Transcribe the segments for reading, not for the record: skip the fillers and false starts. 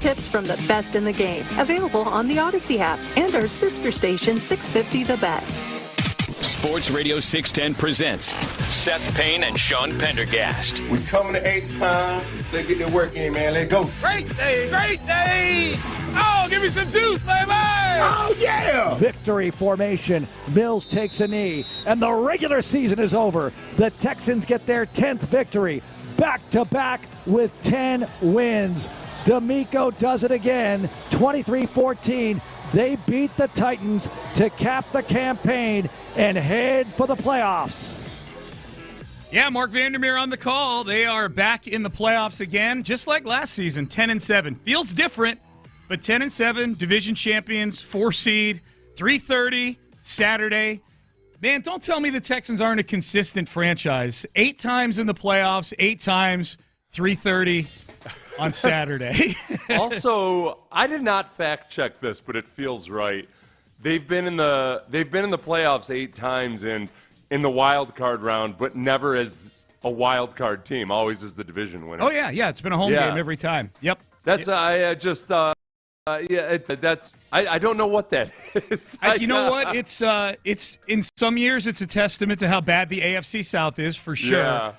Tips from the best in the game. Available on the Odyssey app and our sister station 650 The Bet. Sports Radio 610 presents Seth Payne and Sean Pendergast. We coming to H time. Let's get the work in, man. Let's go. Great day, great day. Oh, give me some juice, baby. Oh, yeah. Victory formation. Mills takes a knee, and the regular season is over. The Texans get their 10th victory, back-to-back with 10 wins. D'Amico does it again, 23-14. They beat the Titans to cap the campaign and head for the playoffs. Yeah, Mark Vandermeer on the call. They are back in the playoffs again, just like last season, 10-7. Feels different, but 10-7, division champions, 4 seed, 3:30 Saturday. Man, don't tell me the Texans aren't a consistent franchise. 8 times in the playoffs, 8 times, 3:30 on Saturday. Also, I did not fact check this, but it feels right. They've been in the playoffs 8 times and in the wild card round, but never as a wild card team. Always as the division winner. Oh yeah, it's been a home game every time. Yep. That's I don't know what that is. You know what? It's in some years it's a testament to how bad the AFC South is for sure. Yeah.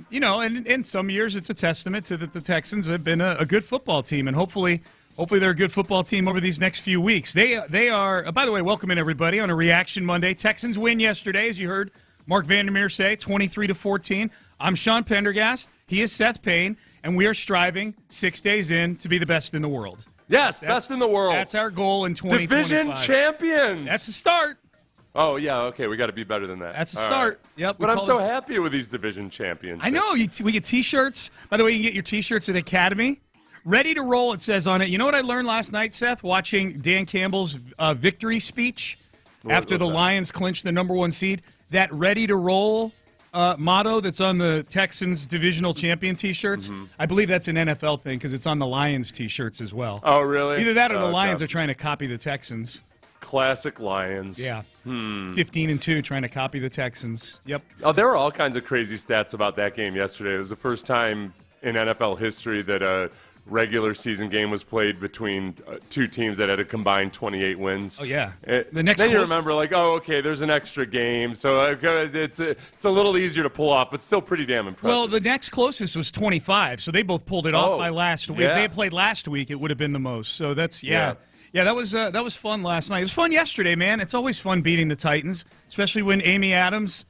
You know, and in some years it's a testament to that the Texans have been a good football team, and hopefully they're a good football team over these next few weeks. They are. By the way, welcome in everybody on a Reaction Monday. Texans win yesterday, as you heard Mark Vandermeer say, 23-14. I'm Sean Pendergast. He is Seth Payne, and we are striving 6 days in to be the best in the world. Yes, best in the world. That's our goal in 2025. Division champions. That's a start. Oh, yeah, okay, we got to be better than that. That's a start. Right. Yep. But I'm so happy with these division champions. I know. We get T-shirts. By the way, you can get your T-shirts at Academy. Ready to roll, it says on it. You know what I learned last night, Seth, watching Dan Campbell's victory speech after the Lions clinched the number 1 seed? That ready to roll motto that's on the Texans divisional champion T-shirts. Mm-hmm. I believe that's an NFL thing because it's on the Lions T-shirts as well. Oh, really? Either that or the Lions are trying to copy the Texans. Classic Lions. Yeah. 15-2 trying to copy the Texans. Yep. Oh, there were all kinds of crazy stats about that game yesterday. It was the first time in NFL history that a regular season game was played between 2 teams that had a combined 28 wins. Oh, yeah. The next then you remember, like, oh, okay, there's an extra game, so it's a little easier to pull off, but still pretty damn impressive. Well, the next closest was 25, so they both pulled it off by last week. If they had played last week, it would have been the most. So that's, Yeah, that was fun last night. It was fun yesterday, man. It's always fun beating the Titans, especially when Amy Adams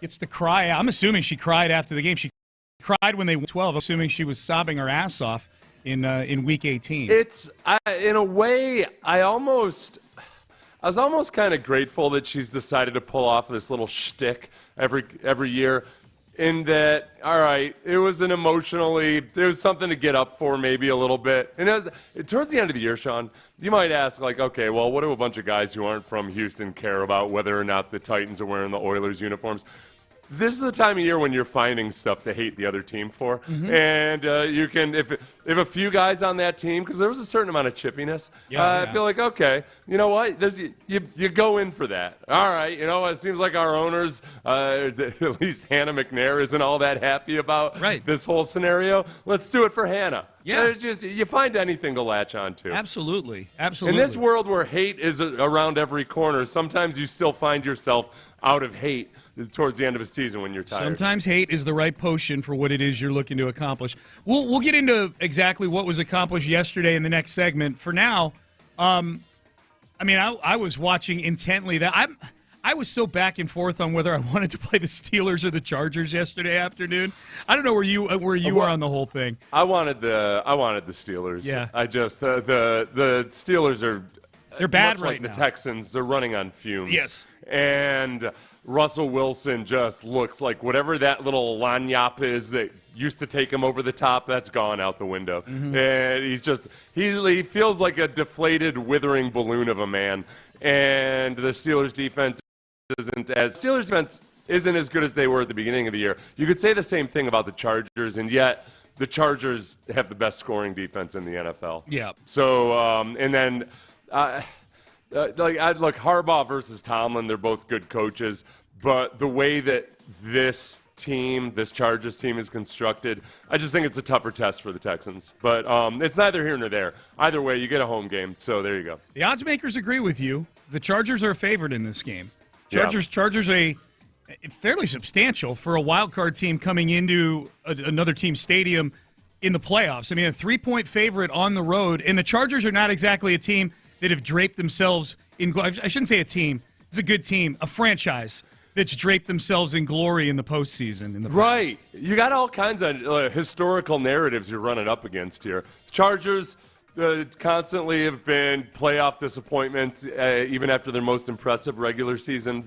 gets to cry. I'm assuming she cried after the game. She cried when they won 12. I'm assuming she was sobbing her ass off in Week 18. In a way, I was almost kind of grateful that she's decided to pull off this little shtick every year. In that, all right, it was something to get up for maybe a little bit. And towards the end of the year, Sean, you might ask, like, okay, well, what do a bunch of guys who aren't from Houston care about whether or not the Titans are wearing the Oilers uniforms? This is the time of year when you're finding stuff to hate the other team for. Mm-hmm. And you can, if a few guys on that team, because there was a certain amount of chippiness, I feel like, okay, you know what? You go in for that. All right, you know, it seems like our owners, at least Hannah McNair, isn't all that happy about this whole scenario. Let's do it for Hannah. Yeah. You find anything to latch on to. Absolutely. In this world where hate is around every corner, sometimes you still find yourself out of hate towards the end of a season when you're tired. Sometimes hate is the right potion for what it is you're looking to accomplish. We'll get into exactly what was accomplished yesterday in the next segment. For now, I was watching intently. I was so back and forth on whether I wanted to play the Steelers or the Chargers yesterday afternoon. I don't know where you were on the whole thing. I wanted the Steelers. Yeah. I just the Steelers they're bad much right like now. The Texans, they're running on fumes. Yes. And Russell Wilson just looks like whatever that little lanyap is that used to take him over the top, that's gone out the window. Mm-hmm. And he feels like a deflated, withering balloon of a man. And the Steelers defense isn't as good as they were at the beginning of the year. You could say the same thing about the Chargers, and yet the Chargers have the best scoring defense in the NFL. Yeah. So, and then Harbaugh versus Tomlin, they're both good coaches, but the way that this team, this Chargers team is constructed. I just think it's a tougher test for the Texans. But it's neither here nor there. Either way, you get a home game, so there you go. The odds makers agree with you. The Chargers are favored in this game. Chargers a fairly substantial for a wild card team coming into another team's stadium in the playoffs. I mean, a 3-point favorite on the road, and the Chargers are not exactly a team that have draped themselves in glory. I shouldn't say a team. It's a good team, a franchise that's draped themselves in glory in the postseason. In the past. Right. You got all kinds of historical narratives you're running up against here. Chargers constantly have been playoff disappointments, even after their most impressive regular seasons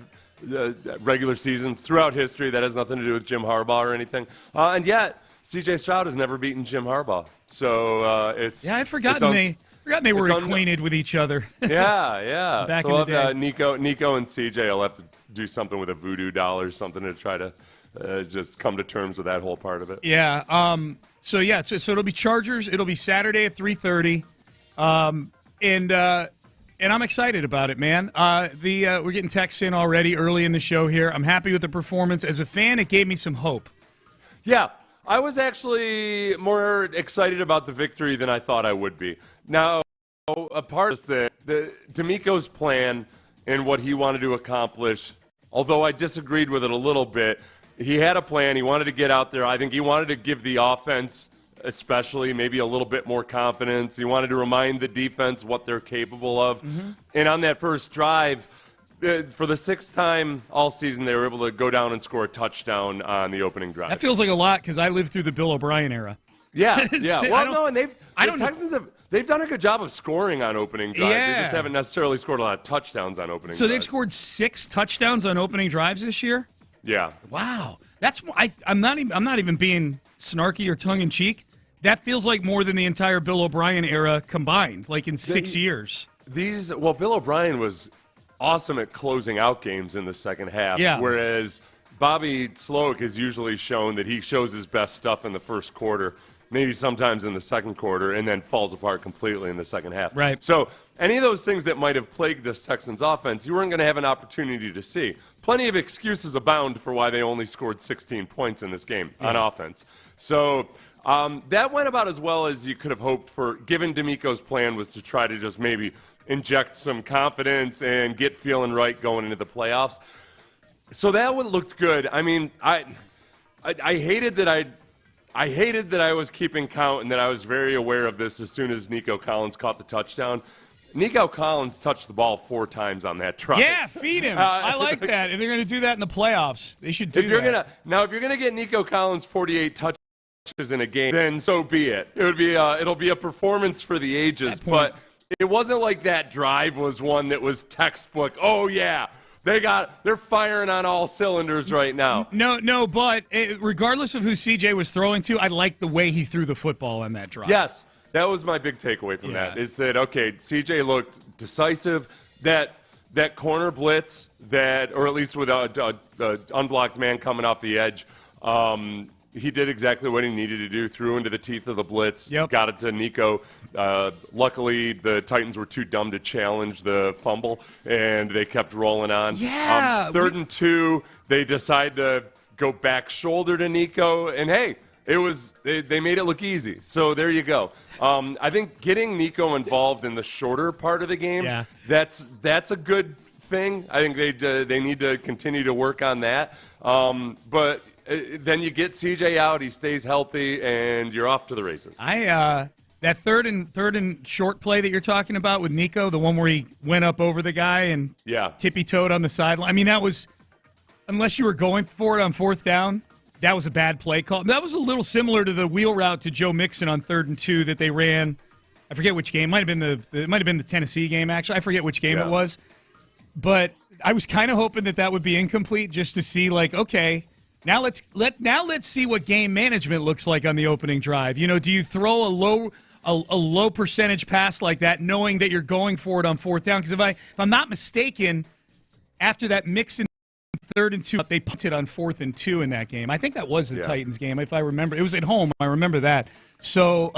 throughout history. That has nothing to do with Jim Harbaugh or anything. And yet, C.J. Stroud has never beaten Jim Harbaugh. So it's I'd forgotten they were acquainted with each other. Yeah. Back so in the day. Nico and C.J. will have to do something with a voodoo doll or something to try to just come to terms with that whole part of it. Yeah. So it'll be Chargers. It'll be Saturday at 3:30. And I'm excited about it, man. We're getting texts in already early in the show here. I'm happy with the performance. As a fan, it gave me some hope. Yeah, I was actually more excited about the victory than I thought I would be. Now, a part of the D'Amico's plan and what he wanted to accomplish, although I disagreed with it a little bit, he had a plan. He wanted to get out there. I think he wanted to give the offense especially maybe a little bit more confidence. He wanted to remind the defense what they're capable of. Mm-hmm. And on that first drive, for the sixth time all season, they were able to go down and score a touchdown on the opening drive. That feels like a lot because I lived through the Bill O'Brien era. Yeah. Well, no, and the Texans they've done a good job of scoring on opening drives. Yeah. They just haven't necessarily scored a lot of touchdowns on opening drives. So they've scored 6 touchdowns on opening drives this year? Yeah. Wow. That's I'm not even being snarky or tongue in cheek. That feels like more than the entire Bill O'Brien era combined, like in 6 years. Bill O'Brien was awesome at closing out games in the second half, whereas Bobby Sloak has usually shown that he shows his best stuff in the first quarter, maybe sometimes in the second quarter, and then falls apart completely in the second half. Right. So any of those things that might have plagued this Texans offense, you weren't going to have an opportunity to see. Plenty of excuses abound for why they only scored 16 points in this game on offense. So that went about as well as you could have hoped for, given D'Amico's plan was to try to just maybe inject some confidence and get feeling right going into the playoffs. So that one looked good. I mean, I hated that I hated that I was keeping count and that I was very aware of this as soon as Nico Collins caught the touchdown. Nico Collins touched the ball 4 times on that drive. Yeah, feed him. I like that. If they're going to do that in the playoffs, they should do that. If you're going to get Nico Collins 48 touches in a game, then so be it. It'll be a performance for the ages, but it wasn't like that drive was one that was textbook. Oh yeah, they're firing on all cylinders right now. No, but regardless of who CJ was throwing to, I liked the way he threw the football on that drive. Yes, that was my big takeaway from that. Is that okay? CJ looked decisive. That corner blitz, or at least with a unblocked man coming off the edge. He did exactly what he needed to do, threw into the teeth of the blitz, got it to Nico. Luckily, the Titans were too dumb to challenge the fumble, and they kept rolling on. Yeah. 3rd and 2, they decide to go back shoulder to Nico, and hey, they made it look easy. So there you go. I think getting Nico involved in the shorter part of the game, that's a good thing. I think they need to continue to work on that. But then you get CJ out, he stays healthy, and you're off to the races. That third and short play that you're talking about with Nico, the one where he went up over the guy and tippy-toed on the sideline. I mean, that was, unless you were going for it on 4th down, that was a bad play call. That was a little similar to the wheel route to Joe Mixon on 3rd and 2 that they ran. I forget which game. It might have been the Tennessee game, actually. I forget which game it was. But I was kind of hoping that would be incomplete just to see, like, okay, now let's see what game management looks like on the opening drive. You know, do you throw a low percentage pass like that, knowing that you're going for it on 4th down? Because if I'm not mistaken, after that Mixon 3rd and 2, they punted on 4th and 2 in that game. I think that was the Titans game, if I remember. It was at home. I remember that. So,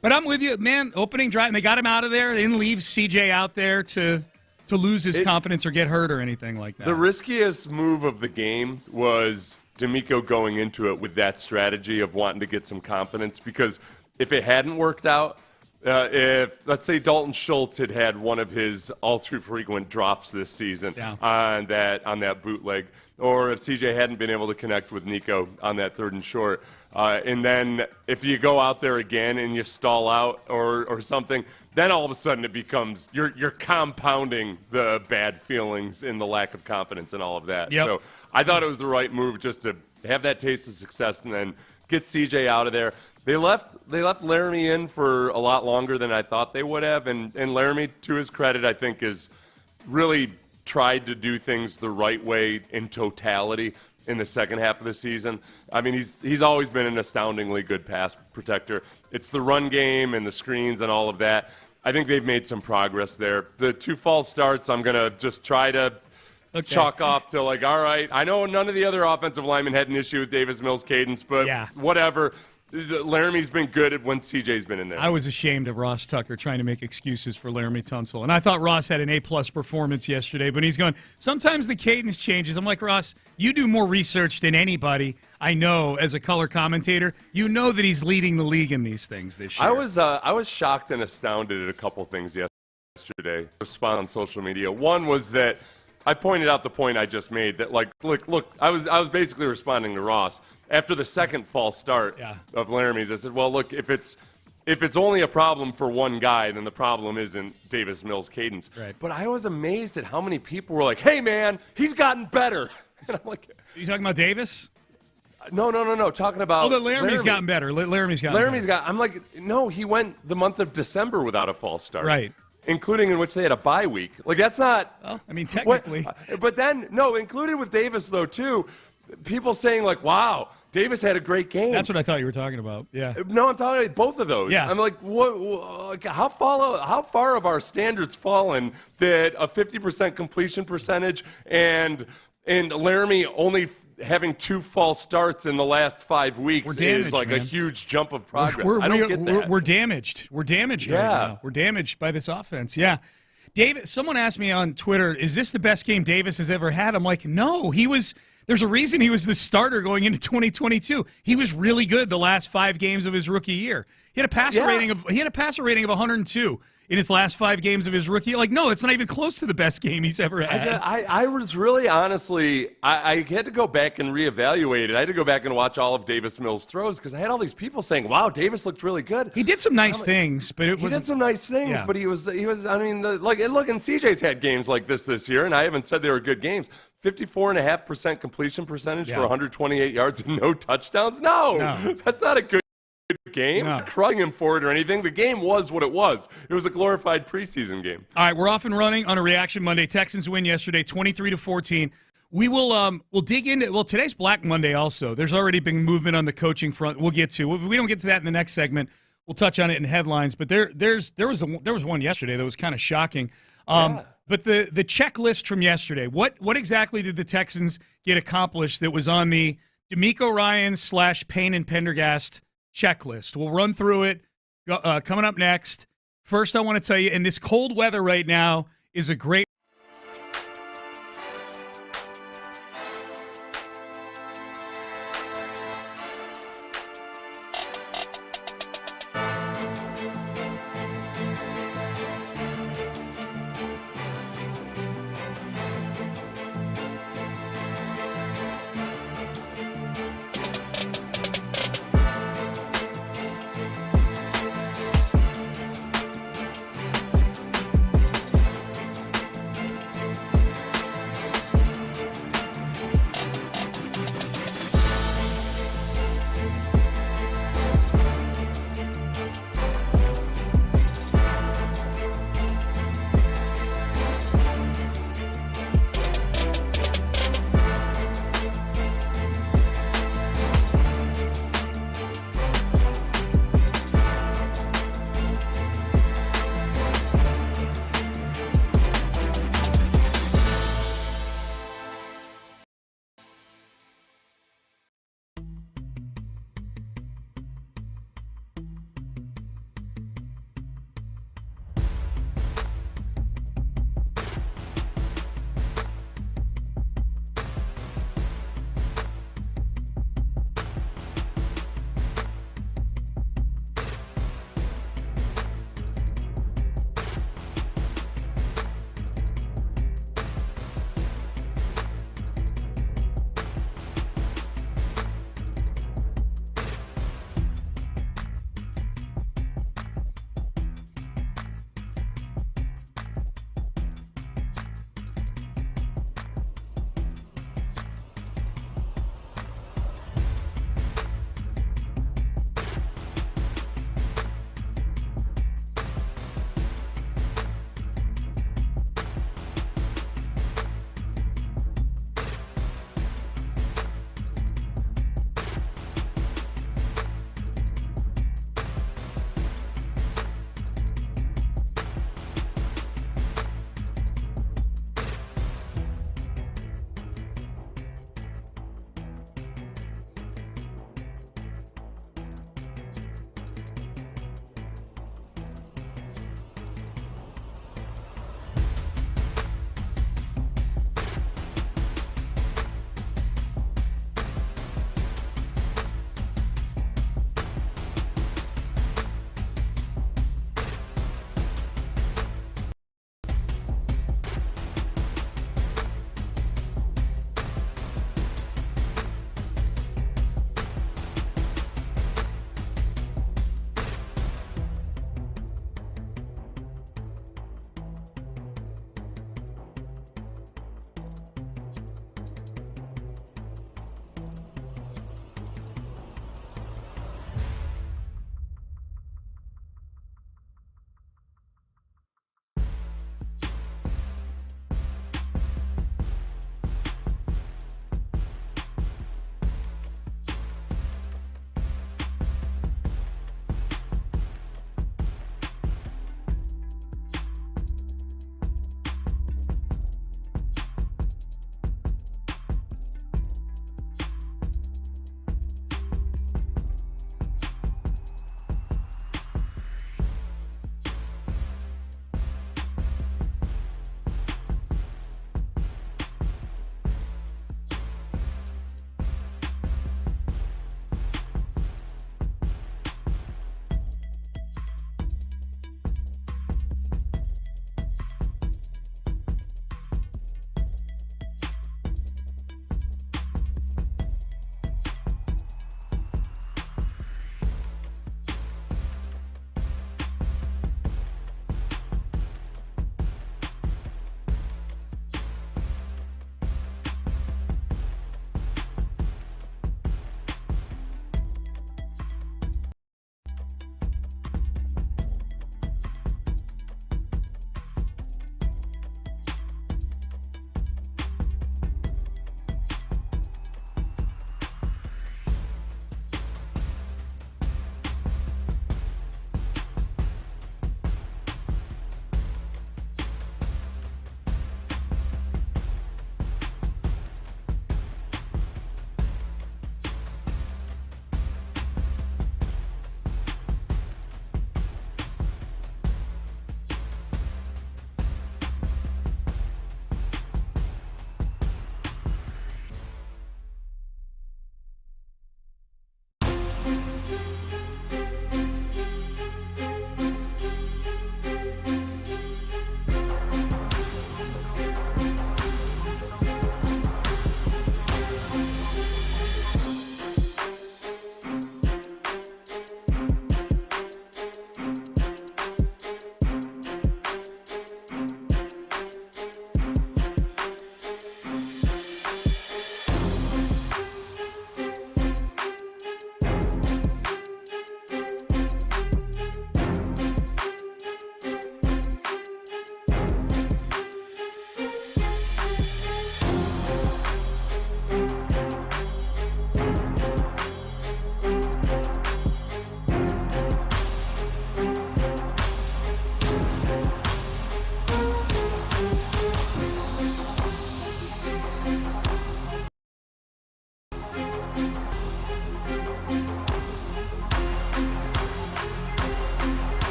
but I'm with you, man. Opening drive, and they got him out of there. They didn't leave CJ out there to lose his confidence or get hurt or anything like that. The riskiest move of the game was D'Amico going into it with that strategy of wanting to get some confidence, because if it hadn't worked out, if, let's say, Dalton Schultz had one of his all-too-frequent drops this season on that bootleg, or if CJ hadn't been able to connect with Nico on that 3rd and short, and then if you go out there again and you stall out or something, then all of a sudden it becomes you're compounding the bad feelings and the lack of confidence and all of that. Yep. So I thought it was the right move just to have that taste of success and then get CJ out of there. They left Laramie in for a lot longer than I thought they would have, and Laramie, to his credit, I think is really tried to do things the right way in totality in the second half of the season. I mean, he's always been an astoundingly good pass protector. It's the run game and the screens and all of that. I think they've made some progress there. The 2 false starts, I'm going to just try to chalk off to like, all right, I know none of the other offensive linemen had an issue with Davis Mills' cadence, but whatever. Laramie's been good at when CJ's been in there. I was ashamed of Ross Tucker trying to make excuses for Laramie Tunsil. And I thought Ross had an A-plus performance yesterday, but he's going, sometimes the cadence changes. I'm like, Ross, you do more research than anybody I know as a color commentator. You know that he's leading the league in these things this year. I was shocked and astounded at a couple things yesterday. Respond on social media. One was that I pointed out the point I just made that, like, look, I was basically responding to Ross. After the second false start of Laramie's, I said, well, look, if it's only a problem for one guy, then the problem isn't Davis Mills' cadence. Right. But I was amazed at how many people were like, hey, man, he's gotten better. And I'm like, are you talking about Davis? No. Talking about Laramie's gotten better. Laramie's got. I'm like, no, he went the month of December without a false start. Right. Including in which they had a bye week. Like, that's not. Well, I mean, technically. But then, no, included with Davis, though, too, people saying, like, wow, Davis had a great game. That's what I thought you were talking about. Yeah. No, I'm talking about both of those. Yeah. I'm like, what how far have our standards fallen that a 50% completion percentage and Laramie only having 2 false starts in the last 5 weeks is like a huge jump of progress? I don't get that. We're damaged. We're damaged right now. We're damaged by this offense. Yeah. David, someone asked me on Twitter, is this the best game Davis has ever had? I'm like, no, there's a reason he was the starter going into 2022. He was really good the last 5 games of his rookie year. He had a passer rating of 102 in his last 5 games of his rookie. Like, no, it's not even close to the best game he's ever had. I was really, honestly, I had to go back and reevaluate it. I had to go back and watch all of Davis Mills' throws because I had all these people saying, wow, Davis looked really good. He did some nice things, but he did some nice things, but he was. I mean, look, and CJ's had games like this year, and I haven't said they were good games. 54.5% completion percentage for 128 yards and no touchdowns. No, that's not a good game. Not crushing him for it or anything. The game was what it was. It was a glorified preseason game. All right, we're off and running on a Reaction Monday. Texans win yesterday, 23-14. We will we'll dig into. Well, today's Black Monday. Also, there's already been movement on the coaching front. We'll get to. We don't get to that in the next segment. We'll touch on it in headlines. But there was one yesterday that was kind of shocking. But the checklist from yesterday. What exactly did the Texans get accomplished that was on the D'Amico Ryan / Payne and Pendergast checklist? We'll run through it coming up next. First, I want to tell you, and this cold weather right now is a great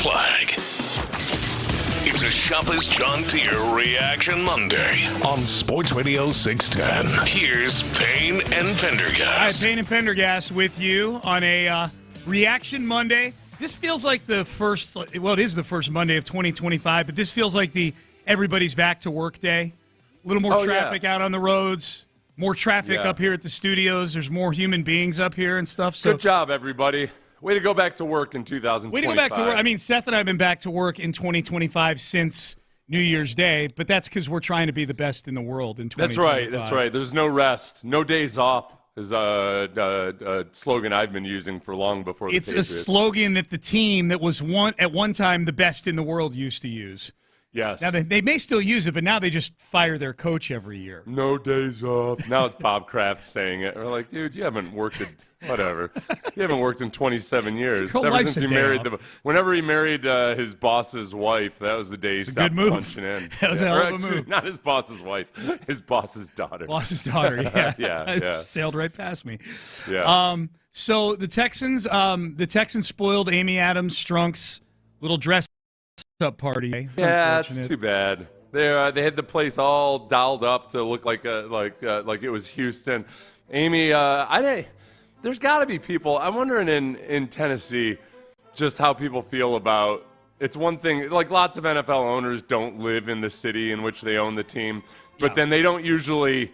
Flag. It's a Shopper's John Deere Reaction Monday on Sports Radio 610. Here's Payne and Pendergast. All right, Payne and Pendergast with you on a Reaction Monday. This feels like the first, well, it is the first Monday of 2025, but this feels like the everybody's back to work day. A little more traffic out on the roads, more traffic up here at the studios. There's more human beings up here and stuff. So good job, everybody. Way to go back to work in 2025. Way to go back to work. I mean, Seth and I have been back to work in 2025 since New Year's Day, but that's because we're trying to be the best in the world in 2025. That's right. There's no rest, no days off is a slogan I've been using for long before the Patriots. It's a slogan that the team that was at one time the best in the world used to use. Yes. Now, they may still use it, but now they just fire their coach every year. No days off. Now it's Bob Kraft saying it. We're like, dude, you haven't worked whatever. You haven't worked in 27 years. Ever since he married whenever he married his boss's wife, that was the day he stopped punching in. That was a hell of a move. Not his boss's wife, his boss's daughter. Boss's daughter, yeah. yeah. Sailed right past me. Yeah. So the Texans spoiled Amy Adams Strunk's little dress-up party. It's too bad. They had the place all dolled up to look like it was Houston. Amy, there's got to be people. I'm wondering in Tennessee just how people feel about. It's one thing, like lots of NFL owners don't live in the city in which they own the team, but then they don't usually,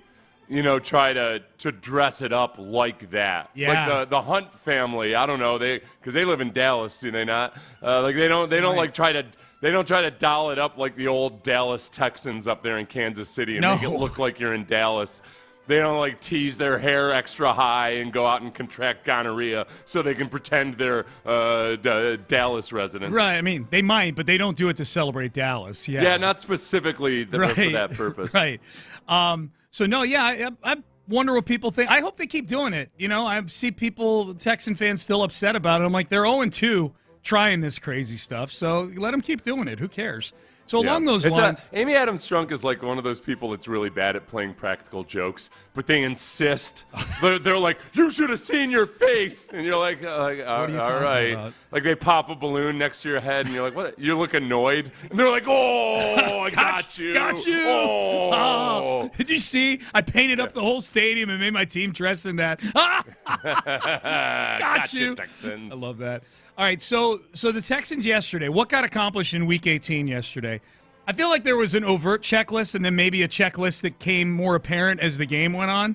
try to dress it up like that. Yeah. Like the Hunt family, I don't know, because they live in Dallas, do they not? They don't try to doll it up like the old Dallas Texans up there in Kansas City and make it look like you're in Dallas. They don't tease their hair extra high and go out and contract gonorrhea so they can pretend they're Dallas residents. Right. I mean, they might, but they don't do it to celebrate Dallas. Yeah. Yeah, not specifically for that purpose. Right. I wonder what people think. I hope they keep doing it. I see Texan fans still upset about it. I'm like, they're 0-2 trying this crazy stuff, so let them keep doing it. Who cares? So along those lines, Amy Adams Strunk is like one of those people that's really bad at playing practical jokes, but they insist. They're like, "You should have seen your face," and you're like, "All right." About? Like they pop a balloon next to your head, and you're like, "What?" You look annoyed, and they're like, "Oh, I got you, got you." Oh. Did you see? I painted up the whole stadium and made my team dress in that. got you, Texans. I love that. All right, so the Texans yesterday, what got accomplished in Week 18 yesterday? I feel like there was an overt checklist and then maybe a checklist that came more apparent as the game went on.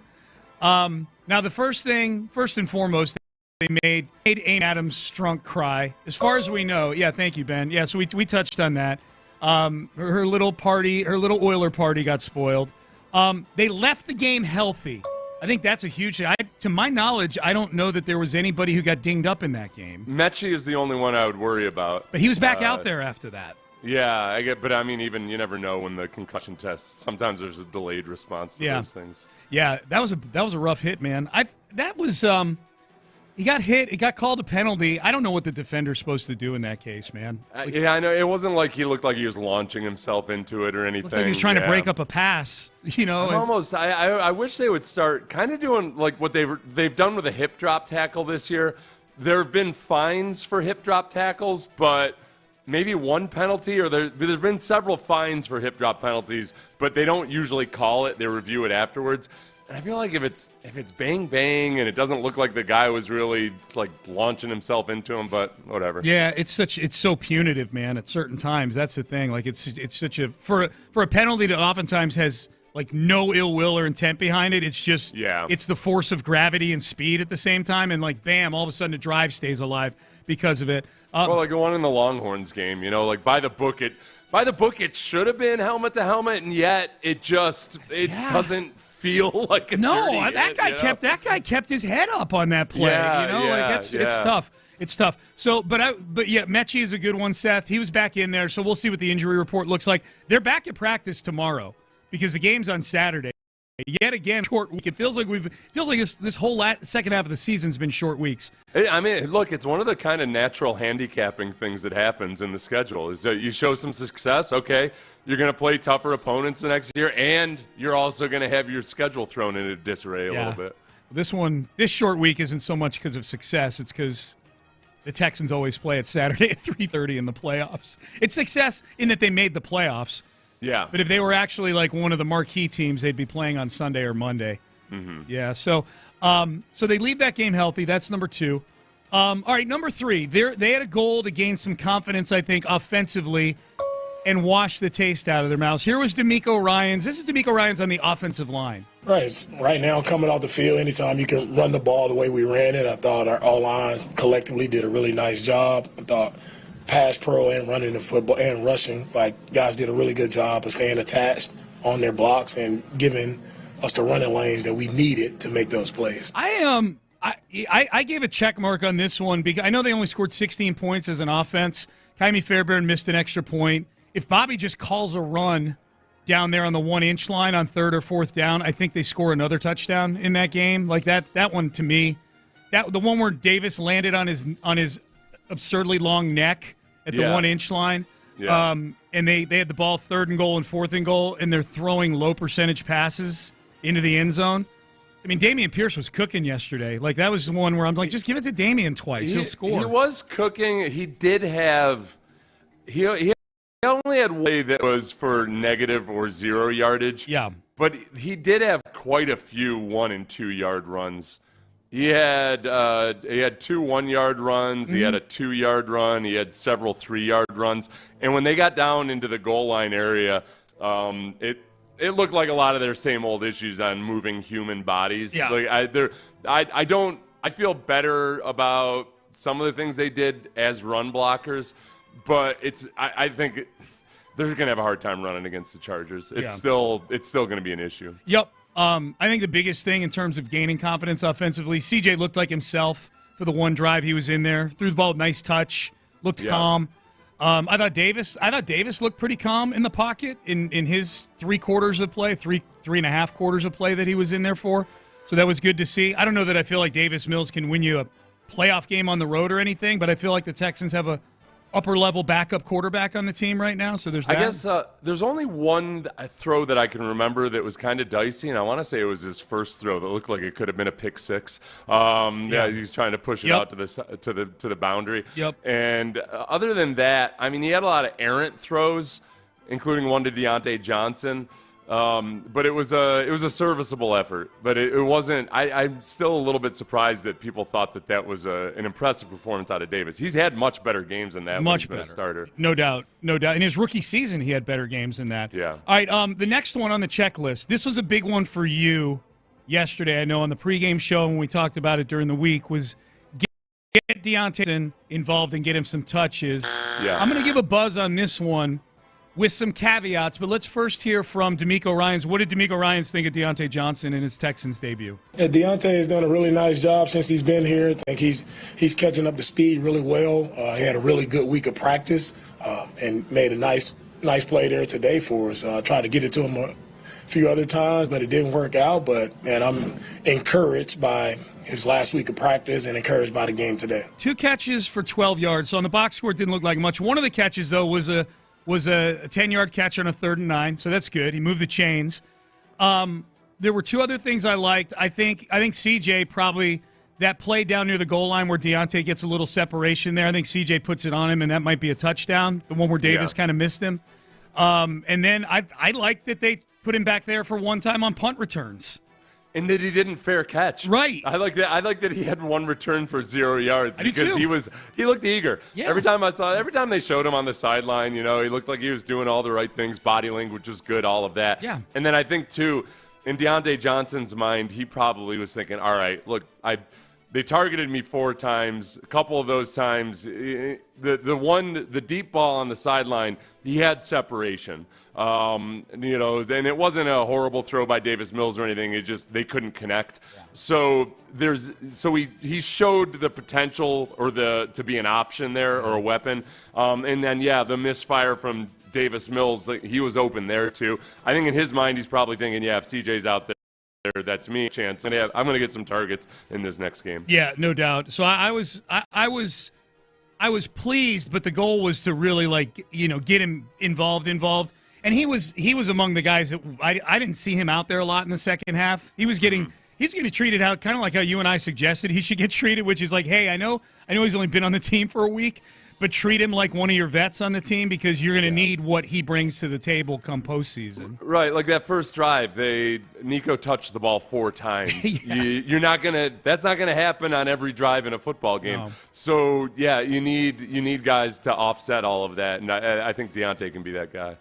Now, the first and foremost, they made Amy Adams Strunk cry. As far as we know, thank you, Ben. Yeah, so we touched on that. Her little Oiler party got spoiled. They left the game healthy. I think that's a huge thing. To my knowledge, I don't know that there was anybody who got dinged up in that game. Mechie is the only one I would worry about. But he was back out there after that. Yeah, but I mean, even you never know when the concussion tests. Sometimes there's a delayed response to those things. Yeah, that was a rough hit, man. He got hit. It got called a penalty. I don't know what the defender's supposed to do in that case, man. I know. It wasn't like he looked like he was launching himself into it or anything. Looked like he was trying to break up a pass, I wish they would start kind of doing like what they've done with a hip drop tackle this year. There have been fines for hip drop tackles, but maybe one penalty, or there's been several fines for hip drop penalties, but they don't usually call it. They review it afterwards. And I feel like if it's bang bang and it doesn't look like the guy was really like launching himself into him, but whatever. Yeah, it's so punitive, man. At certain times, that's the thing. Like it's such a for a penalty that oftentimes has like no ill will or intent behind it. It's just it's the force of gravity and speed at the same time, and like bam, all of a sudden the drive stays alive because of it. Well, like the one in the Longhorns game, like by the book it should have been helmet to helmet, and yet it doesn't feel like a dirty hit, that guy kept his head up on that play. It's tough. It's tough. So, but Mechie is a good one, Seth. He was back in there, so we'll see what the injury report looks like. They're back at practice tomorrow because the game's on Saturday. Yet again, short week. It feels like this whole second half of the season's been short weeks. I mean, look, it's one of the kind of natural handicapping things that happens in the schedule is that you show some success, okay, you're going to play tougher opponents the next year, and you're also going to have your schedule thrown into disarray a little bit. This short week isn't so much because of success. It's because the Texans always play at Saturday at 3:30 in the playoffs. It's success in that they made the playoffs. Yeah. But if they were actually like one of the marquee teams, they'd be playing on Sunday or Monday. Mm-hmm. Yeah, so they leave that game healthy. That's number 2. All right, number 3. They had a goal to gain some confidence, I think, offensively and wash the taste out of their mouths. Here was D'Amico Ryans. This is D'Amico Ryans on the offensive line. Right. Right now, coming off the field, anytime you can run the ball the way we ran it, I thought our all-lines collectively did a really nice job. I thought pass pro and running the football and rushing, guys did a really good job of staying attached on their blocks and giving us the running lanes that we needed to make those plays. I gave a check mark on this one because I know they only scored 16 points as an offense. Kaimi Fairbairn missed an extra point. If Bobby just calls a run down there on the 1-inch line on 3rd or 4th down, I think they score another touchdown in that game. Like that one to me, the one where Davis landed on his absurdly long neck at the 1-inch line. Yeah. And they had the ball 3rd and goal and 4th and goal, and they're throwing low percentage passes into the end zone. I mean, Damian Pierce was cooking yesterday. Like, that was the one where I'm like, just give it to Damian twice. He'll score. He was cooking. He did have he only had one play that was for negative or 0 yardage. Yeah. But he did have quite a few 1- and 2-yard runs. He had 2 1-yard runs. Mm-hmm. He had a 2-yard run. He had several 3-yard runs. And when they got down into the goal line area, it looked like a lot of their same old issues on moving human bodies. Yeah. Like I feel better about some of the things they did as run blockers, but I think they're going to have a hard time running against the Chargers. It's still going to be an issue. Yep. I think the biggest thing in terms of gaining confidence offensively, CJ looked like himself for the one drive he was in there. Threw the ball with nice touch, looked calm. I thought Davis looked pretty calm in the pocket in his 3 quarters of play, three and a half quarters of play that he was in there for. So that was good to see. I don't know that I feel like Davis Mills can win you a playoff game on the road or anything, but I feel like the Texans have a upper-level backup quarterback on the team right now, so there's that. I guess there's only one throw that I can remember that was kind of dicey, and I want to say it was his first throw that looked like it could have been a pick six. He was trying to push it out to the boundary. Yep. And other than that, I mean, he had a lot of errant throws, including one to Deontay Johnson. But it was a serviceable effort. But it wasn't. I'm still a little bit surprised that people thought that was an impressive performance out of Davis. He's had much better games than that. Much when he's been a starter. No doubt. In his rookie season, he had better games than that. Yeah. All right. The next one on the checklist. This was a big one for you yesterday. I know on the pregame show when we talked about it during the week was get Deontay involved and get him some touches. Yeah. I'm going to give a buzz on this one with some caveats, but let's first hear from D'Amico Ryans. What did D'Amico Ryans think of Deontay Johnson in his Texans debut? Yeah, Deontay has done a really nice job since he's been here. I think he's catching up to speed really well. He had a really good week of practice and made a nice play there today for us. Tried to get it to him a few other times, but it didn't work out. But, man, I'm encouraged by his last week of practice and encouraged by the game today. 2 catches for 12 yards. So on the box score, it didn't look like much. One of the catches, though, was a 10-yard catch on a 3rd and 9, so that's good. He moved the chains. There were 2 other things I liked. I think CJ probably, that play down near the goal line where Deontay gets a little separation there, I think CJ puts it on him, and that might be a touchdown, the one where Davis kind of missed him. And then I like that they put him back there for one time on punt returns. And that he didn't fair catch. Right. I like that. I like that he had one return for 0 yards because he looked eager. Yeah. Every time they showed him on the sideline, he looked like he was doing all the right things. Body language was good, all of that. Yeah. And then I think too, in Deontay Johnson's mind, he probably was thinking, all right, look, they targeted me 4 times. A couple of those times, the deep ball on the sideline, he had separation. And it wasn't a horrible throw by Davis Mills or anything. It just they couldn't connect. Yeah. So he showed the potential to be an option there or a weapon. And then the misfire from Davis Mills, he was open there too. I think in his mind he's probably thinking, if CJ's out there, that's me chance, and I'm going to get some targets in this next game. Yeah, no doubt. So I was pleased, but the goal was to really get him involved. And he was among the guys that I didn't see him out there a lot in the second half. He's getting treated out kind of like how you and I suggested he should get treated, which is like, hey, I know he's only been on the team for a week, but treat him like one of your vets on the team because you're going to need what he brings to the table come postseason. Right, like that first drive, Nico touched the ball 4 times. Yeah. That's not gonna happen on every drive in a football game. No. So you need guys to offset all of that, and I think Deontay can be that guy.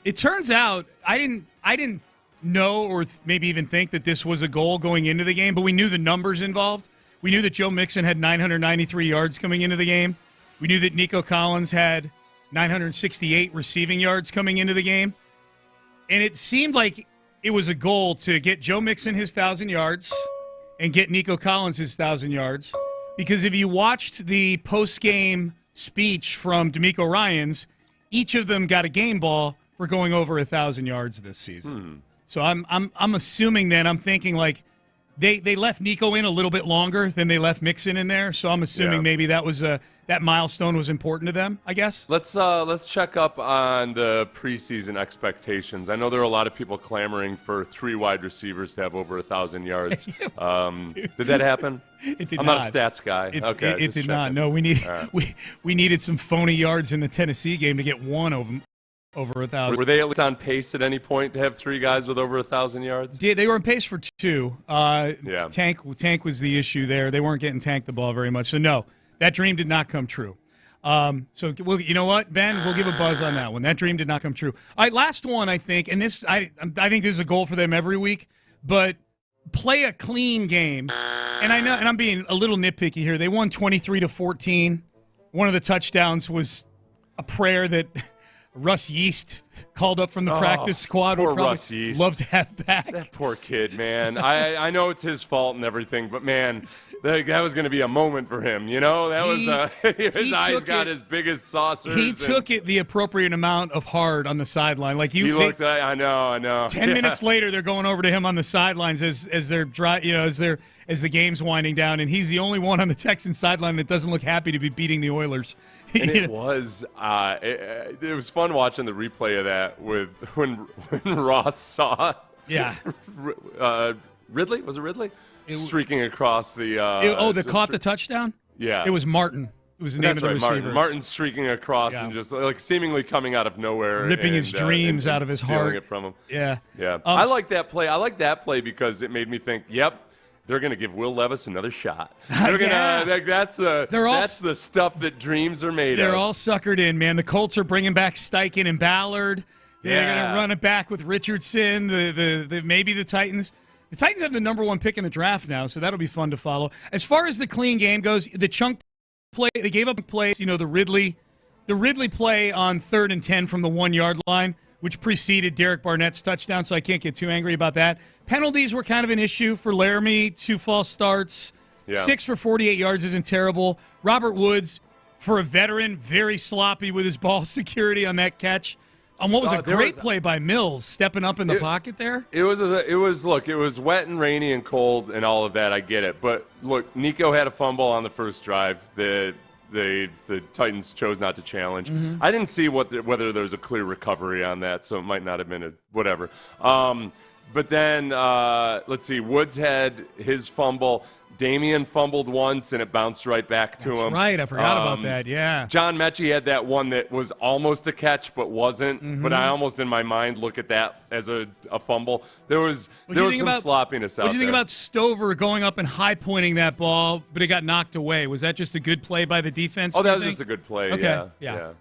It turns out I didn't know or maybe even think that this was a goal going into the game, but we knew the numbers involved. We knew that Joe Mixon had 993 yards coming into the game. We knew that Nico Collins had 968 receiving yards coming into the game. And it seemed like it was a goal to get Joe Mixon his 1,000 yards and get Nico Collins his 1,000 yards. Because if you watched the post-game speech from DeMeco Ryans, each of them got a game ball for going over 1,000 yards this season. So I'm assuming then, I'm thinking they left Nico in a little bit longer than they left Mixon in there. So I'm assuming maybe that was that milestone was important to them, I guess. Let's check up on the preseason expectations. I know there are a lot of people clamoring for 3 wide receivers to have over 1,000 yards. Did that happen? It did I'm not. Not a stats guy. It did not. No, we needed some phony yards in the Tennessee game to get one of them over 1,000. Were they at least on pace at any point to have 3 guys with over 1,000 yards? Yeah, they were on pace for 2. Tank was the issue there. They weren't getting Tank the ball very much. So no. That dream did not come true. You know what, Ben? We'll give a buzz on that one. That dream did not come true. All right, last one, I think, and this I think this is a goal for them every week, but play a clean game. And I know, and I'm being a little nitpicky here. They won 23-14. One of the touchdowns was a prayer that Russ Yeast called up from the practice squad. Poor would probably Russ Yeast. love to have back. That poor kid, man. I know it's his fault and everything, but man, that was going to be a moment for him. His eyes got as big as saucers. He took it the appropriate amount of hard on the sideline. I know. 10 minutes later, they're going over to him on the sidelines as the game's winding down, and he's the only one on the Texans sideline that doesn't look happy to be beating the Oilers. And it was fun watching the replay of that when Ross saw Ridley. Was it Ridley? Streaking across the caught the touchdown? Yeah. It was Martin. It was the name of the receiver. Martin's streaking across and just seemingly coming out of nowhere. Ripping his dreams out of his heart. Stealing it from him. Yeah. Yeah. I like that play. I like that play because it made me think, they're going to give Will Levis another shot. They're that's the stuff that dreams are made of. They're all suckered in, man. The Colts are bringing back Steichen and Ballard. They're going to run it back with Richardson. Maybe the Titans. The Titans have the number 1 pick in the draft now, so that'll be fun to follow. As far as the clean game goes, the chunk play, they gave up plays. The Ridley play on 3rd and 10 from the 1-yard line, which preceded Derek Barnett's touchdown, so I can't get too angry about that. Penalties were kind of an issue for Laramie. 2 false starts. 6 for 48 yards isn't terrible. Robert Woods, for a veteran, very sloppy with his ball security on that catch. What was a great play by Mills, stepping up in the pocket there? It was wet and rainy and cold and all of that. I get it. But, look, Nico had a fumble on the first drive that the Titans chose not to challenge. Mm-hmm. I didn't see whether there was a clear recovery on that, so it might not have been whatever. But then, let's see, Woods had his fumble. Damian fumbled once, and it bounced right back to him. That's right. I forgot about that, yeah. John Mechie had that one that was almost a catch but wasn't. But I almost, in my mind, look at that as a fumble. There was some sloppiness out there. What do you think about Stover going up and high-pointing that ball, but it got knocked away? Was that just a good play by the defense? Oh, that was just a good play, okay. Yeah.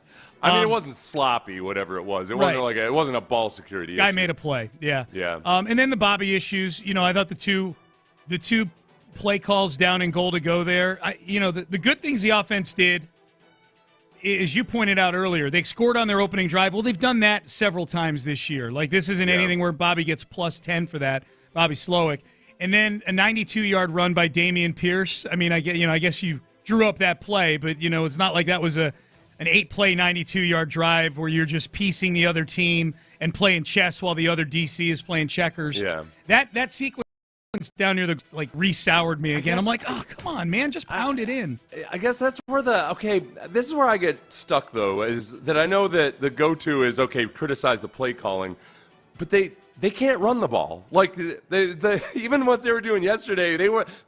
I mean, it wasn't sloppy, whatever it was. It wasn't a ball security Guy issue. made a play, yeah. Yeah. And then the Bobby issues. I thought the two play calls down and goal to go there. The good things the offense did, as you pointed out earlier, they scored on their opening drive. Well, they've done that several times this year. Like, this isn't anything where Bobby gets plus 10 for that, Bobby Slowick. And then a 92-yard run by Dameon Pierce. I mean, I guess you drew up that play, but, it's not like that was an 8-play, 92-yard drive where you're just piecing the other team and playing chess while the other DC is playing checkers. Yeah. That sequence down near re-soured me again. I'm like, oh, come on, man, just pound it in. I guess that's where this is where I get stuck, though, is that I know that the go-to is, criticize the play calling, but they can't run the ball. Like, even what they were doing yesterday,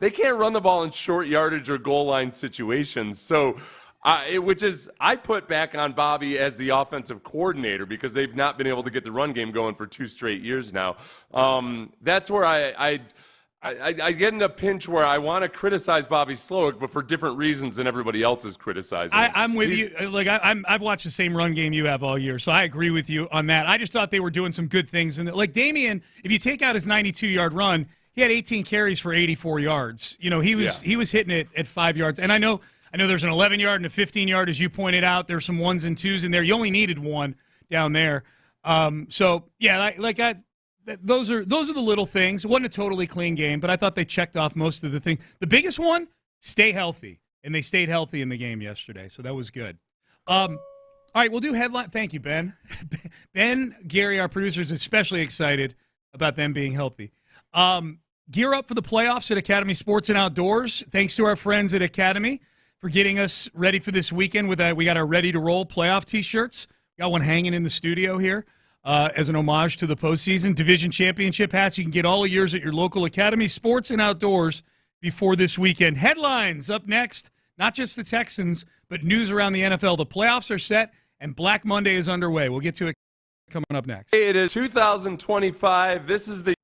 they can't run the ball in short yardage or goal line situations. So, I put back on Bobby as the offensive coordinator because they've not been able to get the run game going for 2 straight years now. That's where I get in a pinch where I want to criticize Bobby Slowick, but for different reasons than everybody else is criticizing. I'm with you. Like, I've watched the same run game you have all year, so I agree with you on that. I just thought they were doing some good things. And like Damian, if you take out his 92-yard run, he had 18 carries for 84 yards. He was hitting it at 5 yards. And I know there's an 11-yard and a 15-yard, as you pointed out. There's some ones and twos in there. You only needed one down there. Those are the little things. It wasn't a totally clean game, but I thought they checked off most of the things. The biggest one, stay healthy, and they stayed healthy in the game yesterday, so that was good. All right, we'll do headline. Thank you, Ben. Ben, Gary, our producer, is especially excited about them being healthy. Gear up for the playoffs at Academy Sports and Outdoors. Thanks to our friends at Academy for getting us ready for this weekend. We got our Ready to Roll playoff T-shirts. Got one hanging in the studio here. As an homage to the postseason. Division championship hats. You can get all of yours at your local Academy Sports and Outdoors before this weekend. Headlines up next. Not just the Texans, but news around the NFL. The playoffs are set, and Black Monday is underway. We'll get to it coming up next. It is 2025. This is the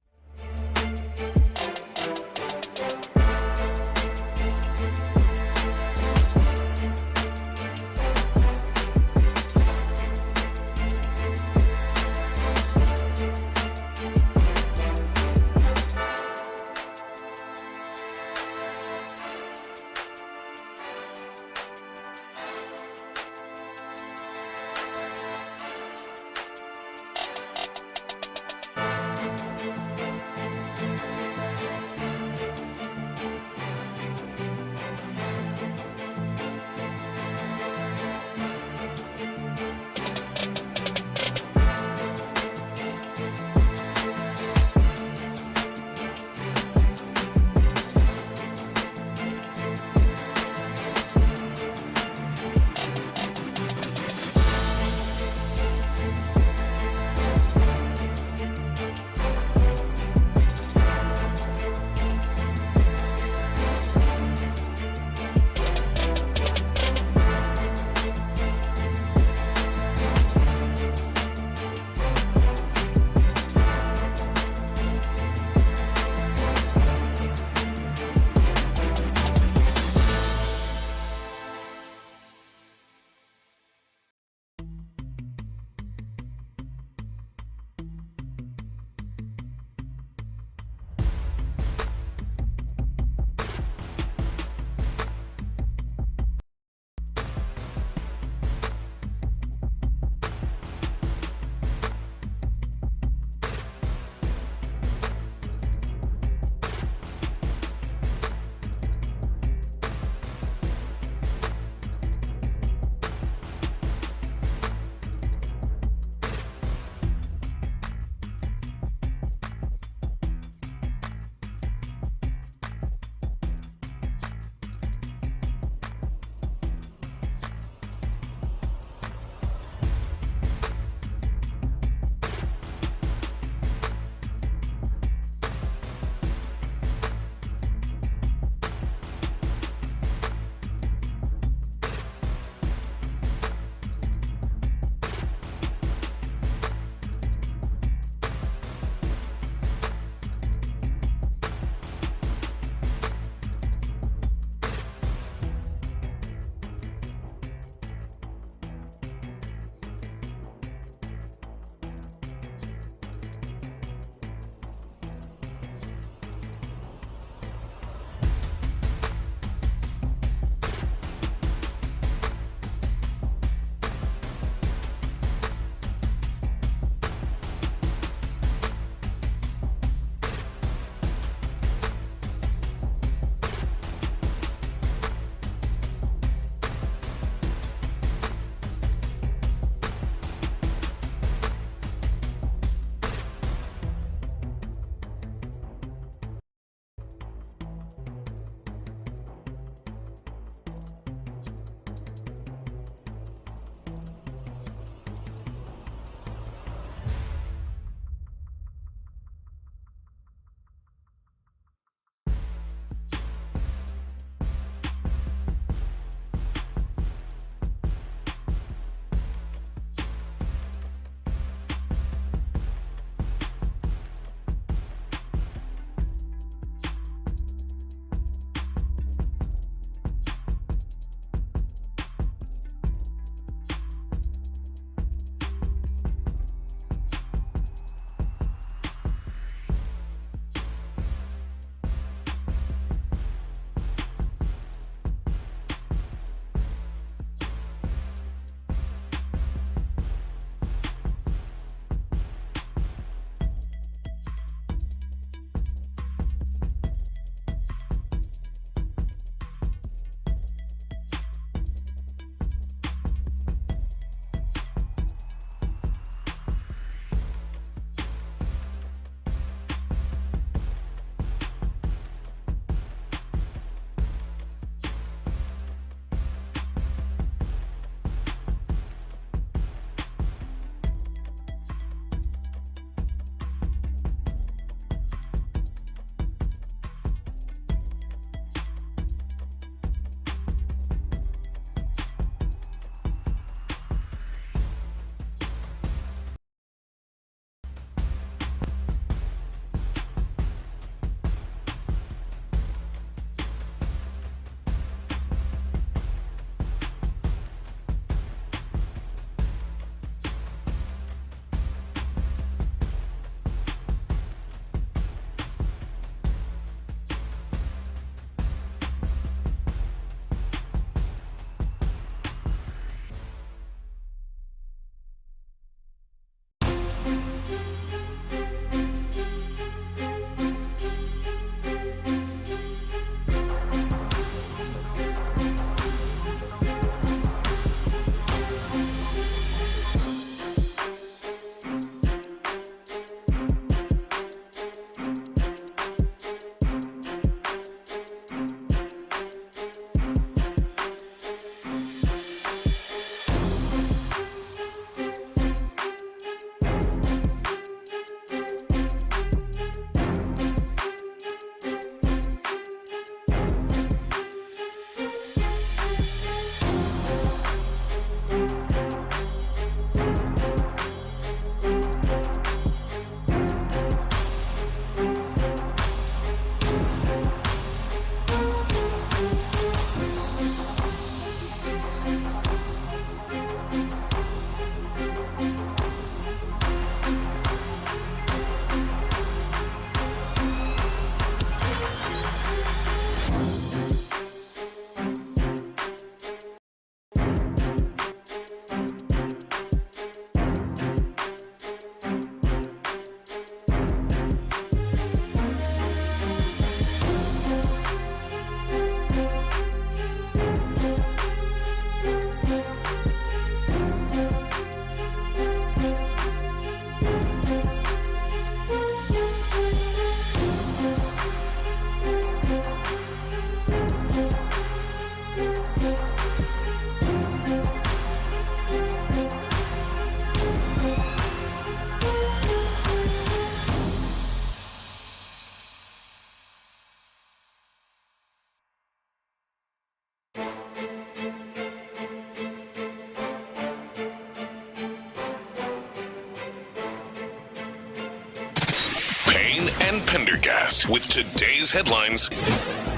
Pendergast with today's headlines.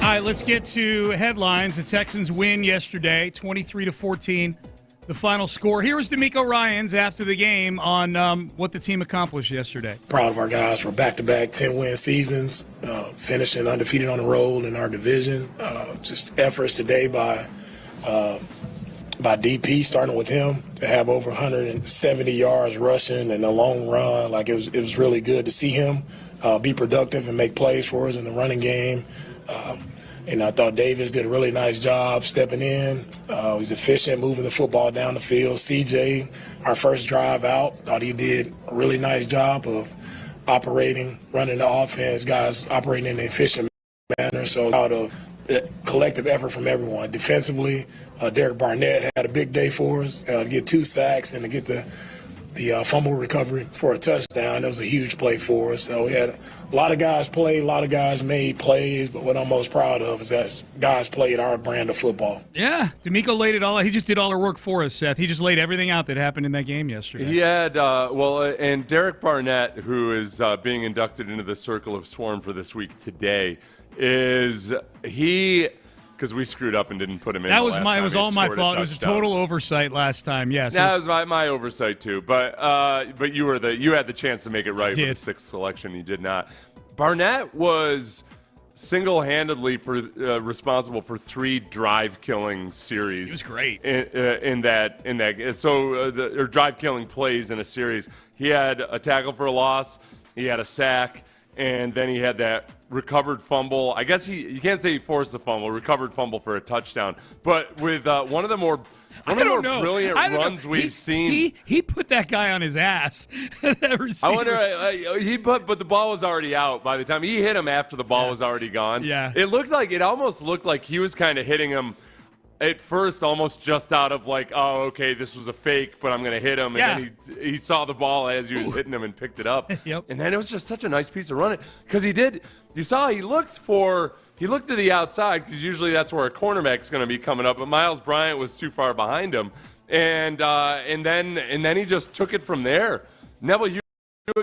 All right, let's get to headlines. The Texans win yesterday, 23-14. The final score. Here was D'Amico Ryans after the game on what the team accomplished yesterday. Proud of our guys for back-to-back 10-win seasons, finishing undefeated on the road in our division. Just efforts today by DP, starting with him, to have over 170 yards rushing and a long run. Like it was really good to see him be productive and make plays for us in the running game. And I thought Davis did a really nice job stepping in. He's efficient, moving the football down the field. CJ, our first drive out, thought he did a really nice job of operating, running the offense, guys operating in an efficient manner. So out of collective effort from everyone. Defensively, Derek Barnett had a big day for us, to get 2 sacks and to get the fumble recovery for a touchdown. That was a huge play for us. So we had a lot of guys play, a lot of guys made plays, but what I'm most proud of is that guys played our brand of football. Yeah, D'Amico laid it all out. He just did all our work for us, Seth. He just laid everything out that happened in that game yesterday. He had, and Derek Barnett, who is being inducted into the Circle of Swarm for this week today, because we screwed up and didn't put him in. It was all my fault. It was a total oversight last time. Yes, that was my oversight too. But you had the chance to make it right with the 6th selection. You did not. Barnett was single-handedly responsible for 3 drive-killing series. He was great in that. So drive-killing plays in a series. He had a tackle for a loss. He had a sack. And then he had that recovered fumble. I guess you can't say he forced the fumble, recovered fumble for a touchdown. But with one of the more brilliant runs we've seen. He put that guy on his ass. I wonder, but the ball was already out by the time he hit him after the ball was already gone. Yeah. It almost looked like he was kind of hitting him at first almost just out of like, oh, okay, this was a fake, but I'm going to hit him. And then he saw the ball as he was hitting him and picked it up. Yep. And then it was just such a nice piece of running. Because he looked to the outside, because usually that's where a cornerback's going to be coming up. But Miles Bryant was too far behind him. And then he just took it from there. Neville Hewitt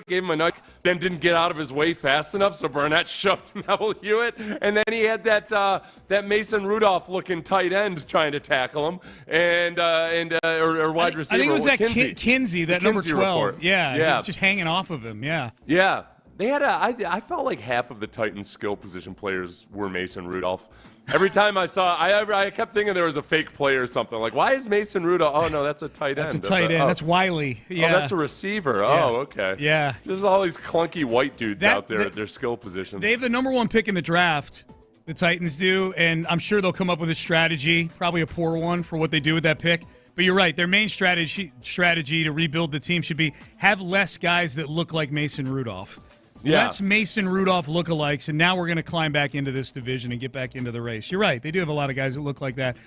gave him a nudge, then didn't get out of his way fast enough, so Barnett shoved Neville Hewitt, and then he had that Mason Rudolph-looking tight end trying to tackle him, or wide receiver. I think it was that Kinsey, that number 12. Report. Yeah, he was just hanging off of him. Yeah. They had I felt like half of the Titans' skill position players were Mason Rudolph. Every time I saw, I kept thinking there was a fake play or something. Like, why is Mason Rudolph? Oh, no, that's a tight end. That's a tight end. That's Wiley. Yeah. Oh, that's a receiver. Yeah. Oh, okay. Yeah. There's all these clunky white dudes out there at their skill positions. They have the number 1 pick in the draft, the Titans do, and I'm sure they'll come up with a strategy, probably a poor one, for what they do with that pick. But you're right. Their main strategy to rebuild the team should be have less guys that look like Mason Rudolph. Yeah. Less Mason Rudolph lookalikes, and now we're going to climb back into this division and get back into the race. You're right. They do have a lot of guys that look like that.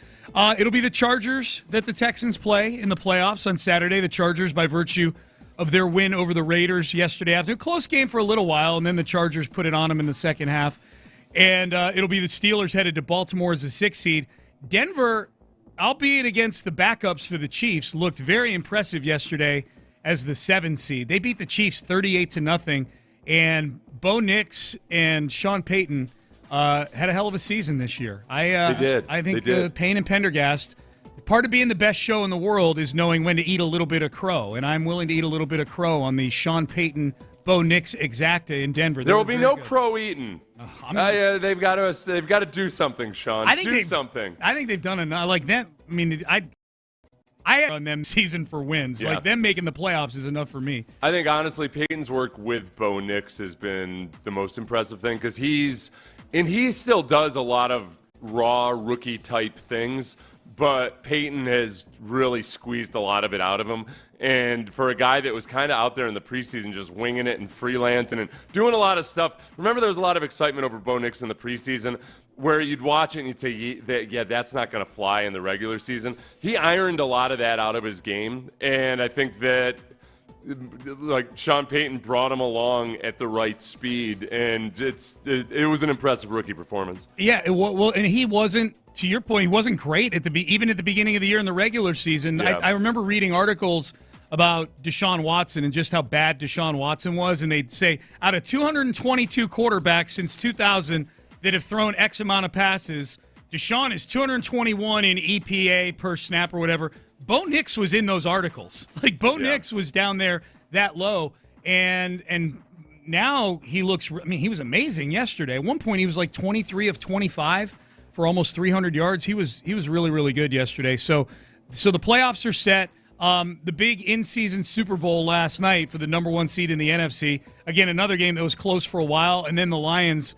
It'll be the Chargers that the Texans play in the playoffs on Saturday. The Chargers, by virtue of their win over the Raiders yesterday afternoon. Close game for a little while, and then the Chargers put it on them in the second half. And it'll be the Steelers headed to Baltimore as the 6th seed. Denver, albeit against the backups for the Chiefs, looked very impressive yesterday as the 7th seed. They beat the Chiefs 38-0. And Bo Nix and Sean Payton had a hell of a season this year. They did. I think the Payne and Pendergast, part of being the best show in the world is knowing when to eat a little bit of crow. And I'm willing to eat a little bit of crow on the Sean Payton Bo Nix exacta in Denver. There will be no crow eaten. They've got to do something, Sean. Something. I think they've done enough. Like that. I mean, I had on them season for wins. Yeah. Like them making the playoffs is enough for me. I think honestly, Peyton's work with Bo Nix has been the most impressive thing because he still does a lot of raw rookie type things, but Peyton has really squeezed a lot of it out of him. And for a guy that was kind of out there in the preseason just winging it and freelancing and doing a lot of stuff. Remember, there was a lot of excitement over Bo Nix in the preseason where you'd watch it and you'd say, that's not going to fly in the regular season. He ironed a lot of that out of his game. And I think that like Sean Payton brought him along at the right speed. And it was an impressive rookie performance. Yeah, well, and he wasn't, to your point, he wasn't great even at the beginning of the year in the regular season. Yeah. I remember reading articles about Deshaun Watson and just how bad Deshaun Watson was, and they'd say out of 222 quarterbacks since 2000 that have thrown X amount of passes, Deshaun is 221 in EPA per snap or whatever. Bo Nix was in those articles. Like, Bo Nix was down there that low, and now he looks – I mean, he was amazing yesterday. At one point, he was like 23 of 25 for almost 300 yards. He was really, really good yesterday. So the playoffs are set. The big in-season Super Bowl last night for the number one seed in the NFC. Again, another game that was close for a while, and then the Lions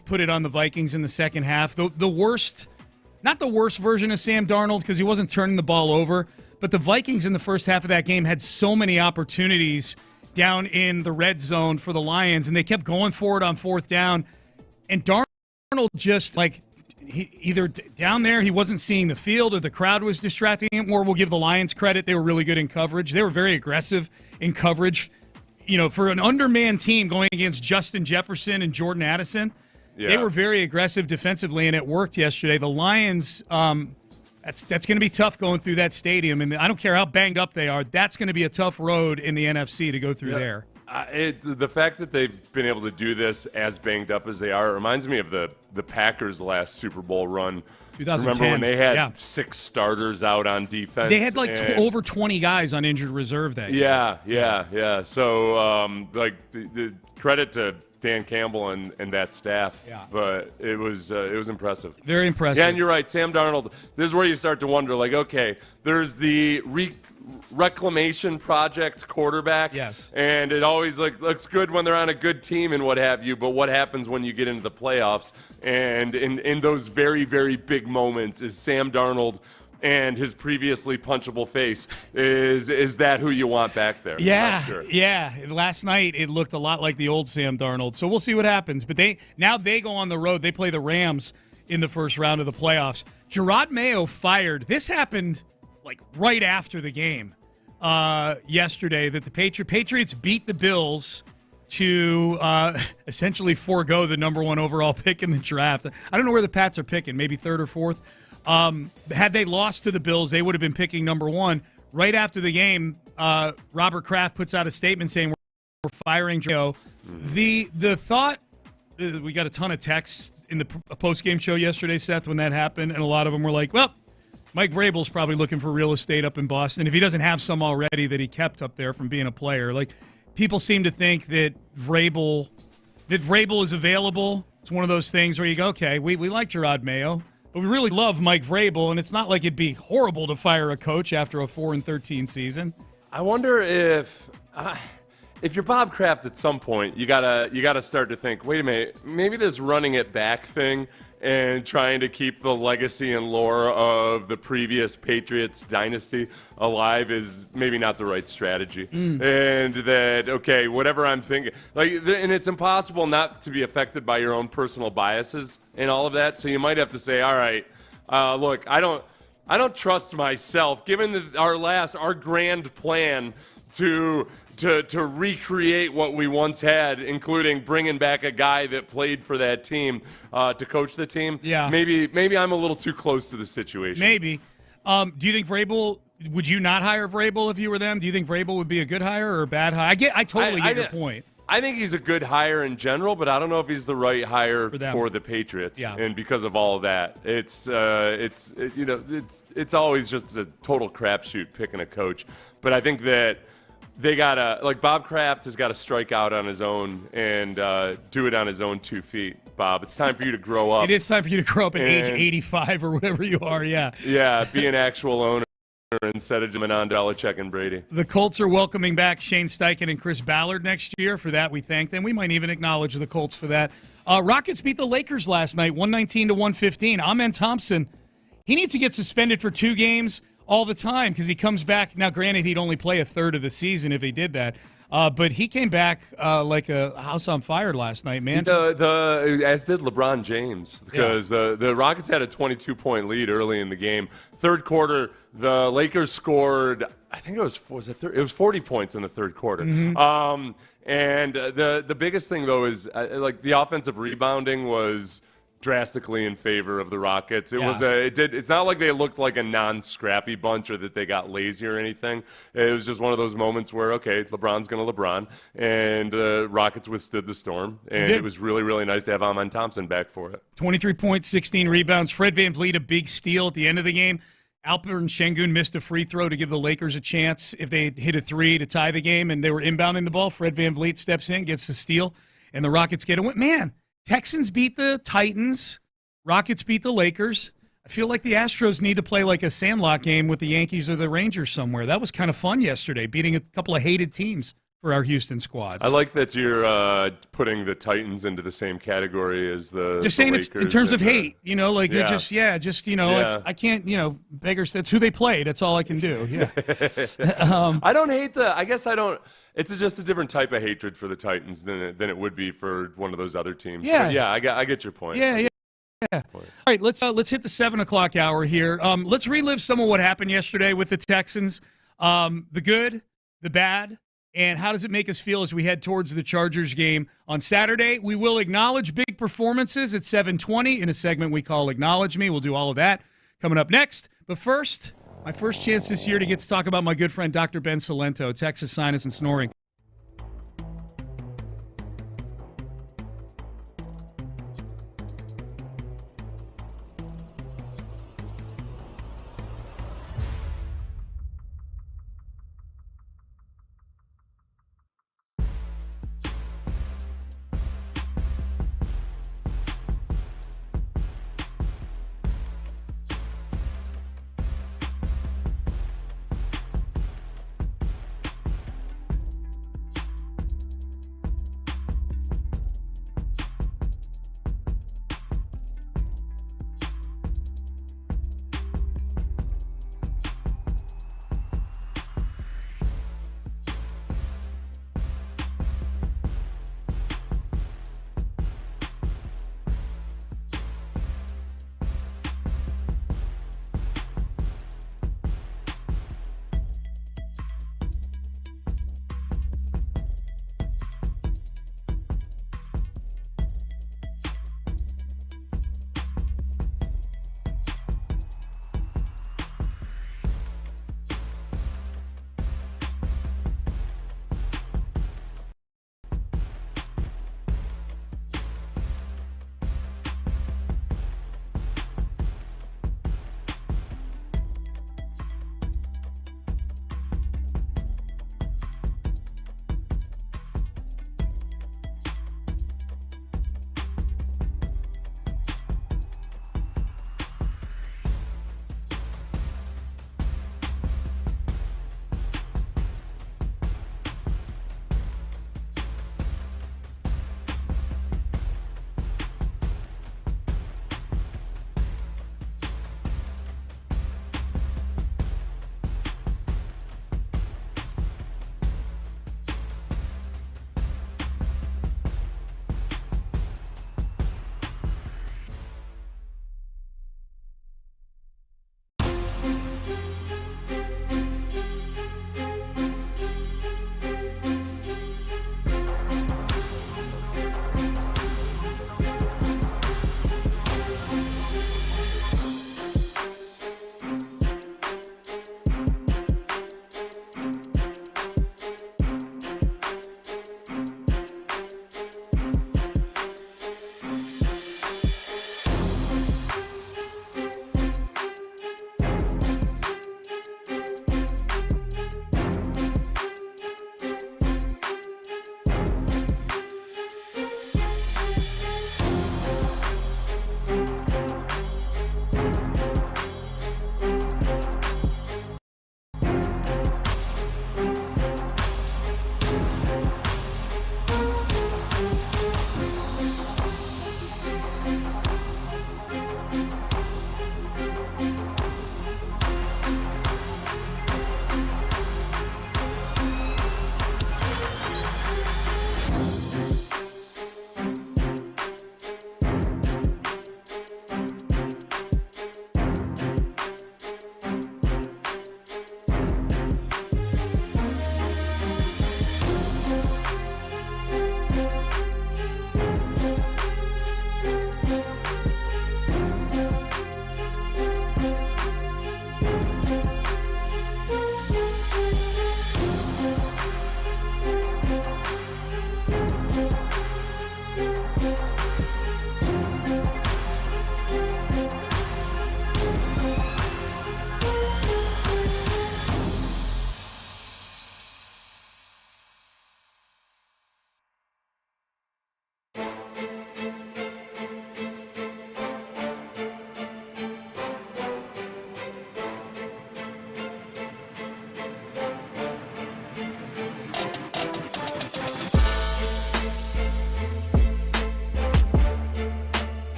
put it on the Vikings in the second half. The worst – not the worst version of Sam Darnold because he wasn't turning the ball over, but the Vikings in the first half of that game had so many opportunities down in the red zone for the Lions, and they kept going for it on fourth down. And Darnold just, like, he either down there he wasn't seeing the field or the crowd was distracting him, or we'll give the Lions credit. They were really good in coverage. They were very aggressive in coverage. You know, for an undermanned team going against Justin Jefferson and Jordan Addison, they were very aggressive defensively, and it worked yesterday. The Lions, that's going to be tough going through that stadium, and I don't care how banged up they are. That's going to be a tough road in the NFC to go through there. The fact that they've been able to do this as banged up as they are, it reminds me of the Packers' last Super Bowl run. 2010. Remember when they had 6 starters out on defense? They had like over 20 guys on injured reserve that year. Yeah. So, the credit to Dan Campbell and that staff. Yeah. But it was impressive. Very impressive. Yeah, and you're right. Sam Darnold, this is where you start to wonder, like, okay, there's the reclamation project quarterback. Yes. And it always looks good when they're on a good team and what have you, but what happens when you get into the playoffs? And in those very, very big moments, is Sam Darnold and his previously punchable face, is that who you want back there? Yeah, sure. Yeah. Last night it looked a lot like the old Sam Darnold. So we'll see what happens. But they go on the road. They play the Rams in the first round of the playoffs. Gerard Mayo fired. This happened like right after the game yesterday, that the Patriots beat the Bills to essentially forego the number one overall pick in the draft. I don't know where the Pats are picking, maybe third or fourth. Had they lost to the Bills, they would have been picking number one. Right after the game, Robert Kraft puts out a statement saying we're firing Joe. The thought, we got a ton of texts in the post-game show yesterday, Seth, when that happened, and a lot of them were like, well, Mike Vrabel's probably looking for real estate up in Boston if he doesn't have some already that he kept up there from being a player. Like, people seem to think that Vrabel is available. It's one of those things where you go, okay, we like Gerard Mayo, but we really love Mike Vrabel, and it's not like it'd be horrible to fire a coach after a 4-13 season. I wonder if you're Bob Kraft at some point, you gotta start to think, wait a minute, maybe this running it back thing and trying to keep the legacy and lore of the previous Patriots dynasty alive is maybe not the right strategy. And that, okay, whatever I'm thinking, and it's impossible not to be affected by your own personal biases and all of that. So you might have to say, all right, look, I don't trust myself, given our grand plan to recreate what we once had, including bringing back a guy that played for that team to coach the team. Yeah. Maybe I'm a little too close to the situation. Maybe. Do you think Vrabel, would you not hire Vrabel if you were them? Do you think Vrabel would be a good hire or a bad hire? I totally get your point. I think he's a good hire in general, but I don't know if he's the right hire for the Patriots. Yeah. And because of all of that, it's always just a total crapshoot picking a coach. But I think that they gotta, Bob Kraft has got to strike out on his own and do it on his own 2 feet. Bob, it's time for you to grow up. It is time for you to grow up at age 85 or whatever you are. Yeah. Yeah, be an actual owner instead of on Belichick and Brady. The Colts are welcoming back Shane Steichen and Chris Ballard next year. For that, we thank them. We might even acknowledge the Colts for that. Rockets beat the Lakers last night, 119-115. Amen Thompson, he needs to get suspended for 2 games all the time because he comes back. Now, granted, he'd only play a third of the season if he did that. But he came back like a house on fire last night, man. As did LeBron James, because the Rockets had a 22-point lead early in the game. Third quarter, the Lakers scored, I think it was 40 points in the third quarter. Mm-hmm. And the biggest thing, though, is the offensive rebounding was drastically in favor of the Rockets. It's not like they looked like a non-scrappy bunch or that they got lazy or anything. It was just one of those moments where, okay, LeBron's going to LeBron, and the Rockets withstood the storm, and it was really, really nice to have Amen Thompson back for it. 23 points, 16 rebounds. Fred VanVleet, a big steal at the end of the game. Alperen Şengün missed a free throw to give the Lakers a chance if they hit a three to tie the game, and they were inbounding the ball. Fred VanVleet steps in, gets the steal, and the Rockets get a win. Man, Texans beat the Titans. Rockets beat the Lakers. I feel like the Astros need to play like a sandlot game with the Yankees or the Rangers somewhere. That was kind of fun yesterday, beating a couple of hated teams for our Houston squads. I like that you're putting the Titans into the same category as the just saying Lakers it's in terms of hate, I can't, beggars, that's who they played. That's all I can do. Yeah. I don't hate it's just a different type of hatred for the Titans than it would be for one of those other teams. Yeah. But yeah, I get your point. Yeah. All right, let's hit the 7 o'clock hour here. Let's relive some of what happened yesterday with the Texans, the good, the bad, and how does it make us feel as we head towards the Chargers game on Saturday. We will acknowledge big performances at 7:20 in a segment we call Acknowledge Me. We'll do all of that coming up next. But first, my first chance this year to get to talk about my good friend Dr. Ben Salento, Texas Sinus and Snoring.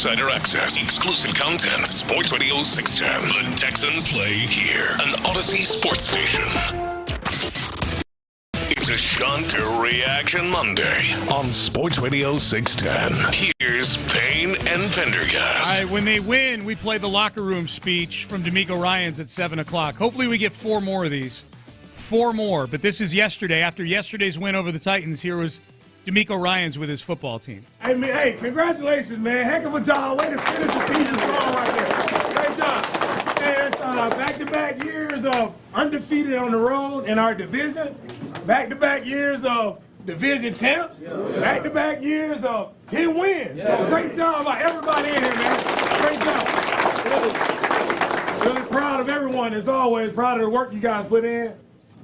insider access, exclusive content. Sports Radio 610. The Texans play here. An Odyssey sports station. It's a Shunter Reaction Monday on Sports Radio 610. Here's Payne and Pendergast. All right, when they win, we play the locker room speech from D'Amico Ryans at 7 o'clock. Hopefully we get 4 more of these. 4 more. But this is yesterday. After yesterday's win over the Titans, here was D'Amico Ryans with his football team. Hey, man, hey, congratulations, man. Heck of a job. Way to finish the season strong right there. Great job. Hey, it's back-to-back years of undefeated on the road in our division. Back-to-back years of division champs. Back-to-back years of 10 wins. So great job by everybody in here, man. Great job. Really proud of everyone, as always. Proud of the work you guys put in.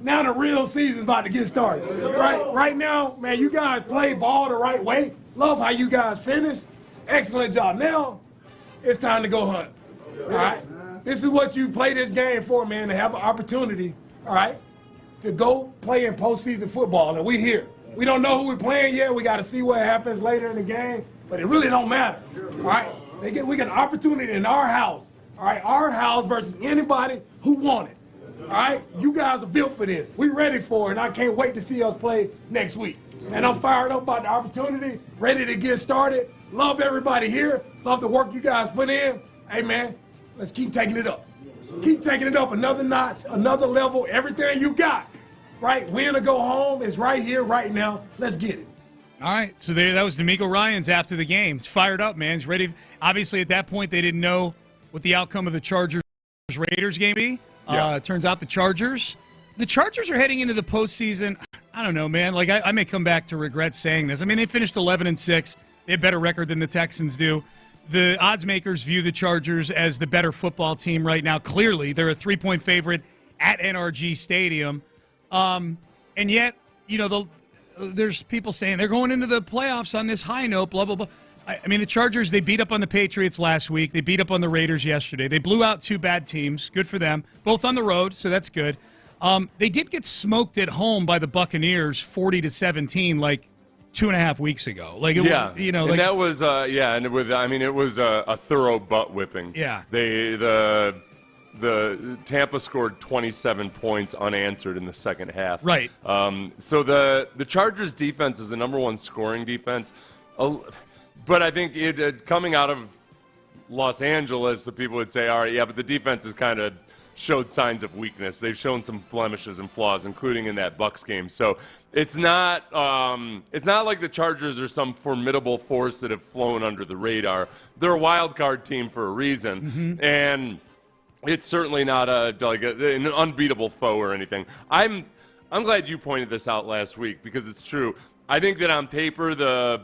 Now the real season's about to get started. Right now, man, you guys play ball the right way. Love how you guys finish. Excellent job. Now, it's time to go hunt. All right? This is what you play this game for, man, to have an opportunity, all right, to go play in postseason football. And we're here. We don't know who we're playing yet. We got to see what happens later in the game. But it really don't matter, all right? We get an opportunity in our house, all right? Our house versus anybody who want it. All right, you guys are built for this. We're ready for it, and I can't wait to see us play next week. And I'm fired up about the opportunity, ready to get started. Love everybody here. Love the work you guys put in. Hey, man, let's keep taking it up. Keep taking it up another notch, another level, everything you got. Right, win or go home is right here, right now. Let's get it. All right, so that was D'Amico Ryans after the game. He's fired up, man. He's ready. Obviously, at that point, they didn't know what the outcome of the Chargers-Raiders game be. It turns out the Chargers are heading into the postseason. I don't know, man. Like, I may come back to regret saying this. I mean, they finished 11-6. They have a better record than the Texans do. The odds makers view the Chargers as the better football team right now. Clearly, they're a 3-point favorite at NRG Stadium. And yet, you know, there's people saying they're going into the playoffs on this high note, blah, blah, blah. I mean, the Chargers, they beat up on the Patriots last week. They beat up on the Raiders yesterday. They blew out 2 bad teams. Good for them. Both on the road, so that's good. They did get smoked at home by the Buccaneers 40-17 like 2.5 weeks ago. Like, it was, you know, and like, that was it was a thorough butt whipping. Yeah. The Tampa scored 27 points unanswered in the second half. Right. So the Chargers defense is the number 1 scoring defense. But I think coming out of Los Angeles, the people would say, all right, yeah, but the defense has kind of showed signs of weakness. They've shown some blemishes and flaws, including in that Bucs game. So it's not like the Chargers are some formidable force that have flown under the radar. They're a wild card team for a reason, and it's certainly not an unbeatable foe or anything. I'm glad you pointed this out last week because it's true. I think that on paper the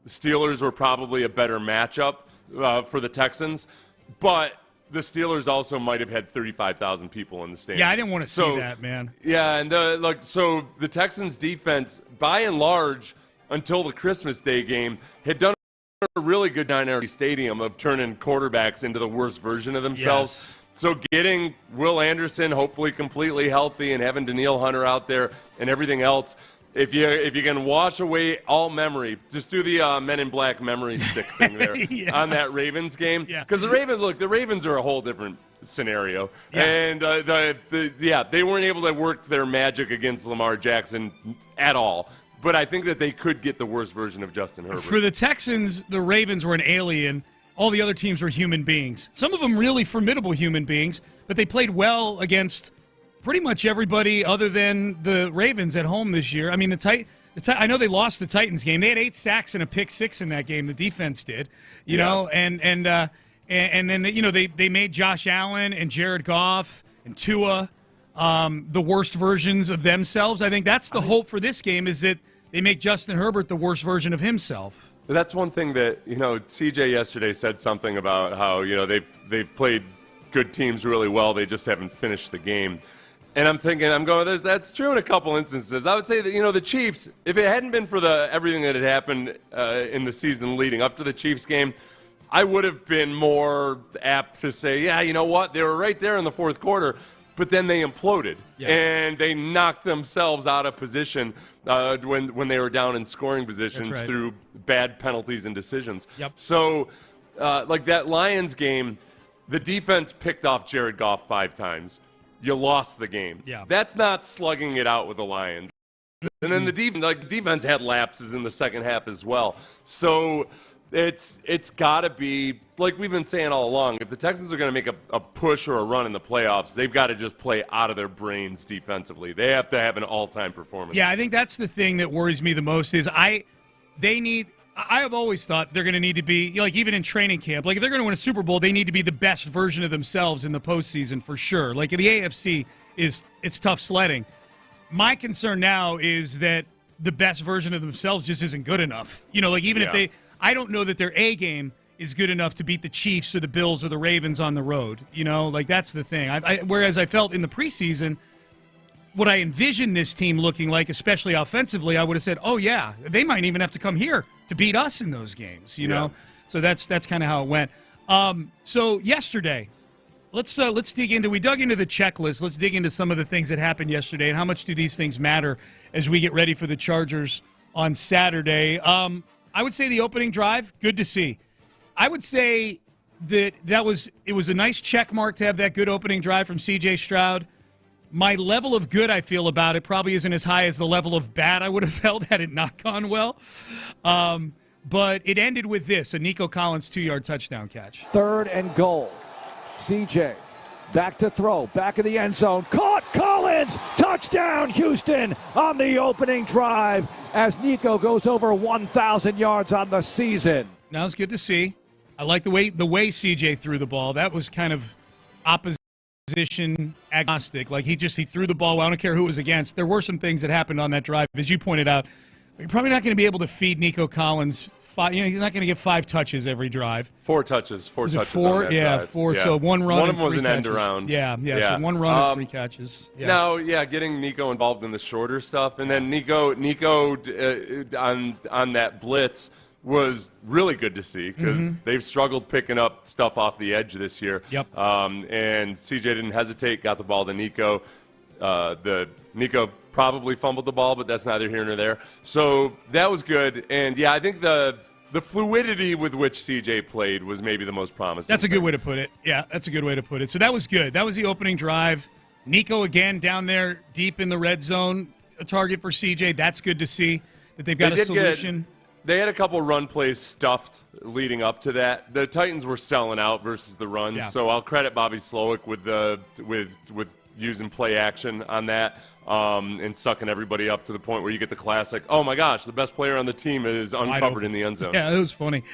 Steelers were probably a better matchup for the Texans, but the Steelers also might have had 35,000 people in the stadium. Yeah, I didn't want to see that, man. Yeah, and so the Texans' defense, by and large, until the Christmas Day game, had done a really good job in NRG Stadium of turning quarterbacks into the worst version of themselves. Yes. So getting Will Anderson hopefully completely healthy and having Danielle Hunter out there and everything else. If you can wash away all memory, just do the Men in Black memory stick thing there on that Ravens game. Because the Ravens are a whole different scenario. Yeah. And they weren't able to work their magic against Lamar Jackson at all. But I think that they could get the worst version of Justin Herbert. For the Texans, the Ravens were an alien. All the other teams were human beings. Some of them really formidable human beings, but they played well against pretty much everybody other than the Ravens at home this year. I mean, I know they lost the Titans game. They had 8 sacks and a pick 6 in that game. The defense did, you know, and then they made Josh Allen and Jared Goff and Tua the worst versions of themselves. I think that's the hope for this game is that they make Justin Herbert the worst version of himself. That's one thing that, CJ yesterday said something about how, they've played good teams really well. They just haven't finished the game. And I'm going, that's true in a couple instances. I would say that, the Chiefs, if it hadn't been for everything that had happened in the season leading up to the Chiefs game, I would have been more apt to say, yeah, you know what? They were right there in the fourth quarter, but then they imploded. Yeah. And they knocked themselves out of position when they were down in scoring positions through bad penalties and decisions. Yep. So like that Lions game, the defense picked off Jared Goff 5 times. You lost the game. Yeah. That's not slugging it out with the Lions. And then the defense had lapses in the second half as well. So it's got to be, like we've been saying all along, if the Texans are going to make a push or a run in the playoffs, they've got to just play out of their brains defensively. They have to have an all-time performance. Yeah, I think that's the thing that worries me the most is I have always thought they're going to need to be, like, even in training camp, like if they're going to win a Super Bowl, they need to be the best version of themselves in the postseason for sure. Like in the AFC, it's tough sledding. My concern now is that the best version of themselves just isn't good enough. Like even if I don't know that their A game is good enough to beat the Chiefs or the Bills or the Ravens on the road. Like that's the thing. Whereas I felt in the preseason, what I envisioned this team looking like, especially offensively, I would have said, oh, yeah, they might even have to come here to beat us in those games, know? So that's kind of how it went. So yesterday, let's dig into – we dug into the checklist. Let's dig into some of the things that happened yesterday and how much do these things matter as we get ready for the Chargers on Saturday. I would say the opening drive, good to see. I would say that it was a nice check mark to have that good opening drive from C.J. Stroud. My level of good I feel about it probably isn't as high as the level of bad I would have felt had it not gone well. But it ended with this, a Nico Collins 2-yard touchdown catch. 3rd and goal. CJ back to throw, back of the end zone. Caught Collins! Touchdown Houston on the opening drive as Nico goes over 1,000 yards on the season. Now it's good to see. I like the way CJ threw the ball. That was kind of opposition agnostic. Like he threw the ball. I don't care who it was against. There were some things that happened on that drive. As you pointed out, you're probably not going to be able to feed Nico Collins 5. You're not going to get 5 touches every drive. 4 touches. 4 touches. 4? On that yeah, drive. 4. Yeah. So 1 run. One of them was an catches. end around. Yeah. So 1 run and 3 catches. Yeah. Now, getting Nico involved in the shorter stuff, and then Nico on that blitz was really good to see because they've struggled picking up stuff off the edge this year. Yep. And CJ didn't hesitate, got the ball to Nico. Nico probably fumbled the ball, but that's neither here nor there. So that was good. And, I think the fluidity with which CJ played was maybe the most promising. That's a good way to put it. Yeah, that's a good way to put it. So that was good. That was the opening drive. Nico again down there deep in the red zone, a target for CJ. That's good to see that they've got a solution. They had a couple run plays stuffed leading up to that. The Titans were selling out versus the runs, so I'll credit Bobby Slowick with using play action on that and sucking everybody up to the point where you get the classic, oh my gosh, the best player on the team is uncovered in the end zone. Yeah, it was funny.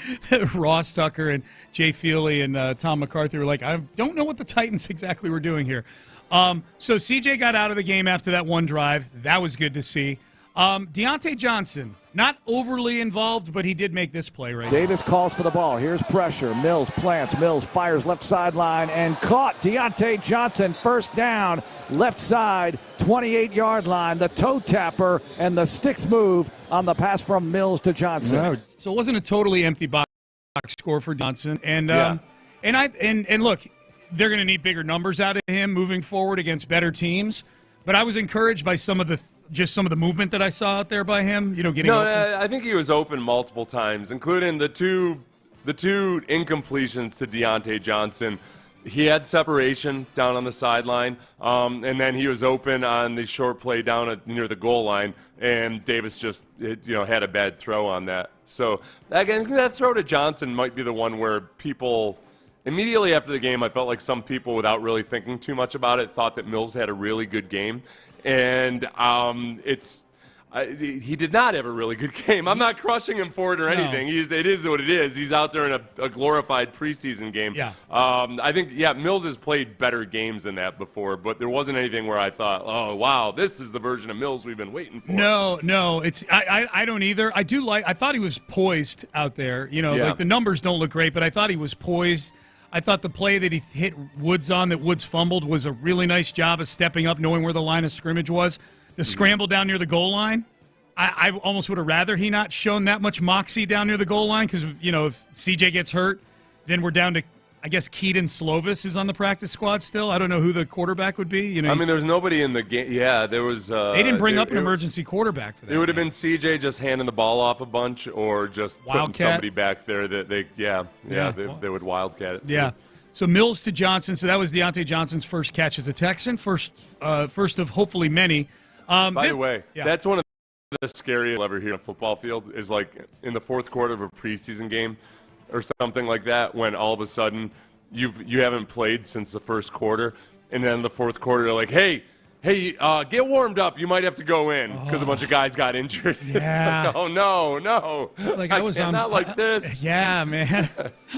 Ross Tucker and Jay Feely and Tom McCarthy were like, I don't know what the Titans exactly were doing here. So CJ got out of the game after that one drive. That was good to see. Deontay Johnson, not overly involved, but he did make this play right Davis calls for the ball. Here's pressure. Mills plants. Mills fires left sideline and caught. Deontay Johnson first down, left side, 28-yard line. The toe tapper and the sticks move on the pass from Mills to Johnson. No, so it wasn't a totally empty box score for Johnson. And look, they're going to need bigger numbers out of him moving forward against better teams. But I was encouraged by some of the movement that I saw out there by him. Getting open. I think he was open multiple times, including the two incompletions to Deontay Johnson. He had separation down on the sideline, and then he was open on the short play down near the goal line, and Davis just had a bad throw on that. So again, that throw to Johnson might be the one where people. Immediately after the game, I felt like some people, without really thinking too much about it, thought that Mills had a really good game. And he did not have a really good game. I'm not crushing him for it or anything. No. It is what it is. He's out there in a glorified preseason game. Yeah. I think, Mills has played better games than that before, but there wasn't anything where I thought, oh, wow, this is the version of Mills we've been waiting for. No, I don't either. I thought he was poised out there. Like the numbers don't look great, but I thought he was poised. I thought the play that he hit Woods on, that Woods fumbled, was a really nice job of stepping up, knowing where the line of scrimmage was. The scramble down near the goal line, I almost would have rather he not shown that much moxie down near the goal line because, if CJ gets hurt, then we're down to, I guess Keaton Slovis is on the practice squad still. I don't know who the quarterback would be. I mean, there's nobody in the game. Yeah, there was. They didn't bring up an emergency quarterback for that. It would have been CJ just handing the ball off a bunch, or just putting somebody back there that they would wildcat it. Yeah. So Mills to Johnson. So that was Deontay Johnson's first catch as a Texan. First of hopefully many. By the way, that's one of the scariest you'll ever hear on a football field is like in the fourth quarter of a preseason game or something like that, when all of a sudden you haven't played since the first quarter, and then the fourth quarter they're like, hey, get warmed up. You might have to go in because a bunch of guys got injured. Yeah. Like, oh no. Like I was not like this. Yeah, man.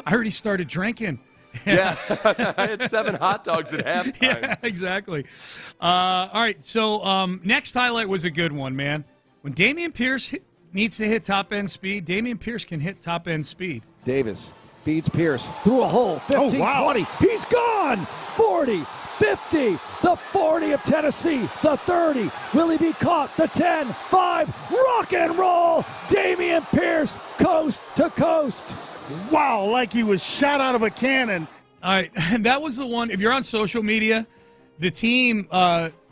I already started drinking. Yeah, I had 7 hot dogs at halftime. Yeah, exactly. All right, so next highlight was a good one, man. When Dameon Pierce needs to hit top-end speed, Dameon Pierce can hit top-end speed. Davis feeds Pierce through a hole, 15, 20. He's gone! 40, 50, the 40 of Tennessee, the 30. Will he be caught? The 10, 5, rock and roll! Dameon Pierce, coast to coast. Wow, like he was shot out of a cannon. All right, and that was the one. If you're on social media, the team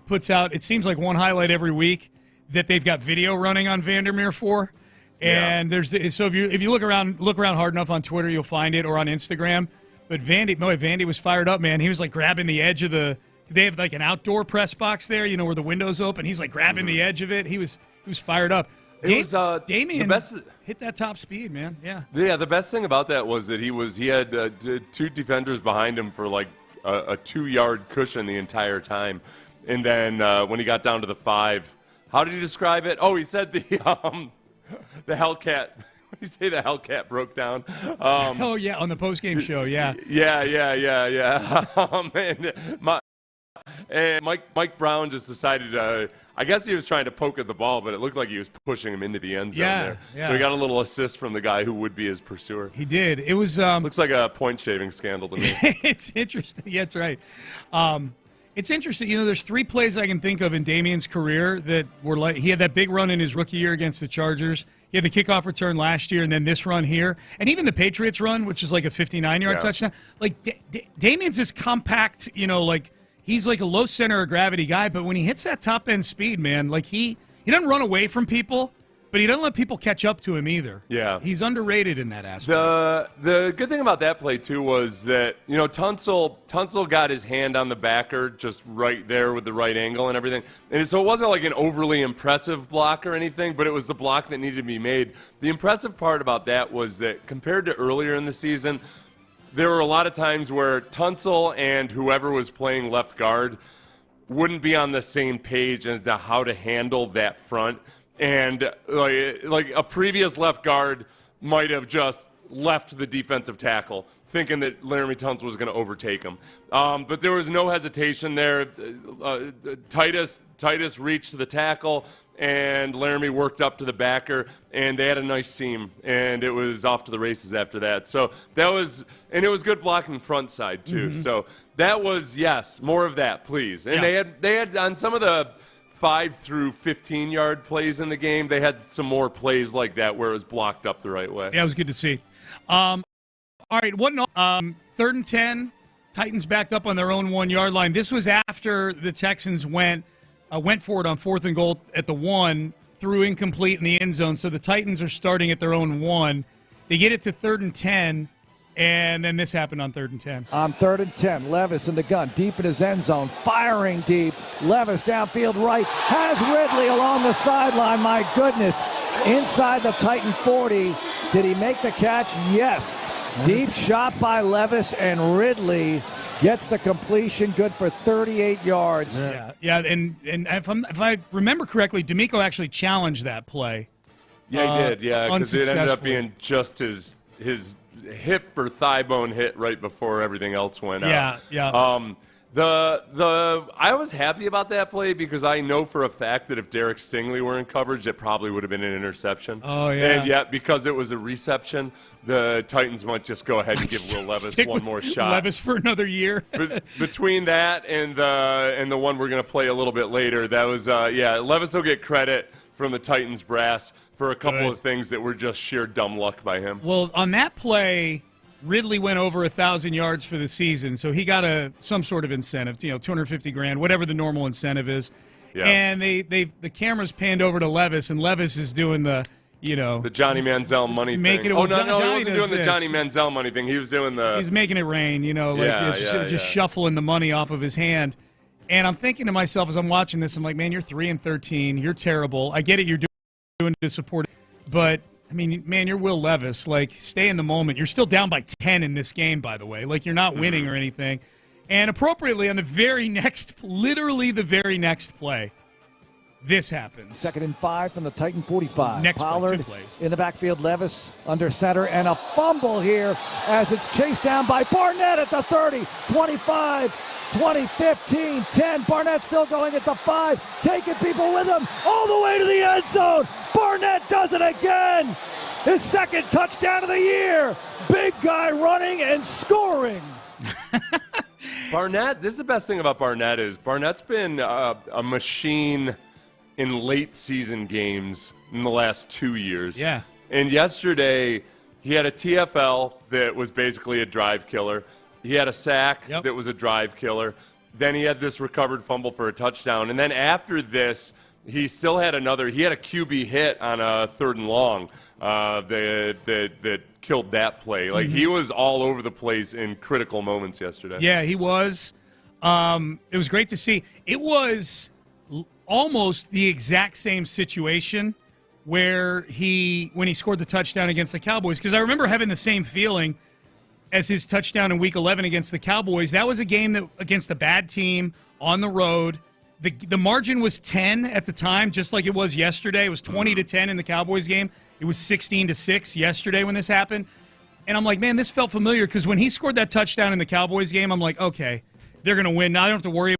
puts out, it seems like one highlight every week that they've got video running on Vandermeer for. And there's so if you look around hard enough on Twitter, you'll find it, or on Instagram. But Vandy was fired up, man. He was like grabbing the edge of they have like an outdoor press box there, where the window's open. He's like grabbing the edge of it. He was fired up. Dameon hit that top speed, man. Yeah. Yeah, the best thing about that was that he had 2 defenders behind him for like a 2-yard cushion the entire time. And then when he got down to the 5, how did he describe it? Oh, he said the Hellcat. What did he say? The Hellcat broke down. Oh yeah, on the postgame show. Yeah. And Mike Brown just decided. I guess he was trying to poke at the ball, but it looked like he was pushing him into the end zone there. Yeah. So he got a little assist from the guy who would be his pursuer. He did. It was looks like a point shaving scandal to me. It's interesting. Yeah, that's right. It's interesting. There's 3 plays I can think of in Damien's career that were like he had that big run in his rookie year against the Chargers. He had the kickoff return last year, and then this run here, and even the Patriots run, which is like a 59-yard touchdown. Like Damien's this compact, like. He's like a low center of gravity guy, but when he hits that top end speed, man, like he doesn't run away from people, but he doesn't let people catch up to him either. Yeah. He's underrated in that aspect. The good thing about that play, too, was that, Tunsil got his hand on the backer just right there with the right angle and everything. And so it wasn't like an overly impressive block or anything, but it was the block that needed to be made. The impressive part about that was that compared to earlier in the season, there were a lot of times where Tunsil and whoever was playing left guard wouldn't be on the same page as to how to handle that front. And like a previous left guard might have just left the defensive tackle thinking that Laramie Tunsil was going to overtake him. But there was no hesitation there. Titus reached the tackle, and Laramie worked up to the backer, and they had a nice seam, and it was off to the races after that. So that was, and it was good blocking front side too. Mm-hmm. So that was, yes, more of that, please. And they had on some of the 5 through 15-yard plays in the game, they had some more plays like that where it was blocked up the right way. Yeah, it was good to see. All right, 3rd and 10. Titans backed up on their own 1-yard line. This was after the Texans went for it on 4th and goal at the 1, threw incomplete in the end zone. So the Titans are starting at their own 1. They get it to 3rd and 10, and then this happened on 3rd and 10. On 3rd and 10, Levis in the gun, deep in his end zone, firing deep. Levis downfield right, has Ridley along the sideline. My goodness, inside the Titan 40. Did he make the catch? Yes. Deep shot by Levis, and Ridley gets the completion, good for 38 yards. Yeah, and if I remember correctly, D'Amico actually challenged that play. Yeah, he did, because it ended up being just his hip or thigh bone hit right before everything else went out. Yeah. I was happy about that play because I know for a fact that if Derek Stingley were in coverage, it probably would have been an interception. Oh, yeah. And yet, because it was a reception, the Titans might just go ahead and give Will Levis one more shot. Levis for another year. Between that and the one we're going to play a little bit later, that was, Levis will get credit from the Titans brass for a couple of things that were just sheer dumb luck by him. Well, on that play, Ridley went over 1,000 yards for the season, so he got some sort of incentive, $250,000, whatever the normal incentive is. Yeah. And the cameras panned over to Levis, and Levis is doing the Johnny Manziel money thing. Making it, he wasn't doing the Johnny Manziel money thing. He was doing He's making it rain, just shuffling the money off of his hand. And I'm thinking to myself as I'm watching this, I'm like, man, you're 3-13. You're terrible. I get it. You're doing to support it. But, I mean, man, you're Will Levis. Like, stay in the moment. You're still down by 10 in this game, by the way. Like, you're not winning or anything. And appropriately, on literally the very next play, this happens. 2nd and 5 from the Titan 45. Next Pollard play, 2 plays. In the backfield, Levis under center, and a fumble here as it's chased down by Barnett at the 30, 25, 20, 15, 10. Barnett still going at the 5, taking people with him all the way to the end zone. Barnett does it again. His 2nd touchdown of the year. Big guy running and scoring. Barnett, this is the best thing about Barnett is Barnett's been a machine in late season games in the last 2 years. Yeah. And yesterday, he had a TFL that was basically a drive killer. He had a sack that was a drive killer. Then he had this recovered fumble for a touchdown. And then after this, he still had he had a QB hit on a 3rd and long that killed that play. Like, he was all over the place in critical moments yesterday. Yeah, he was. It was great to see. It was almost the exact same situation when he scored the touchdown against the Cowboys, because I remember having the same feeling as his touchdown in Week 11 against the Cowboys. That was a game that against a bad team on the road. The margin was 10 at the time, just like it was yesterday. It was 20-10 in the Cowboys game. It was 16-6 yesterday when this happened. And I'm like, man, this felt familiar, because when he scored that touchdown in the Cowboys game, I'm like, okay, they're going to win. Now I don't have to worry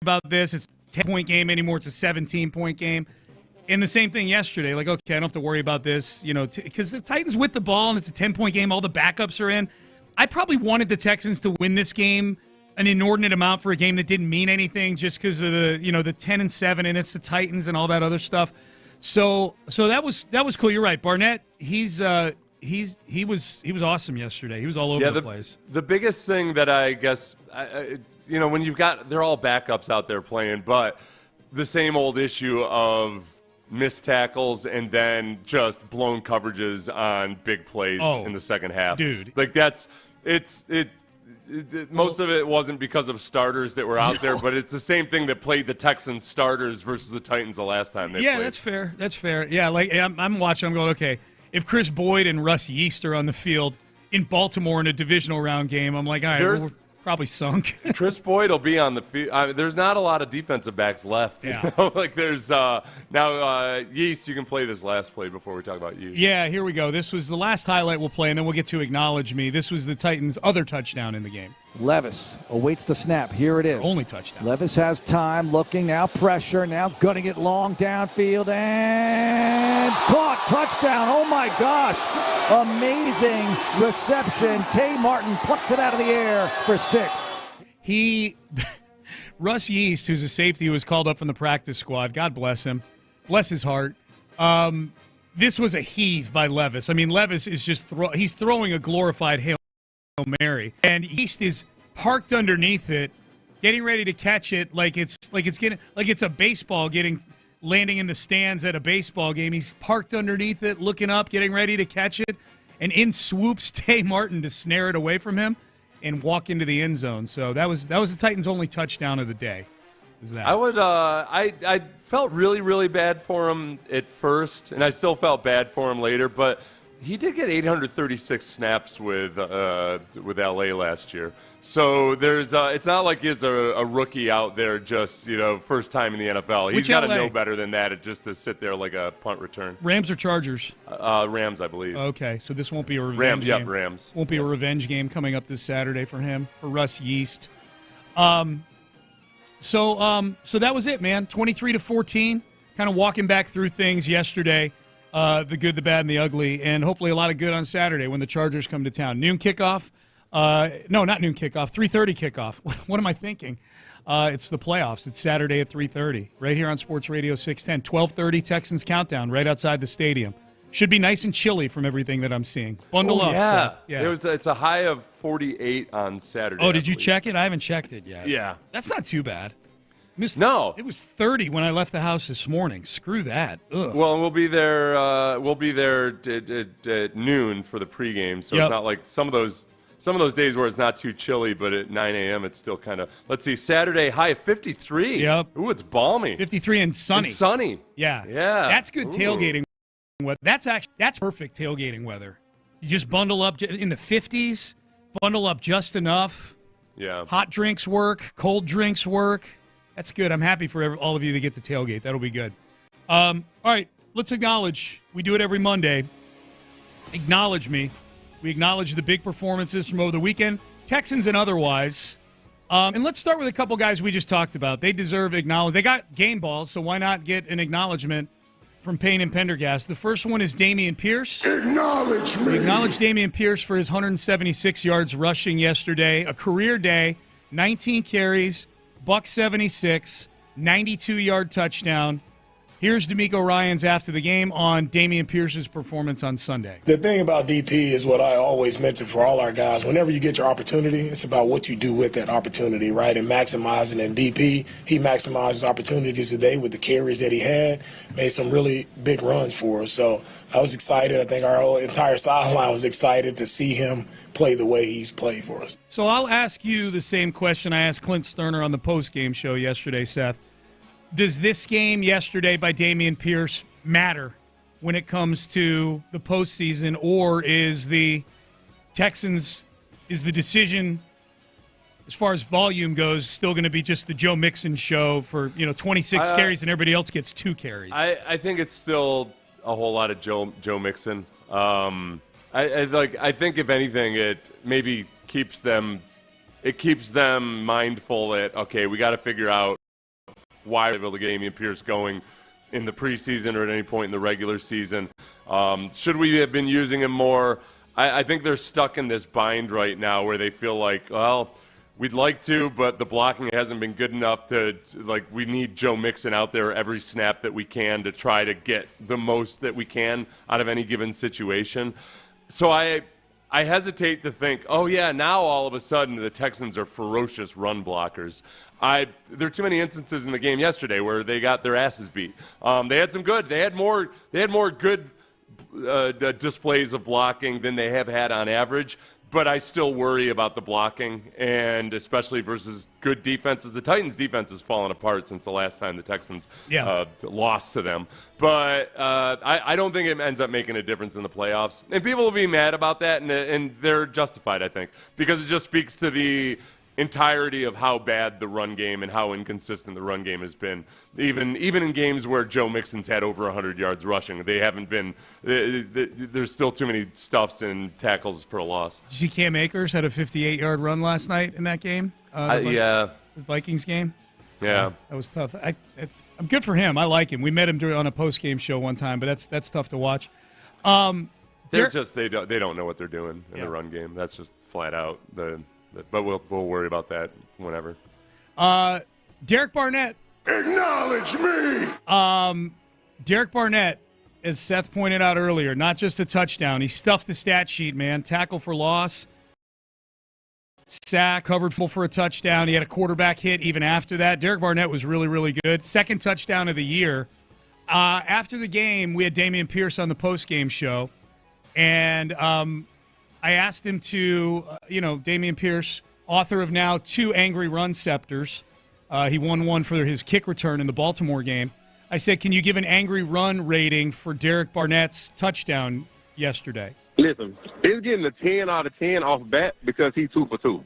about this. It's a 10-point game anymore. It's a 17-point game. And the same thing yesterday. Like, okay, I don't have to worry about this, because the Titans with the ball, and it's a 10-point game. All the backups are in. I probably wanted the Texans to win this game an inordinate amount for a game that didn't mean anything, just because of the 10-7, and it's the Titans and all that other stuff. So that was cool. You're right, Barnett. He was awesome yesterday. He was all over the place. The biggest thing that I guess when they're all backups out there playing, but the same old issue of missed tackles and then just blown coverages on big plays in the second half. Dude, like most of it wasn't because of starters that were out there, but it's the same thing that played the Texans starters versus the Titans the last time they played. Yeah, that's fair. That's fair. Yeah, like I'm watching, I'm going, okay, if Chris Boyd and Russ Yeast are on the field in Baltimore in a divisional round game, I'm like, all right, we're probably sunk. Chris Boyd will be on the field. There's not a lot of defensive backs left. Yeah. Like there's now Yeast. You can play this last play before we talk about Yeast. Yeah, here we go. This was the last highlight we'll play, and then we'll get to Acknowledge Me. This was the Titans' other touchdown in the game. Levis awaits the snap. Here it is. Only touchdown. Levis has time, looking, now pressure, now gunning it long downfield, and caught. Touchdown. Oh, my gosh. Amazing reception. Tay Martin plucks it out of the air for 6. Russ Yeast, who's a safety who was called up from the practice squad, God bless him. Bless his heart. This was a heave by Levis. I mean, Levis is just he's throwing a glorified Hail Mary, and Yeast is parked underneath it, getting ready to catch it like it's a baseball landing in the stands at a baseball game. He's parked underneath it, looking up, getting ready to catch it, and in swoops Tay Martin to snare it away from him and walk into the end zone. So that was the Titans' only touchdown of the day. Was that? I felt really, really bad for him at first, and I still felt bad for him later, but he did get 836 snaps with LA last year. So there's it's not like he's a rookie out there just, first time in the NFL. He's got to know better than that just to sit there like a punt return. Rams or Chargers? Rams, I believe. Okay, so this won't be a revenge game. Yep, Rams. Won't be a revenge game coming up this Saturday for him, for Russ Yeast. So that was it, man. 23-14, kind of walking back through things yesterday. The good, the bad, and the ugly, and hopefully a lot of good on Saturday when the Chargers come to town. Noon kickoff. No, not noon kickoff. 3:30 kickoff. What am I thinking? It's the playoffs. It's Saturday at 3:30, right here on Sports Radio 610. 12:30 Texans Countdown right outside the stadium. Should be nice and chilly from everything that I'm seeing. Bundle up. Yeah. Seth. Yeah. It's a high of 48 on Saturday. Oh, did you check it? I haven't checked it yet. Yeah. That's not too bad. No. It was 30 when I left the house this morning. Screw that. Ugh. Well, and we'll be there at noon for the pregame, so It's not like some of those days where it's not too chilly, but at 9 a.m. it's still kind of. Let's see, Saturday high of 53. Yep. Ooh, it's balmy. 53 and sunny. Yeah. That's good tailgating weather. That's perfect tailgating weather. You just bundle up in the 50s, bundle up just enough. Yeah. Hot drinks work, cold drinks work. That's good. I'm happy for all of you that get to tailgate. That'll be good. All right, let's acknowledge. We do it every Monday. Acknowledge me. We acknowledge the big performances from over the weekend, Texans and otherwise. And let's start with a couple guys we just talked about. They deserve acknowledgement. They got game balls, so why not get an acknowledgement from Payne and Pendergast? The first one is Damian Pierce. Acknowledge me. We acknowledge Damian Pierce for his 176 yards rushing yesterday. A career day, 19 carries, $176, 92-yard touchdown. Here's D'Amico Ryans after the game on Damian Pierce's performance on Sunday. The thing about DP is what I always mention for all our guys. Whenever you get your opportunity, it's about what you do with that opportunity, right? And maximizing. And DP, he maximized opportunities today with the carries that he had, made some really big runs for us. So I was excited. I think our whole entire sideline was excited to see him play the way he's played for us. So I'll ask you the same question I asked Clint Stoerner on the postgame show yesterday, Seth. Does this game yesterday by Damian Pierce matter when it comes to the postseason, or is the decision as far as volume goes still going to be just the Joe Mixon show for 26 carries and everybody else gets 2 carries? I think it's still a whole lot of Joe Mixon. I think if anything, it maybe keeps them mindful that, okay, we got to figure out why we're able to get Damian Pierce going in the preseason or at any point in the regular season. Should we have been using him more? I think they're stuck in this bind right now where they feel like, well, we'd like to, but the blocking hasn't been good enough we need Joe Mixon out there every snap that we can to try to get the most that we can out of any given situation. So I hesitate to think, oh, yeah, now all of a sudden the Texans are ferocious run blockers. There are too many instances in the game yesterday where they got their asses beat. They had some good. They had more good displays of blocking than they have had on average. But I still worry about the blocking, and especially versus good defenses. The Titans' defense has fallen apart since the last time the Texans lost to them. But I don't think it ends up making a difference in the playoffs. And people will be mad about that, and they're justified, I think, because it just speaks to the entirety of how bad the run game and how inconsistent the run game has been. Even in games where Joe Mixon's had over 100 yards rushing, they haven't been. There's still too many stuffs and tackles for a loss. Did you see Cam Akers had a 58-yard run last night in that game? The Vikings game. Yeah, that was tough. I'm good for him. I like him. We met him on a post-game show one time, but that's tough to watch. They don't know what they're doing in the run game. That's just flat out But we'll worry about that whenever. Derek Barnett. Acknowledge me. Derek Barnett, as Seth pointed out earlier, not just a touchdown. He stuffed the stat sheet, man. Tackle for loss, sack, covered full for a touchdown. He had a quarterback hit even after that. Derek Barnett was really, really good. Second touchdown of the year. After the game, we had Damian Pierce on the postgame show, and I asked him to, Damian Pierce, author of now 2 Angry Run Scepters. He won one for his kick return in the Baltimore game. I said, can you give an Angry Run rating for Derek Barnett's touchdown yesterday? Listen, it's getting a 10 out of 10 off bat because he's 2 for 2.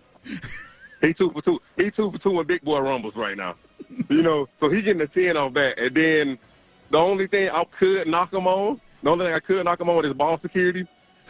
He's 2 for 2. He's 2 for 2 in big boy rumbles right now. So he's getting a 10 off bat. And then the only thing I could knock him on is ball security.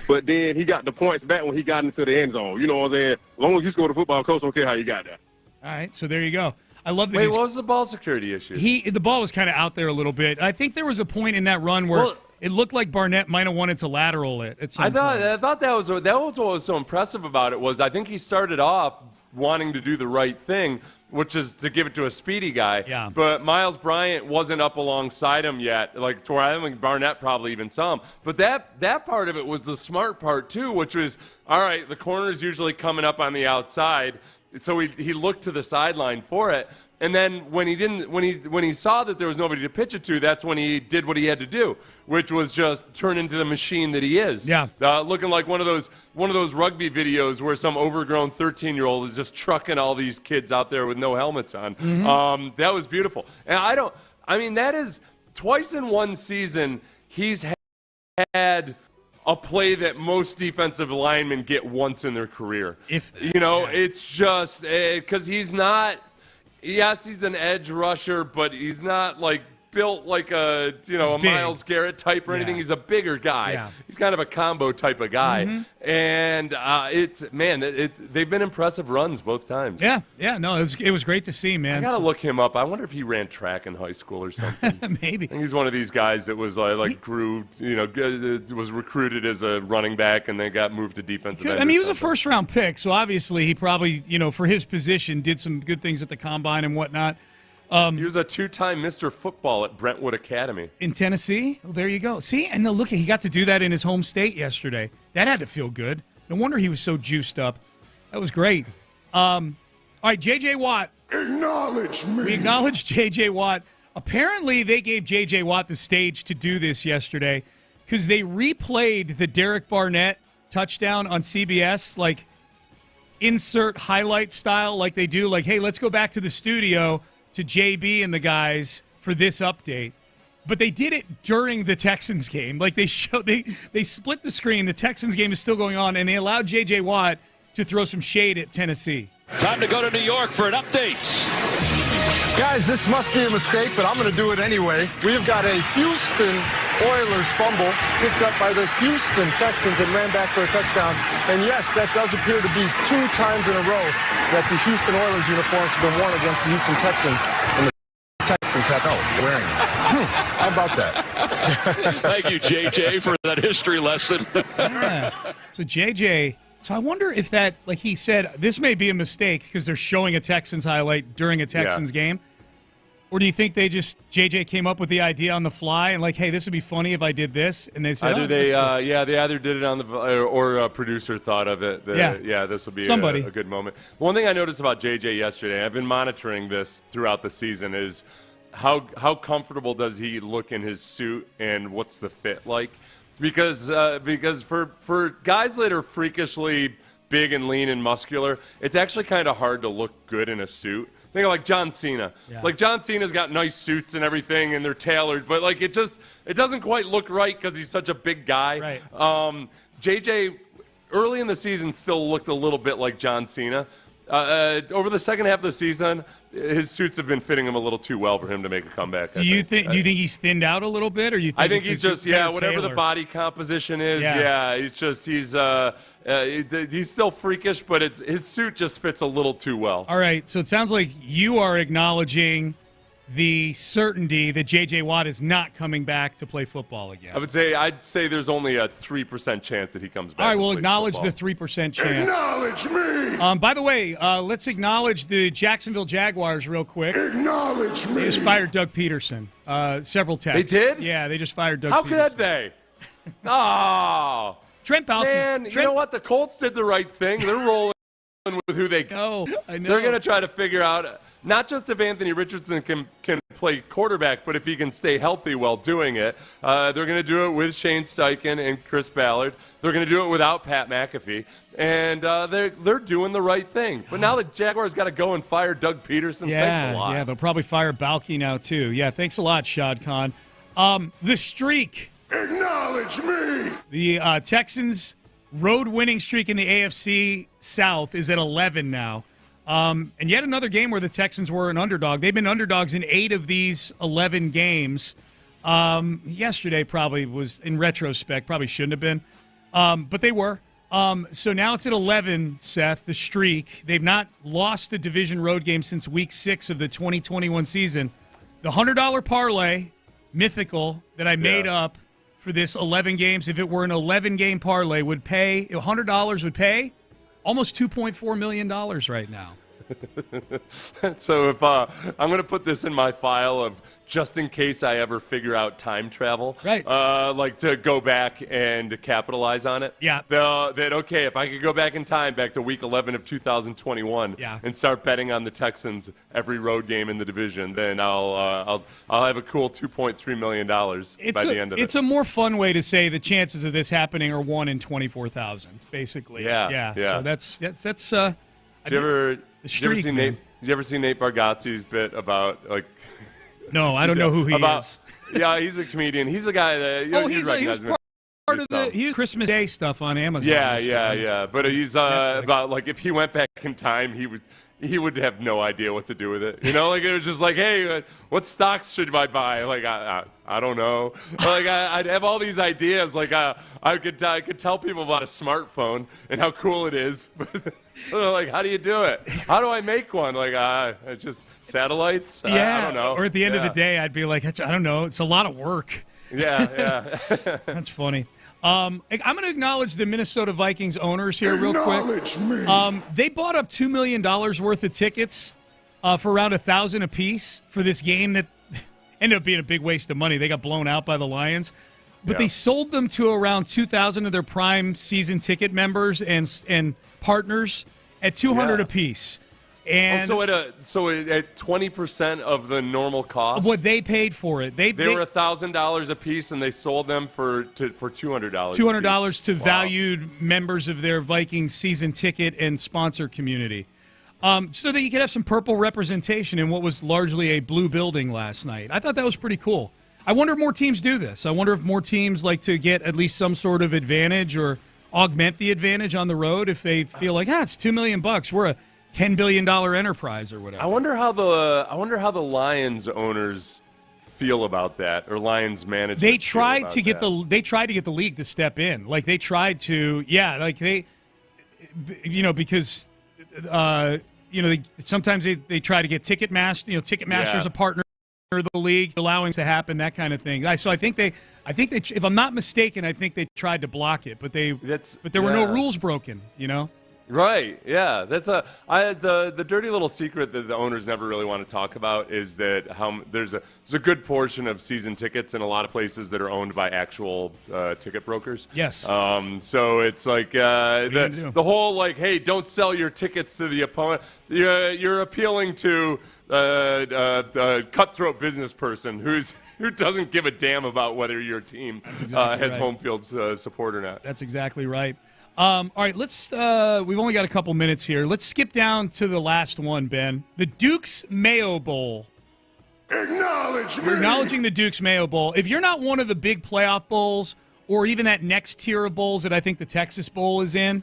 But then he got the points back when he got into the end zone. You know what I'm saying? As long as you score the football, coach don't care how you got there. All right, so there you go. I love that. Wait, what was the ball security issue? The ball was kind of out there a little bit. I think there was a point in that run where it looked like Barnett might have wanted to lateral it at some point. I thought that was what was so impressive about it was I think he started off wanting to do the right thing, which is to give it to a speedy guy. Yeah. But Miles Bryant wasn't up alongside him yet, like to where I think Barnett probably even saw him. But that part of it was the smart part too, which was, all right, the corner's usually coming up on the outside, so he looked to the sideline for it. And then when he saw that there was nobody to pitch it to, that's when he did what he had to do, which was just turn into the machine that he is. Yeah. Looking like one of those rugby videos where some overgrown 13-year-old is just trucking all these kids out there with no helmets on. Mm-hmm. That was beautiful. And that is twice in one season he's had a play that most defensive linemen get once in their career. It's just because he's not. Yes, he's an edge rusher, but he's not like built like a Myles Garrett type or anything. He's a bigger guy. Yeah. He's kind of a combo type of guy. Mm-hmm. And they've been impressive runs both times. Yeah. No, it was great to see, man. I gotta look him up. I wonder if he ran track in high school or something. Maybe. I think he's one of these guys that was was recruited as a running back and then got moved to defensive end. He was a first-round pick, so obviously he probably, for his position, did some good things at the combine and whatnot. He was a 2-time Mr. Football at Brentwood Academy. In Tennessee? Well, there you go. See, and look, he got to do that in his home state yesterday. That had to feel good. No wonder he was so juiced up. That was great. All right, J.J. Watt. Acknowledge me. We acknowledge J.J. Watt. Apparently, they gave J.J. Watt the stage to do this yesterday because they replayed the Derek Barnett touchdown on CBS, like insert highlight style like they do. Like, hey, let's go back to the studio to JB and the guys for this update. But they did it during the Texans game. Like they split the screen. The Texans game is still going on, and they allowed J.J. Watt to throw some shade at Tennessee. Time to go to New York for an update. Guys, this must be a mistake, but I'm going to do it anyway. We've got a Houston Oilers fumble picked up by the Houston Texans and ran back for a touchdown. And yes, that does appear to be 2 times in a row that the Houston Oilers uniforms have been worn against the Houston Texans. And the Texans have wearing them. How about that? Thank you, JJ, for that history lesson. Yeah. So JJ, I wonder if that, like he said, this may be a mistake because they're showing a Texans highlight during a Texans game. Or do you think JJ came up with the idea on the fly and like, hey, this would be funny if I did this? And they said, they either did it on the or a producer thought of it. This will be a good moment. One thing I noticed about JJ yesterday, I've been monitoring this throughout the season, is how comfortable does he look in his suit and what's the fit like? Because for guys that are freakishly big and lean and muscular, it's actually kind of hard to look good in a suit. Think of like John Cena. Yeah. Like John Cena's got nice suits and everything, and they're tailored, but like it doesn't quite look right because he's such a big guy. Right. JJ early in the season still looked a little bit like John Cena. Over the second half of the season, his suits have been fitting him a little too well for him to make a comeback. Do you think he's thinned out a little bit, or you think? I think he's just whatever the body composition is. Yeah. He's still freakish, but his suit just fits a little too well. All right, so it sounds like you are acknowledging the certainty that J.J. Watt is not coming back to play football again. I'd say there's only a 3% chance that he comes back. All right, we'll acknowledge the 3% chance. Acknowledge me. By the way, let's acknowledge the Jacksonville Jaguars real quick. Acknowledge me. They just fired Doug Peterson. Several texts. They did? Yeah, they just fired Doug How Peterson. could they? Oh. Trent Balkins. Man, you know what? The Colts did the right thing. They're rolling with who they know. I know. They're going to try to figure out not just if Anthony Richardson can play quarterback, but if he can stay healthy while doing it. They're going to do it with Shane Steichen and Chris Ballard. They're going to do it without Pat McAfee. And they're doing the right thing. But now the Jaguars got to go and fire Doug Peterson. Thanks a lot. Yeah, they'll probably fire Balky now, too. Yeah, thanks a lot, Shad Khan. The streak. Acknowledge me. The Texans' road-winning streak in the AFC South is at 11 now. And yet another game where the Texans were an underdog. They've been underdogs in 8 of these 11 games. Yesterday probably was, in retrospect, probably shouldn't have been. But they were. So now it's at 11, Seth, the streak. They've not lost a division road game since week 6 of the 2021 season. The $100 parlay, mythical, that I made up for this 11 games, if it were an 11-game parlay, would pay, $100 would pay almost $2.4 million right now. So if I'm going to put this in my file of just in case I ever figure out time travel, right? Like to go back and capitalize on it. Yeah. That okay, if I could go back in time, back to Week 11 of 2021, and start betting on the Texans every road game in the division, then I'll have a cool $2.3 million by the end of it. It's a more fun way to say the chances of this happening are 1 in 24,000, basically. Yeah. So that's. Did you ever see Nate Bargatze's bit about like? No, I don't know who he is. Yeah, he's a comedian. He's a guy that he was part of the Christmas Day stuff on Amazon. Yeah. But he's about like if he went back in time, he would have no idea what to do with it. You know, like it was just like, hey, what stocks should I buy? Like I don't know. Like I'd have all these ideas. Like I could tell people about a smartphone and how cool it is. But like, how do you do it? How do I make one? Like just satellites? Yeah. I don't know. Or at the end of the day, I'd be like, I don't know. It's a lot of work. Yeah. That's funny. I'm going to acknowledge the Minnesota Vikings owners here real quick. They bought up $2 million worth of tickets for around 1,000 apiece for this game that ended up being a big waste of money. They got blown out by the Lions. But they sold them to around 2,000 of their prime season ticket members and partners at $200 apiece. And so at 20% of the normal cost, what they paid for it, they were $1,000 a piece, and they sold them for $200. $200 to valued members of their Vikings season ticket and sponsor community, so that you could have some purple representation in what was largely a blue building last night. I thought that was pretty cool. I wonder if more teams do this. I wonder if more teams like to get at least some sort of advantage or augment the advantage on the road if they feel like, it's $2 million. We're a $10 billion enterprise or whatever. I wonder how the Lions owners feel about that, or Lions management. They tried to get the league to step in. Like they tried to, because sometimes they try to get Ticketmaster's a partner of the league, allowing it to happen, that kind of thing. So I think they, if I'm not mistaken, I think they tried to block it, but there were no rules broken. Right, yeah. That's the dirty little secret that the owners never really want to talk about is that there's a good portion of season tickets in a lot of places that are owned by actual ticket brokers. Yes. So it's like the whole like, hey, don't sell your tickets to the opponent. You're appealing to a cutthroat business person who doesn't give a damn about whether your team has home field support or not. That's exactly right. All right, let's. We've only got a couple minutes here. Let's skip down to the last one, Ben. The Duke's Mayo Bowl. Acknowledge me. We're acknowledging the Duke's Mayo Bowl. If you're not one of the big playoff bowls, or even that next tier of bowls that I think the Texas Bowl is in,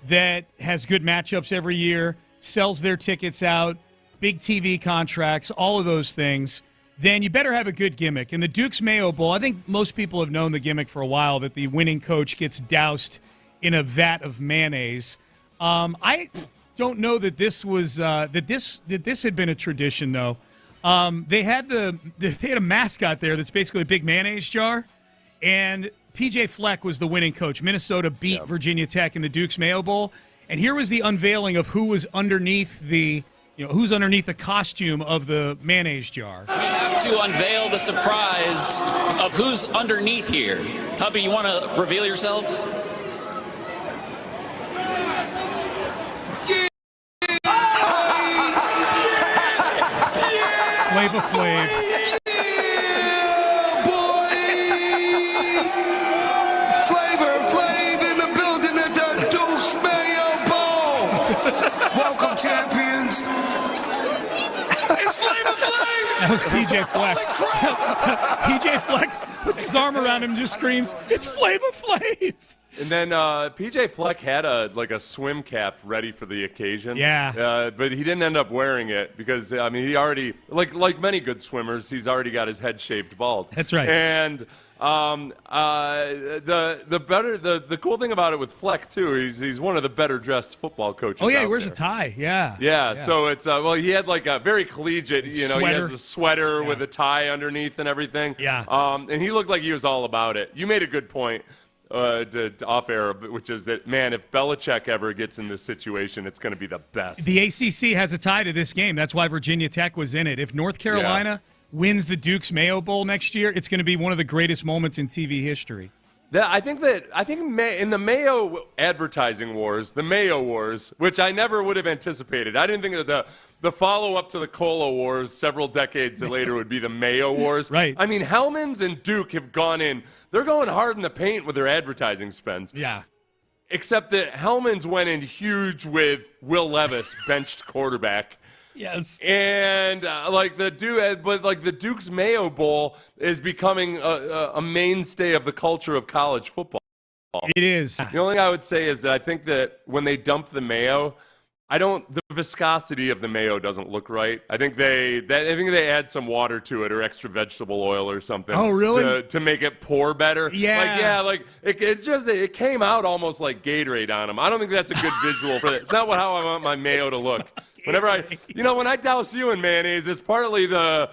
that has good matchups every year, sells their tickets out, big TV contracts, all of those things, then you better have a good gimmick. And the Duke's Mayo Bowl, I think most people have known the gimmick for a while, that the winning coach gets doused in a vat of mayonnaise. I don't know that this was that this had been a tradition though. They had a mascot there that's basically a big mayonnaise jar, and PJ Fleck was the winning coach. Minnesota beat Virginia Tech in the Duke's Mayo Bowl, and here was the unveiling of who was underneath the costume of the mayonnaise jar. We have to unveil the surprise of who's underneath here. Tubby, you want to reveal yourself? Flava Flav. Yeah, boy! Flavor Flav in the building at the Duke's Mayo Bowl. Welcome, champions. It's Flava Flav. That was PJ Fleck. PJ Fleck puts his arm around him and just screams, "It's Flava Flav!" And then PJ Fleck had a swim cap ready for the occasion. Yeah. But he didn't end up wearing it because he already like many good swimmers, he's already got his head shaved bald. That's right. And the cool thing about it with Fleck too, he's one of the better dressed football coaches. Oh yeah, he out wears there. a tie. Yeah. Yeah. So it's he had like a very collegiate, sweater. He has a sweater with a tie underneath and everything. Yeah. And he looked like he was all about it. You made a good point. off air, which is that, man, if Belichick ever gets in this situation, it's going to be the best. The ACC has a tie to this game. That's why Virginia Tech was in it. If North Carolina wins the Duke's Mayo Bowl next year, it's going to be one of the greatest moments in TV history. I think in the Mayo advertising wars, the Mayo Wars, which I never would have anticipated. I didn't think that the follow-up to the Cola Wars several decades later would be the Mayo Wars. Right. I mean, Hellman's and Duke have gone in. They're going hard in the paint with their advertising spends. Yeah. Except that Hellman's went in huge with Will Levis, benched quarterback. Yes. And the Duke's Mayo Bowl is becoming a mainstay of the culture of college football. It is. The only thing I would say is that I think that when they dump the mayo, the viscosity of the mayo doesn't look right. I think they add some water to it or extra vegetable oil or something. Oh, really? To make it pour better. Yeah. It came out almost like Gatorade on them. I don't think that's a good visual for it. It's not how I want my mayo to look. Whenever when I douse you in mayonnaise, it's partly the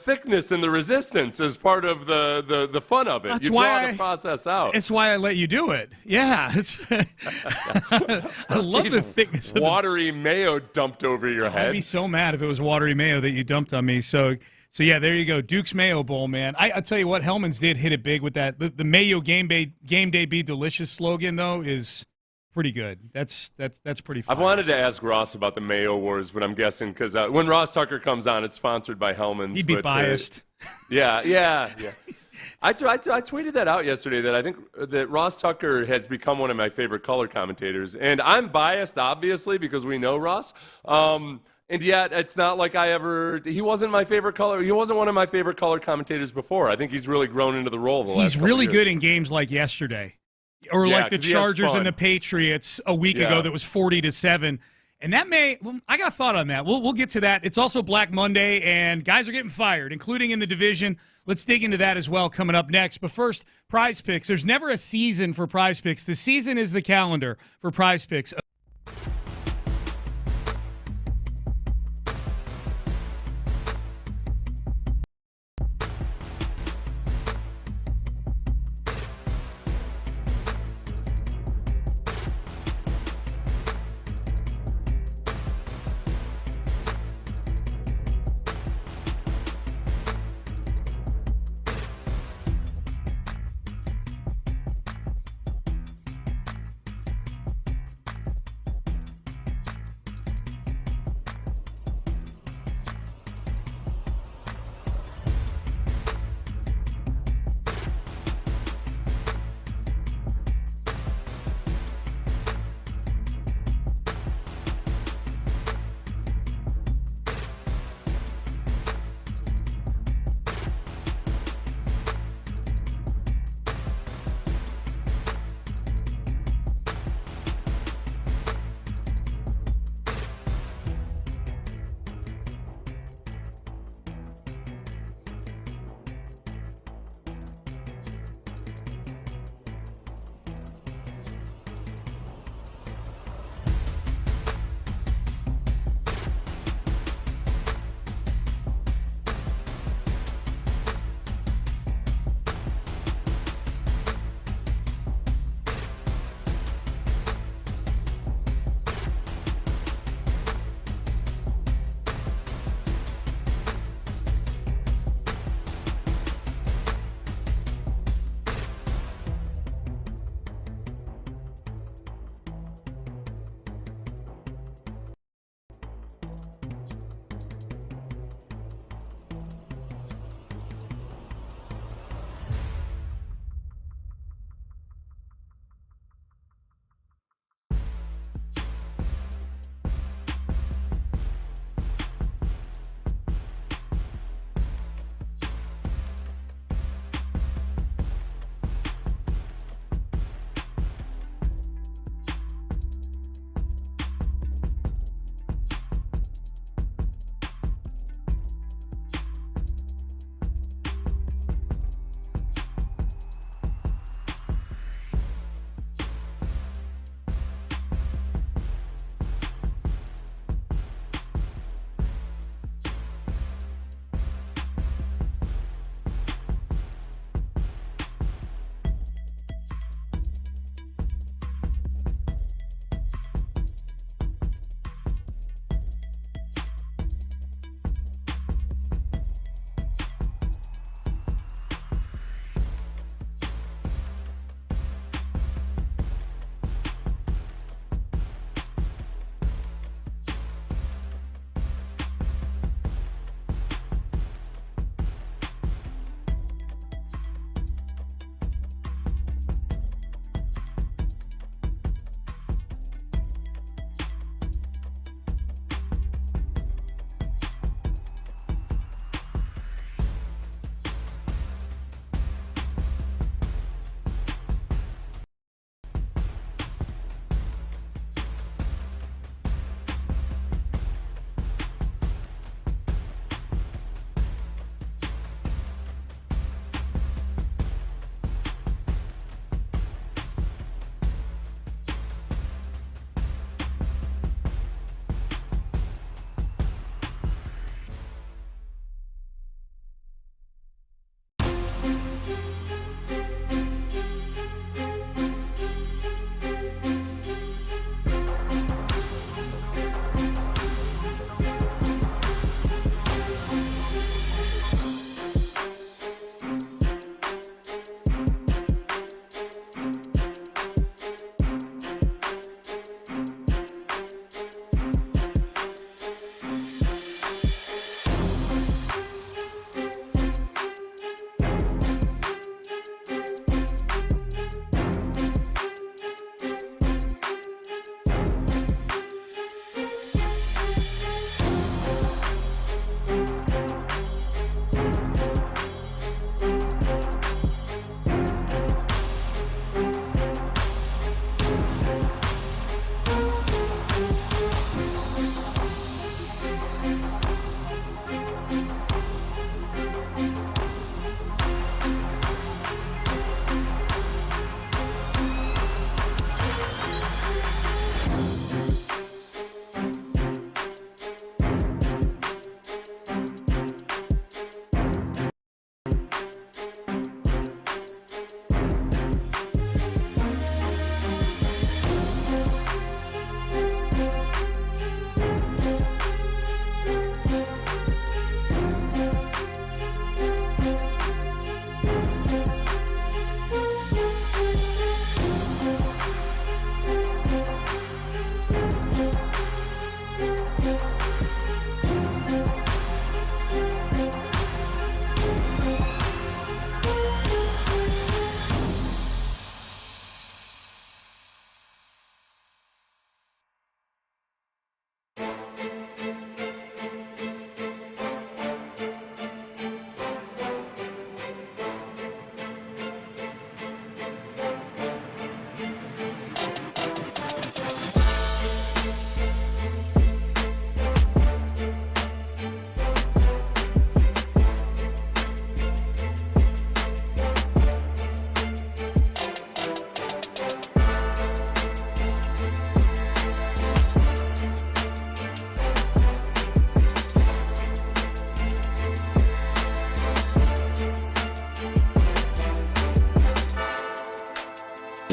thickness and the resistance is part of the fun of it. That's you draw the process out. It's why I let you do it. Yeah. I love the thickness of watery mayo dumped over your head. I'd be so mad if it was watery mayo that you dumped on me. So yeah, there you go. Duke's Mayo Bowl, man. I'll tell you what, Hellman's did hit it big with that. The Mayo game day be delicious slogan, though, is pretty good. That's pretty fun. I've wanted to ask Ross about the Mayo Wars, but I'm guessing because when Ross Tucker comes on, it's sponsored by Hellman's. He'd be biased. Yeah. I tweeted that out yesterday that I think that Ross Tucker has become one of my favorite color commentators. And I'm biased, obviously, because we know Ross. And yet it's not like he wasn't my favorite color. He wasn't one of my favorite color commentators before. I think he's really grown into the role. He's really good in games like yesterday. Or like the Chargers and the Patriots a week ago that was 40-7. And that I got a thought on that. We'll get to that. It's also Black Monday, and guys are getting fired, including in the division. Let's dig into that as well coming up next. But first, Prize Picks. There's never a season for Prize Picks. The season is the calendar for Prize Picks.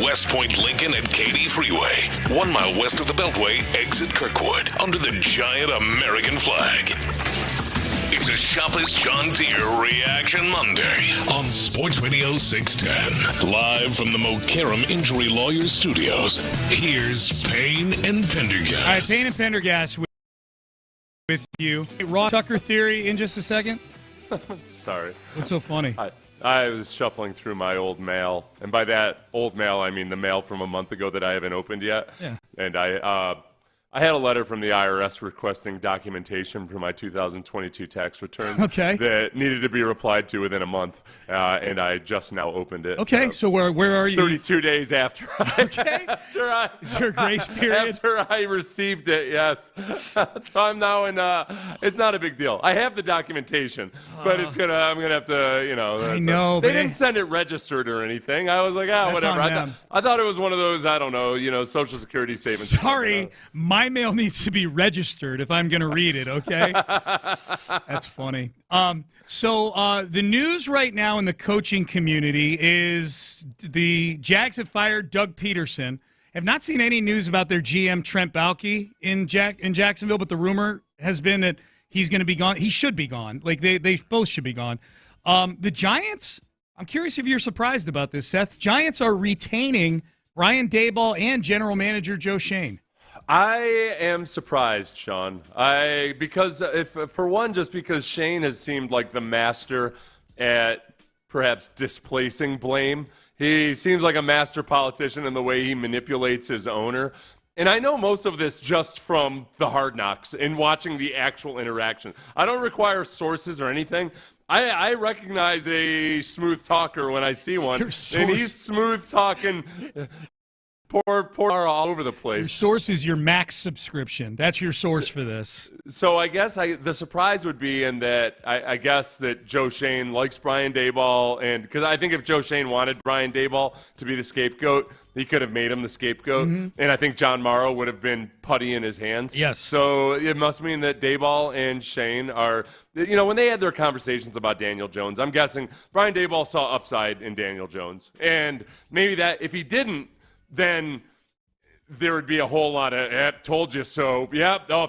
West Point Lincoln at Katy Freeway. 1 mile west of the Beltway, exit Kirkwood, under the giant American flag. It's a Shop as John Deere Reaction Monday on Sports Radio 610. Live from the Mokaram Injury Lawyers Studios, here's Payne and Pendergast. All right, Payne and Pendergast with you. Raw Tucker theory in just a second. Sorry. What's so funny? I was shuffling through my old mail, and by that old mail, I mean the mail from a month ago that I haven't opened yet. Yeah. And I had a letter from the IRS requesting documentation for my 2022 tax return that needed to be replied to within a month, and I just now opened it. Okay, so where are you? 32 days after. Is there a grace period? After I received it, yes. So I'm now in. It's not a big deal. I have the documentation, but I'm gonna have to, I know, they didn't send it registered or anything. I was like, whatever. I thought it was one of those, I don't know, Social Security statements. Sorry, my mail needs to be registered if I'm going to read it, okay? That's funny. So the news right now in the coaching community is the Jags have fired Doug Peterson. Have not seen any news about their GM, Trent Baalke, in Jacksonville, but the rumor has been that he's going to be gone. He should be gone. Like, they both should be gone. The Giants, I'm curious if you're surprised about this, Seth. Giants are retaining Brian Daboll and general manager Joe Schoen. I am surprised, Sean. Because Shane has seemed like the master at perhaps displacing blame. He seems like a master politician in the way he manipulates his owner. And I know most of this just from the Hard Knocks and watching the actual interaction. I don't require sources or anything. I recognize a smooth talker when I see one. And he's smooth talking. Pour all over the place. Your source is your Max subscription. That's your source for this. So I guess the surprise would be in that I guess that Joe Schoen likes Brian Daboll, and because I think if Joe Schoen wanted Brian Daboll to be the scapegoat, he could have made him the scapegoat, and I think John Morrow would have been putty in his hands. Yes. So it must mean that Daboll and Schoen are, when they had their conversations about Daniel Jones, I'm guessing Brian Daboll saw upside in Daniel Jones, and maybe that if he didn't, then there would be a whole lot of, told you so,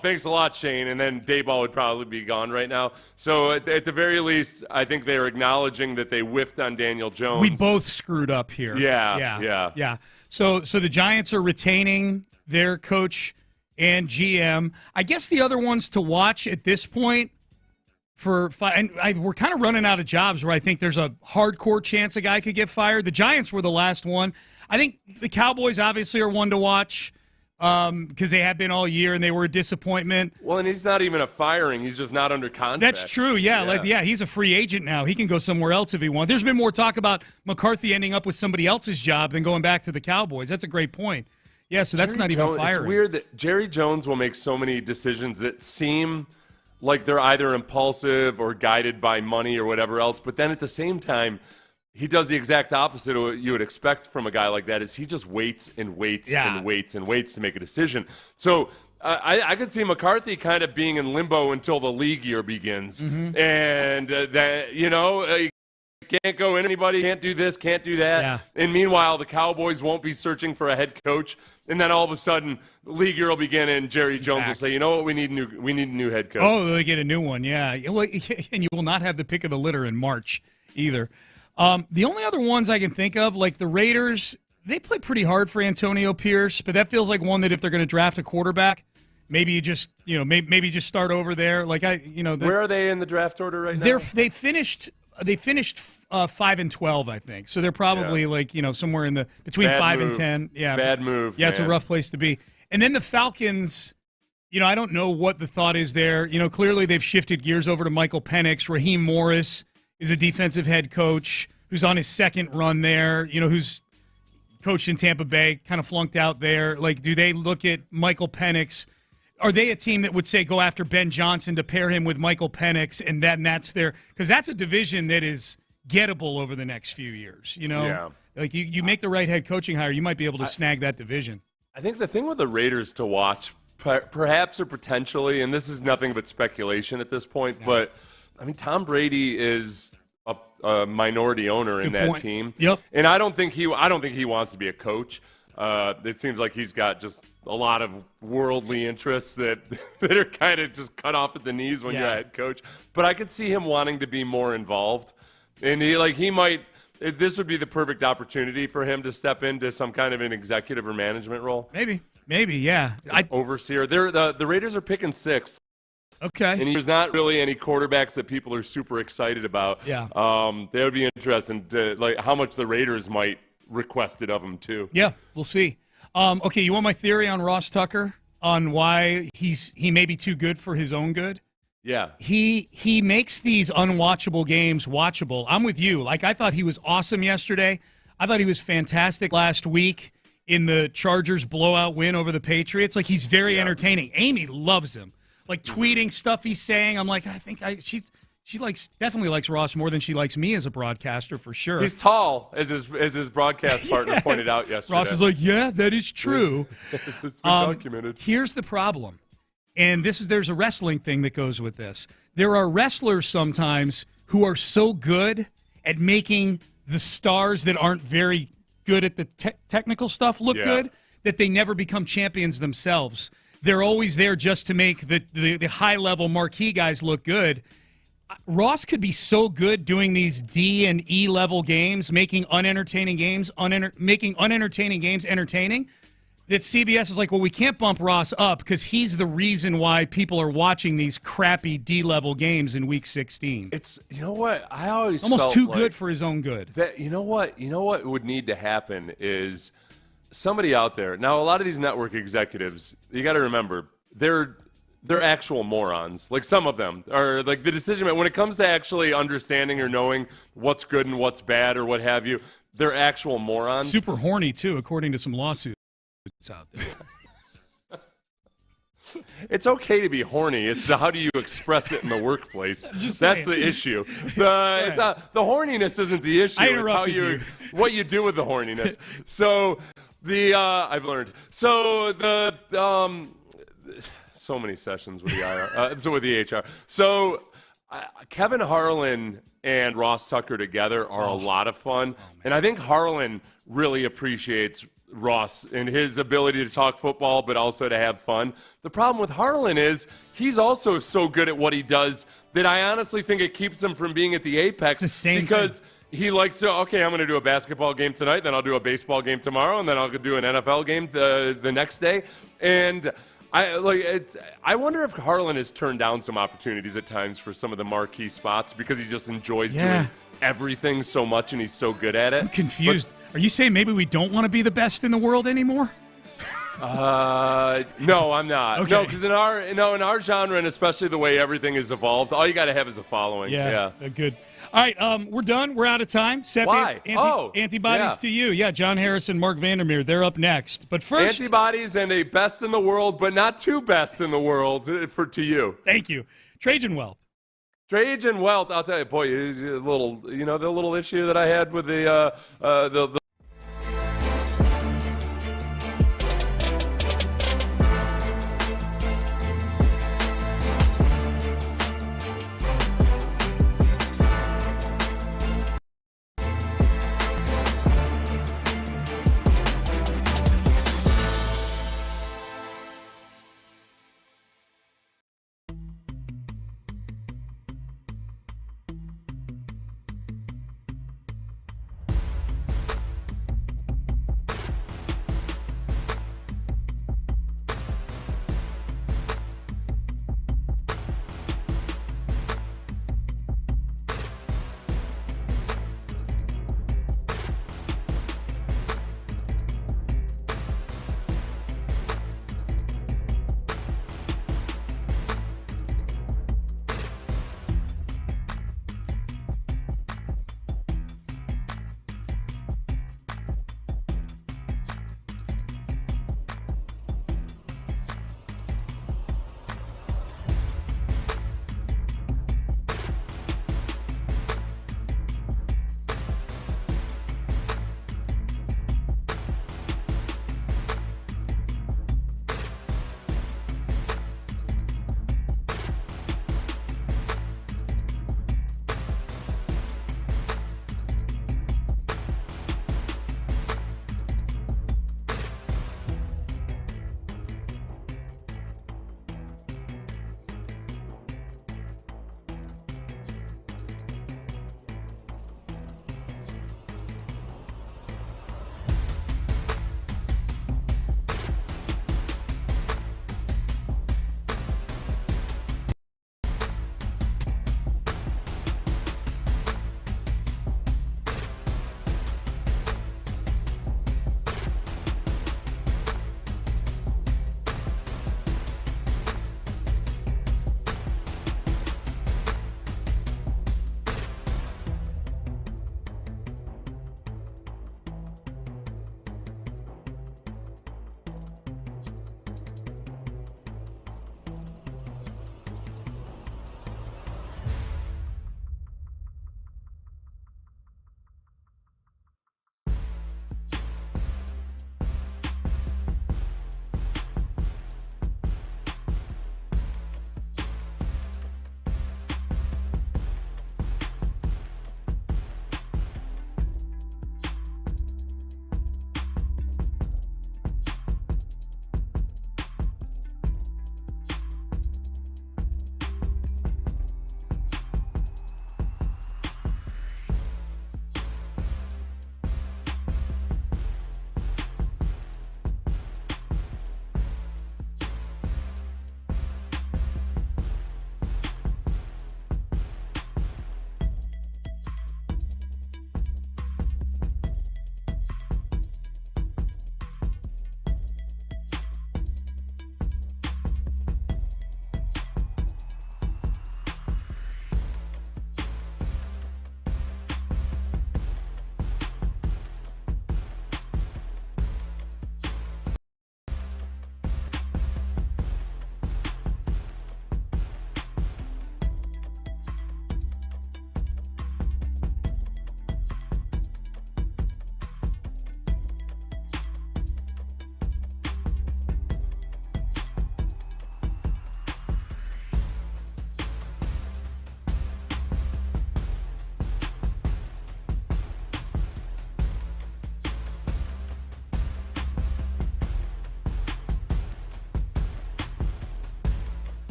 thanks a lot, Shane, and then Daboll would probably be gone right now. So at the very least, I think they're acknowledging that they whiffed on Daniel Jones. We both screwed up here. Yeah. So the Giants are retaining their coach and GM. I guess the other ones to watch at this point we're kind of running out of jobs where I think there's a hardcore chance a guy could get fired. The Giants were the last one. I think the Cowboys obviously are one to watch because they have been all year and they were a disappointment. Well, and he's not even a firing. He's just not under contract. That's true, yeah. He's a free agent now. He can go somewhere else if he wants. There's been more talk about McCarthy ending up with somebody else's job than going back to the Cowboys. That's a great point. Yeah, so that's not even firing. It's weird that Jerry Jones will make so many decisions that seem like they're either impulsive or guided by money or whatever else, but then at the same time, he does the exact opposite of what you would expect from a guy like that. Is he just waits and waits and waits and waits to make a decision. So I could see McCarthy kind of being in limbo until the league year begins. And can't go in anybody, can't do this, can't do that. Yeah. And meanwhile, the Cowboys won't be searching for a head coach. And then all of a sudden, the league year will begin, and Jerry Jones will say, "You know what? We need a new head coach." Oh, they get a new one, yeah. Well, and you will not have the pick of the litter in March either. The only other ones I can think of, like the Raiders, they play pretty hard for Antonio Pierce, but that feels like one that if they're going to draft a quarterback, maybe you just maybe just start over there. Like where are they in the draft order right now? They finished 5-12, I think. So they're probably somewhere in the between bad 5 move. and 10. Yeah, bad move. Yeah, it's a rough place to be. And then the Falcons. I don't know what the thought is there. Clearly they've shifted gears over to Michael Penix. Raheem Morris is a defensive head coach who's on his second run there, who's coached in Tampa Bay, kind of flunked out there. Like, do they look at Michael Penix? Are they a team that would say go after Ben Johnson to pair him with Michael Penix, and then that's their – because that's a division that is gettable over the next few years, Yeah. Like, you make the right head coaching hire, you might be able to snag that division. I think the thing with the Raiders to watch, perhaps or potentially, and this is nothing but speculation at this point, but – Tom Brady is a minority owner in that team. Yep. And I don't think he wants to be a coach. It seems like he's got just a lot of worldly interests that are kind of just cut off at the knees when you're a head coach. But I could see him wanting to be more involved, and he might. This would be the perfect opportunity for him to step into some kind of an executive or management role. Maybe, yeah. Overseer. The Raiders are picking 6th. Okay. And there's not really any quarterbacks that people are super excited about. Yeah. That would be interesting to how much the Raiders might request it of him too. Yeah, we'll see. Okay, you want my theory on Ross Tucker on why he may be too good for his own good? Yeah. He makes these unwatchable games watchable. I'm with you. Like, I thought he was awesome yesterday. I thought he was fantastic last week in the Chargers blowout win over the Patriots. Like, he's very entertaining. Amy loves him. Like, tweeting stuff he's saying. I'm like, she definitely likes Ross more than she likes me as a broadcaster, for sure. He's tall, as his broadcast partner pointed out yesterday. Ross is like, yeah, that is true. It's been documented. Here's the problem. And there's a wrestling thing that goes with this. There are wrestlers sometimes who are so good at making the stars that aren't very good at the technical stuff look good that they never become champions themselves. They're always there just to make the high-level marquee guys look good. Ross could be so good doing these D and E level games, making unentertaining games entertaining, that CBS is like, well, we can't bump Ross up because he's the reason why people are watching these crappy D-level games in Week 16. It's, you know what, I always almost felt too like good for his own good. That, you know what would need to happen is somebody out there. Now, a lot of these network executives, you got to remember, they're actual morons. Like, some of them are like the decision when it comes to actually understanding or knowing what's good and what's bad or what have you. They're actual morons. Super horny too, according to some lawsuits out there. It's okay to be horny. It's how do you express it in the workplace. That's the issue. The horniness isn't the issue. I interrupted it's what you do with the horniness. So I've learned. So so many sessions with the HR. So Kevin Harlan and Ross Tucker together are a lot of fun, and I think Harlan really appreciates Ross and his ability to talk football, but also to have fun. The problem with Harlan is he's also so good at what he does that I honestly think it keeps him from being at the apex. It's the same because thing. He likes to, okay, I'm going to do a basketball game tonight, then I'll do a baseball game tomorrow, and then I'll do an NFL game the next day. And I wonder if Harlan has turned down some opportunities at times for some of the marquee spots because he just enjoys doing everything so much and he's so good at it. I'm confused. Are you saying maybe we don't want to be the best in the world anymore? No, I'm not. Okay. No, because in our genre, and especially the way everything has evolved, all you got to have is a following. Yeah. Good. All right, we're done. We're out of time. Seth, why? Antibodies to you. Yeah, John Harrison, Mark Vandermeer, they're up next. But first, antibodies and a best in the world, but not too best in the world to you. Thank you. Trajan Wealth. Trajan Wealth, I'll tell you, boy, the little issue that I had with the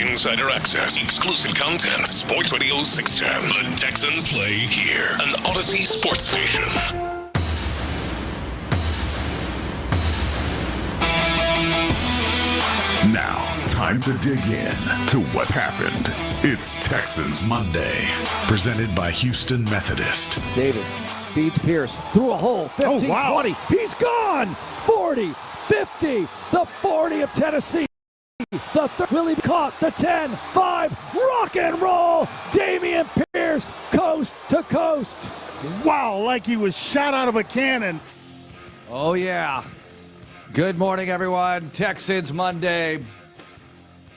Insider access, exclusive content. Sports Radio 610. The Texans play here. An Odyssey sports station. Now, time to dig in to what happened. It's Texans Monday, presented by Houston Methodist. Davis feeds Pierce through a hole, 15, 20. He's gone! 40, 50, the 40 of Tennessee. The Willie caught the 10, 5, rock and roll. Dameon Pierce, coast to coast. Wow, like he was shot out of a cannon. Oh, yeah. Good morning, everyone. Texans Monday,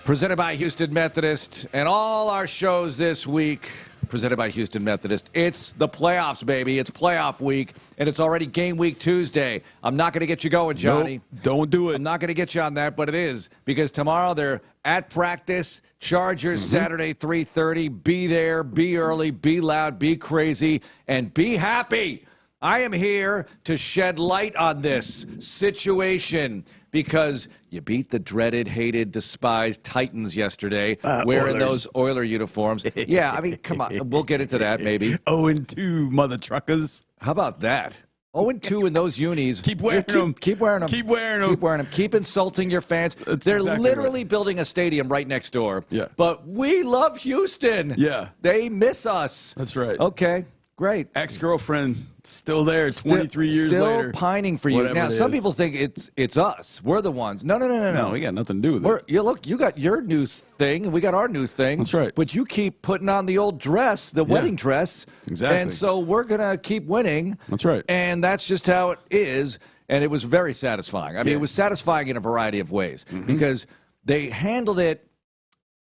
presented by Houston Methodist, and all our shows this week presented by Houston Methodist. It's the playoffs, baby. It's playoff week, and it's already game week Tuesday. I'm not going to get you going, Johnny. Nope, don't do it. I'm not going to get you on that, but it is, because tomorrow they're at practice. Chargers, Saturday, 3:30. Be there, be early, be loud, be crazy, and be happy. I am here to shed light on this situation because you beat the dreaded, hated, despised Titans yesterday wearing those Oiler uniforms. Yeah, I mean, come on. We'll get into that maybe. 0-2, mother truckers. How about that? 0-2 in those unis. Keep wearing them. Keep wearing them. Keep wearing them. Keep wearing them. Keep insulting your fans. They're exactly literally building a stadium right next door. Yeah. But we love Houston. Yeah. They miss us. That's right. Okay. Great. Ex-girlfront still there 23 years later. Still pining for you. Whatever now, some people think it's us. We're the ones. No. No, we got nothing to do with it. You got your new thing, and we got our new thing. That's right. But you keep putting on the old dress, the wedding dress. Exactly. And so we're going to keep winning. That's right. And that's just how it is. And it was very satisfying. I mean, it was satisfying in a variety of ways because they handled it.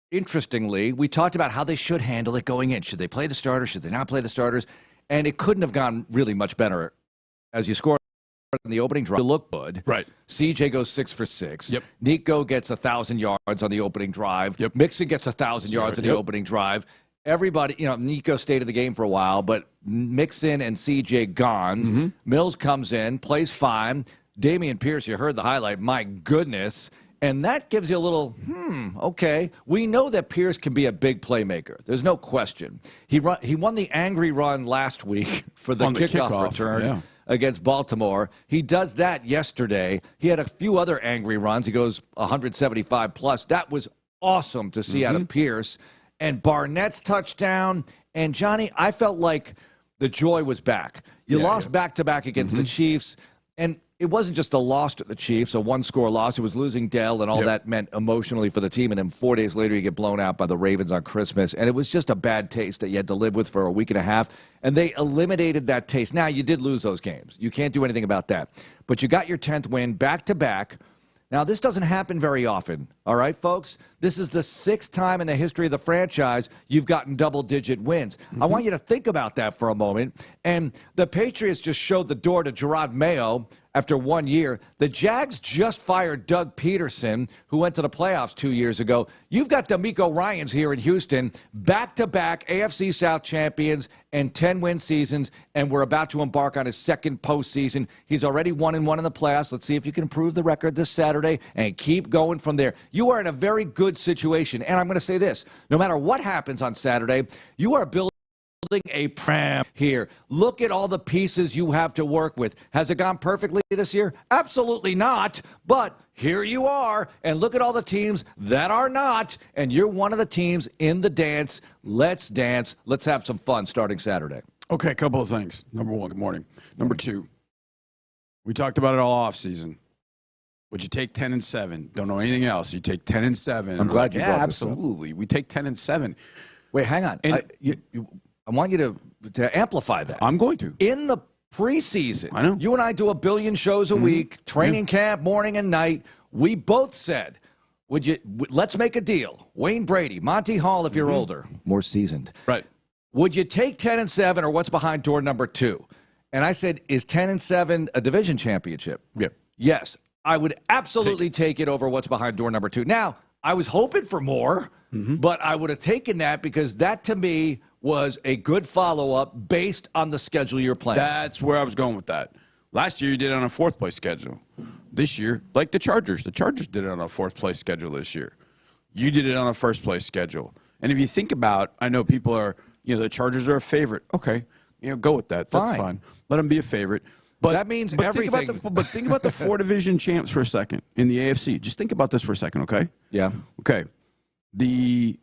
Interestingly, we talked about how they should handle it going in. Should they play the starters? Should they not play the starters? And it couldn't have gone really much better. As you score in the opening drive, you look good. Right. CJ goes 6 for 6. Yep. Nico gets 1,000 yards on the opening drive. Yep. Mixon gets 1,000 yards on the opening drive. Everybody, Nico stayed in the game for a while, but Mixon and CJ gone. Mills comes in, plays fine. Dameon Pierce, you heard the highlight. My goodness. And that gives you a little, okay. We know that Pierce can be a big playmaker. There's no question. He won the angry run last week for the kickoff return against Baltimore. He does that yesterday. He had a few other angry runs. He goes 175 plus. That was awesome to see out of Pierce. And Barnett's touchdown. And, Johnny, I felt like the joy was back. You lost back-to-back against the Chiefs. And it wasn't just a loss to the Chiefs, a one-score loss. It was losing Dell, and all that meant emotionally for the team. And then 4 days later, you get blown out by the Ravens on Christmas. And it was just a bad taste that you had to live with for a week and a half. And they eliminated that taste. Now, you did lose those games. You can't do anything about that. But you got your 10th win back-to-back. Now, this doesn't happen very often, all right, folks? This is the 6th time in the history of the franchise you've gotten double-digit wins. I want you to think about that for a moment. And the Patriots just showed the door to Gerard Mayo after 1 year. The Jags just fired Doug Peterson, who went to the playoffs 2 years ago. You've got DeMeco Ryans here in Houston, back-to-back AFC South champions and 10-win seasons, and we're about to embark on his second postseason. He's already 1-1 in the playoffs. Let's see if you can improve the record this Saturday and keep going from there. You are in a very good situation, and I'm going to say this. No matter what happens on Saturday, you are building a pram here. Look at all the pieces you have to work with. Has it gone perfectly this year? Absolutely not. But here you are, and look at all the teams that are not, and you're one of the teams in the dance. Let's dance. Let's have some fun starting Saturday. Okay, a couple of things. Number one, good morning. Number two, we talked about it all offseason. Would you take 10-7? Don't know anything else. You take 10-7. I'm glad you brought this up. Absolutely. We take 10-7. Wait, hang on. I want you to amplify that. I'm going to. In the preseason, I know. You and I do 1 billion shows a week, training camp, morning and night. We both said, let's make a deal. Wayne Brady, Monty Hall, if you're older, more seasoned. Right. Would you take 10-7 or what's behind door number 2? And I said, is 10-7 a division championship? Yeah. Yes. I would absolutely take it over what's behind door number 2. Now, I was hoping for more, but I would have taken that because that, to me, was a good follow-up based on the schedule you're playing. That's where I was going with that. Last year, you did it on a fourth-place schedule. This year, like the Chargers did it on a fourth-place schedule this year. You did it on a first-place schedule. And if you think about, I know people are, the Chargers are a favorite. Okay, go with that. That's fine. Let them be a favorite. But that means everything. Think about the 4 division champs for a second in the AFC. Just think about this for a second, okay? Yeah. Okay. The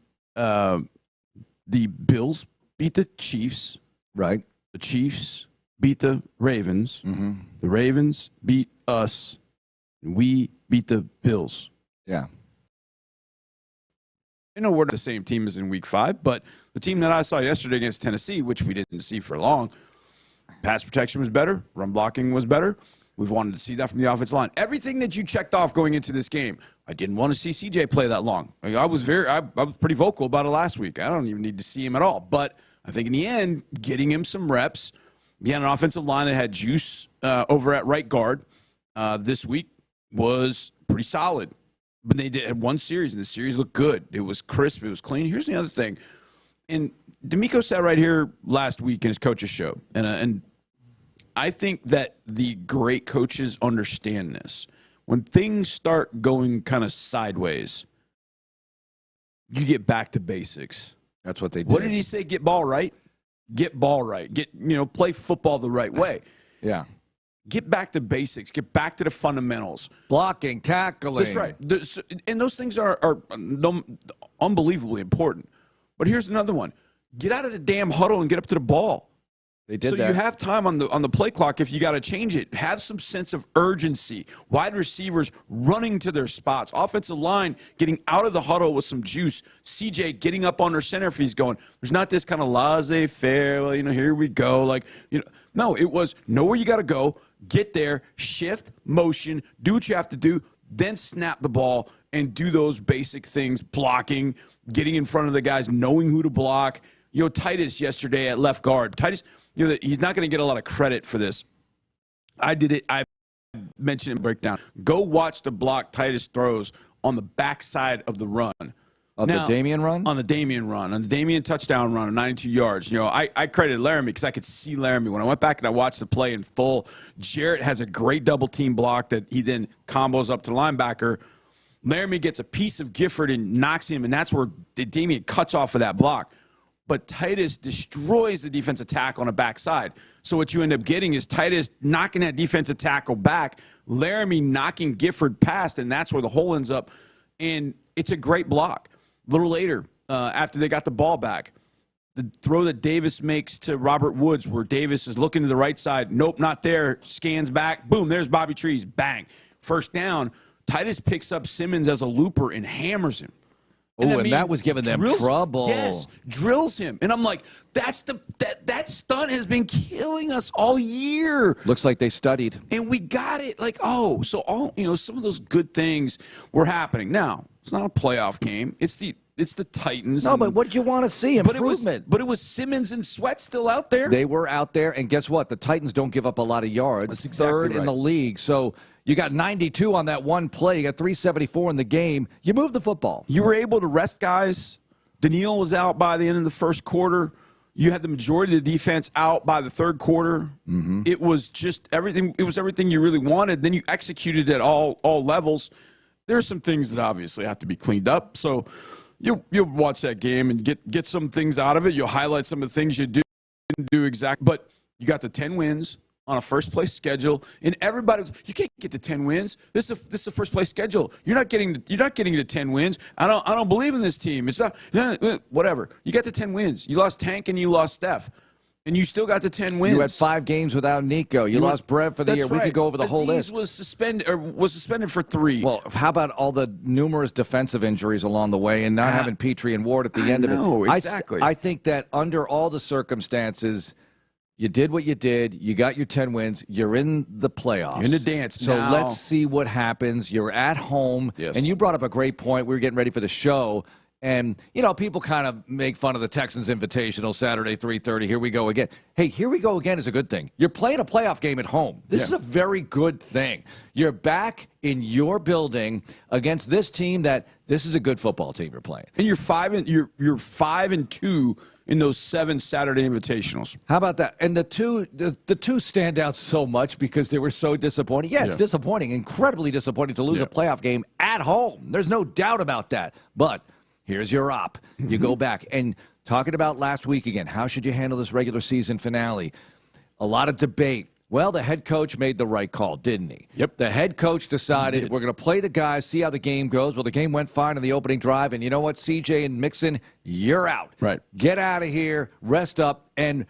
Bills beat the Chiefs. Right. The Chiefs beat the Ravens. Mm-hmm. The Ravens beat us. And we beat the Bills. Yeah. I know we're not the same team as in Week 5, but the team that I saw yesterday against Tennessee, which we didn't see for long, pass protection was better. Run blocking was better. We've wanted to see that from the offensive line. Everything that you checked off going into this game, I didn't want to see CJ play that long. I was pretty vocal about it last week. I don't even need to see him at all. But I think in the end, getting him some reps, he had an offensive line that had juice over at right guard this week was pretty solid. But they had one series, and the series looked good. It was crisp. It was clean. Here's the other thing. And D'Amico sat right here last week in his coach's show. And I think that the great coaches understand this. When things start going kind of sideways, you get back to basics. That's what they do. What did he say? Get ball right? Get ball right. Play football the right way. Yeah. Get back to basics. Get back to the fundamentals. Blocking, tackling. That's right. And those things are unbelievably important. But here's another one. Get out of the damn huddle and get up to the ball. They did so that. You have time on the play clock if you got to change it. Have some sense of urgency. Wide receivers running to their spots. Offensive line getting out of the huddle with some juice. CJ getting up on their center if he's going. There's not this kind of laissez-faire, well, here we go. No, it was know where you got to go, get there, shift, motion, do what you have to do, then snap the ball and do those basic things, blocking, getting in front of the guys, knowing who to block. Titus yesterday at left guard. Titus, he's not going to get a lot of credit for this. I did it. I mentioned it in breakdown. Go watch the block Titus throws on the backside of the run. The Damian run? On the Damian run. On the Damian touchdown run of 92 yards. I credited Laramie because I could see Laramie. When I went back and I watched the play in full, Jarrett has a great double-team block that he then combos up to the linebacker. Laramie gets a piece of Gifford and knocks him, and that's where Damian cuts off of that block. But Titus destroys the defensive tackle on the backside. So what you end up getting is Titus knocking that defensive tackle back, Laramie knocking Gifford past, and that's where the hole ends up. And it's a great block. A little later, after they got the ball back, the throw that Davis makes to Robert Woods, where Davis is looking to the right side, nope, not there, scans back, boom, there's Bobby Trees, bang. First down, Titus picks up Simmons as a looper and hammers him. And that was giving them trouble. Yes, drills him. And I'm like, that stunt has been killing us all year. Looks like they studied. And we got it. Some of those good things were happening. Now, it's not a playoff game. It's the Titans. No, but what do you want to see? Improvement. But it was Simmons and Sweat still out there. They were out there, and guess what? The Titans don't give up a lot of yards. That's exactly third right. in the league. So you got 92 on that one play. You got 374 in the game. You move the football. You were able to rest guys. Daniil was out by the end of the first quarter. You had the majority of the defense out by the third quarter. Mm-hmm. It was just everything. It was everything you really wanted. Then you executed at all levels. There are some things that obviously have to be cleaned up. So you'll watch that game and get some things out of it. You'll highlight some of the things you didn't do exactly. But you got the 10 wins on a first-place schedule, and you can't get to 10 wins. This is a first-place schedule. You're not getting to 10 wins. I don't believe in this team. It's not whatever. You got the 10 wins. You lost Tank and you lost Steph, and you still got the 10 wins. You had 5 games without Nico. You lost Brev for the year. Right. We could go over the whole list. Was suspended for 3. Well, how about all the numerous defensive injuries along the way and not having Petrie and Ward at the end of it? No, exactly. I think that under all the circumstances, you did what you did. You got your 10 wins. You're in the playoffs. You're in the dance so now. Let's see what happens. You're at home. Yes. And you brought up a great point. We were getting ready for the show. And, people kind of make fun of the Texans Invitational Saturday, 3:30. Here we go again. Hey, here we go again is a good thing. You're playing a playoff game at home. This is a very good thing. You're back in your building against this team this is a good football team you're playing. And you're 5-2 in those 7 Saturday Invitationals. How about that? And the two stand out so much because they were so disappointing. Yeah, it's disappointing, incredibly disappointing to lose a playoff game at home. There's no doubt about that. But here's your op. You go back. And talking about last week again, how should you handle this regular season finale? A lot of debate. Well, the head coach made the right call, didn't he? Yep. The head coach decided we're going to play the guys, see how the game goes. Well, the game went fine in the opening drive. And you know what, CJ and Mixon, you're out. Right. Get out of here, rest up. And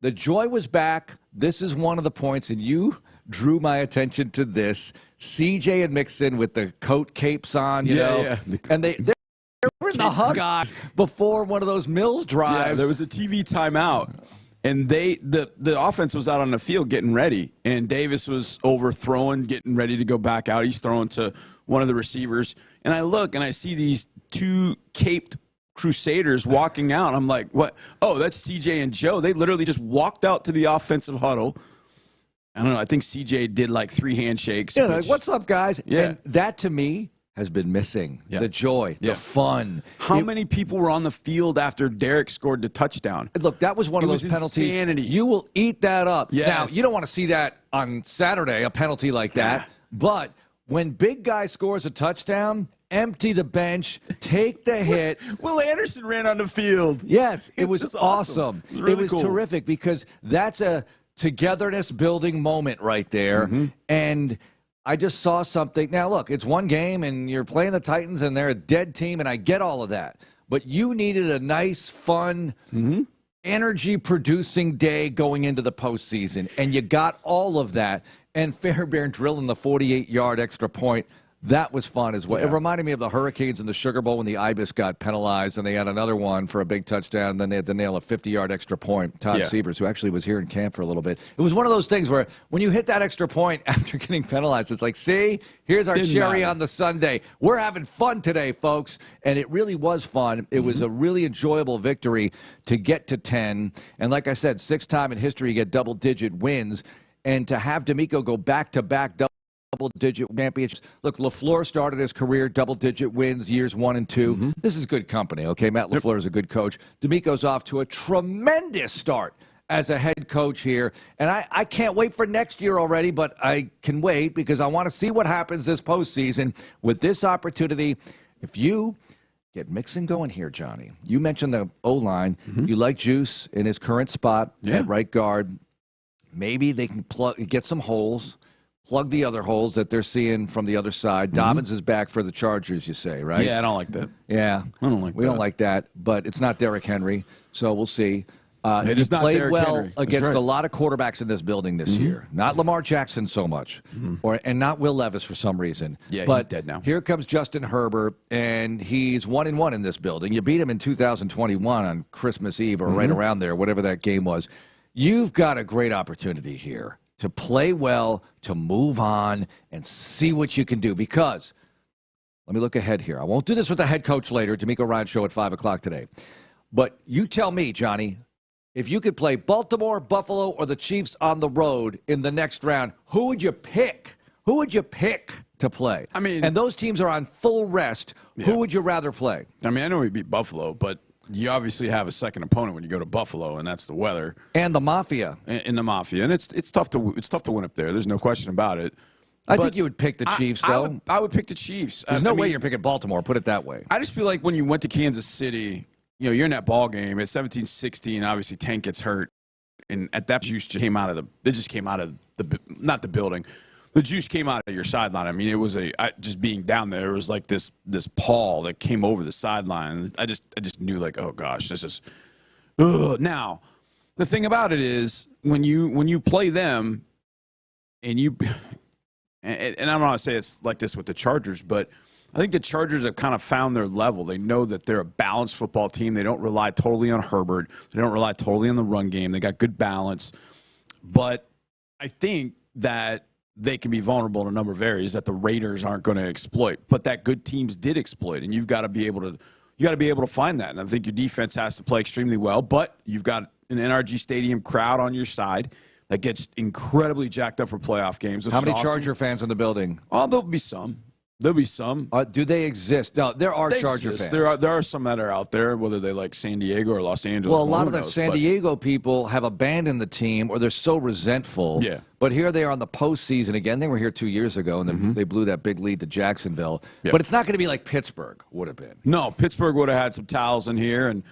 the joy was back. This is one of the points, and you drew my attention to this. CJ and Mixon with the coat capes on, you know. Yeah. And they were in the hugs before one of those Mills drives. Yeah, there was a TV timeout. And the offense was out on the field getting ready, and Davis was overthrowing, getting ready to go back out. He's throwing to one of the receivers, and I look and I see these 2 caped Crusaders walking out. I'm like, what? Oh, that's CJ and Joe. They literally just walked out to the offensive huddle. I don't know. I think CJ did like 3 handshakes. Yeah, like, what's up, guys? Yeah. And that to me has been missing. Yeah. The joy, the fun. How many people were on the field after Derek scored the touchdown? Look, that was one of those penalties. Insanity. You will eat that up. Yes. Now, you don't want to see that on Saturday, a penalty like that. But when big guy scores a touchdown, empty the bench, take the hit. Will Anderson ran on the field. Yes, it was awesome. It was cool. Terrific because that's a togetherness building moment right there. And I just saw something. Now, look, it's one game, and you're playing the Titans, and they're a dead team, and I get all of that. But you needed a nice, fun, energy-producing day going into the postseason, and you got all of that. And Fairbairn drilling the 48-yard extra point, that was fun as well. Yeah. It reminded me of the Hurricanes in the Sugar Bowl when the Ibis got penalized, and they had another one for a big touchdown, and then they had to nail a 50-yard extra point. Todd Siebers, who actually was here in camp for a little bit. It was one of those things where when you hit that extra point after getting penalized, it's like, see, here's our cherry on the sundae. We're having fun today, folks. And it really was fun. It was a really enjoyable victory to get to 10. And like I said, 6th time in history you get double-digit wins. And to have D'Amico go back-to-back double-digit championships. Look, LaFleur started his career double-digit wins years 1 and 2. This is good company, okay? Matt LaFleur is a good coach. D'Amico's off to a tremendous start as a head coach here. And I can't wait for next year already, but I can wait because I want to see what happens this postseason with this opportunity. If you get Mixon going here, Johnny, you mentioned the O-line. You like Juice in his current spot at right guard. Maybe they can get some holes, plug the other holes that they're seeing from the other side. Dobbins is back for the Chargers, you say, right? Yeah, I don't like that. Yeah. I don't like that. We don't like that, but it's not Derrick Henry, so we'll see. It is not played Derrick well Henry. against a lot of quarterbacks in this building this year. Not Lamar Jackson so much, and not Will Levis for some reason. Yeah, but he's dead now. Here comes Justin Herbert, and he's 1-1 in this building. You beat him in 2021 on Christmas Eve or right around there, whatever that game was. You've got a great opportunity here to play well, to move on, and see what you can do. Because, let me look ahead here. I won't do this with the head coach later, D'Amico Ryan Show at 5 o'clock today. But you tell me, Johnny, if you could play Baltimore, Buffalo, or the Chiefs on the road in the next round, who would you pick? Who would you pick to play? I mean, and those teams are on full rest. Who would you rather play? I mean, I know we beat Buffalo, but you obviously have a second opponent when you go to Buffalo, and that's the weather and the Mafia. And the Mafia, and it's tough to win up there. There's no question about it. I think you would pick the Chiefs, though. I would pick the Chiefs. There's no way you're picking Baltimore. Put it that way. I just feel like when you went to Kansas City, you know, you're in that ball game at 17-16. Obviously, Tank gets hurt, and at that juice just came out of not the building. The juice came out of your sideline. I mean, it was just being down there. It was like this pall that came over the sideline. I just knew, like, oh gosh, this is. Ugh. Now, the thing about it is when you play them, and I'm not gonna say it's like this with the Chargers, but I think the Chargers have kind of found their level. They know that they're a balanced football team. They don't rely totally on Herbert. They don't rely totally on the run game. They got good balance, but I think that they can be vulnerable in a number of areas that the Raiders aren't going to exploit, but that good teams did exploit, and you've got to be able you got to be able to find that. And I think your defense has to play extremely well, but you've got an NRG Stadium crowd on your side that gets incredibly jacked up for playoff games. How many Charger fans in the building? Oh, there'll be some. There'll be some. Do they exist? No, there are Charger fans. There are some that are out there, whether they like San Diego or Los Angeles. Well, a lot of the San Diego people have abandoned the team, or they're so resentful. Yeah. But here they are in the postseason again. They were here 2 years ago, and they blew that big lead to Jacksonville. Yep. But it's not going to be like Pittsburgh would have been. No, Pittsburgh would have had some towels in here. And,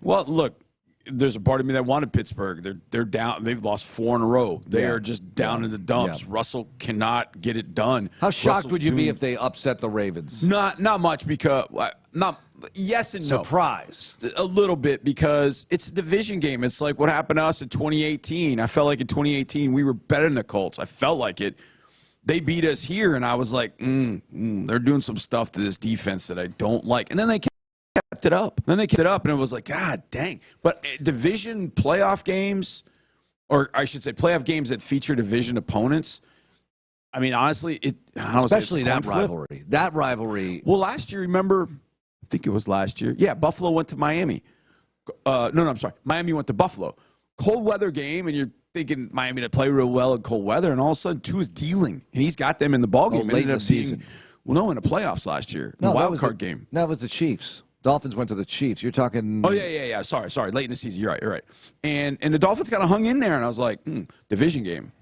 well, look, there's a part of me that wanted Pittsburgh. They're down. They've lost 4 in a row. They are just down in the dumps. Yeah. Russell cannot get it done. How shocked would you be if they upset the Ravens? Not much, because yes and no. Surprised. A little bit, because it's a division game. It's like what happened to us in 2018. I felt like in 2018 we were better than the Colts. I felt like it. They beat us here, and I was like, they're doing some stuff to this defense that I don't like. And then they kept it up. And it was like, God dang. But division playoff games, or I should say playoff games that feature division opponents, I mean, honestly, especially that rivalry. That rivalry. Well, last year, remember, I think it was last year. Yeah, Buffalo went to Miami. I'm sorry. Miami went to Buffalo. Cold weather game, and you're thinking Miami to play real well in cold weather, and all of a sudden, Tua's dealing, and he's got them in the ballgame. Late in the season. In the playoffs last year, in the wild card game. That was the Chiefs. Dolphins went to the Chiefs. You're talking. Oh, yeah. Sorry. Late in the season. You're right. And the Dolphins kind of hung in there, and I was like, division game.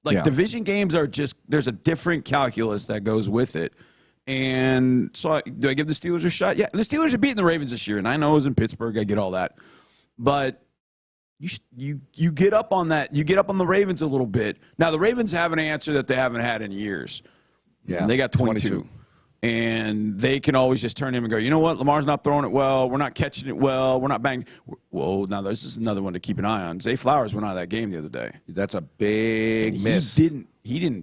Division games are just, there's a different calculus that goes with it. And so do I give the Steelers a shot? Yeah, the Steelers are beating the Ravens this year, and I know it was in Pittsburgh. I get all that. But you get up on that. You get up on the Ravens a little bit. Now, the Ravens have an answer that they haven't had in years. Yeah, they got 22. And they can always just turn him and go, you know what? Lamar's not throwing it well. We're not catching it well. We're not banging. Whoa, now this is another one to keep an eye on. Zay Flowers went out of that game the other day. That's a big miss. He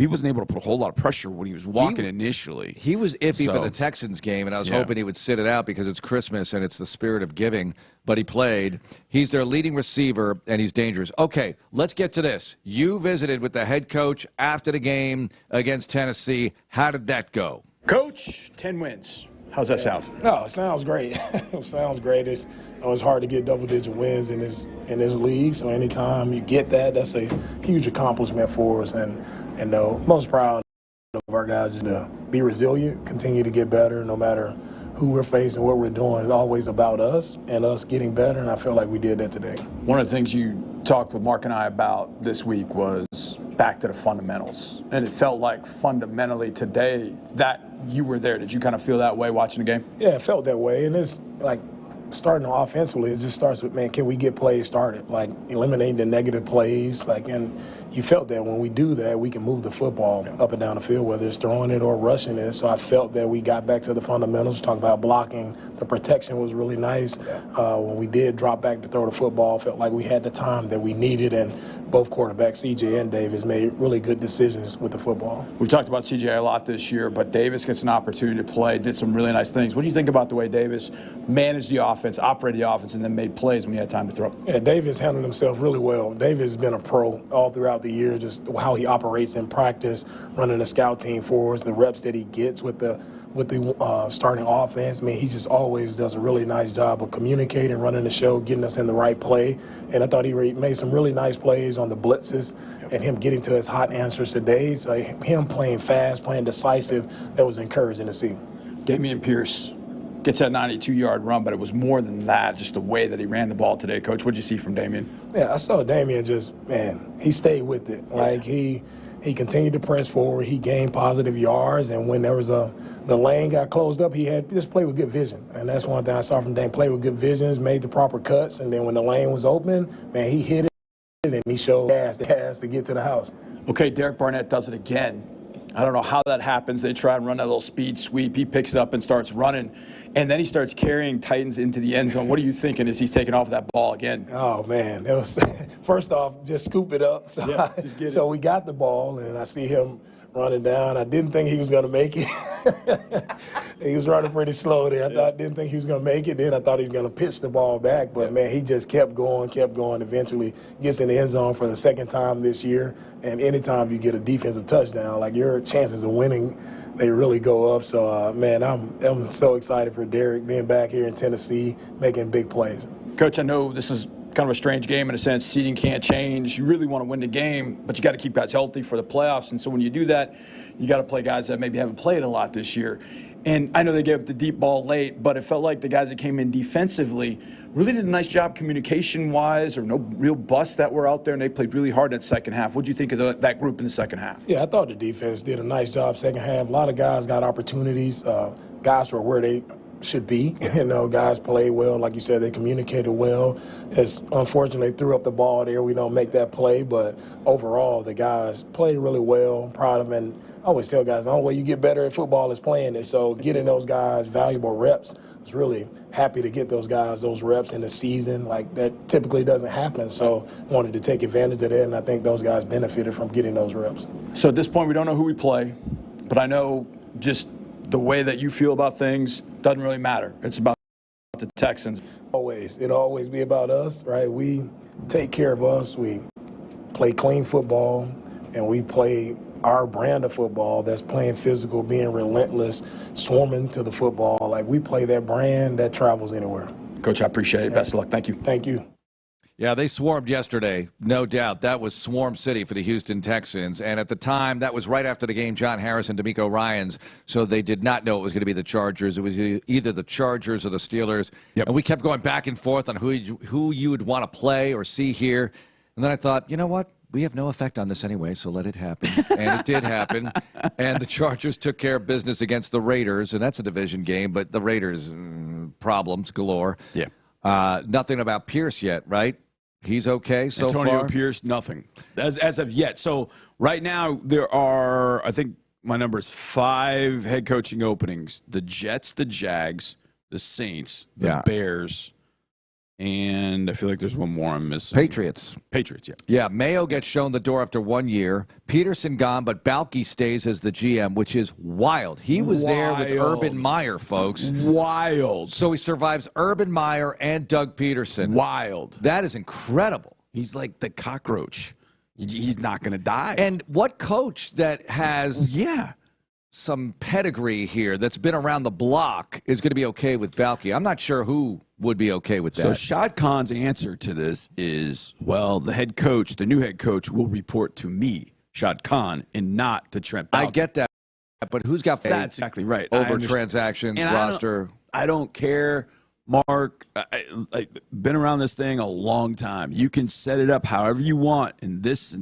wasn't able to put a whole lot of pressure when he was walking initially. He was iffy for the Texans game, and I was hoping he would sit it out because it's Christmas and it's the spirit of giving. But he played. He's their leading receiver, and he's dangerous. Okay, let's get to this. You visited with the head coach after the game against Tennessee. How did that go? Coach, 10 wins. How's that sound? No, it sounds great. It sounds great. It's hard to get double-digit wins in this league. So anytime you get that, that's a huge accomplishment for us. And most proud of our guys is to be resilient, continue to get better, no matter who we're facing, what we're doing. It's always about us and us getting better. And I feel like we did that today. One of the things you talked with Mark and I about this week was back to the fundamentals. And it felt like fundamentally today that you were there. Did you kind of feel that way watching the game? Yeah, it felt that way. And it's like starting offensively, it just starts with, man, can we get plays started? Like eliminating the negative plays. And you felt that when we do that, we can move the football up and down the field, whether it's throwing it or rushing it. So I felt that we got back to the fundamentals. Talk about blocking. The protection was really nice. When we did drop back to throw the football, felt like we had the time that we needed. And both quarterbacks, CJ and Davis, made really good decisions with the football. We've talked about CJ a lot this year, but Davis gets an opportunity to play, did some really nice things. What do you think about the way Davis managed the offense, operated the offense, and then made plays when he had time to throw? Yeah, Davis handled himself really well. Davis has been a pro all throughout the year, just how he operates in practice, running the scout team for us, the reps that he gets with the starting offense. I mean, he just always does a really nice job of communicating, running the show, getting us in the right play. And I thought he made some really nice plays on the blitzes and him getting to his hot answers today. So him playing fast, playing decisive, that was encouraging to see. Dameon Pierce gets that 92-yard run, but it was more than that, just the way that he ran the ball today. Coach, what did you see from Dameon? Yeah, I saw Dameon just, he stayed with it. Like he continued to press forward. He gained positive yards, and when there was the lane got closed up, he just played with good vision. And that's one thing I saw from Dameon, play with good visions, made the proper cuts, and then when the lane was open, man, he hit it, and he showed gas to get to the house. Okay, Derek Barnett does it again. I don't know how that happens. They try and run that little speed sweep. He picks it up and starts running. And then he starts carrying Titans into the end zone. What are you thinking as he's taking off that ball again? Oh, man. It was first off, just scoop it up. So we got the ball, and I see him running down. I didn't think he was going to make it. He was running pretty slow there. I didn't think he was going to make it. Then I thought he was going to pitch the ball back. But, man, he just kept going. Eventually gets in the end zone for the second time this year. And anytime you get a defensive touchdown, like your chances of winning they really go up. So, man, I'm so excited for Derek being back here in Tennessee, making big plays. Coach, I know this is kind of a strange game in a sense. Seeding can't change. You really want to win the game, but you got to keep guys healthy for the playoffs. And so when you do that, you got to play guys that maybe haven't played a lot this year. And I know they gave up the deep ball late, but it felt like the guys that came in defensively really did a nice job communication-wise, or no real busts that were out there, and they played really hard in that second half. What do you think of that group in the second half? Yeah, I thought the defense did a nice job second half. A lot of guys got opportunities. Guys were where they should be. Guys played well. Like you said, they communicated well. Unfortunately, they threw up the ball there. We don't make that play, but overall, the guys played really well. I'm proud of them. And I always tell guys, the only way you get better at football is playing it. So getting those guys valuable reps, I was really happy to get those guys those reps in the season. Like, that typically doesn't happen. So wanted to take advantage of that, and I think those guys benefited from getting those reps. So at this point, we don't know who we play, but I know just the way that you feel about things doesn't really matter. It's about the Texans. It'll always be about us, right? We take care of us. We play clean football, and we play our brand of football that's playing physical, being relentless, swarming to the football. Like, we play that brand that travels anywhere. Coach, I appreciate it. Best of luck. Thank you. Thank you. Yeah, they swarmed yesterday, no doubt. That was Swarm City for the Houston Texans. And at the time, that was right after the game, John Harris and D'Amico Ryans, so they did not know it was going to be the Chargers. It was either the Chargers or the Steelers. Yep. And we kept going back and forth on who you would want to play or see here. And then I thought, you know what? We have no effect on this anyway, so let it happen. And it did happen. And the Chargers took care of business against the Raiders, and that's a division game, but the Raiders, problems galore. Yeah. Nothing about Pierce yet, right? He's okay so far? Antonio Pierce, nothing. As of yet. So right now there are, I think my number is 5 head coaching openings. The Jets, the Jags, the Saints, the Bears, and I feel like there's one more I'm missing. Patriots, yeah. Yeah, Mayo gets shown the door after 1 year. Peterson gone, but Balke stays as the GM, which is wild. He was there with Urban Meyer, folks. Wild. So he survives Urban Meyer and Doug Peterson. Wild. That is incredible. He's like the cockroach. He's not going to die. And what coach that has some pedigree here that's been around the block is going to be okay with Balke? I'm not sure who would be okay with that. So Shad Khan's answer to this is, well, the new head coach will report to me, Shad Khan, and not to Trent Balke. I get that, but who's got faith? That's exactly right. Over transactions, and roster. I don't care, Mark. I've been around this thing a long time. You can set it up however you want, and this.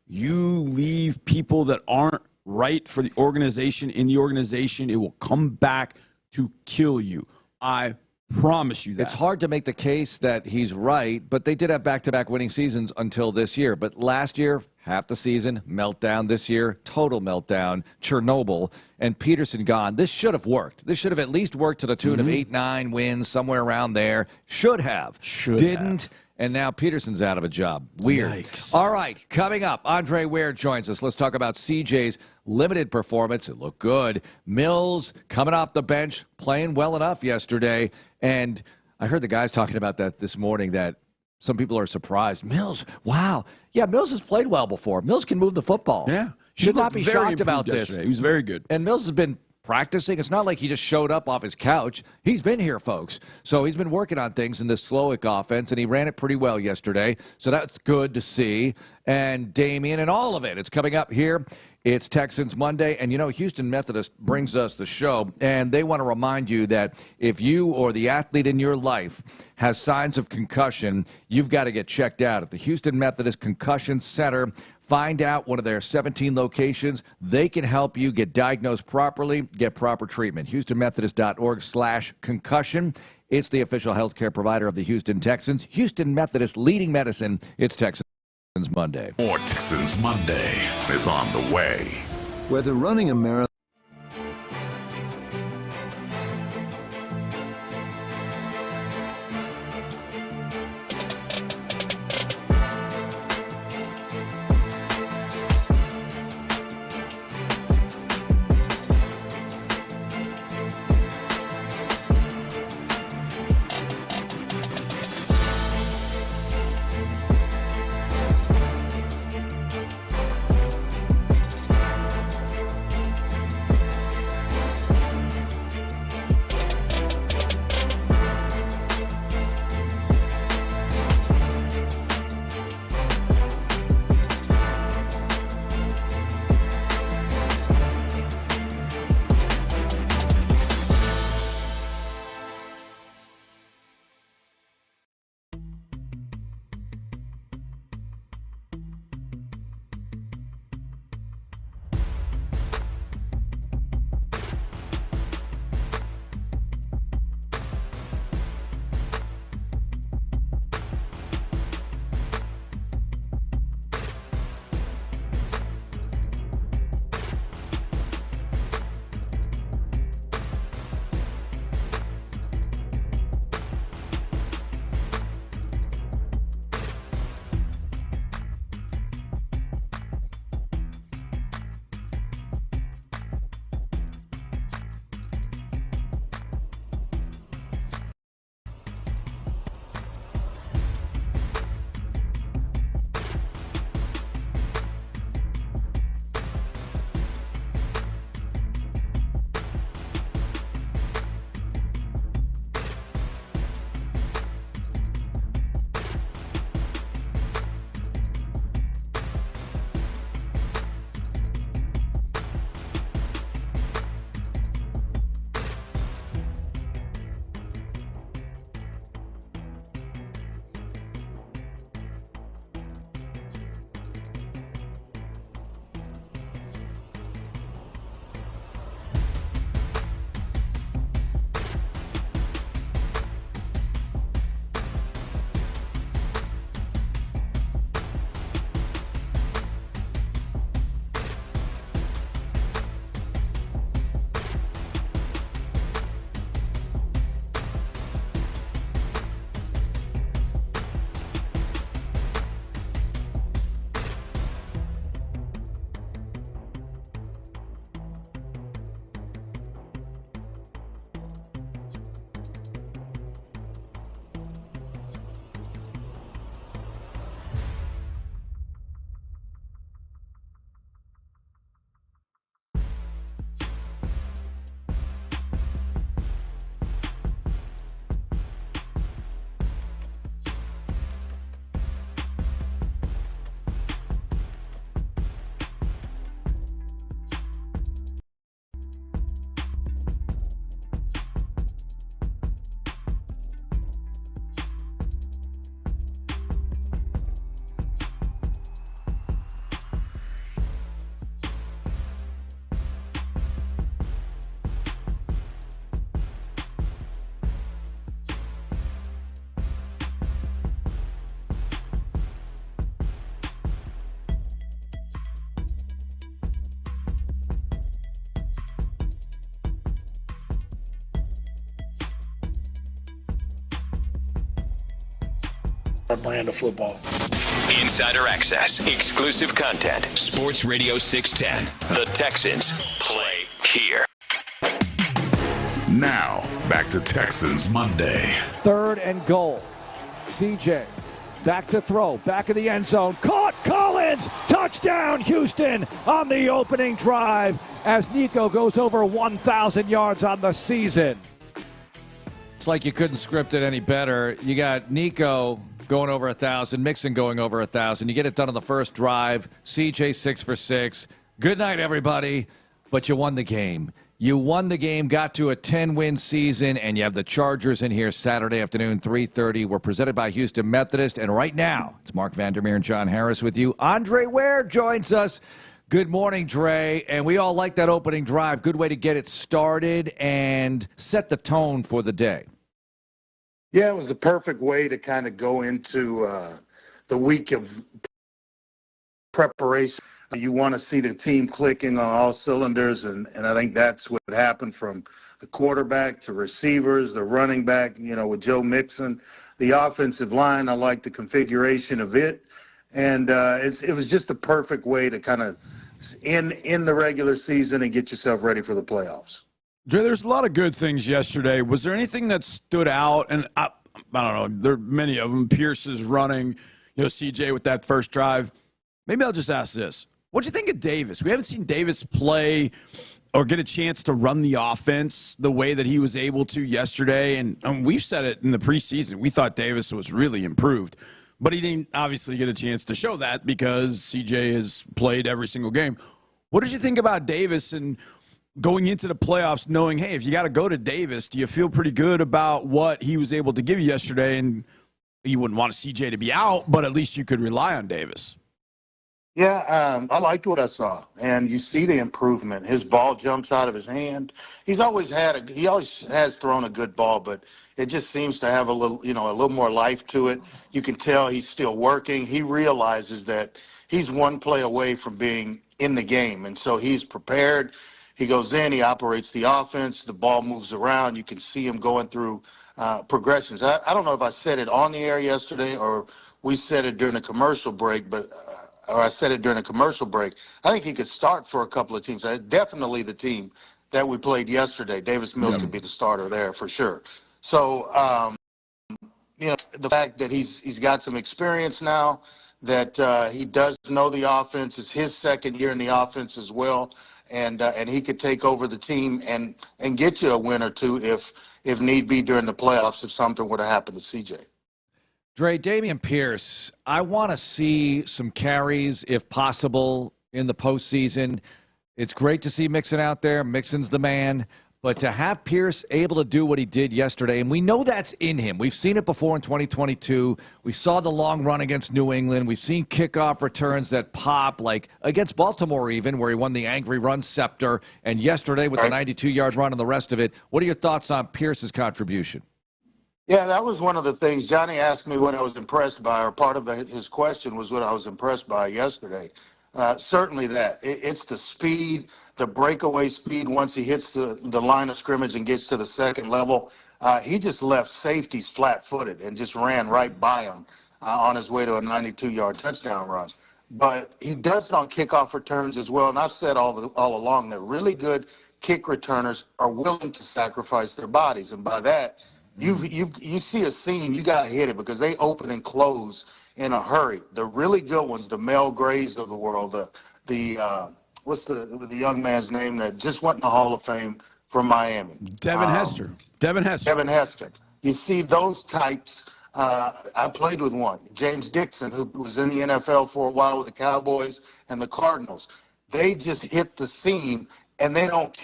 You leave people that aren't right for the organization in the organization, it will come back to kill you. I promise you that. It's hard to make the case that he's right, but they did have back-to-back winning seasons until this year. But last year, half the season, meltdown. This year, total meltdown, Chernobyl, and Peterson gone. This should have worked. This should have at least worked to the tune of 8-9 wins, somewhere around there. Should have. Didn't. And now Peterson's out of a job. Weird. Yikes. All right, coming up, Andre Ware joins us. Let's talk about CJ's limited performance. It looked good. Mills coming off the bench, playing well enough yesterday. And I heard the guys talking about that this morning, that some people are surprised. Mills, wow. Yeah, Mills has played well before. Mills can move the football. Yeah. Should not be shocked about this. He was very good. And Mills has been practicing. It's not like he just showed up off his couch. He's been here, folks. So he's been working on things in this Slowick offense, and he ran it pretty well yesterday. So that's good to see. And Damian and all of it. It's coming up here. It's Texans Monday. And, you know, Houston Methodist brings us the show, and they want to remind you that if you or the athlete in your life has signs of concussion, you've got to get checked out at the Houston Methodist Concussion Center. Find out one of their 17 locations. They can help you get diagnosed properly, get proper treatment. HoustonMethodist.org/concussion. It's the official healthcare provider of the Houston Texans. Houston Methodist, leading medicine. It's Texans Monday. More Texans Monday is on the way. Whether running a marathon. brand of football. Insider access, exclusive content. Sports Radio 610. The Texans play here. Now, back to Texans Monday. 3rd and goal. CJ back to throw, back of the end zone. Caught Collins! Touchdown Houston on the opening drive as Nico goes over 1,000 yards on the season. It's like you couldn't script it any better. You got Nico going over 1,000, Mixon going over 1,000. You get it done on the first drive. CJ 6 for 6. Good night, everybody. But you won the game. You won the game, got to a 10-win season, and you have the Chargers in here Saturday afternoon, 3:30. We're presented by Houston Methodist, and right now, it's Mark Vandermeer and John Harris with you. Andre Ware joins us. Good morning, Dre, and we all like that opening drive. Good way to get it started and set the tone for the day. Yeah, it was the perfect way to kind of go into the week of preparation. You want to see the team clicking on all cylinders, and I think that's what happened from the quarterback to receivers, the running back, with Joe Mixon. The offensive line, I like the configuration of it. And it was just the perfect way to kind of end the regular season and get yourself ready for the playoffs. Dre, there's a lot of good things yesterday. Was there anything that stood out? And I don't know. There are many of them. Pierce is running, CJ with that first drive. Maybe I'll just ask this. What do you think of Davis? We haven't seen Davis play or get a chance to run the offense the way that he was able to yesterday. And we've said it in the preseason. We thought Davis was really improved. But he didn't obviously get a chance to show that because CJ has played every single game. What did you think about Davis and going into the playoffs knowing, hey, if you got to go to Davis, do you feel pretty good about what he was able to give you yesterday? And you wouldn't want CJ to be out, but at least you could rely on Davis. Yeah, I liked what I saw, and you see the improvement. His ball jumps out of his hand. He always has thrown a good ball, but it just seems to have a little more life to it. You can tell he's still working. He realizes that he's one play away from being in the game, and so he's prepared. He goes in, he operates the offense, the ball moves around. You can see him going through progressions. I don't know if I said it on the air yesterday or we said it during a commercial break, or I said it during a commercial break. I think he could start for a couple of teams. Definitely the team that we played yesterday. Davis Mills could be the starter there for sure. So, the fact that he's got some experience now, that he does know the offense, is his second year in the offense as well, and he could take over the team and get you a win or two if need be during the playoffs if something were to happen to CJ. Dre, Dameon Pierce, I want to see some carries, if possible, in the postseason. It's great to see Mixon out there. Mixon's the man. But to have Pierce able to do what he did yesterday, and we know that's in him. We've seen it before in 2022. We saw the long run against New England. We've seen kickoff returns that pop, like against Baltimore even, where he won the angry run scepter. And yesterday with the 92-yard run and the rest of it. What are your thoughts on Pierce's contribution? Yeah, that was one of the things. Johnny asked me what I was impressed by, or part of his question was what I was impressed by yesterday. Certainly that. It's the speed, the breakaway speed once he hits the line of scrimmage and gets to the second level. He just left safeties flat-footed and just ran right by him on his way to a 92-yard touchdown run. But he does it on kickoff returns as well, and I've said all along that really good kick returners are willing to sacrifice their bodies, and by that, you see a seam, you got to hit it because they open and close in a hurry. The really good ones, the Mel Grays of the world, what's the young man's name that just went in the Hall of Fame from Miami? Devin Hester. Devin Hester. You see those types. I played with one, James Dixon, who was in the NFL for a while with the Cowboys and the Cardinals. They just hit the seam, and they don't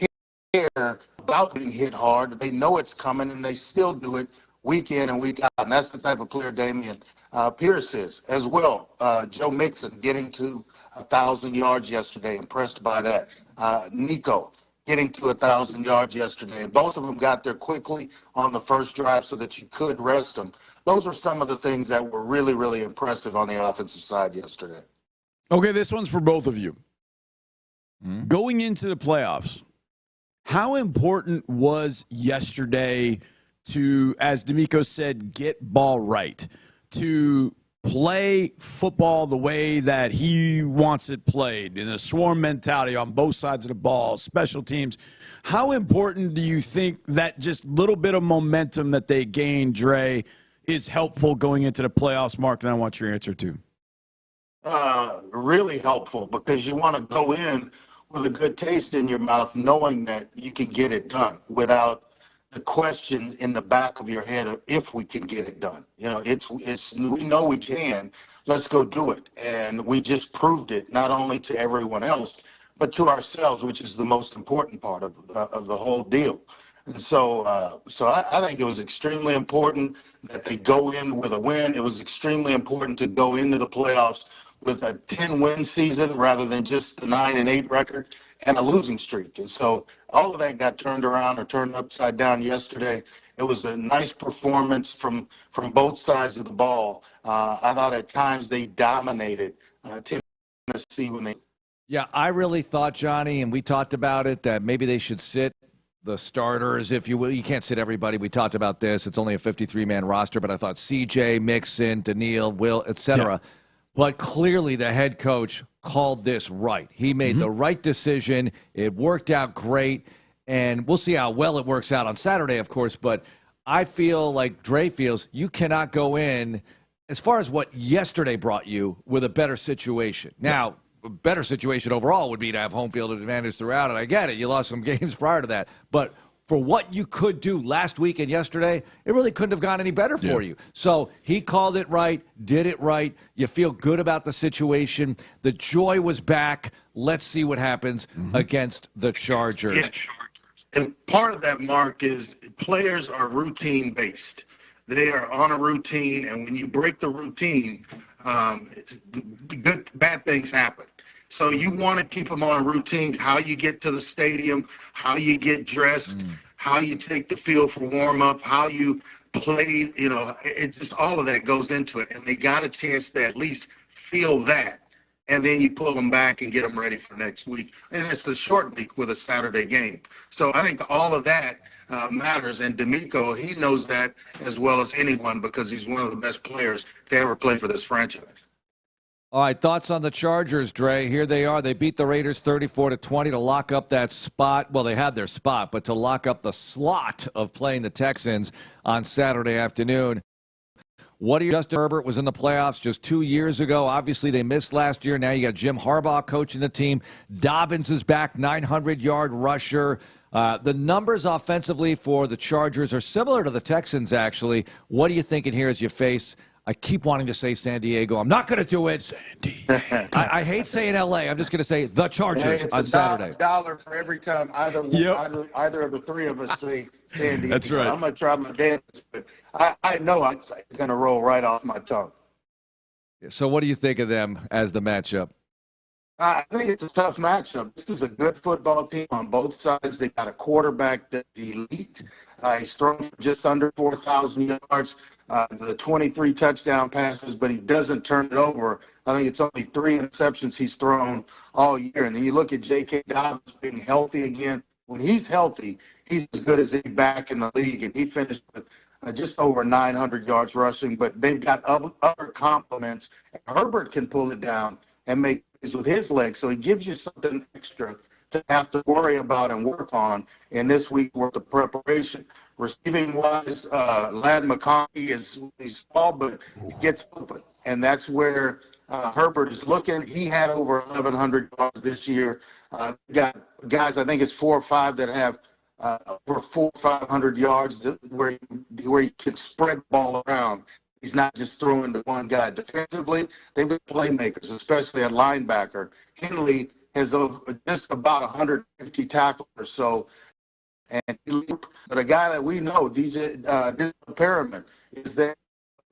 care about being hit hard. They know it's coming, and they still do it week in and week out. And that's the type of player Dameon Pierce is as well. Joe Mixon getting to 1,000 yards yesterday, impressed by that. Nico getting to 1,000 yards yesterday. And both of them got there quickly on the first drive so that you could rest them. Those were some of the things that were really, really impressive on the offensive side yesterday. Okay, this one's for both of you. Going into the playoffs, how important was yesterday to, as D'Amico said, get ball right? to play football the way that he wants it played, in a swarm mentality on both sides of the ball, special teams, how important do you think that just little bit of momentum that they gained, Dre, is helpful going into the playoffs, Mark? And I want your answer too. Really helpful, because you want to go in with a good taste in your mouth, knowing that you can get it done without the question in the back of your head of if we can get it done. You know, we know we can. Let's go do it. And we just proved it, not only to everyone else, but to ourselves, which is the most important part of the whole deal. And so I think it was extremely important that they go in with a win. It was extremely important to go into the playoffs with a 10-win season rather than just the 9-8 record and a losing streak. And so all of that got turned around or turned upside down yesterday. It was a nice performance from both sides of the ball. I thought at times they dominated Tennessee when they. Yeah, I really thought, Johnny, and we talked about it, that maybe they should sit the starters, if you will. You can't sit everybody. We talked about this. It's only a 53-man roster, but I thought CJ, Mixon, Daniil, Will, etc. Yeah. But clearly the head coach called this right. He made the right decision. It worked out great, and we'll see how well it works out on Saturday, of course, but I feel like Dre feels you cannot go in, as far as what yesterday brought you, with a better situation. Now, a better situation overall would be to have home field advantage throughout, and I get it. You lost some games prior to that, but for what you could do last week and yesterday, it really couldn't have gone any better for you. So he called it right, did it right. You feel good about the situation. The joy was back. Let's see what happens against the Chargers. Yeah. And part of that, Mark, is players are routine-based. They are on a routine, and when you break the routine, bad things happen. So you want to keep them on a routine, how you get to the stadium, how you get dressed, how you take the field for warm-up, how you play, you know, it just all of that goes into it. And they got a chance to at least feel that. And then you pull them back and get them ready for next week. And it's a short week with a Saturday game. So I think all of that matters. And D'Amico, he knows that as well as anyone, because he's one of the best players to ever play for this franchise. All right, thoughts on the Chargers, Dre? Here they are. They beat the Raiders 34-20 to lock up that spot. Well, they had their spot, but to lock up the slot of playing the Texans on Saturday afternoon. Justin Herbert was in the playoffs just 2 years ago. Obviously, they missed last year. Now you got Jim Harbaugh coaching the team. Dobbins is back, 900-yard rusher. The numbers offensively for the Chargers are similar to the Texans, actually. What are you thinking here as you face – I keep wanting to say San Diego. I'm not going to do it. San Diego. I hate saying L.A. I'm just going to say the Chargers on Saturday. $1 for every time either of the three of us say San Diego. That's right. I'm going to try my dance, but I know it's going to roll right off my tongue. So what do you think of them as the matchup? I think it's a tough matchup. This is a good football team on both sides. They got a quarterback that's elite. He's thrown for just under 4,000 yards. The 23 touchdown passes, but he doesn't turn it over. I think it's only 3 interceptions he's thrown all year. And then you look at J.K. Dobbins being healthy again. When he's healthy, he's as good as any back in the league, and he finished with just over 900 yards rushing. But they've got other compliments. Herbert can pull it down and make plays with his legs, so he gives you something extra to have to worry about and work on in this week's worth of preparation. Receiving-wise, Ladd McConkey he's small, but he gets open, and that's where Herbert is looking. He had over 1,100 yards this year. Got guys, I think it's 4 or 5 that have over 400 or 500 yards where you can spread the ball around. He's not just throwing to one guy. Defensively, they've got playmakers, especially at linebacker. Henley has just about 150 tackles or so. But a guy that we know, DJ Perriman, is there.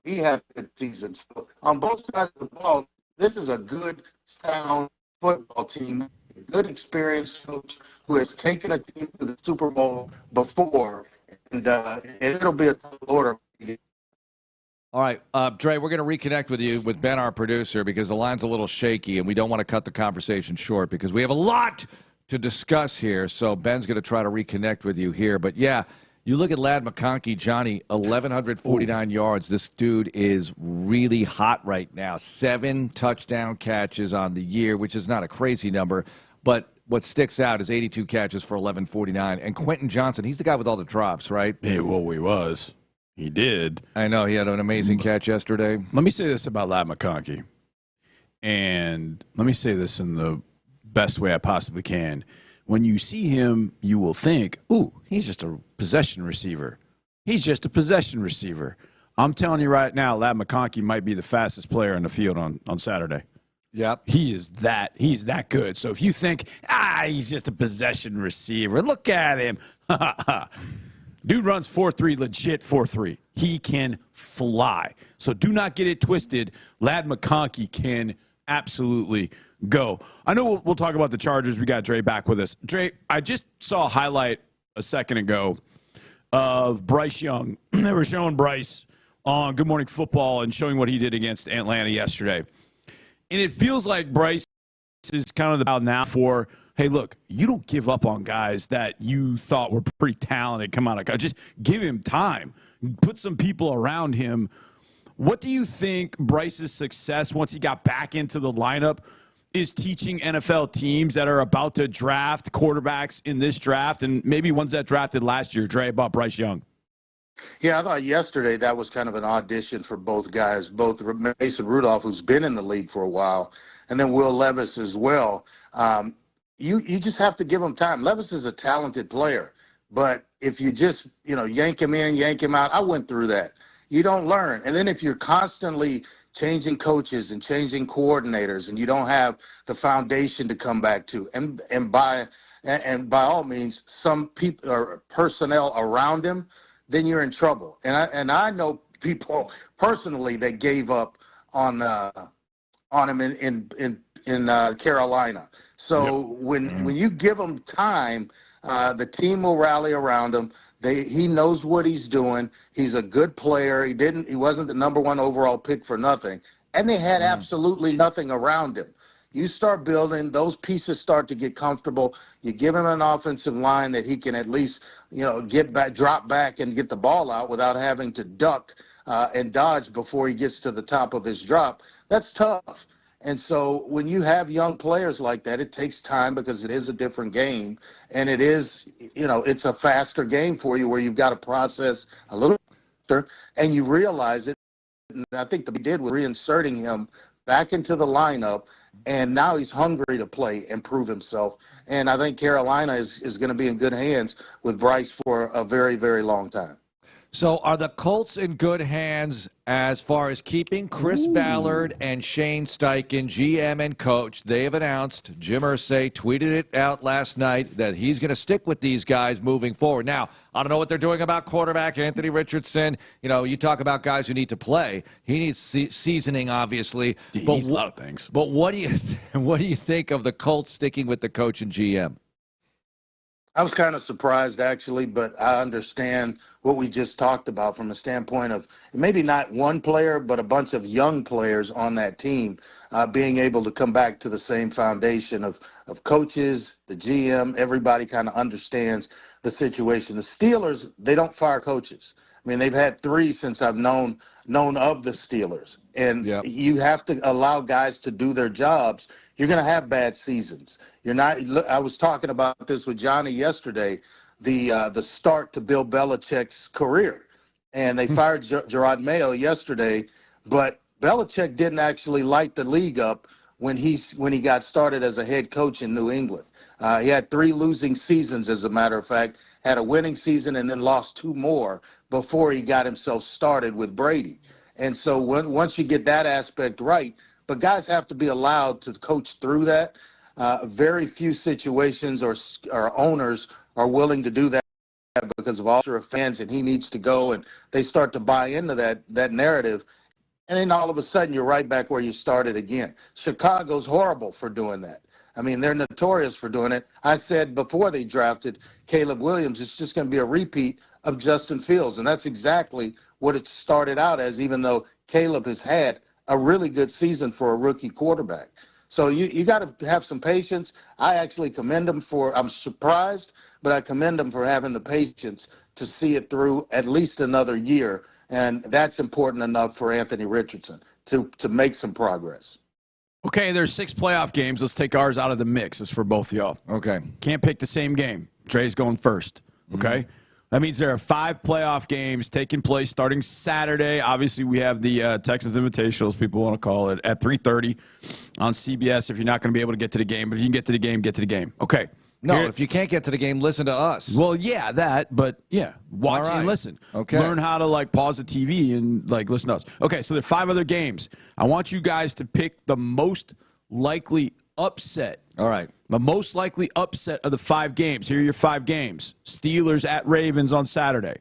He had a good season. So on both sides of the ball, this is a good, sound football team, a good experienced coach who has taken a team to the Super Bowl before, and it'll be a tough order. All right, Dre, we're going to reconnect with you, with Ben, our producer, because the line's a little shaky, and we don't want to cut the conversation short because we have a lot to discuss here. So Ben's going to try to reconnect with you here. But, yeah, You look at Ladd McConkey, Johnny, 1,149 yards. This dude is really hot right now. 7 touchdown catches on the year, which is not a crazy number. But what sticks out is 82 catches for 1,149. And Quentin Johnson, he's the guy with all the drops, right? He was. He did. I know. He had an amazing catch yesterday. Let me say this about Ladd McConkey. And let me say this in the best way I possibly can. When you see him, you will think, ooh, he's just a possession receiver. He's just a possession receiver. I'm telling you right now, Ladd McConkey might be the fastest player in the field on Saturday. Yep. He's that good. So if you think, he's just a possession receiver, look at him. Dude runs 4.3, legit 4.3. He can fly. So do not get it twisted. Ladd McConkey can absolutely go. I know we'll talk about the Chargers. We got Dre back with us. Dre, I just saw a highlight a second ago of Bryce Young. They were showing Bryce on Good Morning Football and showing what he did against Atlanta yesterday. And it feels like Bryce is kind of the bound now for, hey, look, you don't give up on guys that you thought were pretty talented come out of college. Just give him time. Put some people around him. What do you think Bryce's success once he got back into the lineup is teaching NFL teams that are about to draft quarterbacks in this draft and maybe ones that drafted last year, Dre, about Bryce Young? Yeah, I thought yesterday that was kind of an audition for both guys, both Mason Rudolph, who's been in the league for a while, and then Will Levis as well. You just have to give him time. Levis is a talented player, but if you just, yank him in, yank him out, I went through that. You don't learn. And then if you're constantly changing coaches and changing coordinators and you don't have the foundation to come back to, and by all means, some people or personnel around him, then you're in trouble. And I know people personally that gave up on him in Carolina. So when you give him time, the team will rally around him. He knows what he's doing. He's a good player. He wasn't the number 1 overall pick for nothing. And they had absolutely nothing around him. You start building, those pieces start to get comfortable. You give him an offensive line that he can at least, get back, drop back and get the ball out without having to duck and dodge before he gets to the top of his drop. That's tough. And so when you have young players like that, it takes time because it is a different game. And it is, it's a faster game for you where you've got to process a little faster and you realize it. And I think that we did with reinserting him back into the lineup. And now he's hungry to play and prove himself. And I think Carolina is going to be in good hands with Bryce for a very, very long time. So are the Colts in good hands as far as keeping Chris Ballard and Shane Steichen, GM and coach? They have announced, Jim Irsay tweeted it out last night, that he's going to stick with these guys moving forward. Now, I don't know what they're doing about quarterback Anthony Richardson. You talk about guys who need to play. He needs seasoning, obviously. He needs a lot of things. But what do you think of the Colts sticking with the coach and GM? I was kind of surprised, actually, but I understand what we just talked about from a standpoint of maybe not one player, but a bunch of young players on that team being able to come back to the same foundation of coaches, the GM. Everybody kind of understands the situation. The Steelers, they don't fire coaches. I mean, they've had 3 since I've known of the Steelers. And you have to allow guys to do their jobs. You're going to have bad seasons. I was talking about this with Johnny yesterday, the start to Bill Belichick's career. And they fired Gerard Mayo yesterday, but Belichick didn't actually light the league up when he got started as a head coach in New England. He had 3 losing seasons, as a matter of fact, had a winning season and then lost 2 more before he got himself started with Brady. And so once you get that aspect right, but guys have to be allowed to coach through that. Very few situations or owners are willing to do that because of all the fans, and he needs to go, and they start to buy into that narrative. And then all of a sudden you're right back where you started again. Chicago's horrible for doing that. I mean, they're notorious for doing it. I said before they drafted Caleb Williams, it's just going to be a repeat of Justin Fields. And that's exactly what it started out as, even though Caleb has had a really good season for a rookie quarterback. So you got to have some patience. I actually commend them I'm surprised, but I commend them for having the patience to see it through at least another year. And that's important enough for Anthony Richardson to make some progress. Okay, there's 6 playoff games. Let's take ours out of the mix. It's for both of y'all. Okay. Can't pick the same game. Dre's going first. Okay? That means there are 5 playoff games taking place starting Saturday. Obviously, we have the Texans Invitational, as people want to call it, at 3:30 on CBS if you're not going to be able to get to the game. But if you can get to the game, get to the game. Okay. No, if you can't get to the game, listen to us. Well, yeah, that, but yeah, watch and listen. Okay. Learn how to pause the TV and listen to us. Okay, so there are 5 other games. I want you guys to pick the most likely upset. All right. The most likely upset of the 5 games. Here are your 5 games. Steelers at Ravens on Saturday.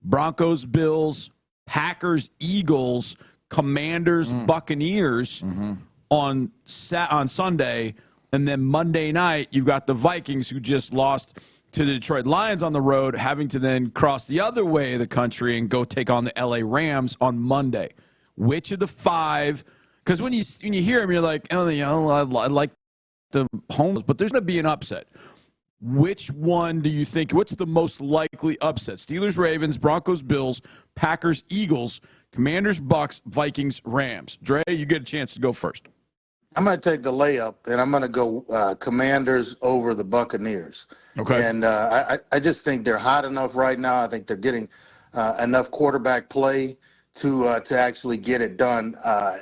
Broncos, Bills, Packers, Eagles, Commanders, Buccaneers on Sunday. And then Monday night, you've got the Vikings, who just lost to the Detroit Lions on the road, having to then cross the other way of the country and go take on the LA Rams on Monday. Which of the 5? Because when you hear them, you're like, oh, I like the home, but there's going to be an upset. Which one do you think? What's the most likely upset? Steelers, Ravens, Broncos, Bills, Packers, Eagles, Commanders, Bucks, Vikings, Rams. Dre, you get a chance to go first. I'm going to take the layup, and I'm going to go Commanders over the Buccaneers. Okay. And I just think they're hot enough right now. I think they're getting enough quarterback play to actually get it done.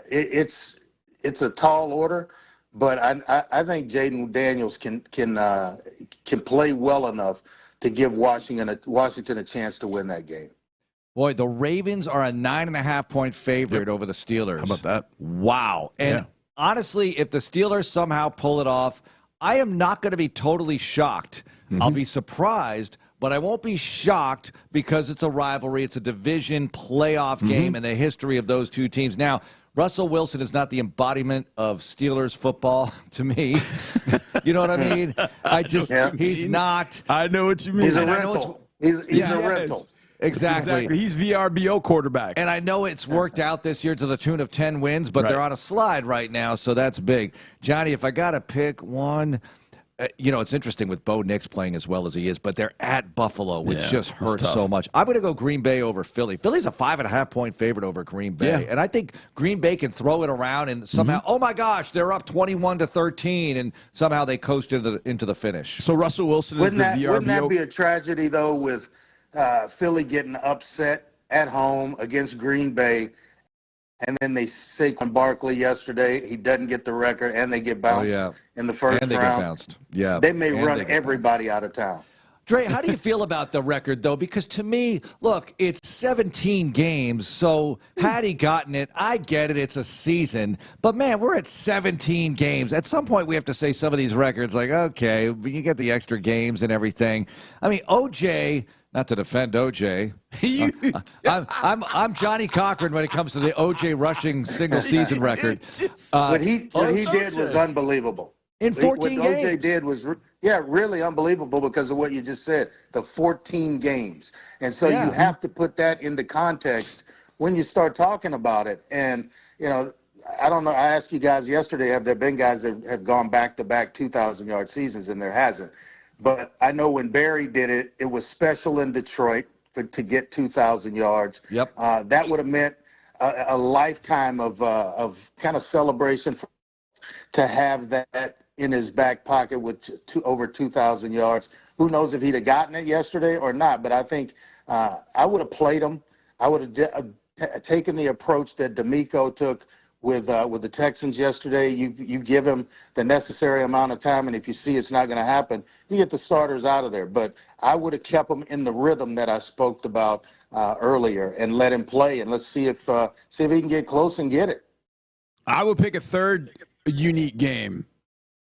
It's a tall order, but I think Jaden Daniels can play well enough to give Washington a chance to win that game. Boy, the Ravens are a 9.5-point favorite over the Steelers. How about that? Wow. And honestly, if the Steelers somehow pull it off, I am not going to be totally shocked. I'll be surprised, but I won't be shocked because it's a rivalry. It's a division playoff game in the history of those two teams. Now, Russell Wilson is not the embodiment of Steelers football to me. You know what I mean? He's not. I know what you mean. He's a rental. He's a rental. Exactly. He's VRBO quarterback. And I know it's worked out this year to the tune of 10 wins, but they're on a slide right now, so that's big. Johnny, if I got to pick one, it's interesting with Bo Nix playing as well as he is, but they're at Buffalo, which just hurts so much. I'm going to go Green Bay over Philly. Philly's a 5.5-point favorite over Green Bay, and I think Green Bay can throw it around and somehow, oh my gosh, they're up 21-13, and somehow they coast into the finish. So Russell Wilson is the VRBO. Wouldn't that be a tragedy, though, with Philly getting upset at home against Green Bay, and then they Saquon Barkley yesterday. He doesn't get the record, and they get bounced in the first round. And they get bounced. Yeah, they may run everybody out of town. Dre, how do you feel about the record, though? Because to me, look, it's 17 games, so had he gotten it, I get it, it's a season. But, man, we're at 17 games. At some point, we have to say some of these records, like, okay, you get the extra games and everything. I mean, O.J., not to defend O.J., I'm Johnny Cochran when it comes to the O.J. rushing single-season record. What he did was unbelievable. In 14 games. What O.J. did was, really unbelievable because of what you just said, the 14 games. And so you have to put that into context when you start talking about it. And, I don't know. I asked you guys yesterday, have there been guys that have gone back-to-back 2,000-yard seasons, and there hasn't. But I know when Barry did it, it was special in Detroit to get 2,000 yards. Yep. That would have meant a lifetime of kind of celebration to have that in his back pocket with over 2,000 yards. Who knows if he'd have gotten it yesterday or not? But I think I would have played him. I would have taken the approach that D'Amico took with the Texans yesterday. You give him the necessary amount of time, and if you see it's not going to happen, you get the starters out of there. But I would have kept him in the rhythm that I spoke about earlier and let him play, and let's see if he can get close and get it. I would pick a third unique game.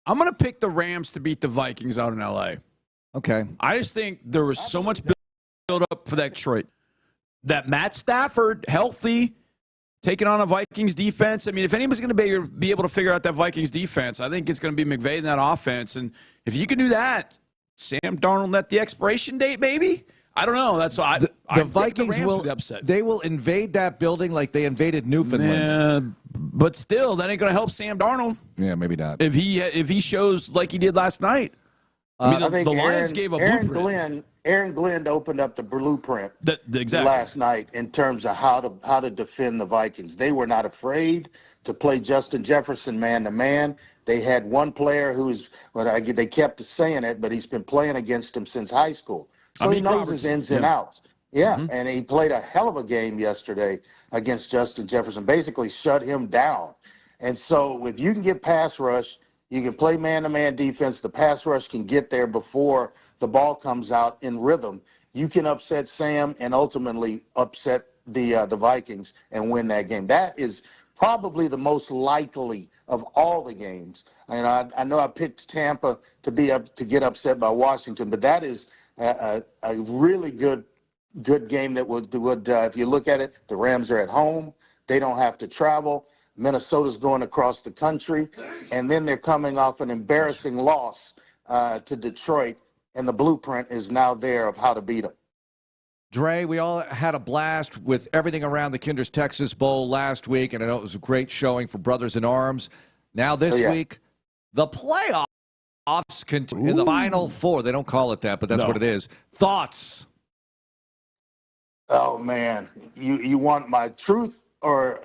I'm going to pick the Rams to beat the Vikings out in L.A. Okay. I just think there was so much build up for that Detroit. That Matt Stafford, healthy, taking on a Vikings defense. I mean, if anybody's going to be able to figure out that Vikings defense, I think it's going to be McVay in that offense. And if you can do that, Sam Darnold at the expiration date, maybe, I don't know. That's why the Vikings will be upset. They will invade that building like they invaded Newfoundland. But still, that ain't going to help Sam Darnold. Yeah, maybe not. If he shows like he did last night. I think the Lions gave a blueprint. Aaron Glenn opened up the blueprint exactly. last night in terms of how to defend the Vikings. They were not afraid to play Justin Jefferson man-to-man. They had one player they kept saying it, but he's been playing against him since high school. So he knows his ins and outs. Yeah, and he played a hell of a game yesterday against Justin Jefferson, basically shut him down. And so if you can get pass rush, you can play man-to-man defense, the pass rush can get there before the ball comes out in rhythm. You can upset Sam and ultimately upset the Vikings and win that game. That is probably the most likely of all the games. And I know I picked Tampa to get upset by Washington, but that is a really good game that would if you look at it, the Rams are at home. They don't have to travel. Minnesota's going across the country, and then they're coming off an embarrassing loss to Detroit, and the blueprint is now there of how to beat them. Dre, we all had a blast with everything around the Kinder's Texas Bowl last week, and I know it was a great showing for Brothers in Arms. Now this week, the playoffs in the Final Four. They don't call it that, but that's what it is. Thoughts? Oh, man. You want my truth or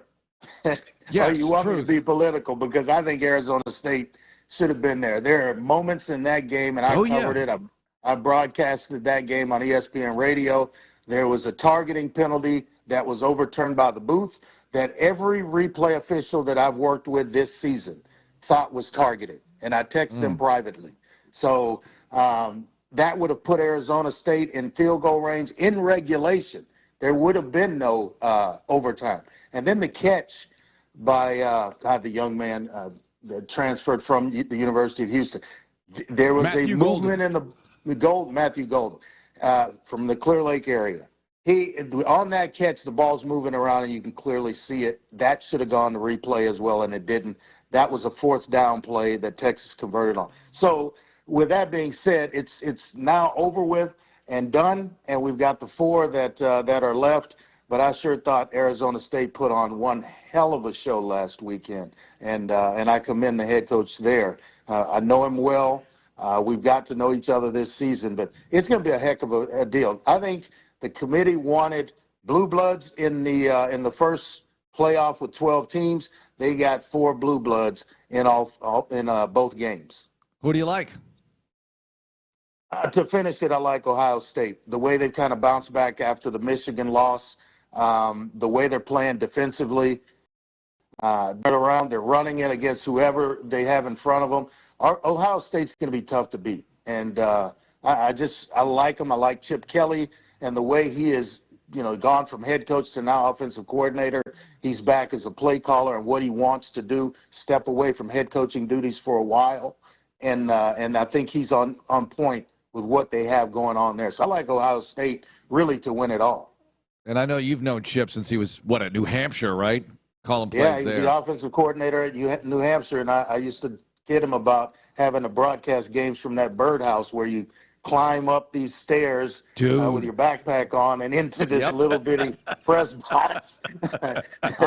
yes, you want me to be political? Because I think Arizona State should have been there. There are moments in that game, and I covered it. I broadcasted that game on ESPN Radio. There was a targeting penalty that was overturned by the booth that every replay official that I've worked with this season thought was targeted, and I texted them privately. So that would have put Arizona State in field goal range in regulation. There would have been no overtime. And then the catch by the young man that transferred from the University of Houston. There was Matthew movement in Matthew Golden from the Clear Lake area. On that catch, the ball's moving around, and you can clearly see it. That should have gone to replay as well, and it didn't. That was a fourth down play that Texas converted on. So with that being said, it's now over with and done, and we've got the four that are left. But I sure thought Arizona State put on one hell of a show last weekend, and I commend the head coach there. I know him well. We've got to know each other this season, but it's going to be a heck of a deal. I think the committee wanted blue bloods in the first playoff with 12 teams. They got 4 blue bloods in both games. Who do you like? To finish it, I like Ohio State. The way they've kind of bounced back after the Michigan loss, the way they're playing defensively, they're running it against whoever they have in front of them. Ohio State's going to be tough to beat, and I like them. I like Chip Kelly and the way he is, gone from head coach to now offensive coordinator. He's back as a play caller and what he wants to do, step away from head coaching duties for a while, and I think he's on point with what they have going on there. So I like Ohio State really to win it all. And I know you've known Chip since he was at New Hampshire, right? Calling plays there. Yeah, he's the offensive coordinator at New Hampshire, and I used to kid him about having to broadcast games from that birdhouse where you climb up these stairs with your backpack on and into this little bitty press box. I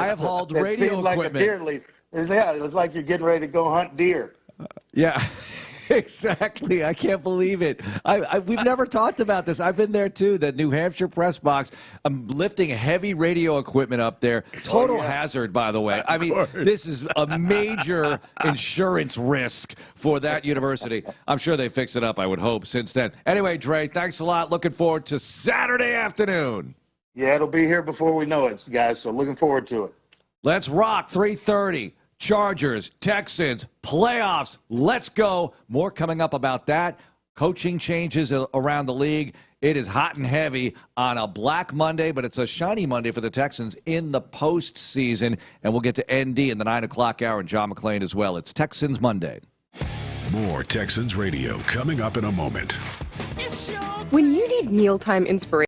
have hauled radio like equipment. A deer leaf. Yeah, it was like you're getting ready to go hunt deer. Yeah, exactly. I can't believe it. We've never talked about this. I've been there too, the New Hampshire press box. I'm lifting heavy radio equipment up there. Total hazard, by the way. I mean, this is a major insurance risk for that university. I'm sure they fixed it up, I would hope, since then. Anyway, Dre, thanks a lot. Looking forward to Saturday afternoon. Yeah, it'll be here before we know it, guys, so looking forward to it. Let's rock. 3:30. Chargers, Texans, playoffs, let's go. More coming up about that. Coaching changes around the league. It is hot and heavy on a Black Monday, but it's a shiny Monday for the Texans in the postseason. And we'll get to ND in the 9 o'clock hour and John McClain as well. It's Texans Monday. More Texans Radio coming up in a moment. When you need mealtime inspiration,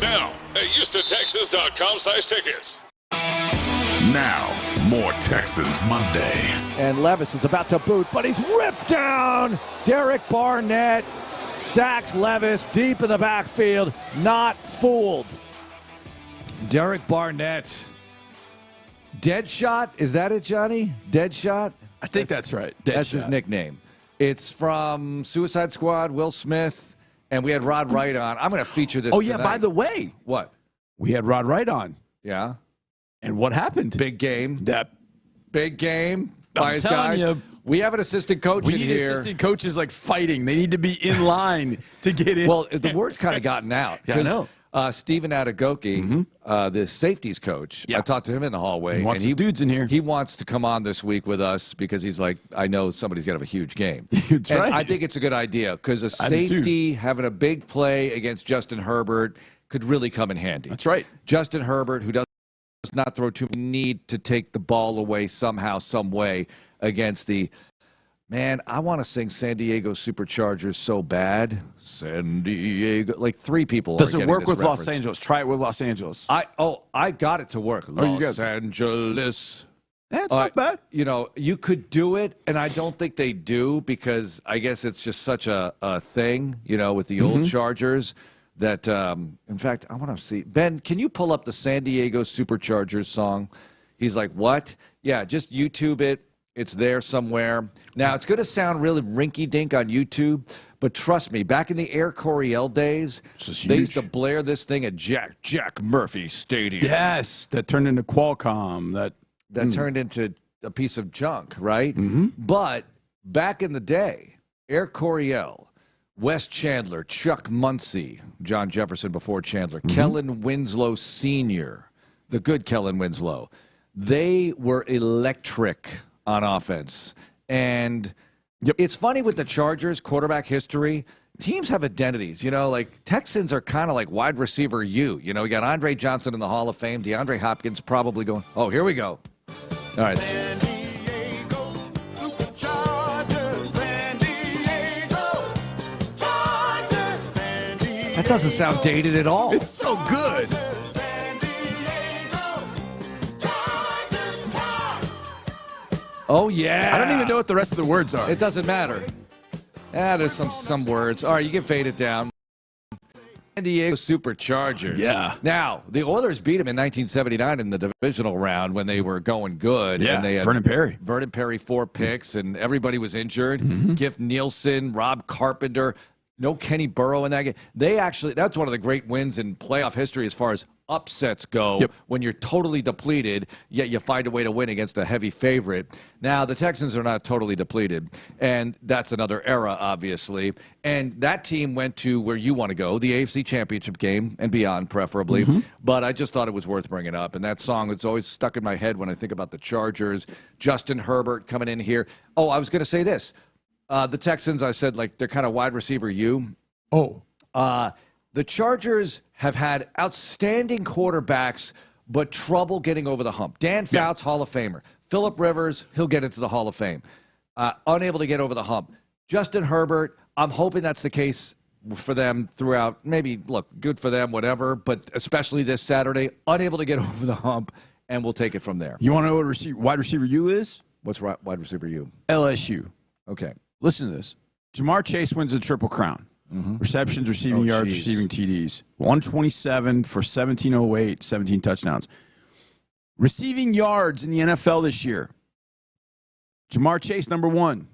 now at HoustonTexans.com/tickets. Now, more Texans Monday. And Levis is about to boot, but he's ripped down. Derek Barnett sacks Levis deep in the backfield. Not fooled. Derek Barnett. Dead shot? Is that it, Johnny? Dead shot? I think that's right. That's his nickname. It's from Suicide Squad, Will Smith, and we had Rod Wright on. I'm going to feature this tonight. By the way. What? We had Rod Wright on. Yeah. And what happened? Big game. Big game by I'm his telling guys. you. We have an assistant coach We in need here. assistant coaches like fighting. They need to be in line to get in. Well, the word's kind of gotten out. Yeah, I know. Stephen Adegoke, the safeties coach, I talked to him in the hallway. He wants and his dudes in here. He wants to come on this week with us because he's like, I know somebody's going to have a huge game. That's and right. I think it's a good idea because a I do too. safety having a big play against Justin Herbert could really come in handy. That's right. Justin Herbert, who does not throw too, need to take the ball away somehow, some way against the man. I want to sing San Diego Superchargers so bad. San Diego, like three people. Does are it getting work this with reference. Los Angeles? Try it with Los Angeles. I got it to work. you Los got it. Angeles. That's not bad. You know, you could do it, and I don't think they do because I guess it's just such a thing, you know, with the old Chargers that, in fact, I want to see. Ben, can you pull up the San Diego Superchargers song? He's like, what? Yeah, just YouTube it. It's there somewhere. Now, it's going to sound really rinky-dink on YouTube, but trust me, back in the Air Coryell days, they used to blare this thing at Jack Murphy Stadium. Yes, that turned into Qualcomm. That turned into a piece of junk, right? But back in the day, Air Coryell, Wes Chandler, Chuck Muncie, John Jefferson before Chandler, Kellen Winslow Sr., the good Kellen Winslow, they were electric on offense. And it's funny with the Chargers quarterback history, teams have identities. You know, like Texans are kind of like wide receiver U. You know, we got Andre Johnson in the Hall of Fame, DeAndre Hopkins probably going, oh, here we go. All right. That doesn't sound dated at all. It's so good. Oh, yeah. I don't even know what the rest of the words are. It doesn't matter. There's some words. All right, you can fade it down. San Diego Superchargers. Yeah. Now, the Oilers beat them in 1979 in the divisional round when they were going good. Yeah, And they had Vernon Perry. 4 picks, and everybody was injured. Giff Nielsen, Rob Carpenter, no Kenny Burrow in that game. That's one of the great wins in playoff history as far as upsets go, when you're totally depleted, yet you find a way to win against a heavy favorite. Now, the Texans are not totally depleted, and that's another era, obviously. And that team went to where you want to go, the AFC Championship game and beyond, preferably. But I just thought it was worth bringing up. And that song is always stuck in my head when I think about the Chargers. Justin Herbert coming in here. Oh, I was going to say this. The Texans, I said, like, they're kind of wide receiver U. The Chargers have had outstanding quarterbacks, but trouble getting over the hump. Dan Fouts, Hall of Famer. Phillip Rivers, he'll get into the Hall of Fame. Unable to get over the hump. Justin Herbert, I'm hoping that's the case for them throughout. Maybe, look, good for them, whatever, but especially this Saturday, unable to get over the hump, and we'll take it from there. You want to know what wide receiver U is? What's wide receiver U? LSU. Okay. Listen to this. Jamar Chase wins the Triple Crown. Receptions, receiving yards, receiving TDs. 127 for 1708, 17 touchdowns. Receiving yards in the NFL this year. Jamar Chase, number 1.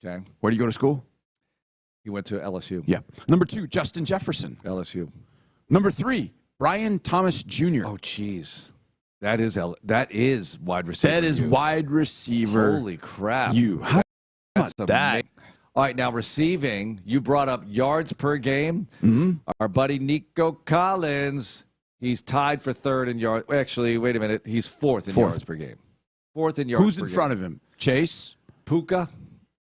Okay. Where do you go to school? He went to LSU. Yeah. Number 2, Justin Jefferson. LSU. Number 3, Brian Thomas Jr. Oh, jeez. That is wide receiver. That is wide receiver. Holy crap. How about that? Amazing. All right, now receiving, you brought up yards per game. Our buddy Nico Collins, he's tied for 3rd in yards. Actually, wait a minute. He's 4th in yards per game. 4th in yards per game. Who's in front of him? Chase? Puka.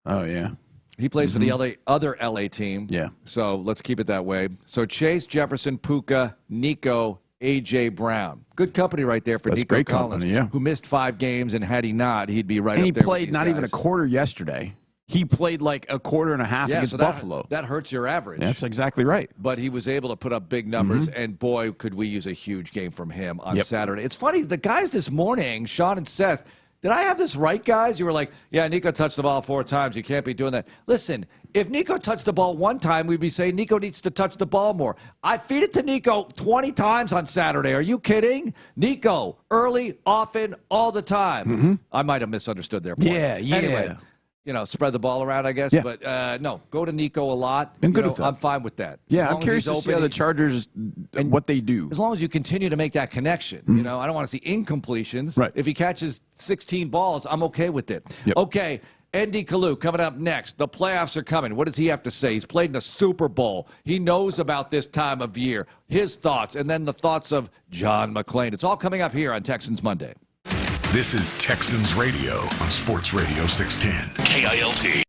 Oh, yeah. He plays for the other LA team. Yeah. So let's keep it that way. So Chase, Jefferson, Puka, Nico, A.J. Brown. Good company right there for Nico Collins, company, yeah. who missed 5 games, and had he not, he'd be right and up there. And he played not even a quarter yesterday. he played like a quarter and a half against so Buffalo. That hurts your average. That's exactly right. But he was able to put up big numbers, and boy, could we use a huge game from him on Saturday. It's funny, the guys this morning, Sean and Seth, did I have this right, guys? You were like, yeah, Nico touched the ball 4 times. You can't be doing that. Listen, if Nico touched the ball 1 time, we'd be saying Nico needs to touch the ball more. I feed it to Nico 20 times on Saturday. Are you kidding? Nico, early, often, all the time. I might have misunderstood their point. Yeah. Anyway, spread the ball around, I guess. Yeah. But no, go to Nico a lot. I'm good with that. I'm fine with that. Yeah, I'm curious to see how the Chargers, what they do. As long as you continue to make that connection. I don't want to see incompletions. Right. If he catches 16 balls, I'm okay with it. Yep. Okay, Andy Kalu coming up next. The playoffs are coming. What does he have to say? He's played in the Super Bowl. He knows about this time of year. His thoughts, and then the thoughts of John McClain. It's all coming up here on Texans Monday. This is Texans Radio on Sports Radio 610. KILT.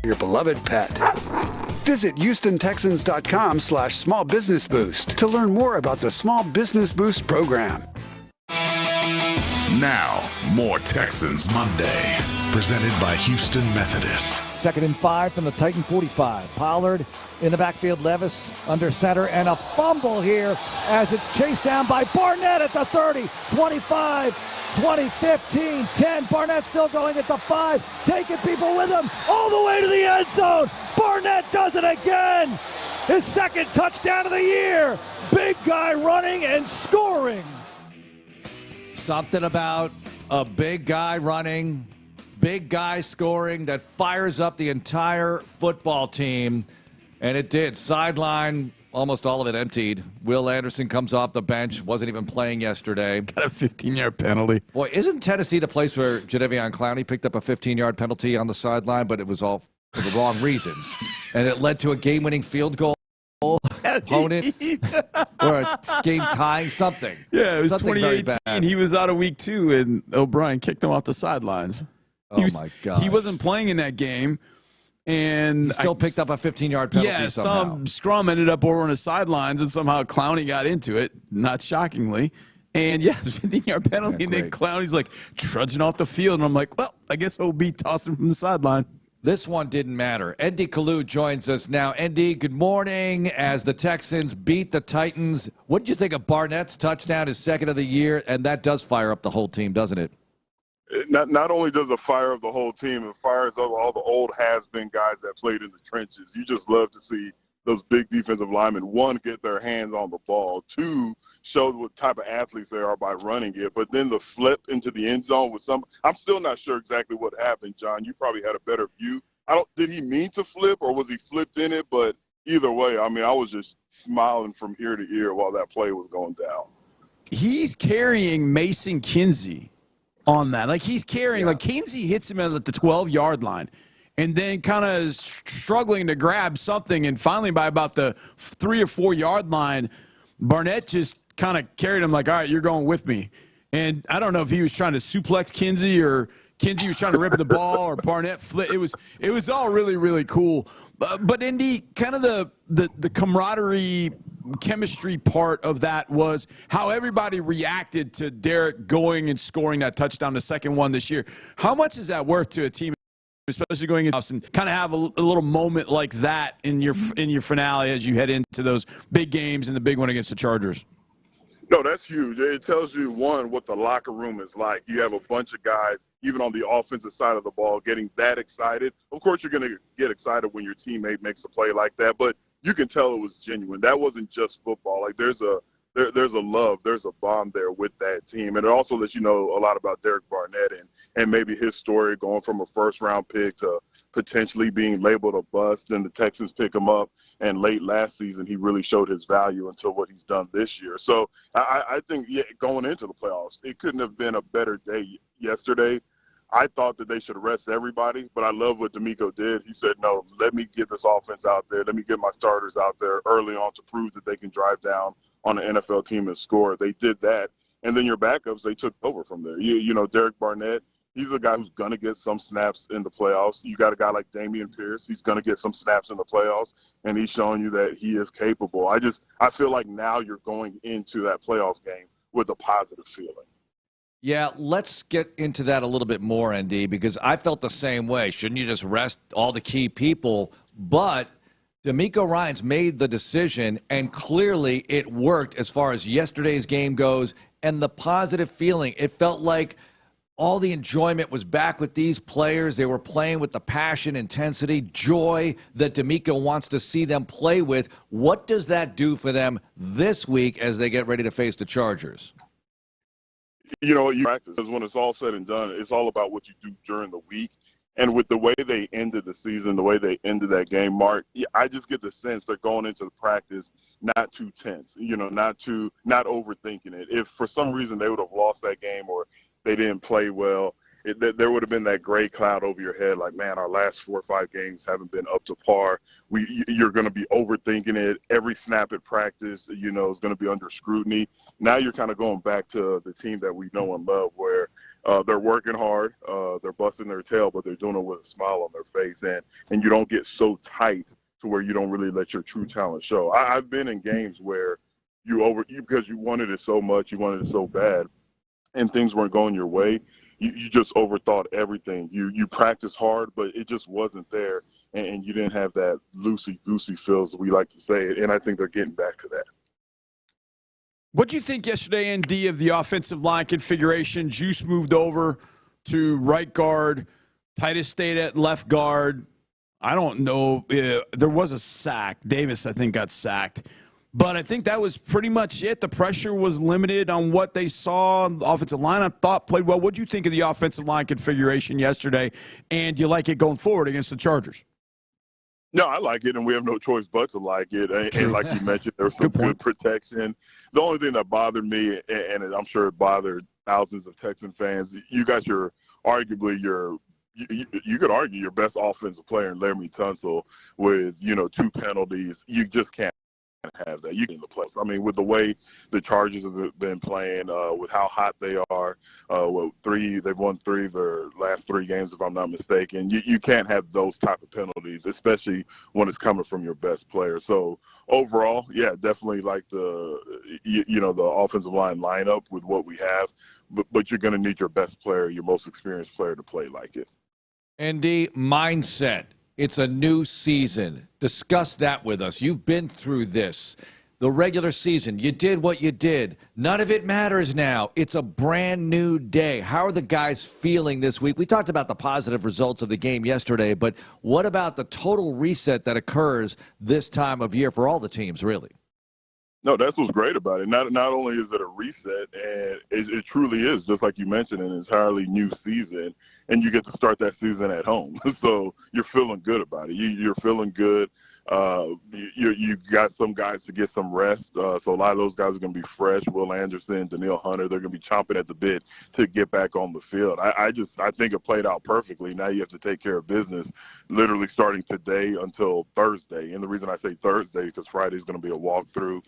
your beloved pet. Visit HoustonTexans.com/Small Business Boost to learn more about the Small Business Boost program. Now, more Texans Monday, presented by Houston Methodist. 2nd and 5 from the Titan 45. Pollard in the backfield, Levis under center, and a fumble here as it's chased down by Barnett at the 30, 25, 20, 15, 10. Barnett still going at the 5, taking people with him all the way to the end zone. Barnett does it again. His second touchdown of the year. Big guy running and scoring. Something about a big guy running, big guy scoring that fires up the entire football team. And it did. Sideline, almost all of it emptied. Will Anderson comes off the bench, wasn't even playing yesterday. Got a 15-yard penalty. Boy, isn't Tennessee the place where Jadeveon Clowney picked up a 15-yard penalty on the sideline, but it was all for the wrong reasons. And it led to a game-winning field goal. Opponent or a game-tying something. Yeah, it was Something very 2018. bad. He was out of week 2, and O'Brien kicked him off the sidelines. My God. He wasn't playing in that game. And He still picked up a 15-yard penalty yeah, somehow. some scrum ended up over on the sidelines, and somehow Clowney got into it, not shockingly. And, yeah, it's a 15-yard penalty, and then Clowney's, like, trudging off the field. And I'm like, well, I guess OB tossed him from the sideline. This one didn't matter. Andy Kalu joins us now. Andy, good morning. As the Texans beat the Titans, what did you think of Barnett's touchdown, his second of the year? And that does fire up the whole team, doesn't it? Not only does it fire up the whole team, it fires up all the old has-been guys that played in the trenches. You just love to see those big defensive linemen, one, get their hands on the ball, two, show what type of athletes they are by running it, but then the flip into the end zone with some – I'm still not sure exactly what happened, John. You probably had a better view. Did he mean to flip or was he flipped in it? But either way, I mean, I was just smiling from ear to ear while that play was going down. He's carrying Mason Kinsey on that. Like, he's carrying – like, Kinsey hits him at the 12-yard line. And then kind of struggling to grab something, and finally by about the 3 or 4 yard line, Barnett just kind of carried him like, all right, you're going with me. And I don't know if he was trying to suplex Kinsey or Kinsey was trying to rip the ball or Barnett flip. It was all really, really cool. But Indy, kind of the camaraderie, chemistry part of that was how everybody reacted to Derek going and scoring that touchdown, the second one this year. How much is that worth to a team, especially going into and kind of have a little moment like that in your finale as you head into those big games and the big one against the Chargers? No, that's huge. It tells you, one, what the locker room is like. You have a bunch of guys, even on the offensive side of the ball, getting that excited. Of course, you're going to get excited when your teammate makes a play like that, but you can tell it was genuine. That wasn't just football. Like, there's a love, there's a bond there with that team. And it also lets you know a lot about Derek Barnett and maybe his story going from a first-round pick to potentially being labeled a bust, and the Texans pick him up. And late last season, he really showed his value until what he's done this year. So I think going into the playoffs, it couldn't have been a better day yesterday. I thought that they should rest everybody, but I love what D'Amico did. He said, no, let me get this offense out there. Let me get my starters out there early on to prove that they can drive down on an NFL team and score. They did that. And then your backups, they took over from there. You know, Derek Barnett, he's a guy who's going to get some snaps in the playoffs. You got a guy like Dameon Pierce. He's going to get some snaps in the playoffs, and he's showing you that he is capable. I feel like now you're going into that playoff game with a positive feeling. Yeah, let's get into that a little bit more, ND, because I felt the same way. Shouldn't you just rest all the key people? But D'Amico Ryans made the decision, and clearly it worked as far as yesterday's game goes and the positive feeling. It felt like all the enjoyment was back with these players. They were playing with the passion, intensity, joy that D'Amico wants to see them play with. What does that do for them this week as they get ready to face the Chargers? You know, you practice, because when it's all said and done, it's all about what you do during the week. And with the way they ended the season, the way they ended that game, Mark, I just get the sense they're going into the practice not too tense, you know, not overthinking it. If for some reason they would have lost that game or they didn't play well, there would have been that gray cloud over your head, like, man, our last 4 or 5 games haven't been up to par. You're going to be overthinking it. Every snap at practice, you know, is going to be under scrutiny. Now you're kind of going back to the team that we know and love, where they're working hard, they're busting their tail, but they're doing it with a smile on their face, and you don't get so tight to where you don't really let your true talent show. I've been in games where because you wanted it so much, you wanted it so bad, and things weren't going your way. You just overthought everything. You practiced hard, but it just wasn't there, and you didn't have that loosey-goosey feel, as we like to say, and I think they're getting back to that. What do you think yesterday, ND, of the offensive line configuration? Juice moved over to right guard. Titus stayed at left guard. I don't know. There was a sack. Davis, I think, got sacked. But I think that was pretty much it. The pressure was limited on what they saw. The offensive line, I thought, played well. What do you think of the offensive line configuration yesterday? And do you like it going forward against the Chargers? No, I like it, and we have no choice but to like it. And like you mentioned, there's some good protection. The only thing that bothered me, and I'm sure it bothered thousands of Texan fans, you guys are arguably you could argue your best offensive player in Laramie Tunsil with, 2 penalties. You just can't have that. You get in the playoffs. I mean, with the way the Chargers have been playing, with how hot they are, they've won 3 of their last 3 games, if I'm not mistaken. You can't have those type of penalties, especially when it's coming from your best player. So overall, yeah, definitely like the offensive line lineup with what we have, but you're going to need your best player, your most experienced player to play like it. ND, mindset. It's a new season. Discuss that with us. You've been through this. The regular season, you did what you did. None of it matters now. It's a brand new day. How are the guys feeling this week? We talked about the positive results of the game yesterday, but what about the total reset that occurs this time of year for all the teams, really? No, that's what's great about it. Not only is it a reset, and it truly is, just like you mentioned, an entirely new season, and you get to start that season at home. So you're feeling good about it. You're feeling good. You got some guys to get some rest. So a lot of those guys are going to be fresh. Will Anderson, Daniil Hunter, they're going to be chomping at the bit to get back on the field. I think it played out perfectly. Now you have to take care of business literally starting today until Thursday. And the reason I say Thursday, because Friday is going to be a walkthrough.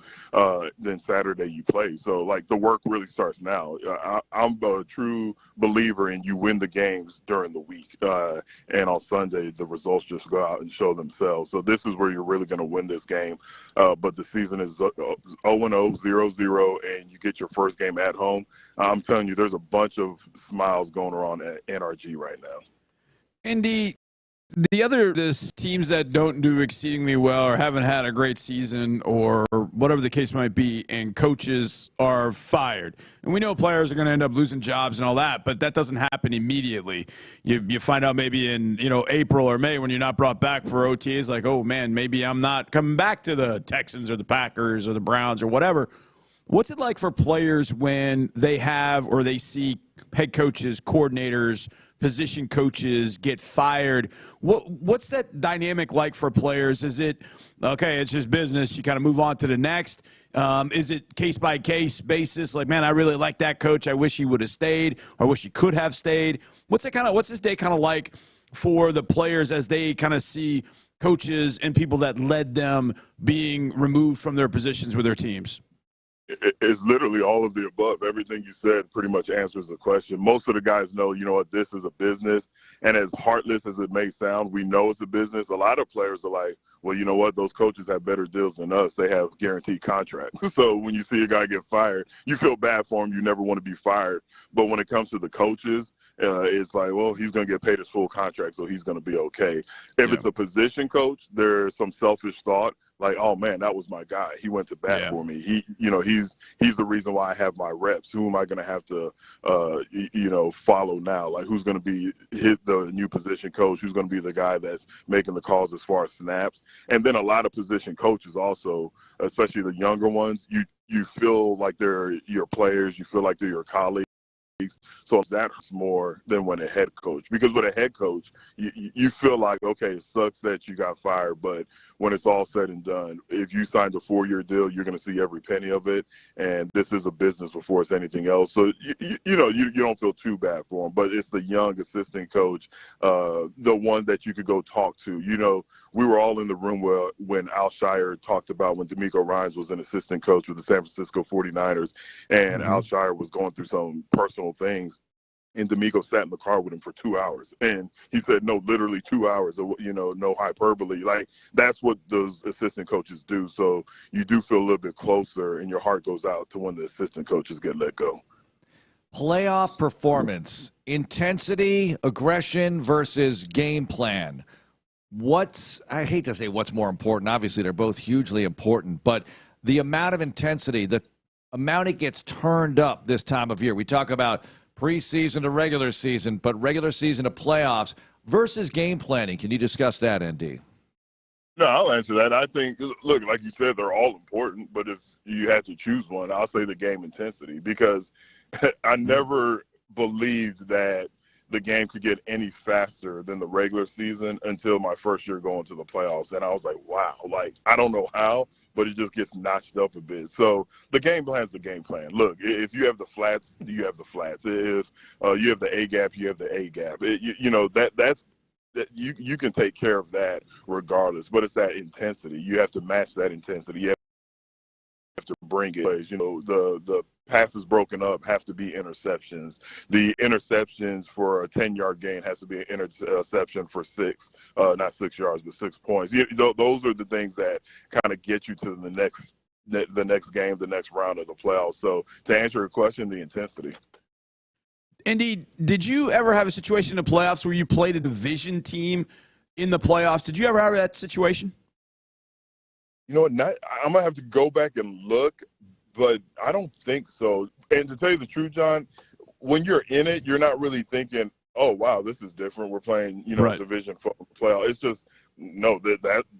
Then Saturday you play. So, the work really starts now. I'm a true believer in you win the games during the week. And on Sunday, the results just go out and show themselves. So this is where you're really going to win this game. But the season is 0-0, 0-0, and you get your first game at home. I'm telling you, there's a bunch of smiles going around at NRG right now. Andy, the teams that don't do exceedingly well or haven't had a great season or whatever the case might be, and coaches are fired. And we know players are going to end up losing jobs and all that, but that doesn't happen immediately. You find out maybe in April or May when you're not brought back for OTAs, like, oh, man, maybe I'm not coming back to the Texans or the Packers or the Browns or whatever. What's it like for players when they have or they see head coaches, coordinators, position coaches get fired? What's that dynamic like for players? Is it, okay, it's just business, you kind of move on to the next? Is it case-by-case basis? Like, man, I really like that coach. I wish he would have stayed. Or I wish he could have stayed. What's this day kind of like for the players as they kind of see coaches and people that led them being removed from their positions with their teams? It's literally all of the above. Everything you said pretty much answers the question. Most of the guys know, this is a business. And as heartless as it may sound, we know it's a business. A lot of players are like, well, you know what? Those coaches have better deals than us. They have guaranteed contracts. So when you see a guy get fired, you feel bad for him. You never want to be fired. But when it comes to the coaches, it's like, well, he's going to get paid his full contract, so he's going to be okay. If it's a position coach, there's some selfish thought, like, oh man, that was my guy. He went to bat for me. He's the reason why I have my reps. Who am I going to have to, follow now? Like, who's going to be the new position coach? Who's going to be the guy that's making the calls as far as snaps? And then a lot of position coaches also, especially the younger ones, you feel like they're your players. You feel like they're your colleagues. So that hurts more than when a head coach, because with a head coach, you feel like, okay, it sucks that you got fired, but when it's all said and done, if you signed a 4-year deal, you're going to see every penny of it, and this is a business before it's anything else. So you don't feel too bad for him, but it's the young assistant coach, the one that you could go talk to. We were all in the room when Al Shire talked about when D'Amico Ryans was an assistant coach with the San Francisco 49ers, and Al Shire was going through some personal things. and D'Amico sat in the car with him for 2 hours. And he said, no, literally 2 hours, no hyperbole. Like, that's what those assistant coaches do. So you do feel a little bit closer, and your heart goes out to when the assistant coaches get let go. Playoff performance, intensity, aggression versus game plan. I hate to say what's more important. Obviously, they're both hugely important, but the amount of intensity, the amount it gets turned up this time of year. We talk about preseason to regular season, but regular season to playoffs versus game planning. Can you discuss that, ND? No, I'll answer that. I think, look, like you said, they're all important, but if you had to choose one, I'll say the game intensity, because I never believed that the game could get any faster than the regular season until my first year going to the playoffs. And I was like, wow, like, I don't know how, but it just gets notched up a bit. So the game plan is the game plan. Look, if you have the flats, you have the flats. If you have the A gap, you have the A gap. That's you can take care of that regardless, but it's that intensity. You have to match that intensity. You have to bring it. The passes broken up have to be interceptions. The interceptions for a 10-yard gain has to be an interception for 6, not 6 yards, but 6 points. Those are the things that kind of get you to the next game, the next round of the playoffs. So to answer your question, the intensity. Indeed, did you ever have a situation in the playoffs where you played a division team in the playoffs? Did you ever have that situation? You know what? I'm going to have to go back and look, but I don't think so. And to tell you the truth, John, when you're in it, you're not really thinking, oh, wow, this is different. We're playing, right, division playoff. It's just, no,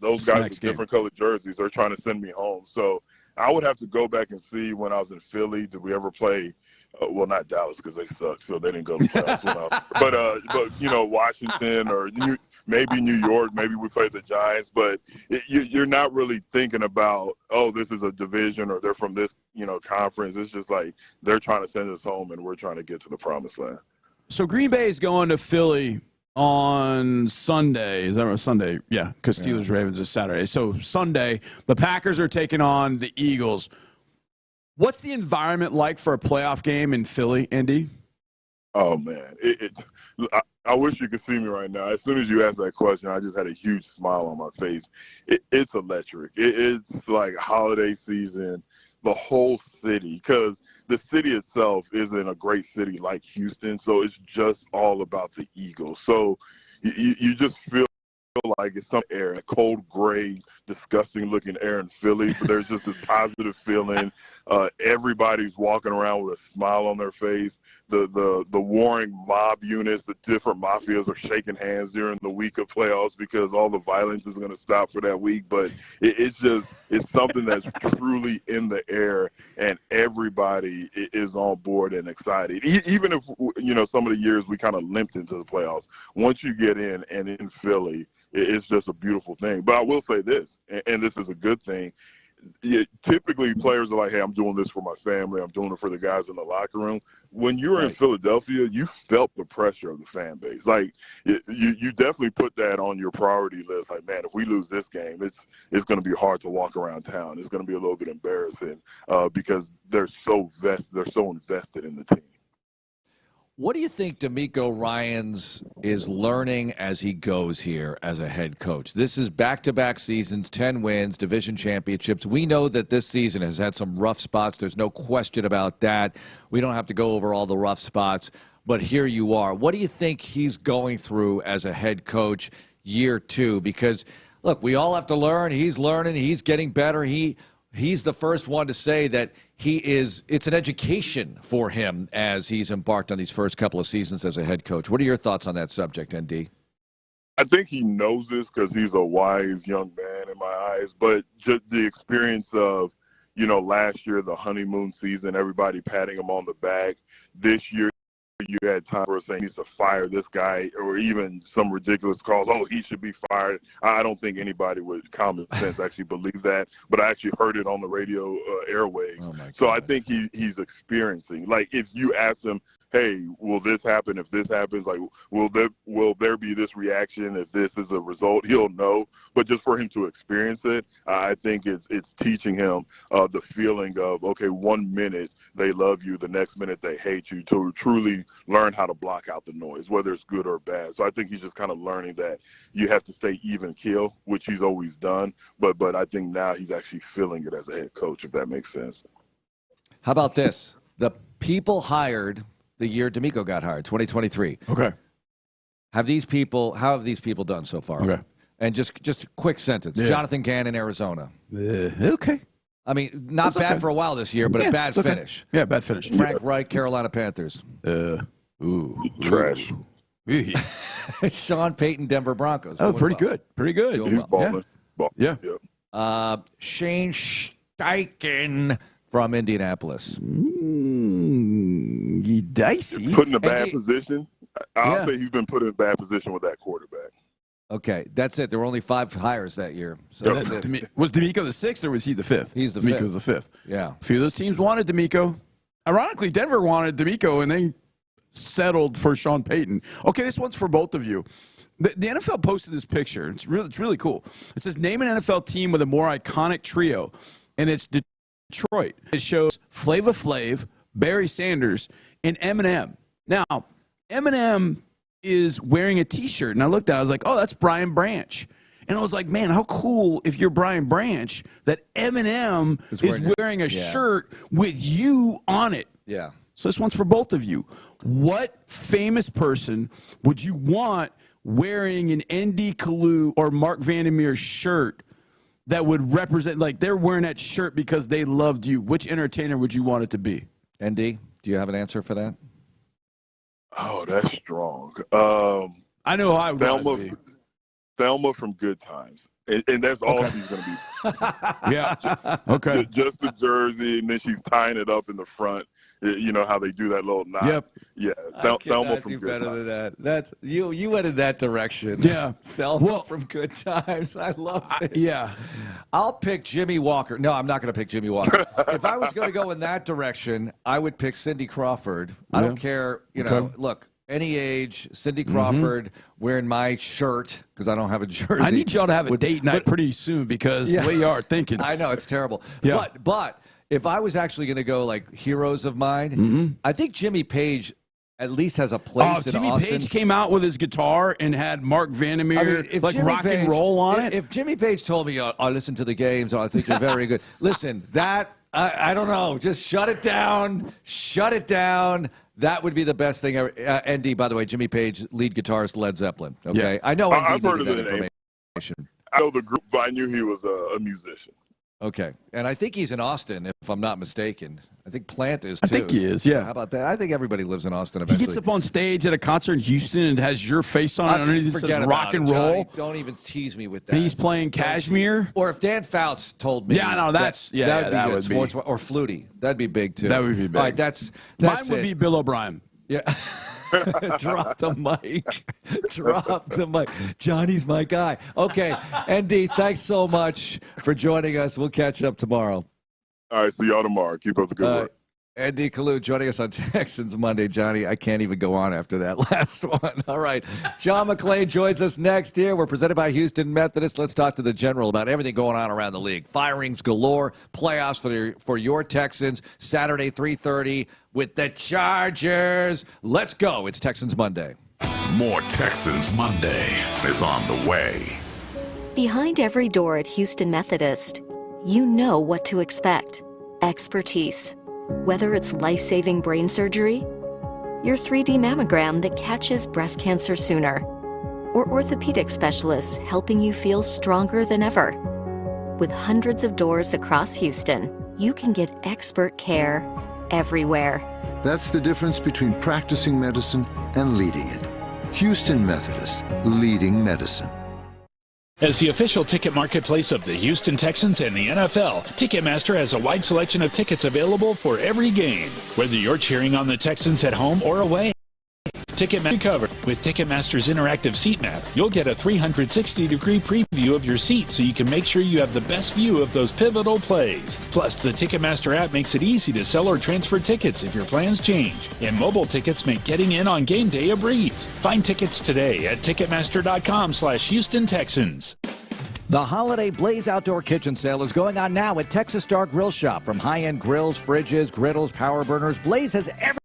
those guys with different colored jerseys, they're trying to send me home. So I would have to go back and see when I was in Philly, did we ever play well, not Dallas because they suck, so they didn't go to the playoffs. But Washington or maybe New York, maybe we played the Giants. But you're not really thinking about, oh, this is a division or they're from this conference. It's just like they're trying to send us home and we're trying to get to the promised land. So Green Bay is going to Philly on Sunday. Is that right? Sunday? Yeah, because Steelers-Ravens is Saturday. So Sunday, the Packers are taking on the Eagles. What's the environment like for a playoff game in Philly, Andy? Oh, man. I wish you could see me right now. As soon as you asked that question, I just had a huge smile on my face. It's electric. It's like holiday season, the whole city, because the city itself isn't a great city like Houston, so it's just all about the Eagles. So you just feel like it's some air, a cold, gray, disgusting-looking air in Philly, but there's just this positive feeling. Everybody's walking around with a smile on their face. The warring mob units, the different mafias are shaking hands during the week of playoffs because all the violence is going to stop for that week. But it's something that's truly in the air, and everybody is on board and excited. Even if, some of the years we kind of limped into the playoffs, once you get in and in Philly, it's just a beautiful thing. But I will say this, and this is a good thing. Typically, players are like, hey, I'm doing this for my family. I'm doing it for the guys in the locker room. When you were in Philadelphia, you felt the pressure of the fan base. Like, you definitely put that on your priority list. Like, man, if we lose this game, it's going to be hard to walk around town. It's going to be a little bit embarrassing because they're so invested in the team. What do you think D'Amico Ryans is learning as he goes here as a head coach? This is back-to-back seasons, 10 wins, division championships. We know that this season has had some rough spots. There's no question about that. We don't have to go over all the rough spots, but here you are. What do you think he's going through as a head coach year 2? Because, look, we all have to learn. He's learning. He's getting better. He's the first one to say that it's an education for him as he's embarked on these first couple of seasons as a head coach. What are your thoughts on that subject, ND? I think he knows this because he's a wise young man in my eyes, but just the experience of, last year, the honeymoon season, everybody patting him on the back. This year, you had time for saying he needs to fire this guy, or even some ridiculous calls. Oh, he should be fired. I don't think anybody with common sense actually believe that, but I actually heard it on the radio airwaves. So I think he's experiencing. Like, if you ask him, hey, will this happen if this happens? Like, will there be this reaction if this is a result? He'll know. But just for him to experience it, I think it's teaching him the feeling of, okay, 1 minute they love you, the next minute they hate you, to truly learn how to block out the noise, whether it's good or bad. So I think he's just kind of learning that you have to stay even keel, which he's always done. But I think now he's actually feeling it as a head coach, if that makes sense. How about this? The people hired the year D'Amico got hired, 2023. Okay. How have these people done so far? Okay. And just a quick sentence. Yeah. Jonathan Gannon, Arizona. Okay. I mean, not That's bad okay. for a while this year, but a bad okay. finish. Yeah, bad finish. Frank Reich, Carolina Panthers. Trash. Sean Payton, Denver Broncos. Oh, pretty good. Pretty good. Doing He's well. balling. Yeah. Shane Steichen from Indianapolis. Dicey. Put in a bad position. I'll say he's been put in a bad position with that quarterback. Okay, that's it. There were only 5 hires that year. So that's it. Was D'Amico the 6th or was he the 5th? He's the D'Amico 5th. was the 5th. Yeah. A few of those teams wanted D'Amico. Ironically, Denver wanted D'Amico, and they settled for Sean Payton. Okay, this one's for both of you. The NFL posted this picture. It's really cool. It says, name an NFL team with a more iconic trio, and it's Detroit. It shows Flava Flav, Barry Sanders, and Eminem. Now, Eminem is wearing a T-shirt, and I looked at it, I was like, oh, that's Brian Branch. And I was like, man, how cool if you're Brian Branch that Eminem is wearing a shirt with you on it. Yeah. So this one's for both of you. What famous person would you want wearing an Andy Kalu or Mark Vandermeer shirt that would represent, like they're wearing that shirt because they loved you? Which entertainer would you want it to be? ND, do you have an answer for that? Oh, that's strong. I know I would. Thelma from Good Times. And that's all she's going to be. Yeah. Okay. Just the jersey, and then she's tying it up in the front. You know how they do that little knot. Yep. Yeah. Thelma from Good Times. Than that. That's you went in that direction. Yeah. Thelma from Good Times. I love it. Yeah. I'll pick Jimmy Walker. No, I'm not going to pick Jimmy Walker. If I was going to go in that direction, I would pick Cindy Crawford. I don't care. Look. Any age, Cindy Crawford wearing my shirt because I don't have a jersey. I need y'all to have a date night pretty soon because the way you are thinking. I know, it's terrible. Yeah. But if I was actually going to go like heroes of mine, I think Jimmy Page at least has a place in Jimmy Austin. Page came out with his guitar and had Mark Vandermeer rock and roll on it. If Jimmy Page told me, I listen to the games, I think you're very good. Listen, that, I don't know. Just shut it down. Shut it down. That would be the best thing ever. ND, by the way, Jimmy Page, lead guitarist, Led Zeppelin. Okay, yeah. I know I've heard of that the information. name. I know the group, but I knew he was a musician. Okay, and I think he's in Austin, if I'm not mistaken. I think Plant is, too. I think he is, yeah. How about that? I think everybody lives in Austin eventually. He gets up on stage at a concert in Houston and has your face on it underneath. It says rock and roll. Johnny, don't even tease me with that. And he's playing Kashmir. Or if Dan Fouts told me. Yeah, no, that's, that would be. Or Flutie. That'd be big, too. That would be big. All right, that's Mine would be Bill O'Brien. Yeah. Drop the mic. Drop the mic. Johnny's my guy. Okay, ND, thanks so much for joining us. We'll catch up tomorrow. All right, see y'all tomorrow. Keep up the good work. ND Kalu joining us on Texans Monday. Johnny, I can't even go on after that last one. All right. John McClain joins us next here. We're presented by Houston Methodist. Let's talk to the general about everything going on around the league. Firings galore. Playoffs for your Texans. Saturday, 3:30 with the Chargers. Let's go. It's Texans Monday. More Texans Monday is on the way. Behind every door at Houston Methodist, you know what to expect. Expertise. Whether it's life-saving brain surgery, your 3D mammogram that catches breast cancer sooner, or orthopedic specialists helping you feel stronger than ever. With hundreds of doors across Houston, you can get expert care everywhere. That's the difference between practicing medicine and leading it. Houston Methodist, leading medicine. As the official ticket marketplace of the Houston Texans and the NFL, Ticketmaster has a wide selection of tickets available for every game. Whether you're cheering on the Texans at home or away, Ticketmaster covered. With Ticketmaster's interactive seat map, you'll get a 360-degree preview of your seat so you can make sure you have the best view of those pivotal plays. Plus, the Ticketmaster app makes it easy to sell or transfer tickets if your plans change. And mobile tickets make getting in on game day a breeze. Find tickets today at Ticketmaster.com/Houston Texans. The Holiday Blaze Outdoor Kitchen Sale is going on now at Texas Star Grill Shop. From high-end grills, fridges, griddles, power burners, Blaze has everything.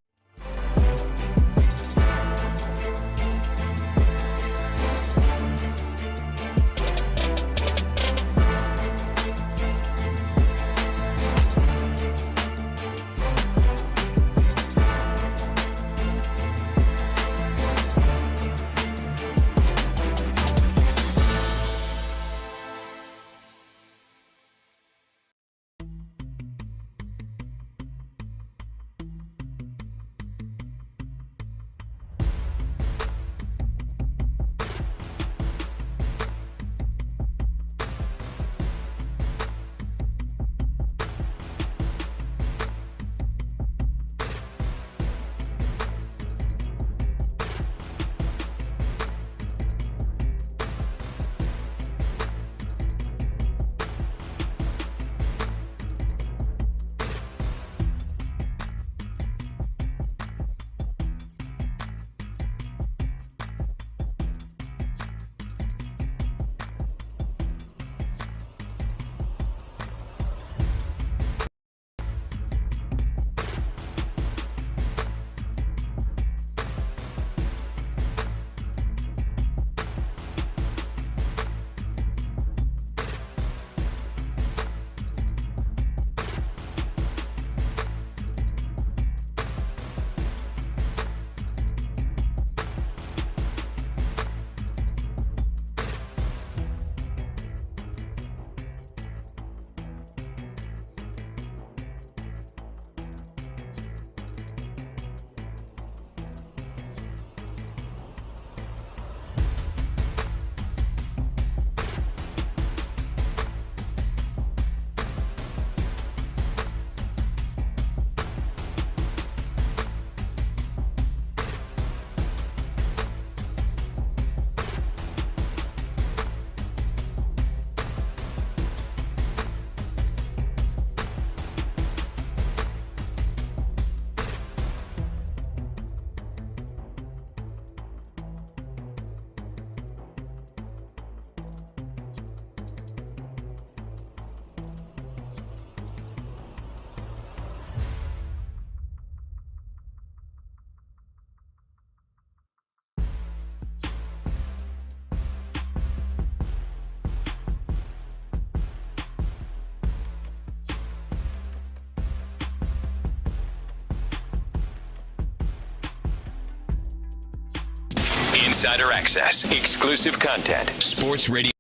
Insider access, exclusive content. Sports Radio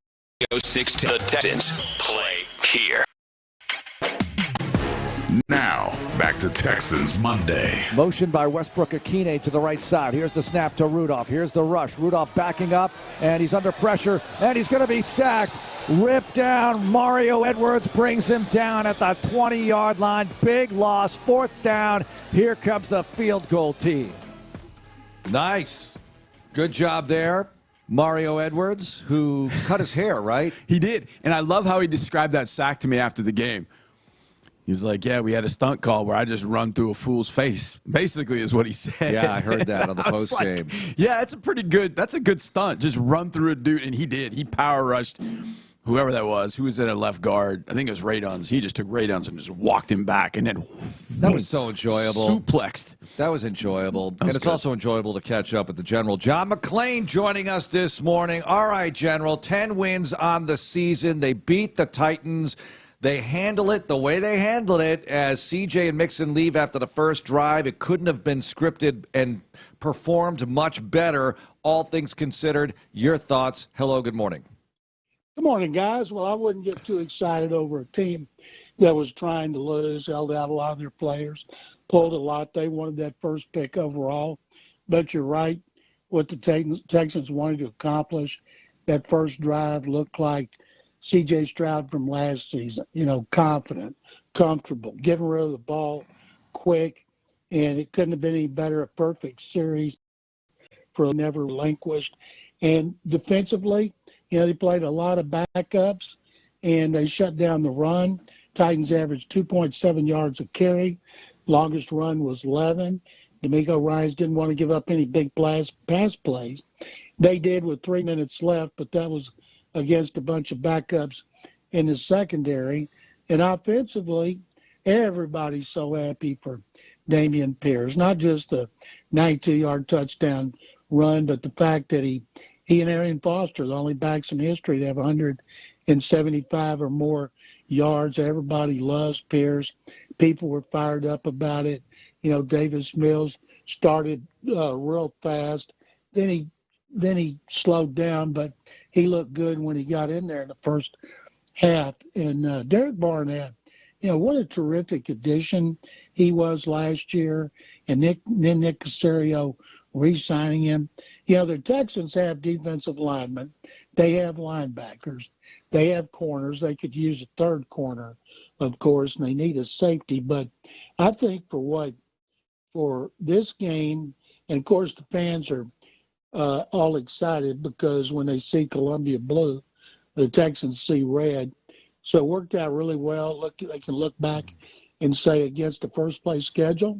610. The Texans play here. Now, back to Texans Monday. Motion by Westbrook-Akine to the right side. Here's the snap to Rudolph. Here's the rush. Rudolph backing up, and he's under pressure, and he's going to be sacked. Ripped down. Mario Edwards brings him down at the 20-yard line. Big loss. 4th down. Here comes the field goal team. Nice. Good job there. Mario Edwards, who cut his hair, right? He did. And I love how he described that sack to me after the game. He's like, yeah, we had a stunt call where I just run through a fool's face, basically is what he said. Yeah, I heard that on the postgame. Like, yeah, that's a good stunt. Just run through a dude, and he did. He power rushed whoever that was, who was at a left guard. I think it was Ray Duns. He just took Ray Duns and just walked him back, and then that was so enjoyable. Suplexed. That was enjoyable. And it's also enjoyable to catch up with the General. John McClain joining us this morning. All right, General, 10 wins on the season. They beat the Titans. They handle it the way they handled it as CJ and Mixon leave after the first drive. It couldn't have been scripted and performed much better, all things considered. Your thoughts. Hello, good morning. Good morning, guys. Well, I wouldn't get too excited over a team that was trying to lose, held out a lot of their players, pulled a lot. They wanted that first pick overall. But you're right, what the Texans wanted to accomplish, that first drive looked like C.J. Stroud from last season, confident, comfortable, getting rid of the ball quick, and it couldn't have been any better, a perfect series. for never relinquished. And defensively, they played a lot of backups, and they shut down the run. Titans averaged 2.7 yards a carry. Longest run was 11. D'Amico Ryans didn't want to give up any big pass plays. They did with 3 minutes left, but that was against a bunch of backups in the secondary. And offensively, everybody's so happy for Dameon Pierce. Not just the 92-yard touchdown run, but the fact that he and Arian Foster, the only backs in history to have 175 or more yards. Everybody loves Pierce. People were fired up about it. Davis Mills started real fast. Then he slowed down, but he looked good when he got in there in the first half. And Derek Barnett, what a terrific addition he was last year. And then Nick Caserio re-signing him. The Texans have defensive linemen. They have linebackers. They have corners. They could use a third corner, of course, and they need a safety. But I think for this game, and of course the fans are all excited because when they see Columbia blue, the Texans see red. So it worked out really well. They can look back and say against the first place schedule,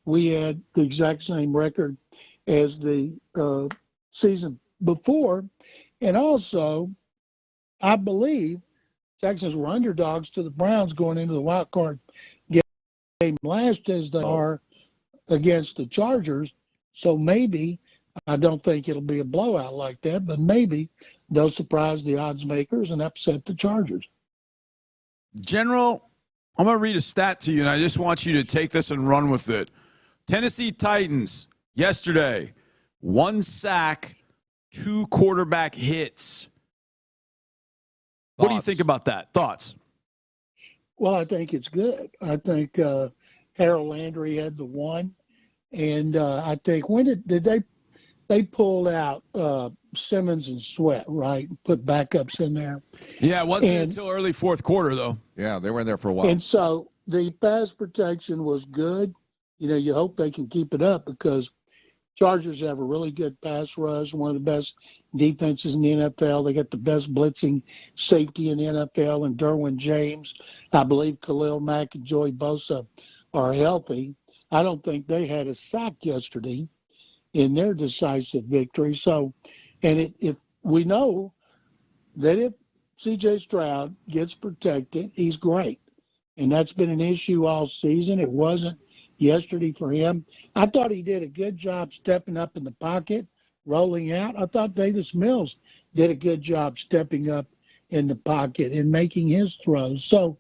we had the exact same record as the season before. And also, I believe Texans were underdogs to the Browns going into the wild card game last as they are against the Chargers. So maybe, I don't think it'll be a blowout like that, but maybe they'll surprise the odds makers and upset the Chargers. General, I'm going to read a stat to you, and I just want you to take this and run with it. Tennessee Titans, yesterday, 1 sack, 2 quarterback hits. What do you think about that? Thoughts? Well, I think it's good. I think Harold Landry had the one. And I think, when did they pulled out Simmons and Sweat, right? Put backups in there. Yeah, it wasn't until early fourth quarter, though. Yeah, they were in there for a while. And so the pass protection was good. You hope they can keep it up because Chargers have a really good pass rush, one of the best defenses in the NFL. They got the best blitzing safety in the NFL, and Derwin James. I believe Khalil Mack and Joey Bosa are healthy. I don't think they had a sack yesterday in their decisive victory. So, and if we know that if C.J. Stroud gets protected, he's great. And that's been an issue all season. It wasn't yesterday for him. I thought he did a good job stepping up in the pocket, rolling out. I thought Davis Mills did a good job stepping up in the pocket and making his throws. So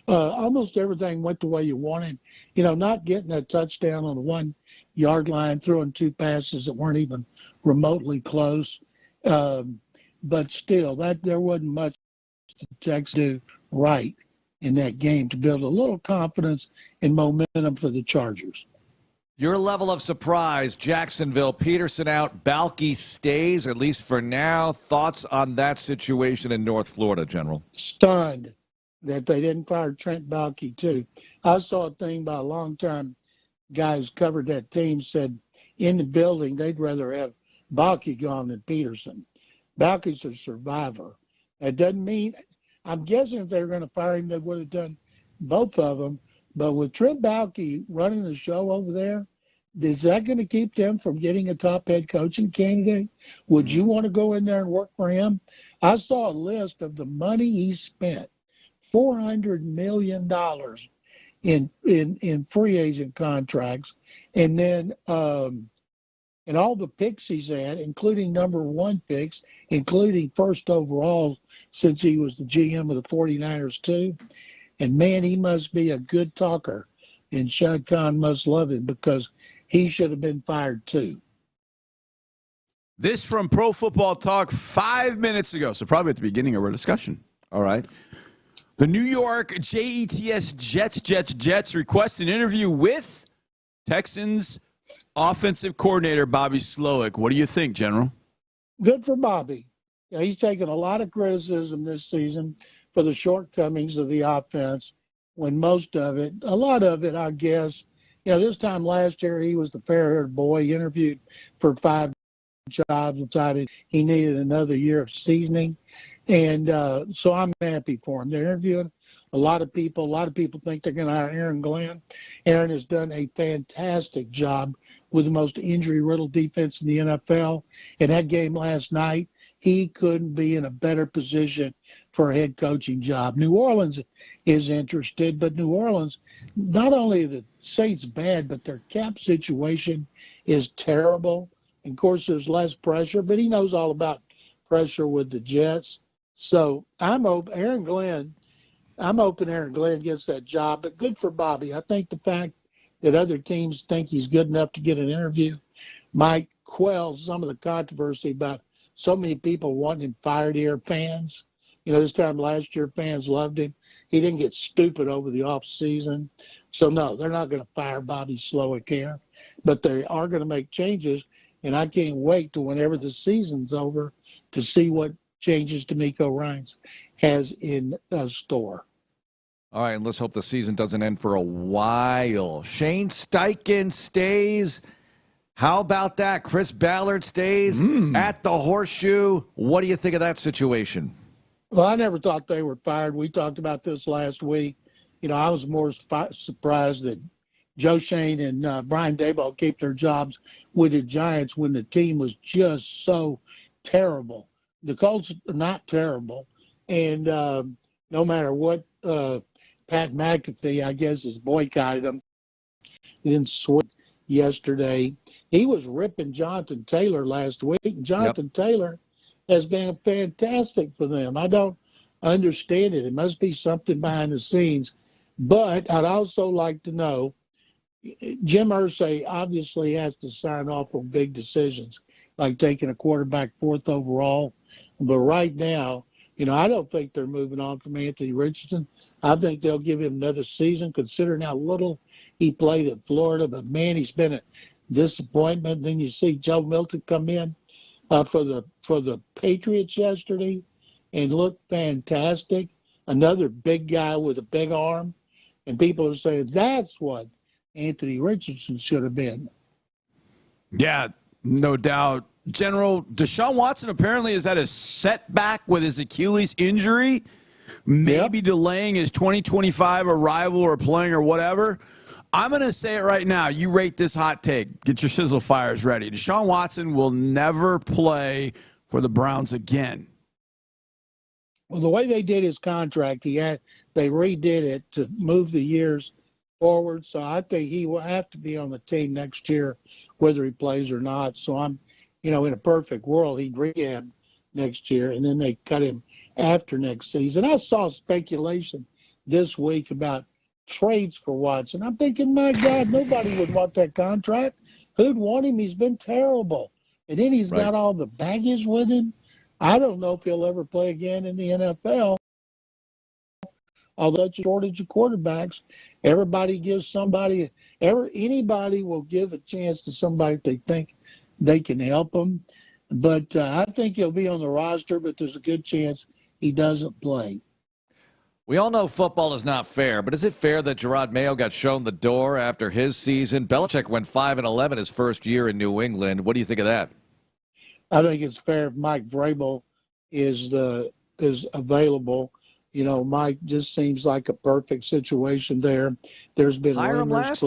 almost everything went the way you wanted. Not getting a touchdown on the 1 yard line, throwing 2 passes that weren't even remotely close. But still, there wasn't much the Texans do right in that game to build a little confidence and momentum for the Chargers. Your level of surprise, Jacksonville, Peterson out, Balky stays, at least for now. Thoughts on that situation in North Florida, General? Stunned that they didn't fire Trent Balky, too. I saw a thing by a long-time guy who's covered that team, said in the building they'd rather have Balky gone than Peterson. Balky's a survivor. That doesn't mean – I'm guessing if they were going to fire him, they would have done both of them. But with Trent Balky running the show over there, is that going to keep them from getting a top head coaching candidate? Would you want to go in there and work for him? I saw a list of the money he spent, $400 million in free agent contracts, and then and all the picks he's had, including number 1 picks, including first overall since he was the GM of the 49ers too. And, man, he must be a good talker, and Shad Khan must love him because he should have been fired too. This from Pro Football Talk 5 minutes ago, so probably at the beginning of our discussion. All right. The New York Jets request an interview with Texans offensive coordinator Bobby Slowick. What do you think, General? Good for Bobby. Yeah, he's taken a lot of criticism this season for the shortcomings of the offense, when a lot of it, I guess, this time last year he was the fair-haired boy. He interviewed for 5 job, decided he needed another year of seasoning. And so I'm happy for him. They're interviewing a lot of people. A lot of people think they're going to hire Aaron Glenn. Aaron has done a fantastic job with the most injury-riddled defense in the NFL. In that game last night, he couldn't be in a better position for a head coaching job. New Orleans is interested, but New Orleans, not only are the Saints bad, but their cap situation is terrible. And of course, there's less pressure, but he knows all about pressure with the Jets. So I'm hoping Aaron Glenn gets that job, but good for Bobby. I think the fact that other teams think he's good enough to get an interview might quell some of the controversy about so many people wanting him fired here, fans. You know, this time last year, fans loved him. He didn't get stupid over the offseason. So, no, they're not going to fire Bobby Slowick here, but they are going to make changes, and I can't wait to whenever the season's over to see what changes D'Amico Ryans has in store. All right, and let's hope the season doesn't end for a while. Shane Steichen stays. How about that? Chris Ballard stays at the Horseshoe. What do you think of that situation? Well, I never thought they were fired. We talked about this last week. You know, I was more surprised that Joe Shane and Brian Daboll kept their jobs with the Giants when the team was just so terrible. The Colts are not terrible. And no matter what, Pat McAfee, I guess, has boycotted them. He didn't sweat yesterday. He was ripping Jonathan Taylor last week. And Jonathan Taylor has been fantastic for them. I don't understand it. It must be something behind the scenes. But I'd also like to know, Jim Irsay obviously has to sign off on big decisions, like taking a quarterback 4th overall. But right now, you know, I don't think they're moving on from Anthony Richardson. I think they'll give him another season, considering how little he played at Florida. But, man, he's been a disappointment. Then you see Joe Milton come in for the Patriots yesterday and look fantastic. Another big guy with a big arm. And people are saying that's what Anthony Richardson should have been. Yeah, no doubt. General, Deshaun Watson apparently has had a setback with his Achilles injury, maybe delaying his 2025 arrival or playing or whatever. I'm going to say it right now. You rate this hot take. Get your sizzle fires ready. Deshaun Watson will never play for the Browns again. Well, the way they did his contract, they redid it to move the years forward. So I think he will have to be on the team next year, whether he plays or not. So I'm, you know, in a perfect world, he'd rehab next year, and then they cut him after next season. I saw speculation this week about trades for Watson. I'm thinking, my God, nobody would want that contract. Who'd want him? He's been terrible. And then he's got all the baggage with him. I don't know if he'll ever play again in the NFL. Although it's a shortage of quarterbacks, everybody gives anybody will give a chance to somebody if they think they can help them. But I think he'll be on the roster, but there's a good chance he doesn't play. We all know football is not fair, but is it fair that Gerard Mayo got shown the door after his season? Belichick went 5-11 his first year in New England. What do you think of that? I think it's fair if Mike Vrabel is available. You know, Mike just seems like a perfect situation there. There's been rumors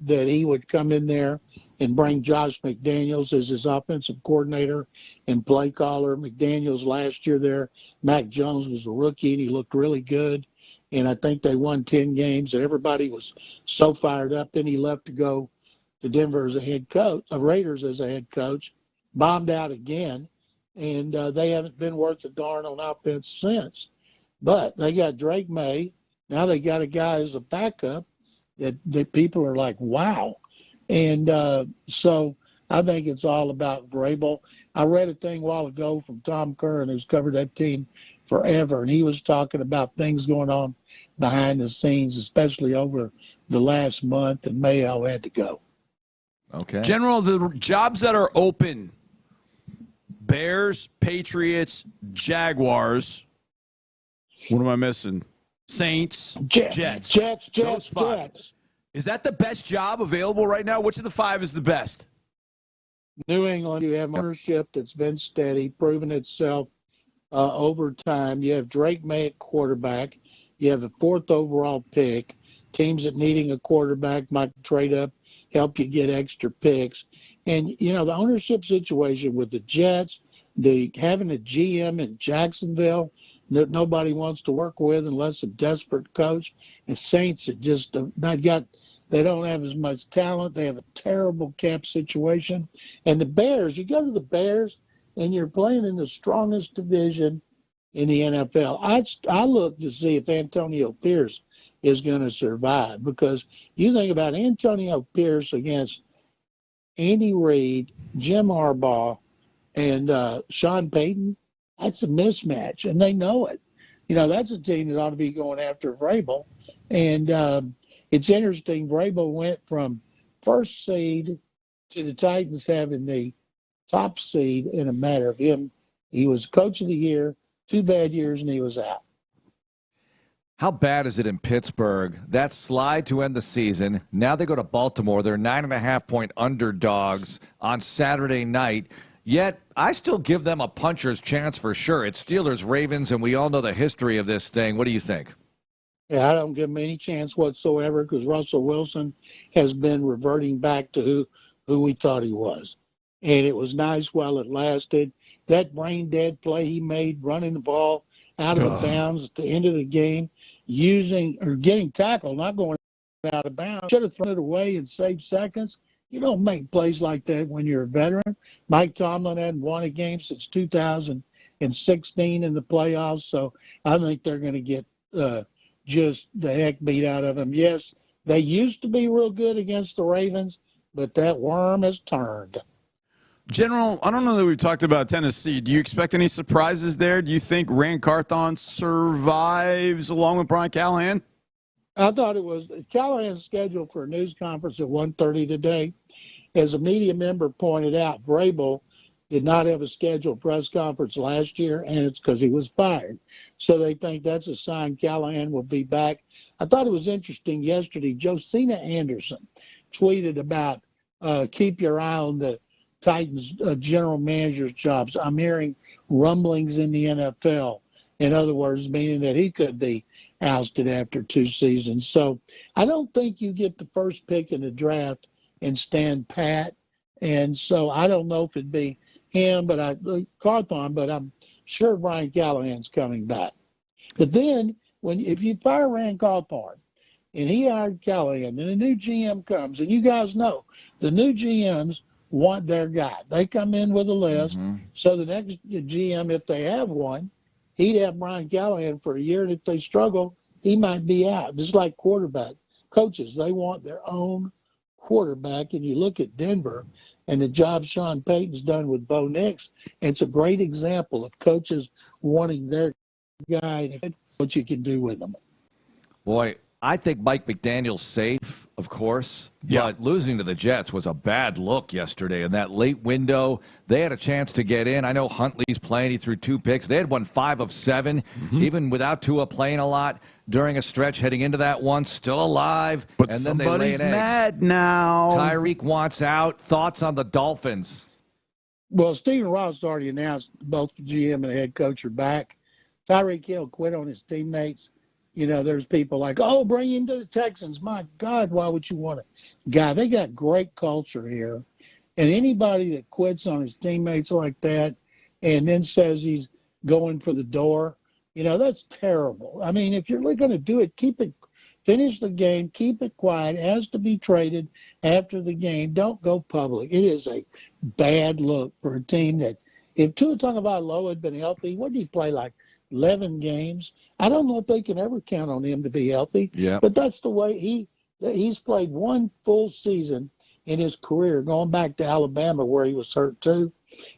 that he would come in there and bring Josh McDaniels as his offensive coordinator and play caller. McDaniels last year there, Mac Jones was a rookie and he looked really good. And I think they won 10 games and everybody was so fired up. Then he left to go to Denver as a head coach, Raiders as a head coach, bombed out again. And they haven't been worth a darn on offense since. But they got Drake May. Now they got a guy as a backup that people are like, wow. And so I think it's all about Vrabel. I read a thing a while ago from Tom Curran, who's covered that team forever, and he was talking about things going on behind the scenes, especially over the last month, and Mayo had to go. Okay. General, the jobs that are open, Bears, Patriots, Jaguars. What am I missing? Saints, Jets. Those five. Jets. Is that the best job available right now? Which of the five is the best? New England, you have ownership that's been steady, proven itself over time. You have Drake May at quarterback. You have a 4th overall pick. Teams that needing a quarterback might trade up, help you get extra picks. And, the ownership situation with the Jets, having a GM in Jacksonville that nobody wants to work with unless a desperate coach. And Saints that just not got – they don't have as much talent. They have a terrible cap situation. And the Bears, you go to the Bears, and you're playing in the strongest division in the NFL. I look to see if Antonio Pierce is going to survive, because you think about Antonio Pierce against Andy Reid, Jim Harbaugh, and Sean Payton, that's a mismatch, and they know it. That's a team that ought to be going after Vrabel. And it's interesting, Vrabel went from first seed to the Titans having the top seed in a matter of him. He was coach of the year, 2 bad years, and he was out. How bad is it in Pittsburgh? That slide to end the season. Now they go to Baltimore. They're 9.5-point underdogs on Saturday night. Yet, I still give them a puncher's chance for sure. It's Steelers, Ravens, and we all know the history of this thing. What do you think? Yeah, I don't give him any chance whatsoever, because Russell Wilson has been reverting back to who we thought he was. And it was nice while it lasted. That brain-dead play he made running the ball out of bounds at the end of the game, getting tackled, not going out of bounds. Should have thrown it away and saved seconds. You don't make plays like that when you're a veteran. Mike Tomlin hadn't won a game since 2016 in the playoffs, so I think they're going to get just the heck beat out of them. Yes, they used to be real good against the Ravens, but that worm has turned. General, I don't know that we've talked about Tennessee. Do you expect any surprises there? Do you think Rand Carthon survives along with Brian Callahan? I thought it was Callahan's scheduled for a news conference at 1:30 today. As a media member pointed out, Vrabel did not have a scheduled press conference last year, and it's because he was fired. So they think that's a sign Callahan will be back. I thought it was interesting yesterday. Josina Anderson tweeted about keep your eye on the Titans general manager's jobs. I'm hearing rumblings in the NFL. In other words, meaning that he could be ousted after 2 seasons. So I don't think you get the first pick in the draft and stand pat. And so I don't know if it'd be him, Carthon, but I'm sure Brian Callahan's coming back. But then if you fire Rand Carthon and he hired Callahan, and a new GM comes, and you guys know the new GMs want their guy. They come in with a list. Mm-hmm. So the next GM, if they have one, he'd have Brian Callahan for a year, and if they struggle, he might be out. Just like quarterback coaches, they want their own quarterback. And you look at Denver and the job Sean Payton's done with Bo Nix, it's a great example of coaches wanting their guy and what you can do with them. Boy, I think Mike McDaniel's safe, of course, but losing to the Jets was a bad look yesterday. In that late window, they had a chance to get in. I know Huntley's playing. He threw 2 picks. They had won 5 of 7, even without Tua playing a lot during a stretch heading into that one. Still alive. But and somebody's then they lay an egg. mad now. Tyreek wants out. Thoughts on the Dolphins? Well, Stephen Ross already announced both the GM and the head coach are back. Tyreek Hill quit on his teammates. There's people like, oh, bring him to the Texans. My God, why would you want a guy? They got great culture here. And anybody that quits on his teammates like that and then says he's going for the door, that's terrible. I mean, if you're going to do it, finish the game, keep it quiet. It has to be traded after the game. Don't go public. It is a bad look for a team that, if Tua Tagovailoa had been healthy, what did he play like? 11 games. I don't know if they can ever count on him to be healthy. Yeah. But that's the way he's played one full season in his career, going back to Alabama where he was hurt too.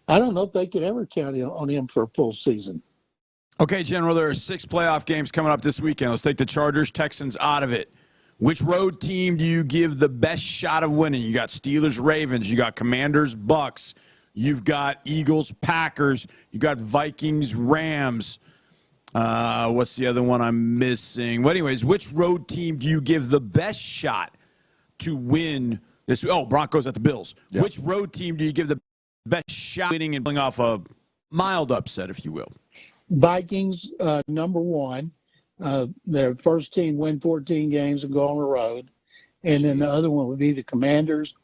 I don't know if they could ever count on him for a full season. Okay, General, there are 6 playoff games coming up this weekend. Let's take the Chargers, Texans out of it. Which road team do you give the best shot of winning? You got Steelers, Ravens. You got Commanders, Bucks. You've got Eagles, Packers. You got Vikings, Rams. What's the other one I'm missing? Well, anyways, which road team do you give the best shot to win this? Oh, Broncos at the Bills. Yep. Which road team do you give the best shot winning and pulling off a mild upset, if you will? Vikings, number one. Their first team win 14 games and go on the road. And then the other one would be the Commanders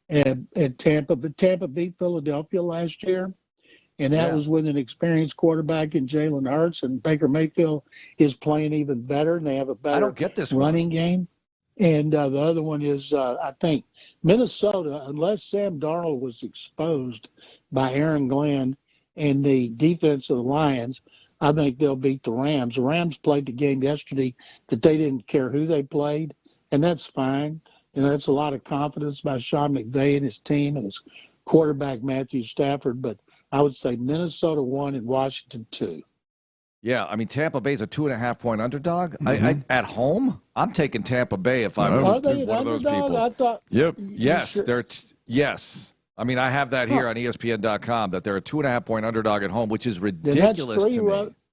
at Tampa. But Tampa beat Philadelphia last year, and that was with an experienced quarterback in Jalen Hurts. And Baker Mayfield is playing even better, and they have a better running game. And the other one is, I think, Minnesota, unless Sam Darnold was exposed by Aaron Glenn and the defense of the Lions, I think they'll beat the Rams. The Rams played the game yesterday that they didn't care who they played, and that's fine. You know, that's a lot of confidence by Sean McVay and his team and his quarterback, Matthew Stafford. But I would say Minnesota 1 and Washington 2. Yeah, I mean, Tampa Bay's a 2.5-point underdog. At home, I'm taking Tampa Bay if I was one of those people. I thought. Yep. Yes, sure? yes. I mean, I have that here on ESPN.com that they're a 2.5-point underdog at home, which is ridiculous to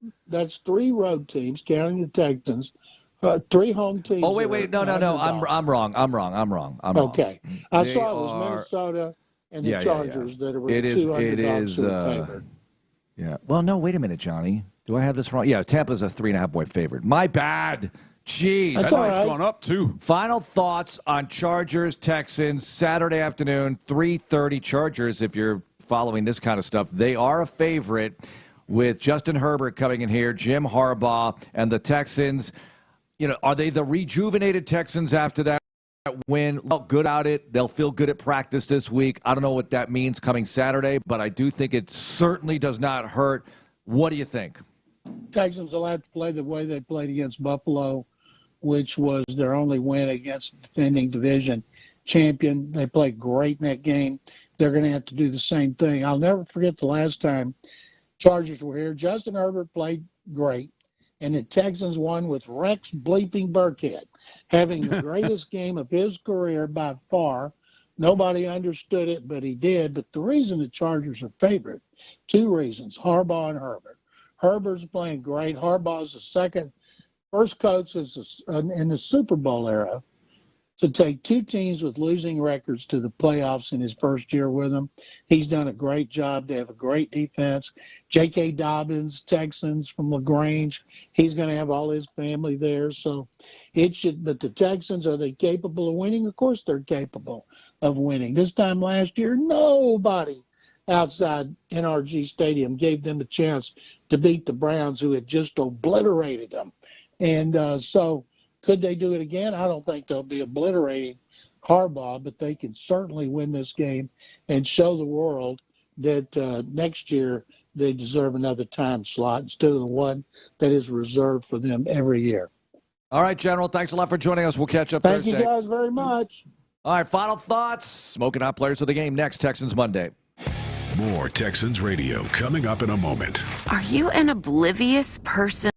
me. That's 3 road teams, counting the Texans. 3 home teams. Oh, wait, no. I'm wrong. Okay. I saw it was Minnesota and the Chargers that were 2 underdogs who were favored. Yeah. Well, no, wait a minute, Johnny. Do I have this wrong? Yeah, Tampa's a 3.5-point favorite. My bad. Jeez. That's all right. It's gone up, too. Final thoughts on Chargers, Texans, Saturday afternoon, 3:30 Chargers, if you're following this kind of stuff. They are a favorite with Justin Herbert coming in here, Jim Harbaugh, and the Texans. You know, are they the rejuvenated Texans after that win? Well, good at it. They'll feel good at practice this week. I don't know what that means coming Saturday, but I do think it certainly does not hurt. What do you think? Texans will have to play the way they played against Buffalo, which was their only win against the defending division champion. They played great in that game. They're going to have to do the same thing. I'll never forget the last time Chargers were here. Justin Herbert played great, and the Texans won with Rex bleeping Burkhead having the greatest game of his career by far. Nobody understood it, but he did. But the reason the Chargers are favorite, 2 reasons, Harbaugh and Herbert. Herbert's playing great. Harbaugh's the first coach in the Super Bowl era to take 2 teams with losing records to the playoffs in his first year with them. He's done a great job. They have a great defense. J.K. Dobbins, Texans from LaGrange. He's going to have all his family there. So it should. But the Texans, are they capable of winning? Of course they're capable of winning. This time last year, nobody outside NRG Stadium gave them a chance to beat the Browns, who had just obliterated them. And so could they do it again? I don't think they'll be obliterating Harbaugh, but they can certainly win this game and show the world that next year they deserve another time slot instead of the one that is reserved for them every year. All right, General, thanks a lot for joining us. We'll catch up Thank Thursday. you guys very much. All right, final thoughts. Smoking Hot Players of the Game next, Texans Monday. More Texans Radio coming up in a moment. Are you an oblivious person?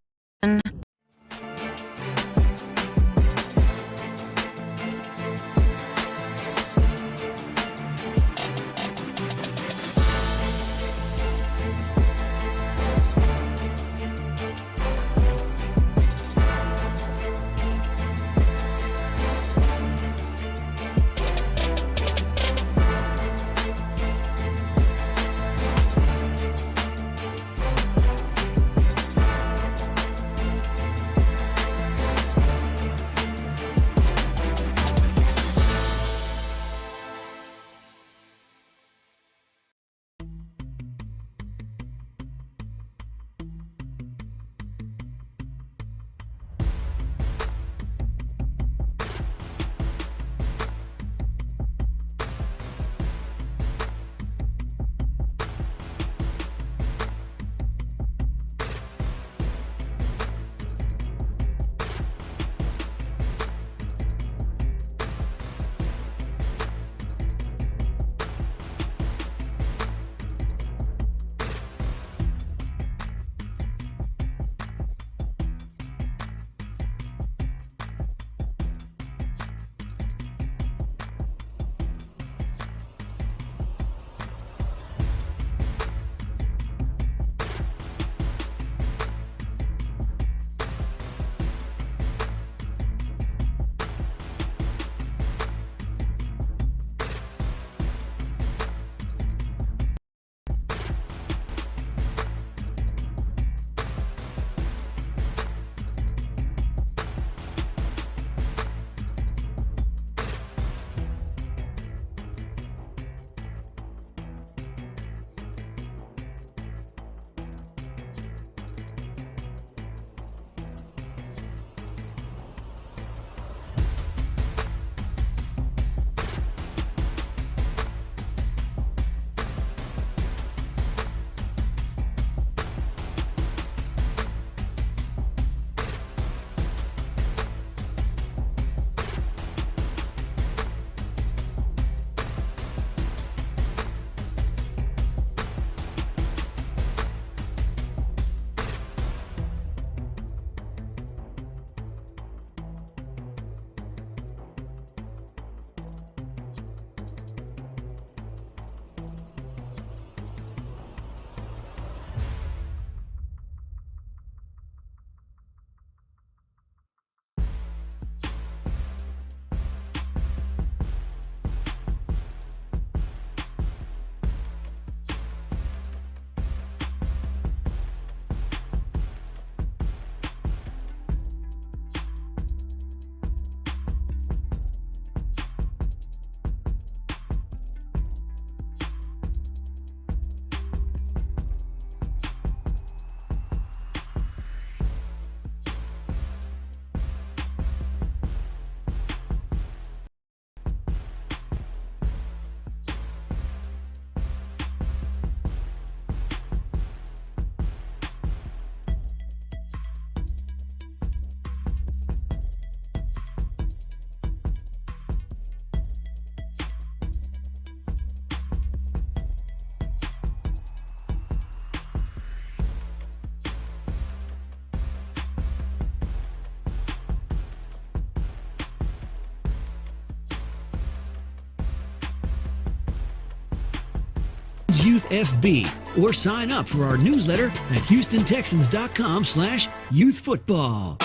Texans Youth FB or sign up for our newsletter at HoustonTexans.com/youthfootball.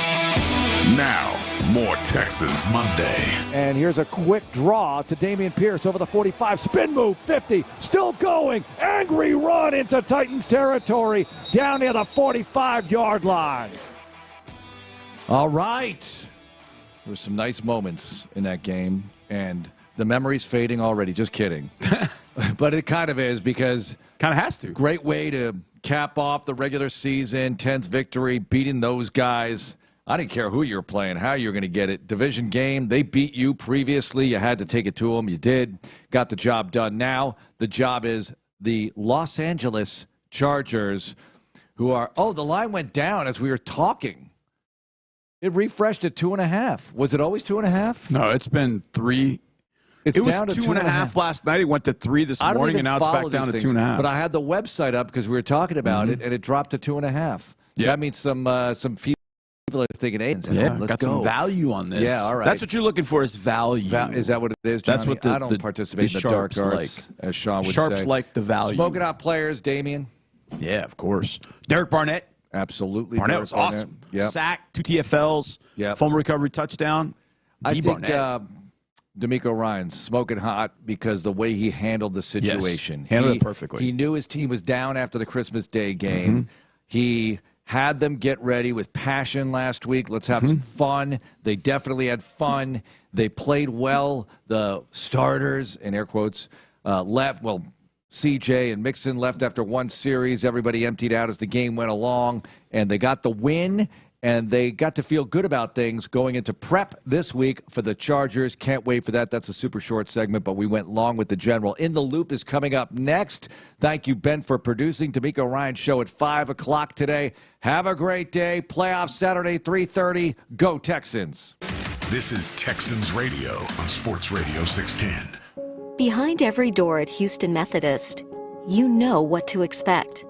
Now, more Texans Monday. And here's a quick draw to Dameon Pierce over the 45. Spin move, 50. Still going. Angry run into Titans territory down near the 45-yard line. All right. There were some nice moments in that game, and the memory's fading already. Just kidding. But it kind of is, because kind of has to. Great way to cap off the regular season, 10th victory, beating those guys. I didn't care who you were playing, how you were going to get it. Division game, they beat you previously. You had to take it to them. You did. Got the job done. Now the job is the Los Angeles Chargers, who are, the line went down as we were talking. It refreshed at 2.5. Was it always 2.5? No, it's been 3. It was down to 2.5 last night. It went to 3 this morning, and now it's back down to 2.5. But I had the website up because we were talking about it, and it dropped to 2.5. Yeah. That means some people are thinking, hey, let's got go. some value on this. Yeah, all right. That's what you're looking for, is value. Is that what it is, Johnny? That's what I don't participate in the dark arts, as Sean would say. Sharps like the value. Smoking out players, Dameon. Yeah, of course. Derek Barnett. Absolutely. Barnett was awesome. Yep. Sack, 2 TFLs, fumble recovery touchdown. I think D'Amico Ryan's smoking hot because the way he handled the situation. Yes, handled it perfectly. He knew his team was down after the Christmas Day game. He had them get ready with passion last week. Let's have some fun. They definitely had fun. They played well. The starters, in air quotes, left. Well, CJ and Mixon left after one series. Everybody emptied out as the game went along, and they got the win, and they got to feel good about things going into prep this week for the Chargers. Can't wait for that. That's a super short segment, but we went long with the general. In the Loop is coming up next. Thank you, Ben, for producing. D'Amico Ryan's show at 5 o'clock today. Have a great day. Playoff Saturday, 3:30. Go Texans. This is Texans Radio on Sports Radio 610. Behind every door at Houston Methodist, you know what to expect.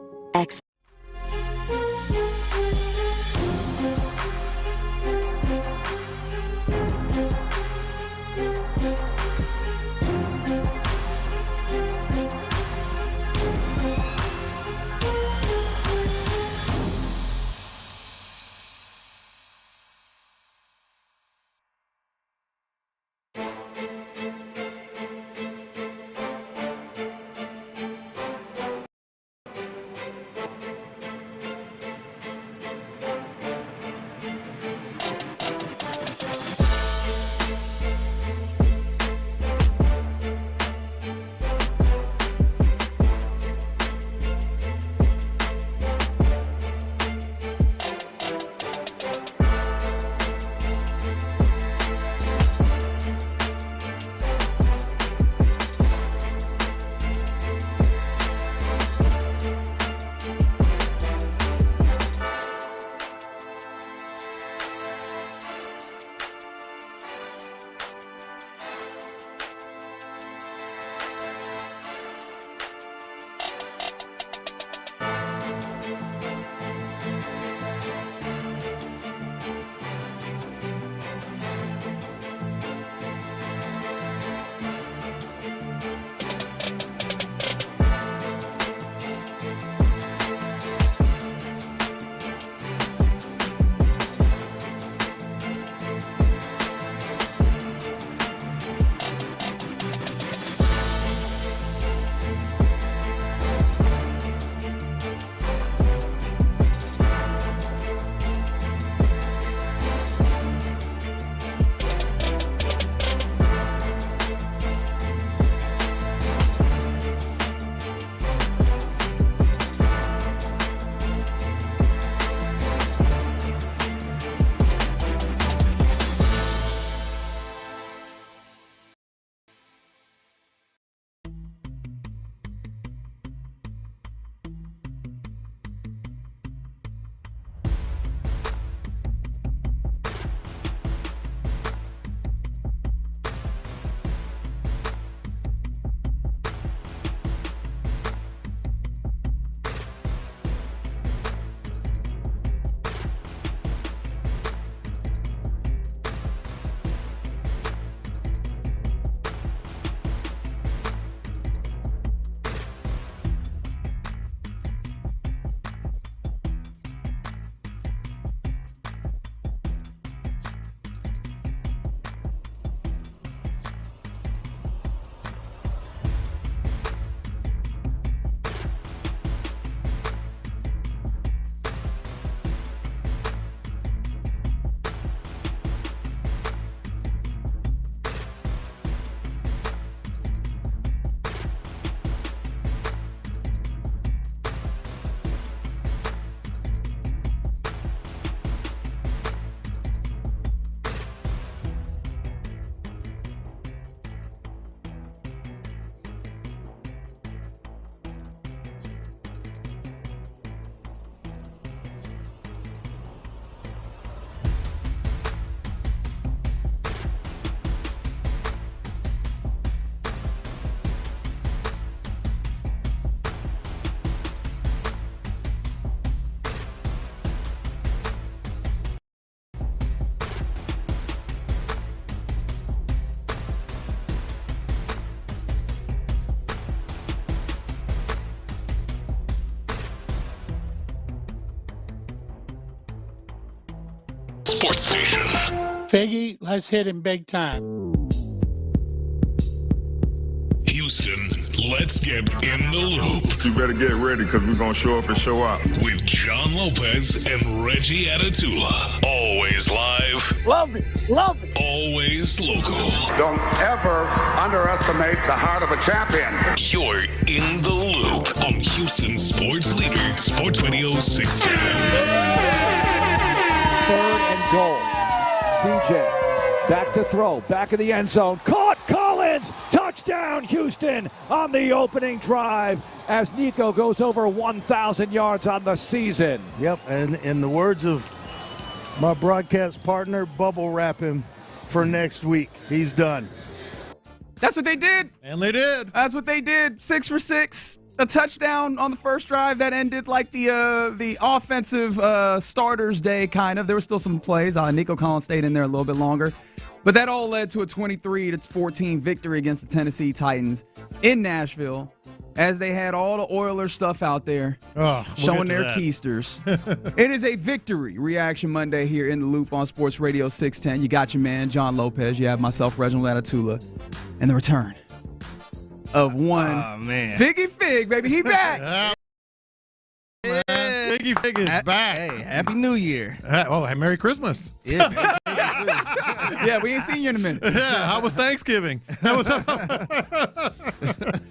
Sports Station. Figgy, let's hit him big time. Houston, let's get in the loop. You better get ready because we're going to show up and show out. With John Lopez and Reggie Atatula. Always live. Love it. Love it. Always local. Don't ever underestimate the heart of a champion. You're in the loop on Houston Sports Leader, Sports Radio 610. 3rd and goal. CJ back to throw, back of the end zone. Caught Collins! Touchdown Houston on the opening drive as Nico goes over 1,000 yards on the season. Yep, and in the words of my broadcast partner, bubble wrap him for next week. He's done. That's what they did. And they did. That's what they did. 6 for 6. A touchdown on the first drive that ended like the offensive starters day, kind of. There were still some plays. Nico Collins stayed in there a little bit longer. But that all led to a 23-14 victory against the Tennessee Titans in Nashville as they had all the Oilers stuff out there showing their keisters. It is a victory reaction Monday here in the Loop on Sports Radio 610. You got your man, John Lopez. You have myself, Reginald Atatula. And the return of one Figgy Fig, baby. He back. Figgy Fig is back. Hey, Happy New Year. Merry Christmas. Yeah, yeah, we ain't seen you in a minute. Yeah, how was Thanksgiving?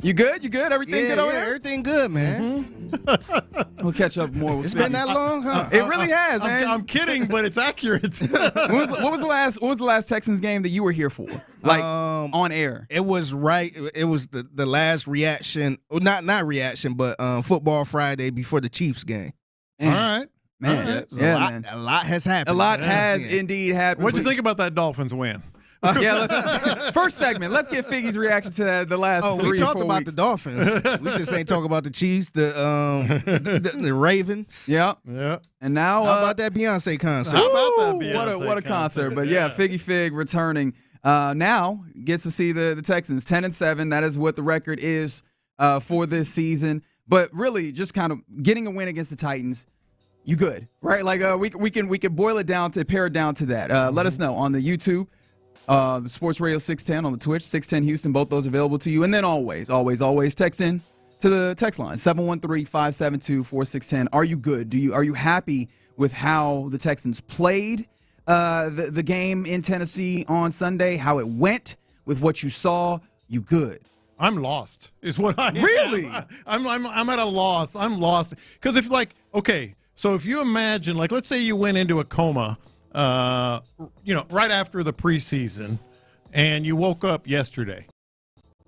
You good? You good? Everything good over there? Everything good, man. We'll catch up more with It's been that long, huh? It really has, man. I'm kidding, but it's accurate. What was the last Texans game that you were here for? Like on air? It was It was the last reaction. Well, not reaction, but Football Friday before the Chiefs game. All right. Man. All right. So Yeah, a lot has happened. A lot has indeed happened. What'd you think about that Dolphins win? First segment. Let's get Figgy's reaction to that. The last. We talked about weeks. the Dolphins. We just ain't talking about the Chiefs, the Ravens. Yeah. And now, how about that Beyonce concert? How about that Beyonce what a concert! But yeah, Figgy Fig returning now gets to see the Texans 10-7. That is what the record is for this season. But really, just kind of getting a win against the Titans. You good, right? Like we can boil it down to pare it down to that. Let us know on the YouTube. Sports Radio 610 on the Twitch, 610 Houston, both those available to you. And then always text in to the text line, 713-572-4610. Are you good? Are you happy with how the Texans played the game in Tennessee on Sunday, how it went with what you saw? You good? I'm lost is what I Really? am. I'm at a loss. I'm lost. Because so if you imagine, like, let's say you went into a coma right after the preseason, and you woke up yesterday.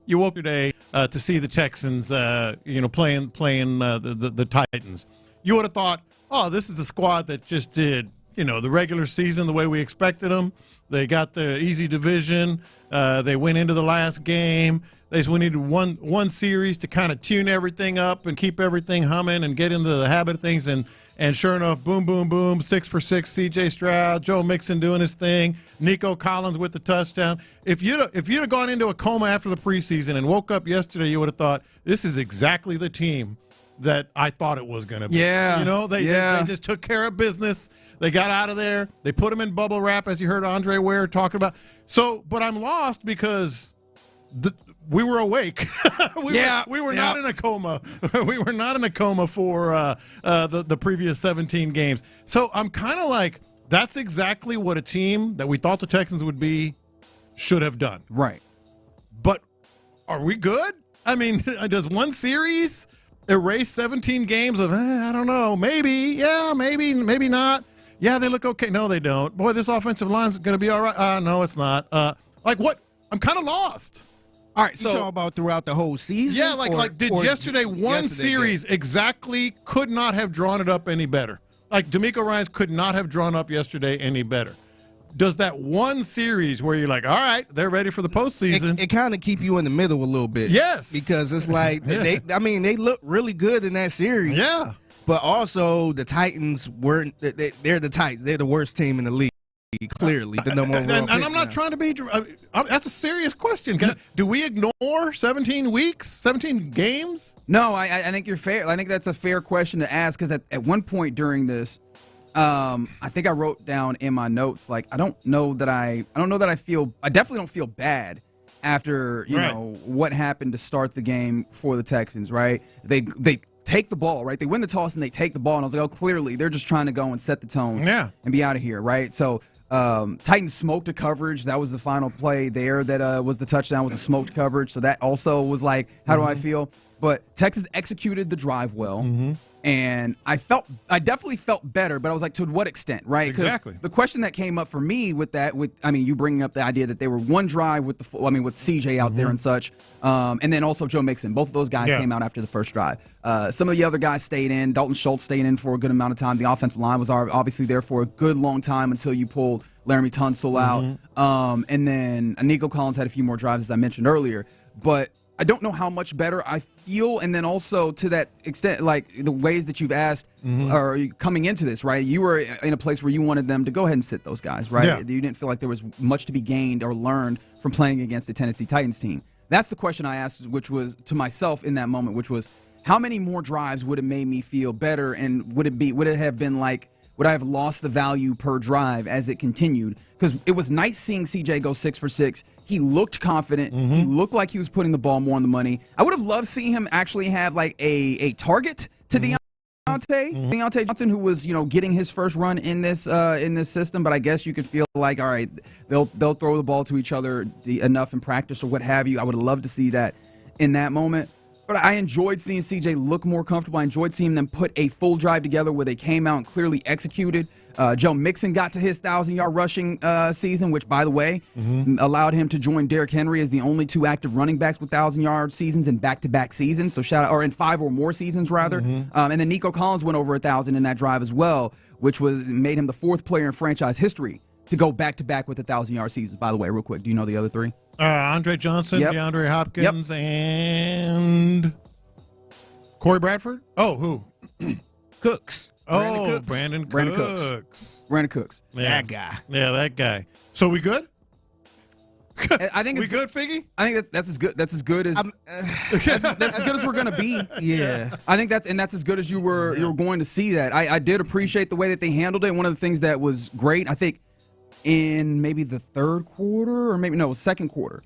You woke today to see the Texans, playing the Titans. You would have thought, oh, this is a squad that just did, the regular season the way we expected them. They got the easy division. They went into the last game. They just needed one series to kind of tune everything up and keep everything humming and get into the habit of things. And sure enough, boom, boom, boom, 6 for 6, C.J. Stroud, Joe Mixon doing his thing, Nico Collins with the touchdown. If you'd have gone into a coma after the preseason and woke up yesterday, you would have thought, this is exactly the team that I thought it was going to be. Yeah. They just took care of business. They got out of there. They put them in bubble wrap, as you heard Andre Ware talking about. But I'm lost because we were awake. we were not in a coma. We were not in a coma for the previous 17 games. So I'm kind of like, that's exactly what a team that we thought the Texans would be should have done. Right. But are we good? I mean, does one series erase 17 games of, I don't know, maybe, yeah, maybe not. Yeah, they look okay. No, they don't. Boy, this offensive line's going to be all right. No, it's not. Like what? I'm kind of lost. All right, so you talking about throughout the whole season? Yeah, did yesterday one series exactly could not have drawn it up any better. Like DeMeco Ryans could not have drawn up yesterday any better. Does that one series where you're like, all right, they're ready for the postseason? It kind of keep you in the middle a little bit. Yes. Because it's like, they look really good in that series. Yeah. But also the Titans weren't, they're the Titans. They're the worst team in the league. Clearly, the number one. And I'm not trying to be. That's a serious question. Do we ignore 17 weeks, 17 games? No, I think you're fair. I think that's a fair question to ask because at one point during this, I think I wrote down in my notes, like, I definitely don't feel bad after, you know, what happened to start the game for the Texans, right? They take the ball, right? They win the toss and they take the ball, and I was like, oh, clearly they're just trying to go and set the tone and be out of here, right? So Titans smoked a coverage. That was the final play there that was the touchdown, was a smoked coverage. So that also was like, how do I feel? But Texas executed the drive well. And I definitely felt better, but I was like, to what extent, right? Exactly. The question that came up for me with that, you bringing up the idea that they were one drive with with CJ out there and such, and then also Joe Mixon. Both of those guys came out after the first drive. Some of the other guys stayed in. Dalton Schultz stayed in for a good amount of time. The offensive line was obviously there for a good long time until you pulled Laramie Tunsil out. And then Nico Collins had a few more drives, as I mentioned earlier. But I don't know how much better I feel, and then also to that extent, like the ways that you've asked or coming into this, right? You were in a place where you wanted them to go ahead and sit those guys, right? Yeah. You didn't feel like there was much to be gained or learned from playing against the Tennessee Titans team. That's the question I asked, which was to myself in that moment, which was, how many more drives would have made me feel better, and would it have been like, would I have lost the value per drive as it continued? Because it was nice seeing CJ go 6 for 6. He looked confident. He looked like he was putting the ball more on the money. I would have loved seeing him actually have like a target to Deontay Johnson, who was, getting his first run in this system. But I guess you could feel like, all right, they'll throw the ball to each other enough in practice or what have you. I would have loved to see that in that moment. But I enjoyed seeing CJ look more comfortable. I enjoyed seeing them put a full drive together where they came out and clearly executed. Joe Mixon got to his 1,000-yard rushing season, which, by the way, allowed him to join Derrick Henry as the only two active running backs with 1,000-yard seasons in back-to-back seasons. So shout out, or in 5 or more seasons rather. And then Nico Collins went over 1,000 in that drive as well, which made him the 4th player in franchise history to go back-to-back with 1,000-yard seasons. By the way, real quick, do you know the other 3? Andre Johnson, DeAndre Hopkins, and Corey Bradford. Oh, who? Cooks. Brandon Cooks. Brandon Cooks. Yeah. That guy. Yeah, that guy. So we good? I think we good, Figgy? I think that's as good. That's as good as that's as good as we're gonna be. Yeah. I think that's as good as you were going to see that. I did appreciate the way that they handled it. One of the things that was great, I think, in maybe the third quarter or second quarter,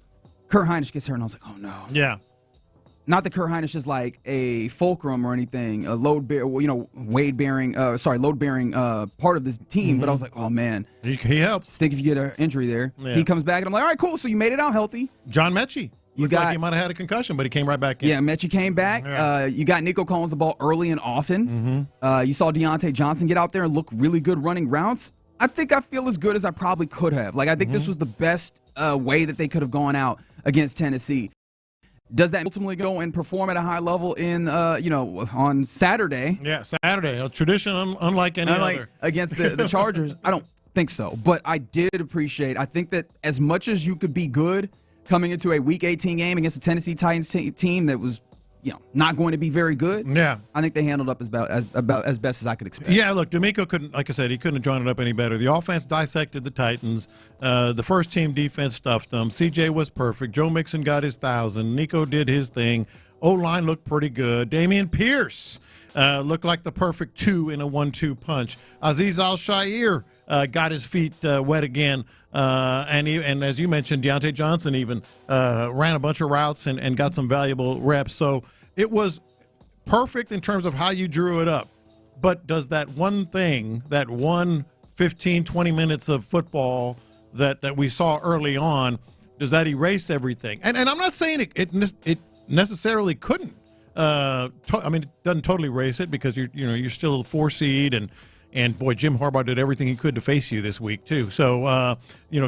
Kurt Hinish gets hurt, and I was like, oh no. Yeah. Not that Kurt Hinish is like a fulcrum or anything, a load-bearing part of this team, but I was like, oh man, he helps. Stink if you get an injury there. Yeah. He comes back, and I'm like, all right, cool. So you made it out healthy. John Mechie. Looked like he might have had a concussion, but he came right back in. Yeah, Mechie came back. Yeah. You got Nico Collins the ball early and often. You saw Deontay Johnson get out there and look really good running routes. I think I feel as good as I probably could have. Like, I think this was the best way that they could have gone out against Tennessee. Does that ultimately go and perform at a high level in, on Saturday? Yeah, Saturday. A tradition unlike any other. Against the Chargers? I don't think so. But I did appreciate, I think that as much as you could be good coming into a Week 18 game against a Tennessee Titans team that was, not going to be very good. Yeah. I think they handled up as best as I could expect. Yeah, look, D'Amico couldn't, like I said, he couldn't have drawn it up any better. The offense dissected the Titans. The first team defense stuffed them. CJ was perfect. Joe Mixon got his 1,000. Nico did his thing. O-line looked pretty good. Dameon Pierce looked like the perfect 2 in a 1-2 punch. Azeez Al-Shaair got his feet wet again. And as you mentioned, Deontay Johnson even ran a bunch of routes and got some valuable reps. So it was perfect in terms of how you drew it up. But does that one thing, that 15, 20 minutes of football that we saw early on, does that erase everything? And I'm not saying it necessarily couldn't. It doesn't totally erase it because you're still a 4 seed and boy, Jim Harbaugh did everything he could to face you this week too. So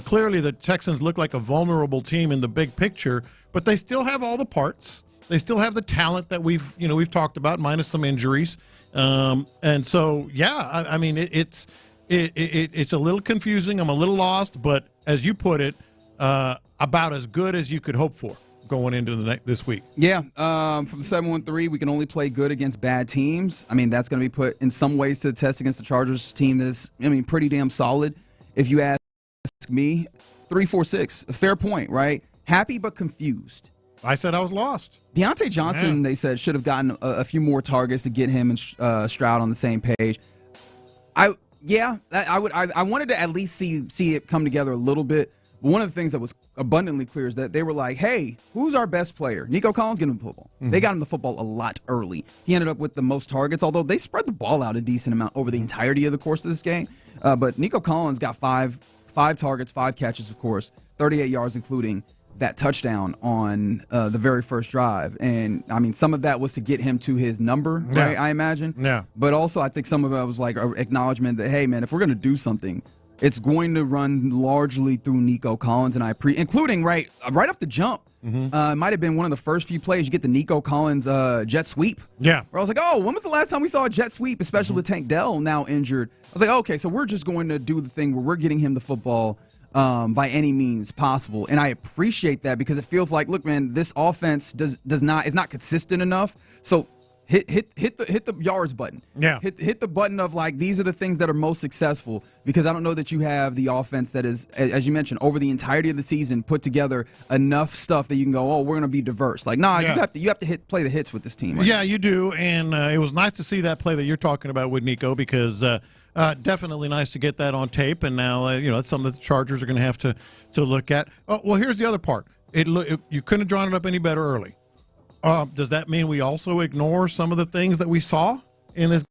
clearly the Texans look like a vulnerable team in the big picture, but they still have all the parts. They still have the talent that we've talked about, minus some injuries. And so it's a little confusing. I'm a little lost, but as you put it, about as good as you could hope for going into this week. Yeah, from the 7-1-3, we can only play good against bad teams. I mean, that's going to be put in some ways to the test against the Chargers team that's, pretty damn solid. If you ask me, 3-4-6, a fair point, right? Happy but confused. I said I was lost. Deontay Johnson, they said, should have gotten a few more targets to get him and Stroud on the same page. Yeah, I wanted to at least see it come together a little bit. But one of the things that was abundantly clear is that they were like, hey, who's our best player? Nico Collins, get him the football. Mm-hmm. They got him the football a lot early. He ended up with the most targets, although they spread the ball out a decent amount over the entirety of the course of this game. But Nico Collins got five targets, 5 catches, of course, 38 yards, including that touchdown on the very first drive. And, I mean, some of that was to get him to his number, right, I imagine. Yeah. But also I think some of it was like an acknowledgement that, hey, man, if we're going to do something, it's going to run largely through Nico Collins, and including right off the jump. Mm-hmm. It might have been one of the first few plays you get the Nico Collins jet sweep. Yeah. Where I was like, oh, when was the last time we saw a jet sweep, especially with Tank Dell now injured? I was like, okay, so we're just going to do the thing where we're getting him the football by any means possible. And I appreciate that because it feels like, look, man, this offense is not consistent enough. So hit the yards button. Yeah. Hit the button of like, these are the things that are most successful, because I don't know that you have the offense that is, as you mentioned, over the entirety of the season put together enough stuff that you can go, oh, we're going to be be like, nah, you have to play the hits with this team. Right? Yeah, you do. And it was nice to see that play that you're talking about with Nico, because definitely nice to get that on tape. And now, it's something that the Chargers are going to have to look at. Oh, well, here's the other part. You couldn't have drawn it up any better early. Does that mean we also ignore some of the things that we saw in this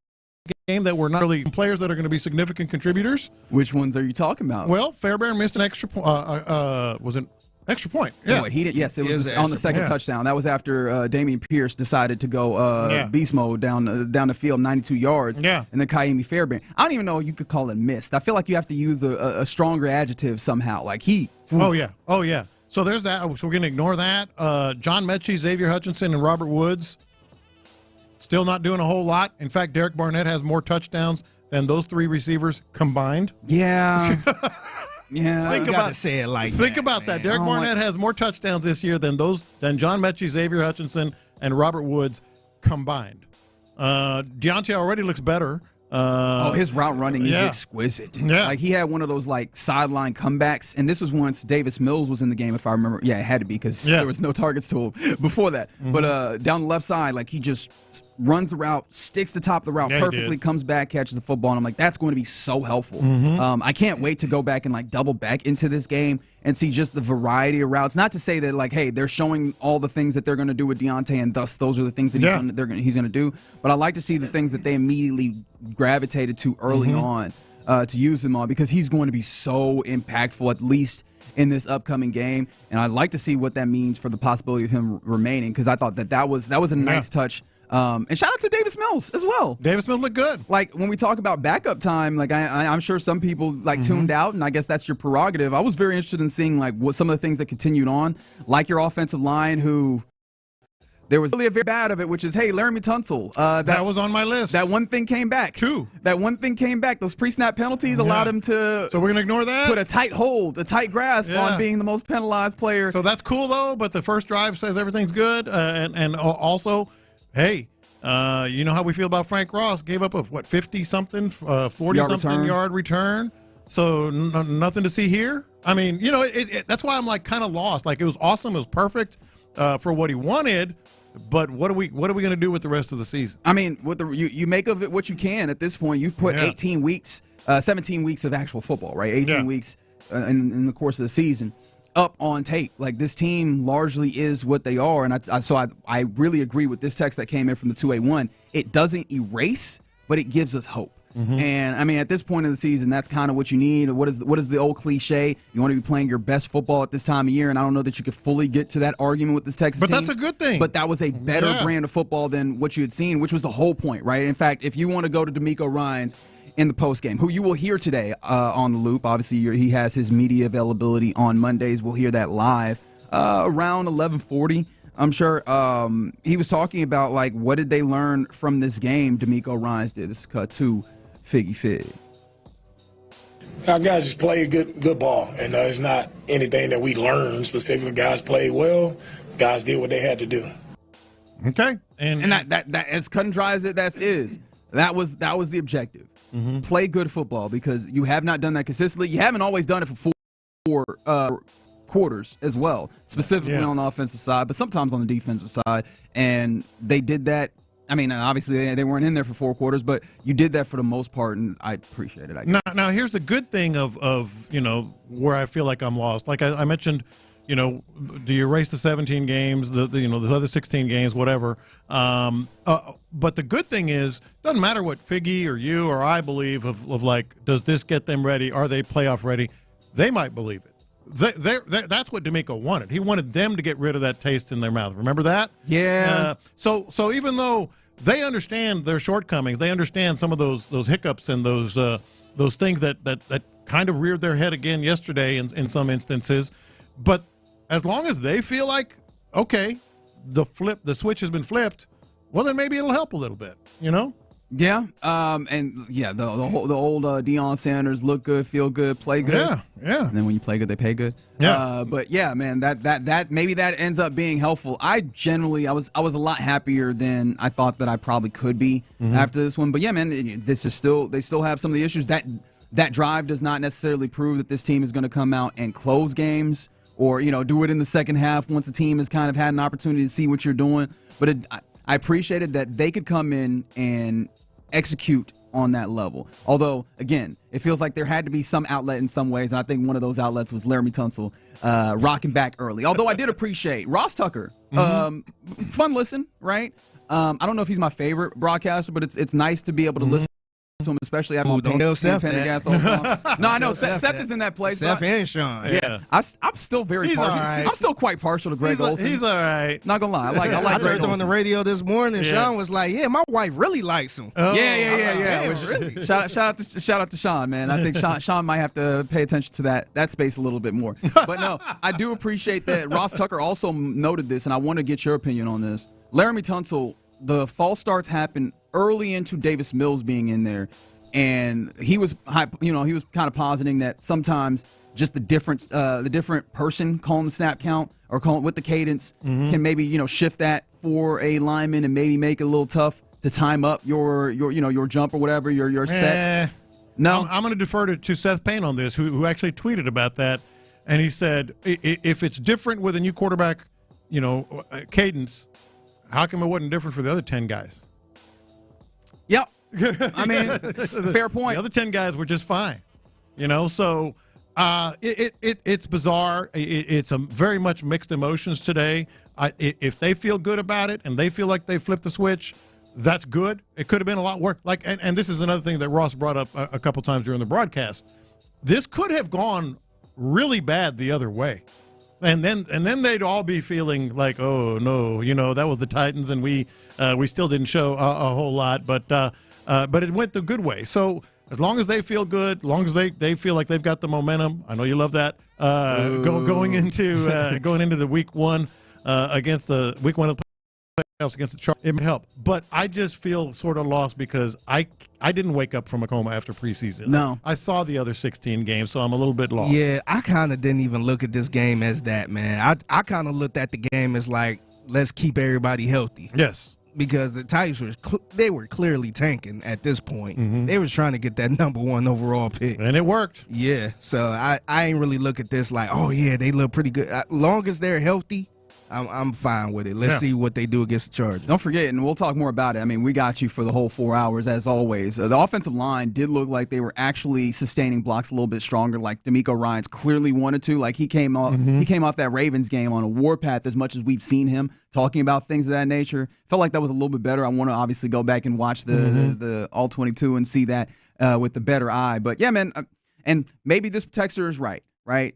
game that were not really players that are going to be significant contributors? Which ones are you talking about? Well, Fairbairn missed an extra point. Was an extra point. Yeah. Oh, he did. Yes, it was on the second touchdown. That was after Damian Pierce decided to go beast mode down the field, 92 yards. Yeah. And then Kaimi Fairbairn. I don't even know if you could call it missed. I feel like you have to use a stronger adjective somehow. Like he. Oh yeah. So there's that. So we're going to ignore that. John Mechie, Xavier Hutchinson, and Robert Woods still not doing a whole lot. In fact, Derek Barnett has more touchdowns than those 3 receivers combined. Yeah. Yeah. Think about that. Derek Barnett has more touchdowns this year than John Mechie, Xavier Hutchinson, and Robert Woods combined. Deontay already looks better. His route running is exquisite. Yeah. Like, he had one of those, like, sideline comebacks, and this was once Davis Mills was in the game, if I remember. Yeah, it had to be, because there was no targets to him before that. Mm-hmm. But down the left side, like, he just runs the route, sticks the top of the route perfectly, comes back, catches the football, and I'm like, that's going to be so helpful. Mm-hmm. I can't wait to go back and, like, double back into this game and see just the variety of routes. Not to say that, like, hey, they're showing all the things that they're going to do with Deontay, and thus those are the things that he's going to do. But I like to see the things that they immediately gravitated to early on to use him on, because he's going to be so impactful, at least in this upcoming game. And I'd like to see what that means for the possibility of him remaining, because I thought that was a nice touch. And shout out to Davis Mills as well. Davis Mills looked good. Like, when we talk about backup time, like I'm sure some people tuned out, and I guess that's your prerogative. I was very interested in seeing like what some of the things that continued on, like your offensive line, who there was really a very bad of it, which is, hey, Laramie Tunsil. That was on my list. That one thing came back. True. That one thing came back. Those pre-snap penalties allowed him to. So we're gonna ignore that. Put a tight grasp on being the most penalized player. So that's cool though. But the first drive says everything's good, and also, hey. You know how we feel about Frank Ross. Gave up a 50-something, 40-something yard return. So nothing to see here. I mean, that's why I'm like kind of lost. Like, it was awesome. It was perfect for what he wanted. But what are we going to do with the rest of the season? I mean, you make of it what you can at this point. You've put 18 weeks, 17 weeks of actual football, right? 18 weeks in the course of the season up on tape. Like, this team largely is what they are, and I really agree with this text that came in from the 2A1. It doesn't erase, but it gives us hope. Mm-hmm. And I mean, at this point in the season, that's kind of what you need. What is the old cliche? You want to be playing your best football at this time of year, and I don't know that you could fully get to that argument with this Texas team. But that's a good thing. But that was a better brand of football than what you had seen, which was the whole point, right? In fact, if you want to go to D'Amico Ryans in the postgame, who you will hear today on The Loop. Obviously, he has his media availability on Mondays. We'll hear that live around 11:40. I'm sure he was talking about, like, what did they learn from this game. D'Amico Ryans did. This is cut to Figgy Fig. Our guys just played good ball, and it's not anything that we learned specifically. Guys played well. Guys did what they had to do. Okay, and that as cut and dry as that is, that was the objective. Mm-hmm. Play good football, because you have not done that consistently. You haven't always done it for four quarters as well, specifically on the offensive side, but sometimes on the defensive side. And they did that. I mean, obviously they weren't in there for 4 quarters, but you did that for the most part, and I appreciate it. Now here's the good thing of where I feel like I'm lost. Like I mentioned, do you erase the 17 games, the other 16 games, whatever. But the good thing is, doesn't matter what Figgy or you or I believe of like, does this get them ready? Are they playoff ready? They might believe it. That's what D'Amico wanted. He wanted them to get rid of that taste in their mouth. Remember that? Yeah. So even though they understand their shortcomings, they understand some of those hiccups and those things that kind of reared their head again yesterday in some instances. But as long as they feel like, okay, the switch has been flipped, well, then maybe it'll help a little bit, Yeah, and yeah, the old Deion Sanders, look good, feel good, play good. Yeah. And then when you play good, they pay good. Yeah. But yeah, man, that maybe that ends up being helpful. I was a lot happier than I thought that I probably could be after this one. But yeah, man, they still have some of the issues. That drive does not necessarily prove that this team is going to come out and close games or do it in the second half once the team has kind of had an opportunity to see what you're doing. But I appreciated that they could come in and execute on that level. Although, again, it feels like there had to be some outlet in some ways, and I think one of those outlets was Laramie Tunsil rocking back early. Although I did appreciate Ross Tucker. Fun listen, right? I don't know if he's my favorite broadcaster, but it's nice to be able to listen to him, especially after Payne and Pendergast all the time. No, I know Seth is in that place. Seth and Sean. Yeah, I'm still very partial. Right. I'm still quite partial to Greg Olson. He's all right. Not gonna lie, I like I Greg turned on the radio this morning. Yeah. Sean was like, "Yeah, my wife really likes him." Oh. Yeah. Which, really? Shout out to Sean, man. I think Sean might have to pay attention to that space a little bit more. But no, I do appreciate that. Ross Tucker also noted this, and I want to get your opinion on this. Laramie Tunsil, the false starts happened early into Davis Mills being in there, and he was kind of positing that sometimes just the different person calling the snap count or calling with the cadence can maybe shift that for a lineman and maybe make it a little tough to time up your jump or whatever your set. No, I'm going to defer to Seth Payne on this, who actually tweeted about that, and he said if it's different with a new quarterback, cadence, how come it wasn't different for the other 10 guys? Yep. I mean, fair point. The other 10 guys were just fine, So it's bizarre. It's a very much mixed emotions today. If they feel good about it and they feel like they flipped the switch, that's good. It could have been a lot worse. And this is another thing that Ross brought up a couple times during the broadcast. This could have gone really bad the other way. And then they'd all be feeling like, oh no, that was the Titans, and we still didn't show a whole lot, but it went the good way. So as long as they feel good, as long as they feel like they've got the momentum, I know you love that. Going into the week one against the week one of the playoffs against the Chargers, it might help. But I just feel sort of lost because I didn't wake up from a coma after preseason. No. I saw the other 16 games, so I'm a little bit lost. Yeah, I kind of didn't even look at this game as that, man. I kind of looked at the game as like, let's keep everybody healthy. Yes. Because the Titans were clearly tanking at this point. They was trying to get that number 1 overall pick. And it worked. Yeah, so I ain't really look at this like, oh, yeah, they look pretty good. As long as they're healthy, I'm fine with it. Let's see what they do against the Chargers. Don't forget, and we'll talk more about it. I mean, we got you for the whole 4 hours, as always. The offensive line did look like they were actually sustaining blocks a little bit stronger, like D'Amico Ryans clearly wanted to. Like he came off that Ravens game on a warpath as much as we've seen him talking about things of that nature. Felt like that was a little bit better. I want to obviously go back and watch the All 22 and see that with the better eye. But yeah, man, and maybe this texter is right?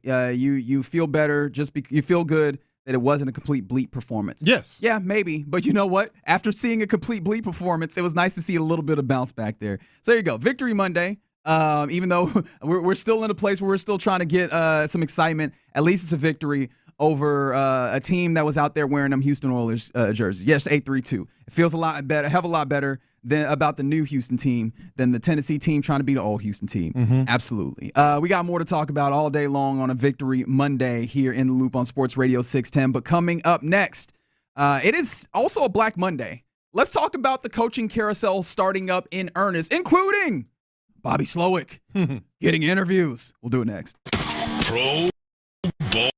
You feel better, you feel good that it wasn't a complete bleep performance. Yes. Yeah, maybe. But you know what? After seeing a complete bleep performance, it was nice to see a little bit of bounce back there. So there you go. Victory Monday. Even though we're still in a place where we're still trying to get some excitement, at least it's a victory over a team that was out there wearing them Houston Oilers jerseys. Yes, 8-3-2. It feels a lot better, a lot better than about the new Houston team than the Tennessee team trying to beat the old Houston team. Absolutely. We got more to talk about all day long on a Victory Monday here in the Loop on Sports Radio 610. But coming up next, it is also a Black Monday. Let's talk about the coaching carousel starting up in earnest, including Bobby Slowick getting interviews. We'll do it next. Pro Bowl.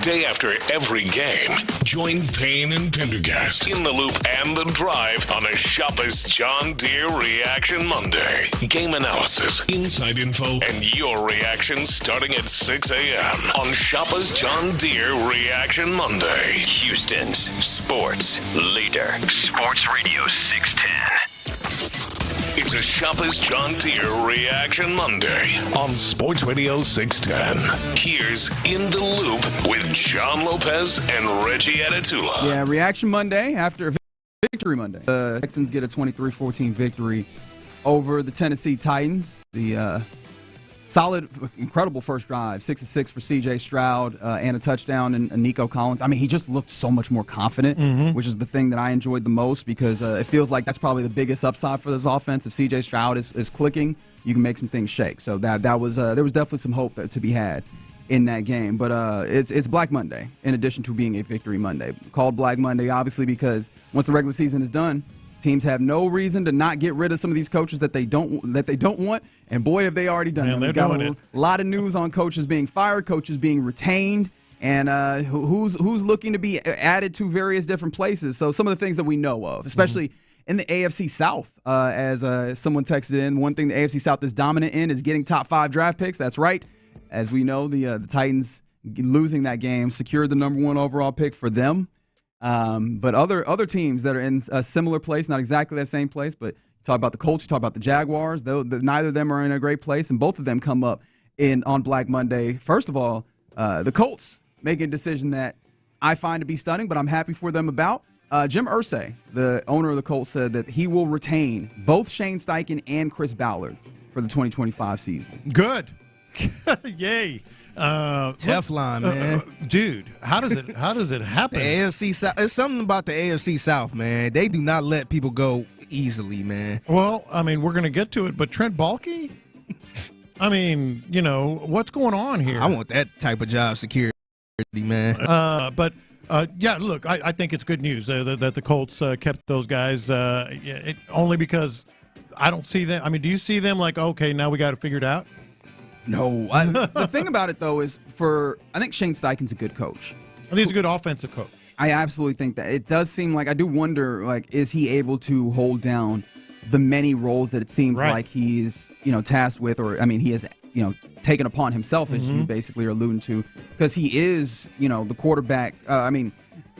Day after every game, join Payne and Pendergast in the Loop and the Drive on a Shopper's John Deere Reaction Monday. Game analysis, inside info, and your reaction starting at 6 a.m. on Shopper's John Deere Reaction Monday. Houston's sports leader. Sports Radio 610. It's a Shopper's John Deere Reaction Monday on Sports Radio 610. Here's In the Loop with John Lopez and Reggie Atatula. Yeah, Reaction Monday after Victory Monday. The Texans get a 23-14 victory over the Tennessee Titans. The solid, incredible first drive, 6-6 for C.J. Stroud and a touchdown and Nico Collins. I mean, he just looked so much more confident, which is the thing that I enjoyed the most because it feels like that's probably the biggest upside for this offense. If C.J. Stroud is clicking, you can make some things shake. So that was there was definitely some hope to be had in that game. But it's Black Monday in addition to being a Victory Monday. Called Black Monday, obviously, because once the regular season is done, teams have no reason to not get rid of some of these coaches that they don't want, and boy, have they already done it. We've got a lot of news on coaches being fired, coaches being retained, and who's looking to be added to various different places. So some of the things that we know of, especially in the AFC South, as someone texted in, one thing the AFC South is dominant in is getting top 5 draft picks. That's right. As we know, the Titans losing that game secured the number 1 overall pick for them. But other teams that are in a similar place, not exactly that same place, but you talk about the Colts, you talk about the Jaguars, neither of them are in a great place, and both of them come up on Black Monday. First of all, the Colts making a decision that I find to be stunning, but I'm happy for them about. Jim Irsay, the owner of the Colts, said that he will retain both Shane Steichen and Chris Ballard for the 2025 season. Good. Yay. Teflon, man. Dude, how does it happen? The AFC South, it's something about the AFC South, man. They do not let people go easily, man. Well, I mean, we're going to get to it, but Trent Baalke? I mean, what's going on here? I want that type of job security, man. Yeah, look, I think it's good news that the Colts kept those guys only because I don't see them. I mean, do you see them like, okay, now we got to figure it out? No. The thing about it, though, is I think Shane Steichen's a good coach. I think he's a good offensive coach. I absolutely think that. It does seem like, I do wonder, like, is he able to hold down the many roles that it seems like he's, tasked with, or, I mean, he has, taken upon himself, as you basically are alluding to, because he is, the quarterback.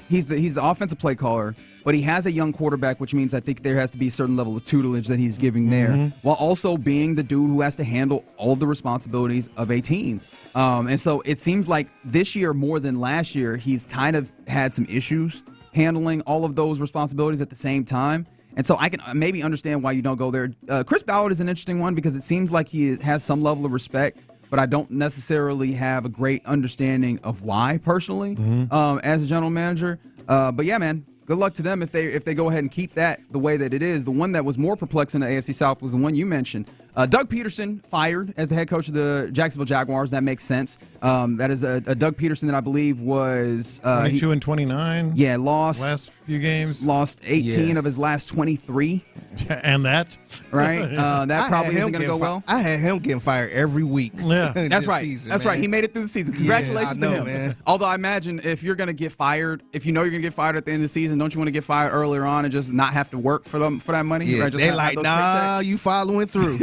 He's the offensive play caller, but he has a young quarterback, which means I think there has to be a certain level of tutelage that he's giving there, while also being the dude who has to handle all of the responsibilities of a team. And so it seems like this year more than last year, he's kind of had some issues handling all of those responsibilities at the same time. And so I can maybe understand why you don't go there. Chris Ballard is an interesting one because it seems like he has some level of respect, but I don't necessarily have a great understanding of why personally as a general manager. But yeah, man. Good luck to them if they go ahead and keep that the way that it is. The one that was more perplexing in the AFC South was the one you mentioned. Doug Peterson fired as the head coach of the Jacksonville Jaguars. That makes sense. That is a Doug Peterson that I believe was 22-29. Yeah, lost last few games. Lost 18 of his last 23. And that right? That probably isn't going to go well. I had him getting fired every week. Yeah, that's right. Season, that's right. He made it through the season. Congratulations to him, man. Although I imagine if you're going to get fired, if you know you're going to get fired at the end of the season, don't you want to get fired earlier on and just not have to work for that money? Yeah, right? Just they like, nah, you following through.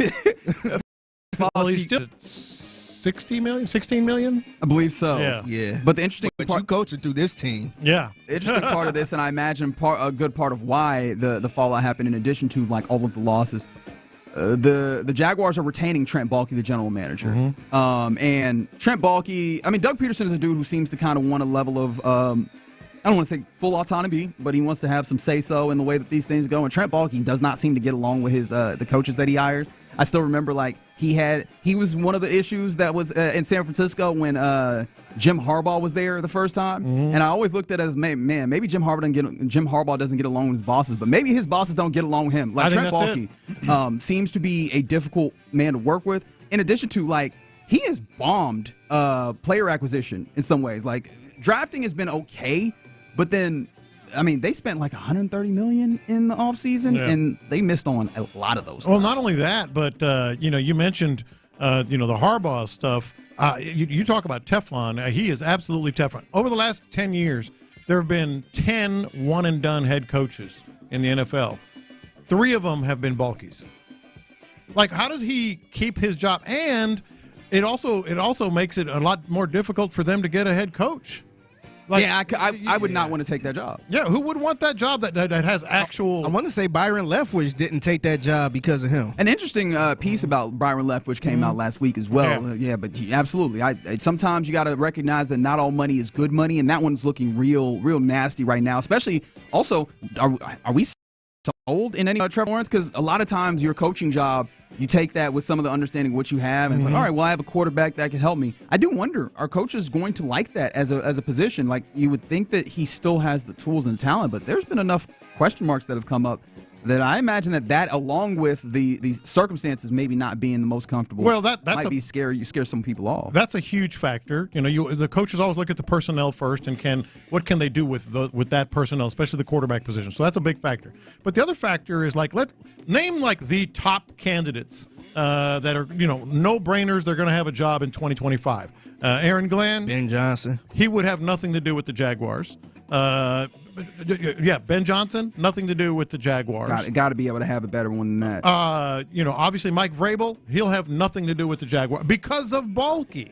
Well, he's still 16 million? I believe so. Yeah. But the interesting part, you coaching through this team. Yeah. The interesting part of this, and I imagine a good part of why the fallout happened, in addition to like all of the losses, the Jaguars are retaining Trent Baalke, the general manager. And Trent Baalke, I mean, Doug Peterson is a dude who seems to kind of want a level of I don't want to say full autonomy, but he wants to have some say-so in the way that these things go. And Trent Baalke does not seem to get along with his the coaches that he hired. I still remember, like, he was one of the issues that was in San Francisco when Jim Harbaugh was there the first time. And I always looked at it as, man, maybe Jim Harbaugh doesn't get along with his bosses, but maybe his bosses don't get along with him. Like, Trent Baalke seems to be a difficult man to work with. In addition to, like, he has bombed player acquisition in some ways. Like, drafting has been okay, but then, I mean, they spent like $130 million in the offseason, and they missed on a lot of those. Well, not only that, but you mentioned the Harbaugh stuff. You talk about Teflon. He is absolutely Teflon. Over the last 10 years, there have been 10 one-and-done head coaches in the NFL. 3 of them have been Balkies. Like, how does he keep his job? And it also makes it a lot more difficult for them to get a head coach. Like, I would not want to take that job. Yeah, who would want that job that has actual... I want to say Byron Leftwich didn't take that job because of him. An interesting piece about Byron Leftwich came out last week as well. But absolutely. Sometimes you got to recognize that not all money is good money, and that one's looking real nasty right now. Especially, also, are we sold in any Trevor Lawrence? Because a lot of times your coaching job, you take that with some of the understanding of what you have, and it's like, all right, well, I have a quarterback that can help me. I do wonder, are coaches going to like that as a position? Like, you would think that he still has the tools and talent, but there's been enough question marks that have come up that I imagine that along with the circumstances maybe not being the most comfortable, that might be scary. You scare some people off. That's a huge factor. The coaches always look at the personnel first, and what can they do with that personnel, especially the quarterback position. So that's a big factor. But the other factor is name the top candidates that are no brainers. They're going to have a job in 2025. Aaron Glenn, Ben Johnson. He would have nothing to do with the Jaguars. Ben Johnson, nothing to do with the Jaguars. Got to be able to have a better one than that. Obviously Mike Vrabel, he'll have nothing to do with the Jaguars because of Balky.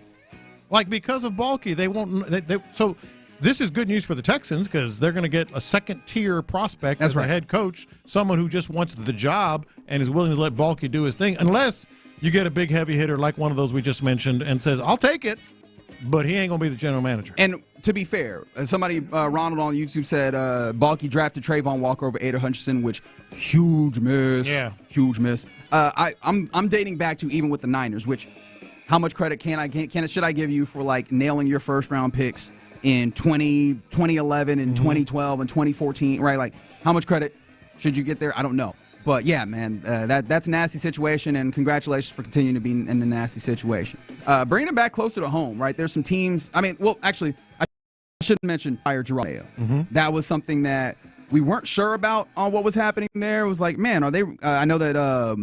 Because of Balky, they won't. So this is good news for the Texans because they're going to get a second-tier prospect as a head coach, someone who just wants the job and is willing to let Balky do his thing, unless you get a big heavy hitter like one of those we just mentioned and says, I'll take it, but he ain't going to be the general manager. And to be fair, somebody, Ronald on YouTube said Balky drafted Trayvon Walker over Aiden Hutchinson, which huge miss. Yeah. Huge miss. I'm dating back to even with the Niners, which how much credit should I give you for nailing your first round picks in 2011 and 2012 and 2014, right? How much credit should you get there? I don't know. But yeah, man, that's a nasty situation, and congratulations for continuing to be in a nasty situation. Bringing it back closer to home, right? There's some teams. I should mention fire Jerome. That was something that we weren't sure about on what was happening there. It was like, man, are they? I know that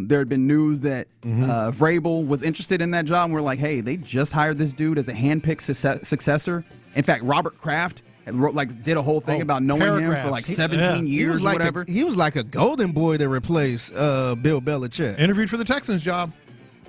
there had been news that Vrabel was interested in that job, and we're like, hey, they just hired this dude as a handpicked successor. In fact, Robert Kraft did a whole thing about knowing him for 17 years or whatever. He was like a golden boy to replace Bill Belichick. Interviewed for the Texans job.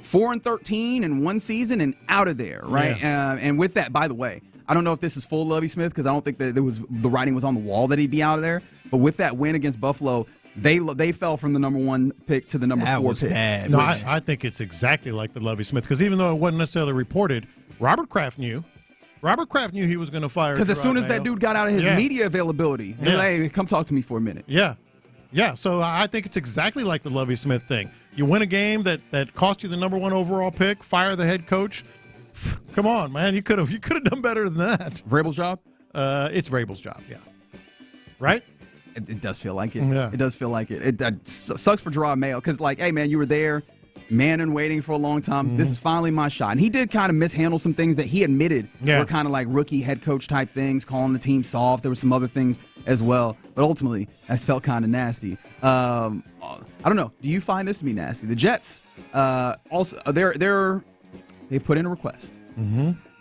4-13 in one season and out of there, right? Yeah. And with that, by the way, I don't know if this is full Lovie Smith because I don't think that the writing was on the wall that he'd be out of there. But with that win against Buffalo, they fell from the number 1 pick to the number 4 pick. Bad. No, I think it's exactly like the Lovie Smith because even though it wasn't necessarily reported, Robert Kraft knew he was going to fire. Because as soon as that dude got out of his media availability, he was like, hey, come talk to me for a minute. Yeah. Yeah, so I think it's exactly like the Lovie Smith thing. You win a game that cost you the number 1 overall pick, fire the head coach. Come on, man. You could have done better than that. Vrabel's job? It's Vrabel's job, yeah. Right? It does feel like it. Yeah. It does feel like it. It sucks for Jerome Mayo because, hey, man, you were there, man, and waiting for a long time. This is finally my shot. And he did kind of mishandle some things that he admitted were kind of like rookie head coach type things, calling the team soft. There were some other things as well. But ultimately, that felt kind of nasty. I don't know. Do you find this to be nasty? The Jets, also, they've put in a request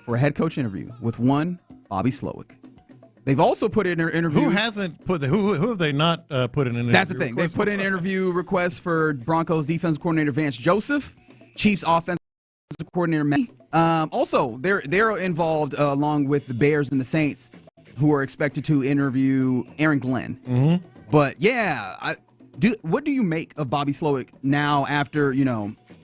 for a head coach interview with one Bobby Slowick. They've also put in an interview. Who hasn't put? Who have they not put in an interview? That's the thing. They've put in an interview request for Broncos defensive coordinator Vance Joseph, Chiefs offensive coordinator Matt. Also, they're involved along with the Bears and the Saints, who are expected to interview Aaron Glenn. But yeah, what do you make of Bobby Slowick now after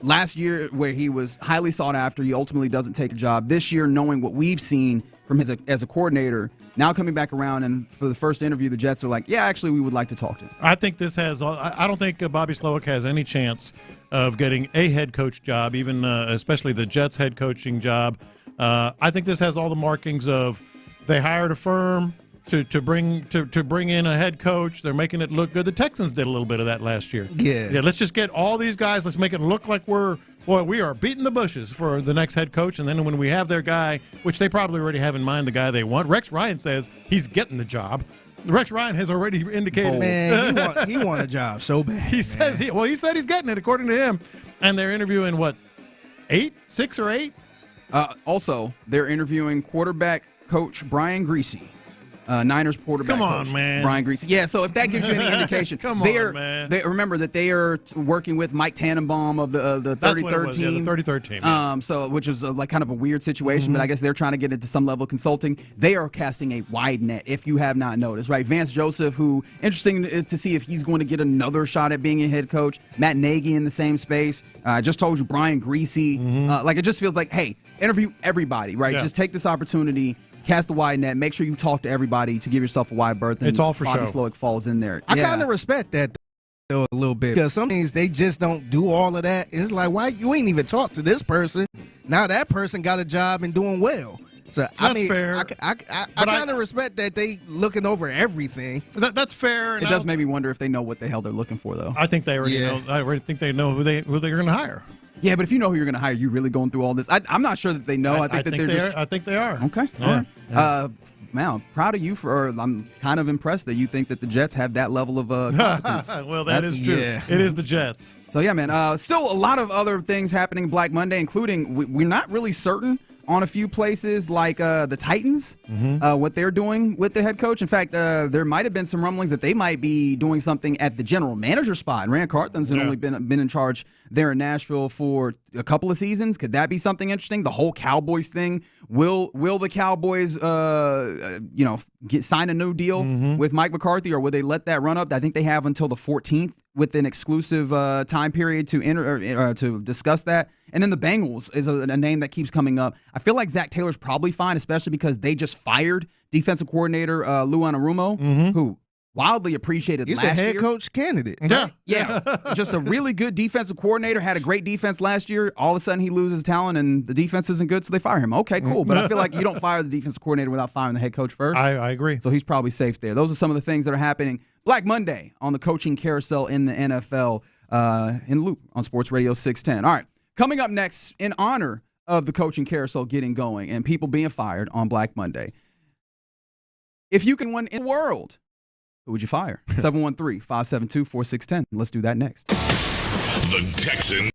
last year where he was highly sought after, he ultimately doesn't take a job. This year, knowing what we've seen from his as a coordinator, now coming back around, and for the first interview, the Jets are like, yeah, actually, we would like to talk to him. I think this has. I don't think Bobby Slowick has any chance of getting a head coach job, even especially the Jets head coaching job. I think this has all the markings of they hired a firm to bring in a head coach. They're making it look good. The Texans did a little bit of that last year. Yeah. Let's just get all these guys. Let's make it look like we are beating the bushes for the next head coach. And then when we have their guy, which they probably already have in mind, the guy they want, Rex Ryan says he's getting the job. Rex Ryan has already indicated. Man, he want a job so bad. He said he's getting it, according to him. And they're interviewing 6 or 8? Also, they're interviewing quarterback coach Brian Griese. Niners quarterback. Come on, coach, man. Brian Griese. Yeah, so if that gives you any indication, Come on, man. Remember that they are working with Mike Tannenbaum of the 33rd team. Yeah, the 33rd team. Yeah. So which is like kind of a weird situation, but I guess they're trying to get into some level of consulting. They are casting a wide net, if you have not noticed, right? Vance Joseph, who interesting is to see if he's going to get another shot at being a head coach. Matt Nagy in the same space. I just told you Brian Griese. Like it just feels like, hey, interview everybody, right? Yeah. Just take this opportunity. Cast the wide net. Make sure you talk to everybody to give yourself a wide berth. And it's all for Bobby show. Slowick falls in there. I kind of respect that though a little bit because some things they just don't do all of that. It's like, why you ain't even talk to this person? Now that person got a job and doing well. So That's fair. I kind of respect that they looking over everything. That's fair. It does make me wonder if they know what the hell they're looking for, though. I think they already know. I already think they know who they're going to hire. Yeah, but if you know who you're going to hire, you really going through all this. I'm not sure that they know. I think they are. Okay. Yeah. All right. Yeah. Man, proud of you I'm kind of impressed that you think that the Jets have that level of competence. Well, that's true. Yeah. It is the Jets. So, yeah, man. Still a lot of other things happening Black Monday, including we're not really certain on a few places like the Titans, what they're doing with the head coach. In fact, there might have been some rumblings that they might be doing something at the general manager spot. And Rand Carthen's only been in charge there in Nashville for a couple of seasons. Could that be something interesting? The whole Cowboys thing. Will the Cowboys, sign a new deal with Mike McCarthy, or will they let that run up? I think they have until the 14th with an exclusive time period to discuss that. And then the Bengals is a name that keeps coming up. I feel like Zach Taylor's probably fine, especially because they just fired defensive coordinator Lou Anarumo, who wildly appreciated He's last a head year. coach candidate. Yeah. Just a really good defensive coordinator, had a great defense last year. All of a sudden he loses talent and the defense isn't good, so they fire him. Okay, cool. But I feel like you don't fire the defensive coordinator without firing the head coach first. I agree. So he's probably safe there. Those are some of the things that are happening Black Monday on the coaching carousel in the NFL in Loop on Sports Radio 610. All right, coming up next, in honor of the coaching carousel getting going and people being fired on Black Monday, if you can win in the world, who would you fire? 713-572-4610. Let's do that next. The Texans.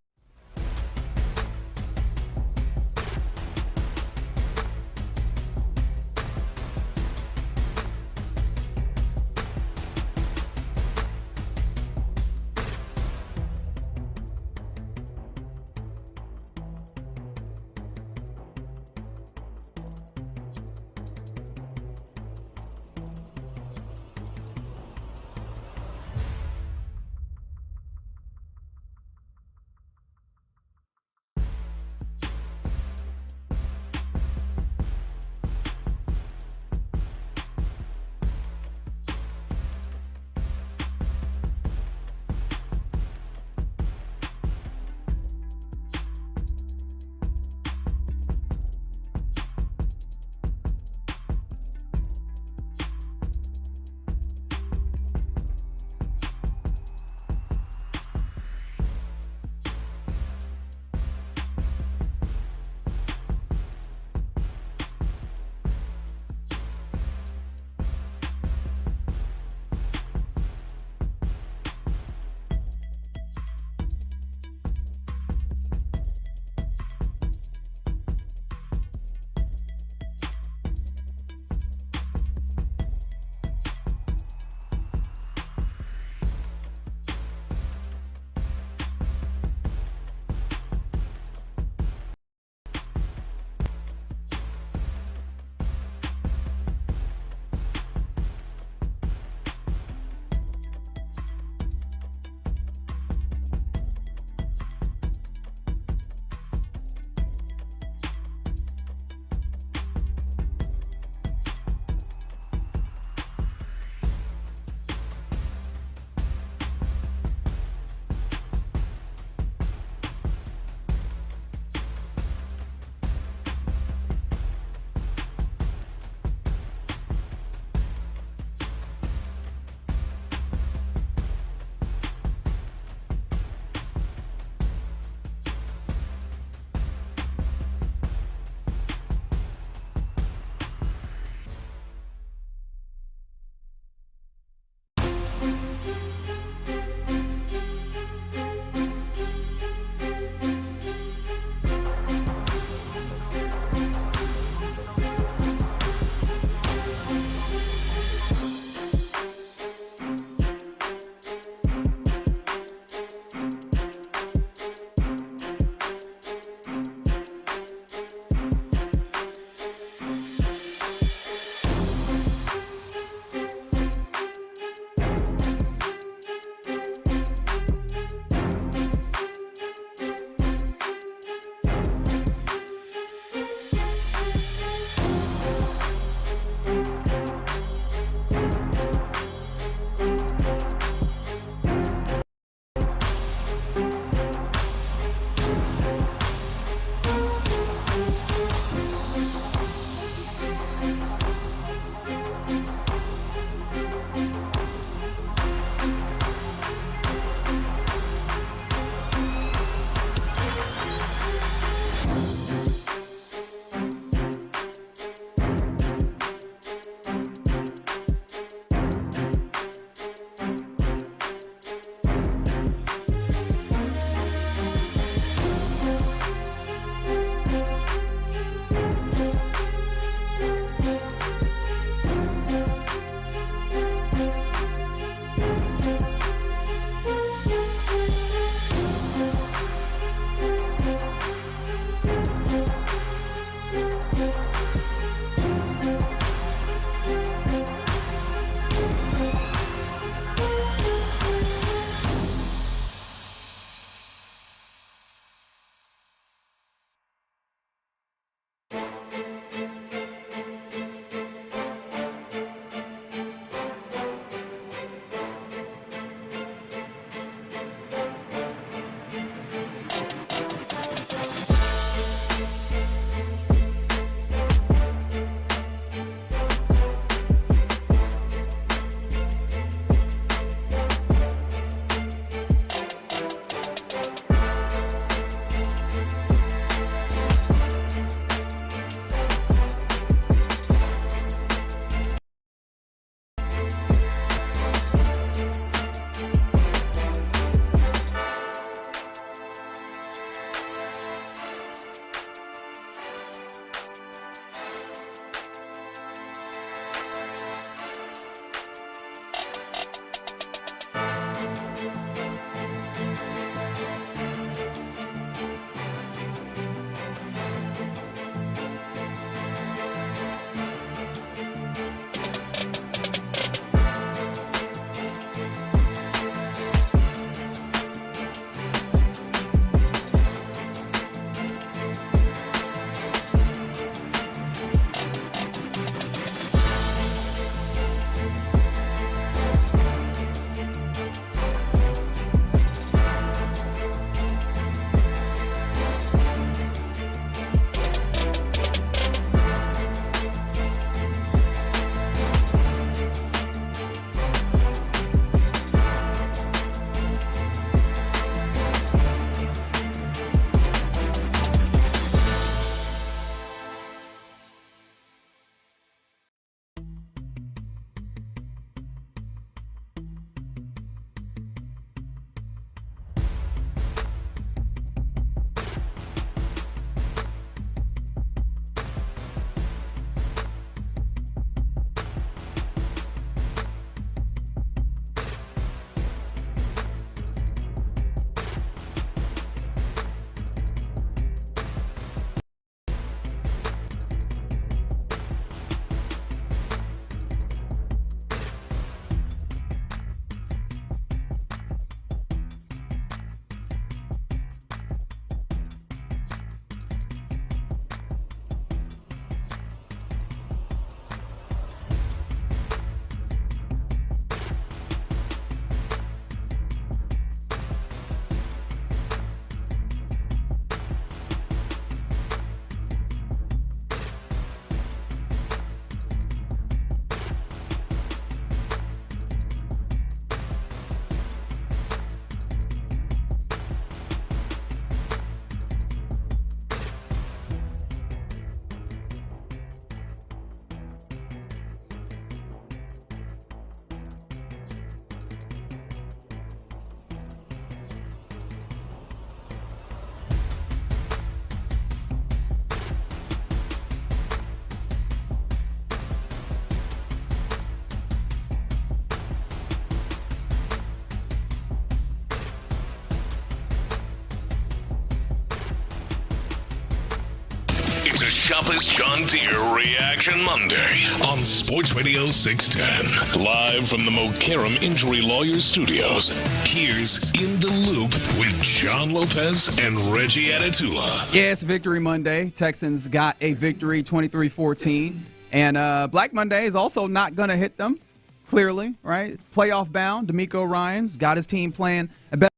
It's a Shopper's John Deere Reaction Monday on Sports Radio 610. Live from the Mokaram Injury Lawyers Studios, here's In the Loop with John Lopez and Reggie Atatula. Yeah, it's Victory Monday. Texans got a victory, 23-14. And Black Monday is also not going to hit them, clearly, right? Playoff bound. D'Amico Ryans got his team playing a better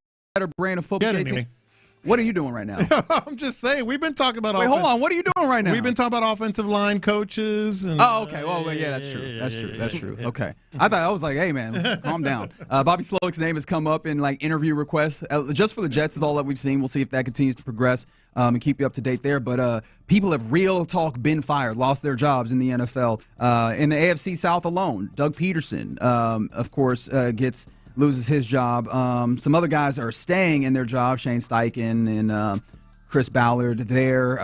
brand of football. What are you doing right now? I'm just saying, we've been talking about. Wait, hold on. What are you doing right now? We've been talking about offensive line coaches. And, okay. Well, yeah, that's true. That's true. Okay. I was like, hey, man, calm down. Bobby Slowick's name has come up in interview requests. Just for the Jets is all that we've seen. We'll see if that continues to progress and keep you up to date there. But people have real talk been fired, lost their jobs in the NFL. In the AFC South alone, Doug Peterson, of course, loses his job. Some other guys are staying in their job. Shane Steichen and Chris Ballard there.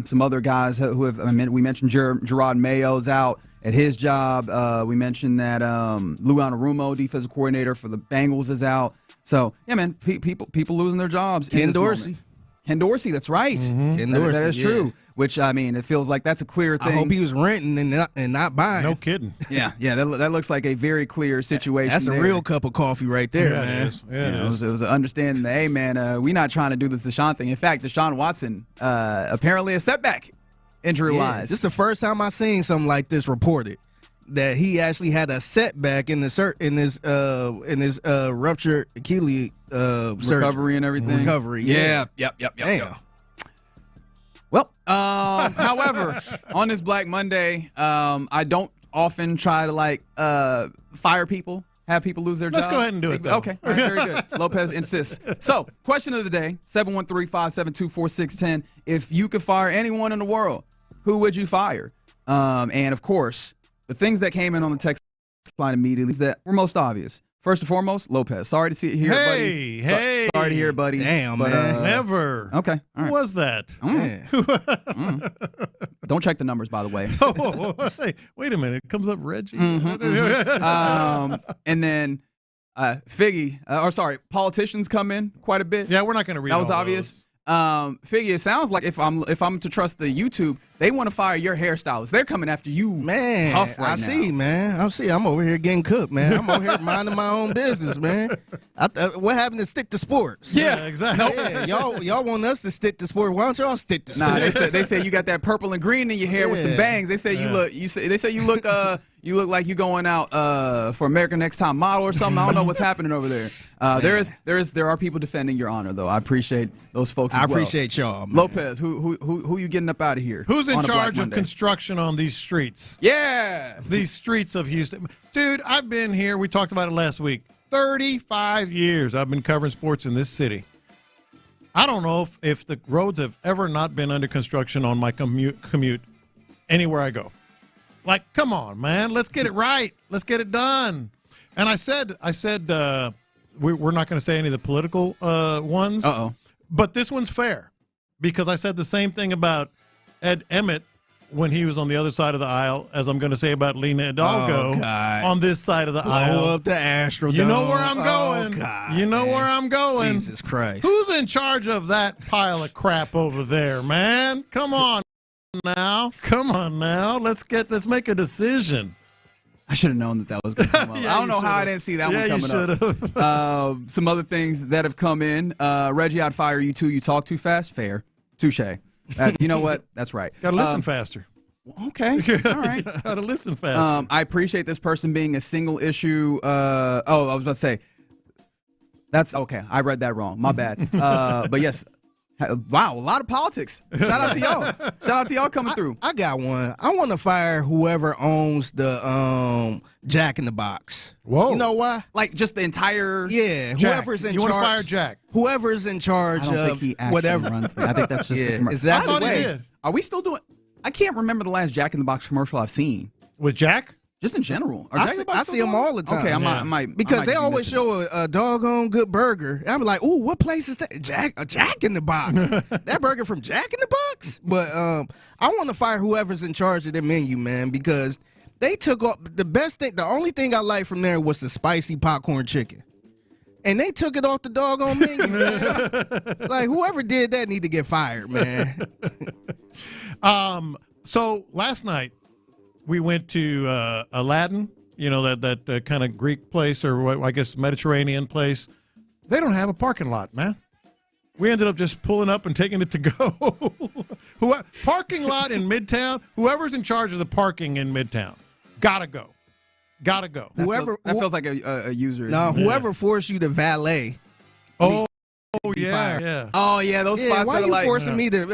Some other guys who have. We mentioned Gerard Mayo's out at his job. We mentioned that Lou Anarumo, defensive coordinator for the Bengals, is out. So yeah, man, people losing their jobs. Ken Dorsey. Ken Dorsey, that's right. Mm-hmm. Ken Dorsey, that is true. Which, it feels like that's a clear thing. I hope he was renting and not buying. No kidding. Yeah, that looks like a very clear situation. That's a real cup of coffee right there, man. It was an understanding that, hey, man, we're not trying to do this Deshaun thing. In fact, Deshaun Watson, apparently a setback injury-wise. This is the first time I've seen something like this reported, that he actually had a setback in his ruptured Achilles recovery and everything. Recovery, yeah. Yep. Damn. Well, however, on this Black Monday, I don't often try to fire people, have people lose their jobs. Let's go ahead and do it, though. Okay, all right, very good. Lopez insists. So, question of the day, 713-572-4610. If you could fire anyone in the world, who would you fire? And, of course, the things that came in on the text line immediately that were most obvious. First and foremost, Lopez. Sorry to see it here, buddy. Hey. Sorry to hear it, buddy. Damn, but, man. Never. Okay. All right. Who was that? Don't check the numbers, by the way. Hey, wait a minute. It comes up Reggie. And then politicians come in quite a bit. Yeah, we're not going to read that. Was all obvious. Figgy, it sounds like if I'm to trust the YouTube, they want to fire your hairstylist. They're coming after you, man. Tough right now. See, man. I'm over here getting cooked, man. I'm over here minding my own business, man. What happened to stick to sports? Yeah, exactly. Yeah, y'all want us to stick to sports? Why don't y'all stick to sports? Nah, they say you got that purple and green in your hair with some bangs. They say you look. They say you look. You look like you going out for American Next Top Model or something. I don't know what's happening over there. There are people defending your honor, though. I appreciate those folks. I appreciate y'all, man. Lopez, who you getting up out of here? Who's in charge of construction on these streets? Yeah, these streets of Houston, dude. I've been here. We talked about it last week. 35 years I've been covering sports in this city. I don't know if the roads have ever not been under construction on my commute anywhere I go. Like, come on, man. Let's get it right. Let's get it done. And I said, we're not going to say any of the political ones. Uh-oh. But this one's fair because I said the same thing about Ed Emmett when he was on the other side of the aisle as I'm going to say about Lena Hidalgo on this side of the aisle. Blow up the Astrodome. You know where I'm going. God, you know where I'm going. Jesus Christ. Who's in charge of that pile of crap over there, man? Come on now. Let's make a decision. I should have known that was going to come up. I don't know how I didn't see that one coming up. Some other things that have come in. Reggie, I'd fire you too. You talk too fast. Fair. Touche. You know what? That's right. Got to listen faster. Okay. All right. Got to listen faster. I appreciate this person being a single issue. I was about to say. That's okay. I read that wrong. My bad. But yes. Wow, a lot of politics. Shout out to y'all. Shout out to y'all coming through. I got one. I want to fire whoever owns the Jack in the Box. Whoa. You know why? Like just the entire Jack. Whoever's in charge. You want to fire Jack? Whoever's in charge I don't think he actually whatever runs that. I think that's just the commercial. Is that I thought he did. Are we still doing? I can't remember the last Jack in the Box commercial I've seen. With Jack? Just in general. I see them all the time. Okay, I might because they always show a doggone good burger. I'm like, ooh, what place is that? Jack in the Box. That burger from Jack in the Box? But I want to fire whoever's in charge of their menu, man, because they took off the best thing. The only thing I liked from there was the spicy popcorn chicken. And they took it off the doggone menu, man. Like, whoever did that need to get fired, man. So last night we went to Aladdin, that kind of Greek place, or I guess Mediterranean place. They don't have a parking lot, man. We ended up just pulling up and taking it to go. Parking lot in Midtown, whoever's in charge of the parking in Midtown, gotta go. That feels like a user. No, whoever forced you to valet. Oh, yeah. Oh, yeah, those spots. Why that you are forcing me to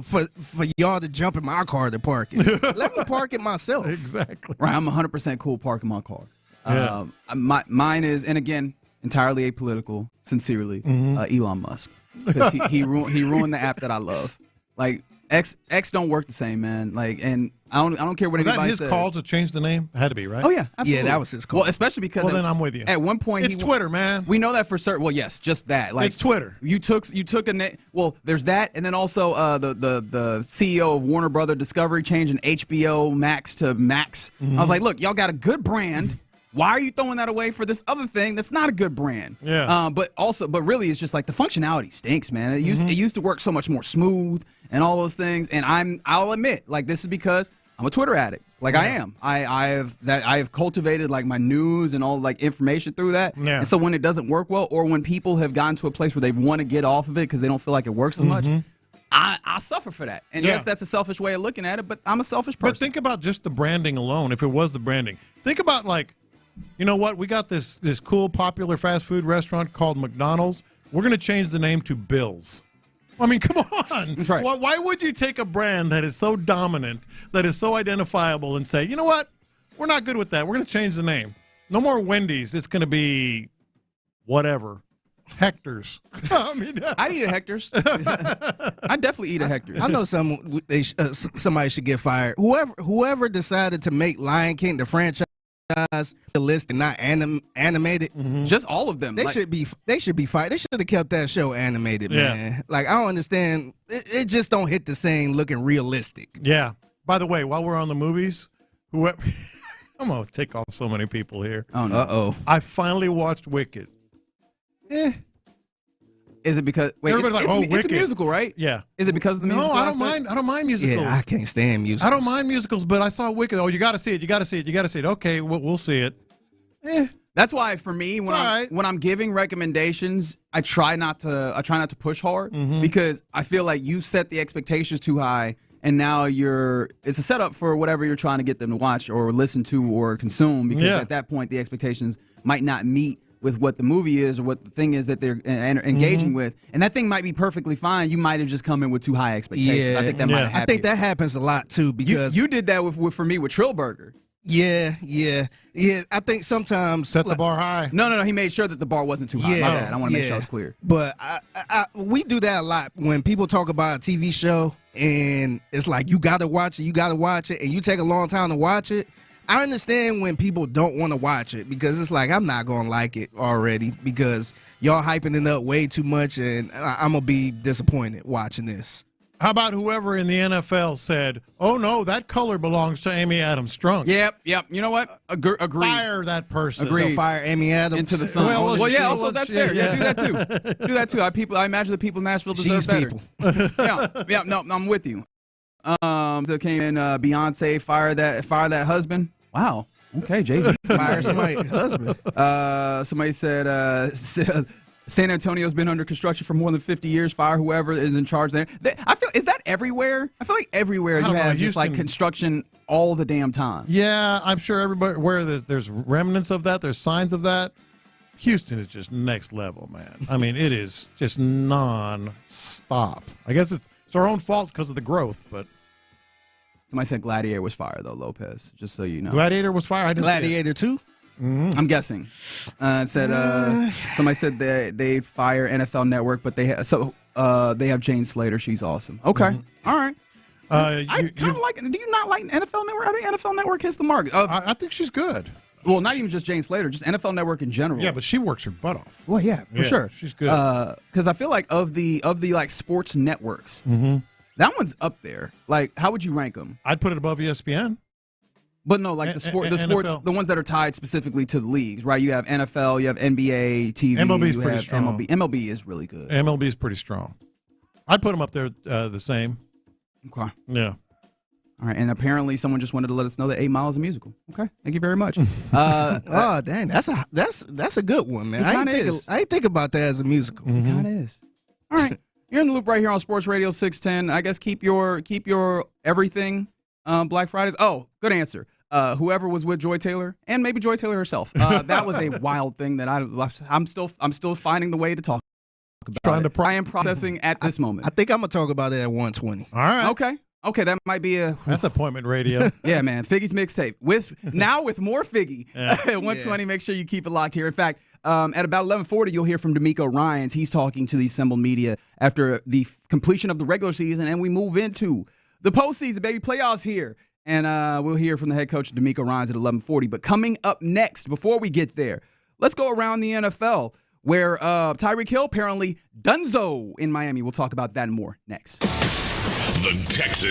for y'all to jump in my car to park it? Let me park it myself. Exactly. Right, I'm 100% cool parking my car. Yeah. Mine is, and again, entirely apolitical, sincerely, Elon Musk. Because he ruined the app that I love. Like, X don't work the same, man. Like, and I don't care what anybody says. Was that his call to change the name? It had to be, right? Oh yeah, absolutely. Yeah, that was his call. Well, especially because then I'm with you. At one point, it's Twitter, man. We know that for certain. Well, yes, just that. Like, it's Twitter. You took a name. Well, there's that, and then also the CEO of Warner Brother Discovery changing HBO Max to Max. I was like, look, y'all got a good brand. Why are you throwing that away for this other thing that's not a good brand? Yeah. But really, it's just like the functionality stinks, man. It used to work so much more smooth and all those things. And I'll admit, like, this is because I'm a Twitter addict. Like, I am. I have cultivated like my news and all like information through that. Yeah. And so when it doesn't work well, or when people have gotten to a place where they want to get off of it because they don't feel like it works as much, I suffer for that. And yes, that's a selfish way of looking at it, but I'm a selfish person. But think about just the branding alone. If it was the branding, think about like, you know what? We got this cool, popular fast food restaurant called McDonald's. We're going to change the name to Bill's. I mean, come on. That's right. Why would you take a brand that is so dominant, that is so identifiable, and say, you know what? We're not good with that. We're going to change the name. No more Wendy's. It's going to be whatever. Hector's. I'd eat a Hector's. I'd definitely eat a Hector's. I know somebody should get fired. Whoever decided to make Lion King the franchise list and not animated, just all of them. They should be fired. They should have kept that show animated, man. Like, I don't understand. It just don't hit the same looking realistic. Yeah. By the way, while we're on the movies, I'm gonna take off so many people here. Oh no. Uh-oh. I finally watched Wicked. Is it because it's a musical, right? Yeah. Is it because of the musical? No, I don't mind musicals. Yeah, I can't stand musicals. I don't mind musicals, but I saw Wicked. Oh, you got to see it. Okay, we'll see it. That's why for me, when I'm giving recommendations, I try not to push hard because I feel like you set the expectations too high, and now it's a setup for whatever you're trying to get them to watch or listen to or consume. Because at that point, the expectations might not meet with what the movie is or what the thing is that they're engaging with. And that thing might be perfectly fine. You might have just come in with too high expectations. Yeah, I think that might have happened. I think that happens a lot, too, because... You did that for me with Trillburger. Yeah. I think sometimes... Set the bar high. No. He made sure that the bar wasn't too high. My bad. I want to make sure it's clear. But we do that a lot when people talk about a TV show and it's like, you got to watch it, and you take a long time to watch it. I understand when people don't want to watch it because it's like, I'm not going to like it already because y'all hyping it up way too much, and I'm going to be disappointed watching this. How about whoever in the NFL said, oh, no, that color belongs to Amy Adams Strunk? Yep. You know what? Agreed. Fire that person. Agreed. So fire Amy Adams. Into the sun. Well, yeah, also that's fair. Yeah, do that too. I imagine the people in Nashville deserve better. Yeah, no, I'm with you. So came in Beyonce, fire that husband. Wow. Okay, Jay-Z. Fire somebody's husband. Somebody said San Antonio's been under construction for more than 50 years. Fire whoever is in charge there. Is that everywhere? I feel like everywhere you have just like construction all the damn time. Yeah, I'm sure everybody where there's remnants of that, there's signs of that. Houston is just next level, man. I mean, it is just non-stop. I guess it's our own fault because of the growth, but. Somebody said Gladiator was fire, though, Lopez, just so you know. Gladiator was fire? I didn't Gladiator 2? I'm guessing. Somebody said they'd fire NFL Network, but they have Jane Slater. She's awesome. Okay. All right. I kind of like it. Do you not like NFL Network? I think NFL Network hits the mark. I think she's good. Well, not even just Jane Slater, just NFL Network in general. Yeah, but she works her butt off. Well, yeah, for sure. She's good. Because I feel like of the like sports networks, that one's up there. Like, how would you rank them? I'd put it above ESPN. But no, like the sports, NFL. the ones that are tied specifically to the leagues, right? You have NFL, you have NBA, TV. MLB's you pretty have strong. MLB is really good. MLB is pretty strong. I'd put them up there the same. Okay. Yeah. All right, and apparently someone just wanted to let us know that 8 Mile is a musical. Okay, thank you very much. Oh, dang, that's a good one, man. I ain't think about that as a musical. It kind of is. All right, you're in the loop right here on Sports Radio 610. I guess keep your everything Black Fridays. Oh, good answer. Whoever was with Joy Taylor and maybe Joy Taylor herself. That was a wild thing that I'm still finding the way to talk about. I am processing at this moment. I think I'm gonna talk about it at 120. All right. Okay, that might be that's appointment radio. Yeah, man. Figgy's mixtape with more Figgy. At 120. Make sure you keep it locked here. In fact, at about 11:40, you'll hear from D'Amico Ryans. He's talking to the assembled media after the completion of the regular season, and we move into the postseason, baby. Playoffs here, and we'll hear from the head coach D'Amico Ryans at 11:40. But coming up next, before we get there, let's go around the NFL, where Tyreek Hill apparently donezo in Miami. We'll talk about that and more next. The Texans.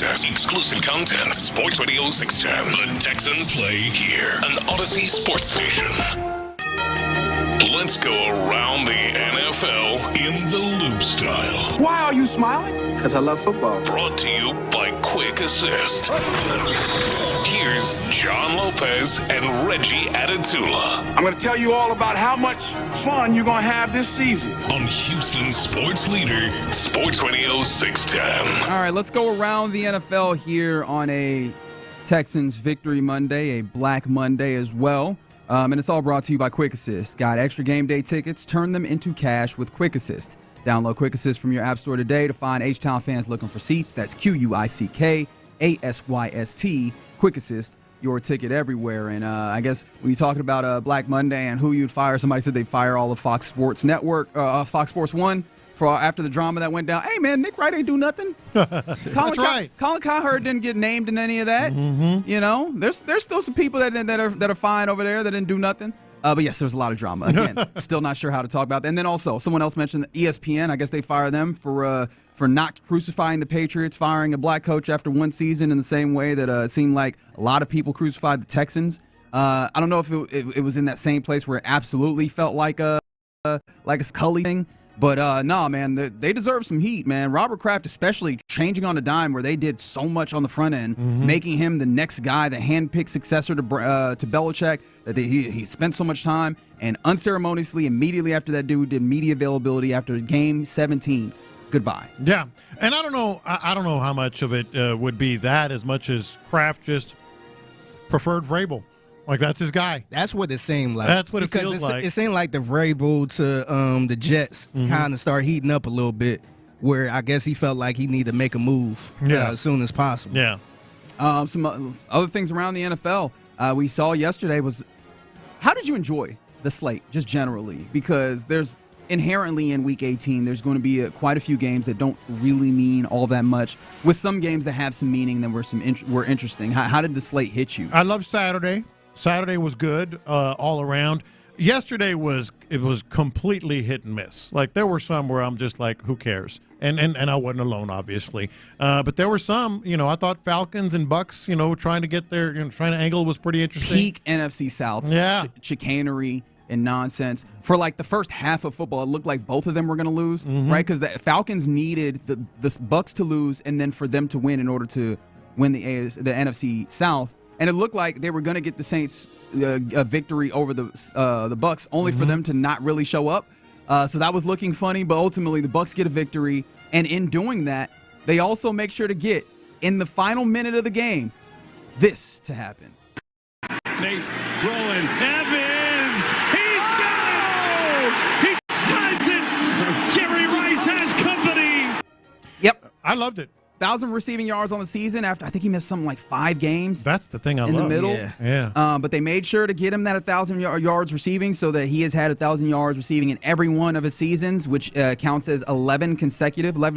access, exclusive content. Sports Radio 610. The Texans play here. An Odyssey sports station. Let's go around the NFL in the loop style. Why are you smiling? Because I love football. Brought to you by Quick Assist. Here's John Lopez and Reggie Adatula. I'm going to tell you all about how much fun you're going to have this season. On Houston sports leader, Sports Radio 610. All right, let's go around the NFL here on a Texans Victory Monday, a Black Monday as well. And it's all brought to you by Quick Assist. Got extra game day tickets? Turn them into cash with Quick Assist. Download Quick Assist from your app store today to find H-Town fans looking for seats. That's QUICKASYST. Quick Assist, your ticket everywhere. And I guess when you're talking about Black Monday and who you'd fire, somebody said they'd fire all of Fox Sports Network, Fox Sports 1 for after the drama that went down. Hey, man, Nick Wright ain't do nothing. That's right. Colin Cowherd didn't get named in any of that. Mm-hmm. You know, there's still some people that are fine over there that didn't do nothing. But yes, there's a lot of drama. Again, still not sure how to talk about that. And then also, someone else mentioned ESPN. I guess they fired them for not crucifying the Patriots, firing a black coach after one season in the same way that it seemed like a lot of people crucified the Texans. I don't know if it was in that same place where it absolutely felt like a Scully thing. But no, man, they deserve some heat, man. Robert Kraft especially changing on a dime where they did so much on the front end, making him the next guy, the handpicked successor to Belichick, that he spent so much time, and unceremoniously, immediately after that dude did media availability after game 17. Goodbye. Yeah, and I don't know how much of it would be that as much as Kraft just preferred Vrabel. Like, that's his guy. That's what it seemed like. That's what it feels like. It seemed like the Vrabel to the Jets kind of start heating up a little bit, where I guess he felt like he needed to make a move as soon as possible. Yeah. Some other things around the NFL we saw yesterday was, how did you enjoy the slate, just generally? Because there's inherently in Week 18, there's going to be quite a few games that don't really mean all that much, with some games that have some meaning that were interesting. How did the slate hit you? I love Saturday. Saturday was good all around. Yesterday was completely hit and miss. Like, there were some where I'm just like, who cares? And I wasn't alone, obviously. But there were some, I thought Falcons and Bucks, trying to get there, trying to angle was pretty interesting. Peak NFC South. Yeah. Chicanery and nonsense. For like the first half of football, it looked like both of them were going to lose, right? Because the Falcons needed the Bucks to lose and then for them to win in order to win the NFC South. And it looked like they were going to get the Saints a victory over the Bucks, only for them to not really show up. So that was looking funny, but ultimately the Bucks get a victory. And in doing that, they also make sure to get, in the final minute of the game, this to happen. Nice rolling. Evans! He's got it! He ties it! Jerry Rice has company! Yep. I loved it. 1,000 receiving yards on the season after I think he missed something like 5 games. That's the thing I love. In the middle. Yeah. But they made sure to get him that 1,000 yards receiving, so that he has had 1,000 yards receiving in every one of his seasons, which counts as 11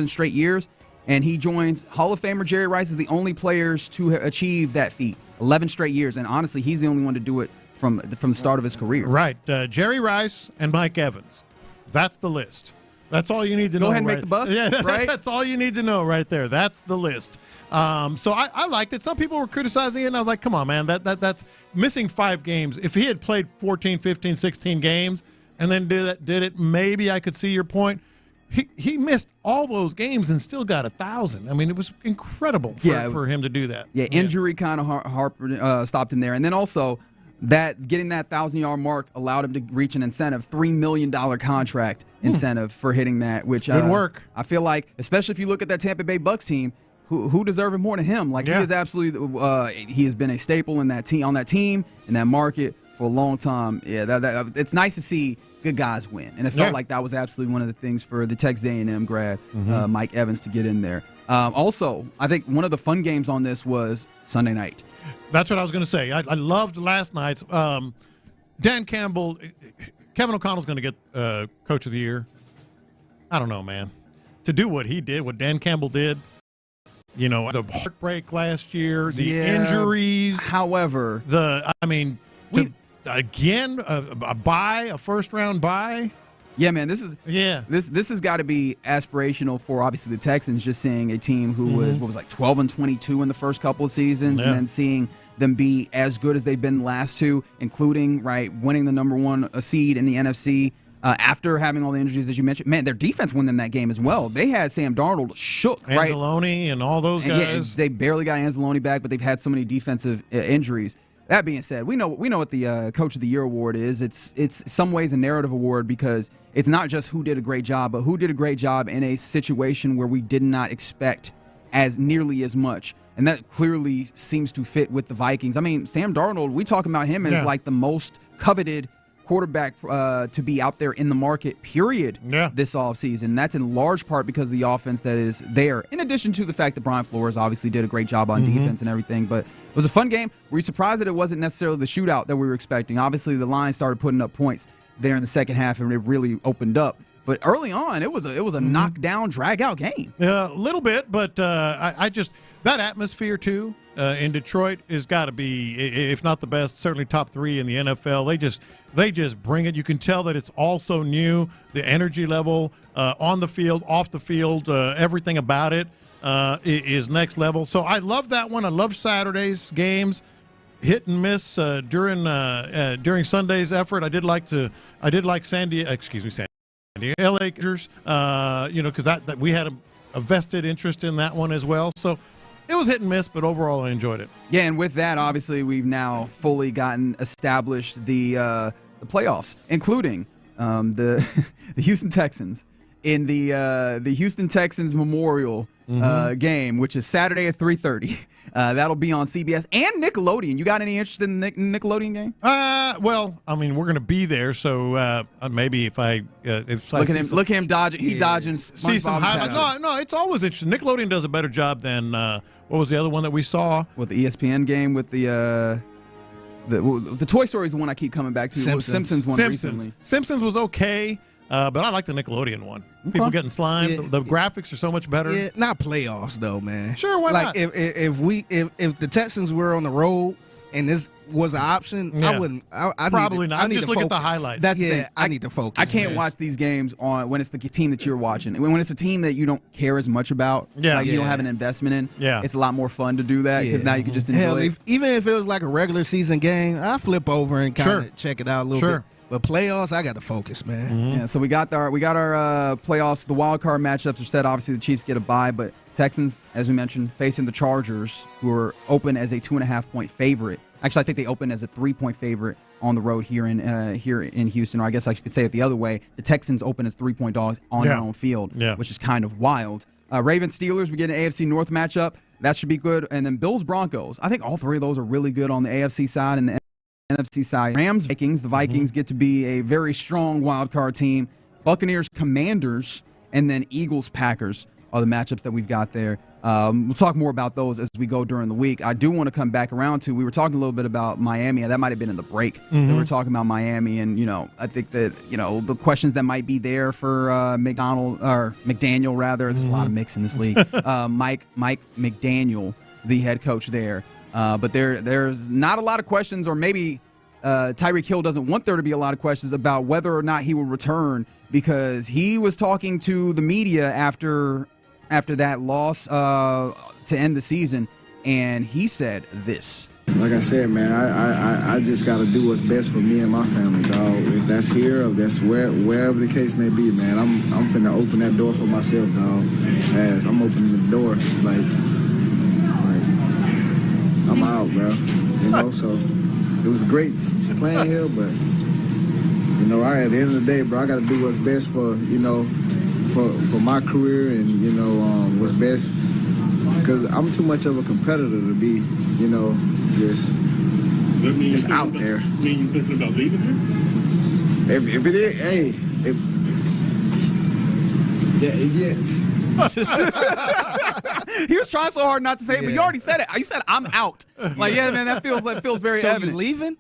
straight years. And he joins Hall of Famer Jerry Rice as the only players to achieve that feat. 11 straight years. And honestly, he's the only one to do it from the start of his career. Right. Jerry Rice and Mike Evans. That's the list. That's all you need to know. Go ahead and make the bus. Yeah, right? That's all you need to know right there. That's the list. So I liked it. Some people were criticizing it, and I was like, come on, man. That's missing 5 games. If he had played 14, 15, 16 games and then did it, maybe I could see your point. He missed all those games and still got 1,000. I mean, it was incredible for him to do that. Yeah, injury kind of stopped him there. And then also, getting that 1,000-yard mark allowed him to reach an incentive, $3 million contract incentive for hitting that. Which good work. I feel like, especially if you look at that Tampa Bay Bucks team, who deserve it more than him? Like, he is absolutely he has been a staple in that team, on that team, in that market for a long time. Yeah, it's nice to see good guys win, and it felt like that was absolutely one of the things for the Texas A&M grad Mike Evans to get in there. Also, I think one of the fun games on this was Sunday night. That's what I was going to say. I loved last night's. Dan Campbell, Kevin O'Connell's going to get Coach of the Year. I don't know, man. To do what he did, what Dan Campbell did, the heartbreak last year, the injuries. However, a first-round bye. Yeah, man, this has got to be aspirational for obviously the Texans. Just seeing a team who was 12-22 in the first couple of seasons, and then seeing them be as good as they've been the last two, including winning the number 1 seed in the NFC. After having all the injuries that you mentioned, man, their defense won them that game as well. They had Sam Darnold shook, Anzalone and all those guys. They barely got Anzalone back, but they've had so many defensive injuries. That being said, we know what the Coach of the Year award is. It's some ways a narrative award because it's not just who did a great job, but who did a great job in a situation where we did not expect as nearly as much. And that clearly seems to fit with the Vikings. I mean, Sam Darnold, we talk about him as like the most coveted quarterback to be out there in the market, period, this offseason. That's in large part because of the offense that is there, in addition to the fact that Brian Flores obviously did a great job on defense and everything. But it was a fun game. Were you surprised that it wasn't necessarily the shootout that we were expecting? Obviously, the Lions started putting up points there in the second half, and it really opened up. But early on, it was a knockdown, drag-out game. A little bit, but I just – that atmosphere, too, in Detroit has got to be, if not the best, certainly top 3 in the NFL. They just bring it. You can tell that it's all so new. The energy level on the field, off the field, everything about it is next level. So I love that one. I love Saturday's games. Hit and miss during Sunday's effort. I did like Sandy. The LA Lakers, because that we had a vested interest in that one as well. So it was hit and miss, but overall I enjoyed it. Yeah, and with that, obviously, we've now fully gotten established the playoffs, including the Houston Texans in the Houston Texans Memorial game, which is Saturday at 3:30. That'll be on CBS and Nickelodeon. You got any interest in the Nickelodeon game? Well, I mean, we're going to be there, so maybe if I look at him dodging. He dodging. See some highlights. No, it's always interesting. Nickelodeon does a better job than what was the other one that we saw? With the ESPN game with the Toy Story is the one I keep coming back to. Simpsons one recently. Simpsons was okay. But I like the Nickelodeon one. People getting slimed. Yeah, the graphics are so much better. Yeah, not playoffs though, man. Sure, why not? If the Texans were on the road and this was an option, I wouldn't. Probably not. Just look at the highlights. That's the thing. I need to focus. I can't watch these games when it's the team that you're watching. When it's a team that you don't care as much about, you don't have an investment in. It's a lot more fun to do that because now you can just enjoy it. Even if it was like a regular season game, I flip over and kind of check it out a little bit. But playoffs, I got to focus, man. Yeah, so we got our playoffs. The wild card matchups are set. Obviously, the Chiefs get a bye, but Texans, as we mentioned, facing the Chargers, who are open as a 2.5-point favorite. Actually, I think they open as a 3-point favorite on the road here in Houston. Or I guess I could say it the other way. The Texans open as 3-point dogs on their own field, which is kind of wild. Ravens Steelers, we get an AFC North matchup. That should be good. And then Bills Broncos. I think all three of those are really good on the AFC side and the NFC side. Rams Vikings. The Vikings get to be a very strong wild card team. Buccaneers Commanders, and then Eagles Packers are the matchups that we've got there. We'll talk more about those as we go during the week. I do want to come back around to, we were talking a little bit about Miami. That might have been in the break. We were talking about Miami, and I think that the questions that might be there for McDaniel rather. There's a lot of mix in this league. Mike McDaniel, the head coach there. But there's not a lot of questions, or maybe Tyreek Hill doesn't want there to be a lot of questions about whether or not he will return, because he was talking to the media after that loss to end the season, and he said this. Like I said, man, I just got to do what's best for me and my family, dog. If that's here, or if that's wherever the case may be, man, I'm finna open that door for myself, dog. As I'm opening the door, I'm out, bro. So it was great playing here, but at the end of the day, bro, I got to do what's best for for my career and what's best, because I'm too much of a competitor to be just out there. Mean you thinking about leaving here? If it is, hey, yes. He was trying so hard not to say it, but you already said it. You said I'm out. Man, that feels very so evident. You leaving?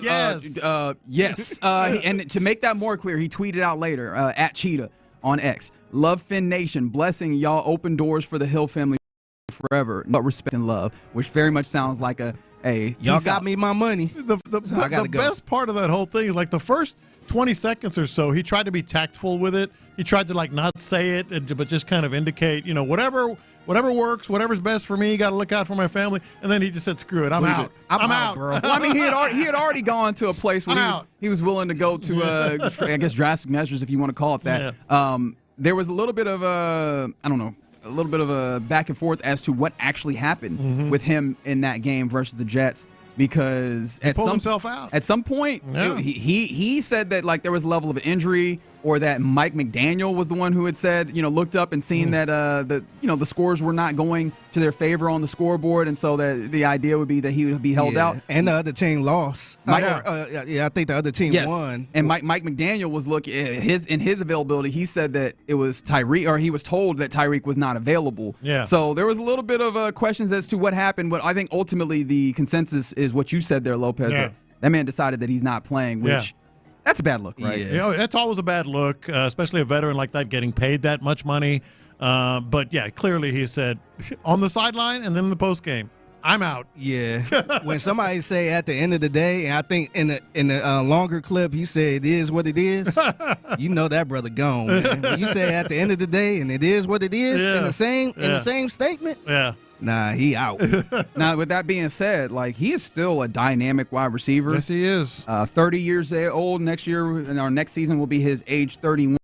Yes. Yes. And to make that more clear, he tweeted out later at Cheetah on X. Love Finn Nation, blessing y'all, open doors for the Hill family forever, but respect and love, which very much sounds like y'all got me my money. The best part of that whole thing is like the first 20 seconds or so, he tried to be tactful with it. He tried to not say it, but just kind of indicate, whatever works, whatever's best for me. Got to look out for my family. And then he just said, "Screw it, I'm out. I'm out, bro." Well, I mean, he had already gone to a place where he was willing to go to, I guess, drastic measures, if you want to call it that. Yeah. There was a little bit of a little bit of a back and forth as to what actually happened with him in that game versus the Jets. Because he pulled himself out. At some point, he said that there was a level of injury, or that Mike McDaniel was the one who had said, looked up and seen that the scores were not going to their favor on the scoreboard, and so that the idea would be that he would be held out. And the other team lost. I think the other team won. And Mike McDaniel was looking in his availability. He said that it was Tyreek, or he was told that Tyreek was not available. Yeah. So there was a little bit of questions as to what happened, but I think ultimately the consensus is what you said there, Lopez. Yeah. That man decided that he's not playing, which that's a bad look, right? Yeah. That's always a bad look, especially a veteran like that getting paid that much money. But yeah, clearly he said on the sideline and then in the post game, "I'm out." Yeah. When somebody say at the end of the day, and I think in the longer clip he said it is what it is, you know that brother gone, man. When you say at the end of the day and it is what it is in the same statement, nah, he out. Now, with that being said, he is still a dynamic wide receiver. Yes, he is. 30 years old next year, and our next season will be his age 31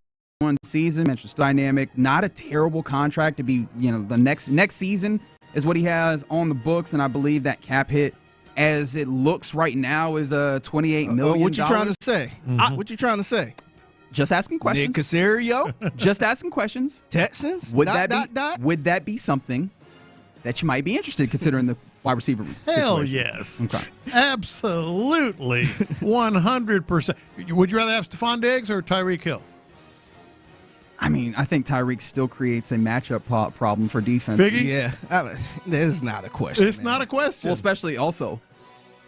season. It's just dynamic. Not a terrible contract to be, the next season is what he has on the books, and I believe that cap hit, as it looks right now, is $28 million. What you trying to say? What you trying to say? Just asking questions. Nick Caserio? Just asking questions. Texans? Would that be something that you might be interested in considering the wide receiver Hell situation? yes. Okay. Absolutely. 100%. Would you rather have Stephon Diggs or Tyreek Hill? I mean, I think Tyreek still creates a matchup problem for defense. Figgy? Yeah. There's not a question. It's not a question. Well, especially also,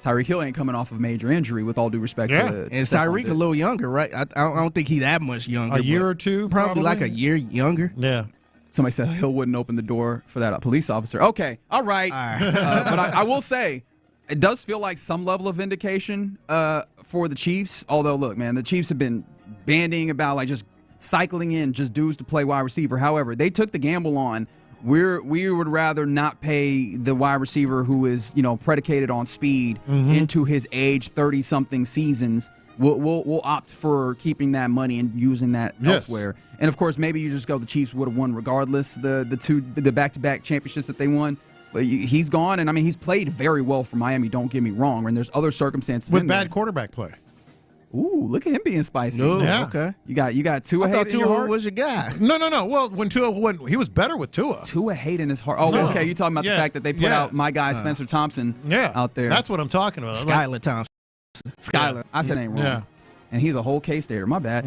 Tyreek Hill ain't coming off of a major injury, with all due respect to and Tyreek a little younger, right? I don't think he that much younger. A year or two? Probably like a year younger. Yeah. Somebody said Hill wouldn't open the door for that police officer. Okay, all right. But I will say, it does feel like some level of vindication for the Chiefs. Although, look, man, the Chiefs have been bandying about just cycling in just dudes to play wide receiver. However, they took the gamble on we would rather not pay the wide receiver who is predicated on speed into his age 30-something seasons. We'll opt for keeping that money and using that elsewhere. And of course, maybe you just go, the Chiefs would have won regardless, the back-to-back championships that they won. But he's gone, and I mean, he's played very well for Miami, don't get me wrong. And there's other circumstances with bad quarterback play. Ooh, look at him being spicy. Oh, yeah. Okay. You got Tua hate in your heart? Was your guy. No. Well, when Tua went, he was better with Tua. Tua hate in his heart. Oh, okay. You're talking about the fact that they put out my guy Spencer Thompson out there. That's what I'm talking about. Skylar Thompson. Skylar. I said ain't wrong. Yeah. And he's a whole K-Stater. My bad.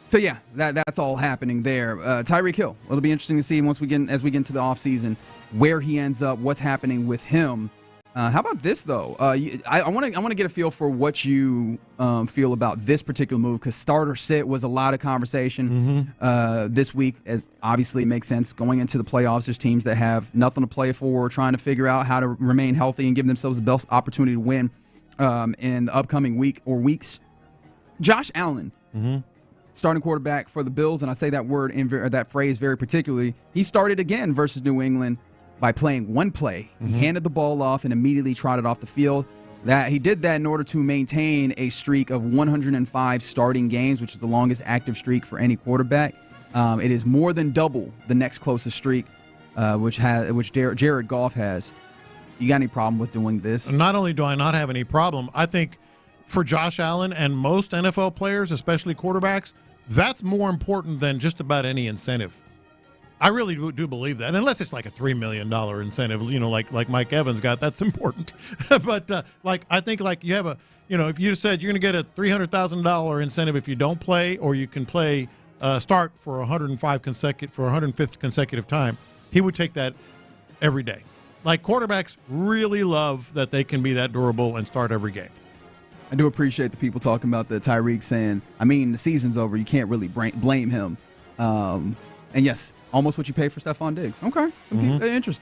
So yeah, that's all happening there. Tyreek Hill. It'll be interesting to see as we get into the offseason where he ends up, what's happening with him. How about this though? I want to get a feel for what you feel about this particular move, because starter sit was a lot of conversation this week. As obviously it makes sense going into the playoffs. There's teams that have nothing to play for, trying to figure out how to remain healthy and give themselves the best opportunity to win in the upcoming week or weeks. Josh Allen, starting quarterback for the Bills, and I say that word that phrase very particularly. He started again versus New England by playing one play. He handed the ball off and immediately trotted off the field. He did that in order to maintain a streak of 105 starting games, which is the longest active streak for any quarterback. It is more than double the next closest streak, which Jared Goff has. You got any problem with doing this? Not only do I not have any problem, I think for Josh Allen and most NFL players, especially quarterbacks, that's more important than just about any incentive. I really do believe that, unless it's like a $3 million incentive, like Mike Evans got. That's important. But I think you have if you said you're going to get a $300,000 incentive if you don't play, or you can play start for 105th consecutive time, he would take that every day. Like, quarterbacks really love that they can be that durable and start every game. I do appreciate the people talking about the Tyreek saying, I mean, the season's over. You can't really blame him. And yes, almost what you pay for Stephon Diggs. Okay. Interesting.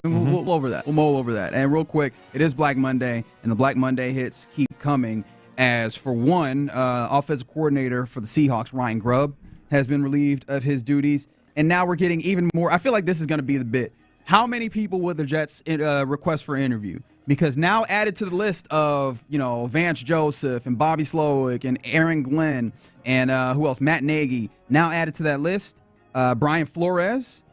We'll over that. We'll mull over that. And real quick, it is Black Monday, and the Black Monday hits keep coming as, for one, offensive coordinator for the Seahawks, Ryan Grubb, has been relieved of his duties. And now we're getting even more. I feel like this is going to be the bit. How many people would the Jets request for interview? Because now added to the list of, Vance Joseph and Bobby Slowick and Aaron Glenn and who else? Matt Nagy. Now added to that list, Brian Flores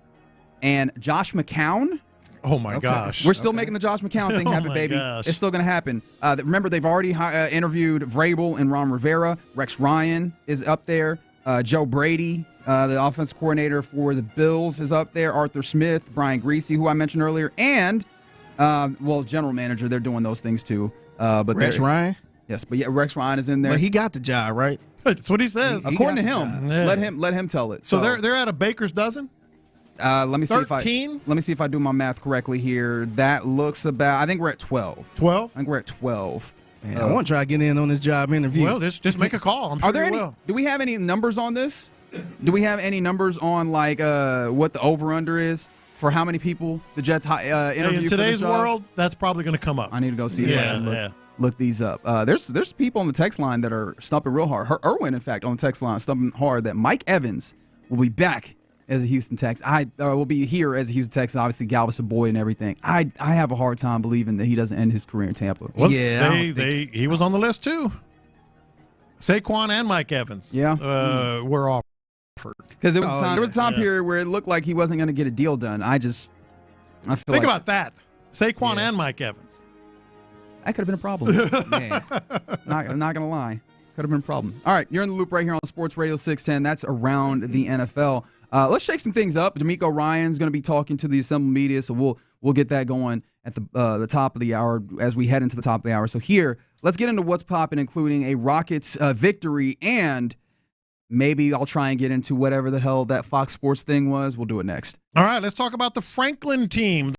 and Josh McCown. Oh, my gosh. We're still making the Josh McCown thing happen, baby. Gosh. It's still going to happen. Remember, they've already interviewed Vrabel and Ron Rivera. Rex Ryan is up there. Joe Brady, the offensive coordinator for the Bills, is up there. Arthur Smith, Brian Griese, who I mentioned earlier, and, general manager. They're doing those things too. But Rex Ryan? Yes, but yeah, Rex Ryan is in there. But he got the job, right? That's what he says. According to him, let him tell it. So they're at a baker's dozen? Let me 13? see if I do my math correctly here. That looks about. I think we're at 12. 12? I think we're at 12. Man, I want to try to get in on this job interview. Well, just make a call. I'm sure you will. Do we have any numbers on this? Do we have any numbers on what the over/under is for how many people the Jets interview? In today's for this job? world, that's probably going to come up. I need to go see if I can look these up. There's people on the text line that are stumping real hard. Erwin, in fact, on the text line stumping hard that Mike Evans will be back as a Houston Texan. I will be here as a Houston Texan, obviously Galveston boy and everything. I have a hard time believing that he doesn't end his career in Tampa. Well, he was on the list too. Saquon and Mike Evans were offered. Because there was a time period where it looked like he wasn't going to get a deal done. Think about that. Saquon and Mike Evans. That could have been a problem. I'm not going to lie. Could have been a problem. All right, you're in the loop right here on Sports Radio 610. That's around the NFL. Let's shake some things up. D'Amico Ryan's going to be talking to the assembled media, so we'll get that going at the top of the hour as we head into the top of the hour. So here, let's get into what's popping, including a Rockets victory, and maybe I'll try and get into whatever the hell that Fox Sports thing was. We'll do it next. All right, let's talk about the Franklin team.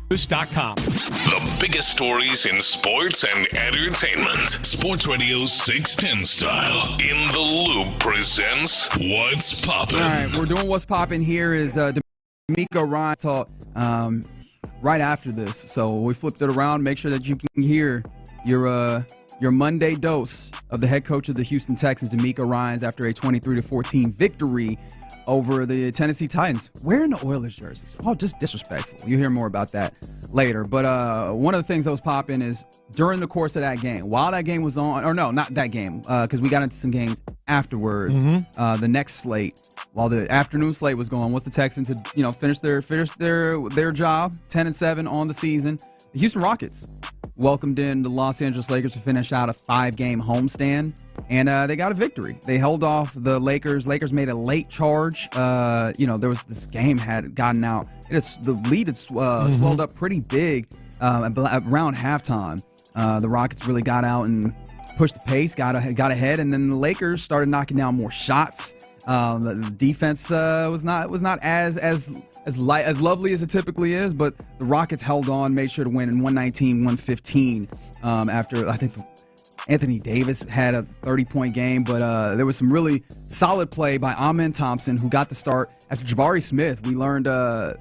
The biggest stories in sports and entertainment. Sports Radio 610 style. In the Loop presents What's Poppin'. All right, we're doing What's Poppin' here is D'Amico Ryan talk right after this. So we flipped it around. Make sure that you can hear your Monday dose of the head coach of the Houston Texans, D'Amico Ryans, after a 23-14 victory over the Tennessee Titans. Wearing the Oilers jerseys. Oh, just disrespectful. You'll hear more about that later. But one of the things that was popping is during the course of that game, while that game was on, or no, not that game, because we got into some games afterwards, the next slate, while the afternoon slate was going, once the Texans had, finished their job, 10-7 on the season, the Houston Rockets welcomed in the Los Angeles Lakers to finish out a 5-game homestand, and they got a victory. They held off the Lakers. Lakers made a late charge. There was this game had gotten out. The lead had swelled up pretty big around halftime. The Rockets really got out and pushed the pace, got ahead, and then the Lakers started knocking down more shots. The defense was not as lovely as it typically is, but the Rockets held on, made sure to win in 119-115 after, I think, Anthony Davis had a 30-point game, but there was some really solid play by Amen Thompson, who got the start after Jabari Smith. We learned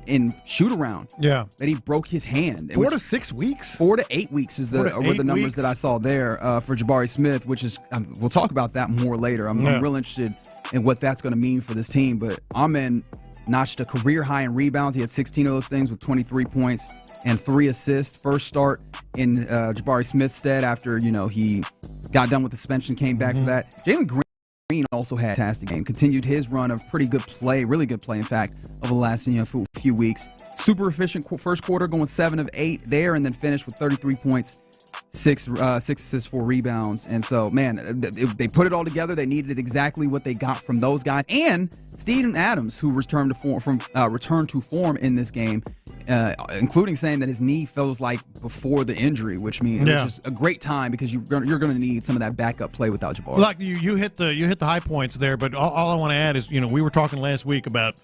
in shoot-around that he broke his hand. 4 to 6 weeks? 4 to 8 weeks were the numbers that I saw there for Jabari Smith, which is, we'll talk about that more later. I'm real interested in what that's going to mean for this team, but Amen notched a career high in rebounds. He had 16 of those things with 23 points and 3 assists. First start in Jabari Smith's stead after, he got done with the suspension, came back for that. Jalen Green also had a fantastic game. Continued his run of pretty good play, really good play, in fact, over the last few weeks. Super efficient first quarter, going 7 of 8 there, and then finished with 33 points, 6 assists, 4 rebounds. And so, man, they put it all together. They needed exactly what they got from those guys. And Steven Adams, who returned to form in this game, including saying that his knee feels like before the injury, which means it's just a great time because you're going to need some of that backup play without Jabari. Like you hit the high points there, but all I want to add is we were talking last week about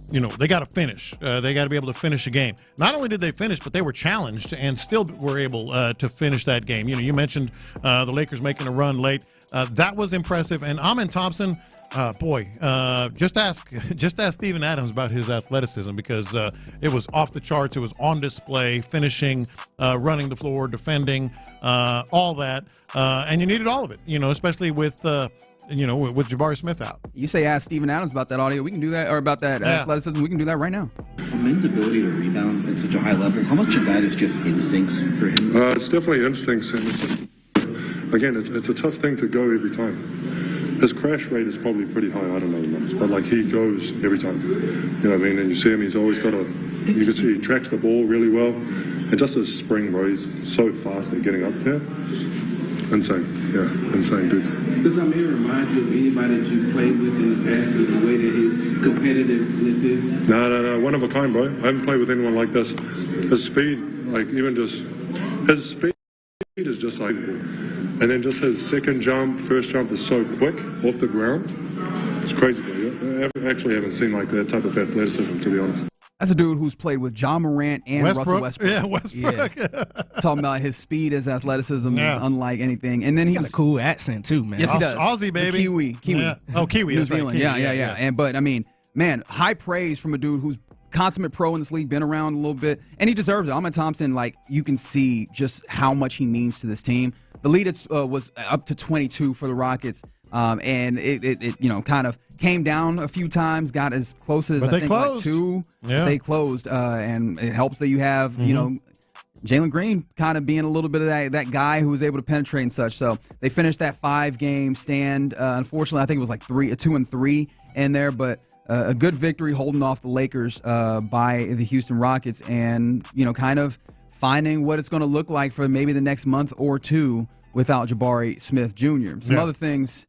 they got to finish. They got to be able to finish a game. Not only did they finish, but they were challenged and still were able to finish that game. You mentioned the Lakers making a run late. That was impressive. And Amen Thompson, just ask Steven Adams about his athleticism, because it was off the charts. It was on display, finishing, running the floor, defending, all that. And you needed all of it, especially with Jabari Smith out. You say ask Steven Adams about that audio. We can do that, or about that athleticism. We can do that right now. Men's ability to rebound at such a high level, how much of that is just instincts for him? It's definitely instincts. And again, it's a tough thing to go every time. His crash rate is probably pretty high. I don't know the numbers, but he goes every time. You know what I mean? And you see him, he's always got you can see he tracks the ball really well. And just his spring, bro, he's so fast at getting up there. Insane. Yeah, insane, dude. Does Amir remind you of anybody that you played with in the past, with the way that his competitiveness is? No. One of a kind, bro. I haven't played with anyone like this. His speed, his speed is just like, and then just his first jump is so quick off the ground. It's crazy, bro. I actually haven't seen that type of athleticism, to be honest. That's a dude who's played with John Morant and Russell Westbrook. Yeah, Westbrook. Yeah. Talking about his speed, his athleticism is unlike anything. And then he got a cool accent too, man. Yes, he does. Aussie, baby. Kiwi. Yeah. Oh, Kiwi. New Zealand. Right. Kiwi. Yeah. But I mean, man, high praise from a dude who's consummate pro in this league, been around a little bit, and he deserves it. Amen Thompson, you can see just how much he means to this team. The lead was up to 22 for the Rockets. And it kind of came down a few times, got as close as I think 2. Yeah. They closed, and it helps that you have Jalen Green kind of being a little bit of that guy who was able to penetrate and such. So they finished that 5-game stand. Unfortunately, I think it was 2-3 in there, but a good victory holding off the Lakers by the Houston Rockets, and kind of finding what it's going to look like for maybe the next month or two without Jabari Smith Jr. Some other things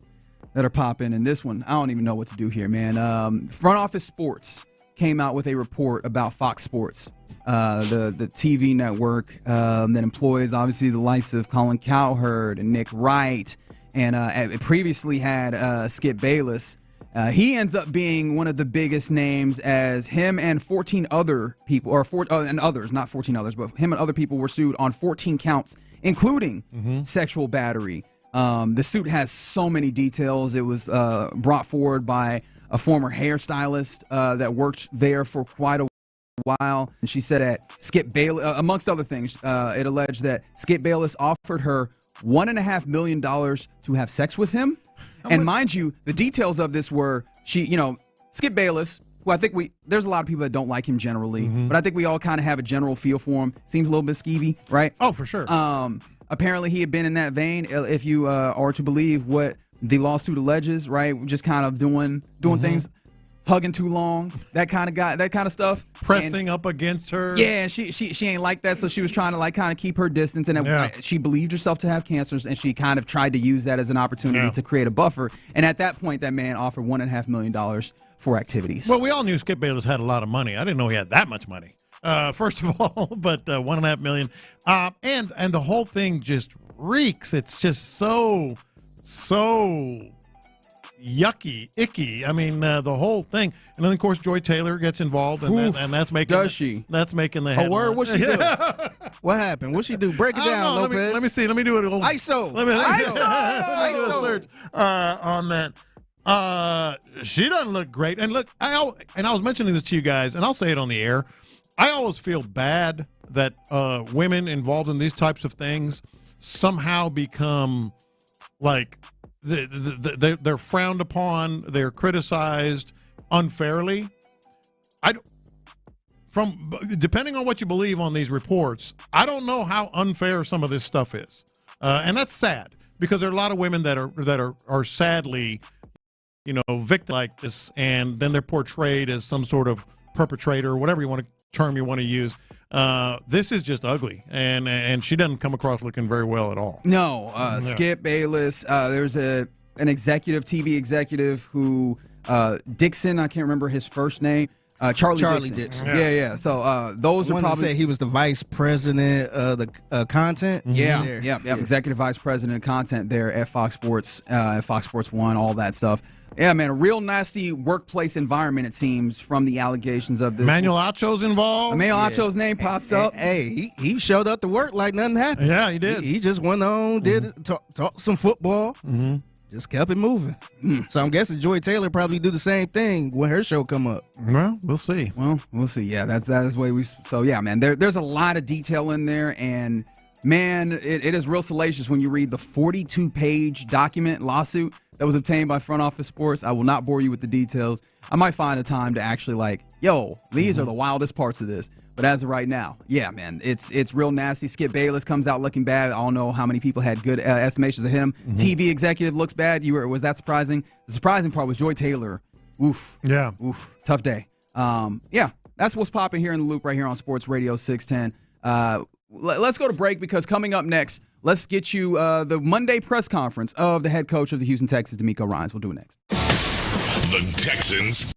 that are popping in this one. I don't even know what to do here, man. Front Office Sports came out with a report about Fox Sports, the TV network that employs obviously the likes of Colin Cowherd and Nick Wright, and it previously had Skip Bayless He ends up being one of the biggest names, as him and 14 other people, and others, not 14 others, but him and other people were sued on 14 counts, including sexual battery. The suit has so many details. It was brought forward by a former hairstylist that worked there for quite a while. And she said that Skip Bayless, amongst other things, it alleged that Skip Bayless offered her $1.5 million to have sex with him. And mind you, the details of this were Skip Bayless, who I think there's a lot of people that don't like him generally, but I think we all kind of have a general feel for him. Seems a little bit skeevy, right? Oh, for sure. Apparently he had been in that vein, if you are to believe what the lawsuit alleges, right? Just kind of doing things, hugging too long, that kind of stuff. Pressing up against her. Yeah, she ain't like that, so she was trying to kind of keep her distance, and she believed herself to have cancers, and she kind of tried to use that as an opportunity to create a buffer. And at that point, that man offered $1.5 million for activities. Well, we all knew Skip Bayless had a lot of money. I didn't know he had that much money. First of all, but $1.5 million, and the whole thing just reeks. It's just so yucky, icky. I mean, the whole thing, and then of course Joy Taylor gets involved, and that's making that's making the headline. Oh, word? What she do? What happened? What she do? Break it down, Lopez. Let me see. Let me do it. ISO. Let me do a search on that. She doesn't look great. And look, I was mentioning this to you guys, and I'll say it on the air. I always feel bad that women involved in these types of things somehow become like they're frowned upon, they're criticized unfairly. Depending on what you believe on these reports, I don't know how unfair some of this stuff is, and that's sad because there are a lot of women that are sadly, victim like this, and then they're portrayed as some sort of perpetrator or whatever term you want to use. This is just ugly, and she doesn't come across looking very well at all. No, Skip Bayless. There's an TV executive who Dixon. I can't remember his first name. Charlie Dixon. Yeah. So those are probably. Say he was the vice president of the content. Yeah, executive vice president of content there at Fox Sports, Fox Sports 1, all that stuff. Yeah, man, a real nasty workplace environment, it seems, from the allegations of this. Emmanuel Acho's involved. Emmanuel Acho's name pops up. Hey, he showed up to work like nothing happened. Yeah, he did. He just went on, talk some football, just kept it moving. So I'm guessing Joy Taylor probably do the same thing when her show come up. Well, we'll see. Yeah, that is the way we. So yeah, man, there's a lot of detail in there, and man, it is real salacious when you read the 42-page document lawsuit that was obtained by Front Office Sports. I will not bore you with the details. I might find a time to actually these are the wildest parts of this. But as of right now, yeah, man, it's real nasty. Skip Bayless comes out looking bad. I don't know how many people had good estimations of him. TV executive looks bad. Was that surprising? The surprising part was Joy Taylor. Oof. Yeah. Oof. Tough day. Yeah, that's what's popping here in the loop right here on Sports Radio 610. Let's go to break because coming up next, let's get you the Monday press conference of the head coach of the Houston Texans, DeMeco Ryans. We'll do it next. The Texans.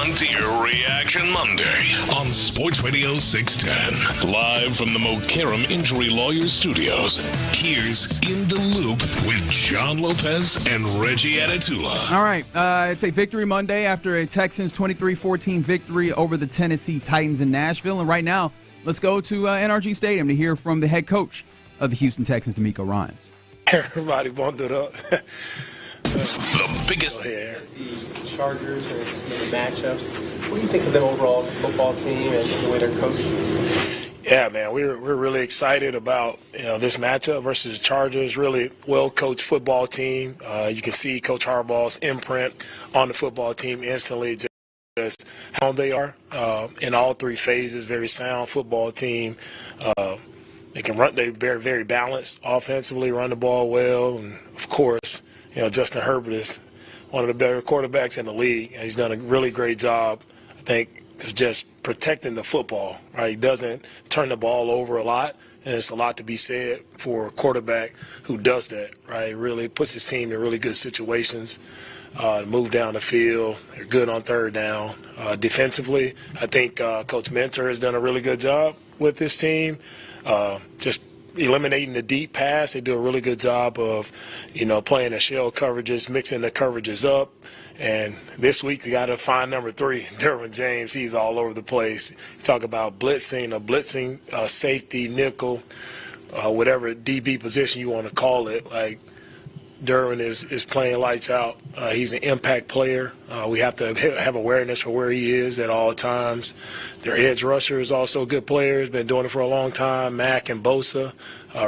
John Deere Reaction Monday on Sports Radio 610. Live from the Mokaram Injury Lawyers Studios, here's In the Loop with John Lopez and Reggie Atatula. All right, it's a Victory Monday after a Texans 23-14 victory over the Tennessee Titans in Nashville. And right now, let's go to NRG Stadium to hear from the head coach of the Houston Texans, D'Amico Ryans. Everybody bundled up. The biggest the Chargers and some of the matchups. What do you think of them overall as a football team and the way they're coached? Yeah, man, we're really excited about this matchup versus the Chargers. Really well-coached football team. You can see Coach Harbaugh's imprint on the football team instantly. Just how they are in all three phases. Very sound football team. They can run. They're very, very balanced offensively. Run the ball well, and of course, Justin Herbert is one of the better quarterbacks in the league, and he's done a really great job, I think, of just protecting the football, right? He doesn't turn the ball over a lot, and it's a lot to be said for a quarterback who does that, right? He really puts his team in really good situations to move down the field. They're good on third down. Defensively, I think Coach Mentor has done a really good job with this team, just eliminating the deep pass. They do a really good job of, playing the shell coverages, mixing the coverages up. And this week we got to find number 3, Derwin James. He's all over the place. You talk about blitzing, safety, nickel, whatever DB position you want to call it. Like, Derwin is playing lights out. He's an impact player. We have to have awareness for where he is at all times. Their edge rusher is also good players, been doing it for a long time. Mack and Bosa,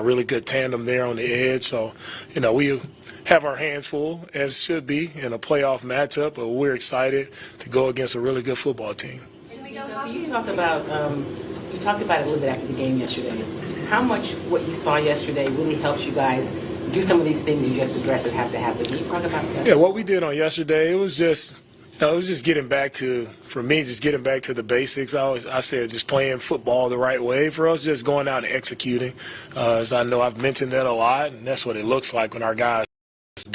really good tandem there on the edge. So, we have our hands full, as should be, in a playoff matchup, but we're excited to go against a really good football team. You talked about it a little bit after the game yesterday. How much what you saw yesterday really helps you guys do some of these things you just addressed that have to happen? Can you talk about that? Yeah, what we did on yesterday, it was just getting back to, for me, just getting back to the basics. I said just playing football the right way. For us, just going out and executing. As I know I've mentioned that a lot, and that's what it looks like when our guys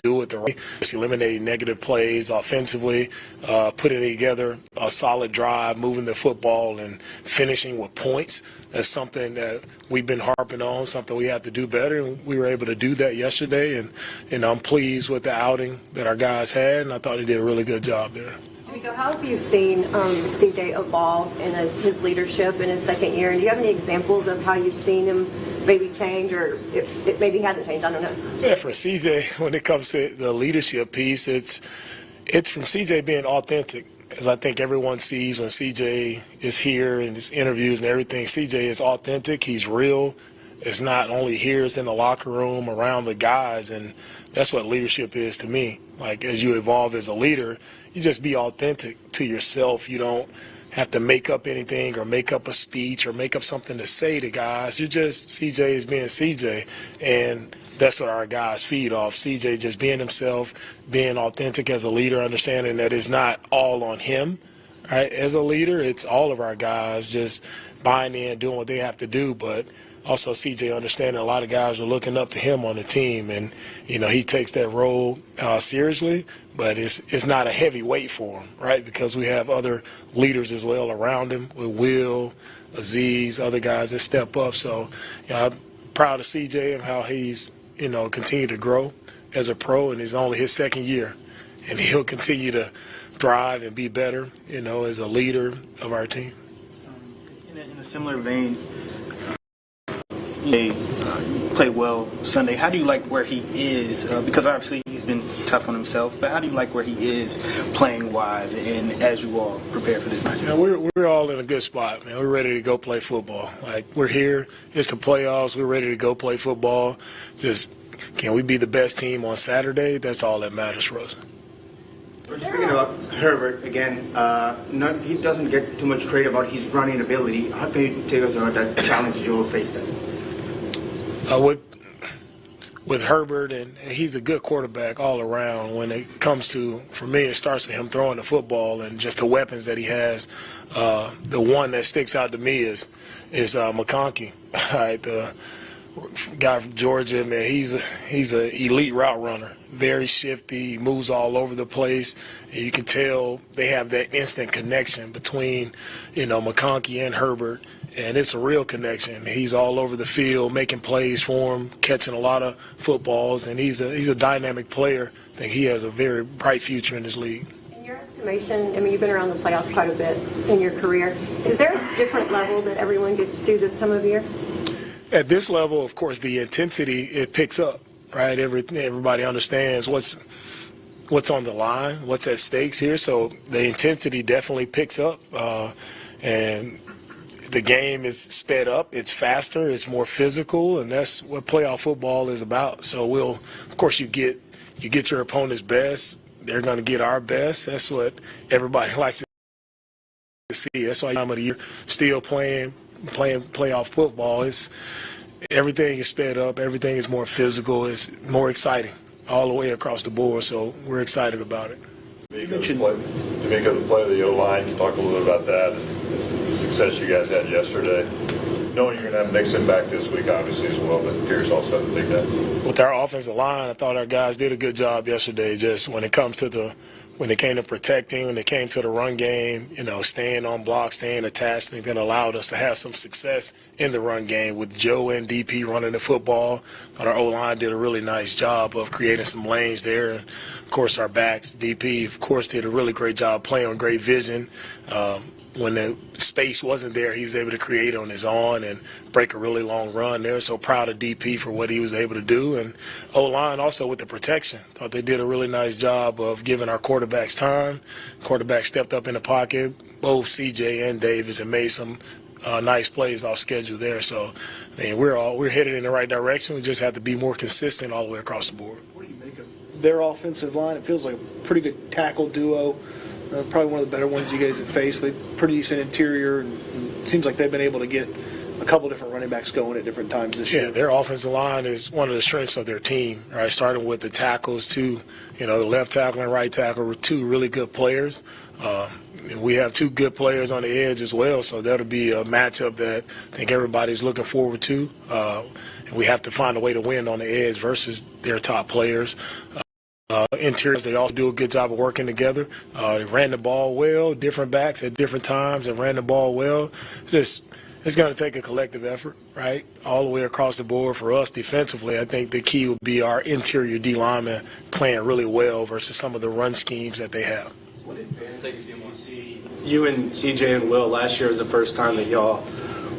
do it the right way. Just eliminating negative plays offensively, putting together a solid drive, moving the football, and finishing with points. That's something that we've been harping on, something we have to do better, and we were able to do that yesterday. And I'm pleased with the outing that our guys had, and I thought they did a really good job there. D'Amico, how have you seen CJ evolve in his leadership in his second year? And do you have any examples of how you've seen him maybe change, or if it maybe hasn't changed? I don't know. Yeah, for CJ, when it comes to the leadership piece, it's from CJ being authentic. As I think everyone sees when CJ is here in his interviews and everything, CJ is authentic. He's real. It's not only here, it's in the locker room, around the guys, and that's what leadership is to me. Like, as you evolve as a leader, you just be authentic to yourself. You don't have to make up anything or make up a speech or make up something to say to guys. CJ is being CJ, and that's what our guys feed off. CJ just being himself, being authentic as a leader, understanding that it's not all on him, right? As a leader, it's all of our guys just buying in, doing what they have to do, but also CJ understanding a lot of guys are looking up to him on the team, and he takes that role seriously, but it's not a heavy weight for him, right? Because we have other leaders as well around him with Will, Aziz, other guys that step up. So I'm proud of CJ and how he's continue to grow as a pro, and it's only his second year, and he'll continue to thrive and be better, as a leader of our team. In a similar vein, they played well Sunday. How do you like where he is? Because obviously he's been tough on himself, but how do you like where he is playing wise, and as you all prepare for this match? We're all in a good spot, man. We're ready to go play football. Like, we're here. It's the playoffs. We're ready to go play football. Just, can we be the best team on Saturday? That's all that matters for us. Speaking about Herbert again, he doesn't get too much credit about his running ability. How can you take us about that challenge you will face then? With Herbert, and he's a good quarterback all around. When it comes to, for me, it starts with him throwing the football and just the weapons that he has. The one that sticks out to me is McConkey. All right, guy from Georgia, man, he's an elite route runner. Very shifty, moves all over the place. And you can tell they have that instant connection between, McConkey and Herbert. And it's a real connection. He's all over the field, making plays for him, catching a lot of footballs, and he's a dynamic player. I think he has a very bright future in this league. In your estimation, you've been around the playoffs quite a bit in your career. Is there a different level that everyone gets to this time of year? At this level, of course, the intensity, it picks up, right? Everybody understands what's on the line, what's at stakes here. So the intensity definitely picks up, and the game is sped up. It's faster. It's more physical, and that's what playoff football is about. So of course, you get your opponent's best. They're going to get our best. That's what everybody likes to see. That's why time of the year still playing playoff football. Everything is sped up. Everything is more physical. It's more exciting all the way across the board. So we're excited about it. D'Amico, the play of the O-line, you talk a little bit about that and the success you guys had yesterday. Knowing you're going to have Mixon back this week, obviously, as well, but Pierce also had a big day. With our offensive line, I thought our guys did a good job yesterday. Just when it came to protecting, when it came to the run game, staying on block, staying attached, I think that allowed us to have some success in the run game with Joe and DP running the football. But our O-line did a really nice job of creating some lanes there. And of course, our backs, DP, of course, did a really great job playing with great vision. When the space wasn't there, he was able to create on his own and break a really long run there. So proud of DP for what he was able to do. And O-line also with the protection. Thought they did a really nice job of giving our quarterbacks time. Quarterback stepped up in the pocket. Both CJ and Davis have made some nice plays off schedule there. So, we're headed in the right direction. We just have to be more consistent all the way across the board. What do you make of their offensive line? It feels like a pretty good tackle duo. Probably one of the better ones you guys have faced. They pretty decent interior, and it seems like they've been able to get a couple different running backs going at different times this year. Yeah, their offensive line is one of the strengths of their team, right? Starting with the tackles, the left tackle and right tackle were two really good players. And we have two good players on the edge as well, so that'll be a matchup that I think everybody's looking forward to. And we have to find a way to win on the edge versus their top players. Interiors, they also do a good job of working together. They ran the ball well, different backs at different times, and ran the ball well. It's going to take a collective effort, right, all the way across the board. For us defensively, I think the key will be our interior D linemen playing really well versus some of the run schemes that they have. What advantage do you see? You and CJ and Will, last year was the first time that y'all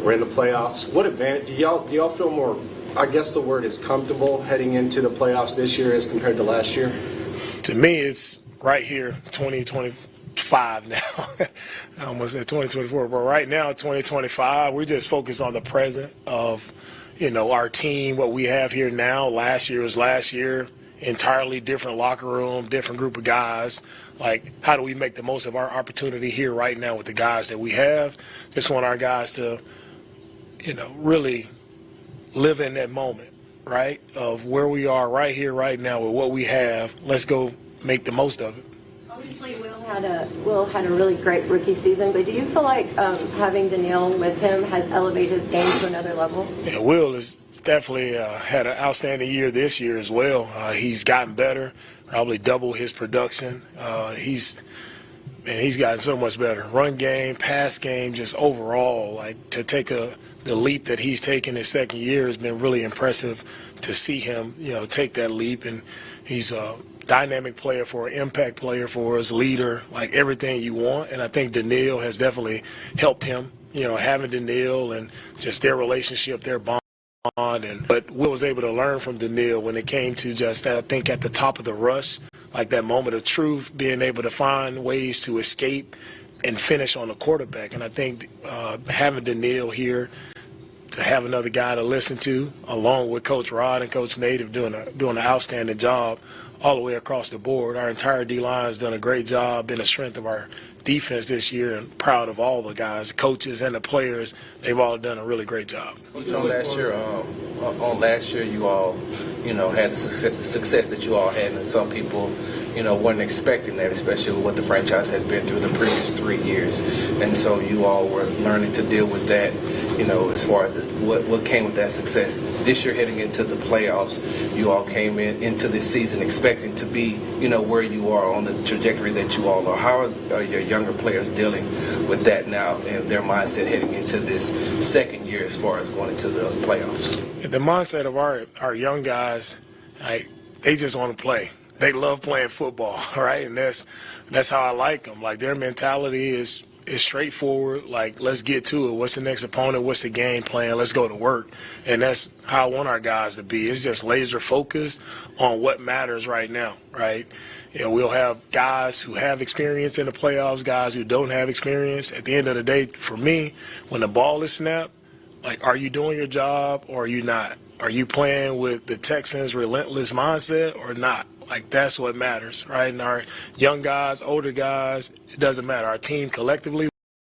were in the playoffs. What advantage do y'all feel more? I guess the word is comfortable heading into the playoffs this year as compared to last year? To me, it's right here, 2025 now. I almost said 2024, but right now, 2025, we just focus on the present of, our team, what we have here now. Last year was last year, entirely different locker room, different group of guys. Like, how do we make the most of our opportunity here right now with the guys that we have? Just want our guys to, really live in that moment, right, of where we are right here, right now with what we have. Let's go make the most of it. Obviously, Will had a really great rookie season, but do you feel like having Daniil with him has elevated his game to another level? Yeah, Will has definitely had an outstanding year this year as well. He's gotten better, probably double his production. He's gotten so much better. Run game, pass game, just overall, like to take the leap that he's taken his second year has been really impressive to see him, take that leap. And he's a dynamic player for an impact player for us, leader, like everything you want. And I think Daniil has definitely helped him, having Daniil and just their relationship, their bond. But Will was able to learn from Daniil when it came to just, I think, at the top of the rush, like that moment of truth, being able to find ways to escape and finish on the quarterback. And I think having Daniil here, to have another guy to listen to, along with Coach Rod and Coach Native doing an outstanding job all the way across the board. Our entire D-line has done a great job, been a strength of our defense this year, and proud of all the guys, the coaches and the players. They've all done a really great job. On last year, you all, had the success that you all had, and some people, weren't expecting that, especially with what the franchise had been through the previous 3 years. And so you all were learning to deal with that, as far as what came with that success. This year, heading into the playoffs, you all came into this season expecting to be, where you are on the trajectory that you all are. How are your younger players dealing with that now and their mindset heading into this second year as far as going into the playoffs? The mindset of our young guys, they just want to play. They love playing football, right? And that's how I like them. Like, their mentality is straightforward. Like, let's get to it. What's the next opponent? What's the game plan? Let's go to work. And that's how I want our guys to be. It's just laser focused on what matters right now, right? We'll have guys who have experience in the playoffs, guys who don't have experience. At the end of the day, for me, when the ball is snapped, like, are you doing your job or are you not? Are you playing with the Texans' relentless mindset or not? Like, that's what matters, right? And our young guys, older guys, it doesn't matter. Our team collectively,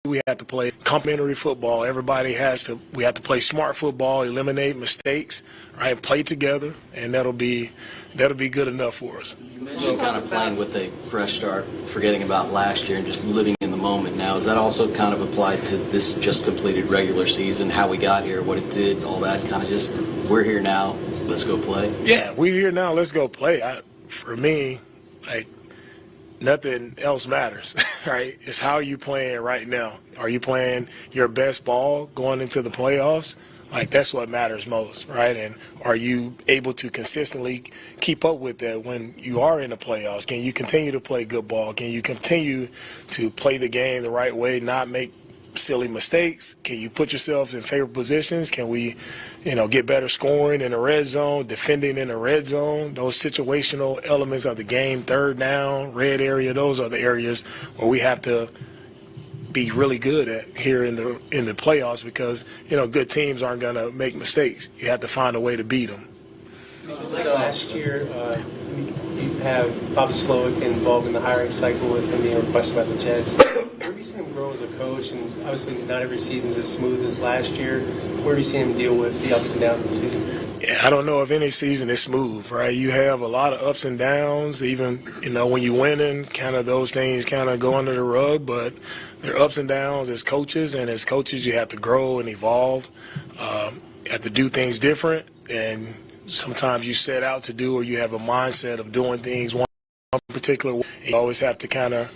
we have to play complementary football. We have to play smart football, eliminate mistakes, right? Play together, and that'll be good enough for us. You mentioned kind of playing with a fresh start, forgetting about last year and just living in the moment now. Is that also kind of applied to this just completed regular season, how we got here, what it did, all that kind of just, we're here now, let's go play? Yeah, we're here now, let's go play. For me, like, nothing else matters, right? It's how you playing right now. Are you playing your best ball going into the playoffs? Like, that's what matters most, right? And are you able to consistently keep up with that when you are in the playoffs? Can you continue to play good ball? Can you continue to play the game the right way, not make silly mistakes? Can you put yourself in favorable positions? Can we, get better scoring in the red zone, defending in the red zone? Those situational elements of the game, third down, red area, those are the areas where we have to be really good at here in the playoffs because, good teams aren't going to make mistakes. You have to find a way to beat them. Like last year, you have Bobby Slowick involved in the hiring cycle with him being requested by the Jets. Where do you see him grow as a coach? And obviously not every season is as smooth as last year. Where do you see him deal with the ups and downs of the season? Yeah, I don't know if any season is smooth, right? You have a lot of ups and downs. Even, when you're winning, kind of those things kind of go under the rug. But there are ups and downs as coaches, and as coaches you have to grow and evolve. You have to do things different, and sometimes you set out to do or you have a mindset of doing things one particular way. You always have to kind of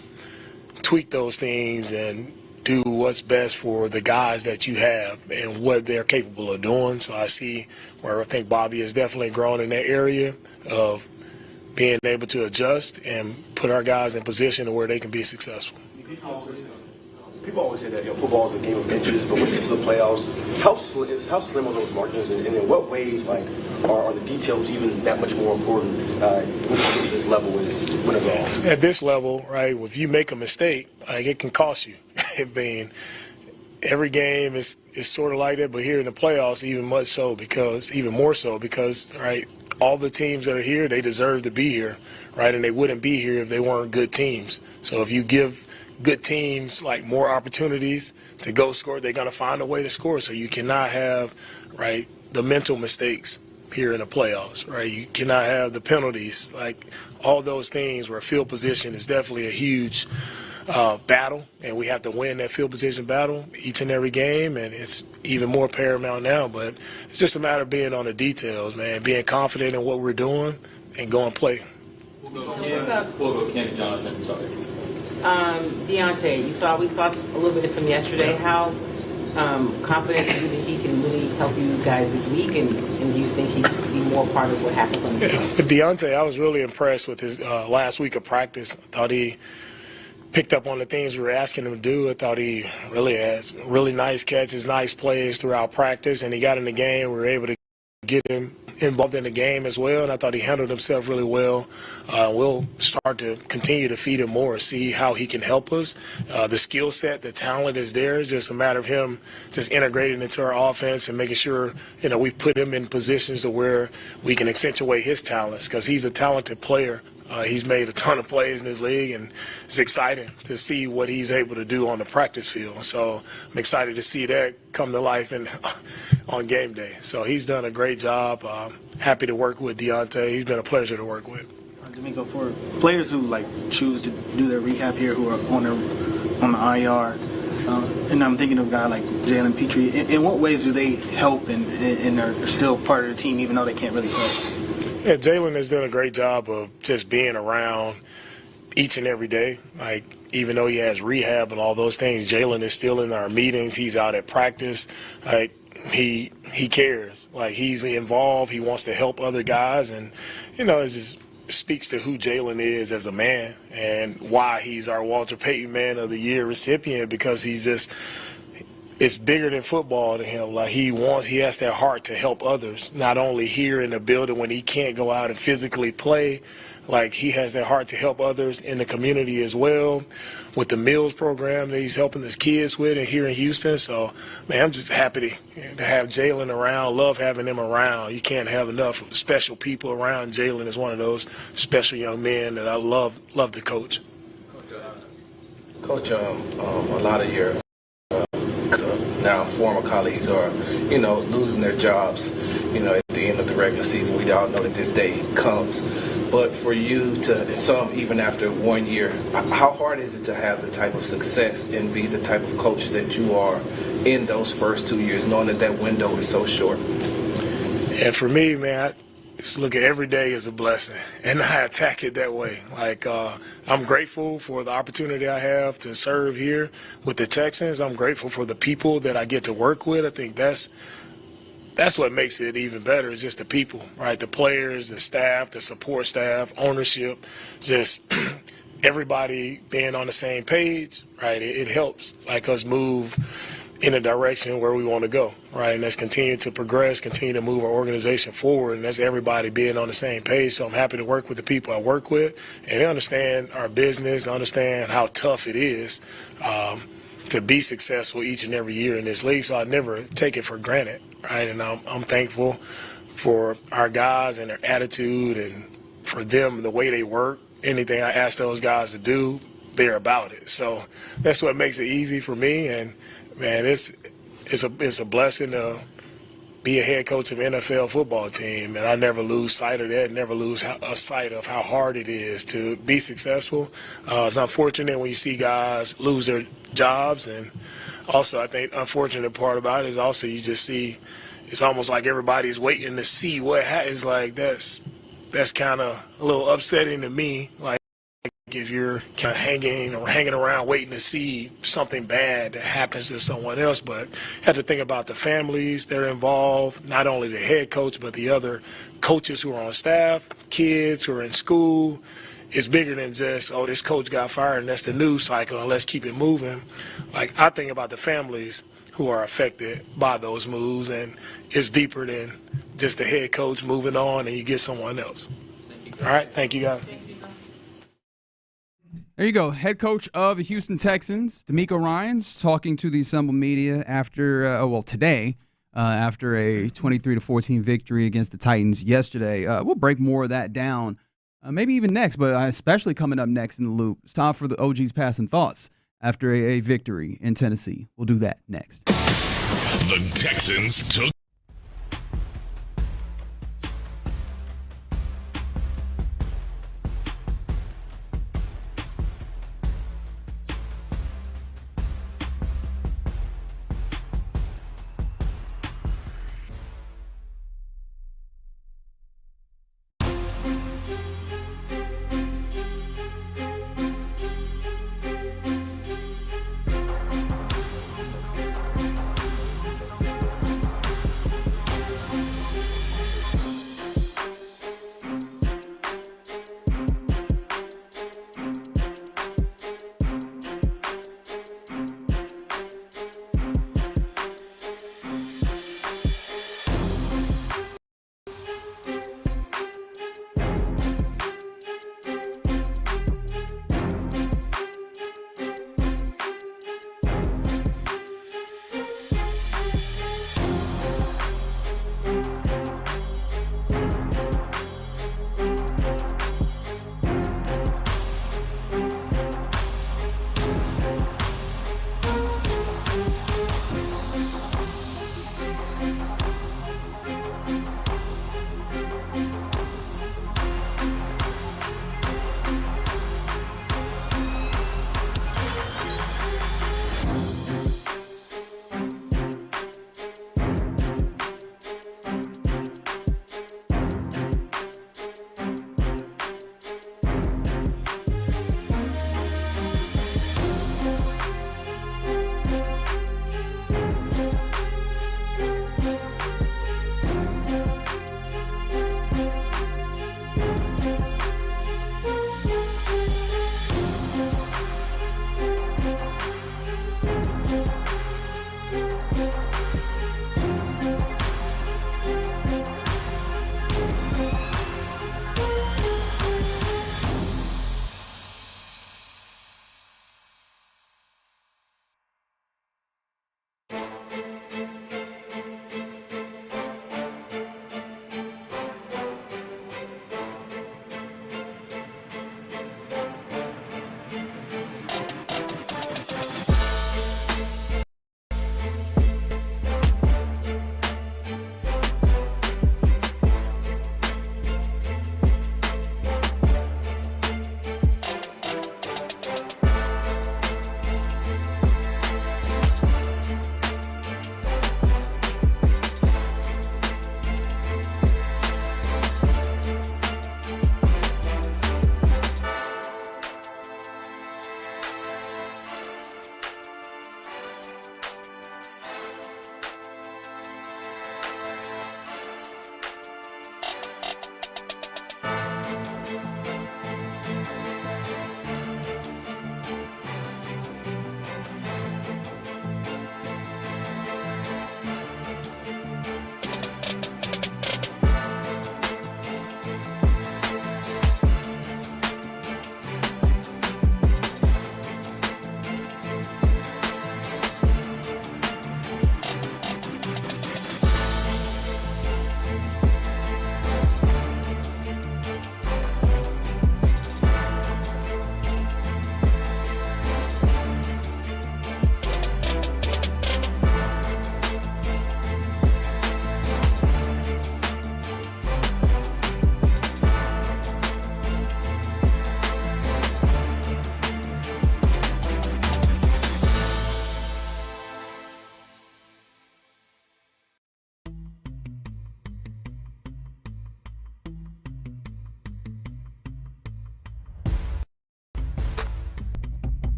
tweak those things and do what's best for the guys that you have and what they're capable of doing. So I see where I think Bobby has definitely grown in that area of being able to adjust and put our guys in position to where they can be successful. People always say that football is a game of inches, but when it gets to the playoffs, how slim are those margins, and in what ways are the details even that much more important when it gets to this level as win a game? At this level, right, if you make a mistake, it can cost you. Every game is sort of like that, but here in the playoffs, even more so because, right, all the teams that are here, they deserve to be here, right, and they wouldn't be here if they weren't good teams. So if you give good teams like more opportunities to go score, they're going to find a way to score. So you cannot have, right, the mental mistakes here in the playoffs, right? You cannot have the penalties, like all those things where field position is definitely a huge battle, and we have to win that field position battle each and every game, and it's even more paramount now. But it's just a matter of being on the details, man, being confident in what we're doing and go and play. We'll go Ken, Jonathan, sorry. Deontay, we saw a little bit from yesterday. How confident do you think he can really help you guys this week, and do you think he can be more part of what happens on the field? With Deontay, I was really impressed with his last week of practice. I thought he picked up on the things we were asking him to do. I thought he really had really nice catches, nice plays throughout practice, and he got in the game. We were able to get him involved in the game as well, and I thought he handled himself really well. We'll start to continue to feed him more, see how he can help us. The skill set, the talent is there. It's just a matter of him just integrating into our offense and making sure, we put him in positions to where we can accentuate his talents, because he's a talented player. He's made a ton of plays in this league, and it's exciting to see what he's able to do on the practice field. So I'm excited to see that come to life on game day. So he's done a great job. Happy to work with Deontay. He's been a pleasure to work with. D'Amico, for players who choose to do their rehab here, who are on the IR, and I'm thinking of a guy like Jalen Petrie, in what ways do they help and are still part of the team even though they can't really play? Yeah, Jalen has done a great job of just being around each and every day. Even though he has rehab and all those things, Jalen is still in our meetings. He's out at practice. He cares. He's involved. He wants to help other guys, and it just speaks to who Jalen is as a man and why he's our Walter Payton Man of the Year recipient, because it's bigger than football to him. He has that heart to help others, not only here in the building when he can't go out and physically play. He has that heart to help others in the community as well, with the meals program that he's helping his kids with and here in Houston. So, man, I'm just happy to have Jalen around. Love having him around. You can't have enough special people around. Jalen is one of those special young men that I love to coach. Coach, a lot of your now former colleagues are, losing their jobs, at the end of the regular season. We all know that this day comes. But for you some even after 1 year, how hard is it to have the type of success and be the type of coach that you are in those first 2 years, knowing that window is so short? And for me, man, I just look at every day as a blessing, and I attack it that way. I'm grateful for the opportunity I have to serve here with the Texans. I'm grateful for the people that I get to work with. I think that's what makes it even better, is just the people, right? The players, the staff, the support staff, ownership, just everybody being on the same page, right? It helps us move in a direction where we want to go, right? And that's continue to progress, continue to move our organization forward, and that's everybody being on the same page. So I'm happy to work with the people I work with, and they understand our business, understand how tough it is to be successful each and every year in this league. So I never take it for granted, right? And I'm thankful for our guys and their attitude, and for them, the way they work. Anything I ask those guys to do, they're about it. So that's what makes it easy for me. And man, it's a blessing to be a head coach of an NFL football team, and I never lose sight of that, never lose sight of how hard it is to be successful. It's unfortunate when you see guys lose their jobs, and also I think the unfortunate part about it is also you just see it's almost like everybody's waiting to see what happens. That's kind of a little upsetting to me. If you're kind of hanging around waiting to see something bad that happens to someone else, but you have to think about the families that are involved, not only the head coach, but the other coaches who are on staff, kids who are in school. It's bigger than just, this coach got fired and that's the news cycle and let's keep it moving. I think about the families who are affected by those moves, and it's deeper than just the head coach moving on and you get someone else. All right, thank you guys. There you go. Head coach of the Houston Texans, D'Amico Ryans, talking to the assembled media today, after a 23-14 victory against the Titans yesterday. We'll break more of that down, maybe even next, but especially coming up next in the loop. It's time for the OG's passing thoughts after a victory in Tennessee. We'll do that next. The Texans took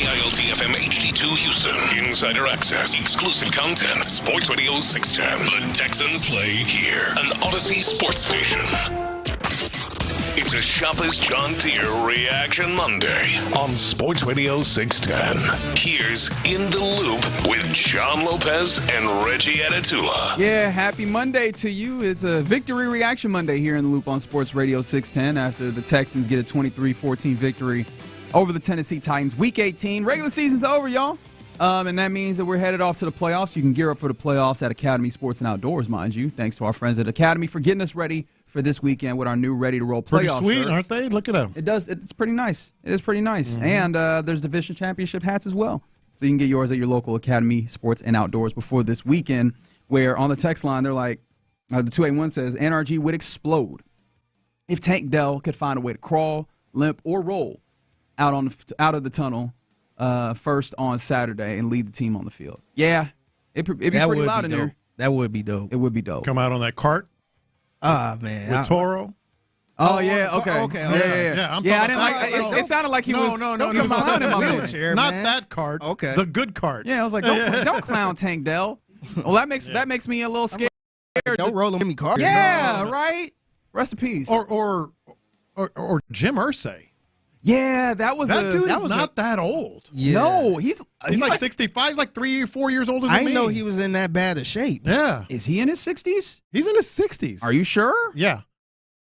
WILT-FM HD2 Houston. Insider access, exclusive content. Sports Radio 610. The Texans play here. An Odyssey sports station. It's a Shopper's John Deere Reaction Monday on Sports Radio 610. Here's In the Loop with John Lopez and Reggie Adatula. Yeah, happy Monday to you. It's a Victory Reaction Monday here in the Loop on Sports Radio 610 after the Texans get a 23-14 victory over the Tennessee Titans. Week 18. Regular season's over, y'all. And that means that we're headed off to the playoffs. You can gear up for the playoffs at Academy Sports and Outdoors, mind you. Thanks to our friends at Academy for getting us ready for this weekend with our new ready-to-roll playoff Pretty sweet, shirts. aren't they? Look at them. It does. It's pretty nice. It is pretty nice. And there's division championship hats as well. So you can get yours at your local Academy Sports and Outdoors before this weekend, where on the text line, they're like, the 281 says, NRG would explode if Tank Dell could find a way to crawl, limp, or roll out of the tunnel first on Saturday and lead the team on the field. Yeah, it'd be pretty loud in there. That would be dope. It would be dope. Come out on that cart. Ah, man. With Toro. Oh, yeah, okay. Yeah, I didn't like it. It sounded like he was no, clowning my man. Wheelchair, Not man. that cart. Okay. The good cart. Yeah, I was like, don't clown Tank Dell. Well, that makes me a little scared. Don't roll him in me car. Yeah, right. Rest in peace. Or Jim Irsay. Yeah, that was not that old. Yeah. No, he's like 65. He's like 3 or 4 years older than me. I didn't know he was in that bad a shape. Yeah. Is he in his 60s? He's in his 60s. Are you sure? Yeah.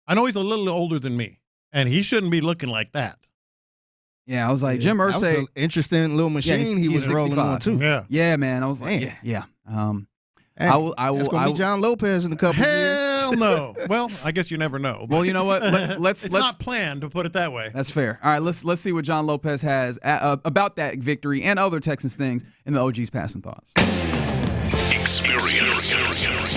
I know he's a little older than me, and he shouldn't be looking like that. Yeah, I was like, Jim Irsay. That was an interesting little machine he was rolling on, too. Yeah. Yeah, man. I was like, yeah. Hey, I will. That's going to be John Lopez in a couple of years. Hell no. Well, I guess you never know. Well, you know what? Let's not planned, to put it that way. That's fair. All right, let's see what John Lopez has about that victory and other Texans things in the OG's passing thoughts. Experience,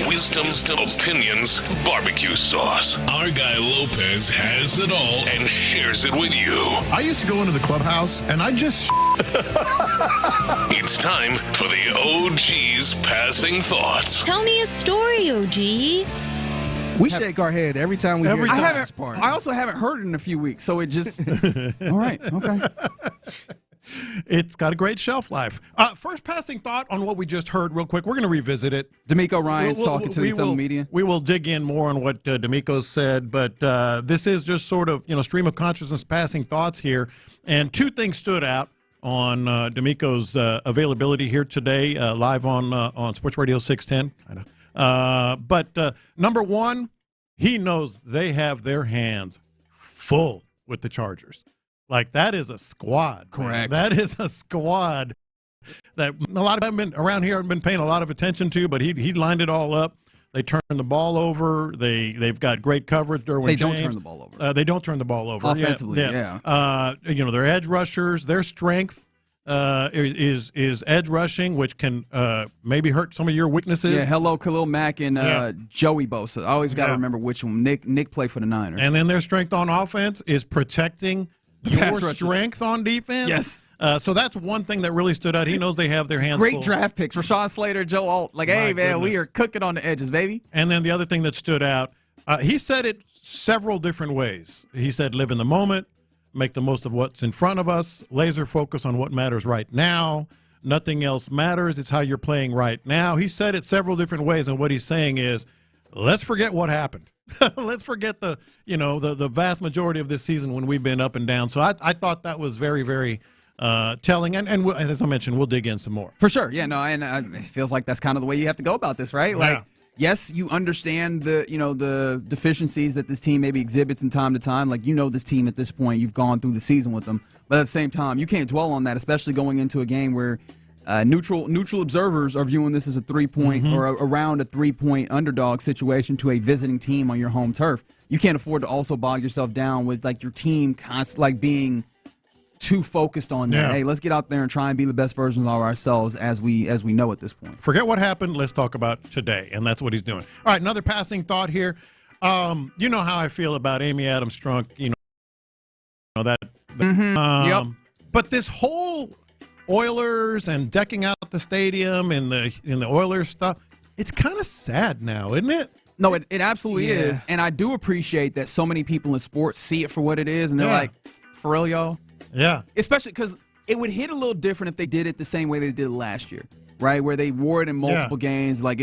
wisdom, opinions, barbecue sauce. Our guy Lopez has it all and shares it with you. I used to go into the clubhouse and I just It's time for the OG's passing thoughts. Tell me a story, OG. We shake our head every time we hear this part. I also haven't heard it in a few weeks, so it just all right, okay. It's got a great shelf life. First passing thought on what we just heard real quick. We're going to revisit it. D'Amico Ryan's talking to the Southern media. We will dig in more on what D'Amico said, but this is just sort of, stream of consciousness passing thoughts here. And two things stood out on D'Amico's availability here today, live on Sports Radio 610. But number one, he knows they have their hands full with the Chargers. Like, that is a squad. Correct. Man. That is a squad that a lot of them been around here have been paying a lot of attention to, but he lined it all up. They turn the ball over. They've got great coverage. Derwin James. Don't turn the ball over. They don't turn the ball over. Offensively, yeah. Their edge rushers, their strength is edge rushing, which can maybe hurt some of your weaknesses. Yeah, hello, Khalil Mack and Joey Bosa. I always got to remember which one. Nick played for the Niners. And then their strength on offense is protecting your strength on defense. Yes. So that's one thing that really stood out. He knows they have their hands Great full. Draft picks. Rashawn Slater, Joe Alt. Like, hey, man, we are cooking on the edges, baby. And then the other thing that stood out, he said it several different ways. He said, live in the moment, make the most of what's in front of us, laser focus on what matters right now. Nothing else matters. It's how you're playing right now. He said it several different ways, and what he's saying is, let's forget what happened. Let's forget the vast majority of this season when we've been up and down. So I thought that was very, very telling. And as I mentioned, we'll dig in some more. For sure. Yeah, no, and it feels like that's kind of the way you have to go about this, right? Like, yes, you understand the deficiencies that this team maybe exhibits from time to time. Like, this team at this point, you've gone through the season with them. But at the same time, you can't dwell on that, especially going into a game where neutral observers are viewing this as a 3-point or around a 3-point underdog situation to a visiting team on your home turf. You can't afford to also bog yourself down with like your team being too focused on that. Hey, let's get out there and try and be the best versions of ourselves as we know at this point. Forget what happened. Let's talk about today, and that's what he's doing. All right, another passing thought here. You know how I feel about Amy Adams Strunk. That. Yep. But this whole Oilers and decking out the stadium and the Oilers stuff, it's kind of sad now, isn't it? No, it absolutely is. And I do appreciate that so many people in sports see it for what it is, and they're like, for real, y'all? Yeah. Especially because it would hit a little different if they did it the same way they did it last year, right? Where they wore it in multiple games. Like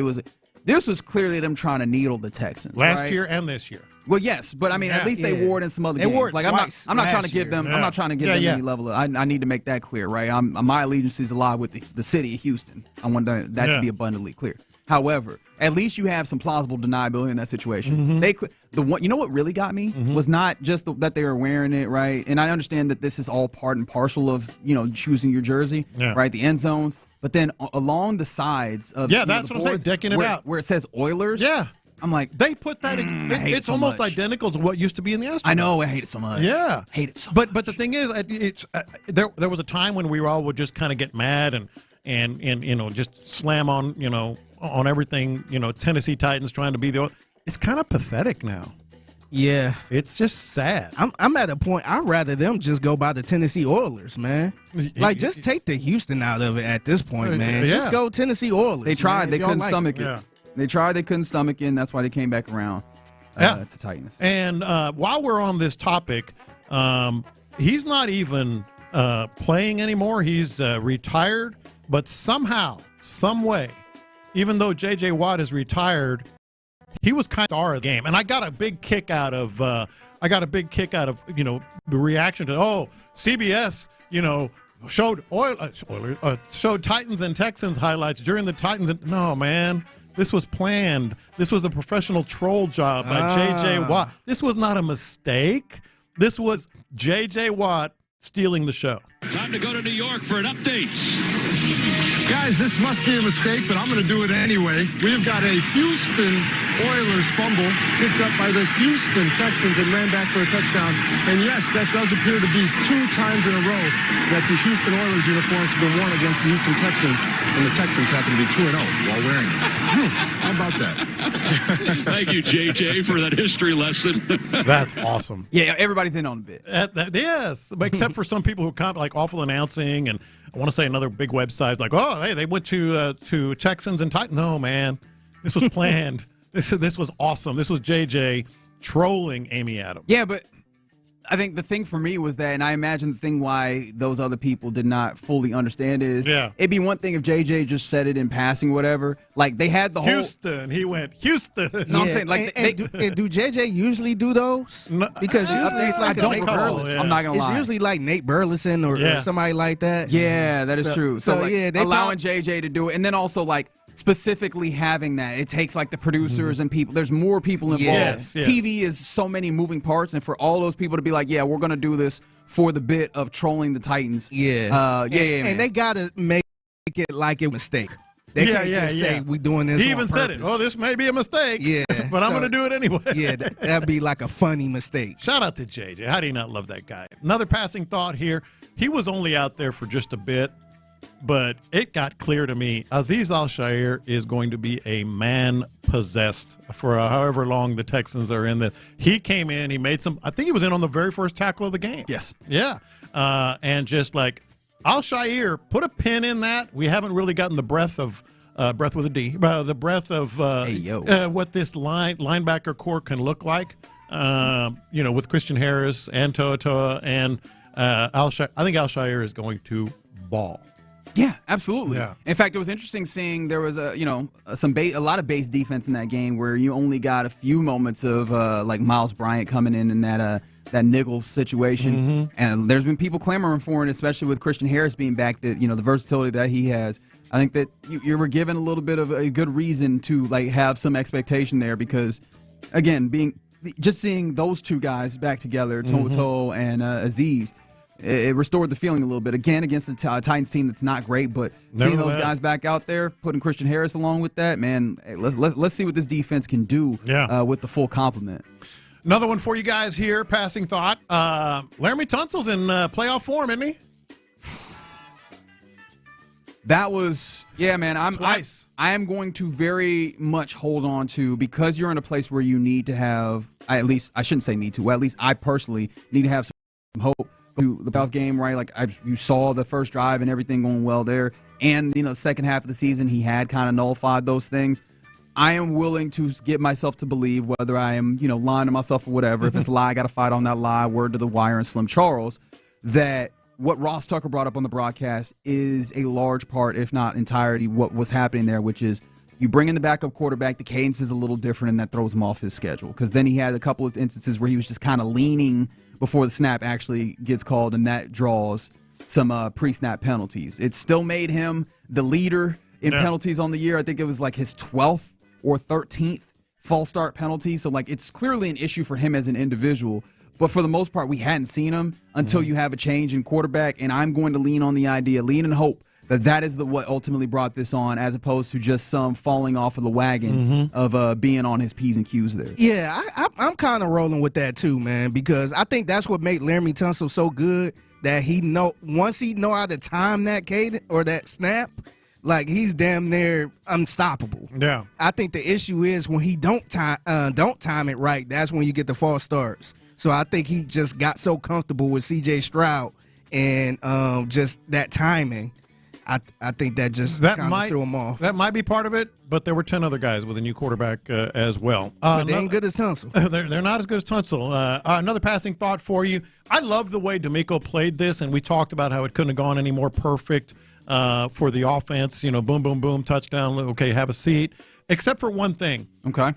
this was clearly them trying to needle the Texans. Last year and this year. Well, yes, but I mean, at least they wore it in some other games. Wore it like twice I'm not trying to last give them. year. I'm not trying to give them any level of. I need to make that clear, right? My allegiance is alive with the city of Houston. I want that to be abundantly clear. However, at least you have some plausible deniability in that situation. You know what really got me was not just that they were wearing it, right? And I understand that this is all part and parcel of choosing your jersey, right? The end zones, but then along the sides of that's what I'm saying, decking it out where it says Oilers. Yeah. I'm like, they put that in. It's so almost identical to what used to be in the Astros. I know, I hate it so much. Yeah, hate it so much. But the thing is, there was a time when we all would just kind of get mad and just slam on on everything. Tennessee Titans trying to be the. It's kind of pathetic now. Yeah, it's just sad. I'm at a point. I'd rather them just go by the Tennessee Oilers, man. Like, just take the Houston out of it at this point, man. Just go Tennessee Oilers. They tried. They couldn't stomach it. Yeah. They tried. They couldn't stomach it, and that's why they came back around to Titans. And while we're on this topic, he's not even playing anymore. He's retired. But somehow, some way, even though J.J. Watt is retired, he was kind of star of the game. And I got a big kick out of the reaction to CBS showed Titans and Texans highlights during the Titans. No, man. This was planned. This was a professional troll job by J.J. Watt. This was not a mistake. This was J.J. Watt stealing the show. Time to go to New York for an update. Guys, this must be a mistake, but I'm going to do it anyway. We've got a Houston Oilers fumble picked up by the Houston Texans and ran back for a touchdown. And yes, that does appear to be 2 times in a row that the Houston Oilers uniforms have been worn against the Houston Texans, and the Texans happen to be 2-0 while wearing them. How about that? Thank you, JJ, for that history lesson. That's awesome. Yeah, everybody's in on a bit. Yes, except for some people who come like awful announcing, and I want to say another big website like, oh, hey, they went to Texans and Titans. No, man, this was planned. This was awesome. This was JJ trolling Amy Adams. Yeah, but I think the thing for me was that, and I imagine the thing why those other people did not fully understand is it'd be one thing if JJ just said it in passing or whatever. Like, they had the whole Houston. He went Houston. No, I'm saying, like, do JJ usually do those? No, because usually it's like I don't recall. I'm not gonna lie. It's usually like Nate Burleson or somebody like that. Yeah, that is true. So like, they allowing JJ to do it, and then also like specifically having that, it takes like the producers and people. There's more people involved. Yes. TV is so many moving parts, and for all those people to be like, yeah, we're gonna do this for the bit of trolling the Titans. And they gotta make it like a mistake. They can't just say we doing this. He even on said it. purpose. Oh, this may be a mistake. Yeah, but I'm going to do it anyway. Yeah, that'd be like a funny mistake. Shout out to JJ. How do you not love that guy? Another passing thought here. He was only out there for just a bit, but it got clear to me Azeez Al-Shaair is going to be a man possessed for however long the Texans are in. He came in, he made some. I think he was in on the very first tackle of the game. Yes. Yeah, and just like Al-Shaair, put a pin in that. We haven't really gotten the breath with a D, the breath of what this linebacker core can look like. With Christian Harris and Toa and Al-Shaair. I think Al-Shaair is going to ball. Yeah, absolutely. Yeah. In fact, it was interesting seeing there was a lot of base defense in that game where you only got a few moments of like Miles Bryant coming in that niggle situation, and there's been people clamoring for it, especially with Christian Harris being back. That the versatility that he has, I think that you were given a little bit of a good reason to like have some expectation there because, again, just seeing those two guys back together, Toto and Azeez, it restored the feeling a little bit again against the Titans team that's not great, but seeing those guys back out there, putting Christian Harris along with that, man, let's see what this defense can do with the full complement. Another one for you guys here, passing thought. Laramie Tunsil's in playoff form, isn't he? That was, man, I am going to very much hold on to, because you're in a place where you need to have, at least, I shouldn't say need to, well, at least I personally need to have some hope to the playoff game, right? Like, you saw the first drive and everything going well there. And, the second half of the season, he had kind of nullified those things. I am willing to get myself to believe, whether I am, lying to myself or whatever. If it's a lie, I got to fight on that lie, word to the wire and Slim Charles, that what Ross Tucker brought up on the broadcast is a large part, if not entirety, what was happening there, which is you bring in the backup quarterback, the cadence is a little different, and that throws him off his schedule. Because then he had a couple of instances where he was just kind of leaning before the snap actually gets called, and that draws some pre-snap penalties. It still made him the leader in penalties on the year. I think it was like his 12th or 13th false start penalty. So, like, it's clearly an issue for him as an individual. But for the most part, we hadn't seen him until you have a change in quarterback. And I'm going to lean on the idea, lean and hope that is what ultimately brought this on, as opposed to just some falling off of the wagon of being on his P's and Q's there. Yeah, I'm kind of rolling with that too, man, because I think that's what made Laramie Tunsil so good, that once he know how to time that cadence or that snap, like, he's damn near unstoppable. Yeah. I think the issue is when he don't time it right, that's when you get the false starts. So I think he just got so comfortable with C.J. Stroud and just that timing. I think that just kind of threw him off. That might be part of it, but there were 10 other guys with a new quarterback as well. But they ain't good as Tunsil. They're not as good as Tunsil. Another passing thought for you. I love the way D'Amico played this, and we talked about how it couldn't have gone any more perfect for the offense. You know, boom, boom, boom, touchdown. Okay, have a seat. Except for one thing. Okay.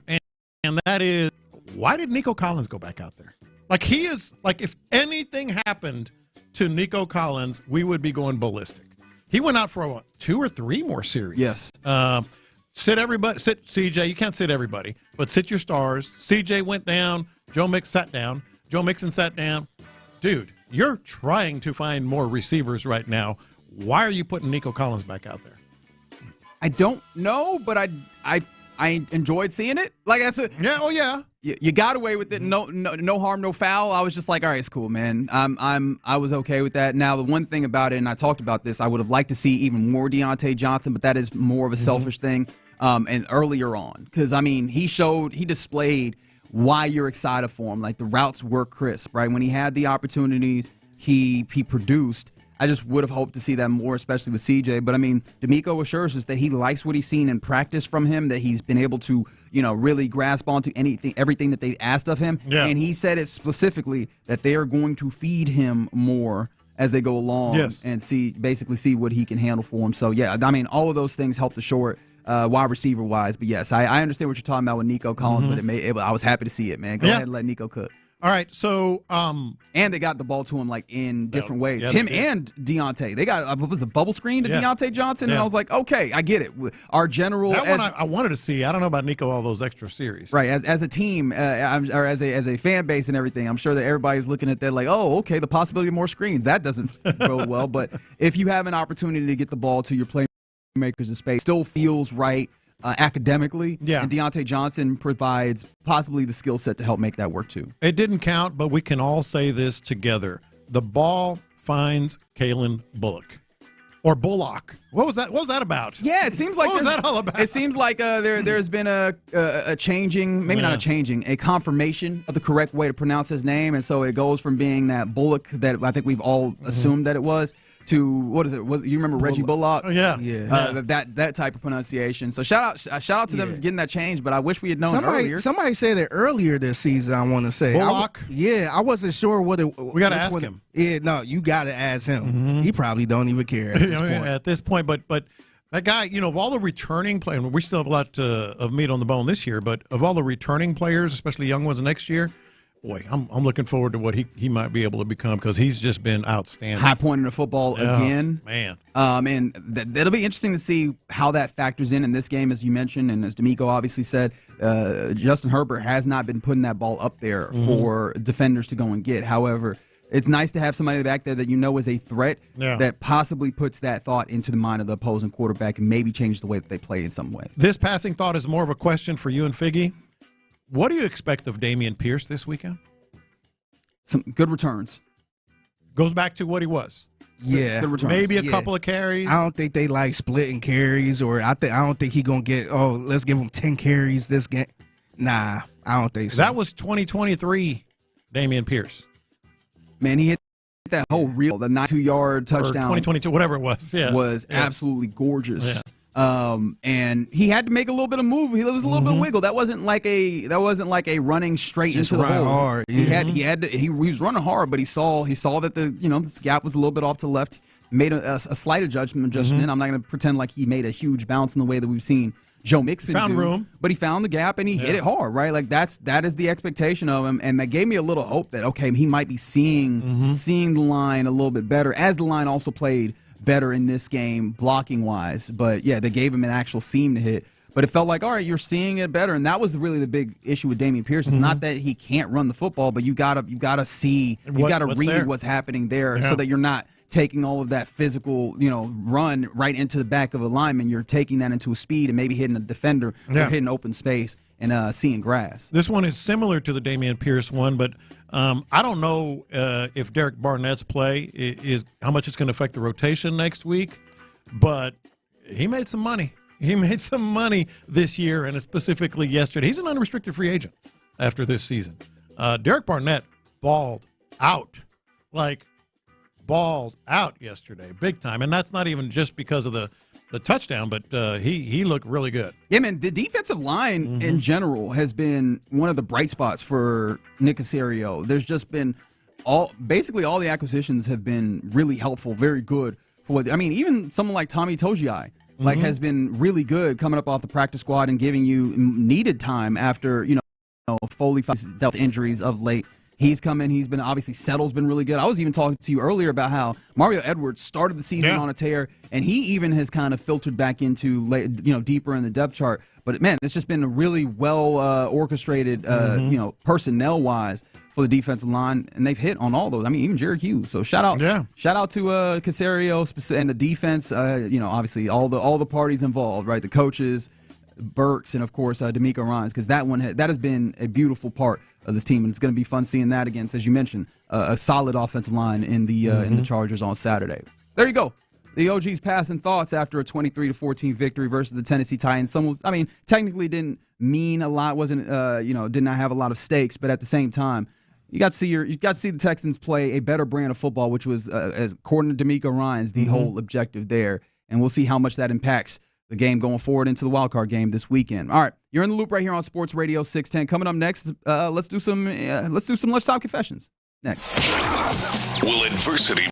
And that is, why did Nico Collins go back out there? Like, he is, like, if anything happened to Nico Collins, we would be going ballistic. He went out for 2 or 3 more series. Yes. Sit everybody. Sit CJ. You can't sit everybody, but sit your stars. CJ went down. Joe Mixon sat down. Joe Mixon sat down. Dude, you're trying to find more receivers right now. Why are you putting Nico Collins back out there? I don't know, but I enjoyed seeing it. Like, that's a yeah. You got away with it. No harm, no foul. I was just like, all right, it's cool, man. I was okay with that. Now, the one thing about it, and I talked about this, I would have liked to see even more Deontay Johnson, but that is more of a selfish thing. And earlier on, because I mean, he displayed why you're excited for him. Like, the routes were crisp, right? When he had the opportunities, he produced. I just would have hoped to see that more, especially with CJ. But I mean, D'Amico assures us that he likes what he's seen in practice from him, that he's been able to, really grasp onto everything that they asked of him. Yeah. And he said it specifically that they are going to feed him more as they go along and basically see what he can handle for him. So yeah, I mean, all of those things help to short wide receiver wise. But yes, I understand what you're talking about with Nico Collins, but I was happy to see it, man. Go ahead and let Nico cook. All right, so and they got the ball to him like in different ways. Him and Deontay, they got what was the bubble screen to Deontay Johnson, and I was like, okay, I get it. Our general that one I wanted to see. I don't know about Nico, all those extra series, right? As a team, or as a fan base and everything, I'm sure that everybody's looking at that like, oh, okay, the possibility of more screens that doesn't bode well. But if you have an opportunity to get the ball to your playmakers in space, still feels right. Academically, and Deontay Johnson provides possibly the skill set to help make that work too. It didn't count, but we can all say this together. The ball finds Kalen Bullock. Or Bullock. What was that about? Yeah, it seems like what was that all about? It seems like there's been a changing, maybe not a changing, a confirmation of the correct way to pronounce his name, and so it goes from being that Bullock that I think we've all assumed that it was to what is it? You remember Reggie Bullock? Oh, yeah. That type of pronunciation. So shout out to them getting that change, but I wish we had known earlier. Somebody said it earlier this season. I want to say Bullock. I wasn't sure what it. We got to ask him. Yeah, no, you got to ask him. He probably don't even care at this point. But that guy, of all the returning players, we still have a lot of meat on the bone this year. But of all the returning players, especially young ones next year. Boy, I'm looking forward to what he might be able to become because he's just been outstanding. High point in the football again. Man. And that'll be interesting to see how that factors in this game, as you mentioned, and as D'Amico obviously said, Justin Herbert has not been putting that ball up there for defenders to go and get. However, it's nice to have somebody back there that is a threat that possibly puts that thought into the mind of the opposing quarterback and maybe changes the way that they play in some way. This passing thought is more of a question for you and Figgy. What do you expect of Dameon Pierce this weekend? Some good returns. Goes back to what he was. Yeah, good returns. Maybe a couple of carries. I don't think they like splitting carries, or I don't think he gonna get. Oh, let's give him 10 carries this game. Nah, I don't think so. That was 2023, Dameon Pierce. Man, he hit that whole reel, the 92-yard touchdown. Or 2022, whatever it was. Yeah, was absolutely gorgeous. And he had to make a little bit of move. He was a little bit of wiggle. That wasn't like a running straight Just into the run hole. hard. He was running hard, but he saw that this gap was a little bit off to the left. Made a slight adjustment. I'm not going to pretend like he made a huge bounce in the way that we've seen Joe Mixon found do, room, but he found the gap and he hit it hard, right? Like that is the expectation of him, and that gave me a little hope that he might be seeing the line a little bit better, as the line also played better in this game blocking wise. But yeah, they gave him an actual seam to hit. But it felt like, all right, you're seeing it better, and that was really the big issue with Dameon Pierce. It's not that he can't run the football, but you gotta read what's happening there, so that you're not taking all of that physical, run right into the back of a lineman. You're taking that into a speed and maybe hitting a defender or hitting open space and seeing grass. This one is similar to the Dameon Pierce one, but I don't know if Derek Barnett's play is how much it's going to affect the rotation next week, but he made some money. He made some money this year, and specifically yesterday. He's an unrestricted free agent after this season. Derek Barnett balled out yesterday, big time. And that's not even just because of the touchdown, but he looked really good. Yeah, man, the defensive line in general has been one of the bright spots for Nick Caserio. There's just been basically all the acquisitions have been really helpful, very good. Even someone like Tommy Togiai has been really good coming up off the practice squad and giving you needed time after, Foley dealt with injuries of late. He's come in. He's been obviously Settle's been really good. I was even talking to you earlier about how Mario Edwards started the season on a tear, and he even has kind of filtered back into deeper in the depth chart. But man, it's just been a really well orchestrated, personnel wise for the defensive line, and they've hit on all those. I mean, even Jerry Hughes. So shout out to Caserio and the defense. Obviously all the parties involved, right? The coaches, Burks, and of course D'Amico Ryans, because that has been a beautiful part of this team, and it's going to be fun seeing that against, as you mentioned, a solid offensive line in the Chargers on Saturday. There you go. The OG's passing thoughts after a 23-14 victory versus the Tennessee Titans. Technically didn't mean a lot, did not have a lot of stakes, but at the same time, you got to see the Texans play a better brand of football, which was, as according to D'Amico Ryans, the whole objective there, and we'll see how much that impacts the game going forward into the wildcard game this weekend. All right, you're in the loop right here on Sports Radio 610. Coming up next, let's do some lunchtime confessions. Next. Will adversity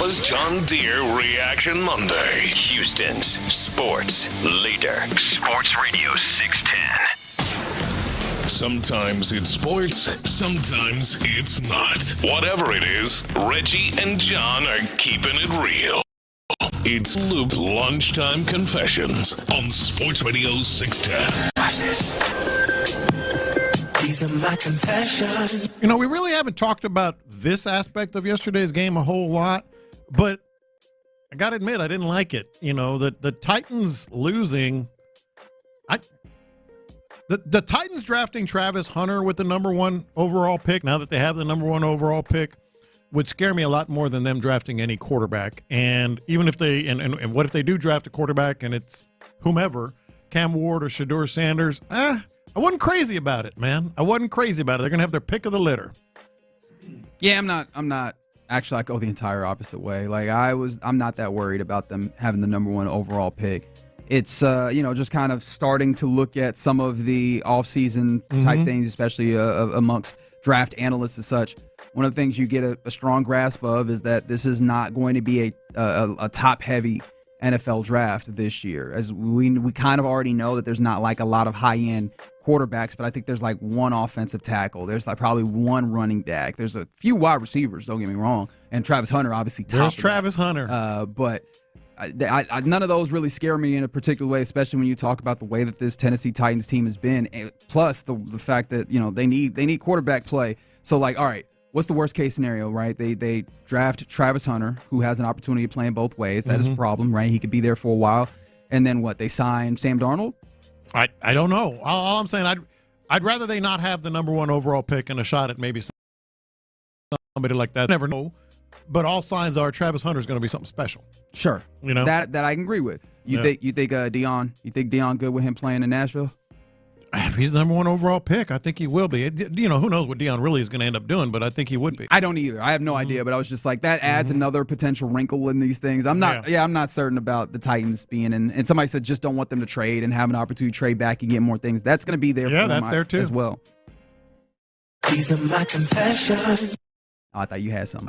Chapa's John Deere Reaction Monday. Houston's sports leader. Sports Radio 610. Sometimes it's sports, sometimes it's not. Whatever it is, Reggie and John are keeping it real. It's Luke's Lunchtime Confessions on Sports Radio 610. Watch this. These are my confessions. You know, we really haven't talked about this aspect of yesterday's game a whole lot, but I got to admit, I didn't like it. You know, the Titans losing. The Titans drafting Travis Hunter with the number 1 overall pick, now that they have the number 1 overall pick, would scare me a lot more than them drafting any quarterback. And even if they, and what if they do draft a quarterback and it's whomever, Cam Ward or Shedeur Sanders, I wasn't crazy about it, man. I wasn't crazy about it. They're going to have their pick of the litter. Yeah, I'm not. Actually, I go the entire opposite way. Like, I'm not that worried about them having the number 1 overall pick. It's, just kind of starting to look at some of the offseason type things, especially amongst draft analysts and such. One of the things you get a strong grasp of is that this is not going to be a top-heavy NFL draft this year. As we kind of already know that there's not like a lot of high-end quarterbacks, but I think there's like 1 offensive tackle. There's like probably 1 running back. There's a few wide receivers, don't get me wrong, and Travis Hunter obviously top. There's Travis Hunter. But none of those really scare me in a particular way, especially when you talk about the way that this Tennessee Titans team has been. Plus the fact that, they need quarterback play. So, like, all right, what's the worst case scenario, right? They draft Travis Hunter, who has an opportunity of playing both ways. That is a problem, right? He could be there for a while. And then what? They sign Sam Darnold? I don't know. All I'm saying, I'd rather they not have the number 1 overall pick and a shot at maybe somebody like that. Never know. But all signs are Travis Hunter is going to be something special. Sure, that I can agree with. You think Deion good with him playing in Nashville? If he's the number 1 overall pick, I think he will be. Who knows what Deion really is going to end up doing, but I think he would be. I don't either. I have no idea, but I was just like, that adds another potential wrinkle in these things. I'm not certain about the Titans being in. And somebody said just don't want them to trade and have an opportunity to trade back and get more things. That's going to be there for them. Yeah, that's there too as well. These are my confessions. Oh, I thought you had something.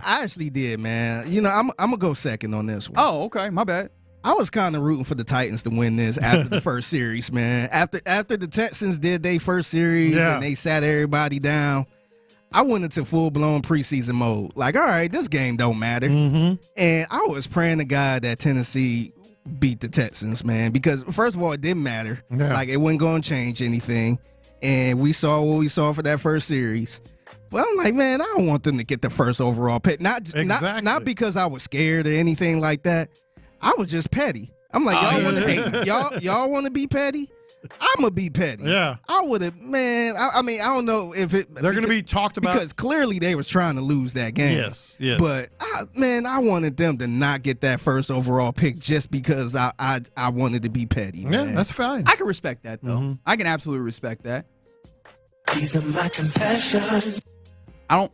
I actually did, man. I'm going to go second on this one. Oh, okay. My bad. I was kind of rooting for the Titans to win this after the first series, man. After the Texans did their first series and they sat everybody down, I went into full-blown preseason mode. Like, all right, this game don't matter. And I was praying to God that Tennessee beat the Texans, man, because, first of all, it didn't matter. Yeah. Like, it wasn't going to change anything. And we saw what we saw for that first series. But I'm like, man, I don't want them to get the first overall pick. Not because I was scared or anything like that. I was just petty. I'm like, y'all want to be petty? I'm gonna be petty. Yeah, I would have, man. I mean, I don't know if they're gonna be talked about because clearly they was trying to lose that game. Yes. But I wanted them to not get that first overall pick just because I wanted to be petty. Man. Yeah, that's fine. I can respect that though. I can absolutely respect that. These are my confessions. I don't.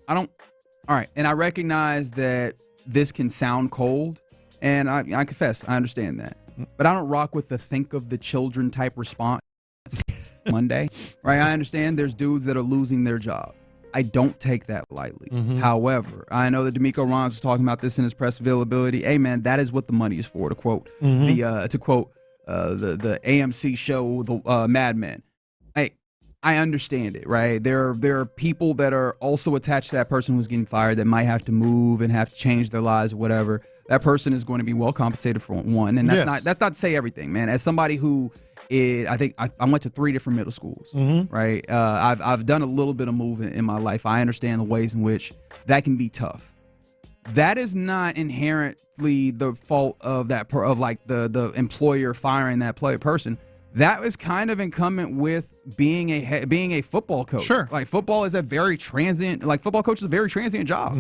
All right, and I recognize that this can sound cold, and I confess I understand that, but I don't rock with the think of the children type response Monday, right? I understand there's dudes that are losing their job. I don't take that lightly. However, I know that D'Amico Ryans was talking about this in his press availability. Hey, man, that is what the money is for. To quote the AMC show, the Mad Men. I understand it, right? There are people that are also attached to that person who's getting fired that might have to move and have to change their lives or whatever. That person is going to be well compensated for one, and that's not to say everything, man. As somebody who I think I went to 3 different middle schools, right? I've done a little bit of moving in my life. I understand the ways in which that can be tough. That is not inherently the fault of the employer firing that person. That is kind of incumbent with being a football coach. Sure. Like football is a very transient, football coach is a very transient job.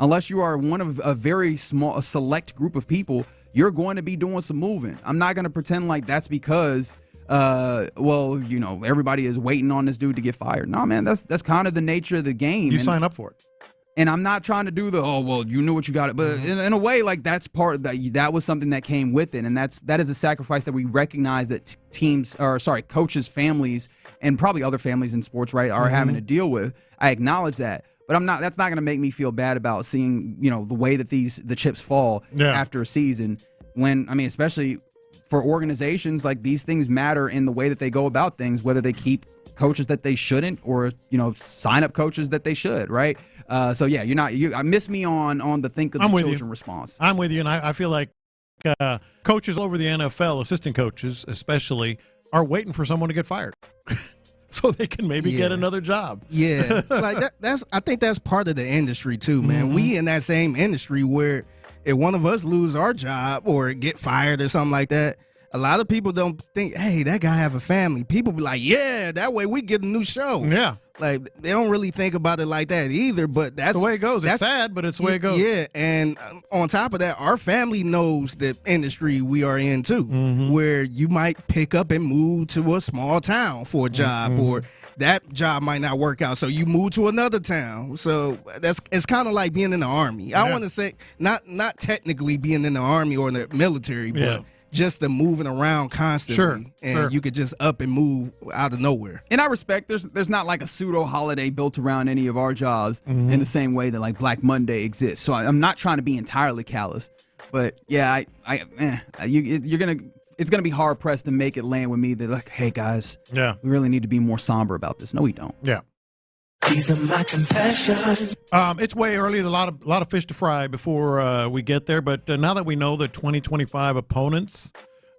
Unless you are one of a very a select group of people, you're going to be doing some moving. I'm not going to pretend like that's because, everybody is waiting on this dude to get fired. No, man, that's kind of the nature of the game. You sign up for it. And I'm not trying to do you knew what you got it. But in a way, like that's part of that was something that came with it. And that is a sacrifice that we recognize that coaches, families, and probably other families in sports, right, are having to deal with. I acknowledge that. But But that's not going to make me feel bad about seeing, the way that the chips fall after a season. When, especially for organizations, like, these things matter in the way that they go about things, whether they keep coaches that they shouldn't or, sign up coaches that they should, right? So yeah, I miss me on the think of the children response. I'm with you, and I feel like coaches all over the NFL, assistant coaches especially, are waiting for someone to get fired so they can maybe get another job. Yeah, like I think that's part of the industry too, man. Mm-hmm. We in that same industry where if one of us lose our job or get fired or something like that, a lot of people don't think, hey, that guy have a family. People be like, yeah, that way we get a new show. Yeah. Like, they don't really think about it like that either, but that's the way it goes. It's sad, but it's the way it goes. Yeah, and on top of that, our family knows the industry we are in too, where you might pick up and move to a small town for a job, or that job might not work out, so you move to another town. So it's kind of like being in the Army. I want to say not technically being in the Army or in the military, but just the moving around constantly, and you could just up and move out of nowhere. And I respect there's not like a pseudo holiday built around any of our jobs in the same way that like Black Monday exists. So I'm not trying to be entirely callous, but yeah, it's gonna be hard pressed to make it land with me that like, hey guys, we really need to be more somber about this. No, we don't. Yeah. These are my confessions. It's way early. There's a lot of fish to fry before we get there. But now that we know the 2025 opponents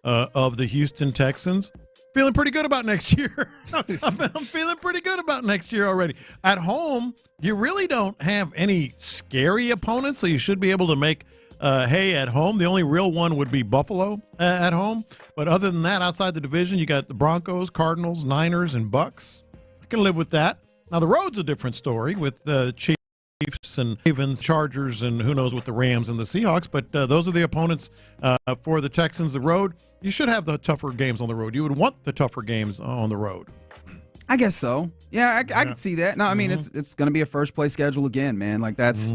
of the Houston Texans, feeling pretty good about next year. I'm feeling pretty good about next year already. At home, you really don't have any scary opponents, so you should be able to make hay at home. The only real one would be Buffalo at home. But other than that, outside the division, you got the Broncos, Cardinals, Niners, and Bucks. I can live with that. Now, the road's a different story with the Chiefs and Ravens, Chargers, and who knows with the Rams and the Seahawks. But those are the opponents for the Texans. The road, you should have the tougher games on the road. You would want the tougher games on the road. I guess so. Yeah, I could see that. No, I mean, it's going to be a first-place schedule again, man. Like, that's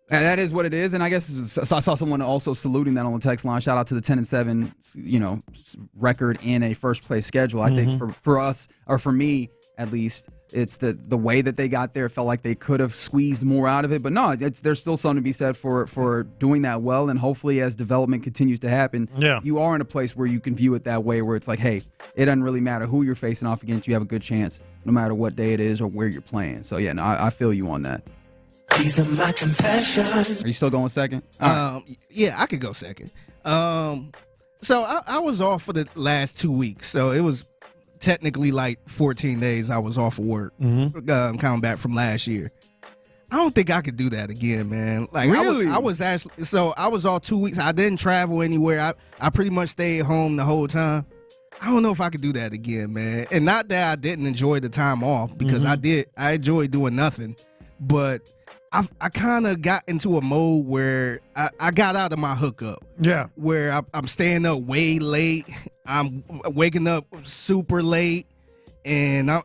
that is what it is. And I guess I saw someone also saluting that on the text line. Shout out to the 10-7, record in a first-place schedule. I think for us, or for me at least, it's the way that they got there. It felt like they could have squeezed more out of it. But no, there's still something to be said for doing that well. And hopefully as development continues to happen, you are in a place where you can view it that way, where it's like, hey, it doesn't really matter who you're facing off against. You have a good chance no matter what day it is or where you're playing. So, yeah, no, I feel you on that. These are my confessions. Are you still going second? Yeah, I could go second. So I was off for the last 2 weeks. So it was technically like 14 days I was off of work, coming back from last year. I don't think I could do that again, man. Like, really? I was off 2 weeks. I didn't travel anywhere. I pretty much stayed home the whole time. I don't know if I could do that again, man. And not that I didn't enjoy the time off, because I did. I enjoyed doing nothing, but I kind of got into a mode where I got out of my hookup. Yeah. Where I'm staying up way late. I'm waking up super late. And I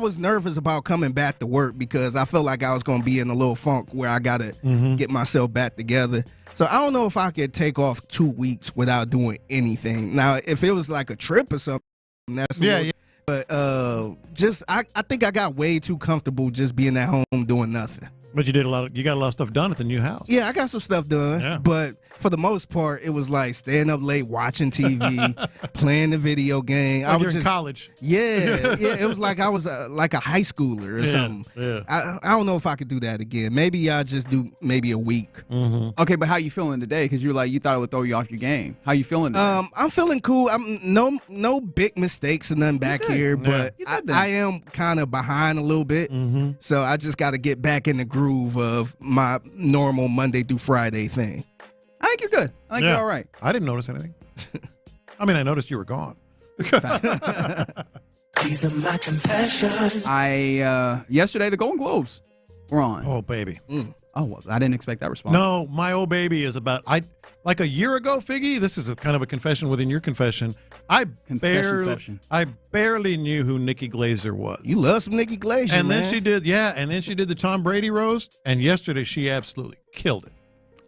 was nervous about coming back to work because I felt like I was going to be in a little funk where I got to get myself back together. So I don't know if I could take off 2 weeks without doing anything. Now, if it was like a trip or something, that's But I think I got way too comfortable just being at home doing nothing. But you got a lot of stuff done at the new house. Yeah, I got some stuff done. But for the most part, it was like staying up late, watching TV, playing the video game. I was in college. Yeah. It was like I was like a high schooler or something. Yeah. I don't know if I could do that again. Maybe I'll just do maybe a week. Okay, but how you feeling today? Because you thought it would throw you off your game. How you feeling today? I'm feeling cool. I'm no big mistakes or nothing back here, but I am kind of behind a little bit. So I just got to get back in the groove of my normal Monday through Friday thing. I think you're good. I think you're all right. I didn't notice anything. I mean, I noticed you were gone. These are my confessions. Yesterday the Golden Globes were on. Oh, baby. Oh, well, I didn't expect that response. No, my old baby is about like a year ago, Figgy. This is a kind of a confession within your confession. I barely knew who Nikki Glaser was. You love some Nikki Glaser, and man. then she did the Tom Brady roast, and yesterday she absolutely killed it.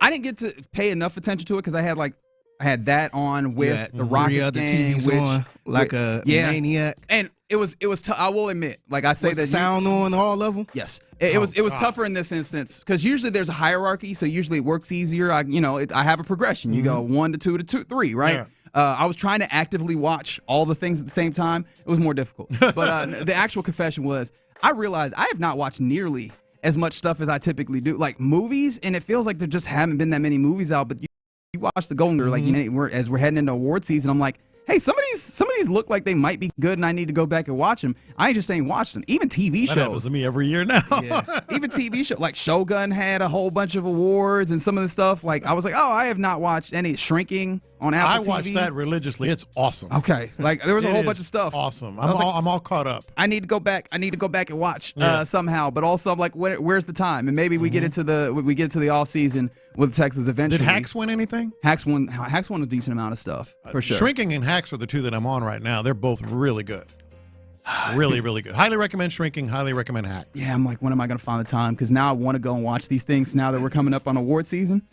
I didn't get to pay enough attention to it because I had like I had that on with the Rockets other game, TVs on, like a maniac. And it was I will admit, like I say, Was that the sound on all of them? Yes, it was tougher in this instance because usually there's a hierarchy, so usually it works easier. I have a progression. You go 1 to 2 to 2, 3, right? Yeah. I was trying to actively watch all the things at the same time. It was more difficult. But the actual confession was, I realized I have not watched nearly as much stuff as I typically do, like movies, and it feels like there just haven't been that many movies out. But you watch the Golden Girl, as we're heading into award season, I'm like, hey, some of these look like they might be good, and I need to go back and watch them. I ain't just saying watch them. Even TV shows. That happens to me every year now. Even TV shows, like Shogun had a whole bunch of awards and some of the stuff. Like I was like, oh, I have not watched any Shrinking on Apple TV. I watched that religiously. It's awesome. Okay, like there was a whole bunch of stuff. Awesome. I'm all caught up. I need to go back and watch somehow. But also, I'm like, where's the time? And maybe we get into the off season with the Texans eventually. Did Hacks win anything? Hacks won a decent amount of stuff for sure. Shrinking and Hacks are the two that I'm on right now. They're both really good. Really, really good. Highly recommend Shrinking. Highly recommend Hacks. Yeah, I'm like, when am I going to find the time? Because now I want to go and watch these things. Now that we're coming up on award season,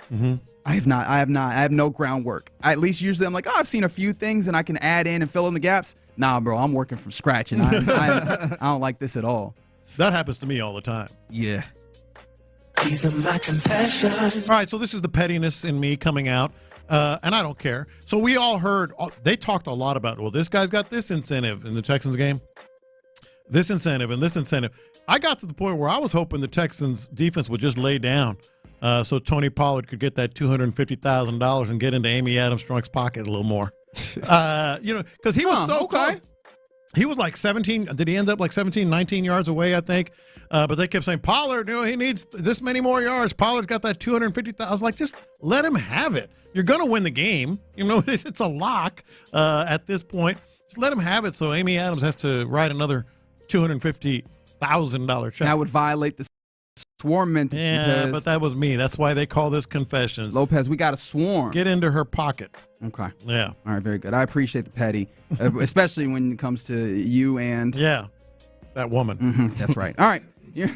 I have no groundwork. At least usually I'm like, oh, I've seen a few things and I can add in and fill in the gaps. Nah, bro, I'm working from scratch and I don't like this at all. That happens to me all the time. Yeah. These are my confessions. All right, so this is the pettiness in me coming out, and I don't care. So we all heard, they talked a lot about, well, this guy's got this incentive in the Texans game, this incentive and this incentive. I got to the point where I was hoping the Texans defense would just lay down so Tony Pollard could get that $250,000 and get into Amy Adams-Strunk's pocket a little more. Because he was so close. He was like 17. Did he end up like 17, 19 yards away, I think? But they kept saying, Pollard, he needs this many more yards. Pollard's got that 250,000. I was like, just let him have it. You're going to win the game. It's a lock at this point. Just let him have it so Amy Adams has to write another $250,000 check. That would violate the swarm mentality. Yeah, but that was me. That's why they call this confessions. Lopez, we got a swarm. Get into her pocket. Okay. Yeah. All right, very good. I appreciate the petty, especially when it comes to you and... Yeah, that woman. Mm-hmm, that's right. All right. You're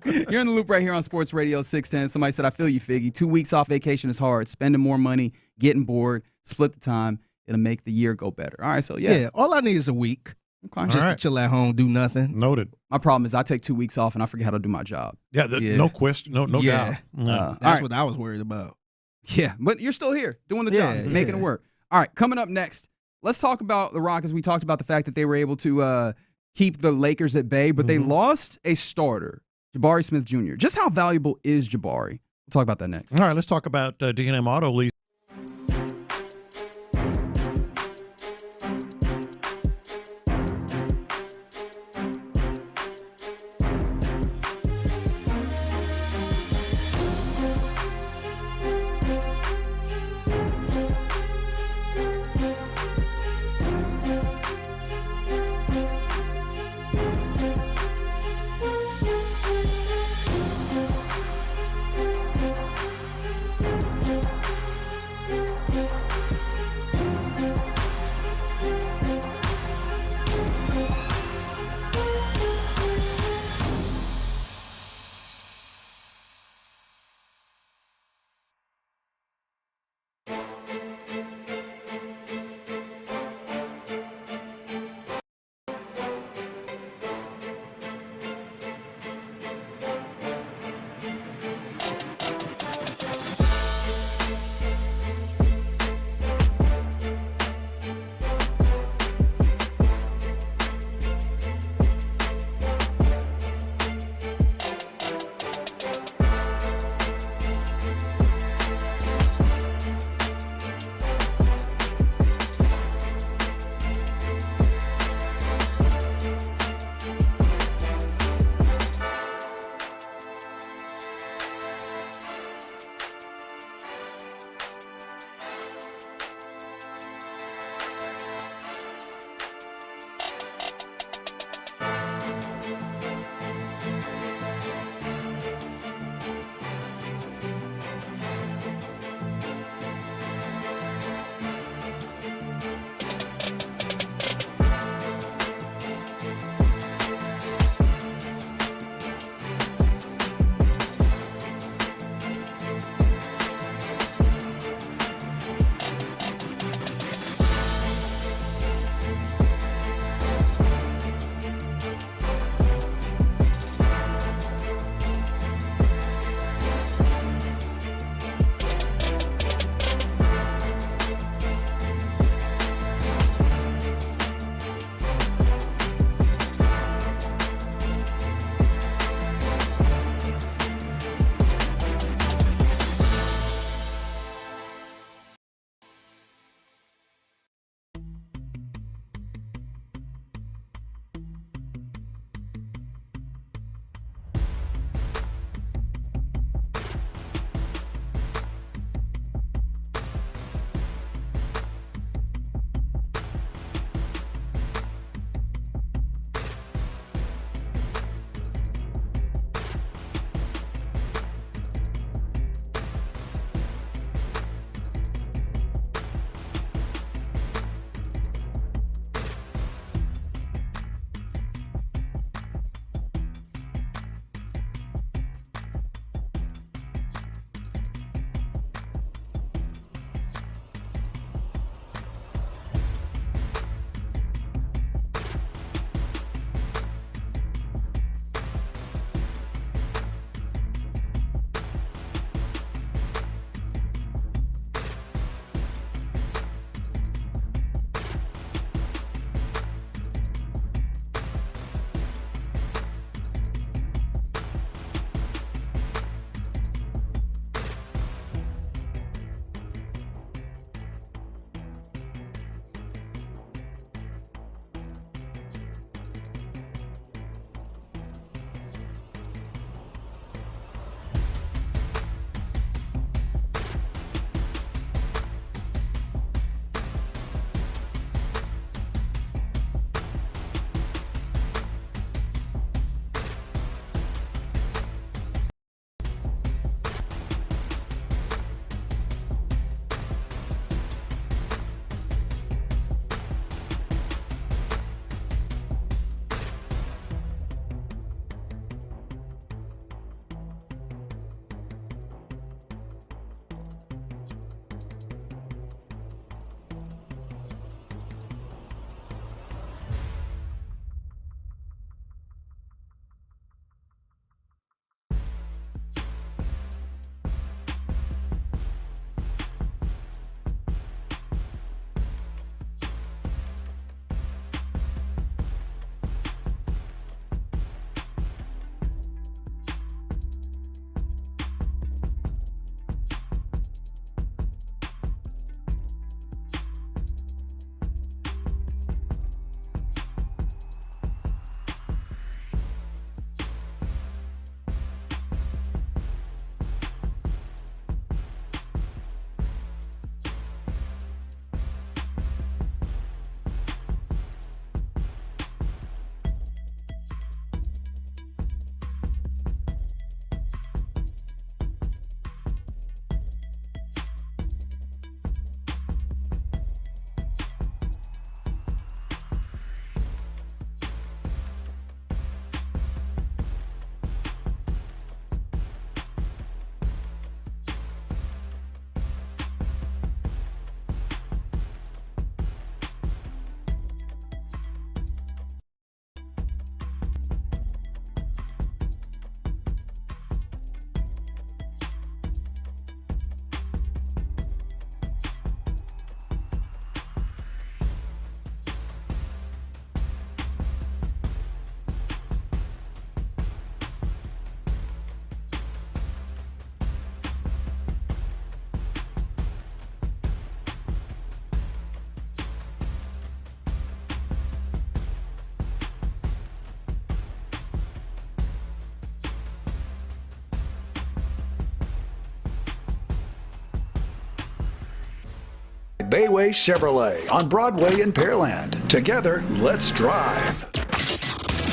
in the loop right here on Sports Radio 610. Somebody said, I feel you, Figgy. 2 weeks off vacation is hard. Spending more money, getting bored, split the time. It'll make the year go better. All right, so yeah. Yeah, all I need is a week. Okay. Just to chill at home, do nothing. Noted. My problem is I take 2 weeks off and I forget how to do my job. Yeah, no question, no doubt. That's what I was worried about. Yeah, but you're still here doing the job, making it work. All right, coming up next, let's talk about the Rockets. We talked about the fact that they were able to keep the Lakers at bay, but they lost a starter, Jabari Smith Jr. Just how valuable is Jabari? We'll talk about that next. All right, let's talk about D&M Auto Lease. Bayway Chevrolet on Broadway in Pearland. Together, let's drive.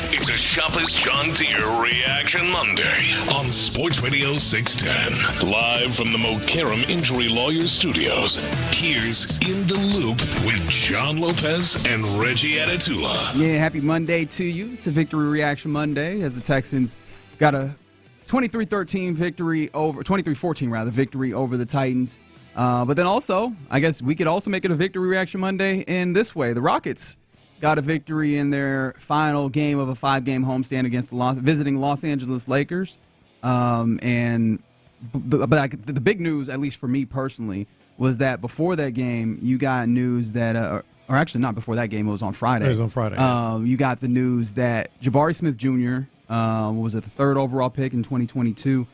It's a Shopper's John Deere Reaction Monday on Sports Radio 610. Live from the Mokaram Injury Lawyers Studios, here's In the Loop with John Lopez and Reggie Atatula. Yeah, happy Monday to you. It's a Victory Reaction Monday as the Texans got a 23-13 victory over 23-14 rather victory over the Titans. But then also, I guess we could also make it a Victory Reaction Monday in this way. The Rockets got a victory in their final game of a 5-game homestand against the visiting Los Angeles Lakers. But the big news, at least for me personally, was that before that game, you got news that, or actually not before that game, it was on Friday. It was on Friday. You got the news that Jabari Smith Jr., was it the 3rd overall pick in 2022,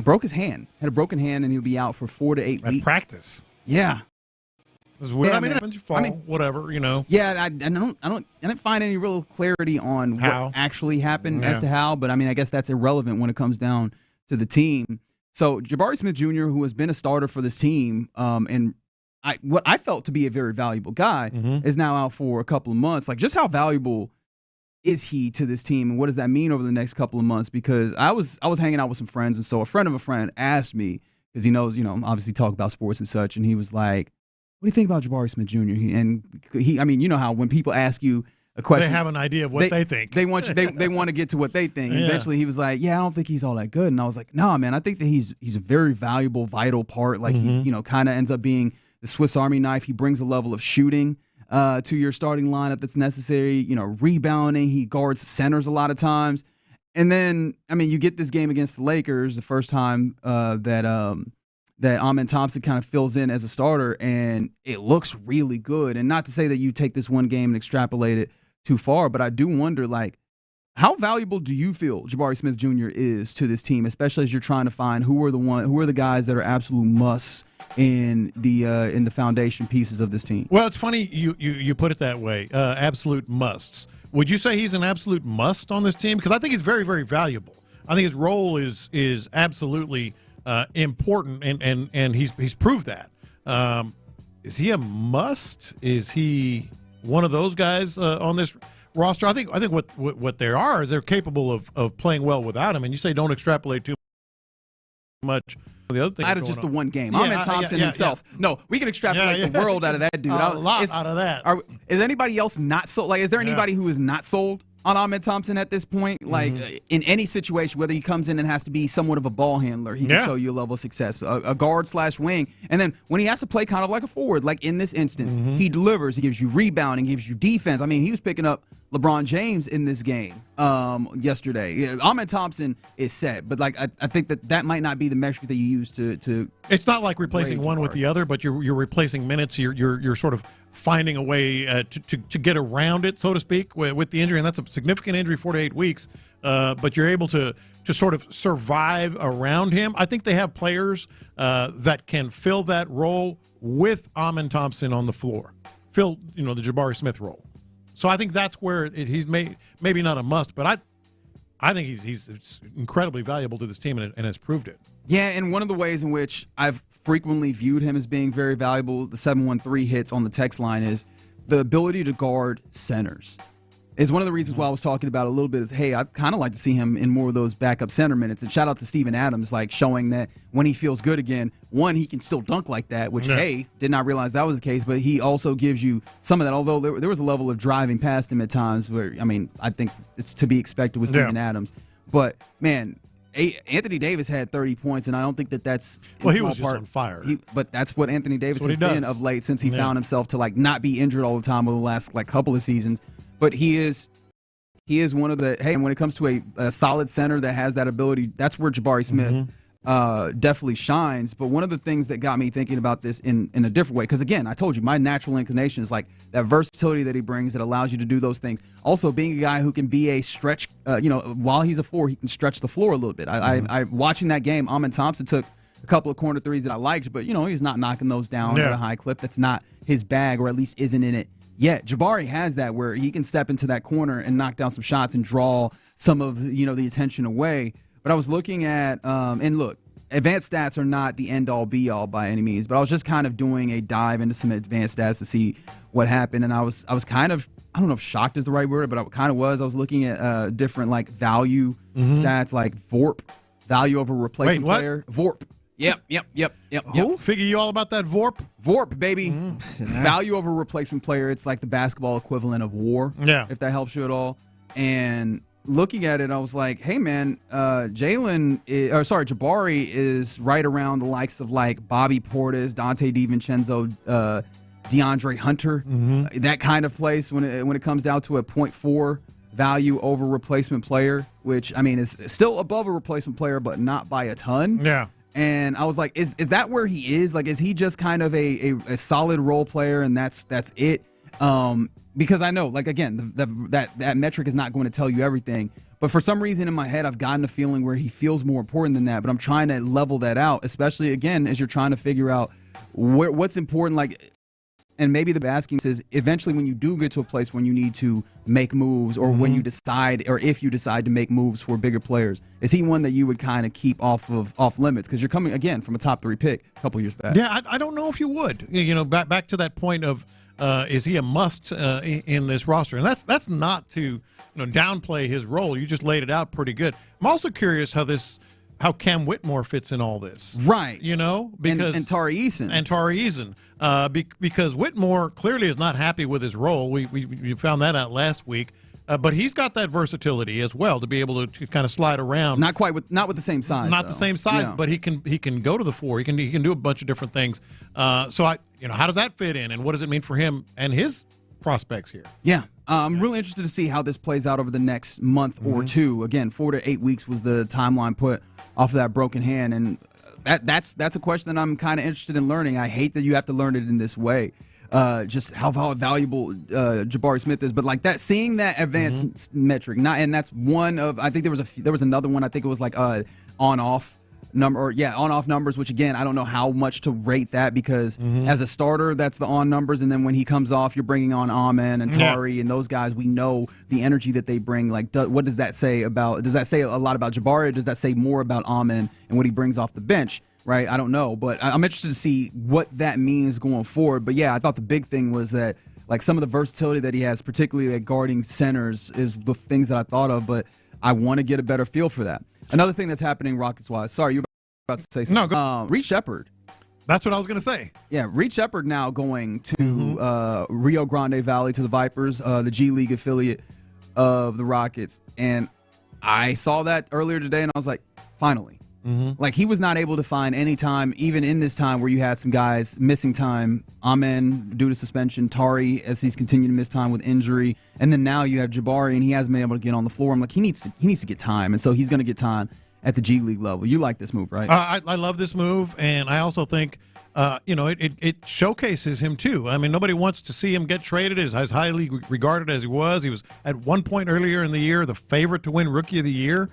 broke his hand, had a broken hand, and he'll be out for 4 to 8 weeks. At practice. Yeah. It was weird. Yeah, I mean, it happens, you fall, whatever, you know. Yeah, I didn't find any real clarity on how what actually happened as to how, but I mean, I guess that's irrelevant when it comes down to the team. So Jabari Smith Jr., who has been a starter for this team, and what I felt to be a very valuable guy, is now out for a couple of months. Like, just how valuable is he to this team, and what does that mean over the next couple of months? Because I was hanging out with some friends, and so a friend of a friend asked me, because he knows, obviously talk about sports and such, and he was like, "What do you think about Jabari Smith Jr.?" I mean, you know how when people ask you a question, they have an idea of what they think. They want they want to get to what they think. Yeah. Eventually, he was like, "Yeah, I don't think he's all that good." And I was like, "No, man, I think that he's a very valuable, vital part. Like he's kind of ends up being the Swiss Army knife. He brings a level of shooting to your starting lineup that's necessary. Rebounding. He guards centers a lot of times. And then, I mean, you get this game against the Lakers, the first time that Amen Thompson kind of fills in as a starter, and it looks really good. And not to say that you take this one game and extrapolate it too far, but I do wonder, like, how valuable do you feel Jabari Smith Jr. is to this team, especially as you're trying to find who are the guys that are absolute musts in the foundation pieces of this team? Well, it's funny you put it that way. Absolute musts. Would you say he's an absolute must on this team? Because I think he's very, very valuable. I think his role is absolutely important, and he's proved that. Is he a must? Is he one of those guys on this roster? I think what they are is they're capable of playing well without him. And you say don't extrapolate too much. The other thing Out of just the one game. Yeah, Amen Thompson himself. Yeah. No, we can extrapolate the world out of that dude. A lot out of that. Is anybody else not sold? Like, is there anybody who is not sold on Amen Thompson at this point? Like, in any situation, whether he comes in and has to be somewhat of a ball handler, he can show you a level of success, a guard/wing. And then when he has to play kind of like a forward, like in this instance, he delivers. He gives you rebounding, gives you defense. I mean, he was picking up LeBron James in this game yesterday. Amen Thompson is set, but like I think that might not be the metric that you use to. It's not like replacing one with the other, but you're replacing minutes. You're sort of finding a way to get around it, so to speak, with the injury, and that's a significant injury, 4 to 8 weeks. But you're able to sort of survive around him. I think they have players that can fill that role with Amen Thompson on the floor, fill the Jabari Smith role. So I think that's where he's maybe not a must, but I think he's incredibly valuable to this team and has proved it. Yeah, and one of the ways in which I've frequently viewed him as being very valuable, the 713 hits on the text line, is the ability to guard centers. It's one of the reasons why I was talking about a little bit is, hey, I'd kind of like to see him in more of those backup center minutes. And shout out to Steven Adams, like showing that when he feels good again, one, he can still dunk like that, which, hey, did not realize that was the case. But he also gives you some of that, although there was a level of driving past him at times where, I mean, I think it's to be expected with Steven Adams. But, man, Anthony Davis had 30 points, and I don't think that's well. He was just on fire. But that's what Anthony Davis has been of late since he found himself to like not be injured all the time over the last like couple of seasons. But he is one of the when it comes to a solid center that has that ability, that's where Jabari Smith definitely shines. But one of the things that got me thinking about this in a different way, because again, I told you my natural inclination is like that versatility that he brings that allows you to do those things. Also, being a guy who can be a stretch, while he's a 4, he can stretch the floor a little bit. I watching that game, Amen Thompson took a couple of corner threes that I liked, but he's not knocking those down at a high clip. That's not his bag, or at least isn't in it yet. Jabari has that where he can step into that corner and knock down some shots and draw some of the attention away. But I was looking at and look, advanced stats are not the end-all, be-all by any means, but I was just kind of doing a dive into some advanced stats to see what happened, and I was kind of, I don't know if shocked is the right word, but I kind of was. I was looking at different like value stats, like VORP, value over replacement player. VORP. Yep. Who? Figure you all about that VORP? VORP, baby. Value over replacement player. It's like the basketball equivalent of WAR. Yeah. If that helps you at all. And looking at it, I was like, hey, man, Jabari is right around the likes of like Bobby Portis, Dante DiVincenzo, DeAndre Hunter, that kind of place when it comes down to a 0.4 value over replacement player, which, I mean, is still above a replacement player, but not by a ton. Yeah. And I was like, is that where he is? Like, is he just kind of a solid role player and that's it? Because I know, like, again, that metric is not going to tell you everything. But for some reason in my head, I've gotten a feeling where he feels more important than that. But I'm trying to level that out, especially, again, as you're trying to figure out what's important. Like, and maybe the asking is eventually when you do get to a place when you need to make moves or when you decide or if you decide to make moves for bigger players, is he one that you would kind of keep off limits? Because you're coming, again, from a top 3 pick a couple years back. Yeah, I don't know if you would. You know, back to that point of is he a must in this roster? And that's not to downplay his role. You just laid it out pretty good. I'm also curious how Cam Whitmore fits in all this. Right. Because and Tari Eason. Because Whitmore clearly is not happy with his role. We found that out last week. But he's got that versatility as well to be able to kind of slide around. Not with the same size. Not the same size, Yeah. but he can go to the 4. He can do a bunch of different things. So how does that fit in, and what does it mean for him and his prospects here? Yeah. I'm really interested to see how this plays out over the next month or two. Again, 4 to 8 weeks was the timeline put off of that broken hand, and that's a question that I'm kind of interested in learning. I hate that you have to learn it in this way. Just how valuable Jabari Smith is, but like that, seeing that advanced metric, and that's one of, I think there was another one. I think it was like on-off numbers, which again, I don't know how much to rate that because as a starter, that's the on numbers, and then when he comes off, you're bringing on Amen and Tari and those guys. We know the energy that they bring. Like, what does that say about? Does that say a lot about Jabari? Or does that say more about Amen and what he brings off the bench? Right, I don't know, but I'm interested to see what that means going forward. But yeah, I thought the big thing was that like some of the versatility that he has, particularly at guarding centers, is the things that I thought of. But I want to get a better feel for that. Another thing that's happening Rockets-wise. Sorry, you were about to say something. No, Reed Shepherd. That's what I was going to say. Yeah, Reed Shepherd now going to Rio Grande Valley to the Vipers, the G League affiliate of the Rockets, and I saw that earlier today, and I was like, finally. Like, he was not able to find any time, even in this time where you had some guys missing time. Amen due to suspension, Tari as he's continued to miss time with injury, and then now you have Jabari and he hasn't been able to get on the floor. I'm like, he needs to get time, and so he's going to get time at the G League level. You like this move, right? I love this move, and I also think it showcases him too. I mean, nobody wants to see him get traded as highly regarded as he was. He was at one point earlier in the year the favorite to win Rookie of the Year.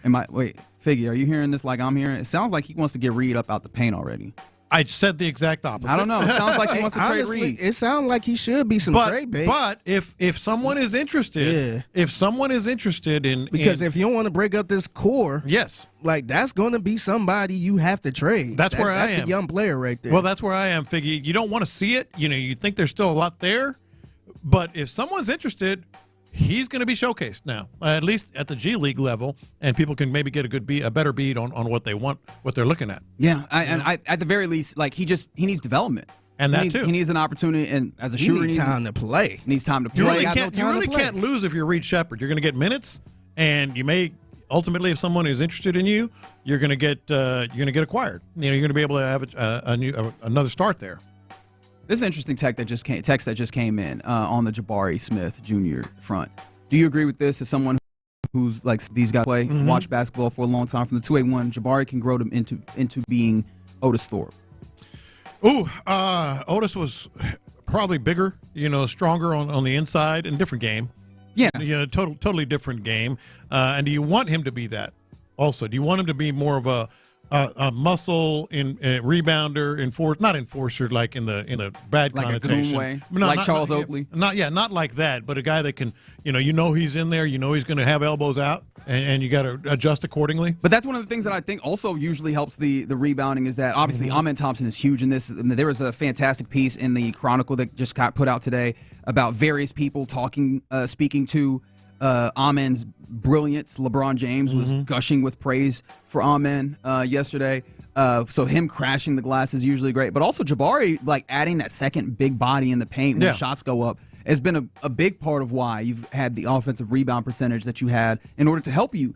Figgy, are you hearing this like I'm hearing? It sounds like he wants to get Reed up out the paint already. I said the exact opposite. I don't know. It sounds like he wants to trade Honestly, Reed. It sounds like he should be some trade bait. But if someone is interested, because if you don't want to break up this core, yes, like that's going to be somebody you have to trade. That's where I am. That's the young player right there. Well, that's where I am, Figgy. You don't want to see it. You think there's still a lot there, but if someone's interested, he's going to be showcased now, at least at the G League level, and people can maybe get a better beat on what they want, what they're looking at. Yeah, I at the very least, like he needs development, and he needs an opportunity, and as a shooter, he needs time to play. Needs time to play. You really can't lose if you're Reed Shepherd. You're going to get minutes, and you may ultimately, if someone is interested in you, you're going to get acquired. You're going to be able to have another start there. This is an interesting text that just came in on the Jabari Smith Jr. front. Do you agree with this as someone who's like these guys play, watch basketball for a long time? From the 281, Jabari can grow them into being Otis Thorpe. Otis was probably bigger, stronger on the inside, and different game. Yeah, totally different game. And do you want him to be that? Also, do you want him to be more of a muscle in rebounder, not enforcer like in the bad like connotation, a way, like Charles Oakley. Not like that, but a guy that can, he's in there, he's going to have elbows out, and you got to adjust accordingly. But that's one of the things that I think also usually helps the rebounding is that obviously Amen Thompson is huge in this. There was a fantastic piece in the Chronicle that just got put out today about various people speaking to Amen's brilliance. LeBron James was gushing with praise for Amen yesterday. So him crashing the glass is usually great. But also Jabari, like adding that second big body in the paint when the shots go up, has been a big part of why you've had the offensive rebound percentage that you had in order to help you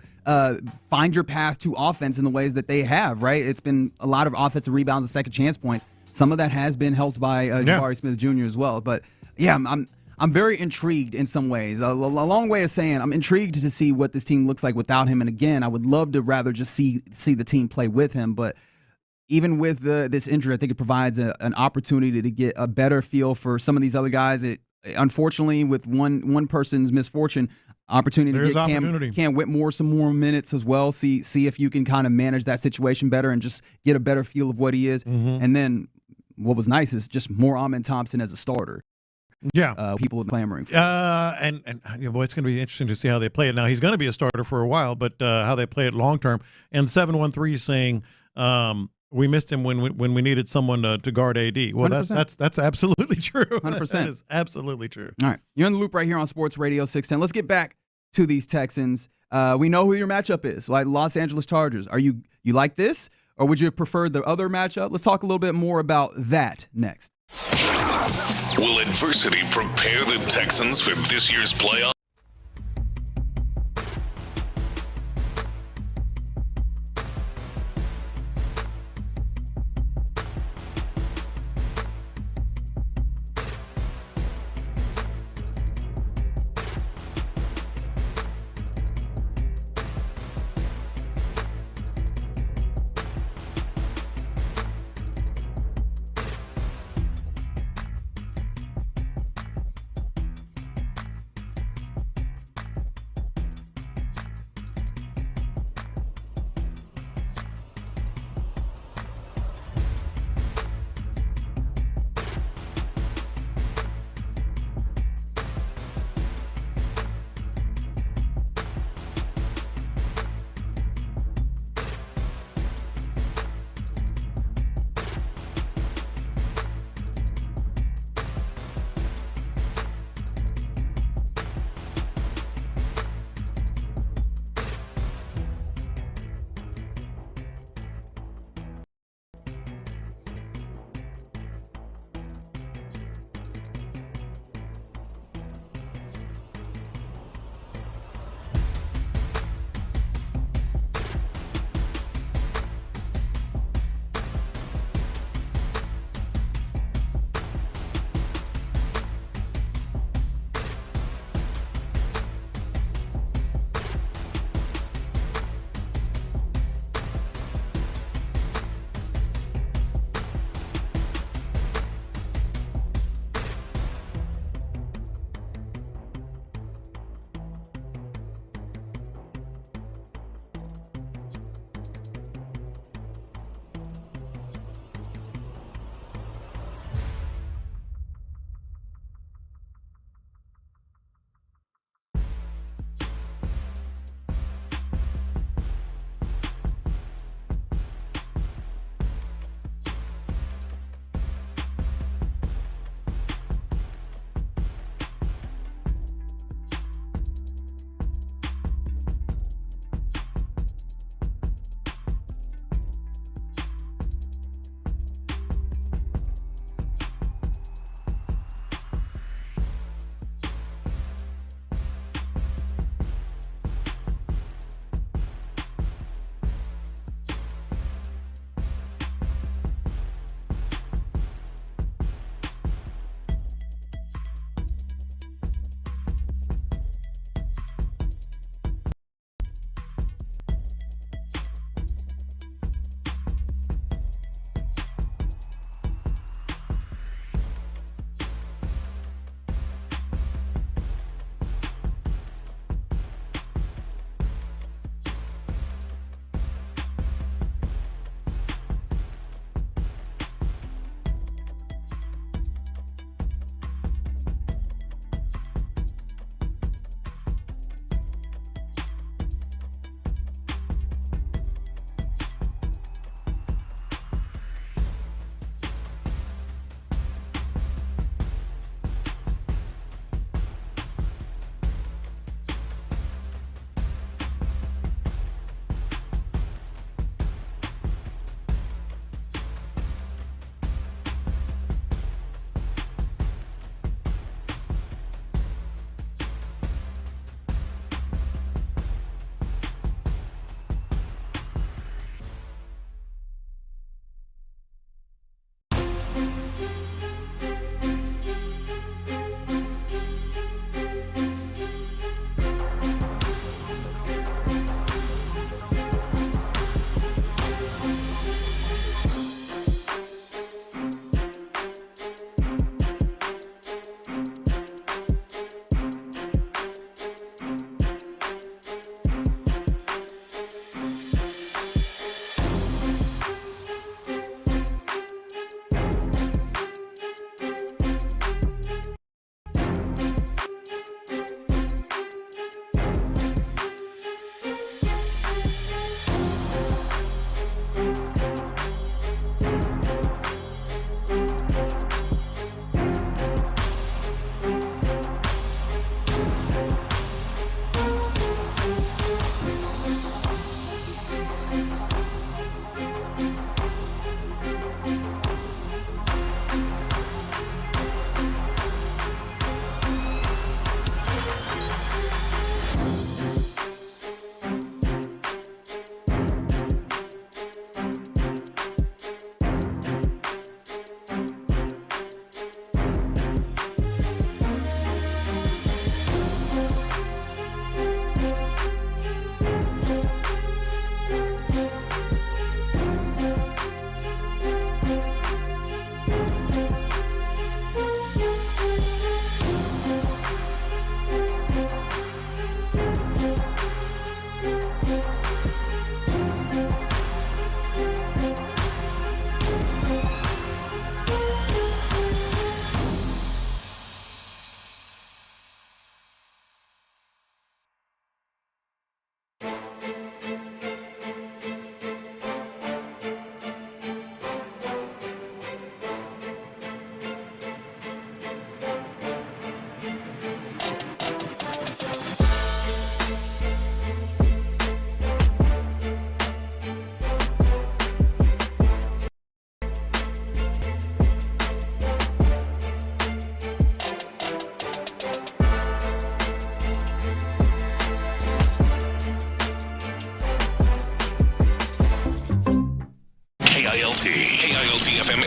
find your path to offense in the ways that they have, right? It's been a lot of offensive rebounds and second chance points. Some of that has been helped by Jabari Smith Jr. as well. But, yeah, I'm very intrigued in some ways. A long way of saying I'm intrigued to see what this team looks like without him. And, again, I would love to rather just see the team play with him. But even with this injury, I think it provides an opportunity to get a better feel for some of these other guys. Unfortunately, with one person's misfortune, opportunity to get Cam Whitmore some more minutes as well. See if you can kind of manage that situation better and just get a better feel of what he is. And then what was nice is just more Amen Thompson as a starter. Yeah, people are clamoring for and boy, it's going to be interesting to see how they play it. Now he's going to be a starter for a while, but how they play it long term. And 713 saying. We missed him when we needed someone to guard AD. Well, 100%. That's absolutely true. 100%. That is absolutely true. All right. You're in the loop right here on Sports Radio 610. Let's get back to these Texans. We know who your matchup is, like Los Angeles Chargers. Are you like this, or would you have preferred the other matchup? Let's talk a little bit more about that next. Will adversity prepare the Texans for this year's playoff?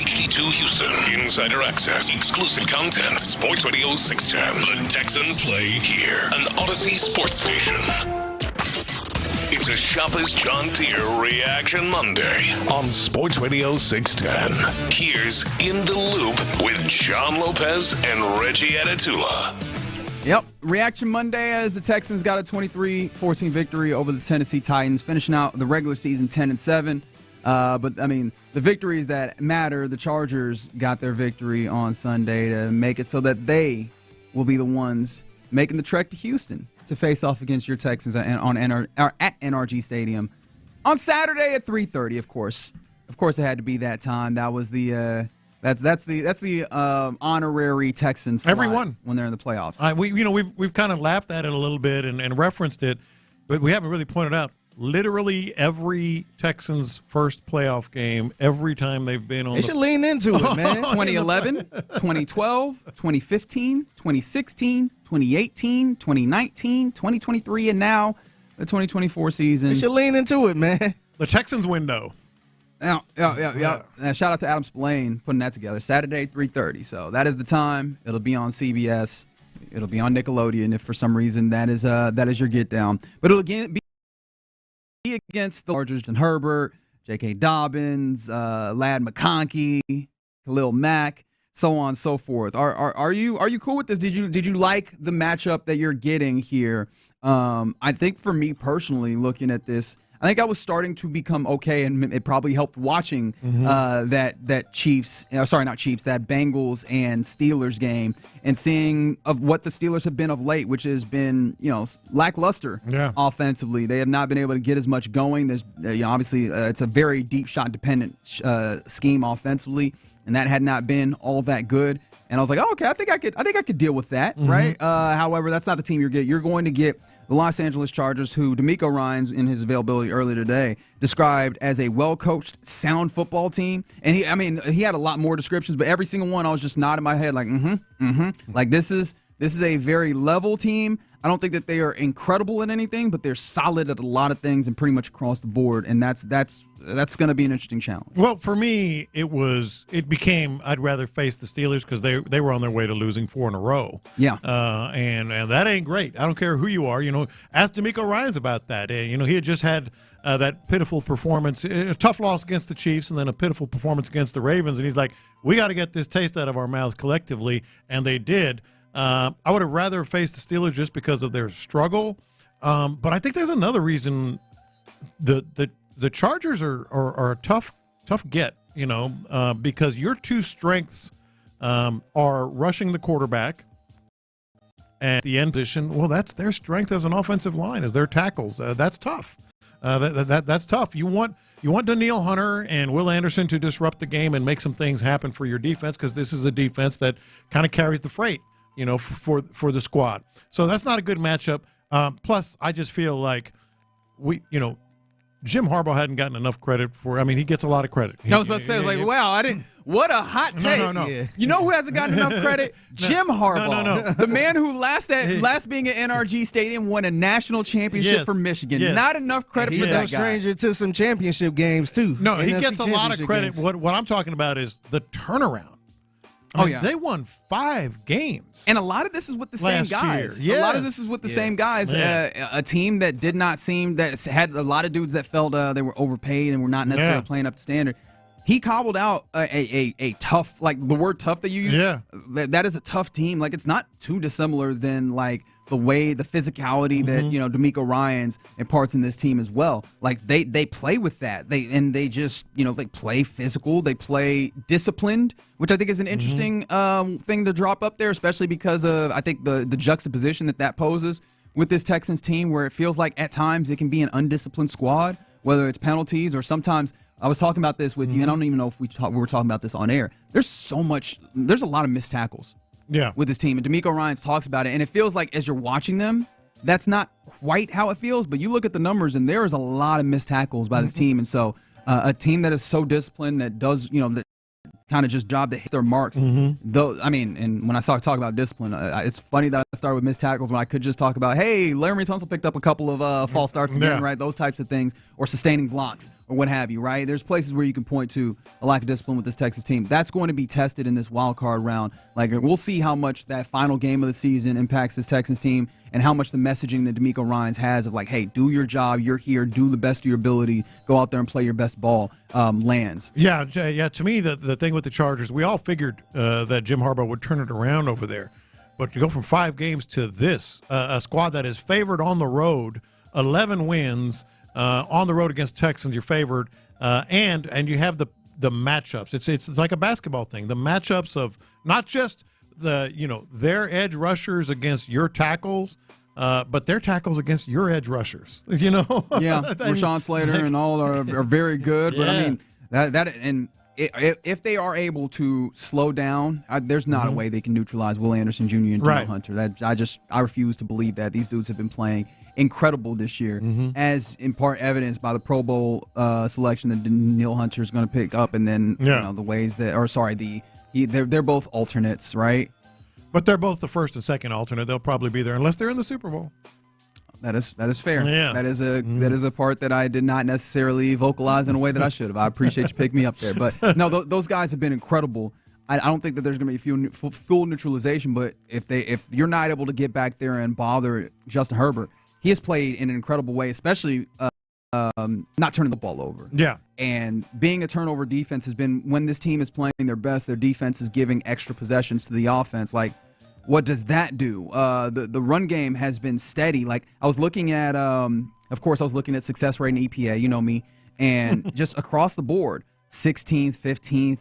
HD2 Houston, insider access, exclusive content. Sports Radio 610. The Texans play here. An Odyssey sports station. It's a Shopper's John Deere Reaction Monday on Sports Radio 610. Here's In the Loop with John Lopez and Reggie Atatula. Yep, Reaction Monday as the Texans got a 23-14 victory over the Tennessee Titans, finishing out the regular season 10-7. But, I mean, the victories that matter, the Chargers got their victory on Sunday to make it so that they will be the ones making the trek to Houston to face off against your Texans at NRG Stadium on Saturday at 3:30. Of course, it had to be that time. That was the that's the honorary Texans slot Everyone when they're in the playoffs. We've kind of laughed at it a little bit and referenced it, but we haven't really pointed out literally every Texans' first playoff game every time they've been on. They should lean into it, man. 2011, 2012, 2015, 2016, 2018, 2019, 2023, and now the 2024 season. They should lean into it, man. The Texans window. Yeah. Shout out to Adam Spillane putting that together. Saturday, 3:30. So that is the time. It'll be on CBS. It'll be on Nickelodeon if for some reason that is your get down. But it'll again be against the Chargers and Herbert, J.K. Dobbins, Ladd McConkey, Khalil Mack, so on and so forth. Are you cool with this? Did you like the matchup that you're getting here? I think for me personally, looking at this, I think I was starting to become okay, and it probably helped watching that Bengals and Steelers game and seeing of what the Steelers have been of late, which has been lackluster offensively. They have not been able to get as much going. There's obviously it's a very deep shot dependent scheme offensively, and that had not been all that good. And I was like, oh, okay, I think I could deal with that, right? However, that's not the team you're getting. You're going to get the Los Angeles Chargers, who DeMeco Ryans, in his availability earlier today, described as a well-coached, sound football team. And he had a lot more descriptions, but every single one I was just nodding my head like, like this is a very level team. I don't think that they are incredible at anything, but they're solid at a lot of things and pretty much across the board. And that's going to be an interesting challenge. Well, for me, it became I'd rather face the Steelers because they were on their way to losing 4 in a row. Yeah, and that ain't great. I don't care who you are. Ask DeMeco Ryans about that. He had just had that pitiful performance, a tough loss against the Chiefs, and then a pitiful performance against the Ravens. And he's like, we got to get this taste out of our mouths collectively, and they did. I would have rather faced the Steelers just because of their struggle. But I think there's another reason. The Chargers are a tough get, because your two strengths are rushing the quarterback and the end position. Well, that's their strength as an offensive line, is their tackles. That's tough. That's tough. You want Danielle Hunter and Will Anderson to disrupt the game and make some things happen for your defense, because this is a defense that kind of carries the freight, for the squad. So that's not a good matchup. Plus, I just feel like Jim Harbaugh hadn't gotten enough credit for. He gets a lot of credit. I was about to say, wow, I didn't. What a hot take! No. Yeah. You know who hasn't gotten enough credit? Jim Harbaugh, No. The man who last being at NRG Stadium won a national championship for Michigan. Yes. Not enough credit for that guy. He's no stranger to some championship games too. No, he gets a lot of credit. What I'm talking about is the turnaround. They won 5 games. And a lot of this is with the same guys. Yes. A lot of this is with the same guys. Yes. A team that did not seem that had a lot of dudes that felt they were overpaid and were not necessarily playing up to standard. He cobbled out a tough, like the word tough that you use. Yeah. That is a tough team. Like, it's not too dissimilar than like the physicality that, DeMeco Ryans imparts in this team as well. Like they play with that. They just, they play physical, they play disciplined, which I think is an interesting thing to drop up there, especially because of, I think, the juxtaposition that poses with this Texans team, where it feels like at times it can be an undisciplined squad, whether it's penalties or sometimes. I was talking about this with you, and I don't even know if we were talking about this on air. There's a lot of missed tackles with this team, and DeMeco Ryans talks about it, and it feels like as you're watching them, that's not quite how it feels, but you look at the numbers, and there is a lot of missed tackles by this team, and so a team that is so disciplined, that does, that kind of just job that hits their marks. Though, and when I talk about discipline, it's funny that I started with missed tackles when I could just talk about, hey, Laramie Tunsil picked up a couple of false starts again, right? Those types of things, or sustaining blocks, or what have you, right? There's places where you can point to a lack of discipline with this Texas team. That's going to be tested in this wild card round. Like, we'll see how much that final game of the season impacts this Texans team and how much the messaging that D'Amico Ryans has of like, hey, do your job, you're here, do the best of your ability, go out there and play your best ball, lands. Yeah. To me, the thing with the Chargers, we all figured that Jim Harbaugh would turn it around over there. But to go from 5 games to this, a squad that is favored on the road, 11 wins on the road against Texans, you're favored, and you have the matchups. It's like a basketball thing. The matchups of not just their edge rushers against your tackles, but their tackles against your edge rushers. Yeah, Rashawn Slater and all are very good. But I mean if they are able to slow down, there's not a way they can neutralize Will Anderson Jr. and Danielle Hunter. I refuse to believe that. These dudes have been playing incredible this year, as in part evidenced by the Pro Bowl selection that Danielle Hunter is going to pick up, and then the ways that, they're both alternates, right? But they're both the first and second alternate. They'll probably be there unless they're in the Super Bowl. That is fair. Yeah. That is a part that I did not necessarily vocalize in a way that I should have. I appreciate you picking me up there. But no, those guys have been incredible. I don't think that there's going to be full neutralization. But if you're not able to get back there and bother Justin Herbert, he has played in an incredible way, especially not turning the ball over. Yeah. And being a turnover defense has been, when this team is playing their best, their defense is giving extra possessions to the offense. Like, what does that do? The run game has been steady. Like, I was looking at, of course, I was looking at success rate and EPA, you know me, and just across the board, 16th, 15th,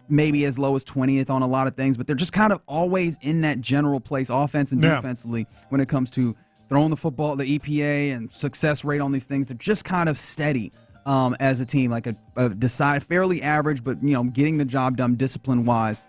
maybe as low as 20th on a lot of things, but they're just kind of always in that general place, offense and defensively, when it comes to throwing the football, the EPA and success rate on these things. They're just kind of steady as a team, like a fairly average, but getting the job done discipline-wise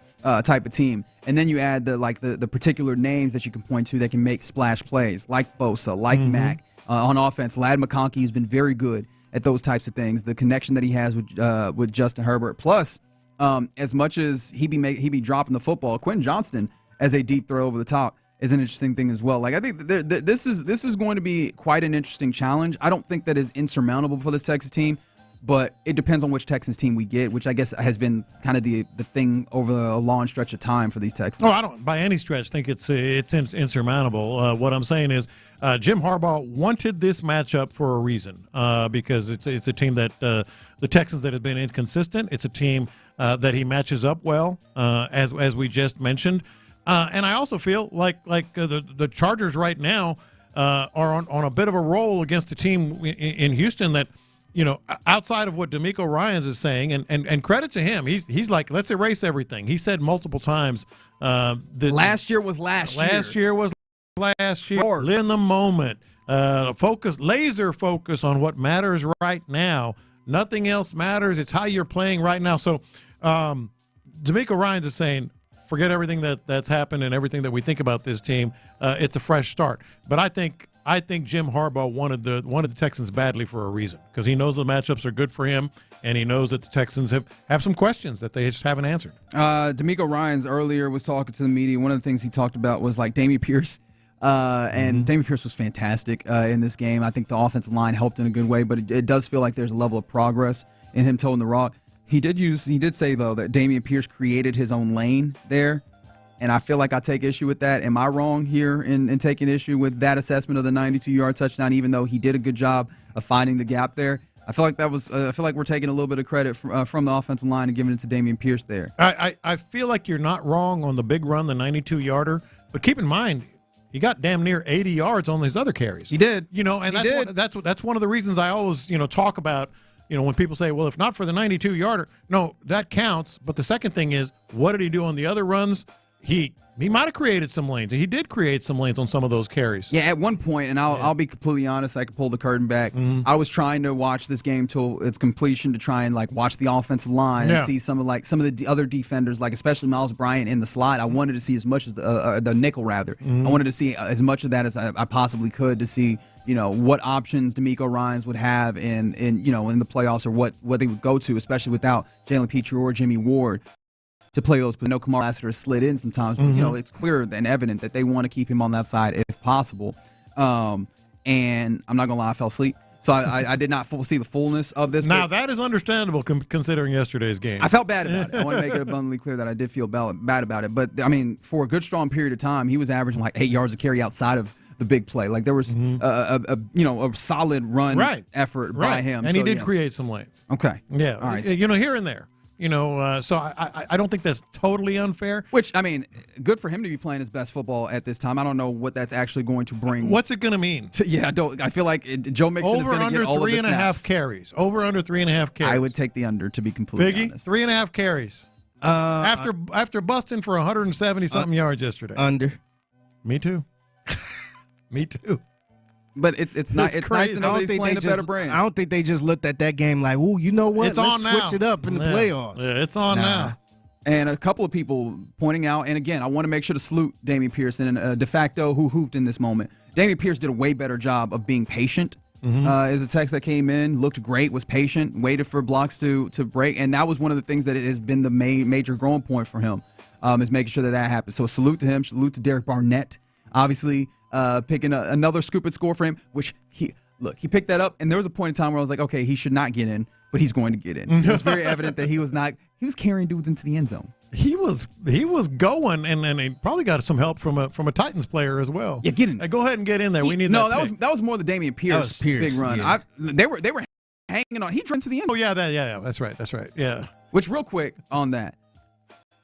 type of team. And then you add the particular names that you can point to that can make splash plays, like Bosa, like Mack. On offense, Ladd McConkey has been very good at those types of things. The connection that he has with Justin Herbert. Plus, as much as he be dropping the football, Quentin Johnston as a deep throw over the top is an interesting thing as well. Like, I think this is going to be quite an interesting challenge. I don't think that is insurmountable for this Texas team, but it depends on which Texans team we get, which I guess has been kind of the thing over a long stretch of time for these Texans. Oh, I don't by any stretch think it's insurmountable. What I'm saying is Jim Harbaugh wanted this matchup for a reason, because it's a team that the Texans that have been inconsistent. It's a team that he matches up well, as we just mentioned. And I also feel like the Chargers right now are on a bit of a roll against a team in Houston that, outside of what D'Amico Ryans is saying, and credit to him, he's like, let's erase everything. He said multiple times last year was last year. Last year was last year. Sure. Live in the moment. Laser focus on what matters right now. Nothing else matters. It's how you're playing right now. So D'Amico Ryans is saying, forget everything that's happened and everything that we think about this team. It's a fresh start. But I think Jim Harbaugh wanted the Texans badly for a reason, because he knows the matchups are good for him, and he knows that the Texans have some questions that they just haven't answered. D'Amico Ryans earlier was talking to the media. One of the things he talked about was like Dameon Pierce. And Dameon Pierce was fantastic in this game. I think the offensive line helped in a good way, but it does feel like there's a level of progress in him toeing the rock. He did say, though, that Dameon Pierce created his own lane there, and I feel like I take issue with that. Am I wrong here in taking issue with that assessment of the 92-yard touchdown, even though he did a good job of finding the gap there? I feel like I feel like we're taking a little bit of credit from the offensive line and giving it to Dameon Pierce there. I feel like you're not wrong on the big run, the 92-yarder, but keep in mind, he got damn near 80 yards on his other carries. He did. And that's one of the reasons I always, talk about, when people say, well, if not for the 92-yarder, no, that counts. But the second thing is, what did he do on the other runs? He might have created some lanes. He did create some lanes on some of those carries. Yeah, at one point, and I'll be completely honest, I could pull the curtain back. I was trying to watch this game till its completion to try and watch the offensive line and see some of the other defenders, especially Miles Bryant in the slot. I wanted to see as much as the nickel rather. I wanted to see as much of that as I possibly could to see what options D'Amico Ryans would have in the playoffs, or what they would go to, especially without Jalen Petrie or Jimmy Ward to play those. But Kamar Lassiter has slid in sometimes, but it's clear and evident that they want to keep him on that side if possible. And I'm not gonna lie, I fell asleep. So I did not see the fullness of this. Now, that is understandable considering yesterday's game. I felt bad about it. I want to make it abundantly clear that I did feel bad about it. But, I mean, for a good, strong period of time, he was averaging like 8 yards a carry outside of the big play. Like, there was a solid run effort by him. And he did create some lanes. Okay. Yeah. All right. Here and there. So I don't think that's totally unfair. Which, I mean, good for him to be playing his best football at this time. I don't know what that's actually going to bring. What's it going to mean? I feel like Joe Mixon is going to get all of the snaps. Over under 3.5 carries. Over under 3.5 carries. I would take the under, to be completely honest. 3.5 carries. After busting for 170-something yards yesterday. Under. Me too. Me too. But it's nice to know that he's playing a better brand. I don't think they just looked at that game like, ooh, you know what? Let's switch it up in the playoffs. Yeah, it's on now. And a couple of people pointing out, and again, I want to make sure to salute Dameon Pierce and de facto who hooped in this moment. Dameon Pierce did a way better job of being patient. As a text that came in, looked great, was patient, waited for blocks to break, and that was one of the things that has been the major growing point for him, is making sure that happens. So salute to him, salute to Derek Barnett, obviously picking another scoop and score for him, which he picked that up, and there was a point in time where I was like, okay, he should not get in, but he's going to get in. It was very evident that he was carrying dudes into the end zone. He was going, and he probably got some help from a Titans player as well. Yeah, get in. Go ahead and get in there. We need that was more the Dameon Pierce big run. Yeah. They were hanging on. He drove to the end. Oh yeah, that's right. Yeah. Which, real quick on that,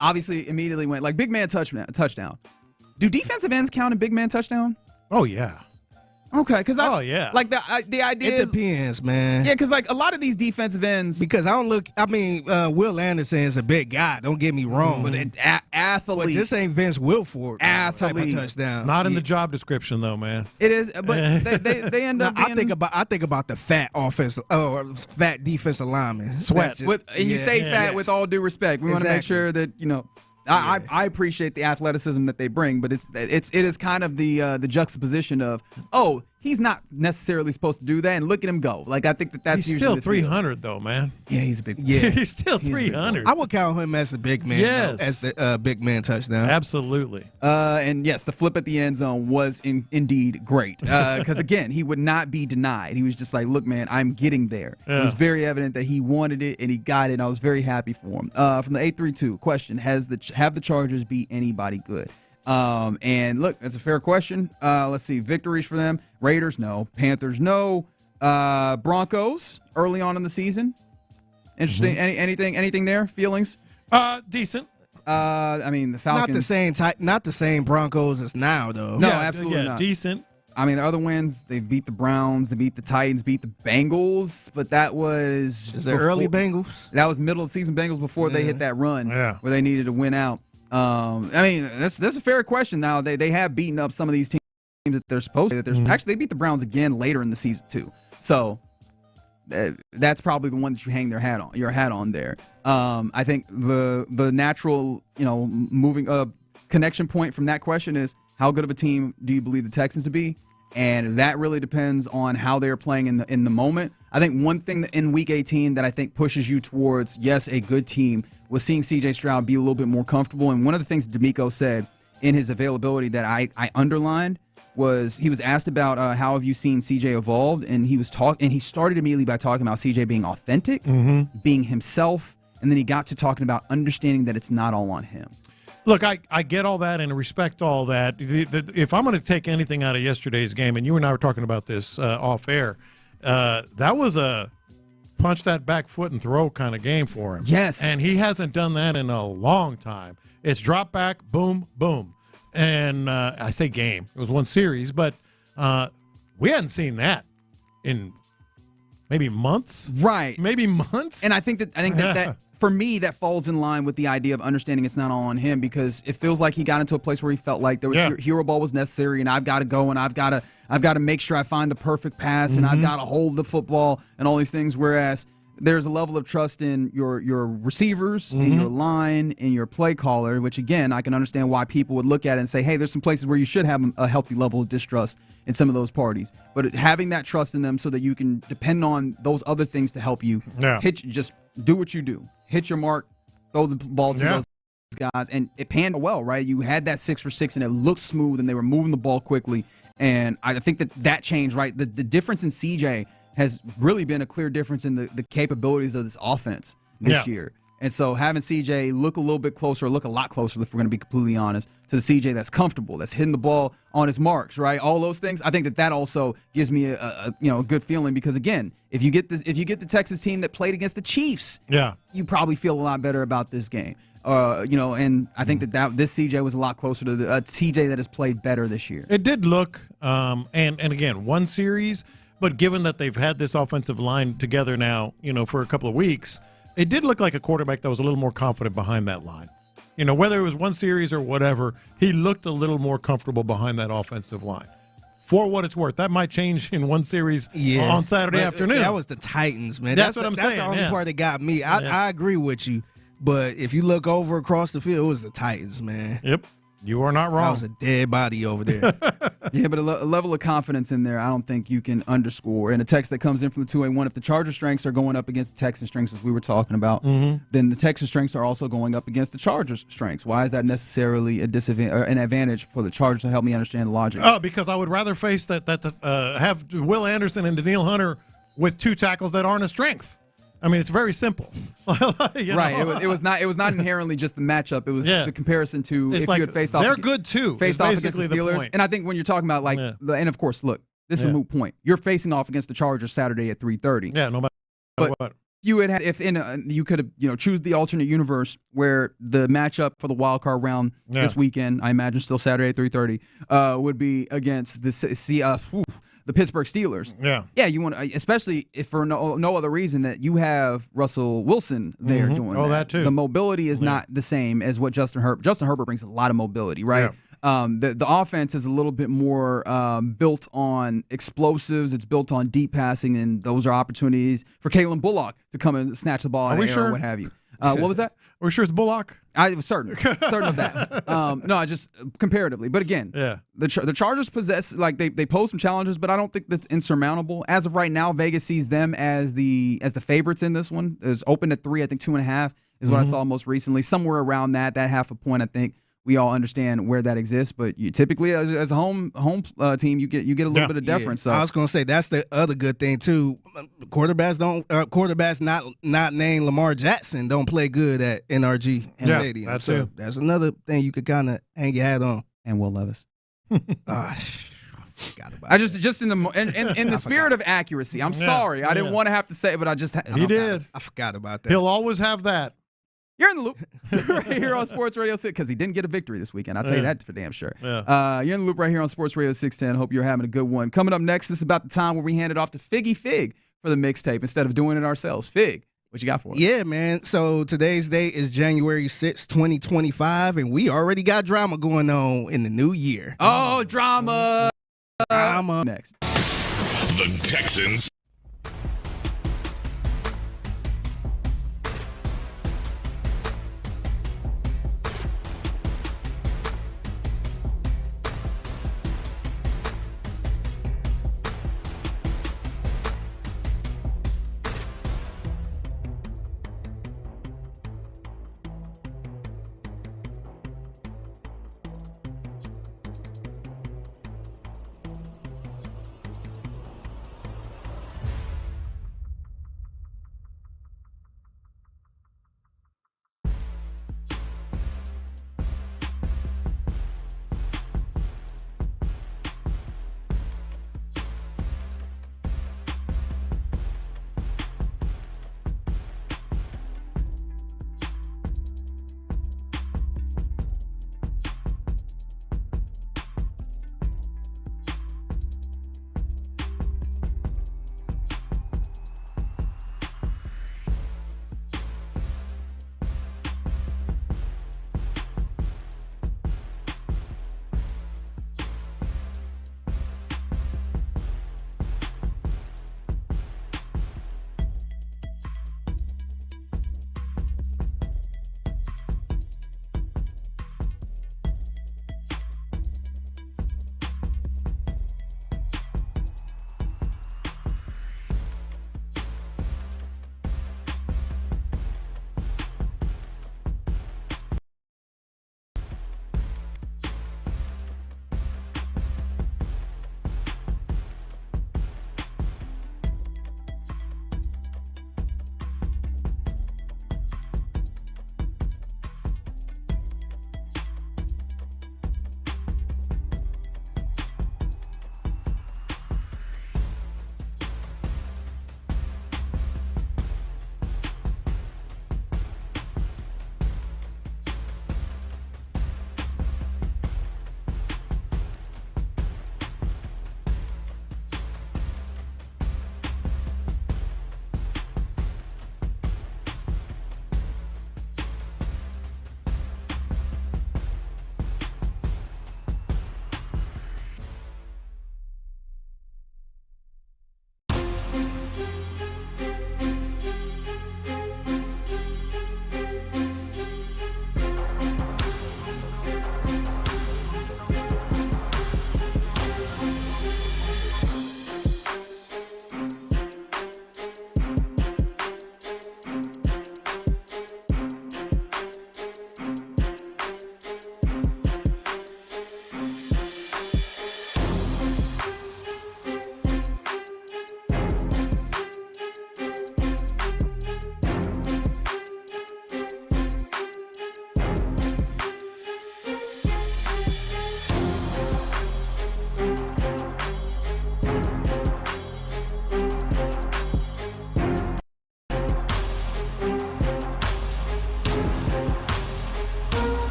obviously immediately went like big man touchdown. Do defensive ends count in big man touchdown? Oh yeah. Okay, because like the idea it depends, man. Yeah, because like a lot of these defensive ends, because Will Anderson is a big guy. Don't get me wrong, but athlete. But this ain't Vince Wilfork type of touchdown. Not in the job description though, man. It is, but they end up. I think about the fat defensive lineman. Sweat. You say fat with all due respect. We want to make sure that I appreciate the athleticism that they bring, but it is kind of the juxtaposition of, oh, he's not necessarily supposed to do that, and look at him go. Like, I think that's he's usually still 300 though, man. Yeah, he's a big. Yeah, he's still 300. I would count him as a big man. Yes, as the big man touchdown. Absolutely. And yes, the flip at the end zone was indeed great because again, he would not be denied. He was just like, look, man, I'm getting there. Yeah. It was very evident that he wanted it and he got it. And I was very happy for him. From the 832 question: have the Chargers beat anybody good? And look, that's a fair question. Let's see. Victories for them. Raiders, no. Panthers, no. Broncos, early on in the season. Interesting. Anything there? Feelings? Decent. I mean, the Falcons. Not the same Broncos as now, though. No, absolutely not. Decent. I mean, the other wins, they beat the Browns, they beat the Titans, beat the Bengals, but that was... Is it early Bengals? That was middle of the season Bengals before they hit that run where they needed to win out. I mean, that's a fair question. Now, they have beaten up some of these teams that they're supposed to. Actually, they beat the Browns again later in the season, too. So, that's probably the one that you hang your hat on there. I think the natural, moving connection point from that question is, how good of a team do you believe the Texans to be? And that really depends on how they're playing in the moment. I think one thing in Week 18 that I think pushes you towards, yes, a good team, was seeing C.J. Stroud be a little bit more comfortable. And one of the things D'Amico said in his availability that I underlined was he was asked about how have you seen C.J. evolved, and he started immediately by talking about C.J. being authentic, being himself, and then he got to talking about understanding that it's not all on him. Look, I get all that and respect all that. If I'm going to take anything out of yesterday's game, and you and I were talking about this off air, that was a punch that back foot and throw kind of game for him. Yes. And he hasn't done that in a long time. It's drop back, boom, boom. And I say game. It was one series, but we hadn't seen that in maybe months. Right. Maybe months. And I think that for me, that falls in line with the idea of understanding it's not all on him, because it feels like he got into a place where he felt like there was hero ball was necessary, and I've got to go and I've got to make sure I find the perfect pass, and I've got to hold the football and all these things. Whereas there's a level of trust in your receivers, in your line, in your play caller, which again I can understand why people would look at it and say, hey, there's some places where you should have a healthy level of distrust in some of those parties. But having that trust in them so that you can depend on those other things to help you, just do what you do. Hit your mark, throw the ball to those guys, and it panned well, right? You had that 6 for 6, and it looked smooth, and they were moving the ball quickly. And I think that changed, right? The difference in CJ has really been a clear difference in the capabilities of this offense this year. And so having CJ look a little bit closer, look a lot closer, if we're going to be completely honest, to the CJ that's comfortable, that's hitting the ball on his marks, right? All those things. I think that also gives me a good feeling because again, if you get the Texas team that played against the Chiefs, you probably feel a lot better about this game. And I think that this CJ was a lot closer to the TJ that has played better this year. It did look, and again, one series, but given that they've had this offensive line together now, for a couple of weeks. It did look like a quarterback that was a little more confident behind that line. Whether it was one series or whatever, he looked a little more comfortable behind that offensive line. For what it's worth, that might change in one series on Saturday afternoon. That was the Titans, man. That's what I'm saying. That's the only part that got me. I agree with you, but if you look over across the field, it was the Titans, man. Yep. You are not wrong. That was a dead body over there. Yeah, but a level of confidence in there, I don't think you can underscore. And a text that comes in from the 281, if the Charger strengths are going up against the Texan strengths, as we were talking about, then the Texan strengths are also going up against the Chargers strengths. Why is that necessarily an advantage for the Chargers? To help me understand the logic. Oh, because I would rather face have Will Anderson and Daniil Hunter with two tackles that aren't a strength. I mean, it's very simple. Right. It was not inherently just the matchup. It was the comparison to it's if like you had faced off. They're good too. Faced off against the Steelers. And I think when you're talking about and of course, look, this is a moot point. You're facing off against the Chargers Saturday at 3:30. Yeah, no matter what. You would have you could have choose the alternate universe where the matchup for the wild card round this weekend, I imagine still Saturday at 3:30, would be against the Pittsburgh Steelers. Yeah, you want, especially if for no other reason that you have Russell Wilson there doing that too. The mobility is not the same as what Justin Herbert brings a lot of mobility, right? The offense is a little bit more built on explosives. It's built on deep passing, and those are opportunities for Kalen Bullock to come and snatch the ball out of the air or what have you. What was that? Are we sure it's Bullock? I was certain of that. No, just comparatively. But again, the Chargers possess, they pose some challenges, but I don't think that's insurmountable. As of right now, Vegas sees them as the favorites in this one. It's open at 3, I think 2.5 is what I saw most recently. Somewhere around that half a point, I think. We all understand where that exists, but you typically, as a home team, you get a little bit of deference. So. I was going to say that's the other good thing too. Quarterbacks not named Lamar Jackson don't play good at NRG Stadium. That's so that's another thing you could kind of hang your hat on. And Will Levis. I forgot about. Just in the spirit of accuracy. I'm sorry, I didn't want to have to say it, but I forgot about that. He'll always have that. You're in the loop right here on Sports Radio 6 because he didn't get a victory this weekend. I'll tell you that for damn sure. You're in the loop right here on Sports Radio 610. Hope you're having a good one. Coming up next, this is about the time where we hand it off to Figgy Fig for the mixtape instead of doing it ourselves. Fig, what you got for us? Yeah, man. So today's date is January 6, 2025, and we already got drama going on in the new year. Oh, drama. Next. The Texans.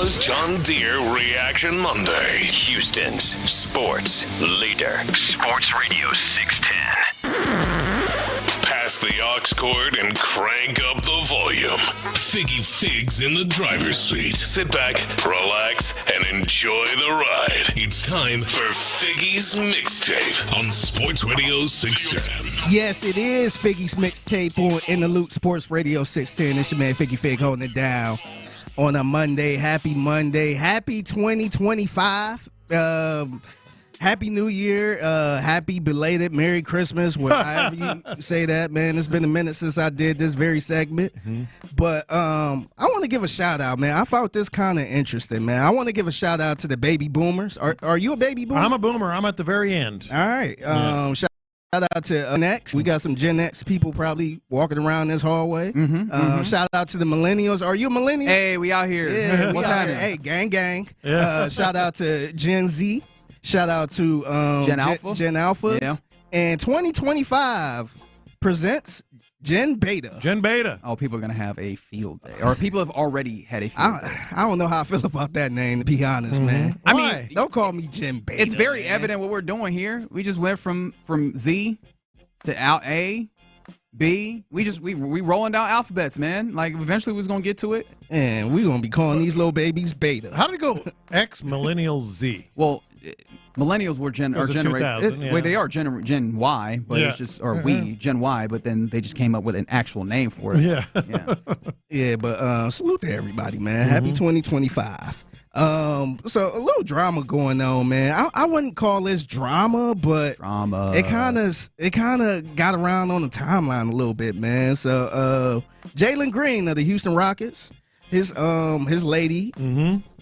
Shopper's John Deere Reaction Monday. Houston's sports leader. Sports Radio 610. Pass the aux cord and crank up the volume. Figgy Figs in the driver's seat. Sit back, relax, and enjoy the ride. It's time for Figgy's Mixtape on Sports Radio 610. Yes, it is Figgy's Mixtape on Interlude Sports Radio 610. It's your man Figgy Fig holding it down on a Monday. Happy Monday. Happy 2025. Happy New Year. Happy belated Merry Christmas, whatever you say that, man. It's been a minute since I did this very segment. But I want to give a shout out, man. I found this kind of interesting, man. I want to give a shout out to the baby boomers. Are you a baby boomer? I'm a boomer. I'm at the very end. All right. Shout out to Gen X. We got some Gen X people probably walking around this hallway. Shout out to the millennials. Are you a millennial? Hey, we out here. Yeah, What's happening? Hey, gang. Yeah. Shout out to Gen Z. Shout out to Gen Alpha. Gen Alphas. Yeah. And 2025 presents Gen Beta. Gen Beta. Oh, people are going to have a field day. Or people have already had a field day. I don't know how I feel about that name, to be honest, man. I Why? mean, don't call me Gen Beta. It's very man. evident what we're doing here. We just went from Z to A, B. We rolling down alphabets, man. Like eventually we was gonna get to it. And we gonna be calling these little babies Beta. How did it go? X, Millennials, Z. Well, millennials were It was a 2000, yeah. Wait, they are Gen Y, but Yeah. it's just we Gen Y, but then they just came up with an actual name for it. Yeah. Yeah, but salute to everybody, man. Happy 2025. So a little drama going on, man. I wouldn't call this drama, but it kind of got around on the timeline a little bit, man. So Jalen Green of the Houston Rockets, his lady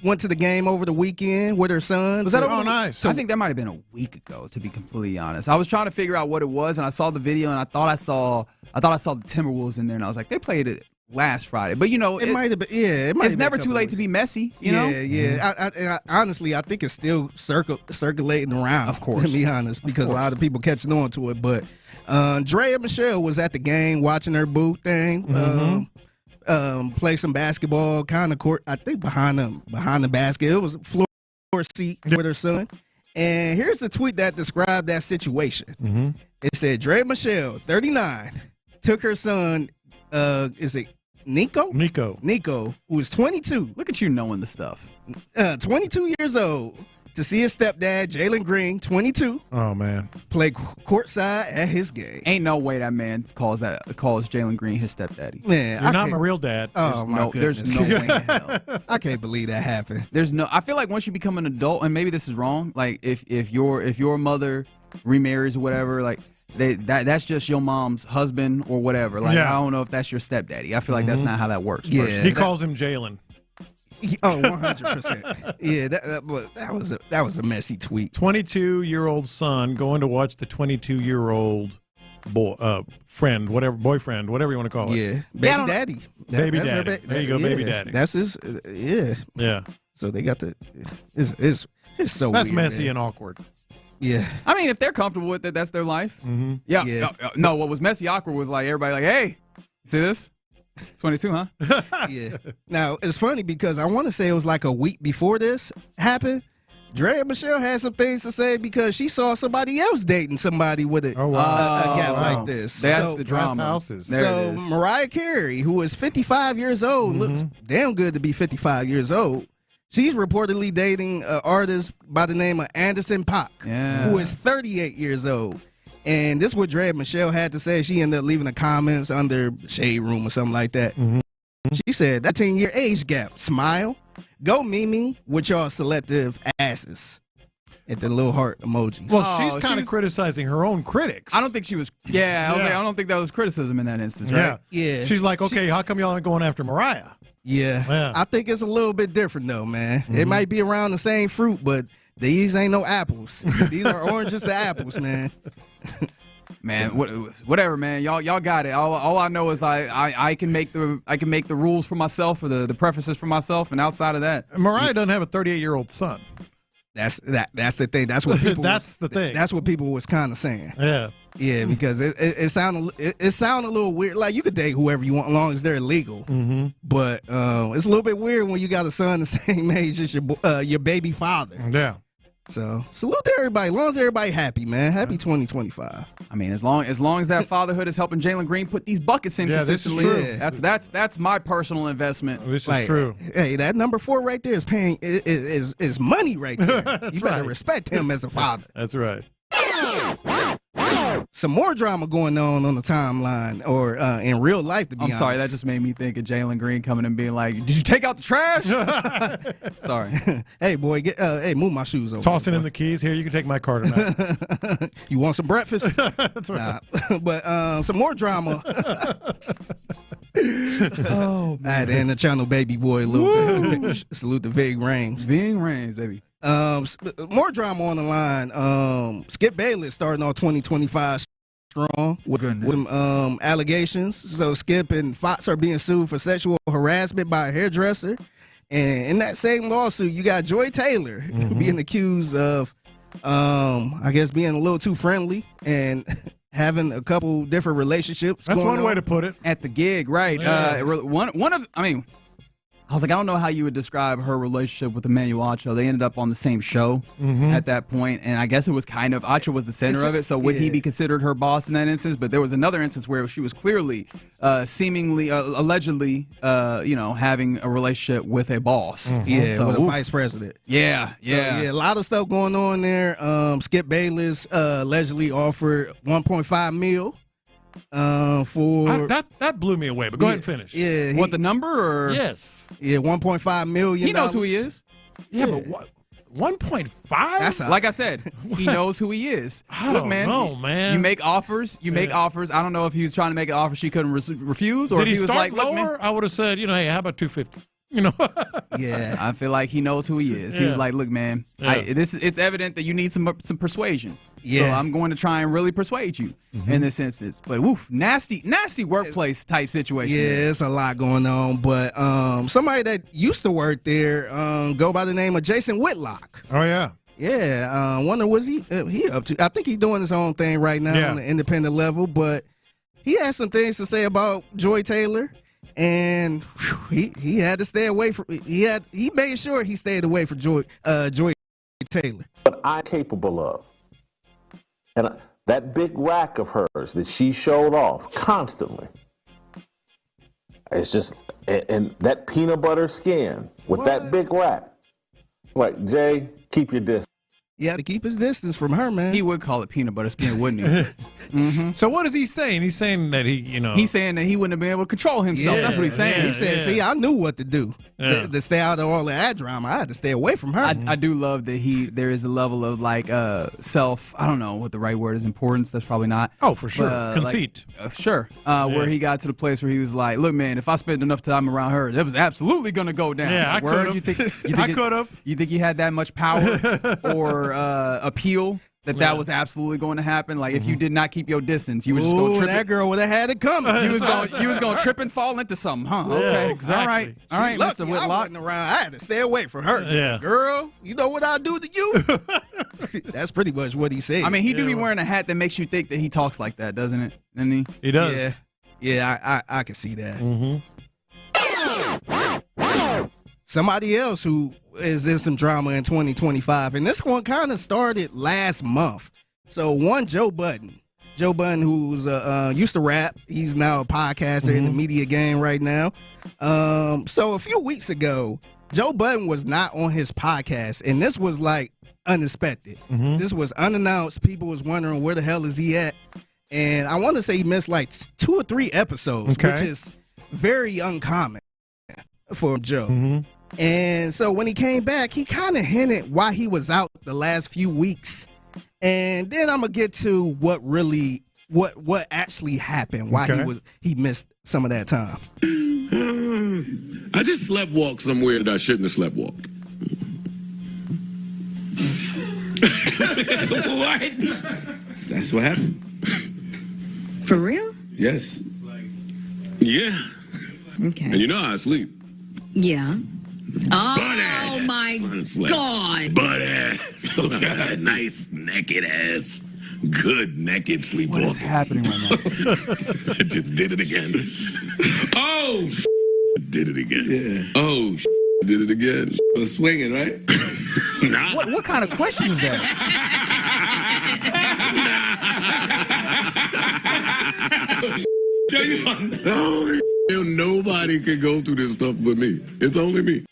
went to the game over the weekend with her son. Was that Oh, nice. I think that might have been a week ago, to be completely honest. I was trying to figure out what it was, and I saw the video, and I thought I saw the Timberwolves in there, and I was like, they played it last Friday. But, you know, it might have been, yeah. It's never too late to be messy, you know? Yeah. I honestly, I think it's still circulating around. Of course. To be honest, because a lot of people catching on to it. But Drea Michelle was at the game watching her boo thing. Play some basketball, kind of court. I think behind the basket. It was a floor seat with her son. And here's the tweet that described that situation. It said, Drea Michelle, 39, took her son. Is it Nico, who is 22. Look at you knowing the stuff. 22 years old, to see his stepdad, Jalen Green, 22. Oh, man. Play courtside at his game. Ain't no way that man calls Jalen Green his stepdaddy. Man, You're not my real dad. Oh, my goodness. There's no way in hell. I can't believe that happened. I feel like once you become an adult, and maybe this is wrong, like if your mother remarries or whatever, like that's just your mom's husband or whatever. Like I don't know if that's your stepdaddy. I feel like that's not how that works. Yeah, personally. He calls him Jalen. Oh, 100%. Yeah, that was a messy tweet. 22-year-old son going to watch the 22-year-old boyfriend, whatever you want to call it. Yeah, baby daddy. Baby daddy. There you go, baby daddy. That's his. Yeah. So they got the. It's so. That's weird, messy man. and awkward. Yeah. I mean, if they're comfortable with it, that's their life. Yeah. No, what was messy awkward was like everybody like, hey, see this? 22, huh? Yeah. Now, it's funny because I want to say it was like a week before this happened. Drea Michelle had some things to say because she saw somebody else dating somebody with a gap like this. That's the drama. So Mariah Carey, who is 55 years old, looks damn good to be 55 years old. She's reportedly dating an artist by the name of Anderson .Paak, who is 38 years old. And this is what Drea Michelle had to say. She ended up leaving the comments under Shade Room or something like that. She said, that 10-year age gap, smile. Go Mimi with y'all selective asses. And the little heart emoji. Well, she's kind of criticizing her own critics. I don't think she was. I was like, I don't think that was criticism in that instance, right? Yeah. She's like, okay, how come y'all aren't going after Mariah? Yeah. I think it's a little bit different, though, man. It might be around the same fruit, but these ain't no apples. These are oranges to apples, man. Man, whatever, man. Y'all got it. All I know is I can make the rules for myself or the preferences for myself, and outside of that, Mariah doesn't have a 38-year-old son. That's the thing. That's what people. That's the thing. That's what people was kind of saying. Yeah. Yeah, because it sounded a little weird. Like you could date whoever you want as long as they're legal. Mm-hmm. But it's a little bit weird when you got a son the same age as your baby father. Yeah. So salute to everybody. As long as everybody happy, man. Happy 2025. I mean, as long as that fatherhood is helping Jalen Green put these buckets in consistently, that's my personal investment. This is true. Hey, that number 4 right there is paying is money right there. You better respect him as a father. That's right. Some more drama going on the timeline or in real life, to be honest. I'm sorry, that just made me think of Jalen Green coming and being like, did you take out the trash? Sorry. Hey, boy, hey, move my shoes over. Tossing in the keys. Here, you can take my car tonight. You want some breakfast? That's right. Nah. But some more drama. Oh, man. I had to end the channel, baby boy, a little bit. Salute to Ving Rhames. Ving Rhames, baby. More drama on the line. Skip Bayless starting off 2025 strong with some allegations. So Skip and Fox are being sued for sexual harassment by a hairdresser. And in that same lawsuit, you got Joy Taylor being accused of, I guess, being a little too friendly and having a couple different relationships. That's one way to put it. At the gig, right? Yeah. I was like, I don't know how you would describe her relationship with Emmanuel Acho. They ended up on the same show at that point, and I guess it was kind of Acho was the center of it. So would he be considered her boss in that instance? But there was another instance where she was clearly, seemingly, allegedly, having a relationship with a boss. Yeah, so, with a vice president. Yeah. So, a lot of stuff going on there. Skip Bayless allegedly offered $1.5 million. That blew me away, but go ahead and finish. Yeah, what, the number? Or? Yes. Yeah, $1.5 million. He knows who he is. Yeah, but what? 1.5? That's like I said, he knows who he is. Look, man. You make offers. You make offers. I don't know if he was trying to make an offer she couldn't refuse, or Did if he was start like, look, lower? man. I would have said, hey, how about 250? Yeah, I feel like he knows who he is. He was like, look, man, it's evident that you need some persuasion. Yeah. So I'm going to try and really persuade you in this instance. But nasty workplace type situation. Yeah, it's a lot going on. But somebody that used to work there go by the name of Jason Whitlock. Oh, yeah. Yeah, wonder what's he up to. I think he's doing his own thing right now on the independent level. But he has some things to say about Joy Taylor. And he had to stay away from. He made sure he stayed away from Joy Taylor. What I'm capable of, and that big rack of hers that she showed off constantly. It's just, and that peanut butter skin with that big rack. Like, Jay, keep your distance. He had to keep his distance from her, man. He would call it peanut butter skin, wouldn't he? So what is he saying? He's saying that He's saying that he wouldn't have been able to control himself. That's what he's saying. He said, see, I knew what to do. To stay out of all of that drama, I had to stay away from her. I do love that there is a level of self, I don't know what the right word is, importance. That's probably not. Oh, for sure. Conceit. Where he got to the place where he was like, look, man, if I spend enough time around her, it was absolutely going to go down. Yeah, I could have. I could have. You think he had that much power or appeal that was absolutely going to happen? Like, if you did not keep your distance, you were just going to trip. That girl would have had it coming. You was going to trip and fall into something, huh? Yeah, okay, exactly. All right, Lucky Mr. Whitlock. I wasn't around. I had to stay away from her. Yeah. Girl, you know what I'll do to you? That's pretty much what he said. I mean, he do be wearing a hat that makes you think that he talks like that, doesn't it? Doesn't he? He does. Yeah, I can see that. Somebody else who is in some drama in 2025, and this one kind of started last month. So Joe Budden, who's used to rap, he's now a podcaster in the media game right now. So a few weeks ago, Joe Budden was not on his podcast, and this was like unexpected. This was unannounced. People was wondering where the hell is he at, and I want to say he missed like 2 or 3 episodes, which is very uncommon for Joe. And so when he came back, he kind of hinted why he was out the last few weeks. And then I'm gonna get to what actually happened, why he missed some of that time. I just sleptwalked somewhere that I shouldn't have sleptwalked. What? That's what happened. For real? Yes. Yeah. Okay. And you know how I sleep. Yeah. Oh my God. Butt ass. Nice naked ass. Good naked sleepwalking. What is happening right now? I just did it again. Oh, did it again. Yeah. Oh, did it again. I was swinging, right? Nah. What kind of question is that? Nobody can go through this stuff but me. It's only me.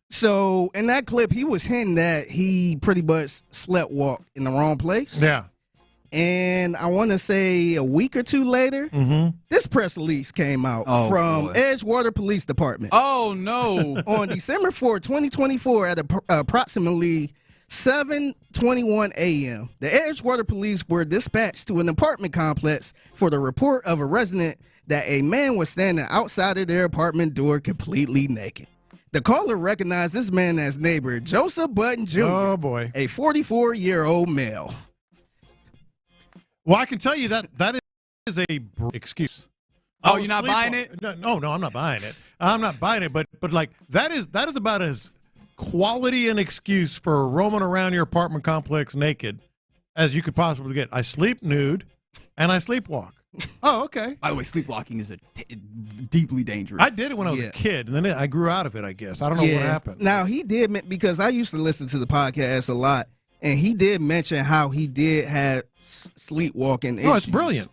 So in that clip, he was hinting that he pretty much slept walked in the wrong place. Yeah. And I want to say a week or two later, this press release came out from Edgewater Police Department. Oh, no. On December 4, 2024, at approximately 7:21 a.m., the Edgewater Police were dispatched to an apartment complex for the report of a resident that a man was standing outside of their apartment door completely naked. The caller recognized this man as neighbor Joseph Button Jr., Oh, boy. a 44-year-old male. Well, I can tell you that is a excuse. Oh, you're not buying it? No, I'm not buying it. I'm not buying it, but like that is about as quality an excuse for roaming around your apartment complex naked as you could possibly get. I sleep nude and I sleepwalk. Oh, okay. By the way, sleepwalking is deeply dangerous. I did it when I was a kid, and then I grew out of it, I guess. I don't know what happened. Now, he did, because I used to listen to the podcast a lot, and he did mention how he did have sleepwalking issues. Oh, it's brilliant.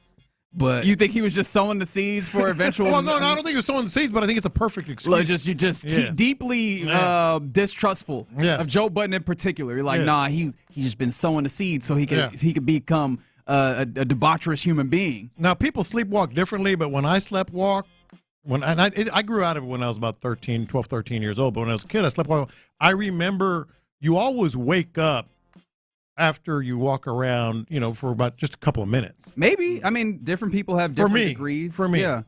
But you think he was just sowing the seeds for eventual? Well, no, I don't think he was sowing the seeds, but I think it's a perfect excuse. You're just deeply distrustful of Joe Budden in particular. You're like, nah, he's just been sowing the seeds so he could become a debaucherous human being. Now, people sleepwalk differently, but when I sleptwalk, I grew out of it when I was about 12, 13 years old, but when I was a kid, I sleptwalk. I remember you always wake up after you walk around, for about just a couple of minutes. Maybe. I mean, different people have different degrees. For me. Yeah.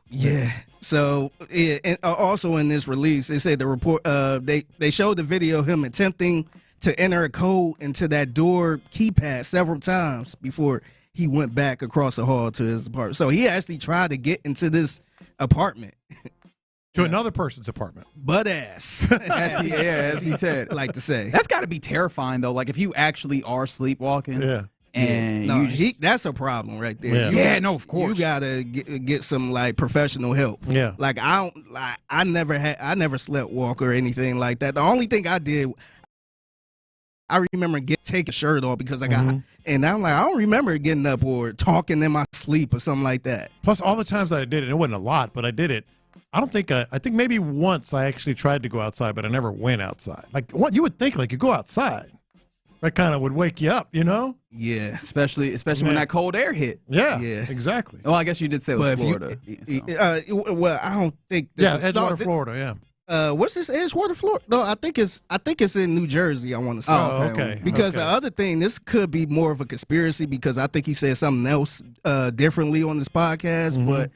Yeah. So, and also in this release, they said the report, they showed the video of him attempting to enter a code into that door keypad several times before he went back across the hall to his apartment. So he actually tried to get into this apartment. To another person's apartment. Butt ass. As he said. I like to say. That's got to be terrifying, though. Like, if you actually are sleepwalking. Yeah. And that's a problem right there. Yeah, of course. You gotta get some professional help. Yeah. Like I never slept walk or anything like that. The only thing I did, I remember taking a shirt off because I got, and I'm like, I don't remember getting up or talking in my sleep or something like that. Plus, all the times that I did it, it wasn't a lot, but I did it. I think maybe once I actually tried to go outside, but I never went outside. Like, what you would think, like, you go outside. That kind of would wake you up, Yeah. Especially when that cold air hit. Yeah, exactly. Well, I guess you did say it was Florida. Well, I don't think Edgewater, Florida, what's this, Edgewater, Florida? No, I think it's in New Jersey, I want to say. Oh, okay. Because the other thing, this could be more of a conspiracy because I think he said something else differently on this podcast, but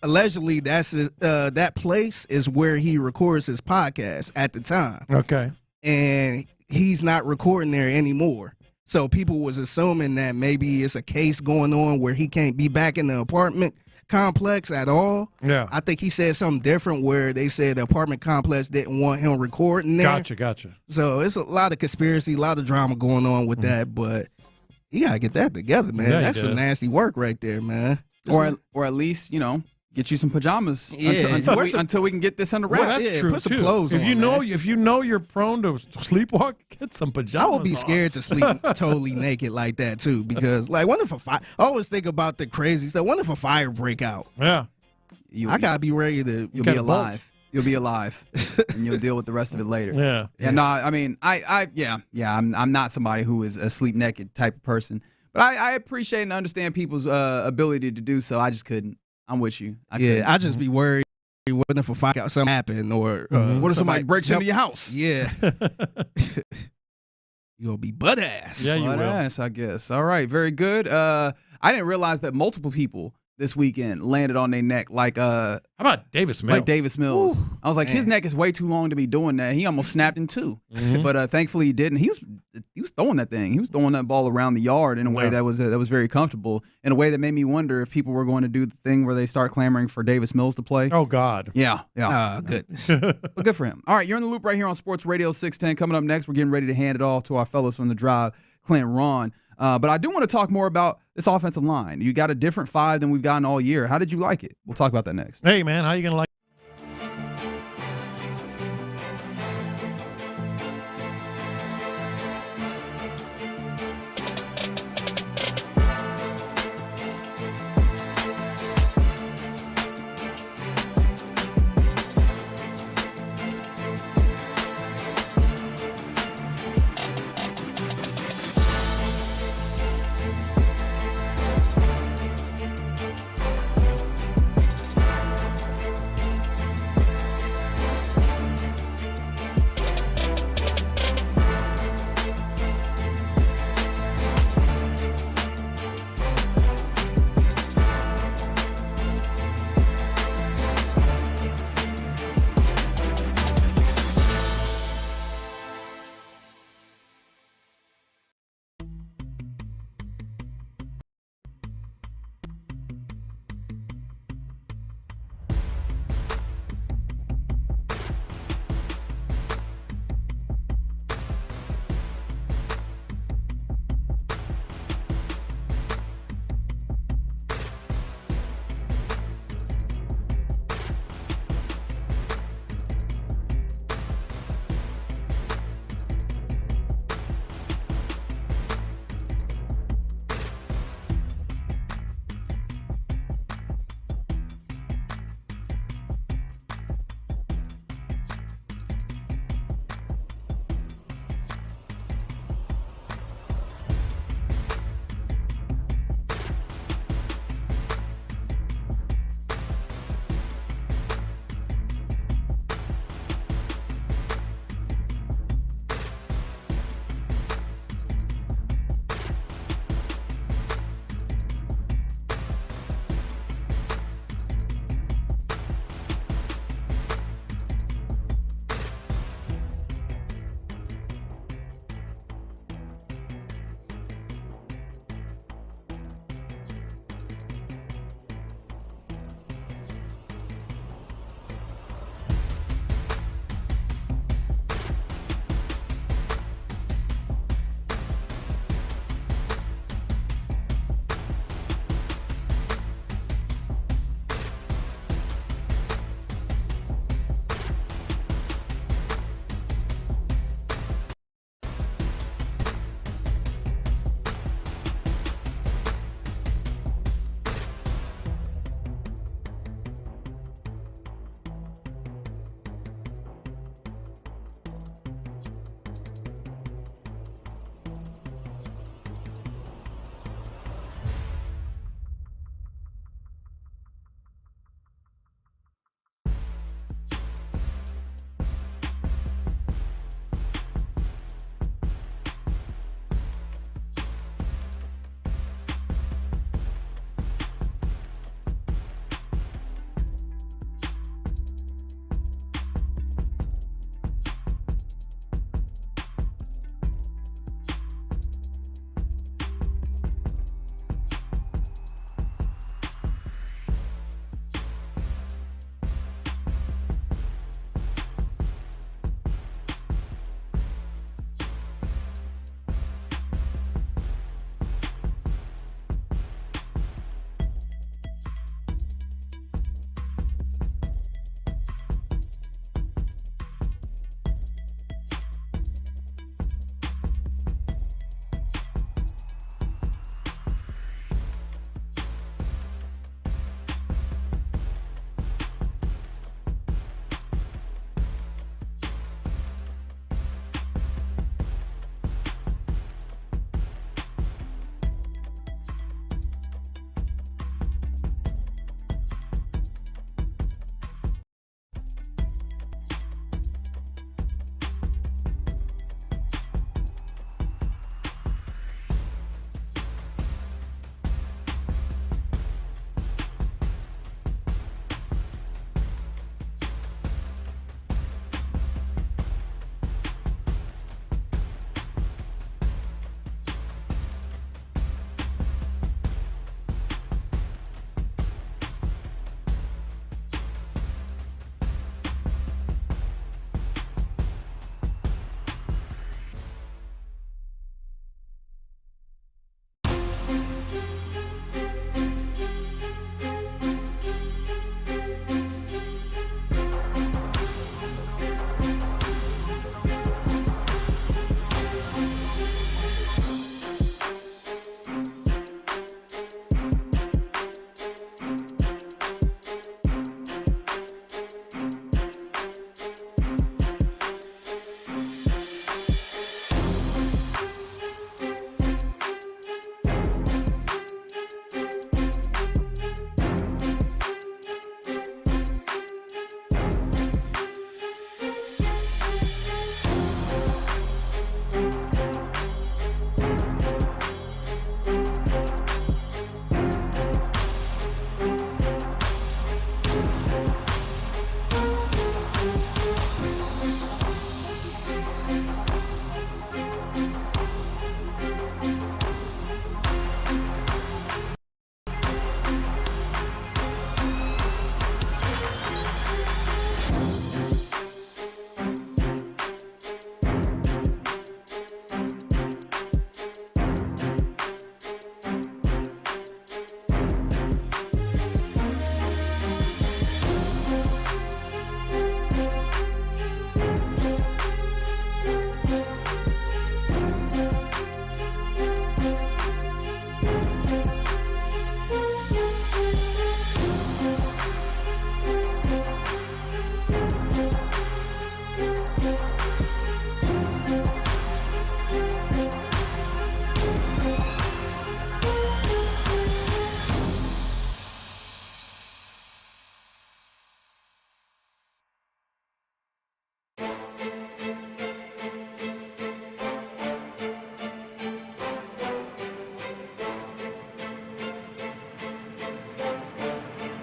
allegedly that's that place is where he records his podcast at the time. Okay. And he's not recording there anymore. So people was assuming that maybe it's a case going on where he can't be back in the apartment complex at all. Yeah. I think he said something different where they said the apartment complex didn't want him recording there. Gotcha. So it's a lot of conspiracy, a lot of drama going on with that, but you gotta get that together, man. Yeah, that's some nasty work right there, man. Or at least, get you some pajamas until we can get this under wraps. Well, that's true. Put some too. clothes on. If you know you're prone to sleepwalk, get some pajamas. I would be scared to sleep totally naked like that too, because what if I always think about the crazy stuff. What if a fire break out? Yeah, I gotta be ready to. You'll be alive. You'll be alive, and you'll deal with the rest of it later. Yeah. No, I mean, I'm not somebody who is a sleep naked type of person, but I appreciate and understand people's ability to do so. I just couldn't. I'm with you. I just be worried. What if a fire something happen or what if somebody breaks into your house? Yeah, you're gonna be butt ass. Yeah, you butt will. ass, I guess. All right, very good. I didn't realize that multiple people this weekend landed on their neck like How about Davis Mills? Like Davis Mills. Ooh, I was like, man. his neck is way too long to be doing that. He almost snapped in two. But thankfully he didn't. He was throwing that thing. He was throwing that ball around the yard in a way that was very comfortable, in a way that made me wonder if people were going to do the thing where they start clamoring for Davis Mills to play. Oh, God. Yeah. Oh, goodness. But good for him. All right, you're in the loop right here on Sports Radio 610. Coming up next, we're getting ready to hand it off to our fellows from the Drive, Clint and Ron. But I do want to talk more about this offensive line. You got a different five than we've gotten all year. How did you like it? We'll talk about that next. Hey, man, how you going to like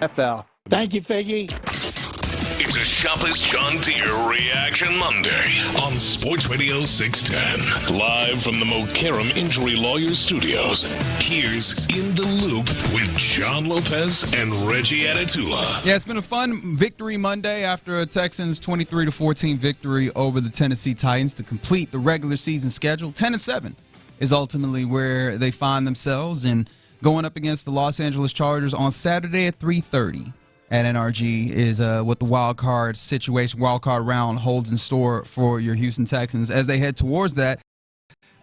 NFL. Thank you, Figgy. It's a Sharpest John Deere Reaction Monday on Sports Radio 610. Live from the Mokaram Injury Lawyers Studios, here's In the Loop with John Lopez and Reggie Atatula. Yeah, it's been a fun victory Monday after a Texans 23-14 victory over the Tennessee Titans to complete the regular season schedule. 10-7 is ultimately where they find themselves, and going up against the Los Angeles Chargers on Saturday at 3:30. At NRG is what the wild card round holds in store for your Houston Texans as they head towards that.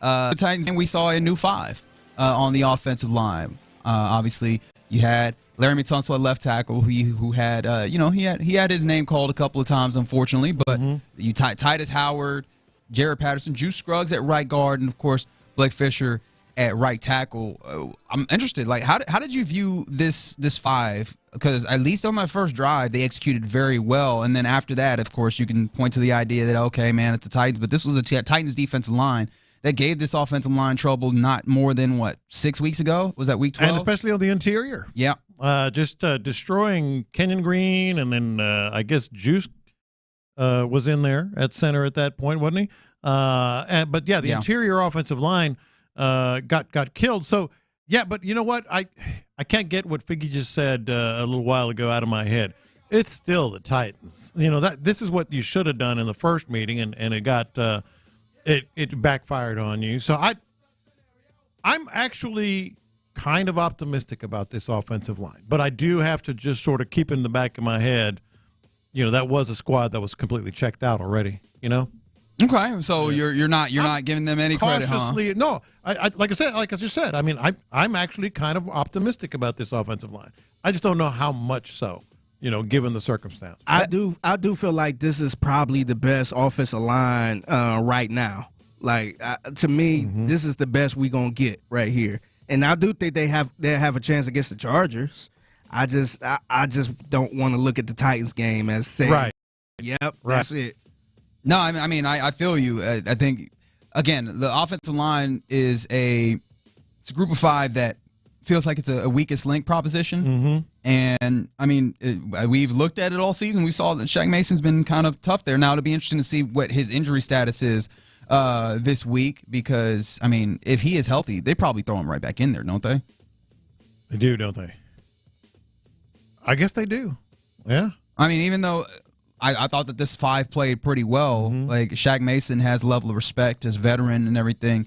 The Titans, and we saw a new five on the offensive line. Obviously, you had Laramie Tunsil at left tackle, who had he had his name called a couple of times, unfortunately. But you Titus Howard, Jared Patterson, Juice Scruggs at right guard, and of course Blake Fisher at right tackle. I'm interested. Like, how did you view this five? Because at least on that first drive, they executed very well. And then after that, of course, you can point to the idea that, okay, man, it's the Titans. But this was a Titans defensive line that gave this offensive line trouble not more than, 6 weeks ago? Was that week 12? And especially on the interior. Yeah. Just destroying Kenyon Green, and then I guess Juice was in there at center at that point, wasn't he? But, yeah, the interior offensive line got killed. So, yeah, but you know what? I can't get what Figgy just said a little while ago out of my head. It's still the Titans. You know, this is what you should have done in the first meeting, and it got it backfired on you. So I'm actually kind of optimistic about this offensive line, but I do have to just sort of keep in the back of my head, that was a squad that was completely checked out already. Okay, so you're not giving them any credit, huh? No, like I just said. I mean, I'm actually kind of optimistic about this offensive line. I just don't know how much so, given the circumstance. I do feel like this is probably the best offensive line right now. Like to me, this is the best we gonna get right here, and I do think they have a chance against the Chargers. I just don't want to look at the Titans game as saying, right. Yep, that's it. No, I mean, I feel you. I think, again, the offensive line is it's a group of five that feels like it's a weakest link proposition. And, I mean, we've looked at it all season. We saw that Shaq Mason's been kind of tough there. Now it'll be interesting to see what his injury status is this week because, I mean, if he is healthy, they probably throw him right back in there, don't they? They do, don't they? I guess they do. Yeah. I mean, even though I thought that this five played pretty well. Like, Shaq Mason has a level of respect as veteran and everything.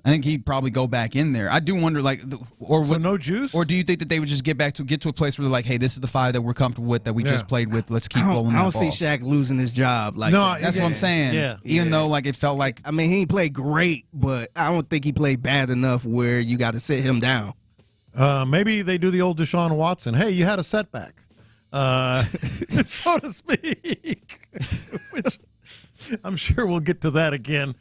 I think he'd probably go back in there. I do wonder, no Juice? Or do you think that they would just get to a place where they're like, hey, this is the five that we're comfortable with that we just played with. Let's keep rolling the ball. I don't see Shaq losing his job. That's what I'm saying. Yeah. Even though, it felt like. I mean, he ain't played great, but I don't think he played bad enough where you got to sit him down. Maybe they do the old Deshaun Watson. Hey, you had a setback. So to speak, which I'm sure we'll get to that again.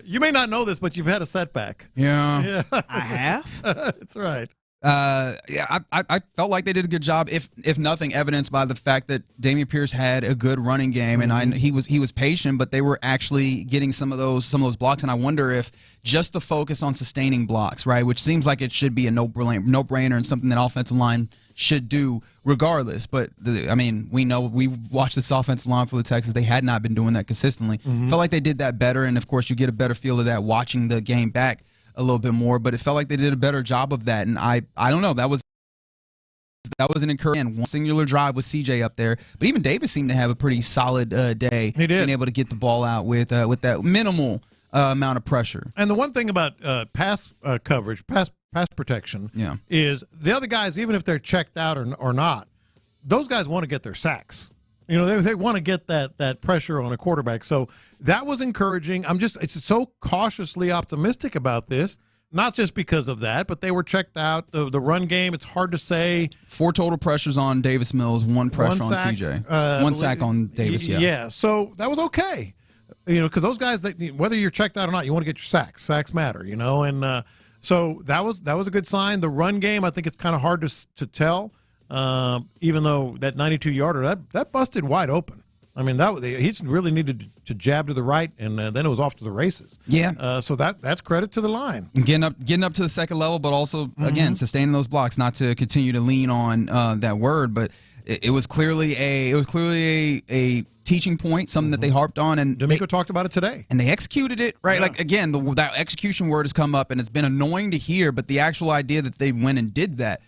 You may not know this, but you've had a setback. Yeah. I have. That's right. I felt like they did a good job, if nothing evidenced by the fact that Dameon Pierce had a good running game, and he was patient, but they were actually getting some of those blocks, and I wonder if just the focus on sustaining blocks, right, which seems like it should be a no-brainer and something that offensive line should do regardless. But we know we watched this offensive line for the Texans. They had not been doing that consistently. Felt like they did that better, and of course you get a better feel of that watching the game back a little bit more, but it felt like they did a better job of that. And I don't know, that was an encouraging one singular drive with CJ up there, but even Davis seemed to have a pretty solid day. He did. Being able to get the ball out with that minimal amount of pressure. And the one thing about pass coverage, pass protection, is the other guys, even if they're checked out or not, those guys want to get their sacks. They want to get that pressure on a quarterback. So that was encouraging. It's so cautiously optimistic about this, not just because of that, but they were checked out. The run game, it's hard to say. 4 total pressures on Davis Mills, 1 pressure on CJ. 1 sack on Davis, Yeah, so that was okay. Because those guys, whether you're checked out or not, you want to get your sacks. Sacks matter, and so that was a good sign. The run game, I think it's kind of hard to tell. Even though that 92-yarder, that busted wide open. I mean, he really needed to jab to the right, and then it was off to the races. Yeah. So that's credit to the line. Getting up to the second level, but also again sustaining those blocks. Not to continue to lean on that word, but it was clearly a teaching point, something that they harped on, and D'Amico talked about it today, and they executed it right. Yeah. Like again, that execution word has come up, and it's been annoying to hear, but the actual idea that they went and did that.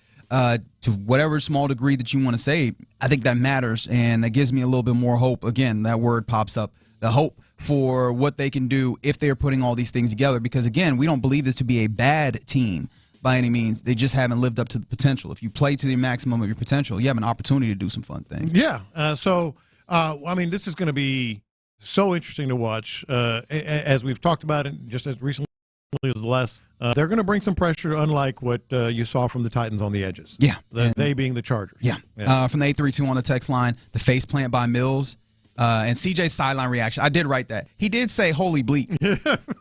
To whatever small degree that you want to say, I think that matters, and that gives me a little bit more hope. Again, that word pops up, the hope for what they can do if they're putting all these things together. Because, again, we don't believe this to be a bad team by any means. They just haven't lived up to the potential. If you play to the maximum of your potential, you have an opportunity to do some fun things. Yeah. I mean, this is going to be so interesting to watch. As we've talked about it just as recently as less. They're going to bring some pressure, unlike what you saw from the Titans on the edges. Yeah. They being the Chargers. Yeah. From the 832 on the text line, the face plant by Mills, and CJ's sideline reaction. I did write that. He did say, holy bleep.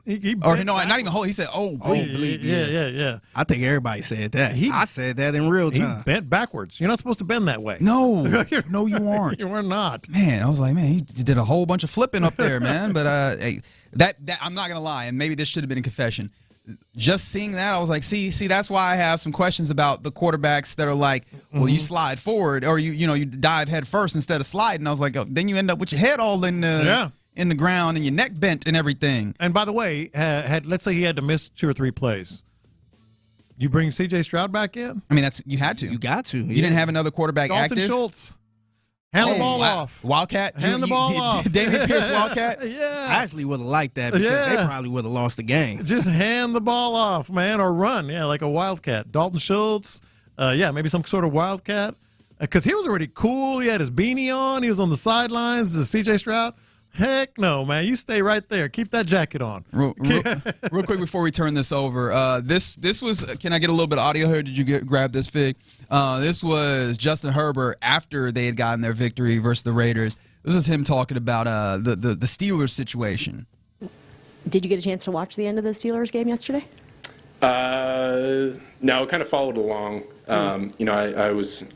Not even holy. He said, oh, bleep. Yeah. I think everybody said that. I said that in real time. He bent backwards. You're not supposed to bend that way. No. No, you aren't. You are not. Man, I was like, man, he did a whole bunch of flipping up there, man. But hey, that I'm not going to lie, and maybe this should have been a confession. Just seeing that, I was like, see, that's why I have some questions about the quarterbacks that are like, well, you slide forward or you dive head first instead of sliding. I was like, oh, then you end up with your head all in the ground and your neck bent and everything. And by the way, let's say he had to miss 2 or 3 plays. You bring C.J. Stroud back in? I mean, you had to. You got to. You didn't have another quarterback Dalton active. Schultz. Hand the ball off. Wildcat. Hand the ball off. David Pierce Wildcat. Yeah. I actually would have liked that because they probably would have lost the game. Just hand the ball off, man, or run. Yeah, like a Wildcat. Dalton Schultz. Maybe some sort of Wildcat. Because he was already cool. He had his beanie on. He was on the sidelines. C.J. Stroud. Heck no, man. You stay right there. Keep that jacket on. Real quick before we turn this over, this was, can I get a little bit of audio here? Did you grab this, Fig? This was Justin Herbert after they had gotten their victory versus the Raiders. This is him talking about the Steelers situation. Did you get a chance to watch the end of the Steelers game yesterday? No, kind of followed along. I was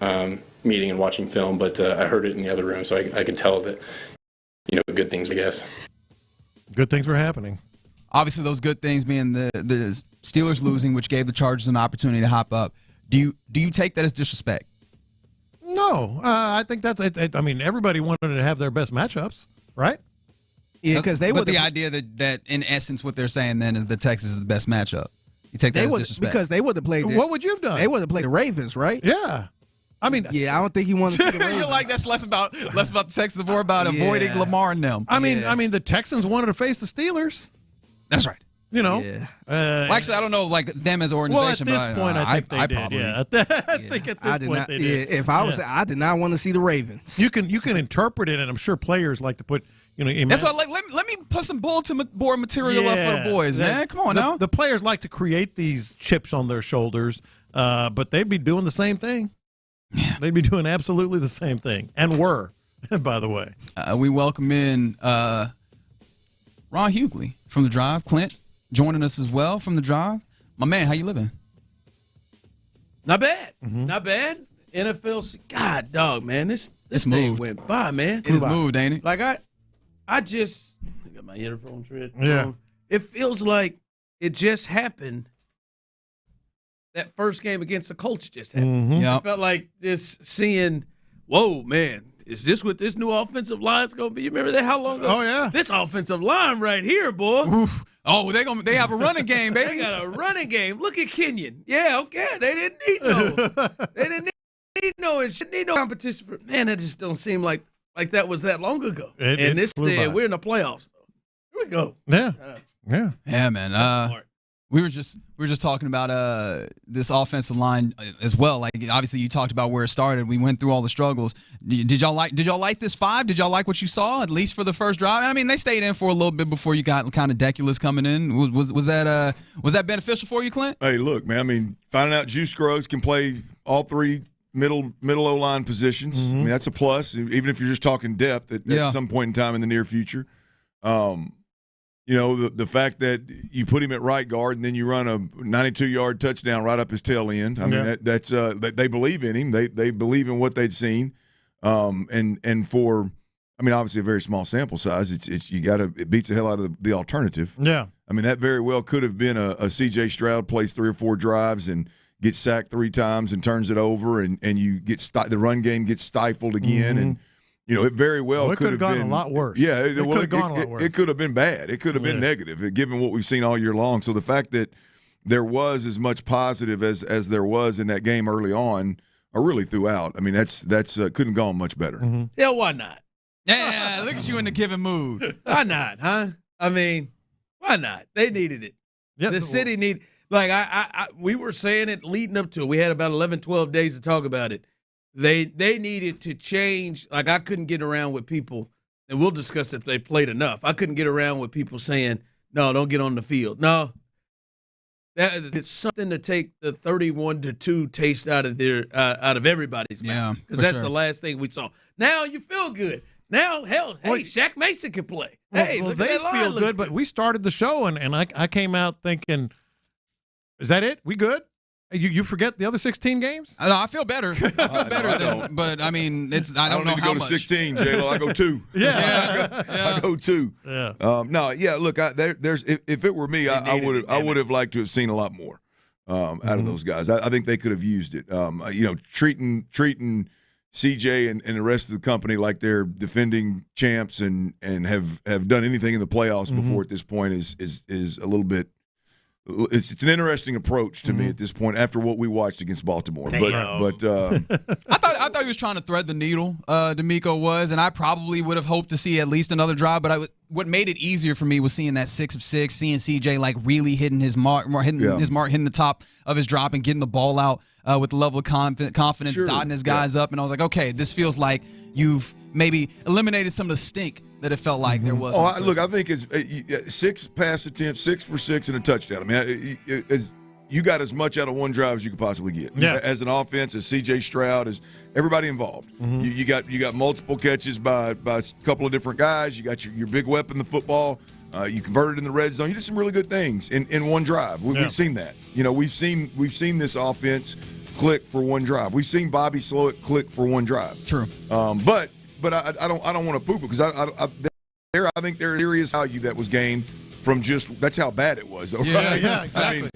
meeting and watching film, but I heard it in the other room, so I could tell that, good things, I guess. Good things were happening. Obviously, those good things being the Steelers losing, which gave the Chargers an opportunity to hop up. Do you take that as disrespect? No, I think that's it. I mean, everybody wanted to have their best matchups, right? Yeah, because they were the idea that in essence what they're saying then is the Texans is the best matchup. You take that as disrespect because they would have played. What would you have done? They would have played the Ravens, right? Yeah. I mean, I don't think he wanted to see the Ravens. You're like, that's less about the Texans, more about avoiding Lamar and them. I mean, the Texans wanted to face the Steelers. That's right. Yeah. Well, actually, I don't know, like them as an organization. Well, at this point, I think they did. Probably. Yeah. I think at this point they did. If I was, I did not want to see the Ravens. You can interpret it, and I'm sure players like to put. That's why. Like, let me put some bulletin board material up for the boys, man. Come on now. The players like to create these chips on their shoulders, but they'd be doing the same thing. Yeah. They'd be doing absolutely the same thing, and were, by the way. We welcome in Ron Hughley from The Drive. Clint joining us as well from The Drive. My man, how you living? Not bad. Not bad. NFL, God, dog, man, this thing moved. went by, man. It is moved, ain't it? Like I just got my earphones ready. Yeah. It feels like it just happened. That first game against the Colts just happened. Mm-hmm. Yep. I felt like just seeing, whoa, man, is this what this new offensive line's going to be? You remember that? How long ago? Oh, yeah. This offensive line right here, boy. Oof. Oh, they have a running game, baby. They got a running game. Look at Kenyon. Yeah, okay. They didn't need no competition for, man, that just don't seem like that was that long ago. We're in the playoffs. Here we go. Yeah, man. We were just talking about this offensive line as well. Like, obviously you talked about where it started. We went through all the struggles. Did y'all like this 5? Did y'all like what you saw, at least for the first drive? I mean, they stayed in for a little bit before you got kind of Deculus coming in. Was that beneficial for you, Clint? Hey, look, man. I mean, finding out Juice Scruggs can play all 3 middle O-line positions. Mm-hmm. I mean, that's a plus, even if you're just talking depth at some point in time in the near future. The fact that you put him at right guard and then you run a 92-yard touchdown right up his tail end. I mean, that's they believe in him. They believe in what they'd seen. And for I mean, obviously a very small sample size. It beats the hell out of the alternative. Yeah. I mean, that very well could have been a C.J. Stroud plays 3 or 4 drives and gets sacked 3 times and turns it over, and you get the run game gets stifled again, and it very well it could have gone been a lot worse. Yeah, it could have gone a lot worse. It could have been bad. It could have been negative, given what we've seen all year long. So the fact that there was as much positive as there was in that game early on, or really throughout, I mean, that's couldn't have gone much better. Yeah, why not? Yeah, look at you in the giving mood. Why not, huh? I mean, why not? They needed it. Yeah, the city need. Like we were saying it leading up to it. We had about 11, 12 days to talk about it. They needed to change. Like, I couldn't get around with people, and we'll discuss if they played enough. I couldn't get around with people saying, no, don't get on the field. No. It's something to take the 31-2 taste out of everybody's mouth. Because that's the last thing we saw. Now you feel good. Now, hell, hey, Shaq Mason can play. Hey, look they at that feel good, but we started the show, and I came out thinking, is that it? We good? You forget the other 16 games? No, I feel better. I feel better but I mean, I don't know need to how go much. to 16, J-Lo. I go 2. I go 2. Yeah. Look, if it were me, I would have liked to have seen a lot more out of those guys. I think they could have used it. Treating CJ and the rest of the company like they're defending champs and have done anything in the playoffs before at this point is a little bit. It's an interesting approach to me at this point after what we watched against Baltimore. But I thought he was trying to thread the needle. D'Amico was, and I probably would have hoped to see at least another drive. But what made it easier for me was seeing that 6 of 6, seeing CJ like really hitting his mark, hitting the top of his drop and getting the ball out with the level of confidence, dotting his guys up. And I was like, okay, this feels like you've maybe eliminated some of the stink that it felt like there was. Look, I think it's 6 pass attempts, 6 for 6, and a touchdown. I mean, you got as much out of one drive as you could possibly get. Yeah. As an offense, as C.J. Stroud, as everybody involved. You got multiple catches by a couple of different guys. You got your big weapon, the football. You converted in the red zone. You did some really good things in one drive. We've seen that. We've seen this offense click for one drive. We've seen Bobby slow it click for one drive. True. But I don't want to poo-poo because I think there is value that was gained from that's how bad it was. Though, right? Yeah, exactly. I mean,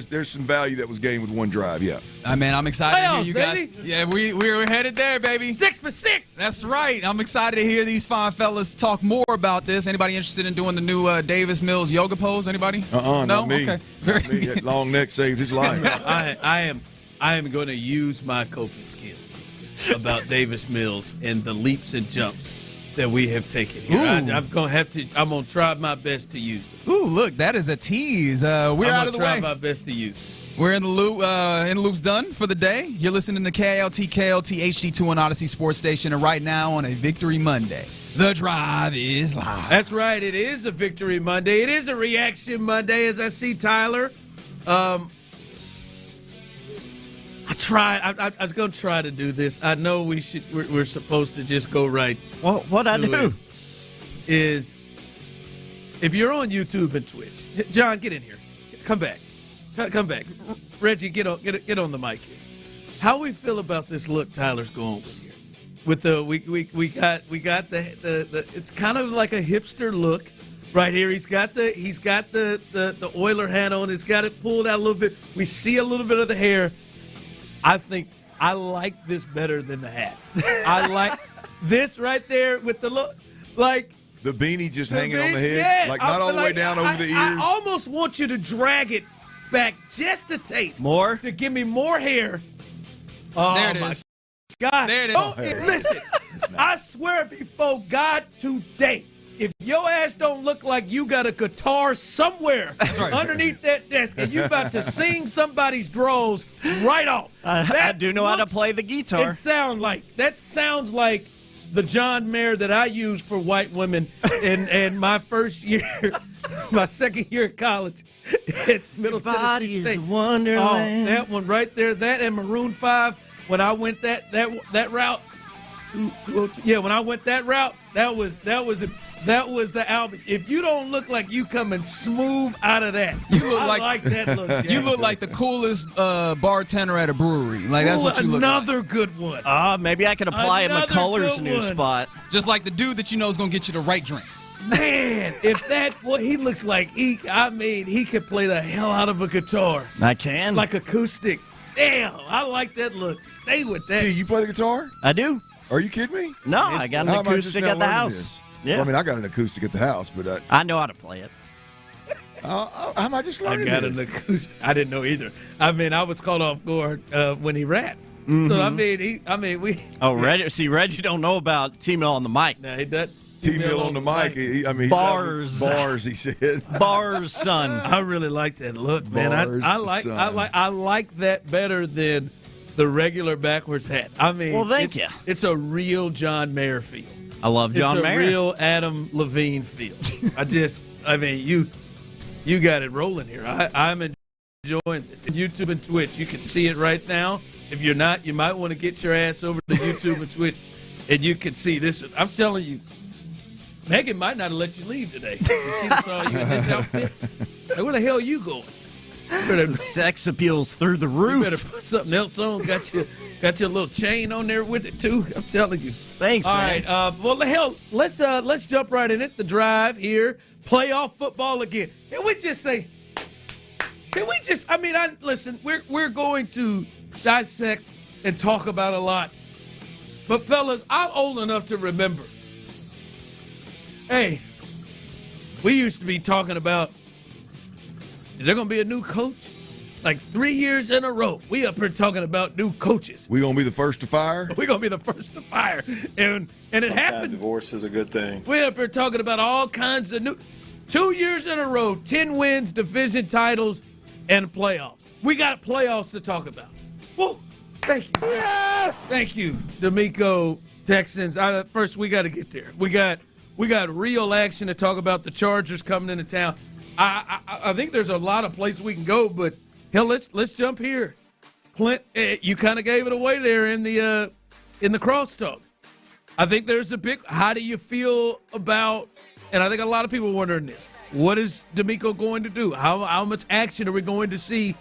there's some value that was gained with one drive. Yeah. Man, I'm excited to hear you baby. guys. Yeah, we're headed there, baby. 6 for 6. That's right. I'm excited to hear these fine fellas talk more about this. Anybody interested in doing the new Davis Mills yoga pose? Anybody? No, not me. Okay. Not me. That long neck saved his life. I am going to use my coping skills about Davis Mills and the leaps and jumps that we have taken here. I'm going to try my best to use it. Ooh, look, that is a tease. We're out of the way. I'm going to try my best to use it. We're in the loop. Loop's done for the day. You're listening to KLT HD2 on Odyssey Sports Station, and right now on a Victory Monday, the drive is live. That's right. It is a Victory Monday. It is a Reaction Monday, as I see Tyler. I was going to try to do this. I know we're supposed to just go right. What I do is, if you're on YouTube and Twitch, John, get in here. Come back. Come back. Reggie, get on the mic here. How we feel about this look Tyler's going with here? With the we got the it's kind of like a hipster look right here. He's got the Oiler hat on. It's got it pulled out a little bit. We see a little bit of the hair. I think I like this better than the hat. I like this right there with the look, like the beanie just hanging on the head, not all the way down over the ears. I almost want you to drag it back just a taste more to give me more hair. Oh, there it is. God, there it is. Oh, listen, I swear before God today, if your ass don't look like you got a guitar somewhere underneath that desk and you about to sing somebody's drawers right off. I do know how to play the guitar. That sounds like the John Mayer that I used for white women in my first year, my second year of college at Middle Tennessee State. Wonderland. Oh, that one right there, that and Maroon 5, when I went that route. Yeah, when I went that route, that was That was the album. If you don't look like you coming smooth out of that, You look I like that look. Jack. You look like the coolest bartender at a brewery. Like that's what you look like. Another good one. Maybe I can apply Another McCullers' good new one. spot. Just like the dude that you know is gonna get you the right drink. Man, if that he looks like he could play the hell out of a guitar. I can. Like acoustic. Damn, I like that look. Stay with that. See, you play the guitar? I do. Are you kidding me? No, I got How an am I just acoustic now at the learning house. this? Yeah. Well, I mean, I got an acoustic at the house, but I know how to play it. how am I just learning I got this? an acoustic. I didn't know either. I mean, I was caught off guard when he rapped. Mm-hmm. So we. Oh, Reggie don't know about T-Mill on the mic. Nah, he doesn't. T-Mill on the mic. Bars. Bars, he said. Bars, son. I really like that look, man. Bars, I like that better than the regular backwards hat. I mean, Well, thank you. It's a real John Mayer feel. I love John It's a Mayer. real Adam Levine feel. You got it rolling here. I'm enjoying this. On YouTube and Twitch, you can see it right now. If you're not, you might want to get your ass over to YouTube and Twitch, and you can see this. I'm telling you, Megan might not have let you leave today. If she saw you in this outfit, like, where the hell are you going? Sex appeals through the You roof. better put something else on. Got your little chain on there with it too. I'm telling you. Thanks, All man. right. Well, hell, let's jump right in it. The drive here. Playoff football again. Can we just say? Listen. We're going to dissect and talk about a lot. But fellas, I'm old enough to remember. Hey, we used to be talking about, is there going to be a new coach? Like 3 years in a row, we up here talking about new coaches. We gonna be the first to fire? We're going to be the first to fire. And it happened. Divorce is a good thing. We up here talking about all kinds of new. 2 years in a row, 10 wins, division titles, and playoffs. We got playoffs to talk about. Woo! Thank you. Yes! Thank you, D'Amico, Texans. First, we got to get there. We got real action to talk about. The Chargers coming into town. I think there's a lot of places we can go, but hell, let's jump here. Clint, you kind of gave it away there in the crosstalk. I think there's a big. How do you feel about? And I think a lot of people are wondering this. What is D'Amico going to do? How much action are we going to see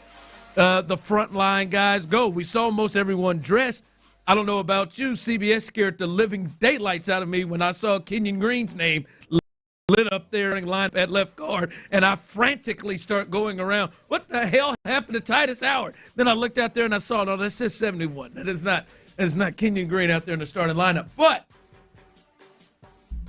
the frontline guys go? We saw most everyone dressed. I don't know about you. CBS scared the living daylights out of me when I saw Kenyon Green's name lit up there in line at left guard, and I frantically start going around. What the hell happened to Titus Howard? Then I looked out there and I saw, no, that says 71. That is not Kenyon Green out there in the starting lineup. But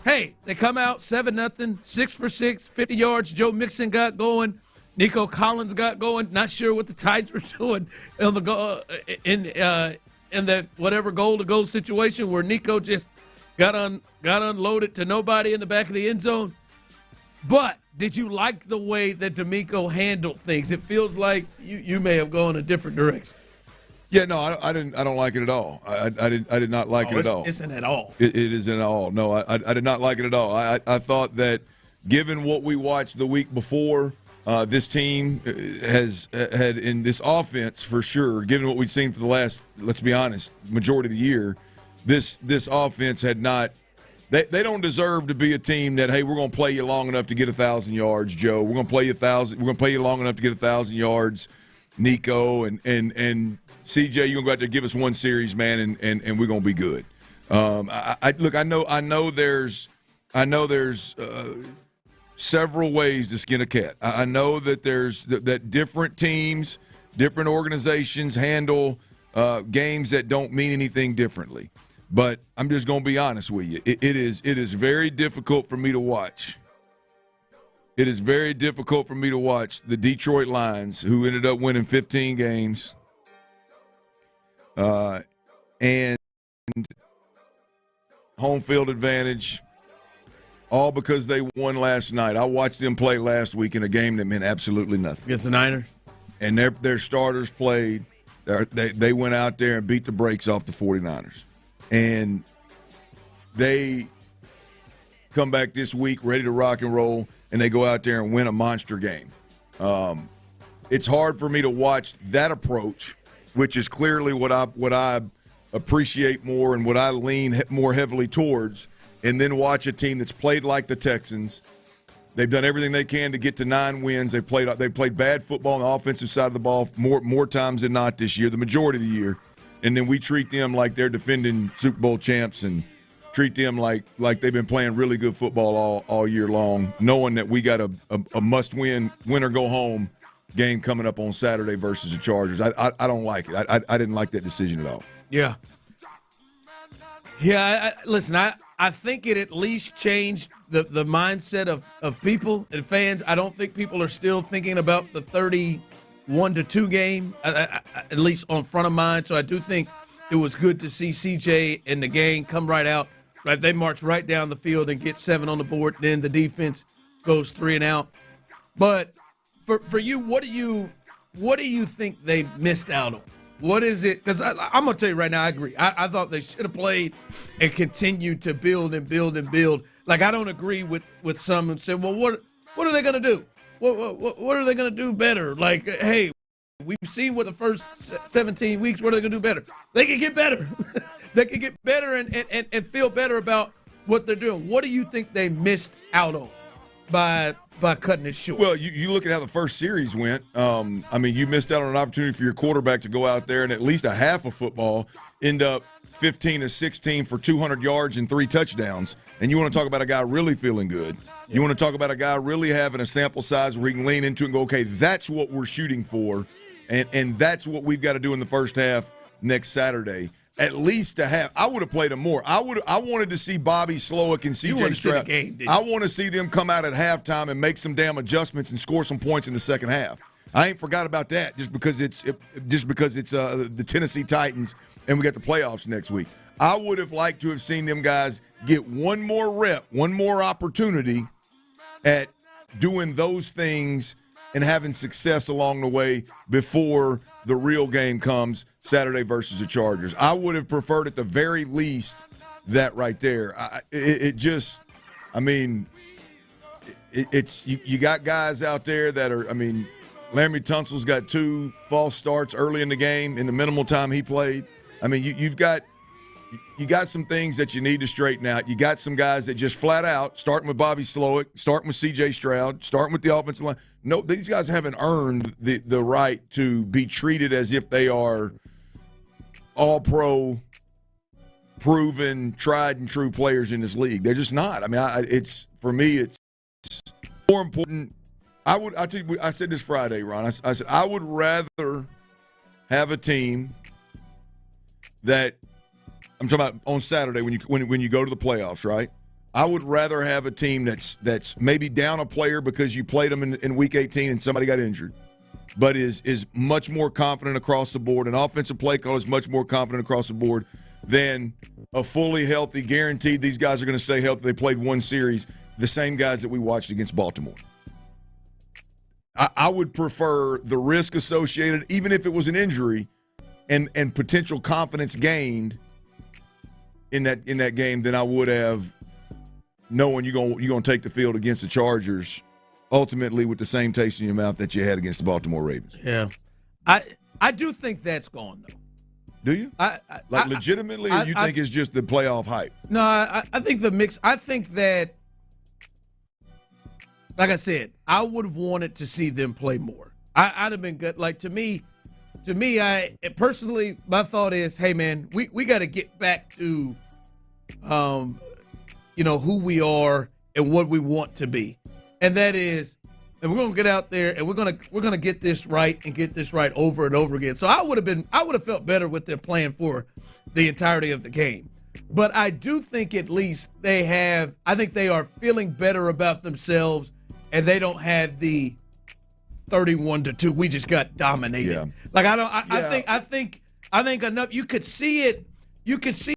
hey, they come out 7-0, 6 for 6, 50 yards. Joe Mixon got going. Nico Collins got going. Not sure what the Titans were doing on the in that whatever goal-to-goal situation where Nico just got unloaded to nobody in the back of the end zone. But did you like the way that D'Amico handled things? It feels like you may have gone a different direction. Yeah, no, I didn't. I don't like it at all. I did not like it at all. Isn't at all. It isn't at all. No, I did not like it at all. I thought that given what we watched the week before, this team has had in this offense for sure. Given what we've seen for the last, let's be honest, majority of the year, this offense had not. They don't deserve to be a team that, hey, we're going to play you long enough to get 1,000 yards, Joe. We're going to play you 1,000. We're going to play you long enough to get 1,000 yards, Nico and CJ. You're going to go out there and give us one series, man, and we're going to be good. Look, I know there's several ways to skin a cat. I know that there's that different teams, different organizations handle games that don't mean anything differently. But I'm just going to be honest with you. It is very difficult for me to watch. It is very difficult for me to watch the Detroit Lions, who ended up winning 15 games, and home field advantage, all because they won last night. I watched them play last week in a game that meant absolutely nothing. Against the Niners? And their starters played. They went out there and beat the brakes off the 49ers. And they come back this week ready to rock and roll, and they go out there and win a monster game. It's hard for me to watch that approach, which is clearly what I appreciate more and what I lean more heavily towards, and then watch a team that's played like the Texans. They've done everything they can to get to 9 wins. They've played bad football on the offensive side of the ball more times than not this year, the majority of the year. And then we treat them like they're defending Super Bowl champs and treat them like they've been playing really good football all year long, knowing that we got a must-win, win or go home game coming up on Saturday versus the Chargers. I don't like it. I didn't like that decision at all. Yeah. Yeah, listen, I think it at least changed the mindset of people and fans. I don't think people are still thinking about the 31-2 game, at least on front of mind. So I do think it was good to see CJ and the gang come right out. Right, they march right down the field and get 7 on the board. Then the defense goes 3 and out. But for you, what do you think they missed out on? What is it? Because I'm going to tell you right now, I agree. I thought they should have played and continued to build and build and build. Like, I don't agree with some who said, well, what are they going to do? What are they going to do better? Like, hey, we've seen what the first 17 weeks, what are they going to do better? They can get better. They can get better and feel better about what they're doing. What do you think they missed out on by cutting it short? Well, you look at how the first series went. I mean, you missed out on an opportunity for your quarterback to go out there and at least a half of football end up 15-16 for 200 yards and 3 touchdowns. And you want to talk about a guy really feeling good. Yeah. You want to talk about a guy really having a sample size where he can lean into and go, okay, that's what we're shooting for, and that's what we've got to do in the first half next Saturday. At least a half. I would have played them more. I wanted to see Bobby Slowick and C.J. Stroud. I want to see them come out at halftime and make some damn adjustments and score some points in the second half. I ain't forgot about that just because it's the Tennessee Titans and we got the playoffs next week. I would have liked to have seen them guys get one more rep, one more opportunity at doing those things and having success along the way before the real game comes Saturday versus the Chargers. I would have preferred at the very least that right there. You got guys out there that are, Laramie Tunsil's got 2 false starts early in the game in the minimal time he played. I mean, you got some things that you need to straighten out. You got some guys that just flat out, starting with Bobby Slowick, starting with C.J. Stroud, starting with the offensive line. No, these guys haven't earned the right to be treated as if they are all-pro, proven, tried and true players in this league. They're just not. I mean, for me, it's more important. I said this Friday, Ron. I said I would rather have a team that I'm talking about on Saturday when you go to the playoffs, right? I would rather have a team that's maybe down a player because you played them in Week 18 and somebody got injured, but is much more confident across the board. An offensive play call is much more confident across the board than a fully healthy, guaranteed these guys are going to stay healthy. They played one series, the same guys that we watched against Baltimore. I would prefer the risk associated, even if it was an injury, and potential confidence gained in that game than I would have knowing you're gonna take the field against the Chargers, ultimately with the same taste in your mouth that you had against the Baltimore Ravens. Yeah, I do think that's gone though. Do you? Legitimately, or you think it's just the playoff hype? No, I think the mix. I think that, like I said, I would have wanted to see them play more. I'd have been good. Like to me, I personally, my thought is, hey man, we got to get back to, who we are and what we want to be, and that is, and we're gonna get out there and we're gonna get this right and get this right over and over again. So I would have felt better with them playing for the entirety of the game. But I do think at least I think they are feeling better about themselves, and they don't have the 31-2. We just got dominated. Yeah. Like I think enough. You could see it. You could see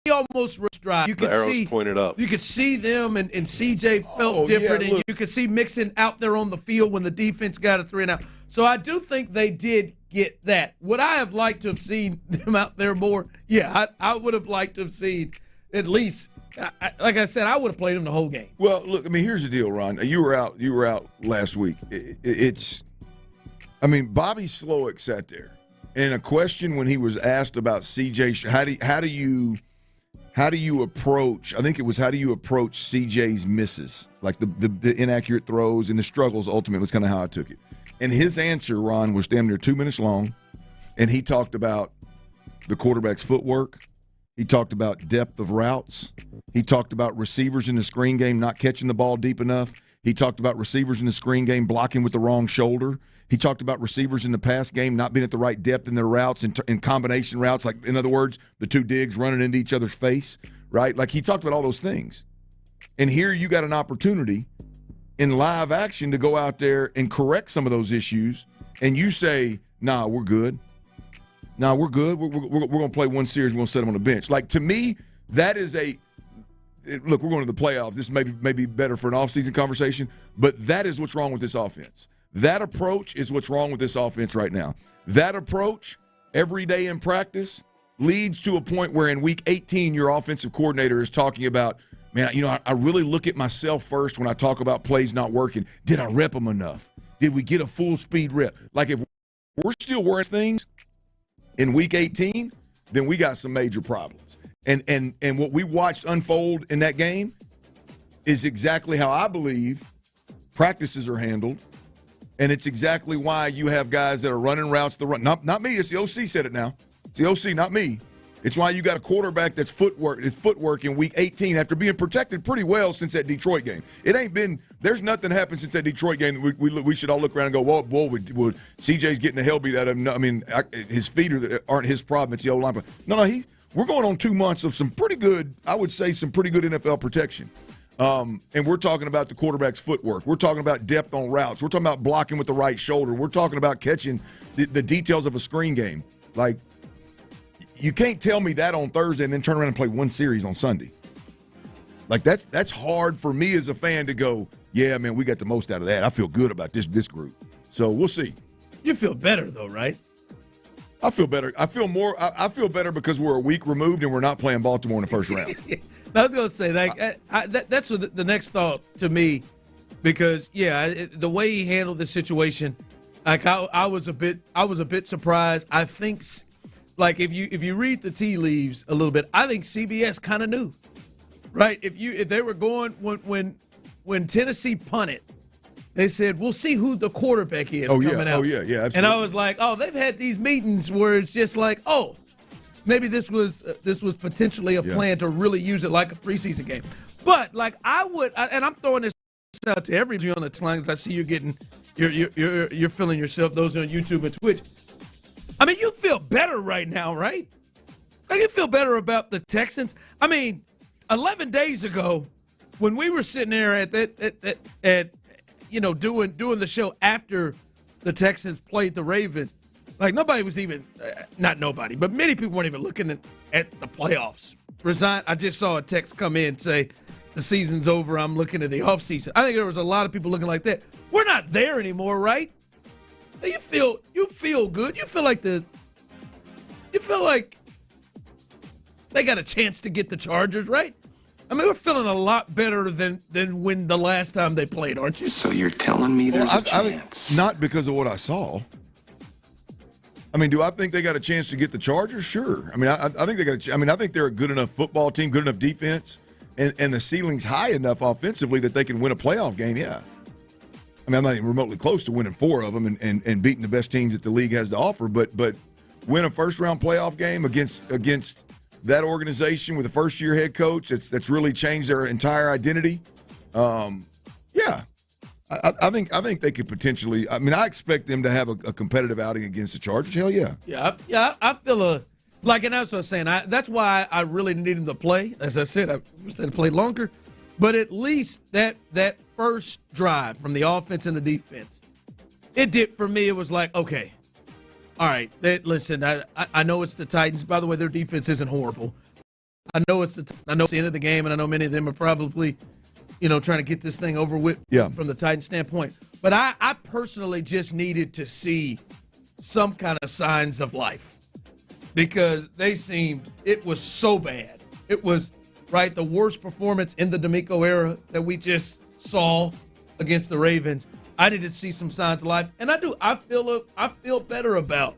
almost rush drive. You could see pointed up. You could see them, and CJ felt different, and you could see Mixon out there on the field when the defense got a 3 and out. So I do think they did get that. Would I have liked to have seen them out there more? Yeah, I would have liked to have seen at least. Like I said, I would have played them the whole game. Well, look, here's the deal, Ron. You were out last week. Bobby Slowick sat there, And a question when he was asked about CJ, how do you approach? I think it was how do you approach CJ's misses, like the inaccurate throws and the struggles. Ultimately, was kind of how I took it. And his answer, Ron, was damn near 2 minutes long, and he talked about the quarterback's footwork. He talked about depth of routes. He talked about receivers in the screen game not catching the ball deep enough. He talked about receivers in the screen game blocking with the wrong shoulder. He talked about receivers in the pass game not being at the right depth in their routes and in combination routes. Like, in other words, the two digs running into each other's face, right? Like, he talked about all those things. And here you got an opportunity in live action to go out there and correct some of those issues. And you say, nah, we're good. Nah, we're good. We're going to play one series. We're going to set them on the bench. Like, to me, that is look, we're going to the playoffs. This may be better for an offseason conversation, but that is what's wrong with this offense. That approach is what's wrong with this offense right now. That approach, every day in practice, leads to a point where in week 18, your offensive coordinator is talking about, man, I really look at myself first when I talk about plays not working. Did I rep them enough? Did we get a full speed rep? Like, if we're still worrying things in week 18, then we got some major problems. And what we watched unfold in that game is exactly how I believe practices are handled. And it's exactly why you have guys that are running routes. Not me. It's the OC said it now. It's the OC, not me. It's why you got a quarterback that's footwork in week 18 after being protected pretty well since that Detroit game. There's nothing happened since that Detroit game that we should all look around and go, whoa, CJ's getting the hell beat out of him. I mean, his feet aren't his problem. It's the old line. No, we're going on 2 months of some pretty good, I would say, some pretty good NFL protection. And we're talking about the quarterback's footwork. We're talking about depth on routes. We're talking about blocking with the right shoulder. We're talking about catching the details of a screen game. Like, you can't tell me that on Thursday and then turn around and play one series on Sunday. Like, that's hard for me as a fan to go, yeah, man, we got the most out of that. I feel good about this group. So we'll see. You feel better, though, right? I feel better. I feel better because we're a week removed and we're not playing Baltimore in the first round. I was going to say, that's the next thought to me, because the way he handled the situation, like I was a bit surprised. I think, like, if you read the tea leaves a little bit, I think CBS kind of knew, right? If they were going when Tennessee punted, they said, we'll see who the quarterback is coming out. Oh yeah, absolutely. And I was like, they've had these meetings where it's just like, maybe this was potentially a plan to really use it like a preseason game. But like and I'm throwing this out to everybody on the line, because I see you're feeling yourself. Those on YouTube and Twitch. I mean, you feel better right now, right? Like, you feel better about the Texans. I mean, 11 days ago, when we were sitting there at doing the show after the Texans played the Ravens. Like, nobody was even, not nobody, but many people weren't even looking at the playoffs. I just saw a text come in say, the season's over, I'm looking at the offseason. I think there was a lot of people looking like that. We're not there anymore, right? You feel good. You feel like they got a chance to get the Chargers, right? I mean, we're feeling a lot better than when the last time they played, aren't you? So you're telling me there's a chance? Not because of what I saw. I mean, do I think they got a chance to get the Chargers? Sure. I mean, I think they got. I think they're a good enough football team, good enough defense, and the ceiling's high enough offensively that they can win a playoff game. Yeah. I mean, I'm not even remotely close to winning 4 of them and beating the best teams that the league has to offer, but win a first-round playoff game against that organization with a first-year head coach that's really changed their entire identity. Yeah. I think they could potentially. I mean, I expect them to have a competitive outing against the Chargers. Hell yeah. Yeah. I feel and that's what I was saying. That's why I really need him to play. As I said, I wish they'd play longer, but at least that first drive from the offense and the defense, it did for me. It was like, okay, all right. Listen, I know it's the Titans. By the way, their defense isn't horrible. I know it's the end of the game, and I know many of them are probably, trying to get this thing over with from the Titans standpoint. But I personally just needed to see some kind of signs of life, because it was so bad. It was, right, the worst performance in the D'Amico era that we just saw against the Ravens. I needed to see some signs of life, and I do. I feel better about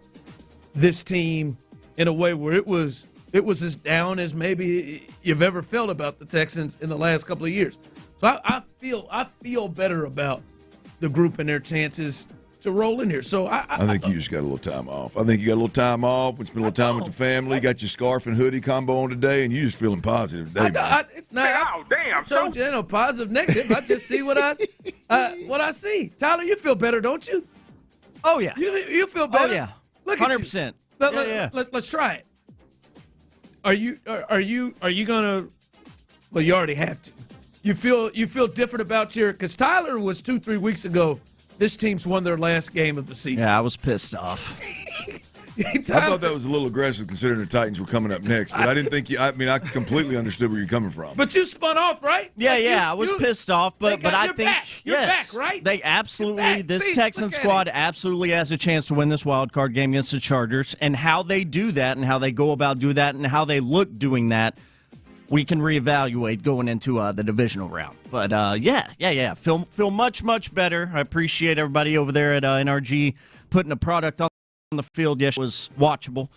this team in a way where it was as down as maybe you've ever felt about the Texans in the last couple of years. So I feel better about the group and their chances to roll in here. So I think you just got a little time off. I think you got a little time off. Spend a little time with the family. Got your scarf and hoodie combo on today, and you just feeling positive today, man. It's not. I told you, no positive, negative. I just see what I see. Tyler, you feel better, don't you? Oh yeah. You feel better. Oh yeah. Look 100%. Let's try it. Are you gonna? Well, you already have to. You feel different about because Tyler was 2-3 weeks ago. This team's won their last game of the season. Yeah, I was pissed off. I thought that was a little aggressive considering the Titans were coming up next, but I didn't think you. I mean, I completely understood where you're coming from. But you spun off, right? Yeah, I was pissed off, but I think you're yes, back, right? they absolutely. This Texans squad absolutely has a chance to win this wild card game against the Chargers, and how they do that, and how they go about doing that, and how they look doing that. We can reevaluate going into the divisional round. But, yeah. Feel much, much better. I appreciate everybody over there at NRG putting a product on the field. Yes, it was watchable.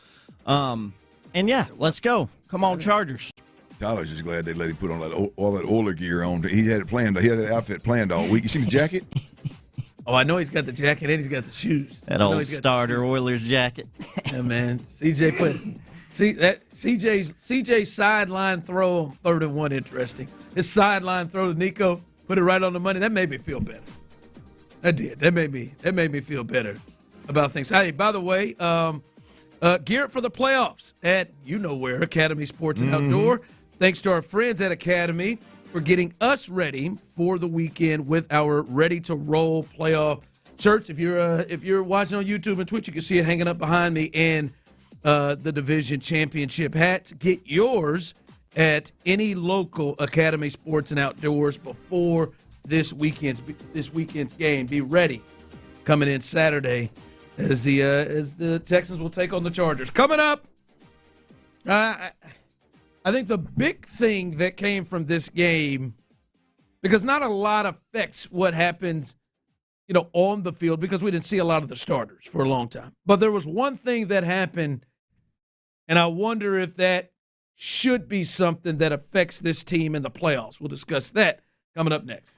And, yeah, let's go. Come on, Chargers. Tyler's just glad they let him put on all that Oiler gear on. He had it planned. He had that outfit planned all week. You seen the jacket? Oh, I know he's got the jacket and he's got the shoes. That old starter Oilers jacket. Yeah, man. CJ put... See that CJ's sideline throw on 3rd and 1 interesting. His sideline throw to Nico, put it right on the money. That made me feel better. That did. That made me feel better about things. Hey, by the way, gear up for the playoffs at where, Academy Sports and Outdoor. Thanks to our friends at Academy for getting us ready for the weekend with our Ready to Roll playoff shirts. If you're watching on YouTube and Twitch, you can see it hanging up behind me, and the division championship hats. Get yours at any local Academy Sports and Outdoors before this weekend's game. Be ready coming in Saturday as the Texans will take on the Chargers. Coming up, I think the big thing that came from this game, because not a lot affects what happens on the field, because we didn't see a lot of the starters for a long time. But there was one thing that happened, and I wonder if that should be something that affects this team in the playoffs. We'll discuss that coming up next.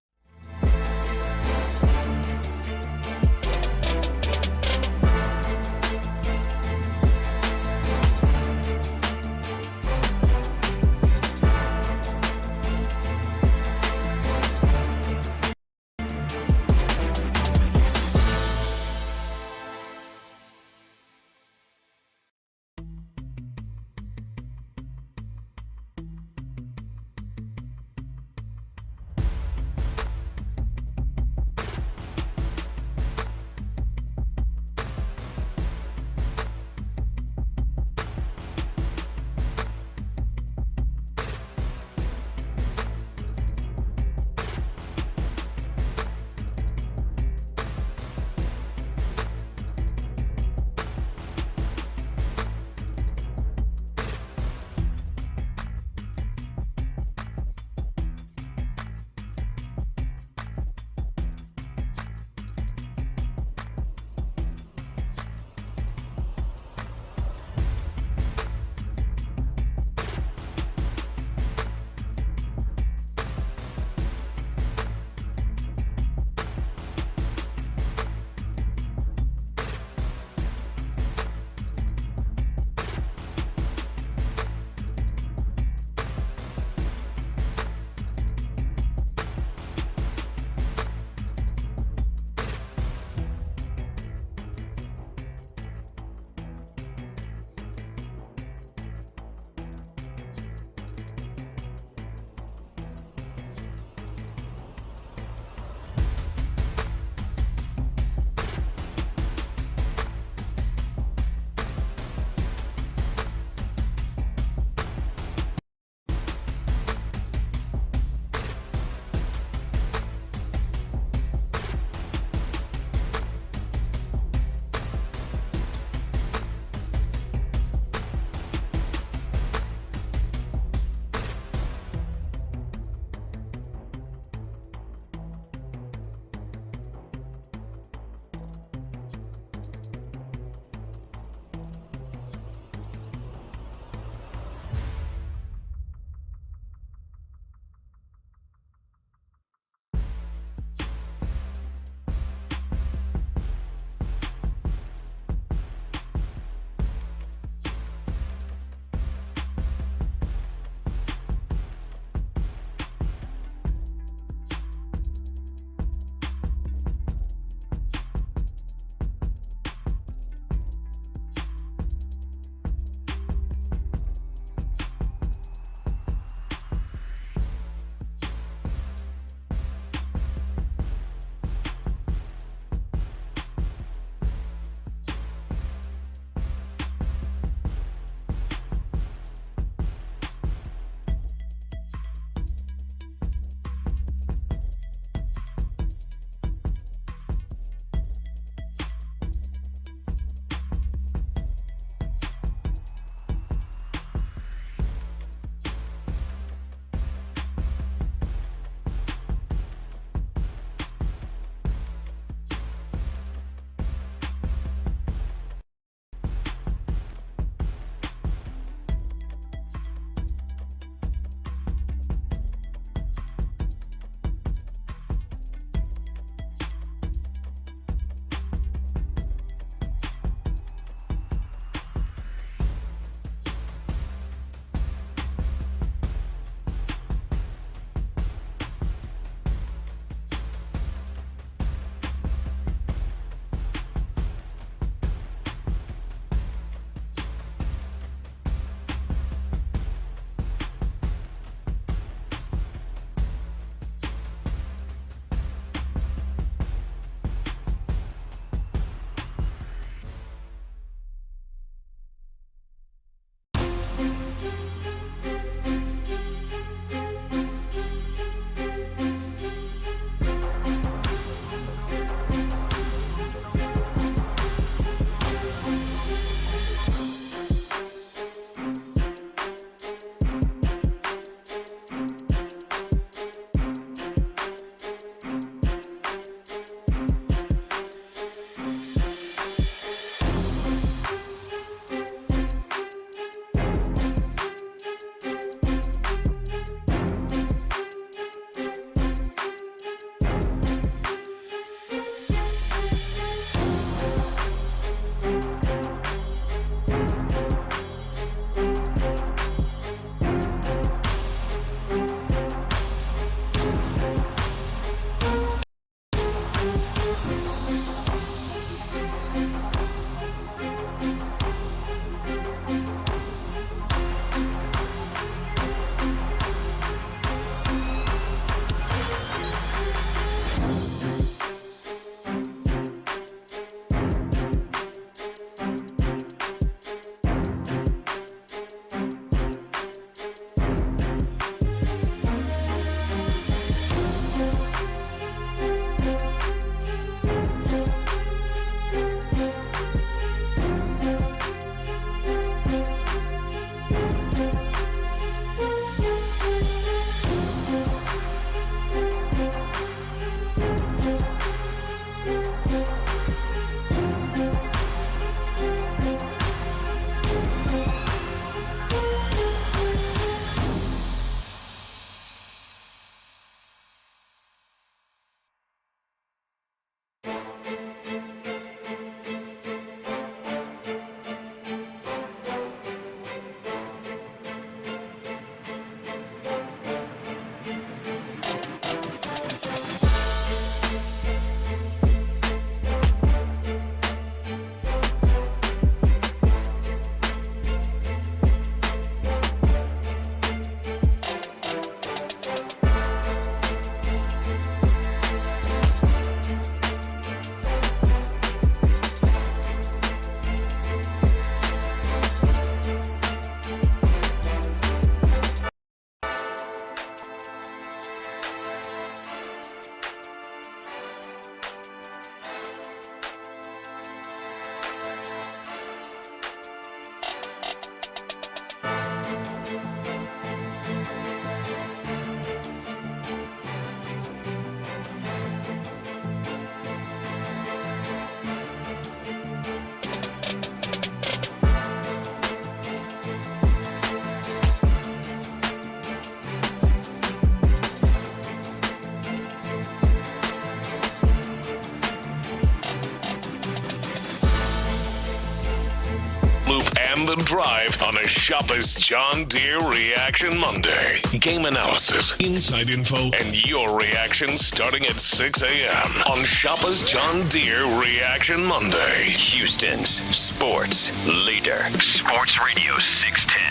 on The Drive on a Shopper's John Deere Reaction Monday. Game analysis, inside info, and your reaction starting at 6 a.m. on Shopper's John Deere Reaction Monday. Houston's sports leader. Sports Radio 610.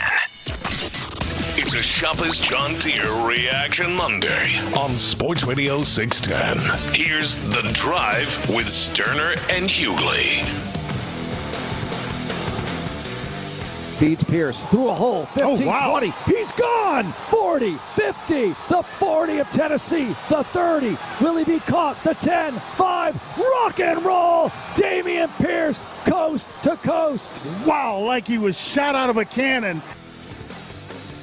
It's a Shopper's John Deere Reaction Monday on Sports Radio 610. Here's The Drive with Stoerner and Hughley. Feeds Pierce through a hole, 15, 20. He's gone! 40, 50, the 40 of Tennessee, the 30. Will he be caught? The 10, 5, rock and roll! Dameon Pierce, coast to coast. Wow, like he was shot out of a cannon.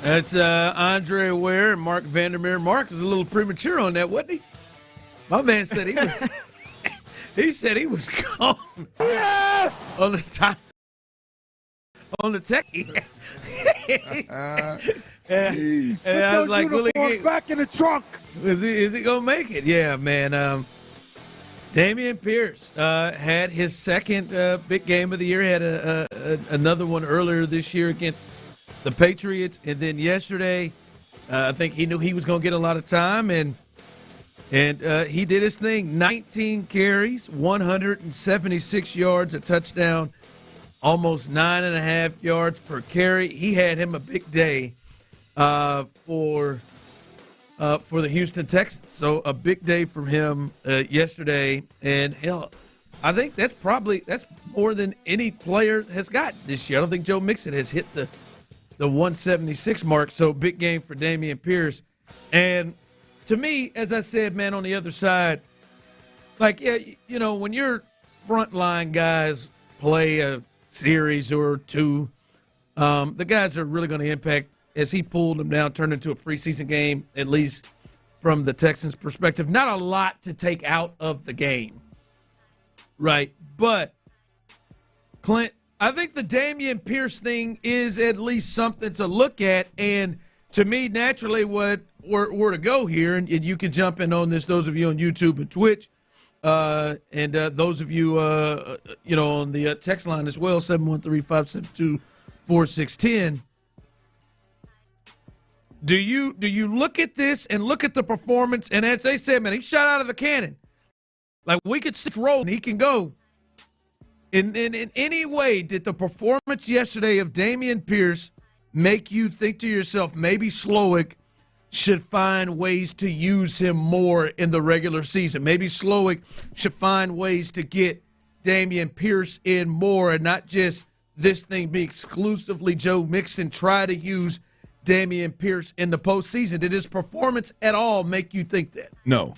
That's Andre Ware and Mark Vandermeer. Mark was a little premature on that, wasn't he? My man said he was. He said he was gone. Yes! On the time. On the tech. And I was like, will he get back in the trunk? Is he gonna make it? Yeah, man. Dameon Pierce had his second big game of the year. Had another one earlier this year against the Patriots, and then yesterday, I think he knew he was going to get a lot of time, and he did his thing. 19 carries, 176 yards, a touchdown, almost 9.5 yards per carry. He had him a big day for the Houston Texans. So a big day from him yesterday, and hell, I think that's more than any player has got this year. I don't think Joe Mixon has hit the 176 mark, so big game for Dameon Pierce. And to me, as I said, man, on the other side, like, yeah, you know, when your frontline guys play a series or two, the guys are really going to impact, as he pulled them down, turned into a preseason game, at least from the Texans' perspective. Not a lot to take out of the game, right? But, Clint, I think the Dameon Pierce thing is at least something to look at, and to me, naturally, what we're to go here, and you can jump in on this, those of you on YouTube and Twitch, and those of you, on the text line as well, 713-572-4610. Do you look at this and look at the performance, and as they said, man, he shot out of the cannon. Like, we could see roll and he can go. In any way, did the performance yesterday of Dameon Pierce make you think to yourself, maybe Slowick should find ways to use him more in the regular season? Maybe Slowick should find ways to get Dameon Pierce in more and not just this thing be exclusively Joe Mixon. Try to use Dameon Pierce in the postseason. Did his performance at all make you think that? No,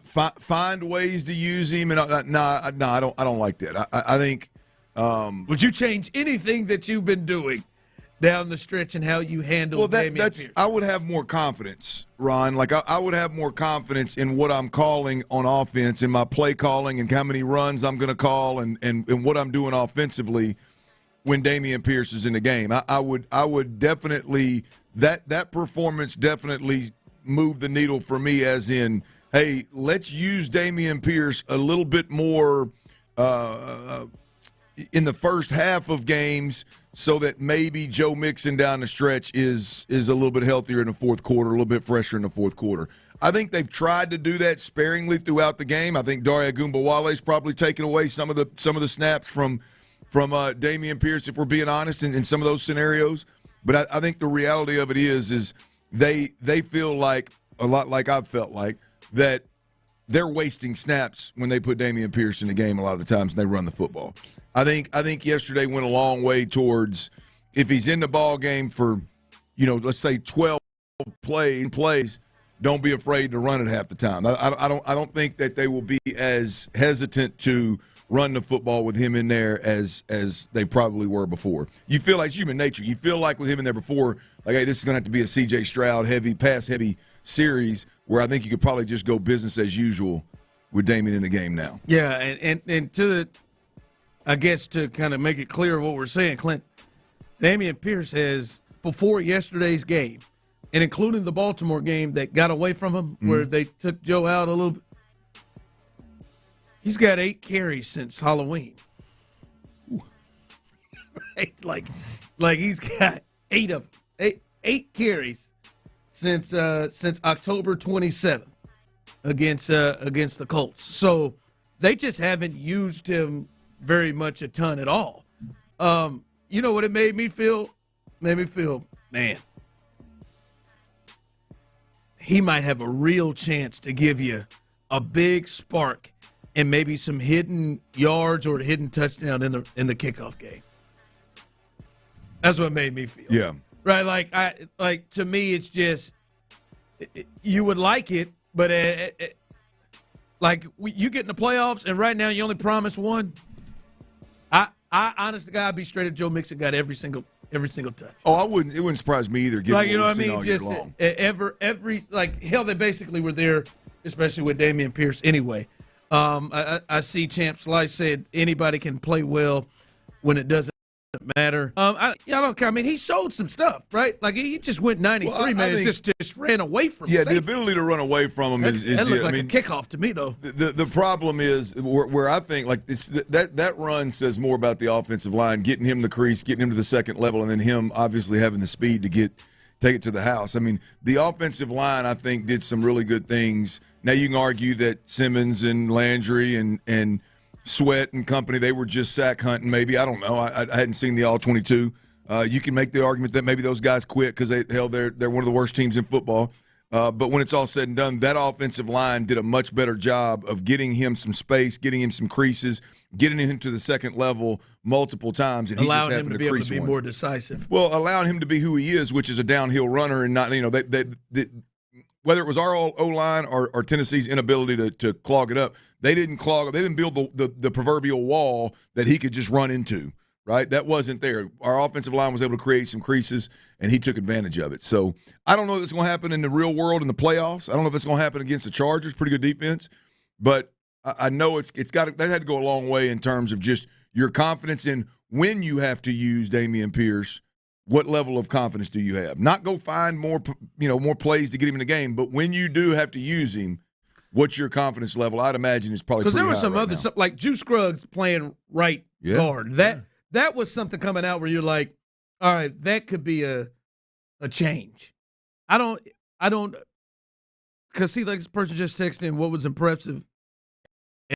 find ways to use him, and I don't like that. I think. Would you change anything that you've been doing down the stretch and how you handle Dameon Pierce? I would have more confidence, Ron. Like I would have more confidence in what I'm calling on offense, in my play calling, and how many runs I'm going to call, and what I'm doing offensively when Dameon Pierce is in the game. I would definitely that performance definitely moved the needle for me, as in, hey, let's use Dameon Pierce a little bit more in the first half of games, so that maybe Joe Mixon down the stretch is a little bit healthier in the fourth quarter, a little bit fresher in the fourth quarter. I think they've tried to do that sparingly throughout the game. I think Dare Ogunbowale's probably taken away some of the snaps from Dameon Pierce, if we're being honest, in some of those scenarios. But I think the reality of it is they feel like, a lot like I've felt like, that they're wasting snaps when they put Dameon Pierce in the game a lot of the times and they run the football. I think yesterday went a long way towards, if he's in the ball game for, let's say 12 plays, don't be afraid to run it half the time. I don't think that they will be as hesitant to run the football with him in there as they probably were before. You feel like it's human nature. You feel like with him in there before, like, hey, this is going to have to be a C.J. Stroud pass heavy series, where I think you could probably just go business as usual with Dameon in the game now. Yeah, and I guess to kind of make it clear what we're saying, Clint, Dameon Pierce has, before yesterday's game, and including the Baltimore game that got away from him, where they took Joe out a little bit, he's got 8 carries since Halloween. right? Like he's got eight carries since October 27th against the Colts. So they just haven't used him very much, a ton at all. You know what it made me feel? Made me feel, man, he might have a real chance to give you a big spark and maybe some hidden yards or a hidden touchdown in the kickoff game. That's what made me feel. Yeah. Right, like to me, it's just you would like it, but you get in the playoffs, and right now you only promise one. I honest to God, I'd be straight up. Joe Mixon got every single touch. Oh, I wouldn't. It wouldn't surprise me either. Given You know what I mean? all Just year long. every hell, they basically were there, especially with Dameon Pierce. Anyway, I see Champ Slice said anybody can play well when it doesn't matter. I don't care. I mean, he showed some stuff, right? Like he just went 93 minutes, just ran away from. Yeah, the ability to run away from him is that looked like a kickoff to me, though. The problem is where I think like that run says more about the offensive line, getting him the crease, getting him to the second level, and then him obviously having the speed to take it to the house. I mean, the offensive line I think did some really good things. Now you can argue that Simmons and Landry and Sweat and company, they were just sack hunting maybe. I don't know. I hadn't seen the All-22. You can make the argument that maybe those guys quit because they're one of the worst teams in football. But when it's all said and done, that offensive line did a much better job of getting him some space, getting him some creases, getting him to the second level multiple times. And allowing him to be able to be more decisive. Well, allowing him to be who he is, which is a downhill runner, and not whether it was our O-line or Tennessee's inability to clog it up, they didn't build the proverbial wall that he could just run into, right? That wasn't there. Our offensive line was able to create some creases, and he took advantage of it. So I don't know if it's going to happen in the real world in the playoffs. I don't know if it's going to happen against the Chargers, pretty good defense. But I know that had to go a long way in terms of just your confidence in when you have to use Dameon Pierce. What level of confidence do you have? Not go find more plays to get him in the game, but when you do have to use him, what's your confidence level? I'd imagine it's probably because there was some right other stuff like Juice Scruggs playing right guard. That was something coming out where you're like, all right, that could be a change. I don't because see, like this person just texted in what was impressive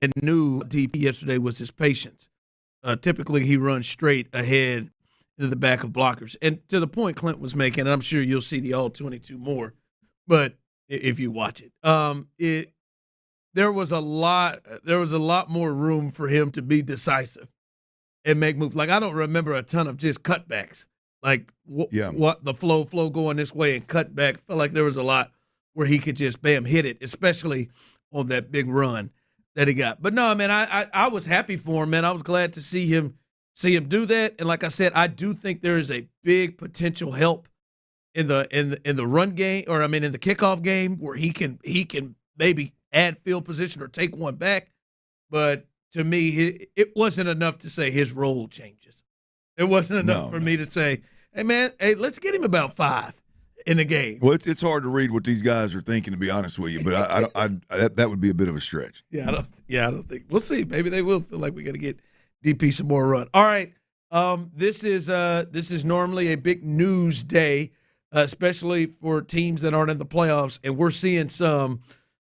and new DP yesterday was his patience. Typically he runs straight ahead into the back of blockers. And to the point Clint was making, and I'm sure you'll see the All-22 more, but if you watch it, there was a lot more room for him to be decisive and make moves. Like I don't remember a ton of just cutbacks. Like what the flow going this way and cut back. Felt like there was a lot where he could just hit it, especially on that big run that he got. But no, man, I was happy for him, man. I was glad to see him do that. And like I said, I do think there is a big potential help in the run game, or I mean in the kickoff game, where he can maybe add field position or take one back. But to me, it wasn't enough to say his role changes. It wasn't enough for me to say, hey man, let's get him about 5 in the game. Well, it's hard to read what these guys are thinking, to be honest with you. But I that would be a bit of a stretch. I don't think we'll see. Maybe they will feel like we got to get DP some more run. All right, this is normally a big news day, especially for teams that aren't in the playoffs, and we're seeing some.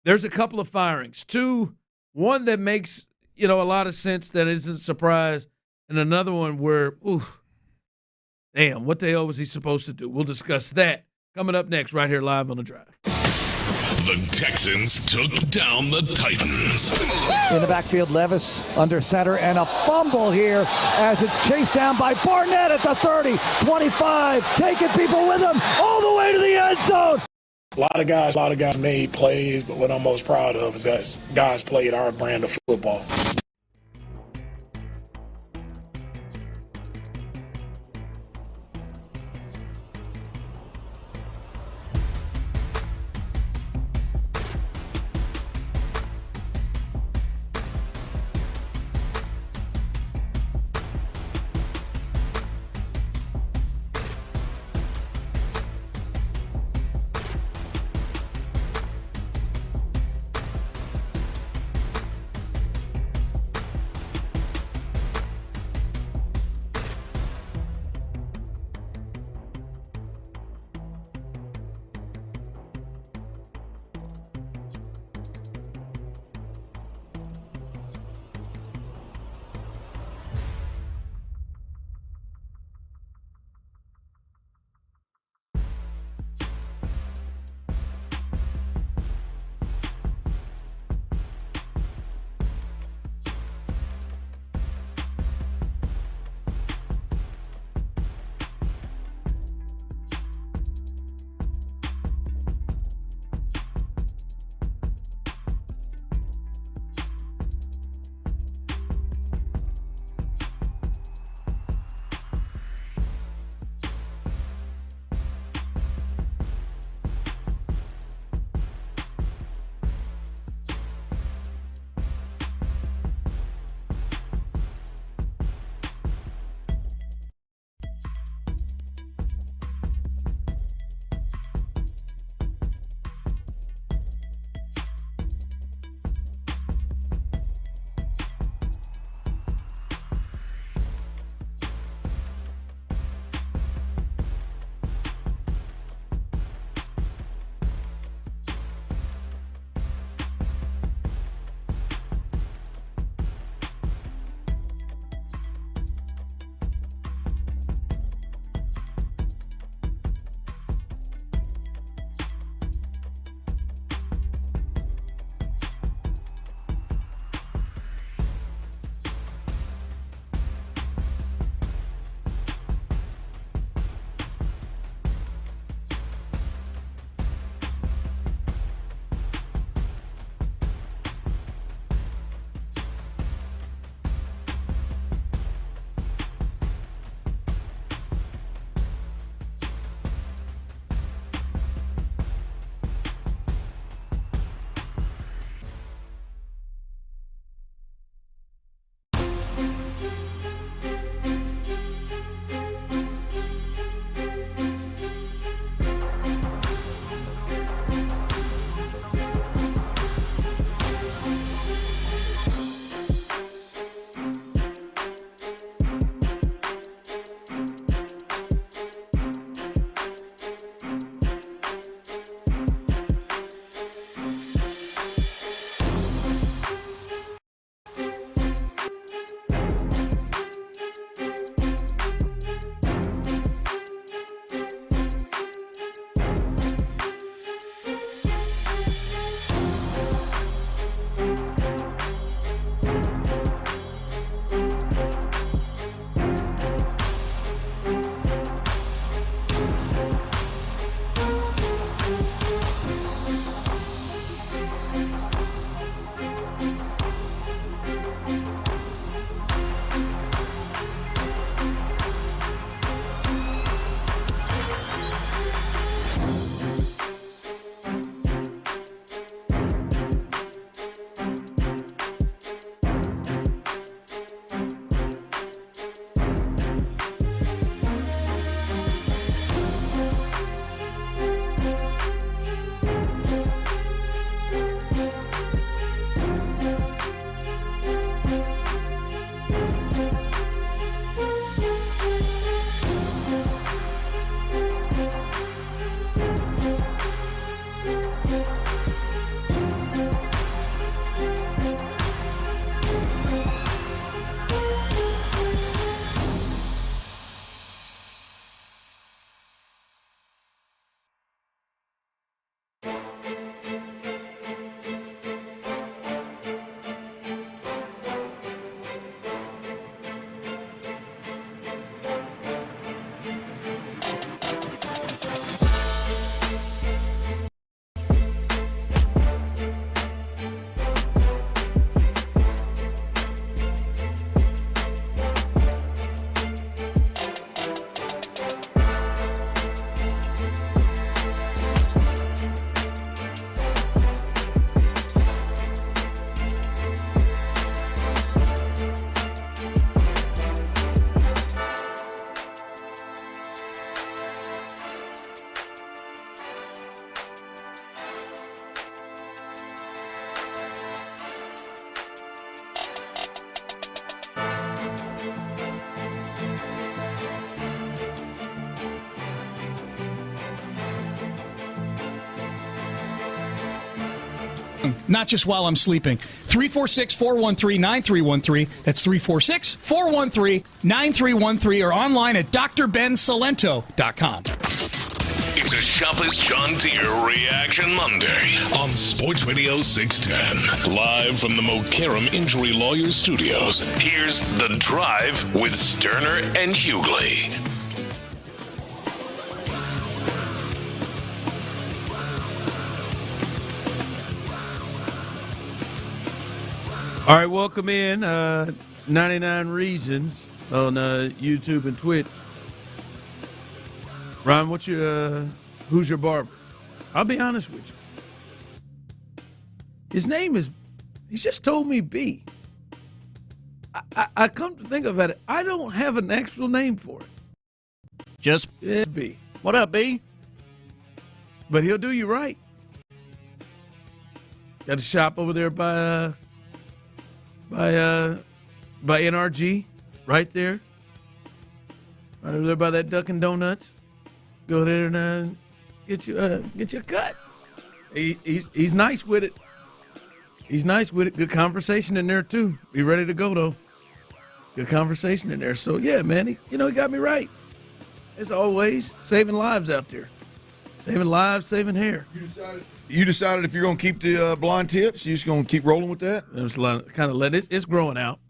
There's a couple of firings. One that makes a lot of sense that isn't a surprise, and another one where, damn, what the hell was he supposed to do? We'll discuss that coming up next, right here live on The Drive. The Texans took down the Titans. In the backfield, Levis under center, and a fumble here as it's chased down by Barnett at the 30, 25, taking people with him all the way to the end zone. A lot of guys made plays, but what I'm most proud of is that guys played our brand of football. not just while I'm sleeping. 346-413-9313. That's 346-413-9313 or online at drbensalento.com. It's a Shopper's John Deere Reaction Monday on Sports Radio 610. Live from the Mokaram Injury Lawyers Studios, here's The Drive with Stoerner and Hughley. All right, welcome in 99 Reasons on YouTube and Twitch. Ron, who's your barber? I'll be honest with you. His name is, he's just told me B. I come to think about it, I don't have an actual name for it. Just B. What up, B? But he'll do you right. Got a shop over there by NRG, right there. Right over there by that Dunkin' Donuts. Go there and get you a cut. He's nice with it. He's nice with it. Good conversation in there too. Be ready to go though. Good conversation in there. So yeah, man, he got me right. As always, saving lives out there. Saving lives, saving hair. You decided if you're going to keep the blonde tips, you're just going to keep rolling with that? It's it's growing out.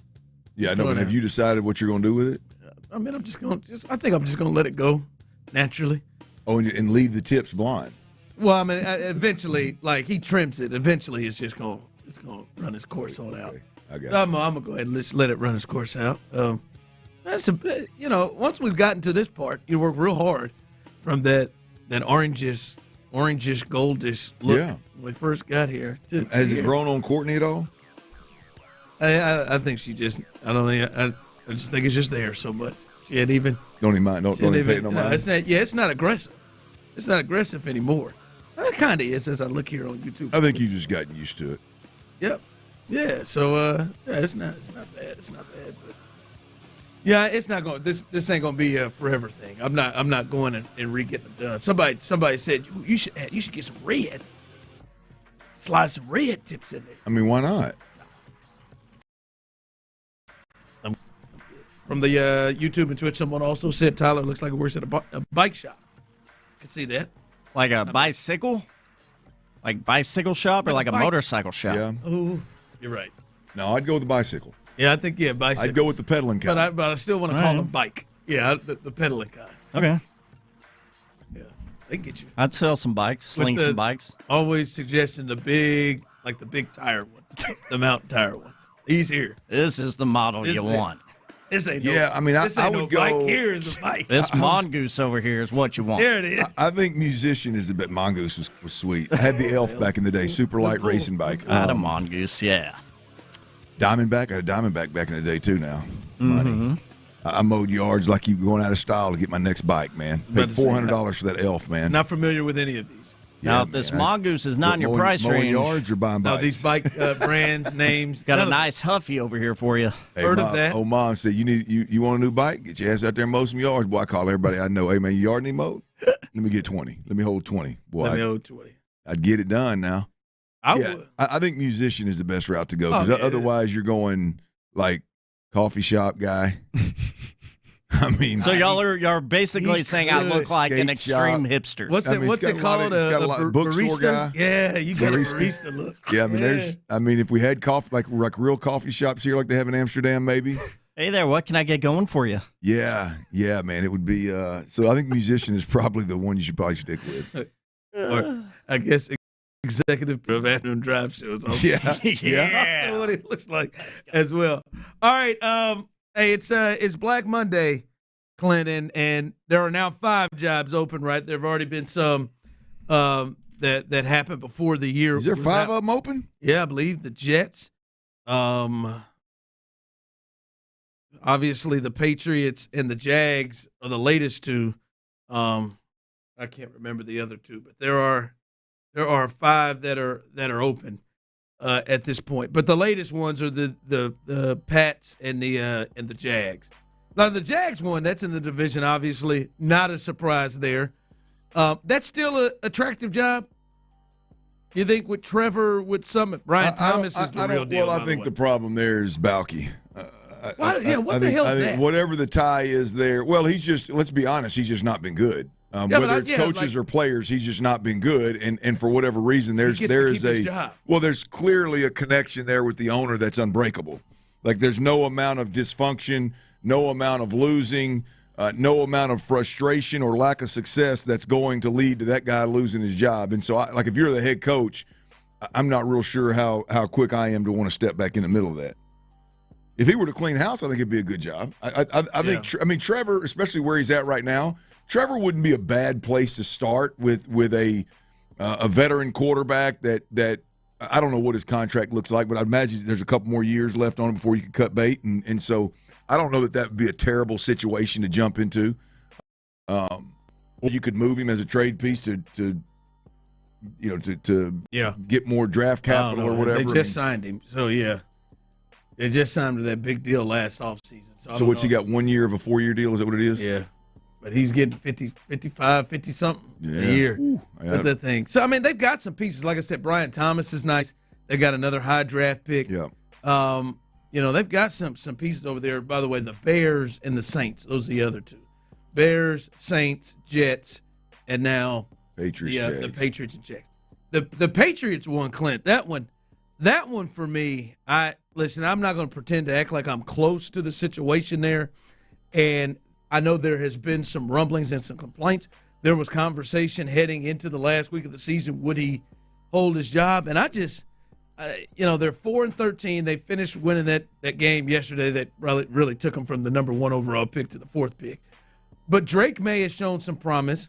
Yeah, I know, but have you decided what you're going to do with it? I mean, I think I'm just going to let it go naturally. Oh, and leave the tips blonde. Well, I mean, eventually, like he trims it. Eventually, it's going to run its course on out. I got so I'm going to go ahead and just let it run its course out. Once we've gotten to this part, you work real hard from that orangish, goldish look when we first got here. Has it grown on Courtney at all? I think she just, I just think it's just there so much. She hadn't even. Don't even mind. Don't even pay no mind. It's not aggressive. It's not aggressive anymore. It kind of is as I look here on YouTube. I think you've just gotten used to it. Yep. Yeah. So it's not bad. It's not bad, but yeah, it's not going. This ain't going to be a forever thing. I'm not going and re-getting them done. Somebody said you should get some red. Slide some red tips in there. I mean, why not? From the YouTube and Twitch, someone also said Tyler looks like he works at a bike shop. I can see that. Like a bicycle? Like bicycle shop or like a motorcycle shop? Yeah. Oh, you're right. No, I'd go with the bicycle. Yeah, I think, bicycle. I'd go with the pedaling kind. But I still want to call them bike. Yeah, the pedaling kind. Okay. Yeah, they can get you. I'd sell some bikes, sling some bikes. Always suggesting the big tire ones, the mountain tire ones. He's here. This is the model you want. This ain't I would go. Bike. Here's the bike. This mongoose over here is what you want. There it is. I think musician is a bit. Mongoose was sweet. I had the Elf back in the day, super light racing bike. I had a mongoose, yeah. Diamondback. I had a Diamondback back in the day too. Now, money. I mowed yards like you going out of style to get my next bike, man. Paid $400 for that Elf, man. Not familiar with any of these. Now, if this mongoose is not in your price range, yards or buying bikes? No, these bike brands, names. Got a nice Huffy over here for you. Hey, Heard of that? Oh, Mom said, you want a new bike? Get your ass out there and mow some yards. Boy, I call everybody I know. Hey, man, your yard need mowed? Let me get 20. Let me hold 20. Boy, Let me hold 20. I'd get it done now. I would. I think musician is the best route to go because otherwise you're going like coffee shop guy. I mean, so y'all are basically saying I look like an extreme hipster. What's it called? It's got a lot of bookstore barista? guy. Yeah, you got a barista look. Yeah, I mean, if we had coffee, like real coffee shops here, like they have in Amsterdam, maybe. Hey there, what can I get going for you? Yeah, man, it would be. So I think musician is probably the one you should probably stick with. Or I guess executive of afternoon drive shows. Also. Yeah. That's what it looks like as well. All right. Hey, it's Black Monday, Clinton, and there are now 5 jobs open. Right, there have already been some that happened before the year. Is there 5 of them open? Yeah, I believe the Jets. Obviously the Patriots and the Jags are the latest 2. I can't remember the other 2, but there are 5 that are open at this point. But the latest ones are the Pats and the Jags. Now the Jags one, that's in the division, obviously not a surprise there. That's still an attractive job. You think with Trevor, with some Brian Thomas is the real deal? Well, I think the problem there is Balky. What the hell is that? Whatever the tie is there, well, he's just, let's be honest, he's just not been good. Whether it's coaches or players, he's just not been good. And for whatever reason, there's clearly a connection there with the owner that's unbreakable. Like there's no amount of dysfunction, no amount of losing, no amount of frustration or lack of success that's going to lead to that guy losing his job. And so, if you're the head coach, I'm not real sure how quick I am to want to step back in the middle of that. If he were to clean house, I think it'd be a good job. I think Trevor, especially where he's at right now, Trevor wouldn't be a bad place to start with a veteran quarterback that I don't know what his contract looks like, but I imagine there's a couple more years left on him before you can cut bait, and so I don't know that would be a terrible situation to jump into. Or you could move him as a trade piece to get more draft capital or whatever. They just signed him, so yeah. They just signed him to that big deal last offseason. So what's he got, 1 year of a 4-year deal? Is that what it is? Yeah. But he's getting 50, 55, 50-something a year. That's the thing. So, they've got some pieces. Like I said, Brian Thomas is nice. They got another high draft pick. Yeah. They've got some pieces over there. By the way, the Bears and the Saints. Those are the other two. Bears, Saints, Jets, and now Patriots. The Patriots and Jets. The Patriots won, Clint. That one for me, I'm not going to pretend to act like I'm close to the situation there. And I know there has been some rumblings and some complaints. There was conversation heading into the last week of the season. Would he hold his job? And I just, they're 4-13. They finished winning that game yesterday that really took them from the number 1 overall pick to the 4th pick. But Drake May has shown some promise.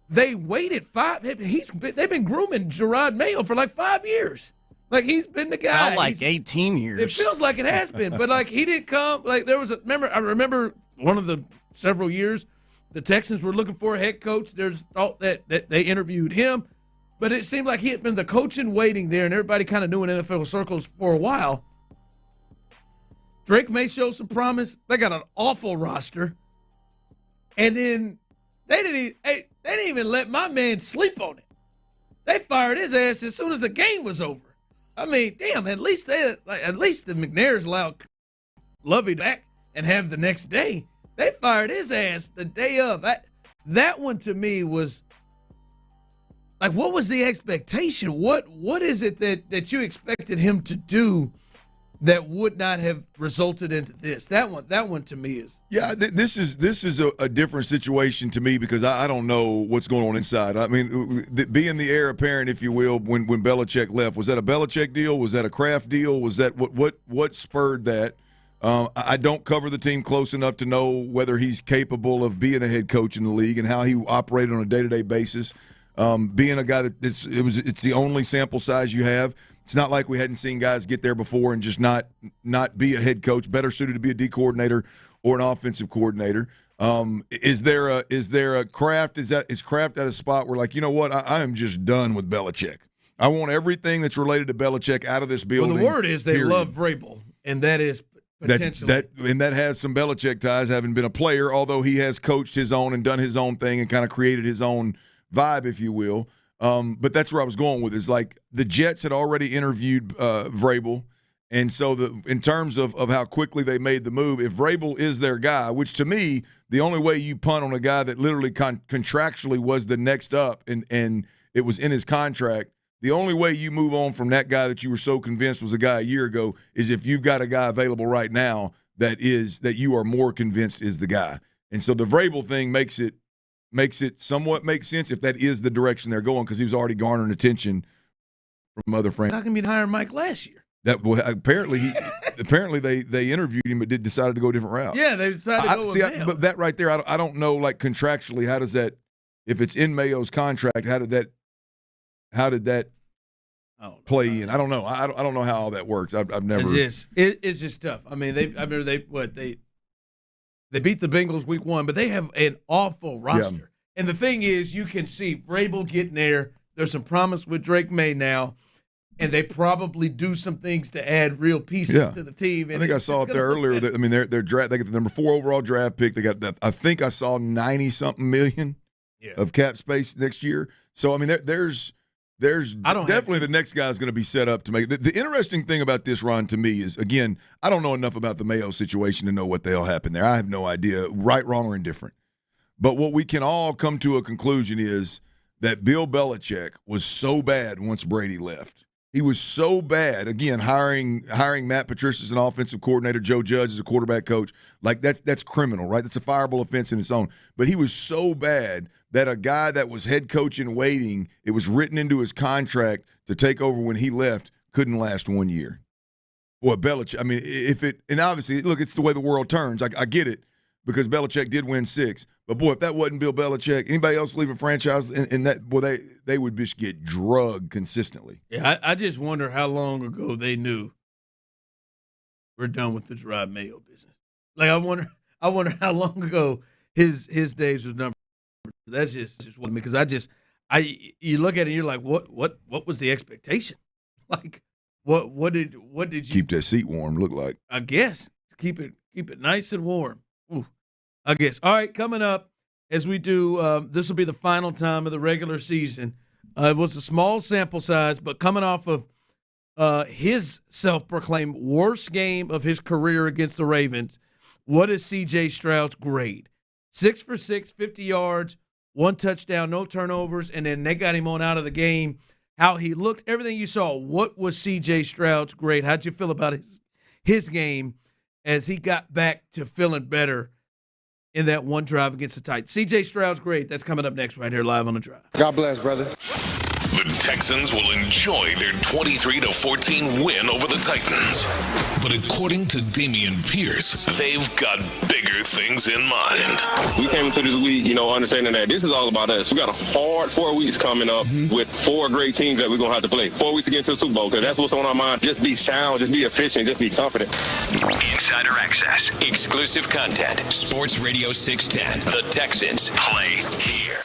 They waited 5. They've been grooming Gerard Mayo for like 5 years. Like, he's been the guy. Felt like 18 years. It feels like it has been. But, he didn't come. Like, I remember one of the several years the Texans were looking for a head coach. There's thought that they interviewed him. But it seemed like he had been the coach in waiting there, and everybody kind of knew in NFL circles for a while. Drake May showed some promise. They got an awful roster. And then they didn't even let my man sleep on it. They fired his ass as soon as the game was over. At least the McNairs allowed Lovey back and have the next day. They fired his ass the day of. That one to me was like, what was the expectation? What is it that you expected him to do that would not have resulted into this? That one to me is. Yeah, this is a different situation to me because I don't know what's going on inside. Being the heir apparent, if you will, when Belichick left, was that a Belichick deal? Was that a Kraft deal? Was that what spurred that? I don't cover the team close enough to know whether he's capable of being a head coach in the league and how he operated on a day-to-day basis. Being a guy that it's the only sample size you have. It's not like we hadn't seen guys get there before and just not be a head coach, better suited to be a D coordinator or an offensive coordinator. Is there a Kraft? Is Kraft at a spot where, like, you know what, I am just done with Belichick. I want everything that's related to Belichick out of this building. Well, the word is they love Vrabel, and that is potentially that has some Belichick ties, having been a player, although he has coached his own and done his own thing and kind of created his own vibe, if you will. But that's where I was going with is, like, the Jets had already interviewed Vrabel, and so in terms of how quickly they made the move, if Vrabel is their guy, which to me, the only way you punt on a guy that literally contractually was the next up and it was in his contract, the only way you move on from that guy that you were so convinced was a guy a year ago is if you've got a guy available right now that you are more convinced is the guy. And so the Vrabel thing makes it somewhat make sense if that is the direction they're going, because he was already garnering attention from other friends. How come you hire Mike last year? Apparently they interviewed him but decided to go a different route. Yeah, they decided to go with Mayo. But that right there, I don't know, like, contractually, how does that, if it's in Mayo's contract, how did that play in? I don't know. I don't know how all that works. I've never. It's just tough. They beat the Bengals week 1, but they have an awful roster. Yeah. And the thing is, you can see Vrabel getting there. There's some promise with Drake May now, and they probably do some things to add real pieces to the team. And I think I saw it there earlier. Their draft. They get the number 4 overall draft pick. They got that. I think I saw $90-something million of cap space next year. So there's There's definitely the next guy is going to be set up to make the interesting thing about this, Ron, to me is, again, I don't know enough about the Mayo situation to know what the hell happened there. I have no idea, right, wrong, or indifferent. But what we can all come to a conclusion is that Bill Belichick was so bad once Brady left. He was so bad, again, hiring Matt Patricia as an offensive coordinator, Joe Judge as a quarterback coach. Like, that's criminal, right? That's a fireable offense in its own. But he was so bad that a guy that was head coach in waiting, it was written into his contract to take over when he left, couldn't last 1 year. Boy, Belichick, I mean, and obviously, look, it's the way the world turns. I get it, because Belichick did win 6. But, boy, if that wasn't Bill Belichick, anybody else leave a franchise in that, boy, they would just get drugged consistently. Yeah, I just wonder how long ago they knew we're done with the Gerard Mayo business. Like, I wonder how long ago his days was numbered. That's just what I mean, because you look at it and you're like, what was the expectation? Like, what did you keep that seat warm? Look like, I guess keep it nice and warm. Ooh. I guess. All right, coming up, as we do, this will be the final time of the regular season. It was a small sample size, but coming off of his self-proclaimed worst game of his career against the Ravens, what is C.J. Stroud's grade? 6 for 6, 50 yards, 1 touchdown, no turnovers, and then they got him on out of the game. How he looked, everything you saw, what was C.J. Stroud's grade? How'd you feel about his game as he got back to feeling better in that one drive against the Titans? C.J. Stroud's great. That's coming up next right here live on The Drive. God bless, brother. The Texans will enjoy their 23-14 win over the Titans. But according to Dameon Pierce, they've got bigger things in mind. We came into this week, understanding that this is all about us. We got a hard 4 weeks coming up with 4 great teams that we're going to have to play. 4 weeks to get to the Super Bowl, because that's what's on our mind. Just be sound, just be efficient, just be confident. Insider access, exclusive content, Sports Radio 610. The Texans play here.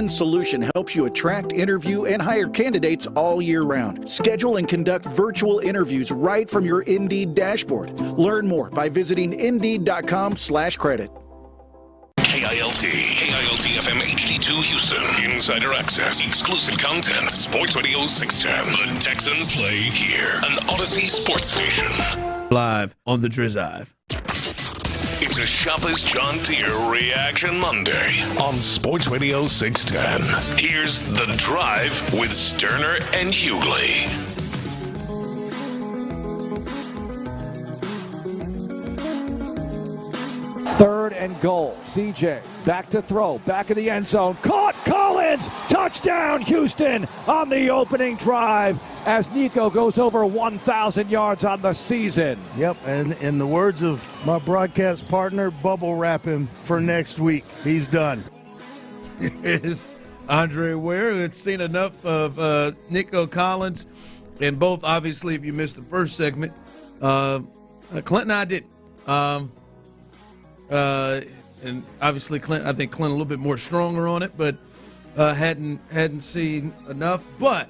Solution helps you attract, interview, and hire candidates all year round. Schedule and conduct virtual interviews right from your Indeed dashboard. Learn more by visiting Indeed.com/credit. KILT FM HD2 Houston. Insider access, exclusive content. Sports Radio 610. The Texans play here. An Odyssey sports station. Live on the Drive. It's a Shopper's John Deere Reaction Monday on Sports Radio 610. Here's The Drive with Stoerner and Hughley. Third and goal. CJ back to throw. Back of the end zone. Caught. Collins. Touchdown Houston on the opening drive as Nico goes over 1,000 yards on the season. Yep, and in the words of my broadcast partner, bubble wrap him for next week. He's done. Is Andre Ware, who had seen enough of Nico Collins, and both, obviously, if you missed the first segment, Clint and I didn't. And obviously, I think Clint a little bit more stronger on it, but hadn't seen enough. But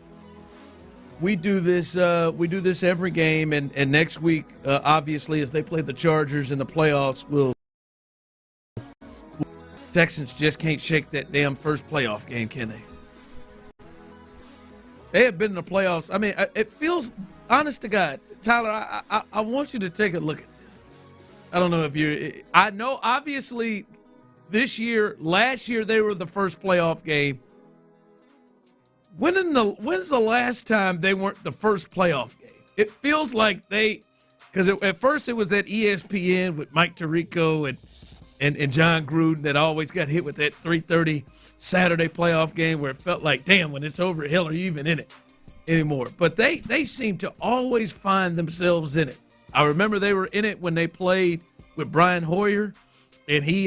we do this every game, and next week, obviously, as they play the Chargers in the playoffs, Texans just can't shake that damn first playoff game, can they? They have been in the playoffs. I mean, it feels, honest to God, Tyler, I want you to take a look at this. I don't know if I know, obviously, last year, they were the first playoff game. When's the last time they weren't the first playoff game? It feels like because at first it was at ESPN with Mike Tirico and John Gruden that always got hit with that 3:30 Saturday playoff game where it felt like, damn, when it's over, hell, are you even in it anymore? But they seem to always find themselves in it. I remember they were in it when they played with Brian Hoyer, and he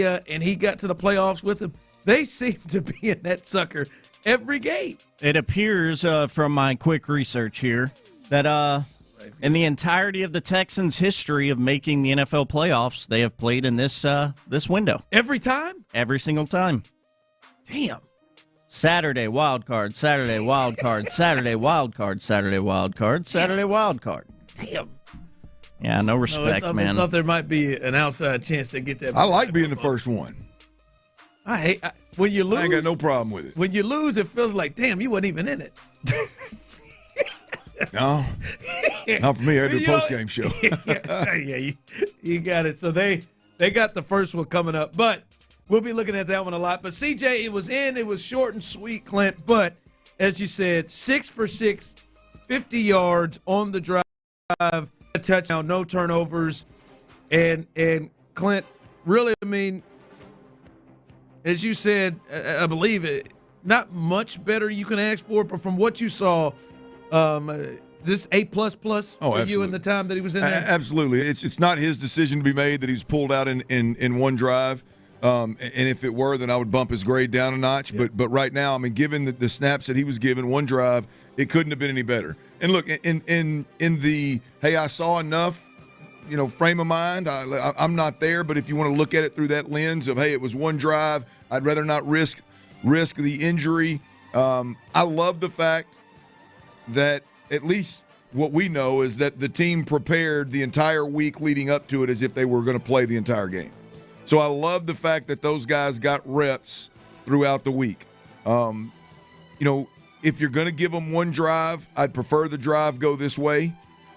got to the playoffs with him. They seem to be in that sucker every game. It appears from my quick research here that in the entirety of the Texans' history of making the NFL playoffs, they have played in this window. Every time? Every single time. Damn. Saturday, wild card. Saturday, wild card. Saturday, wild card. Saturday, wild card. Saturday, wild card. Damn. Yeah, no respect, man. I thought there might be an outside chance to get that. I like being the first one. When you lose. I ain't got no problem with it. When you lose, it feels like, damn, you wasn't even in it. No, not for me. I do a postgame show. Yeah, you got it. So they got the first one coming up, but we'll be looking at that one a lot. But CJ, it was short and sweet, Clint. But as you said, 6 for 6, 50 yards on the drive, a touchdown, no turnovers, and Clint, really, I mean, as you said, I believe it, not much better you can ask for, but from what you saw. This A++ for you in the time that he was in there? Absolutely. It's not his decision to be made that he's pulled out in one drive. And if it were, then I would bump his grade down a notch. Yeah. But right now, I mean, given the snaps that he was given, one drive, it couldn't have been any better. And look, in the, hey, I saw enough, frame of mind, I'm not there. But if you want to look at it through that lens of, hey, it was one drive, I'd rather not risk the injury. I love the fact that at least what we know is that the team prepared the entire week leading up to it as if they were going to play the entire game. So I love the fact that those guys got reps throughout the week. If you're going to give them one drive, I'd prefer the drive go this way.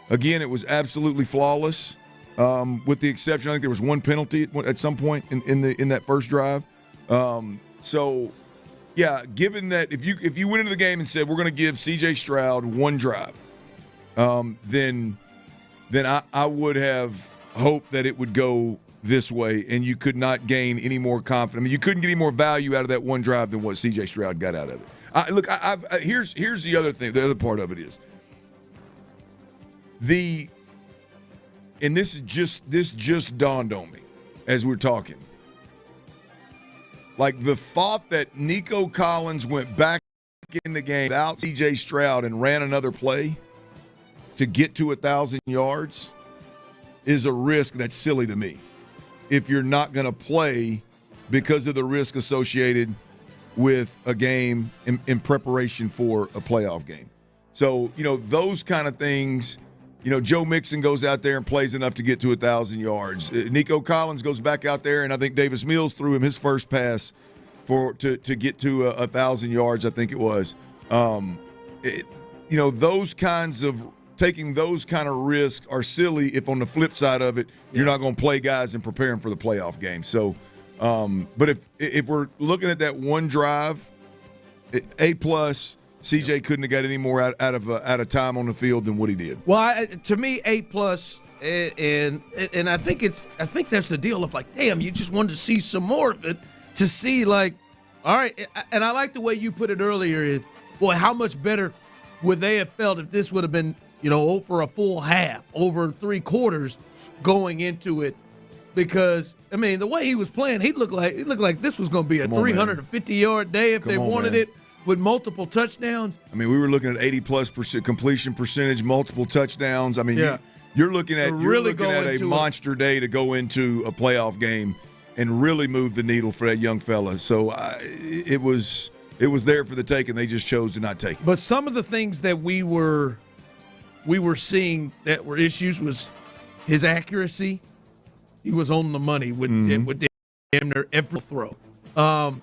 Again, it was absolutely flawless, with the exception, I think there was one penalty at some point in that first drive. Yeah, given that if you went into the game and said we're going to give C.J. Stroud one drive, then I would have hoped that it would go this way, and you could not gain any more confidence. I mean, you couldn't get any more value out of that one drive than what C.J. Stroud got out of it. Here's the other thing. The other part of it is and this just dawned on me as we're talking. Like the thought that Nico Collins went back in the game without C.J. Stroud and ran another play to get to 1,000 yards is a risk that's silly to me. If you're not going to play because of the risk associated with a game in preparation for a playoff game. So, those kind of things, Joe Mixon goes out there and plays enough to get to 1,000 yards. Nico Collins goes back out there, and I think Davis Mills threw him his first pass to get to 1,000 yards, I think it was. Those kinds of taking those kind of risks are silly if on the flip side of it, you're not going to play guys and prepare them for the playoff game. So, but if we're looking at that one drive, A+, CJ couldn't have got any more out of time on the field than what he did. Well, to me, A+, and I think that's the deal of like, damn, you just wanted to see some more of it, to see like, all right. And I like the way you put it earlier is, boy, how much better would they have felt if this would have been, over a full half, over 3 quarters going into it. Because, I mean, the way he was playing, he looked like this was going to be a 350-yard day if they wanted it, with multiple touchdowns. I mean, we were looking at 80+% completion percentage, multiple touchdowns. I mean, you're looking at a monster day to go into a playoff game and really move the needle for that young fella. So it was there for the take, and they just chose to not take it. But some of the things that we were seeing that were issues was his accuracy. He was on the money with damn near every throw. And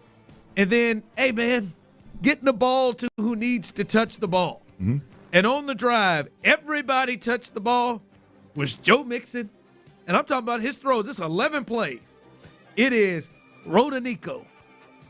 then, hey, man, getting the ball to who needs to touch the ball. Mm-hmm. And on the drive, everybody touched the ball was Joe Mixon. And I'm talking about his throws. It's 11 plays. It is throw to Nico,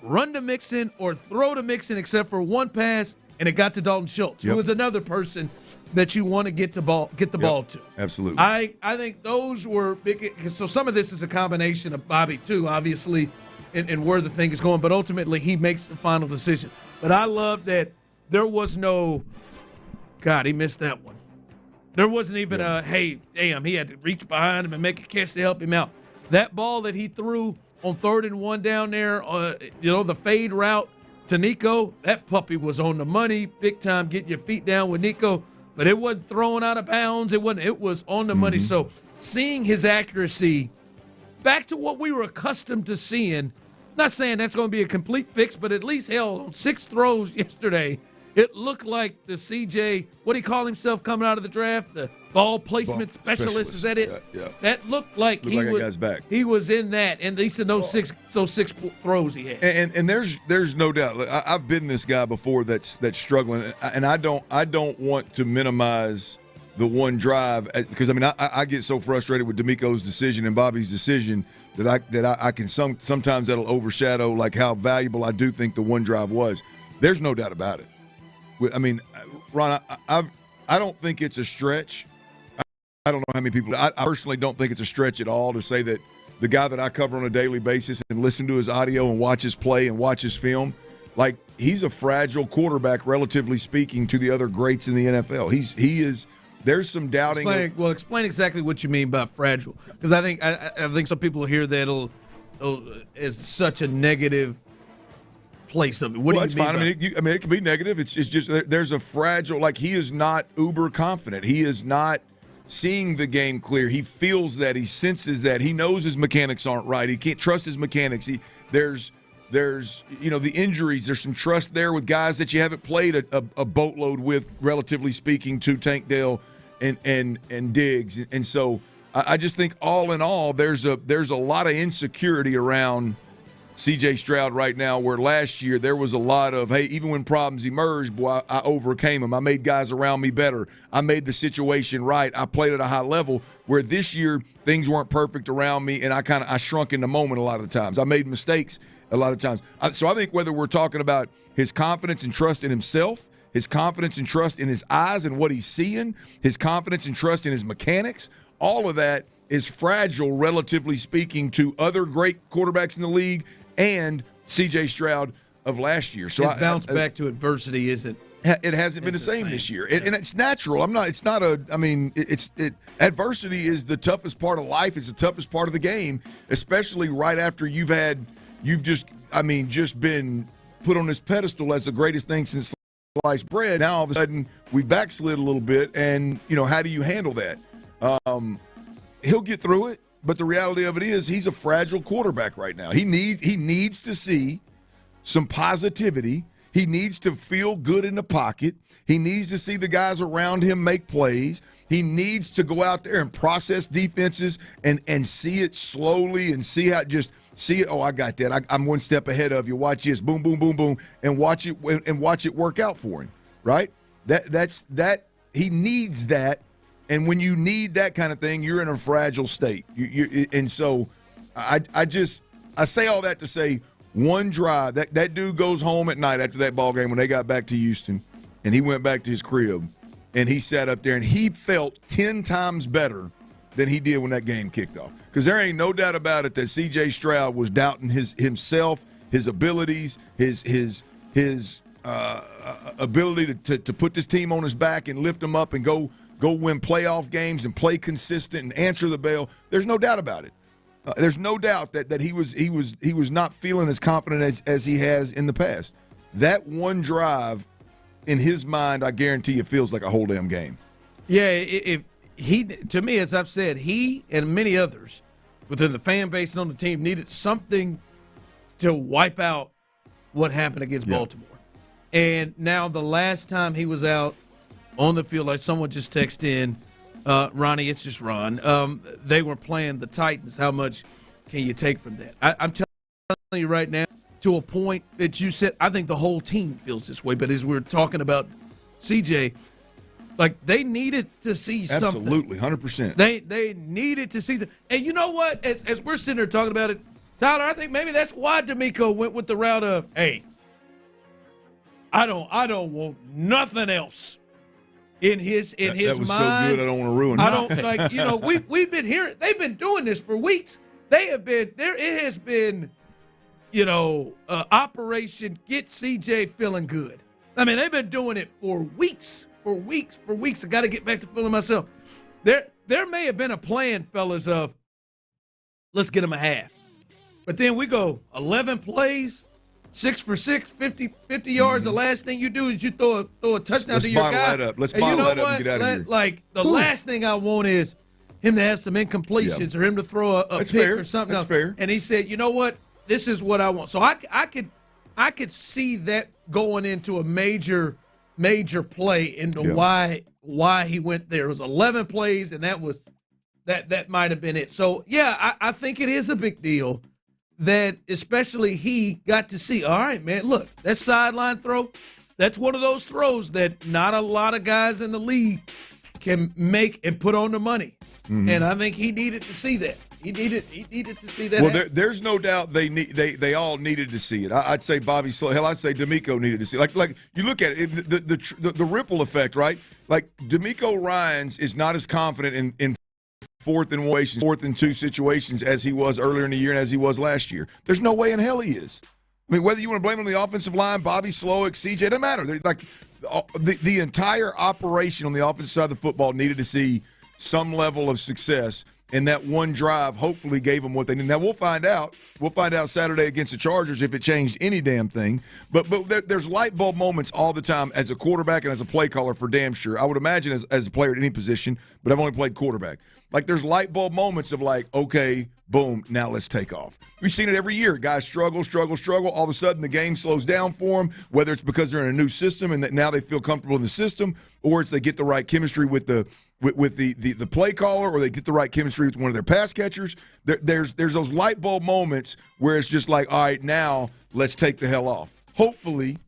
run to Mixon, or throw to Mixon except for one pass, and it got to Dalton Schultz, who is another person that you want to get the ball to. Absolutely. I think those were big. So some of this is a combination of Bobby, too, obviously, and where the thing is going. But ultimately, he makes the final decision. But I love that there was no, God, he missed that one. There wasn't even hey, damn, he had to reach behind him and make a catch to help him out. That ball that he threw on 3rd and 1 down there, the fade route to Nico, that puppy was on the money, big time, getting your feet down with Nico. But it wasn't thrown out of bounds. It was on the money. So seeing his accuracy, back to what we were accustomed to seeing, not saying that's going to be a complete fix, but at least, on 6 throws yesterday, it looked like the CJ, what do he call himself coming out of the draft? The ball placement specialist. Is that it? Yeah. That looked like that guy's back. He was in that, and they said those six throws he had. And there's no doubt. I've been this guy before that's struggling, and I don't want to minimize the one drive, because I get so frustrated with D'Amico's decision and Bobby's decision that I can sometimes that'll overshadow like how valuable I do think the one drive was. There's no doubt about it. I mean, Ron, I don't think it's a stretch. I don't know how many people. I personally don't think it's a stretch at all to say that the guy that I cover on a daily basis and listen to his audio and watch his play and watch his film, like, he's a fragile quarterback, relatively speaking, to the other greats in the NFL. He is. There's some doubting. Explain exactly what you mean by fragile, because I think some people hear that is such a negative place of it. What do you mean? Fine. It can be negative. It's just there's a fragile. Like, he is not uber confident. He is not seeing the game clear. He feels that. He senses that. He knows his mechanics aren't right. He can't trust his mechanics. There's the injuries. There's some trust there with guys that you haven't played a boatload with, relatively speaking, to Tank Dell and Diggs. And so I just think all in all, there's a lot of insecurity around C.J. Stroud right now, where last year there was a lot of, hey, even when problems emerged, boy, I overcame them. I made guys around me better. I made the situation right. I played at a high level, where this year things weren't perfect around me, and I shrunk in the moment a lot of the times. I made mistakes a lot of times. So I think whether we're talking about his confidence and trust in himself, his confidence and trust in his eyes and what he's seeing, his confidence and trust in his mechanics, all of that is fragile, relatively speaking, to other great quarterbacks in the league and C.J. Stroud of last year. So his bounce back to adversity isn't. It hasn't been the same this year, and it's natural. Adversity is the toughest part of life. It's the toughest part of the game, especially right after you've just been put on this pedestal as the greatest thing since sliced bread. Now all of a sudden we backslid a little bit, and how do you handle that? He'll get through it. But the reality of it is, he's a fragile quarterback right now. He needs to see some positivity. He needs to feel good in the pocket. He needs to see the guys around him make plays. He needs to go out there and process defenses and see it slowly and see it. Oh, I got that. I'm one step ahead of you. Watch this. Boom, boom, boom, boom, and watch it work out for him. Right? That's he needs that. And when you need that kind of thing, you're in a fragile state. And so I say all that to say one drive, that dude goes home at night after that ball game when they got back to Houston, and he went back to his crib, and he sat up there, and he felt 10 times better than he did when that game kicked off. Because there ain't no doubt about it that C.J. Stroud was doubting himself, his abilities, his ability to put this team on his back and lift them up and go win playoff games and play consistent and answer the bell. There's no doubt about it. There's no doubt that he was not feeling as confident as he has in the past. That one drive, in his mind, I guarantee you, feels like a whole damn game. Yeah, if he, to me, as I've said, he and many others within the fan base and on the team needed something to wipe out what happened against Baltimore. And now the last time he was out on the field, like someone just texted in, Ronnie, it's just Ron. They were playing the Titans. How much can you take from that? I'm telling you right now, to a point that you said, I think the whole team feels this way. But as we're talking about CJ, like they needed to see something. Absolutely, 100%. They needed to see that. And you know what? As we're sitting there talking about it, Tyler, I think maybe that's why D'Amico went with the route of, hey, I don't want nothing else. In his mind, that was so good. I don't want to ruin it. I don't we've been hearing. They've been doing this for weeks. They have been there. It has been, Operation Get CJ Feeling Good. I mean, they've been doing it for weeks. I got to get back to feeling myself. There may have been a plan, fellas, of let's get him a half, but then we go 11 plays. 6 for 6, 50 yards. The last thing you do is you throw a touchdown to your guy. Let's bottle that up and get out of here. Like, the last thing I want is him to have some incompletions or him to throw a pick fair. or something That's else. Fair. And he said, you know what? This is what I want. So I could see that going into a major play into why he went there. It was 11 plays, and that might have been it. So, yeah, I think it is a big deal that especially he got to see, all right, man, look, that sideline throw, that's one of those throws that not a lot of guys in the league can make and put on the money. Mm-hmm. And I think he needed to see that. He needed to see that. Well, there's no doubt they all needed to see it. I'd say Bobby Slow. Hell, I'd say D'Amico needed to see it. Like you look at it, the ripple effect, right? Like D'Amico Ryans is not as confident in 4th and 2 situations as he was earlier in the year and as he was last year. There's no way in hell he is. I mean, whether you want to blame him on the offensive line, Bobby Slowick, CJ, doesn't matter. They're like the entire operation on the offensive side of the football needed to see some level of success, and that one drive hopefully gave them what they need. Now, we'll find out. We'll find out Saturday against the Chargers if it changed any damn thing. But there's light bulb moments all the time as a quarterback and as a play caller for damn sure. I would imagine as a player at any position, but I've only played quarterback. Like there's light bulb moments of like, okay, boom, now let's take off. We've seen it every year. Guys struggle. All of a sudden the game slows down for them, whether it's because they're in a new system and that now they feel comfortable in the system, or it's they get the right chemistry with the play caller, or they get the right chemistry with one of their pass catchers. There's those light bulb moments where it's just like, all right, now let's take the hell off. Hopefully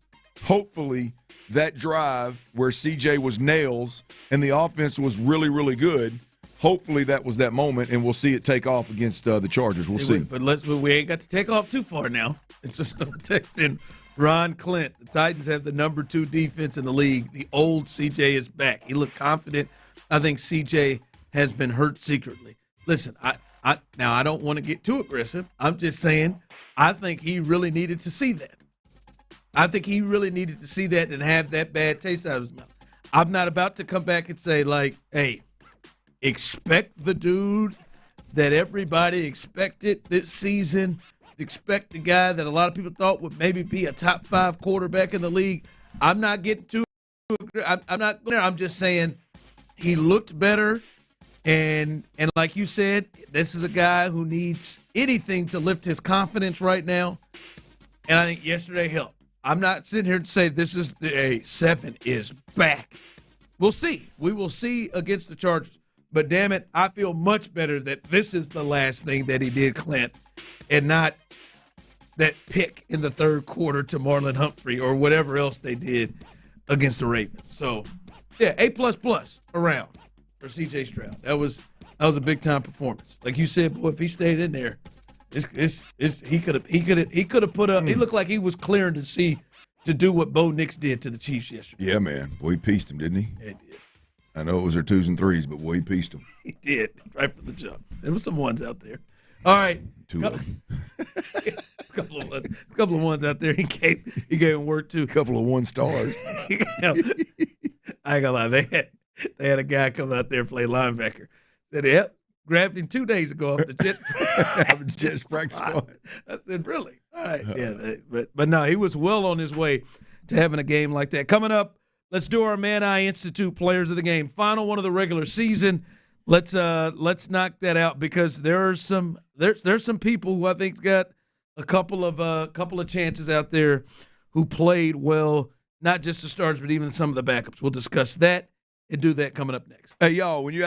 that drive where CJ was nails and the offense was really, really good, hopefully that was that moment, and we'll see it take off against the Chargers. We'll see. But we ain't got to take off too far now. It's just a text in Ron Clint. The Titans have the number 2 defense in the league. The old CJ is back. He looked confident. I think CJ has been hurt secretly. Listen, I don't want to get too aggressive. I'm just saying I think he really needed to see that. I think he really needed to see that and have that bad taste out of his mouth. I'm not about to come back and say, like, hey, expect the dude that everybody expected this season, expect the guy that a lot of people thought would maybe be a top 5 quarterback in the league. I'm not getting too – I'm not there. I'm just saying he looked better. And like you said, this is a guy who needs anything to lift his confidence right now. And I think yesterday helped. I'm not sitting here to say this is the 7 is back. We'll see. We will see against the Chargers. But damn it, I feel much better that this is the last thing that he did, Clint, and not that pick in the third quarter to Marlon Humphrey or whatever else they did against the Ravens. So, yeah, A++ around for C.J. Stroud. That was a big time performance. Like you said, boy, if he stayed in there, he could have put up. He looked like he was clearing to see to do what Bo Nix did to the Chiefs yesterday. Yeah, man. Boy, he pieced him, didn't he? Yeah, he did. I know it was their 2s and 3s, but boy, he pieced them. He did right from the jump. There was some ones out there. All right, 2 of them. a couple of ones out there. He gave him work too. A couple of 1 stars. I ain't gonna lie. They had a guy come out there play linebacker. Said, "Yep, grabbed him 2 days ago off the Jets practice squad." I said, "Really? All right, yeah." But no, he was well on his way to having a game like that. Coming up, let's do our Man Eye Institute Players of the Game. Final one of the regular season. Let's knock that out because there's some people who I think got a couple of chances out there who played well, not just the stars, but even some of the backups. We'll discuss that and do that coming up next. Hey, y'all, when you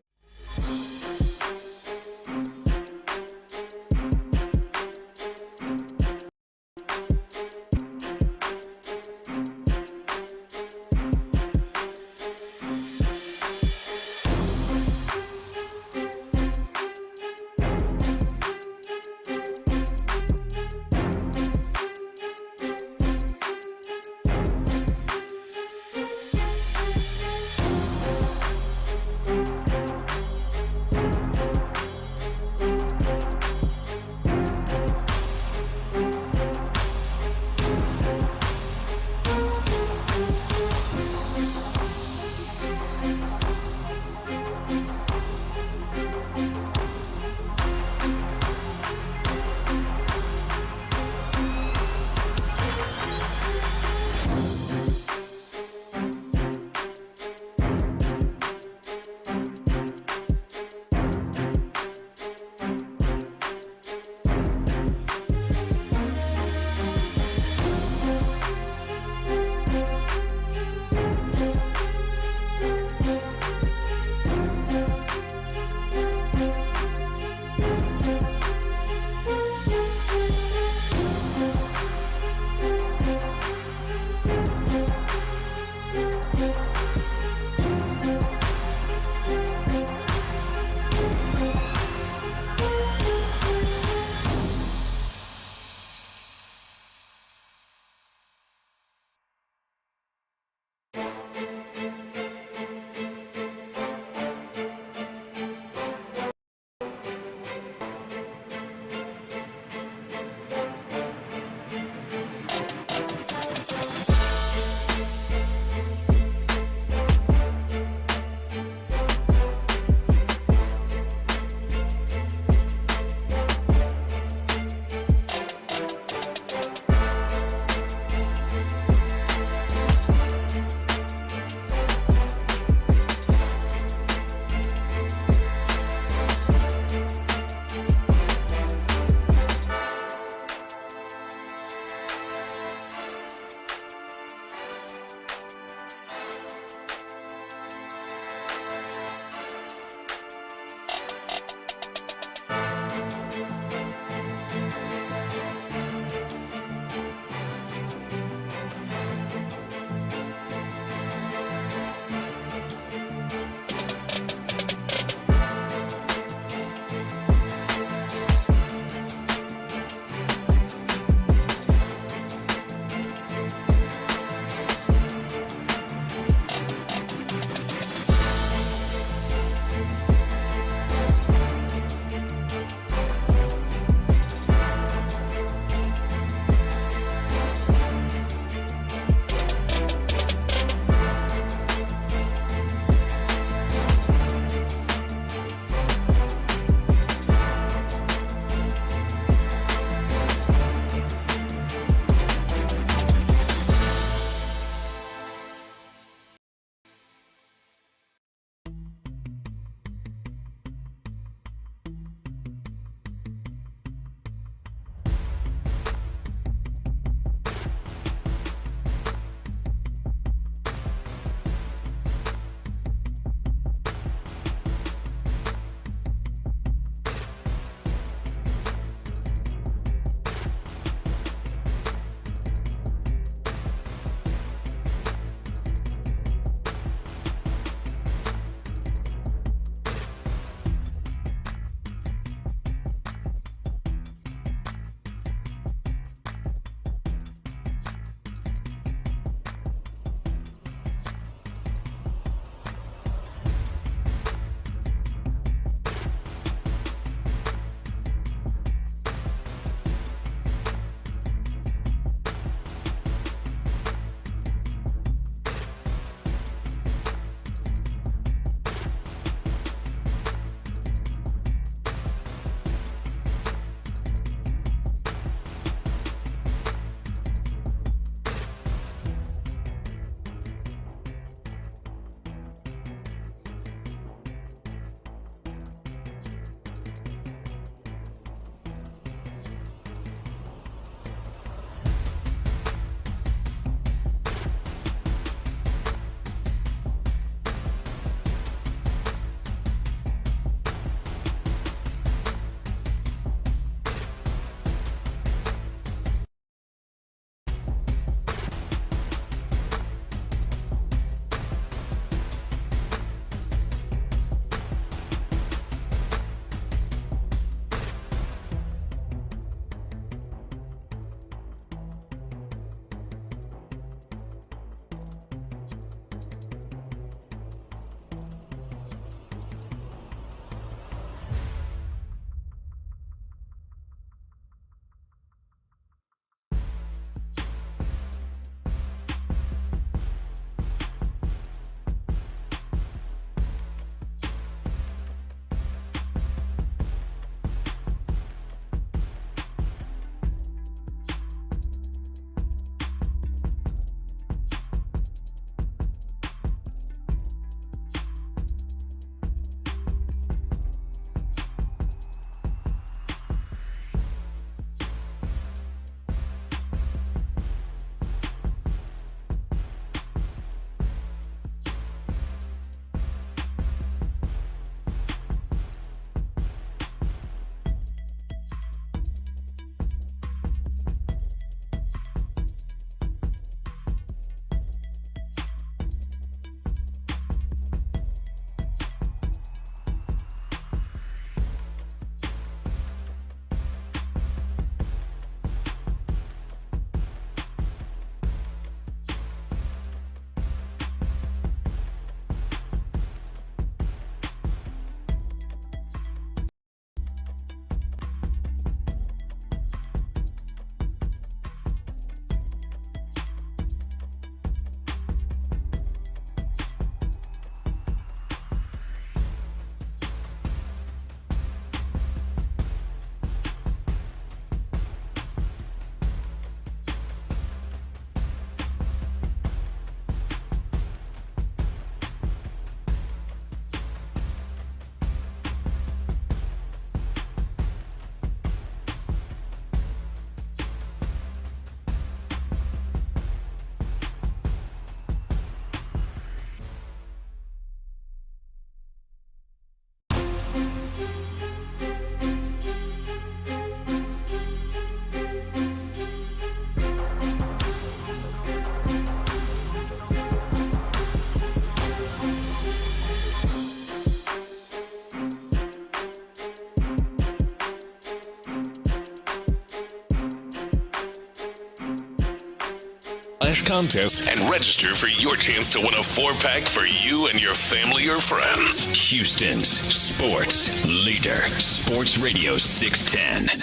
contests and register for your chance to win a 4-pack for you and your family or friends. Houston's sports leader, Sports Radio 610.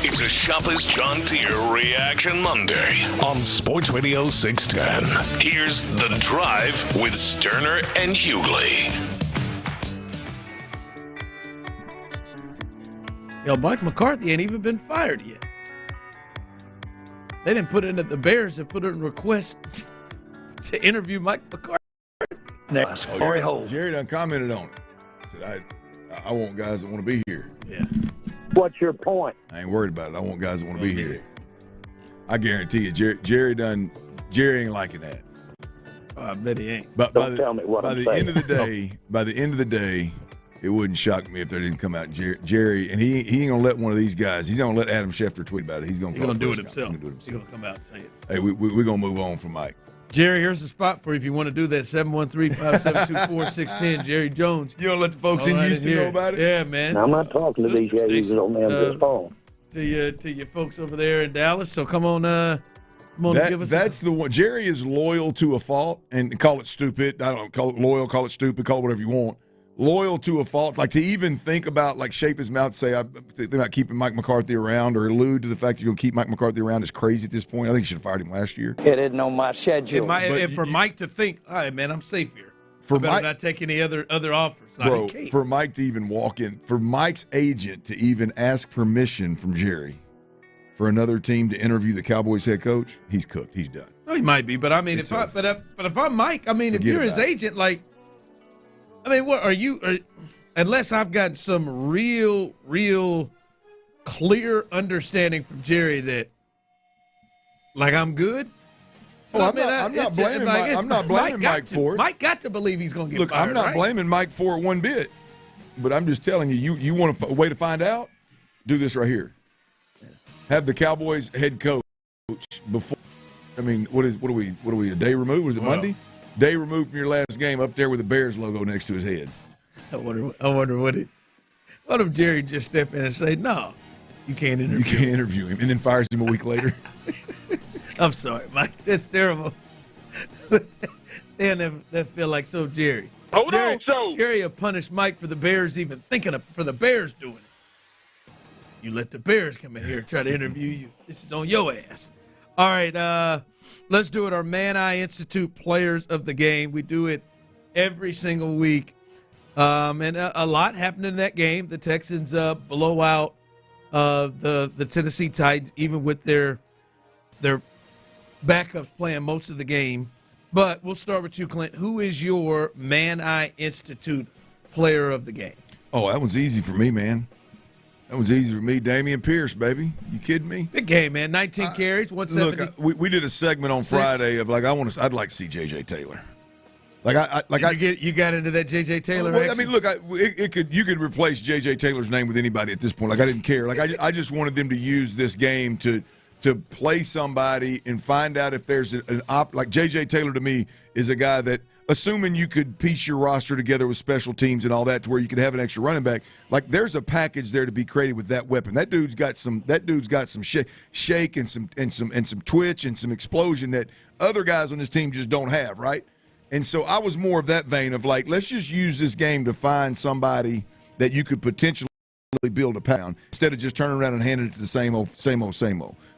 It's a Shopper's John Deere Reaction Monday on Sports Radio 610. Here's The Drive with Stoerner and Hughley. Yo, Mike McCarthy ain't even been fired yet. They didn't put in the Bears have put in a request to interview Mike McCarthy. Jerry done commented on it. Said, I want guys that want to be here. Yeah. What's your point? I ain't worried about it. I want guys that want to be here. I guarantee you, Jerry ain't liking that. Oh, I bet he ain't. But Don't tell me what I'm saying. By the end of the day, it wouldn't shock me if there didn't come out Jerry, and he ain't gonna let one of these guys. He's gonna let Adam Schefter tweet about it. He's gonna do it himself. He's gonna come out and say it. Hey, we're gonna move on from Mike. Jerry, here's the spot for you if you want to do that. 713-572-4610. Jerry Jones. You don't let the folks in Houston know about it? Yeah, man. Now, I'm not talking to these guys on the phone. To your folks over there in Dallas. So come on, give us. That's the one. Jerry is loyal to a fault, and call it stupid. I don't call it loyal, call it stupid, call it whatever you want. Loyal to a fault, like to even think about, like shape his mouth, say I think about keeping Mike McCarthy around, or allude to the fact that you're going to keep Mike McCarthy around is crazy at this point. I think you should have fired him last year. It isn't on my schedule. For Mike to think, all right, man, I'm safe here. For I better Mike, not take any other offers. Bro, for Mike to even walk in, for Mike's agent to even ask permission from Jerry for another team to interview the Cowboys head coach, he's cooked. He's done. No, he might be, but I mean, if I'm Mike, I mean, if you're his agent, like, I mean, what are you? Unless I've got some real clear understanding from Jerry that, like, I'm good. Well, I'm not blaming Mike. I'm not blaming Mike for it. Mike got to believe he's going to get fired. Look, I'm not blaming Mike for it one bit, but I'm just telling you, you want a way to find out? Do this right here. Have the Cowboys head coach before. I mean, what are we? A day removed? Was it Monday? Day removed from your last game, up there with the Bears logo next to his head. I wonder what if Jerry just step in and say, "No, you can't interview. You can't interview him," and then fires him a week later. I'm sorry, Mike. That's terrible. And that feel like so Jerry. Jerry will punish Mike for the Bears even thinking for the Bears doing it. You let the Bears come in here and try to interview you. This is on your ass. All right, let's do it. Our Man Eye Institute players of the game. We do it every single week. And a lot happened in that game. The Texans blow out the Tennessee Titans, even with their backups playing most of the game. But we'll start with you, Clint. Who is your Man Eye Institute player of the game? Oh, that one's easy for me, man. That one's easy for me. Damian Pierce, baby. You kidding me? Big game, man. 19 carries, 170. Look, we did a segment on Friday of like I'd like to see J.J. Taylor. You got into that J.J. Taylor. Well, I mean, look, you could replace J.J. Taylor's name with anybody at this point. Like I didn't care. Like I just wanted them to use this game to play somebody and find out if there's like J.J. Taylor to me is a guy that, assuming you could piece your roster together with special teams and all that to where you could have an extra running back, like there's a package there to be created with that weapon. That dude's got some shake and some twitch and some explosion that other guys on this team just don't have, right? And so I was more of that vein of like, let's just use this game to find somebody that you could potentially build a pound instead of just turning around and handing it to the same old,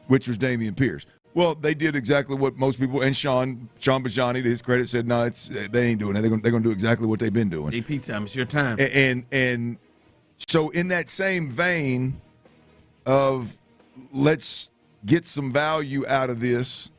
which was Damian Pierce. Well, they did exactly what most people, and Sean Bijani, to his credit, said, no, they ain't doing it. They're going to do exactly what they've been doing. DP time, it's your time. And so in that same vein of let's get some value out of this,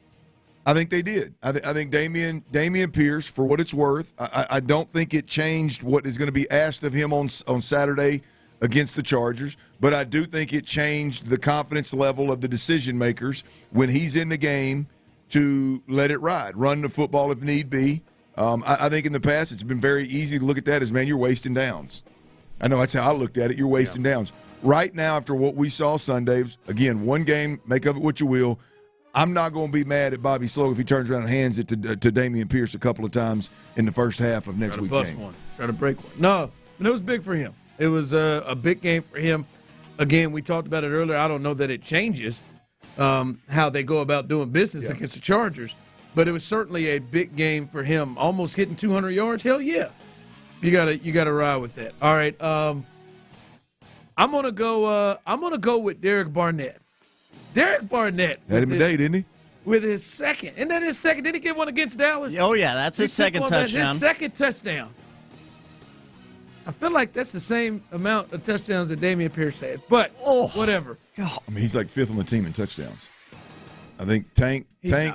I think they did. I think Damian Pierce, for what it's worth, I don't think it changed what is going to be asked of him on Saturday against the Chargers, but I do think it changed the confidence level of the decision makers when he's in the game to let it ride, run the football if need be. I think in the past it's been very easy to look at that as, man, you're wasting downs. I know that's how I looked at it. You're wasting downs. Right now, after what we saw Sundays, again, one game, make of it what you will. I'm not going to be mad at Bobby Slow if he turns around and hands it to Damian Pierce a couple of times in the first half of next week's game. Try to break one. No, it was big for him. It was a big game for him. Again, we talked about it earlier. I don't know that it changes how they go about doing business against the Chargers. But it was certainly a big game for him, almost hitting 200 yards. Hell yeah, you gotta ride with that. All right, I'm gonna go with Derek Barnett. Derek Barnett had him today, didn't he? With his second, isn't that his second? Did he get one against Dallas? Oh yeah, that's his second touchdown. His second touchdown. I feel like that's the same amount of touchdowns that Dameon Pierce has, but whatever. God. I mean, he's like 5th on the team in touchdowns. I think Tank,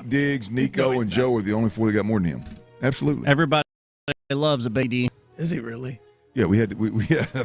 Diggs, Nico, and Joe are the only 4 that got more than him. Absolutely. Everybody loves a BD. Is he really? Yeah, we had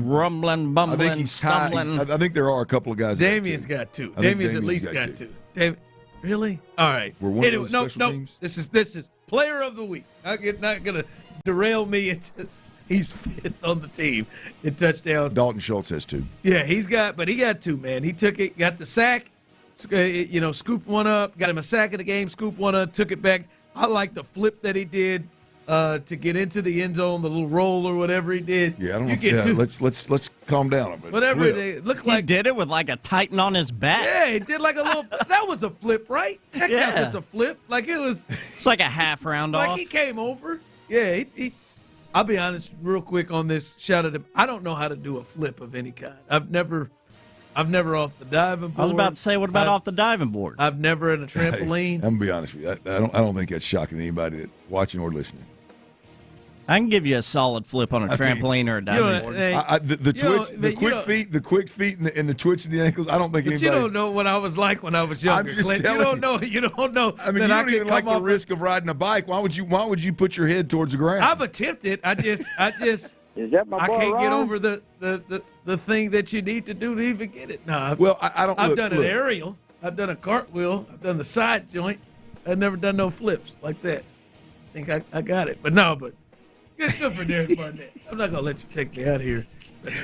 rumbling, bumbling, I think he's stumbling. I think there are a couple of guys. Damien's got 2. Damien's at least got 2. Really? All right. We're one of those special teams? This is player of the week. Not gonna derail me into. He's 5th on the team in touchdowns. Dalton Schultz has 2. Yeah, he got 2, man. He took it, got the sack, scooped one up, got him a sack in the game, scooped one up, took it back. I like the flip that he did to get into the end zone, the little roll or whatever he did. Yeah, I don't know. Let's calm down a bit. Whatever it looked like. He did it with like a Titan on his back. Yeah, he did like a little. That was a flip, right? That counts as a flip. Like it was. It's like a half round off. Like he came over. Yeah, I'll be honest real quick on this. Shout out to him. I don't know how to do a flip of any kind. I've never off the diving board. I was about to say, what about off the diving board? I've never in a trampoline. I'm gonna be honest with you. I don't think that's shocking to anybody that watching or listening. I can give you a solid flip on a trampoline or a diving board. The quick feet and the twitch in the ankles. I don't think anybody. You don't know what I was like when I was younger. I'm just telling you. You don't know. I mean, you don't even like the risk of riding a bike. Why would you put your head towards the ground? I've attempted. I just. Is that my boy I can't Ron? get over the thing that you need to do to even get it. No. I've done an aerial. I've done a cartwheel. I've done the side joint. I've never done no flips like that. I think I got it. But good for Derek Barnett. I'm not gonna let you take me out here.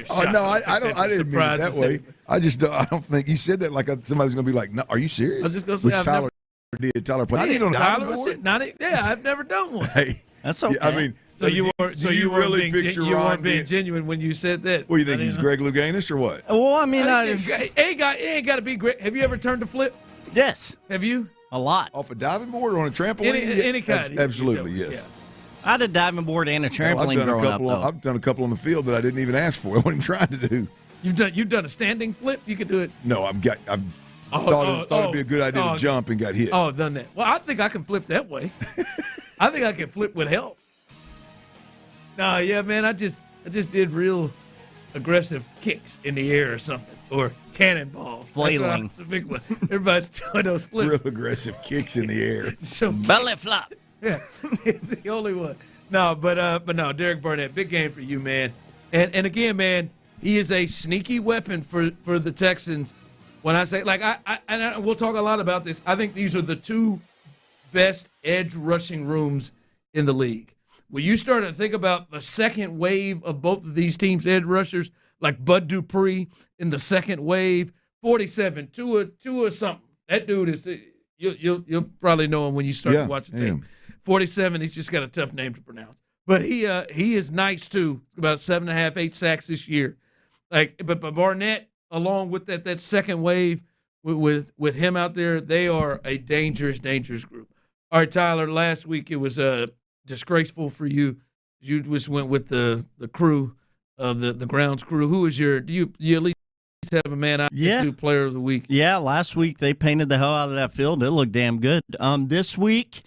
Oh no, I didn't mean it that way. I don't think you said that like somebody's gonna be like, "No, are you serious?" I was just gonna say, which Tyler did. Tyler played. I didn't on Tyler was sitting on it. Yeah, I've never done one. Hey, that's okay. Yeah, I mean, so you weren't being genuine when you said that. What do you think? He's Greg Louganis or what? Well, I mean, it ain't got to be Greg. Have you ever turned a flip? Yes. Have you? A lot. Off a diving board or on a trampoline? Any kind. Absolutely, yes. Yeah. I had a diving board and a trampoline growing up, though. I've done a couple on the field that I didn't even ask for. I wasn't trying to do. You've done a standing flip? You could do it? No, I've thought it'd be a good idea to jump and got hit. Oh, I've done that. Well, I think I can flip that way. I think I can flip with help. No, yeah, man, I just did real aggressive kicks in the air or something. Or cannonball. Flailing. That's a big one. Everybody's doing those flips. Real aggressive kicks in the air. Belly flop. Yeah, it's the only one. No, but no, Derek Barnett, big game for you, man. And again, man, he is a sneaky weapon for the Texans. When I say, like, we'll talk a lot about this. I think these are the 2 best edge rushing rooms in the league. When you start to think about the second wave of both of these teams' edge rushers, like Bud Dupree in the second wave, 47, Tua something. That dude is, you'll probably know him when you start to watch the tape. 47, he's just got a tough name to pronounce. But he is nice too. About 7.5, 8 sacks this year. But Barnett, along with that second wave with him out there, they are a dangerous group. All right, Tyler, last week it was disgraceful for you. You just went with the crew of the grounds crew. Who is do you at least have a man out to player of the week? Yeah, last week they painted the hell out of that field. It looked damn good. This week,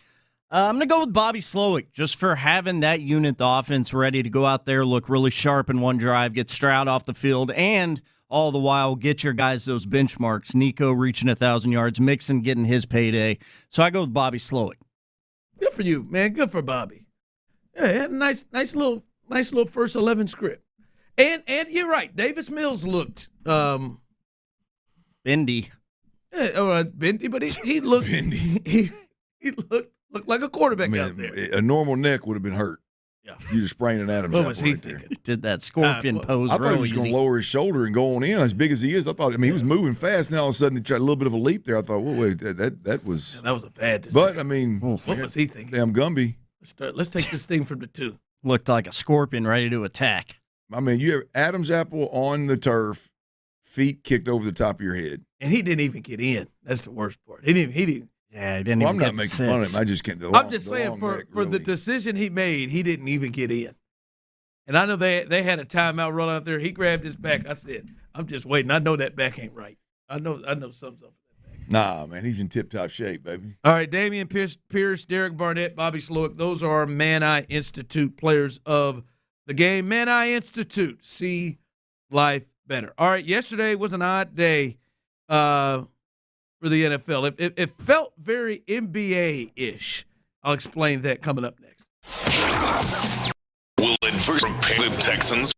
I'm going to go with Bobby Slowick just for having that unit, the offense, ready to go out there, look really sharp in one drive, get Stroud off the field, and all the while get your guys those benchmarks. Nico reaching 1,000 yards, Mixon getting his payday. So I go with Bobby Slowick. Good for you, man. Good for Bobby. Yeah, he had a nice little first 11 script. And you're right. Davis Mills looked bendy. Yeah, all right, bendy, but he looked bendy. He looked like a quarterback out there. A normal neck would have been hurt. Yeah. You just spraying an Adam's apple. What was he thinking? He did that scorpion pose. I thought he was going to lower his shoulder and go on in. As big as he is, he was moving fast. And all of a sudden, he tried a little bit of a leap there. I thought, well, wait, that was a bad decision. But I mean, what was he thinking? Damn Gumby. Let's take this thing from the 2. Looked like a scorpion ready to attack. I mean, you have Adam's apple on the turf, feet kicked over the top of your head. And he didn't even get in. That's the worst part. He didn't. Yeah, he didn't Well, even I'm not making fun of him. I just can't. I'm just saying for the decision he made, he didn't even get in. And I know they had a timeout rolling out there. He grabbed his back. I said, I'm just waiting. I know that back ain't right. I know something's up with that back. Nah, man, he's in tip-top shape, baby. All right, Damian Pierce, Derek Barnett, Bobby Slowick. Those are our Man Eye Institute players of the game. Man Eye Institute. See life better. All right, yesterday was an odd day for the NFL. It felt very NBA-ish. I'll explain that coming up next. Will adverse prepare the Texans?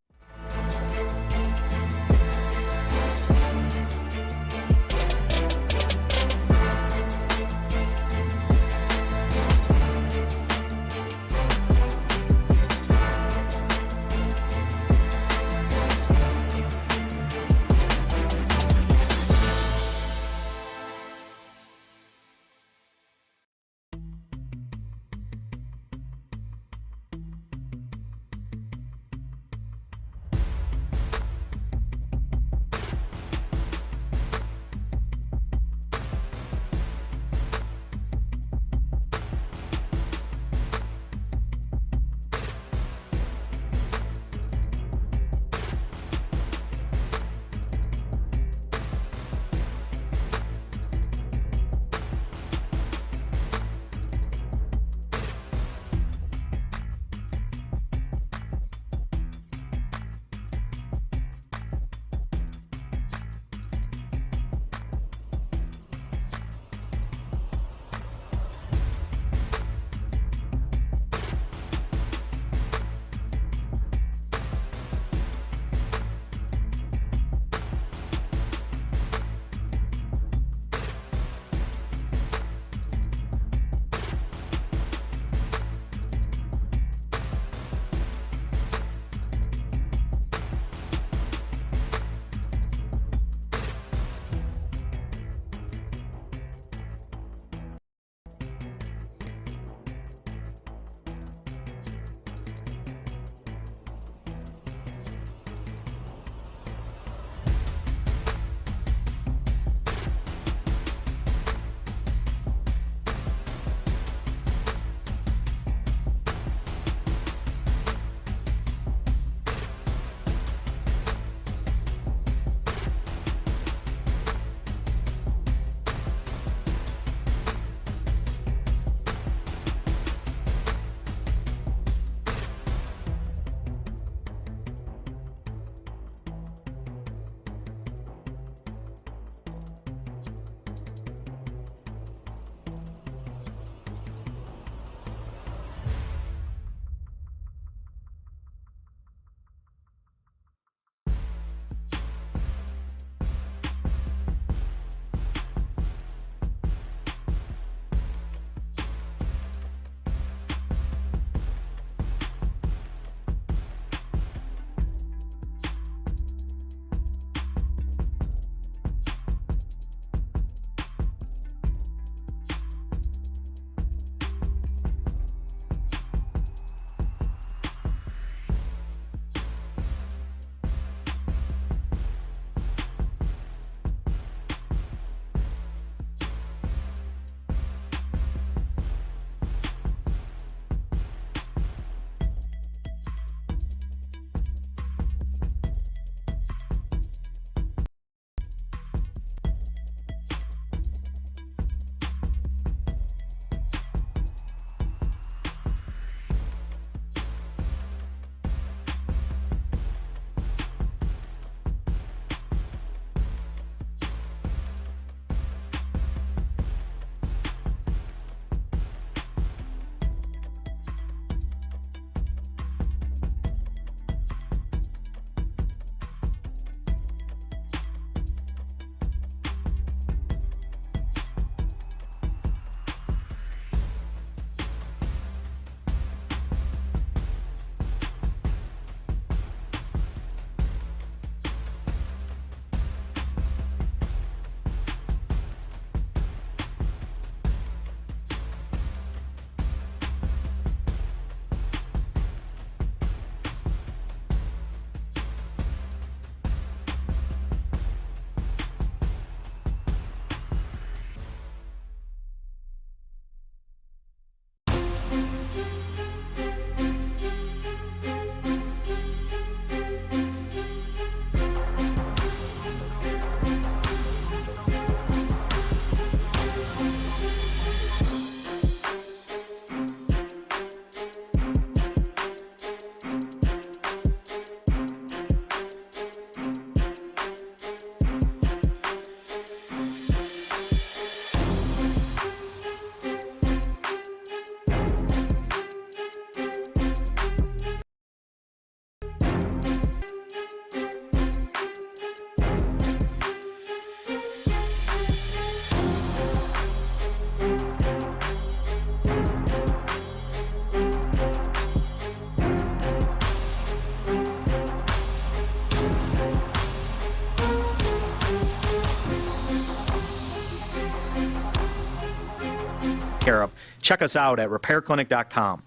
care of, check us out at repairclinic.com.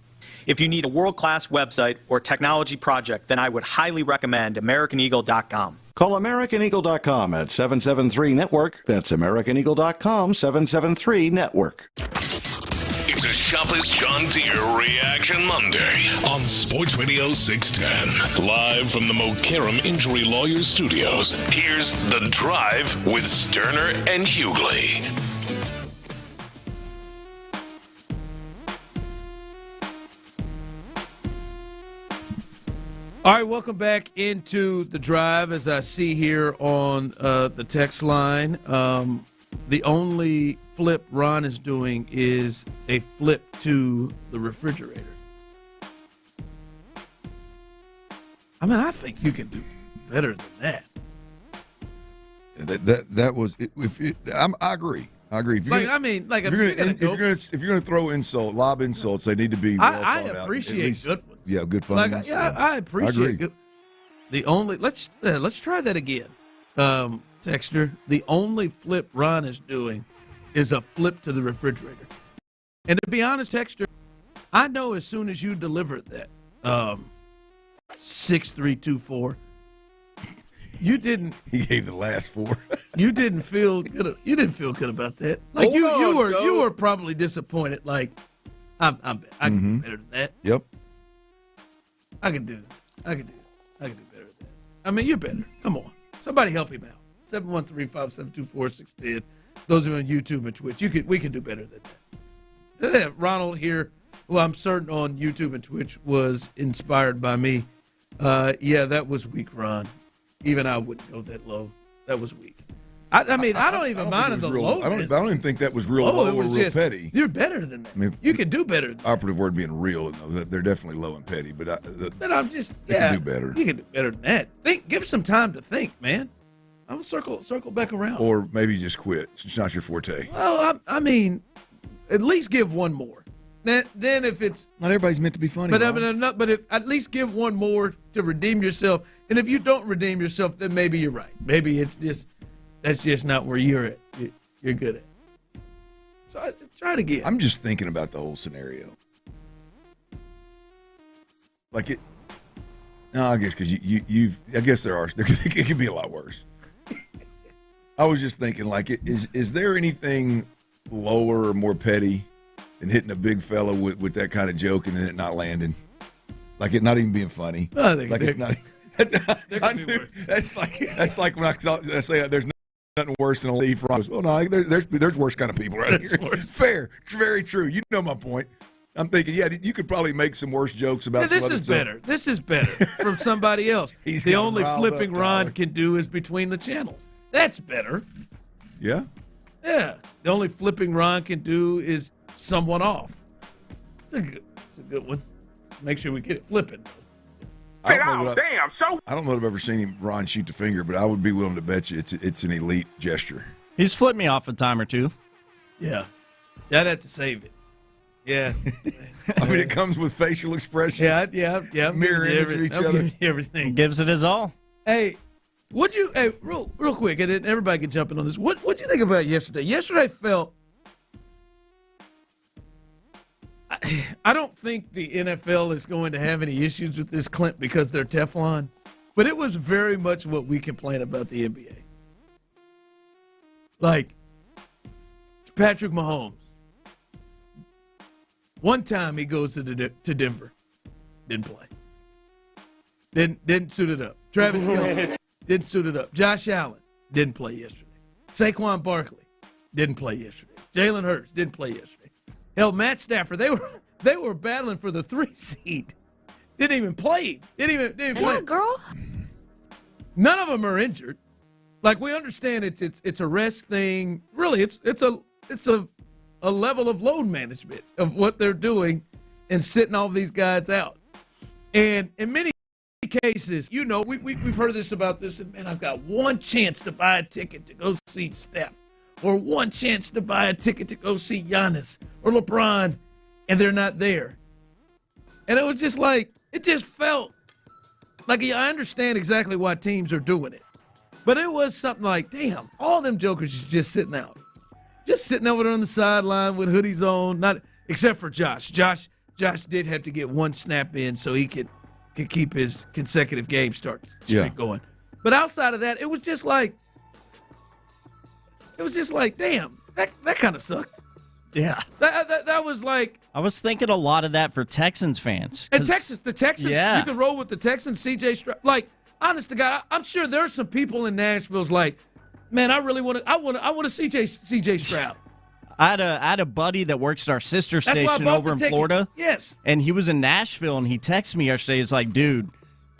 If you need a world-class website or technology project, then I would highly recommend AmericanEagle.com. Call AmericanEagle.com at 773-NETWORK. That's AmericanEagle.com, 773-NETWORK. It's a Shopper's John Deere Reaction Monday on Sports Radio 610. Live from the Mokaram Injury Lawyers Studios, here's The Drive with Stoerner and Hughley. All right, welcome back into The Drive. As I see here on the text line, the only flip Ron is doing is a flip to the refrigerator. I mean, I think you can do better than that. That was. I agree. I agree. If you're gonna throw lob insults, they need to be. I appreciate good ones. Yeah, good fun. I appreciate good. The only let's try that again, Texter. The only flip Ron is doing is a flip to the refrigerator. And to be honest, Texter, I know as soon as you delivered that 6324. You didn't. He gave the last four. You didn't feel good. You didn't feel good about that. Like you were probably disappointed. Like I can do better than that. Yep. I can do better than that. I mean, you're better. Come on, somebody help him out. 713-572-4610. Those are on YouTube and Twitch. We can do better than that. Ronald here, who I'm certain on YouTube and Twitch was inspired by me. Yeah, that was weak, Ron. Even I wouldn't go that low. That was weak. I mean, I don't even mind the low. I don't even think that was real low or real petty. You're better than that. I mean, you can do better than that. Operative word being real. They're definitely low and petty, but I'm just, they can do better. You can do better than that. Give some time to think, man. I'm circle back around. Or maybe just quit. It's not your forte. Well, I mean, at least give one more. Then if it's not everybody's meant to be funny, but if at least give one more to redeem yourself. And if you don't redeem yourself, then maybe you're right. Maybe that's just not where you're at. You're good at. So try it again. I'm just thinking about the whole scenario. Like it. No, I guess because you've. I guess it could be a lot worse. I was just thinking, like, is there anything lower or more petty than hitting a big fella with that kind of joke and then it not landing? Like it not even being funny. I think like it's not. That's like when I say there's nothing worse than a lead from. Well, no, there's worse kind of people right here. Fair, it's very true. You know my point. I'm thinking, yeah, you could probably make some worse jokes about. This is better. This is better from somebody else. The only flipping Ron can do is between the channels. That's better. Yeah. Yeah. The only flipping Ron can do is someone off. It's a good one. Make sure we get it flipping. I don't know if I've ever seen Ron shoot the finger, but I would be willing to bet you it's an elite gesture. He's flipped me off a time or two. Yeah. I'd have to save it. Yeah. I mean, it comes with facial expression. Yeah. Mirror image of each other. Everything. Gives it his all. Hey, real quick, and everybody can jump in on this. What'd you think about yesterday? Yesterday felt. I don't think the NFL is going to have any issues with this, Clint, because they're Teflon. But it was very much what we complain about the NBA. Like, Patrick Mahomes. One time he goes to Denver. Didn't play. Didn't suit it up. Travis Kelce didn't suit it up. Josh Allen didn't play yesterday. Saquon Barkley didn't play yesterday. Jalen Hurts didn't play yesterday. Hell, Matt Stafford, they were battling for the 3 seed. Didn't even play. Didn't play. Girl. None of them are injured. Like, we understand it's a rest thing. Really, it's a level of load management of what they're doing and sitting all these guys out. And in many cases, we've heard this about this, and man, I've got one chance to buy a ticket to go see Steph, or one chance to buy a ticket to go see Giannis or LeBron, and they're not there. And it was just like, it just felt like, I understand exactly why teams are doing it, but it was something like, damn, all them jokers is just sitting out. just sitting over there on the sideline with hoodies on, not except for Josh. Josh did have to get one snap in so he could keep his consecutive game streak going. But outside of that, it was just like, damn, that kind of sucked. Yeah. That was like. I was thinking a lot of that for Texans fans. And the Texans, yeah. You can roll with the Texans, CJ Stroud. Like, honest to God, I'm sure there's some people in Nashville's like, man, I want to CJ Stroud. I had a buddy that works at our sister station over in Florida. Yes. And he was in Nashville, and he texted me yesterday. He's like, dude,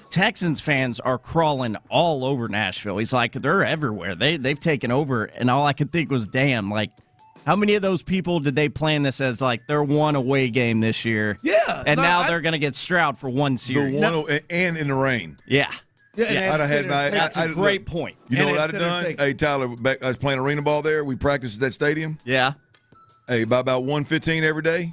Texans fans are crawling all over Nashville. He's like, they're everywhere. They've taken over. And all I could think was, damn, like, how many of those people did they plan this as like their one away game this year? Yeah. And now they're going to get Stroud for one series. And in the rain. Yeah. That's a great point. You know what I'd have done? Hey, Tyler, I was playing arena ball there. We practiced at that stadium. Yeah. Hey, by about 1:15 every day,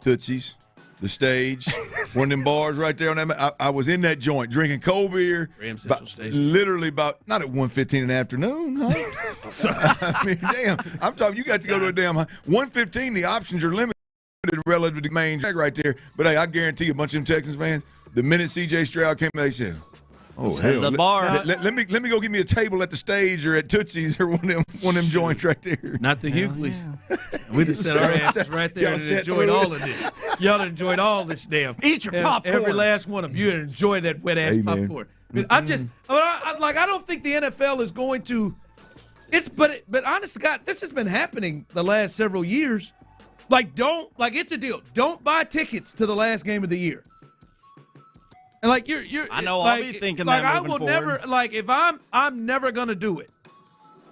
Tootsie's, the stage, one of them bars right there on that. I was in that joint drinking cold beer. Ram Central Station. Literally about, not at 1:15 in the afternoon, huh? I mean, damn. I'm talking, you got to go to a damn 1:15. The options are limited relative to the main track right there. But hey, I guarantee you, a bunch of them Texans fans, the minute CJ Stroud came, they said, "Oh hell, the bar. Let me go get me a table at the stage or at Tootsie's or one of them joints right there." Not the Hughleys. We just set our asses right there and enjoyed all of this. Y'all enjoyed all this damn. Eat your popcorn. Every last one of you enjoyed that wet ass popcorn. I mean, I don't think the NFL is going to. But honest to God, this has been happening the last several years. It's a deal. Don't buy tickets to the last game of the year. And I know I'll be thinking that I moving will forward. never if I'm never gonna do it.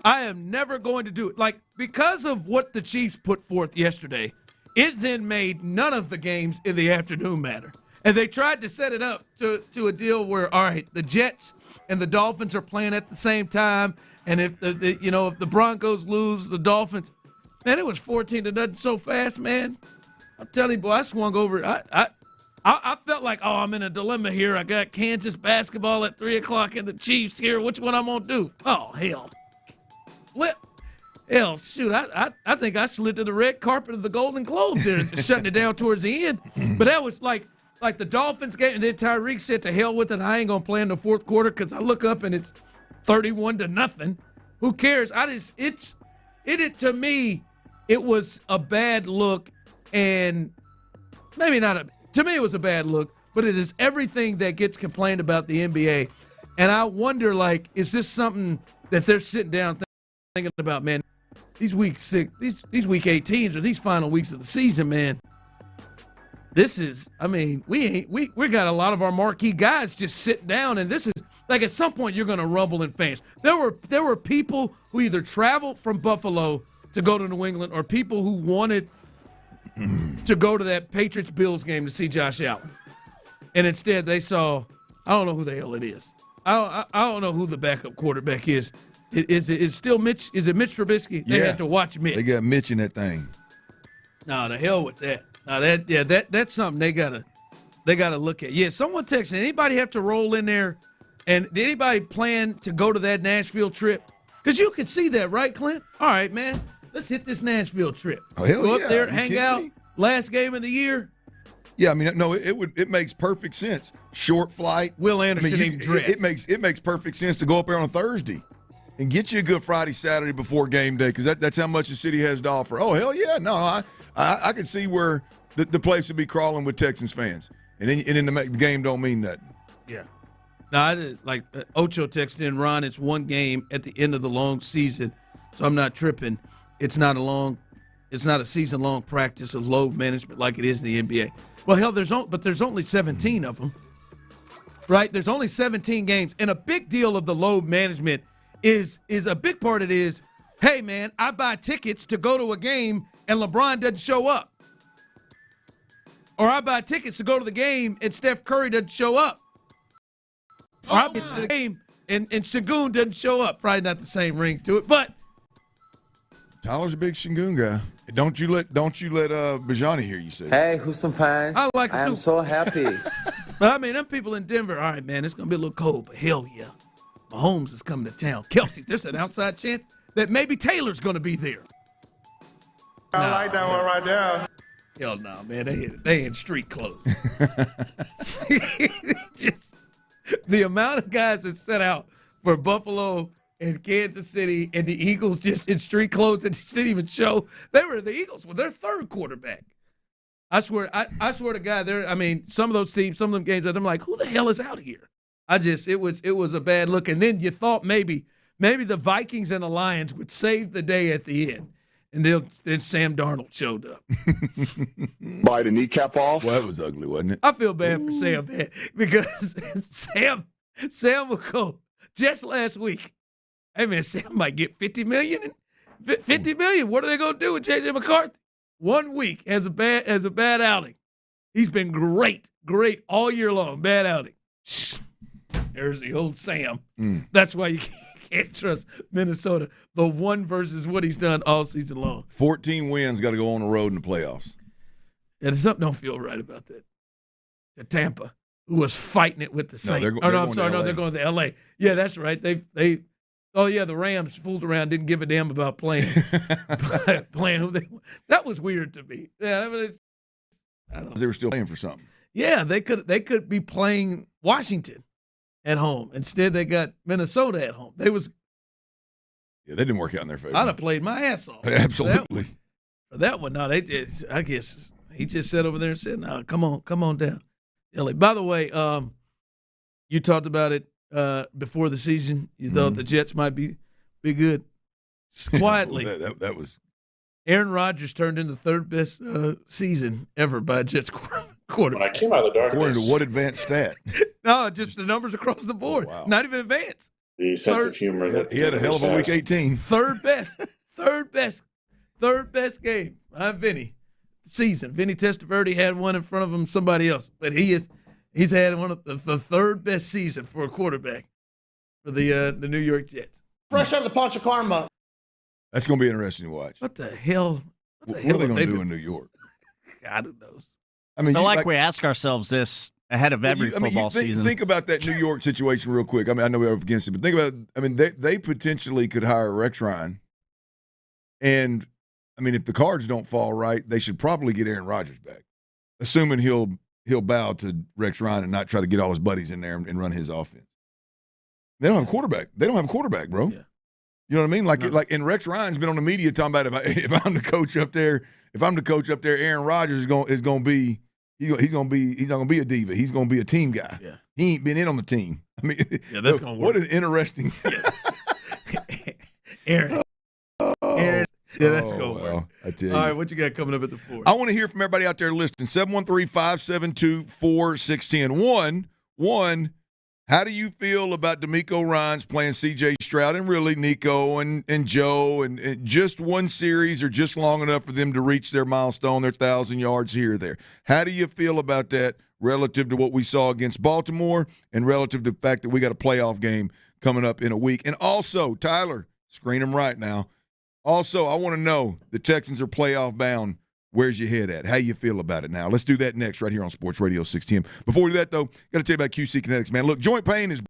I am never going to do it. Like, because of what the Chiefs put forth yesterday, it then made none of the games in the afternoon matter. And they tried to set it up to a deal where, all right, the Jets and the Dolphins are playing at the same time, and if if the Broncos lose, the Dolphins, man, it was 14-0 so fast, man. I'm telling you, boy, I swung over. I felt like, I'm in a dilemma here. I got Kansas basketball at 3:00 and the Chiefs here. Which one I'm gonna do? Oh hell, flip. Hell, shoot, I think I slid to the red carpet of the Golden Globes there, shutting it down towards the end. But that was like the Dolphins game, and then Tyreek said, "To hell with it. I ain't gonna play in the fourth quarter because I look up and it's 31-0. Who cares? To me, it was a bad look, and maybe not to me, it was a bad look, but it is everything that gets complained about the NBA. And I wonder, is this something that they're sitting down thinking about, man, these week 6, these week 18s or these final weeks of the season, man, this is, we got a lot of our marquee guys just sitting down, and this is, at some point you're going to rumble in fans. There were people who either traveled from Buffalo to go to New England or people who wanted to go to that Patriots-Bills game to see Josh Allen. And instead they saw, I don't know who the hell it is. I don't know who the backup quarterback is. Is it still Mitch? Is it Mitch Trubisky? They had to watch Mitch. They got Mitch in that thing. No, the hell with that. No, that's something they gotta look at. Yeah, someone texted, anybody have to roll in there? And did anybody plan to go to that Nashville trip? Because you could see that, right, Clint? All right, man. Let's hit this Nashville trip. Oh, hell Go yeah. up there, hang out, last game of the year. Yeah, it makes perfect sense. Short flight. Will Anderson even dress. It makes perfect sense to go up there on a Thursday and get you a good Friday, Saturday before game day, because that's how much the city has to offer. Oh, hell yeah. No, I can see where the place would be crawling with Texans fans. And then the game don't mean nothing. Yeah. Now, Ocho texted in, Ron, it's one game at the end of the long season, so I'm not tripping. It's not a season-long practice of load management like it is in the NBA. Well, hell, there's only 17 of them, right? There's only 17 games, and a big deal of the load management is a big part of it is, hey, man, I buy tickets to go to a game and LeBron doesn't show up. Or I buy tickets to go to the game and Steph Curry doesn't show up. Or I get to the game and Şengün doesn't show up. Probably not the same ring to it, but Tyler's a big Şengün guy. Don't you let Bijani hear you say. Hey, Houston fans. I like it too. I'm so happy. But them people in Denver, all right, man, it's going to be a little cold, but hell yeah. Mahomes is coming to town. Kelsey's, there's an outside chance that maybe Taylor's going to be there. I like that one right there. Hell no, man. They in street clothes. Just the amount of guys that set out for Buffalo and Kansas City and the Eagles just in street clothes that just didn't even show. The Eagles were their third quarterback. I swear to God, some of those teams, some of them games, I'm like, who the hell is out here? It was a bad look. And then you thought maybe the Vikings and the Lions would save the day at the end. And then Sam Darnold showed up. Bite the kneecap off. Well, that was ugly, wasn't it? I feel bad for Sam, man, because Sam will go just last week. Hey, man, Sam might get $50 million. $50 million. What are they going to do with J.J. McCarthy? 1 week as a bad outing. He's been great all year long. Bad outing. There's the old Sam. That's why you can't trust Minnesota. The one versus what he's done all season long. 14 wins, got to go on the road in the playoffs. Yeah, something don't feel right about that. The Tampa, who was fighting it with the Saints. They're going to L.A. Yeah, that's right. The Rams fooled around, didn't give a damn about playing who they. That was weird to me. Yeah, I don't know. They were still playing for something. Yeah, they could be playing Washington at home. Instead, they got Minnesota at home. Yeah, they didn't work out in their favor. I'd have played my ass off. Absolutely. For that one, no, I guess he just sat over there and said, "No, come on down." LA. By the way, you talked about it before the season. You thought the Jets might be good. Quietly, that was. Aaron Rodgers turned in the third best season ever by a Jets quarterback. When I came out of the darkness. According to what advanced stat? No, just the numbers across the board. Oh, wow. Not even advanced. The sense of humor. He had a hell of a week 18. Third best game. I'm Vinny. Season. Vinny Testaverde had one in front of him, somebody else. But he's had one of the third best season for a quarterback for the New York Jets. Fresh out of the Poncha Karma. That's going to be interesting to watch. What the hell? What are they going to do in New York? God knows. I mean, we ask ourselves this ahead of every football season. Think about that New York situation real quick. I mean, I know we're up against it, but think about they potentially could hire Rex Ryan. And, I mean, if the cards don't fall right, they should probably get Aaron Rodgers back, assuming he'll bow to Rex Ryan and not try to get all his buddies in there and run his offense. They don't have a quarterback. They don't have a quarterback, bro. Yeah. You know what I mean? Like, and Rex Ryan's been on the media talking about if I'm the coach up there, Aaron Rodgers is going to be he's not going to be a diva. He's going to be a team guy. Yeah. He ain't been in on the team. I mean, yeah, that's going to work. What an interesting. Aaron. Yeah, that's going to work. I tell you. All right, what you got coming up at the 4? I want to hear from everybody out there listening. 713-572-4610. One. How do you feel about D'Amico Ryans playing C.J. Stroud and really Nico and Joe and just one series or just long enough for them to reach their milestone, their 1,000 yards here or there? How do you feel about that relative to what we saw against Baltimore and relative to the fact that we got a playoff game coming up in a week? And also, Tyler, screen them right now. Also, I want to know the Texans are playoff bound. Where's your head at? How you feel about it now? Let's do that next right here on Sports Radio 610. Before we do that, though, got to tell you about QC Kinetics, man. Look, joint pain is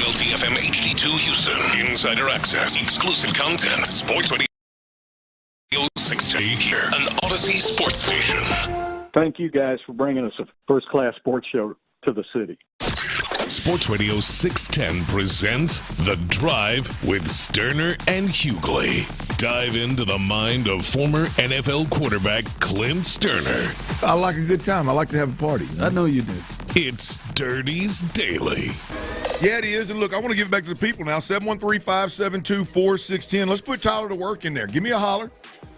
WLTFM HD2 Houston. Insider access, exclusive content. Sports Radio 610 here, an Odyssey sports station. Thank you guys for bringing us a first-class sports show to the city. Sports Radio 610 presents The Drive with Stoerner and Hughley. Dive into the mind of former NFL quarterback Clint Stoerner. I like a good time. I like to have a party. I know you do. It's Dirty's Daily. Yeah, it is. And look, I want to give it back to the people now. 713-572-4610. Let's put Tyler to work in there. Give me a holler.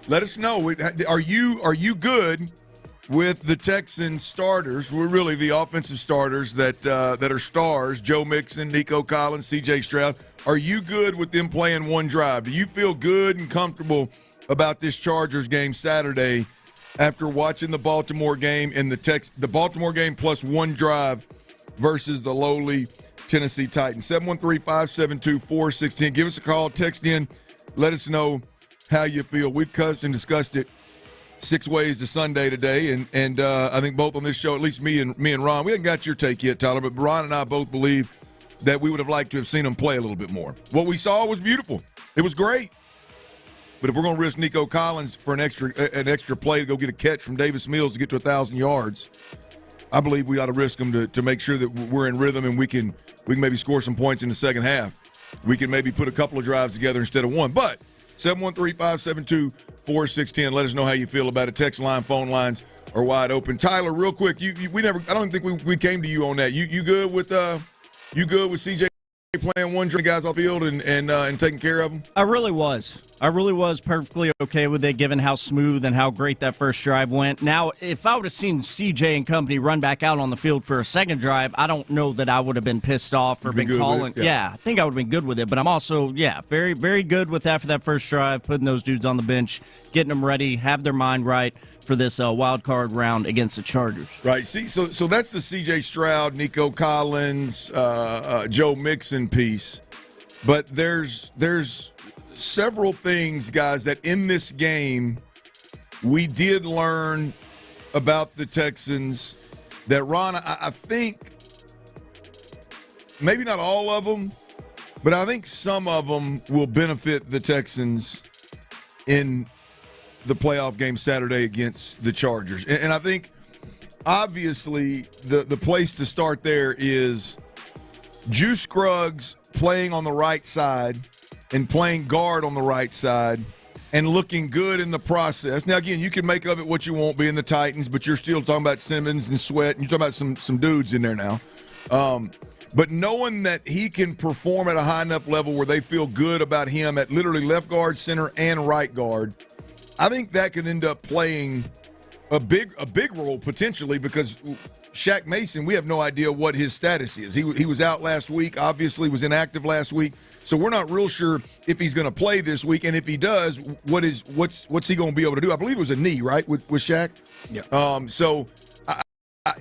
Let us know. Are you good with the Texans starters? We're really the offensive starters that are stars. Joe Mixon, Nico Collins, C.J. Stroud. Are you good with them playing one drive? Do you feel good and comfortable about this Chargers game Saturday after watching the Baltimore game and the Baltimore game plus one drive versus the lowly Tennessee Titans? 713-572-4610. Give us a call. Text in. Let us know how you feel. We've discussed it 6 ways to Sunday today, and I think both on this show, at least me and Ron, we haven't got your take yet, Tyler, but Ron and I both believe that we would have liked to have seen him play a little bit more. What we saw was beautiful. It was great. But if we're going to risk Nico Collins for an extra play to go get a catch from Davis Mills to get to 1,000 yards, I believe we ought to risk him to make sure that we're in rhythm and we can maybe score some points in the second half. We can maybe put a couple of drives together instead of one. But 713-572-4610. Let us know how you feel about it. Text line, phone lines are wide open. Tyler, real quick, I don't think we came to you on that. You good with CJ playing one guys off the field and taking care of them? I really was perfectly okay with it, given how smooth and how great that first drive went. Now, if I would have seen CJ and company run back out on the field for a second drive, I don't know that I would have been pissed off or been calling. Yeah, I think I would have been good with it. But I'm also, very, very good with that for that first drive, putting those dudes on the bench, getting them ready, have their mind right for this wild card round against the Chargers. Right. See, so that's the C.J. Stroud, Nico Collins, Joe Mixon piece. But there's several things, guys, that in this game we did learn about the Texans that, Ron, I think maybe not all of them, but I think some of them will benefit the Texans in the playoff game Saturday against the Chargers. And I think, obviously, the place to start there is Juice Scruggs playing on the right side and playing guard on the right side and looking good in the process. Now, again, you can make of it what you want being the Titans, but you're still talking about Simmons and Sweat, and you're talking about some dudes in there now. But knowing that he can perform at a high enough level where they feel good about him at literally left guard, center, and right guard, I think that could end up playing a big role potentially, because Shaq Mason, we have no idea what his status is. He was out last week, obviously was inactive last week, so we're not real sure if he's going to play this week, and if he does, what's he going to be able to do? I believe it was a knee, right, with Shaq? Yeah. So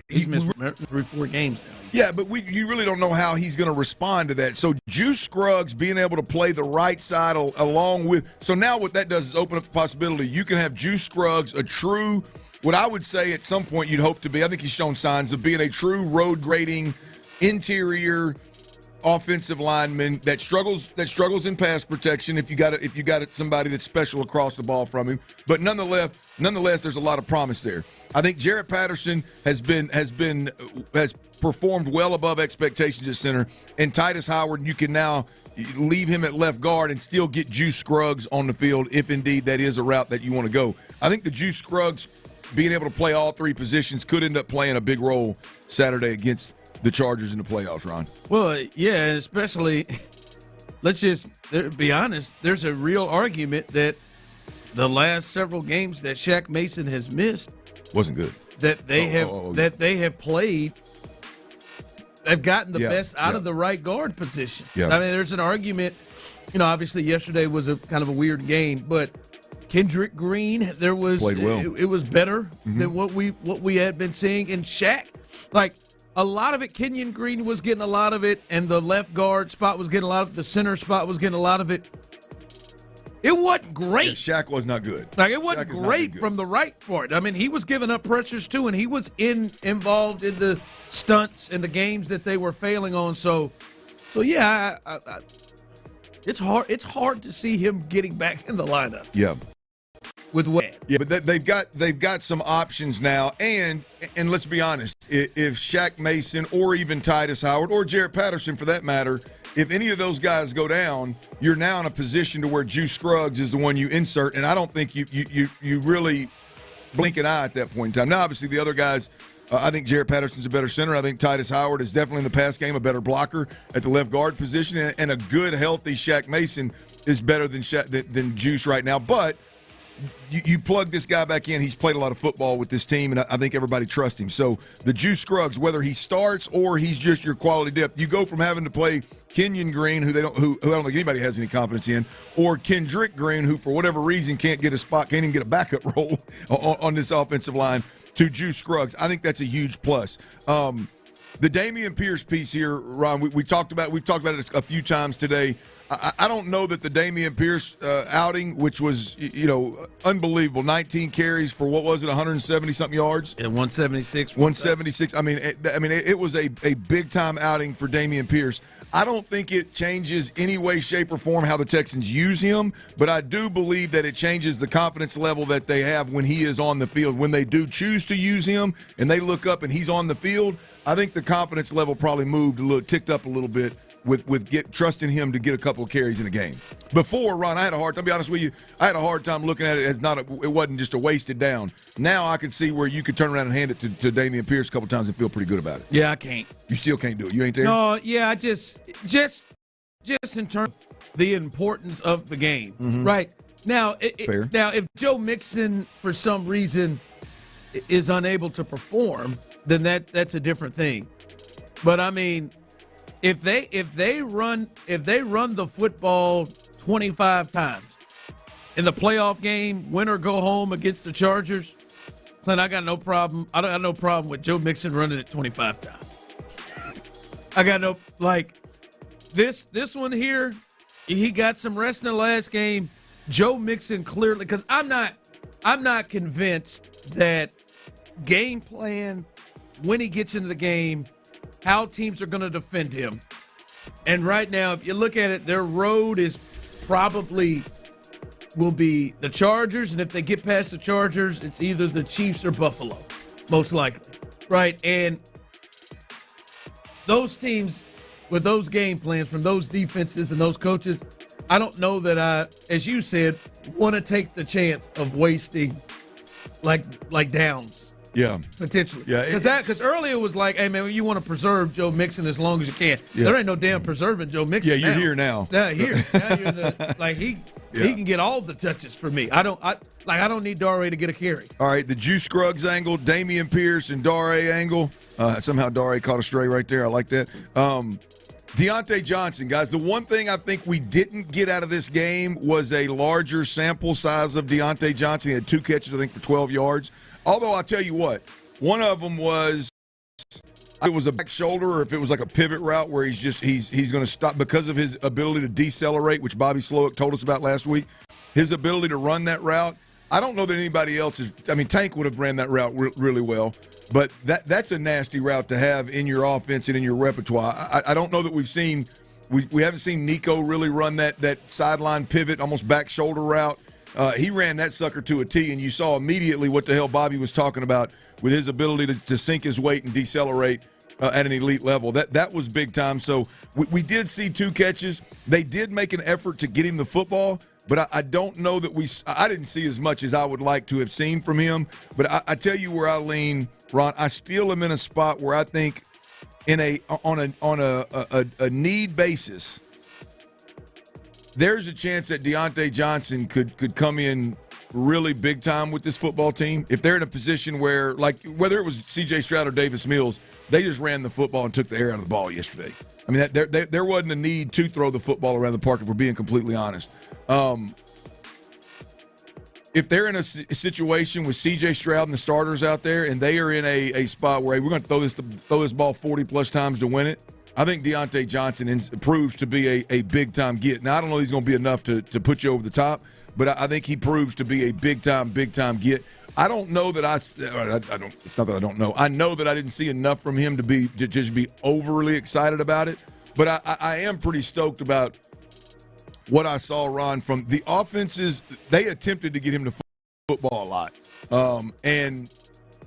he's missed 3-4 games now. Yeah, but you really don't know how he's going to respond to that. So Juice Scruggs being able to play the right side along with – so now what that does is open up the possibility you can have Juice Scruggs, a true – what I would say at some point you'd hope to be – I think he's shown signs of being a true road grading interior offensive lineman that struggles in pass protection if you got somebody that's special across the ball from him. But nonetheless, there's a lot of promise there. I think Jarrett Patterson has performed well above expectations at center, and Titus Howard, you can now leave him at left guard and still get Juice Scruggs on the field if indeed that is a route that you want to go. I think the Juice Scruggs being able to play all three positions could end up playing a big role Saturday against the Chargers in the playoffs, Ron. Well, yeah, especially, let's just be honest, there's a real argument that the last several games that Shaq Mason has missed wasn't good. That they have played, they've gotten the best out of the right guard position. Yeah. I mean, there's an argument, obviously yesterday was a kind of a weird game, but Kendrick Green, played well. It was better than what we had been seeing. And Shaq, a lot of it, Kenyon Green was getting a lot of it, and the left guard spot was getting a lot of it, the center spot was getting a lot of it. It wasn't great. Yeah, Shaq was not good. It wasn't great from the right part. I mean, he was giving up pressures too, and he was involved in the stunts and the games that they were failing on. So So yeah, it's hard. It's hard to see him getting back in the lineup. Yeah. With Wade. Yeah, but they've got some options now, and let's be honest, if Shaq Mason or even Titus Howard or Jarrett Patterson for that matter, if any of those guys go down, you're now in a position to where Juice Scruggs is the one you insert, and I don't think you really blink an eye at that point in time. Now, obviously, the other guys, I think Jarrett Patterson's a better center. I think Titus Howard is definitely in the pass game a better blocker at the left guard position, and a good, healthy Shaq Mason is better than Juice right now, but you plug this guy back in. He's played a lot of football with this team, and I think everybody trusts him. So the Juice Scruggs, whether he starts or he's just your quality depth, you go from having to play Kenyon Green, who I don't think anybody has any confidence in, or Kendrick Green, who for whatever reason can't get a spot, can't even get a backup role on this offensive line, to Juice Scruggs. I think that's a huge plus. The Dameon Pierce piece here, Ron, we've talked about it a few times today. I don't know that the Dameon Pierce outing, which was, unbelievable, 19 carries for, what was it, 170-something yards? Yeah, 176. 176. I mean, it was a big-time outing for Dameon Pierce. I don't think it changes any way, shape, or form how the Texans use him, but I do believe that it changes the confidence level that they have when he is on the field. When they do choose to use him and they look up and he's on the field, I think the confidence level probably ticked up a little bit with trusting him to get a couple of carries in a game. Before, Ron, I'll be honest with you, I had a hard time looking at it as it wasn't just a wasted down. Now I can see where you could turn around and hand it to Dameon Pierce a couple times and feel pretty good about it. Yeah, I can't. You still can't do it. You ain't there? No, yeah, just in terms of the importance of the game. Mm-hmm. Right. Now, Fair. Now, if Joe Mixon, for some reason, is unable to perform, then that's a different thing. But I mean, if they run the football 25 times in the playoff game, win or go home against the Chargers, Clint, I got no problem. I don't got no problem with Joe Mixon running it 25 times. I got no this one here. He got some rest in the last game. Joe Mixon clearly, because I'm not convinced that game plan when he gets into the game, how teams are going to defend him. And right now, if you look at it, their road will be the Chargers, and if they get past the Chargers, it's either the Chiefs or Buffalo, most likely, right? And those teams with those game plans from those defenses and those coaches, I don't know that I, as you said, want to take the chance of wasting like downs. Yeah. Potentially. Yeah. Because earlier it was like, hey, man, you want to preserve Joe Mixon as long as you can. Yeah. There ain't no damn preserving Joe Mixon. Yeah, you're here now. Yeah, here. Now you're he can get all the touches for me. I don't need Dare to get a carry. All right, the Juice Scruggs angle, Dameon Pierce and Dare angle. Somehow Dare caught a stray right there. I like that. Deontay Johnson, guys, the one thing I think we didn't get out of this game was a larger sample size of Deontay Johnson. He had 2 catches, I think, for 12 yards. Although I'll tell you what, one of them was it was a back shoulder, or if it was like a pivot route where he's going to stop because of his ability to decelerate, which Bobby Slowick told us about last week. His ability to run that route, I don't know that anybody else is. I mean, Tank would have ran that route really well, but that's a nasty route to have in your offense and in your repertoire. I don't know that we haven't seen Nico really run that sideline pivot, almost back shoulder route. He ran that sucker to a T, and you saw immediately what the hell Bobby was talking about with his ability to sink his weight and decelerate at an elite level. That was big time. So we did see 2 catches. They did make an effort to get him the football, but I don't know that I didn't see as much as I would like to have seen from him. But I tell you where I lean, Ron. I still am in a spot where I think on a need basis, there's a chance that Deontay Johnson could come in really big time with this football team. If they're in a position where, like, whether it was C.J. Stroud or Davis Mills, they just ran the football and took the air out of the ball yesterday. I mean, there wasn't a need to throw the football around the park, if we're being completely honest. If they're in a situation with C.J. Stroud and the starters out there, and they are in a spot where, hey, we're going to throw this ball 40-plus times to win it, I think Deontay Johnson proves to be a big-time get. Now, I don't know if he's going to be enough to put you over the top, but I think he proves to be a big-time get. I don't know that it's not that I don't know. I know that I didn't see enough from him to just be overly excited about it. But I am pretty stoked about what I saw, Ron, from the offenses. They attempted to get him to football a lot. And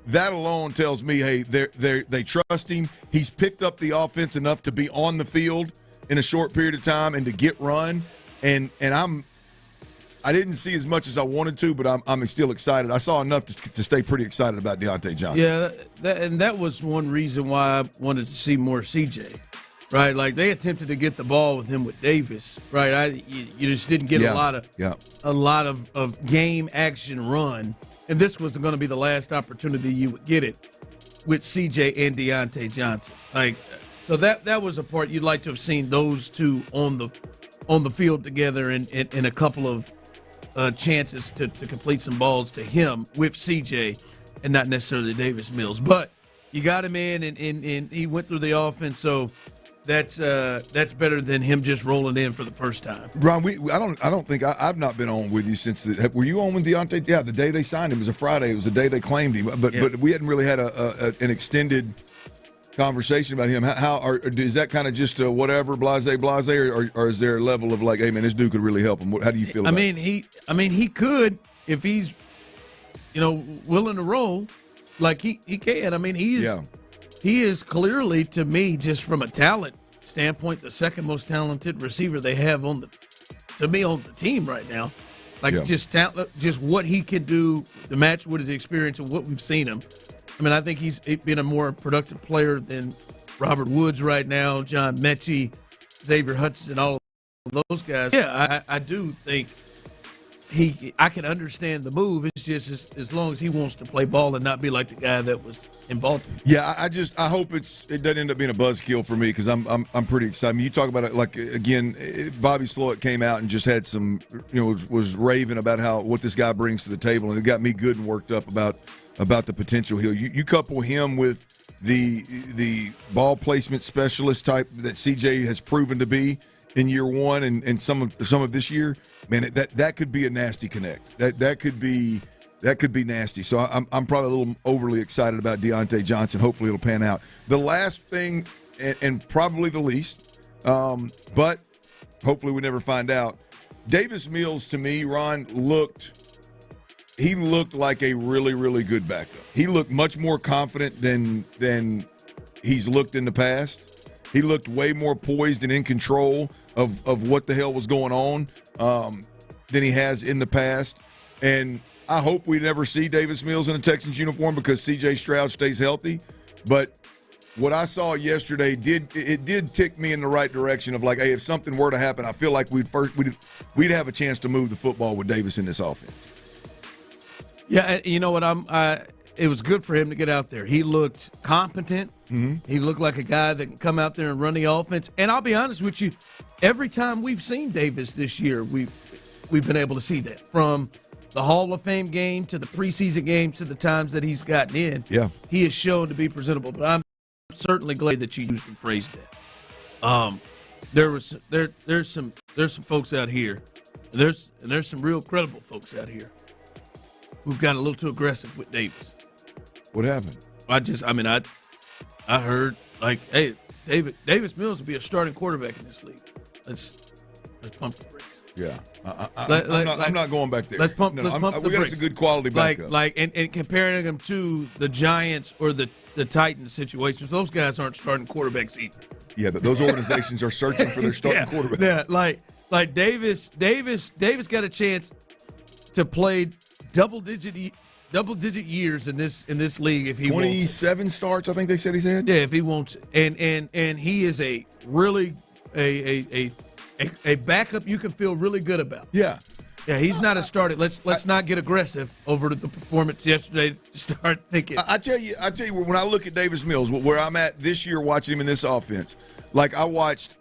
that alone tells me, hey, they trust him. He's picked up the offense enough to be on the field in a short period of time and to get run. And I didn't see as much as I wanted to, but I'm still excited. I saw enough to stay pretty excited about Deontay Johnson. Yeah, and that was one reason why I wanted to see more CJ. Right, like they attempted to get the ball with him with Davis. Right, you just didn't get a lot of game action run, and this was going to be the last opportunity you would get it with CJ and Deontay Johnson. Like, so that was a part you'd like to have seen those two on the field together in a couple of chances to complete some balls to him with CJ and not necessarily Davis Mills. But you got him in, and he went through the offense, so. That's better than him just rolling in for the first time. Ron, I don't think I've not been on with you since. Were you on with Deontay? Yeah, the day they signed him was a Friday. It was the day they claimed him. But we hadn't really had an extended conversation about him. Is that kind of just a whatever, blase, or is there a level of like, hey man, this dude could really help him? How do you feel about it? He could if he's willing to roll, like he can. I mean He is clearly, to me, just from a talent standpoint, the second most talented receiver they have on the team right now. Like just what he can do to match with his experience and what we've seen him. I mean, I think he's been a more productive player than Robert Woods right now, John Mechie, Xavier Hutchinson, all of those guys. Yeah, I do think I can understand the move. It's just as long as he wants to play ball and not be like the guy that was in Baltimore. Yeah, I hope it doesn't end up being a buzzkill for me because I'm pretty excited. I mean, you talk about it like again, Bobby Slowick came out and just had some, was raving about what this guy brings to the table, and it got me good and worked up about the potential here. You couple him with the ball placement specialist type that CJ has proven to be in year one and some of this year, man, that could be a nasty connect. That could be nasty. So I'm probably a little overly excited about Deontay Johnson. Hopefully it'll pan out. The last thing, and probably the least, but hopefully we never find out. Davis Mills, to me, Ron, looked like a really, really good backup. He looked much more confident than he's looked in the past. He looked way more poised and in control of what the hell was going on than he has in the past. And I hope we never see Davis Mills in a Texans uniform because C.J. Stroud stays healthy. But what I saw yesterday did tick me in the right direction of like, hey, if something were to happen, I feel like we'd have a chance to move the football with Davis in this offense. Yeah, you know what? It was good for him to get out there. He looked competent. Mm-hmm. He looked like a guy that can come out there and run the offense. And I'll be honest with you, every time we've seen Davis this year, we've been able to see that. From the Hall of Fame game to the preseason game to the times that he's gotten in, he is shown to be presentable. But I'm certainly glad that you used and phrased that. There's some folks out here. There's some real credible folks out here who've got a little too aggressive with Davis. What happened? I heard like, hey, Davis Mills will be a starting quarterback in this league. Let's pump the brakes. Yeah, I'm not going back there. Let's pump the brakes. We got some good quality backup. And comparing them to the Giants or the Titans situations, those guys aren't starting quarterbacks either. Yeah, but those organizations are searching for their starting quarterback. Yeah, like Davis got a chance to play double-digit years in this league if he 27 starts, I think they said he's had. Yeah, if he wants it. And he is a really a backup you can feel really good about. Yeah. Yeah, he's not a starter. Let's not get aggressive over the performance yesterday to start thinking. I tell you, when I look at Davis Mills, where I'm at this year watching him in this offense, like I watched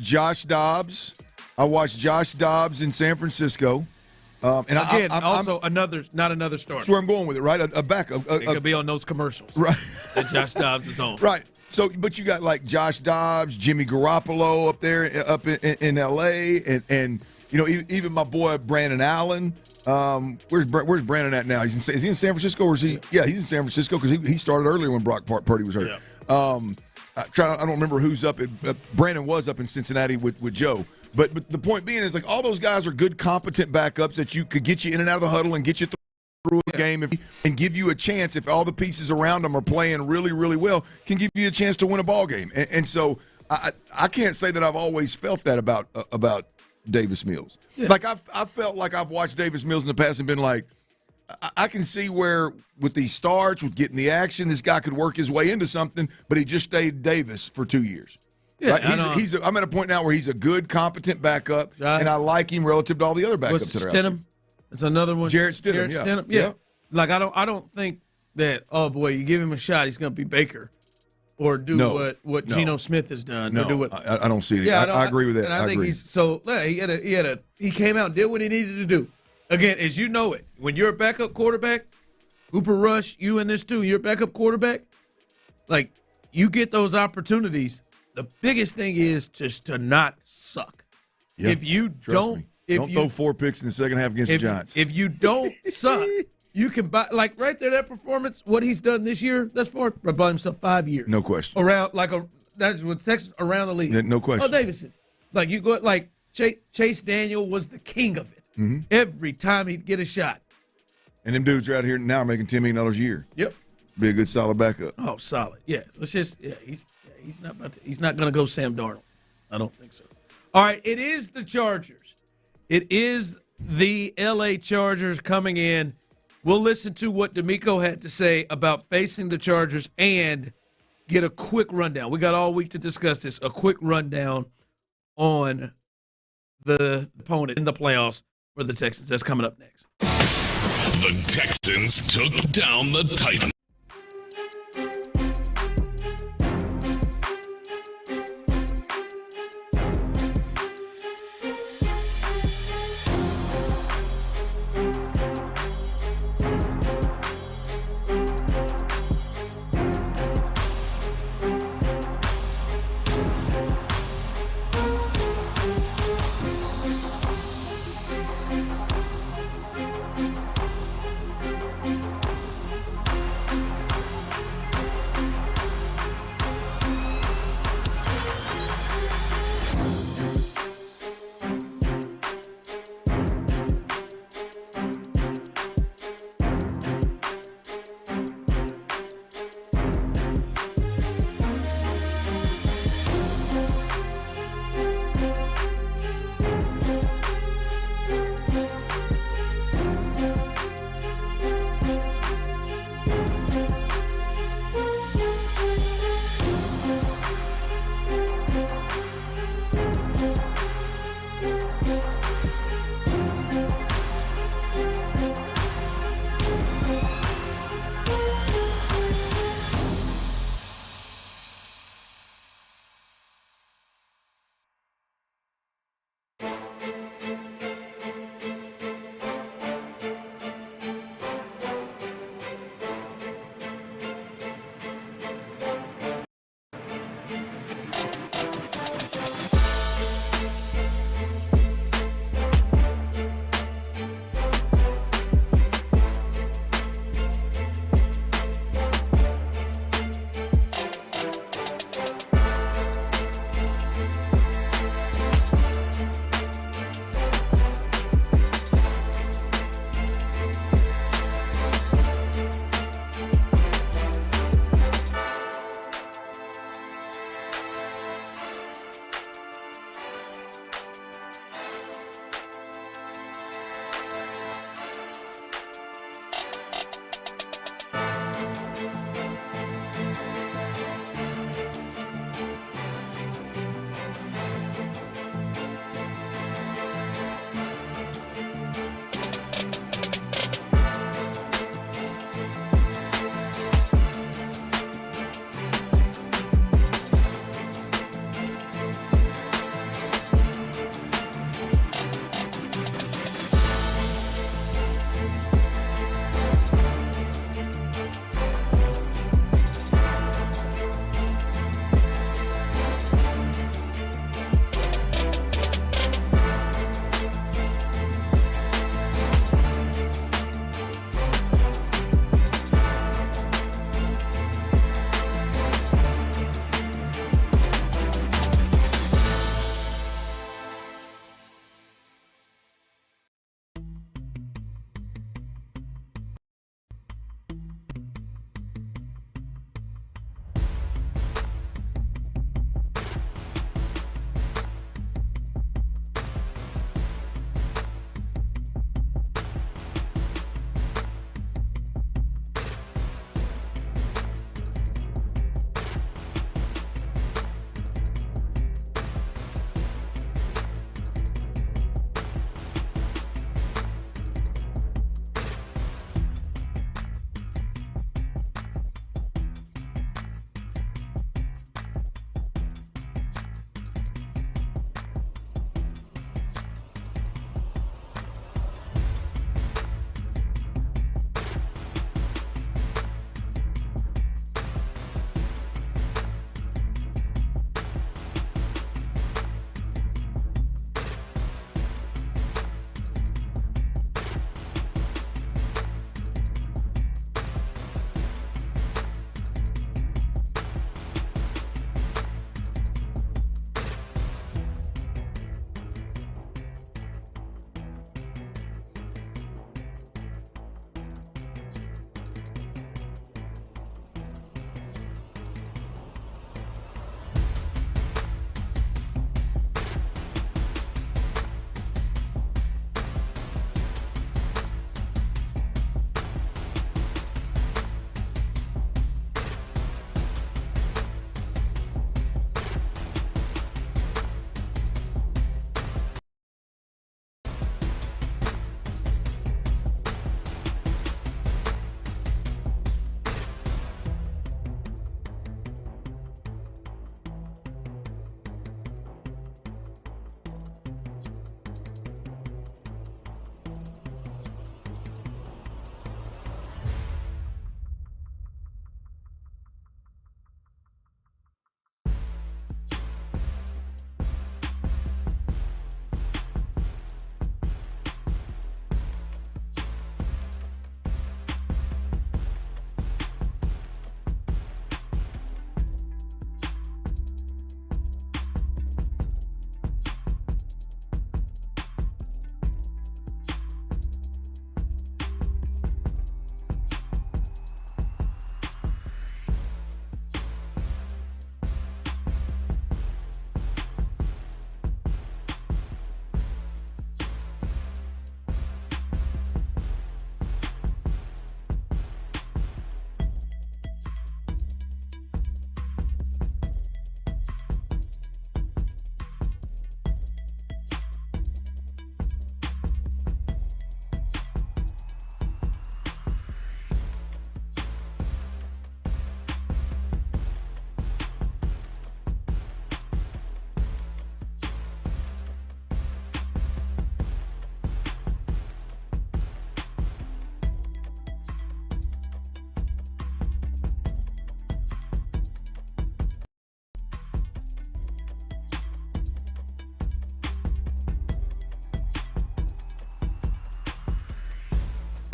Josh Dobbs. I watched Josh Dobbs in San Francisco. And again, not another starter. That's where I'm going with it, right? A backup. It could be on those commercials, right? That Josh Dobbs is on, right? So, but you got like Josh Dobbs, Jimmy Garoppolo up there, up in L.A., and even my boy Brandon Allen. Where's Brandon at now? Is he in San Francisco, or is he? Yeah, he's in San Francisco because he started earlier when Brock Purdy was hurt. Yeah. I don't remember who's up. Brandon was up in Cincinnati with Joe. But the point being is, like, all those guys are good, competent backups that you could get you in and out of the huddle and get you through a game and give you a chance, if all the pieces around them are playing really, really well, can give you a chance to win a ball game. And so I can't say that I've always felt that about Davis Mills. Yeah. Like, I've felt like I've watched Davis Mills in the past and been like, I can see where with these starts, with getting the action, this guy could work his way into something, but he just stayed Davis for 2 years. Yeah, right? I'm at a point now where he's a good, competent backup, and I like him relative to all the other backups that are out there. It's another one. Jarrett Stidham, yeah. Like, I don't think that, oh boy, you give him a shot, he's going to be Baker, or do what Geno Smith has done. No, or do what, I don't see it. Yeah, I agree with that. And I think agree. He came out and did what he needed to do. Again, as you know it, when you're a backup quarterback, Cooper Rush, you in this too, you're a backup quarterback, like, you get those opportunities. The biggest thing is just to not suck. Yeah, if you don't throw 4 picks in the second half against the Giants. If you don't suck, you can buy, like, right there, that performance, what he's done this year, that's for bought himself 5 years. No question. That's with Texas around the league. No question. Oh, Davis is. Like, you go, like, Chase Daniel was the king of it. Mm-hmm. Every time he'd get a shot. And them dudes are out here now are making $10 million a year. Yep. Be a good, solid backup. Oh, solid. Yeah. He's not going to go Sam Darnold. I don't think so. All right, it is the Chargers. It is the L.A. Chargers coming in. We'll listen to what D'Amico had to say about facing the Chargers and get a quick rundown. We got all week to discuss this. A quick rundown on the opponent in the playoffs for the Texans. That's coming up next. The Texans took down the Titans.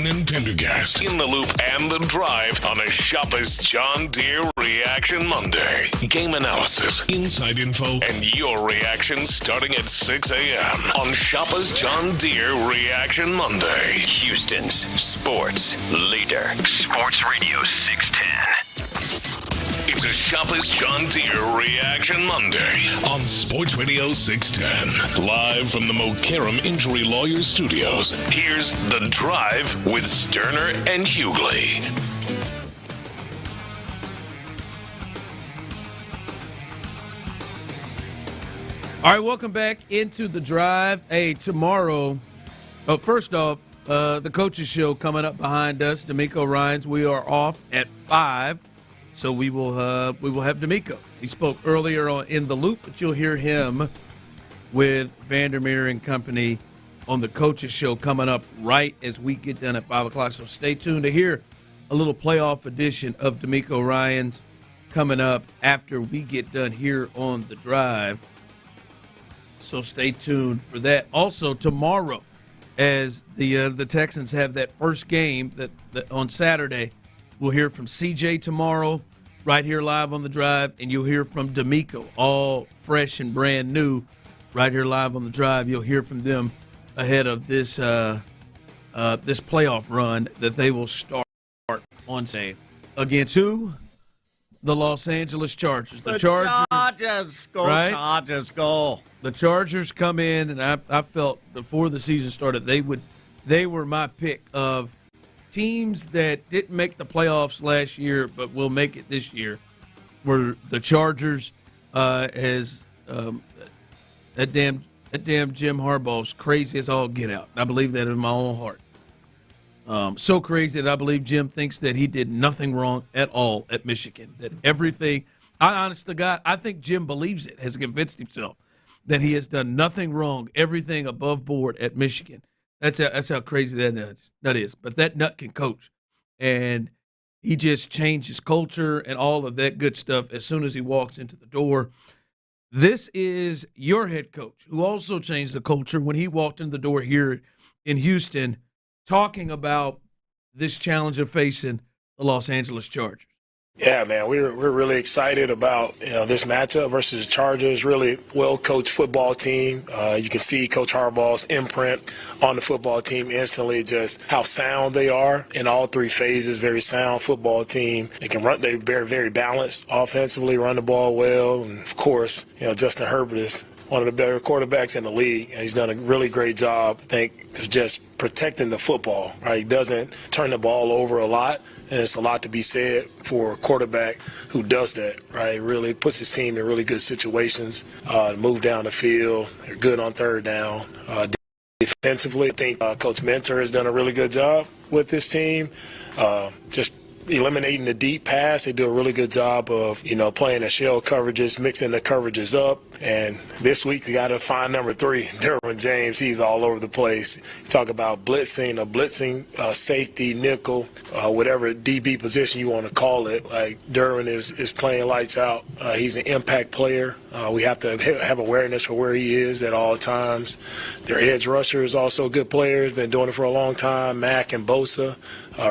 and Pendergast, In the Loop and The Drive on a Shopper's John Deere Reaction Monday. Game analysis, inside info, and your reaction starting at 6 a.m. on Shopper's John Deere Reaction Monday. Houston's sports leader. Sports Radio 610. It's a Shopper's John Deere Reaction Monday on Sports Radio 610. Live from the Mokaram Injury Lawyers Studios, here's The Drive with Stoerner and Hughley. All right, welcome back into The Drive. Hey, tomorrow, first off, the coaches show coming up behind us. D'Amico Ryans, we are off at 5. So we will have D'Amico. He spoke earlier on In the Loop, but you'll hear him with Vandermeer and company on the coaches show coming up right as we get done at 5 o'clock. So stay tuned to hear a little playoff edition of D'Amico Ryans coming up after we get done here on The Drive. So stay tuned for that. Also tomorrow, as the Texans have that first game that on Saturday. We'll hear from CJ tomorrow, right here live on The Drive, and you'll hear from D'Amico, all fresh and brand new, right here live on The Drive. You'll hear from them ahead of this this playoff run that they will start on Saturday. Against who? The Los Angeles Chargers. The Chargers go, right? Chargers go. The Chargers come in, and I felt before the season started they were my pick of teams that didn't make the playoffs last year but will make it this year were the Chargers. As that damn Jim Harbaugh's crazy as all get out. I believe that in my own heart. So crazy that I believe Jim thinks that he did nothing wrong at all at Michigan. That everything, honest to God, I think Jim believes it, has convinced himself that he has done nothing wrong, everything above board at Michigan. That's how crazy that is. But that nut can coach. And he just changes culture and all of that good stuff as soon as he walks into the door. This is your head coach who also changed the culture when he walked in the door here in Houston, talking about this challenge of facing the Los Angeles Chargers. Yeah, man, we're really excited about this matchup versus the Chargers. Really well-coached football team. You can see Coach Harbaugh's imprint on the football team instantly, just how sound they are in all three phases. Very sound football team. They can run. They're very balanced offensively, run the ball well, and of course, Justin Herbert is one of the better quarterbacks in the league, and he's done a really great job, I think, of just protecting the football. Right, he doesn't turn the ball over a lot. And it's a lot to be said for a quarterback who does that, right? Really puts his team in really good situations to move down the field. They're good on third down. Defensively, I think Coach Mentor has done a really good job with this team. Just eliminating the deep pass. They do a really good job of, playing the shell coverages, mixing the coverages up. And this week we got to find number 3, Derwin James. He's all over the place. You talk about blitzing, safety, nickel, whatever DB position you want to call it. Like Derwin is playing lights out. He's an impact player. We have to have awareness for where he is at all times. Their edge rusher is also good players. Been doing it for a long time. Mack and Bosa,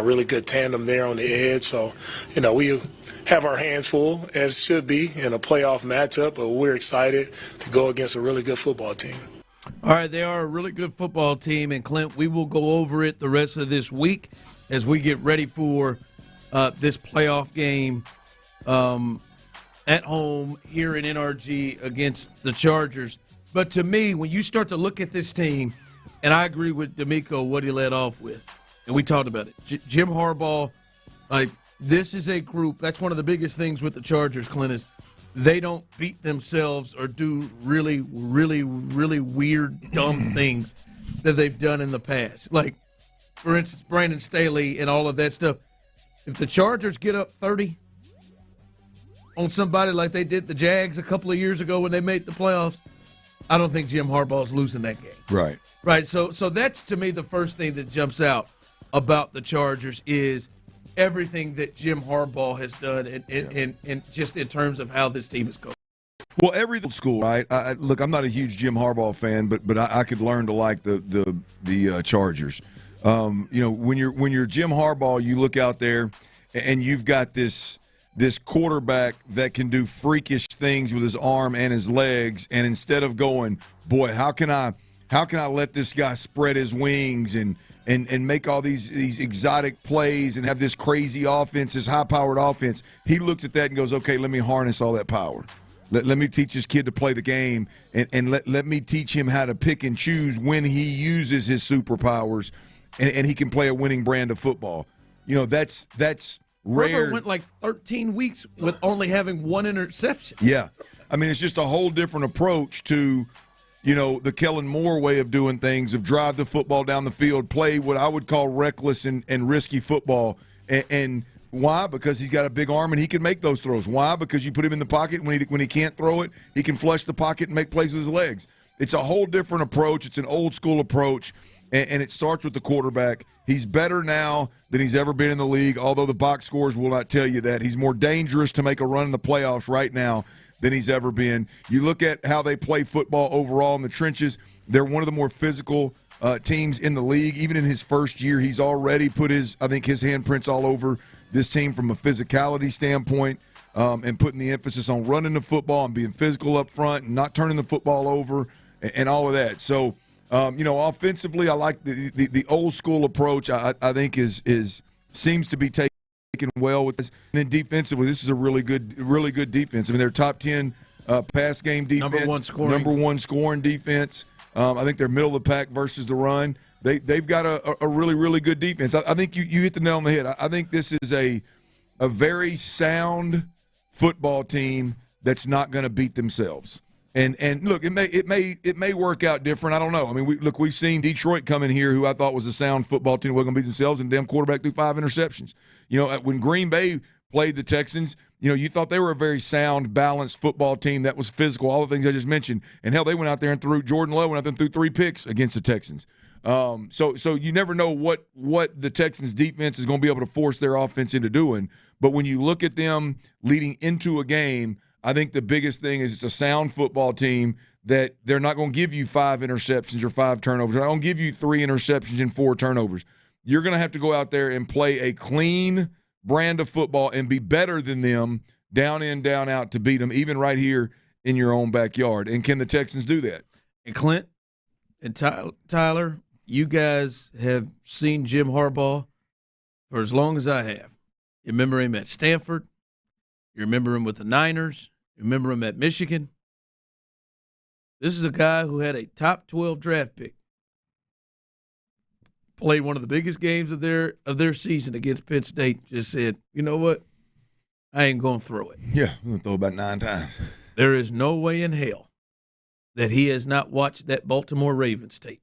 really good tandem there on the edge. So, we have our hands full, as should be, in a playoff matchup, but we're excited to go against a really good football team. All right, they are a really good football team, and Clint, we will go over it the rest of this week as we get ready for this playoff game at home here in NRG against the Chargers. But to me, when you start to look at this team, and I agree with D'Amico what he led off with, and we talked about it, Jim Harbaugh, this is a group, that's one of the biggest things with the Chargers, Clint, is they don't beat themselves or do really, really, really weird, dumb things that they've done in the past. Like, for instance, Brandon Staley and all of that stuff. If the Chargers get up 30 on somebody like they did the Jags a couple of years ago when they made the playoffs, I don't think Jim Harbaugh's losing that game. Right. Right, so that's, to me, the first thing that jumps out about the Chargers is everything that Jim Harbaugh has done and just in terms of how this team is coached. Well, everything school, right? Look, I'm not a huge Jim Harbaugh fan, but I could learn to like the Chargers. When you're Jim Harbaugh, you look out there and you've got this quarterback that can do freakish things with his arm and his legs, and instead of going, boy, how can I let this guy spread his wings and make all these exotic plays and have this crazy offense, this high-powered offense, he looks at that and goes, okay, let me harness all that power. Let me teach this kid to play the game, and let me teach him how to pick and choose when he uses his superpowers, and he can play a winning brand of football. That's rare. Herbert went like 13 weeks with only having one interception. Yeah. I mean, it's just a whole different approach to, the Kellen Moore way of doing things, of drive the football down the field, play what I would call reckless and risky football. And why? Because he's got a big arm and he can make those throws. Why? Because you put him in the pocket. When he can't throw it, he can flush the pocket and make plays with his legs. It's a whole different approach. It's an old school approach, and it starts with the quarterback. He's better now than he's ever been in the league, although the box scores will not tell you that. He's more dangerous to make a run in the playoffs right now than he's ever been. You look at how they play football overall in the trenches, they're one of the more physical teams in the league. Even in his first year, he's already put his handprints all over this team from a physicality standpoint, and putting the emphasis on running the football and being physical up front and not turning the football over and all of that. So, offensively, I like the old school approach. I think seems to be taken well with this. And then defensively, this is a really good defense. I mean, they're top 10 pass game defense, number one scoring defense. I think they're middle of the pack versus the run. They've got a really, really good defense. I think you hit the nail on the head. I think this is a very sound football team that's not going to beat themselves. And look, it may work out different. I don't know. I mean, we've seen Detroit come in here, who I thought was a sound football team, wasn't going to beat themselves, and damn quarterback threw 5 interceptions. When Green Bay played the Texans, you thought they were a very sound, balanced football team that was physical, all the things I just mentioned. And hell, they went out there and Jordan Love went out there and threw 3 picks against the Texans. So you never know what the Texans defense is going to be able to force their offense into doing. But when you look at them leading into a game, I think the biggest thing is it's a sound football team that they're not going to give you 5 interceptions or 5 turnovers. They're not going to give you 3 interceptions and 4 turnovers. You're going to have to go out there and play a clean brand of football and be better than them down in, down out to beat them, even right here in your own backyard. And can the Texans do that? And Clint and Tyler, you guys have seen Jim Harbaugh for as long as I have. You remember him at Stanford. You remember him with the Niners. You remember him at Michigan. This is a guy who had a top 12 draft pick. Played one of the biggest games of their season against Penn State. Just said, you know what? I ain't going to throw it. Yeah, I'm going to throw about 9 times. There is no way in hell that he has not watched that Baltimore Ravens tape.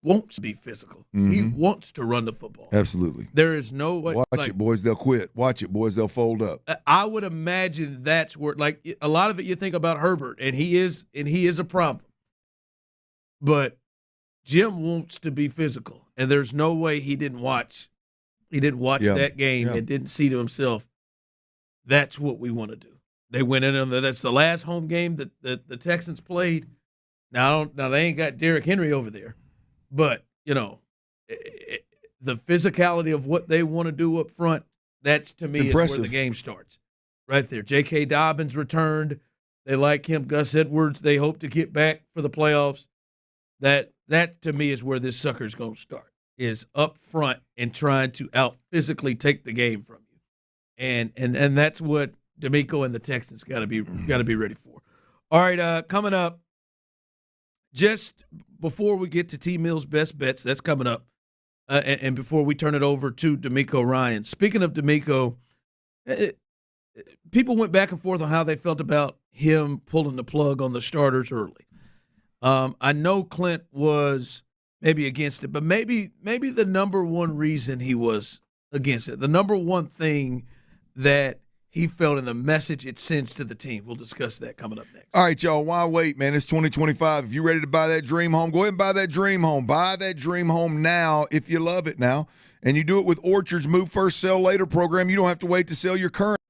Wants to be physical. Mm-hmm. He wants to run the football. Absolutely. There is no way. Watch it, boys. They'll quit. Watch it, boys. They'll fold up. I would imagine that's where, like, a lot of it you think about Herbert, and he is a problem. But Jim wants to be physical, and there's no way he didn't watch that game and didn't see to himself, that's what we want to do. They went in on that's the last home game that the Texans played. Now they ain't got Derrick Henry over there. But, the physicality of what they want to do up front, that's, to me, is where the game starts. Right there. J.K. Dobbins returned. They like him. Gus Edwards, they hope to get back for the playoffs. That to me, is where this sucker's going to start, is up front and trying to out-physically take the game from you. And that's what D'Amico and the Texans got to be ready for. All right, coming up, just before we get to T. Mill's best bets, that's coming up, and before we turn it over to D'Amico Ryan. Speaking of D'Amico, people went back and forth on how they felt about him pulling the plug on the starters early. I know Clint was maybe against it, but maybe the number one reason he was against it, the number one thing that he felt in the message it sends to the team. We'll discuss that coming up next. All right, y'all. Why wait, man? It's 2025. If you're ready to buy that dream home, go ahead and buy that dream home. Buy that dream home now if you love it now. And you do it with Orchard's Move First, Sell Later program. You don't have to wait to sell your current.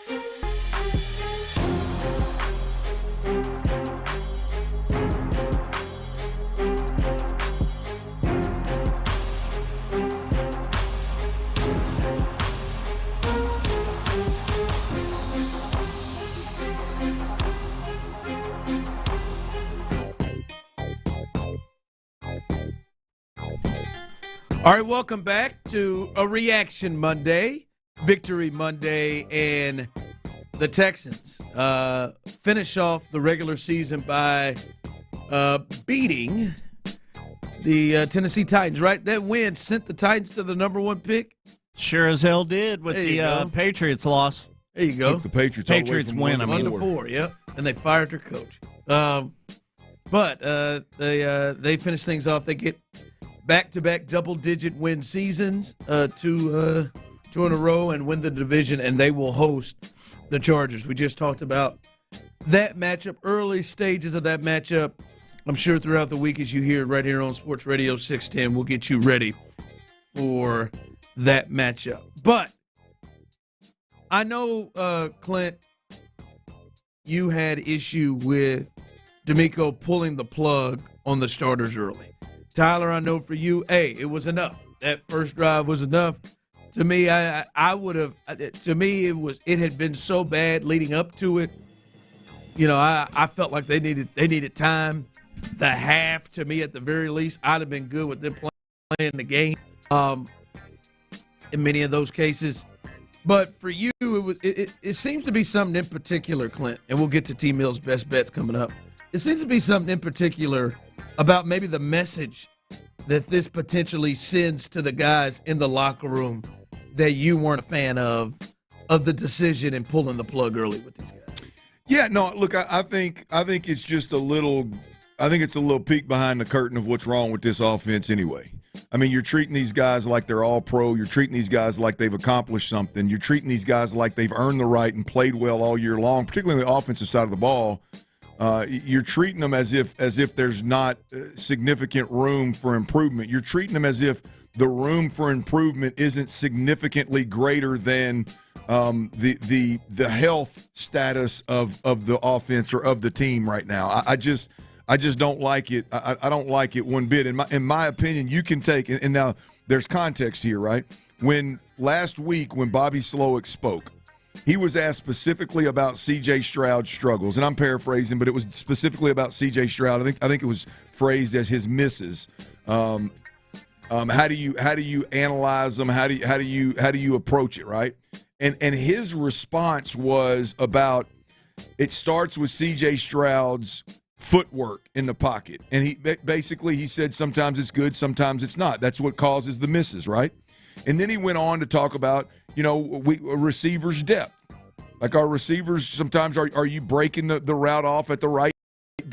All right, welcome back to a Reaction Monday, Victory Monday, and the Texans finish off the regular season by beating the Tennessee Titans, right? That win sent the Titans to the number 1 pick. Sure as hell did with the Patriots loss. There you go. Took the Patriots win. 1-4, yep. And they fired their coach. But they finish things off. They get back-to-back double-digit win seasons, two in a row, and win the division, and they will host the Chargers. We just talked about that matchup, early stages of that matchup. I'm sure throughout the week as you hear it right here on Sports Radio 610, we'll get you ready for that matchup. But I know, Clint, you had issue with D'Amico pulling the plug on the starters early. Tyler, I know for you, it was enough. That first drive was enough. To me, I would have. To me, it had been so bad leading up to it. You know, I felt like they needed time. The half, to me, at the very least, I'd have been good with them playing the game. In many of those cases, but for you, it seems to be something in particular, Clint. And we'll get to T Mill's best bets coming up. It seems to be something in particular about maybe the message that this potentially sends to the guys in the locker room that you weren't a fan of the decision in pulling the plug early with these guys. Yeah, no, look, I think it's just a little peek behind the curtain of what's wrong with this offense anyway. I mean, you're treating these guys like they're all pro. You're treating these guys like they've accomplished something. You're treating these guys like they've earned the right and played well all year long, particularly on the offensive side of the ball. You're treating them as if there's not significant room for improvement. You're treating them as if the room for improvement isn't significantly greater than the health status of the offense or of the team right now. I just don't like it. I don't like it one bit. In my opinion, you can take and now there's context here, right? Last week when Bobby Slowick spoke, he was asked specifically about C.J. Stroud's struggles, and I'm paraphrasing, but it was specifically about C.J. Stroud. I think it was phrased as his misses. How do you analyze them? How do you approach it, right? And his response was about it starts with C.J. Stroud's footwork in the pocket, and he said sometimes it's good, sometimes it's not. That's what causes the misses, right? And then he went on to talk about, receivers' depth. Like our receivers, sometimes are you breaking the route off at the right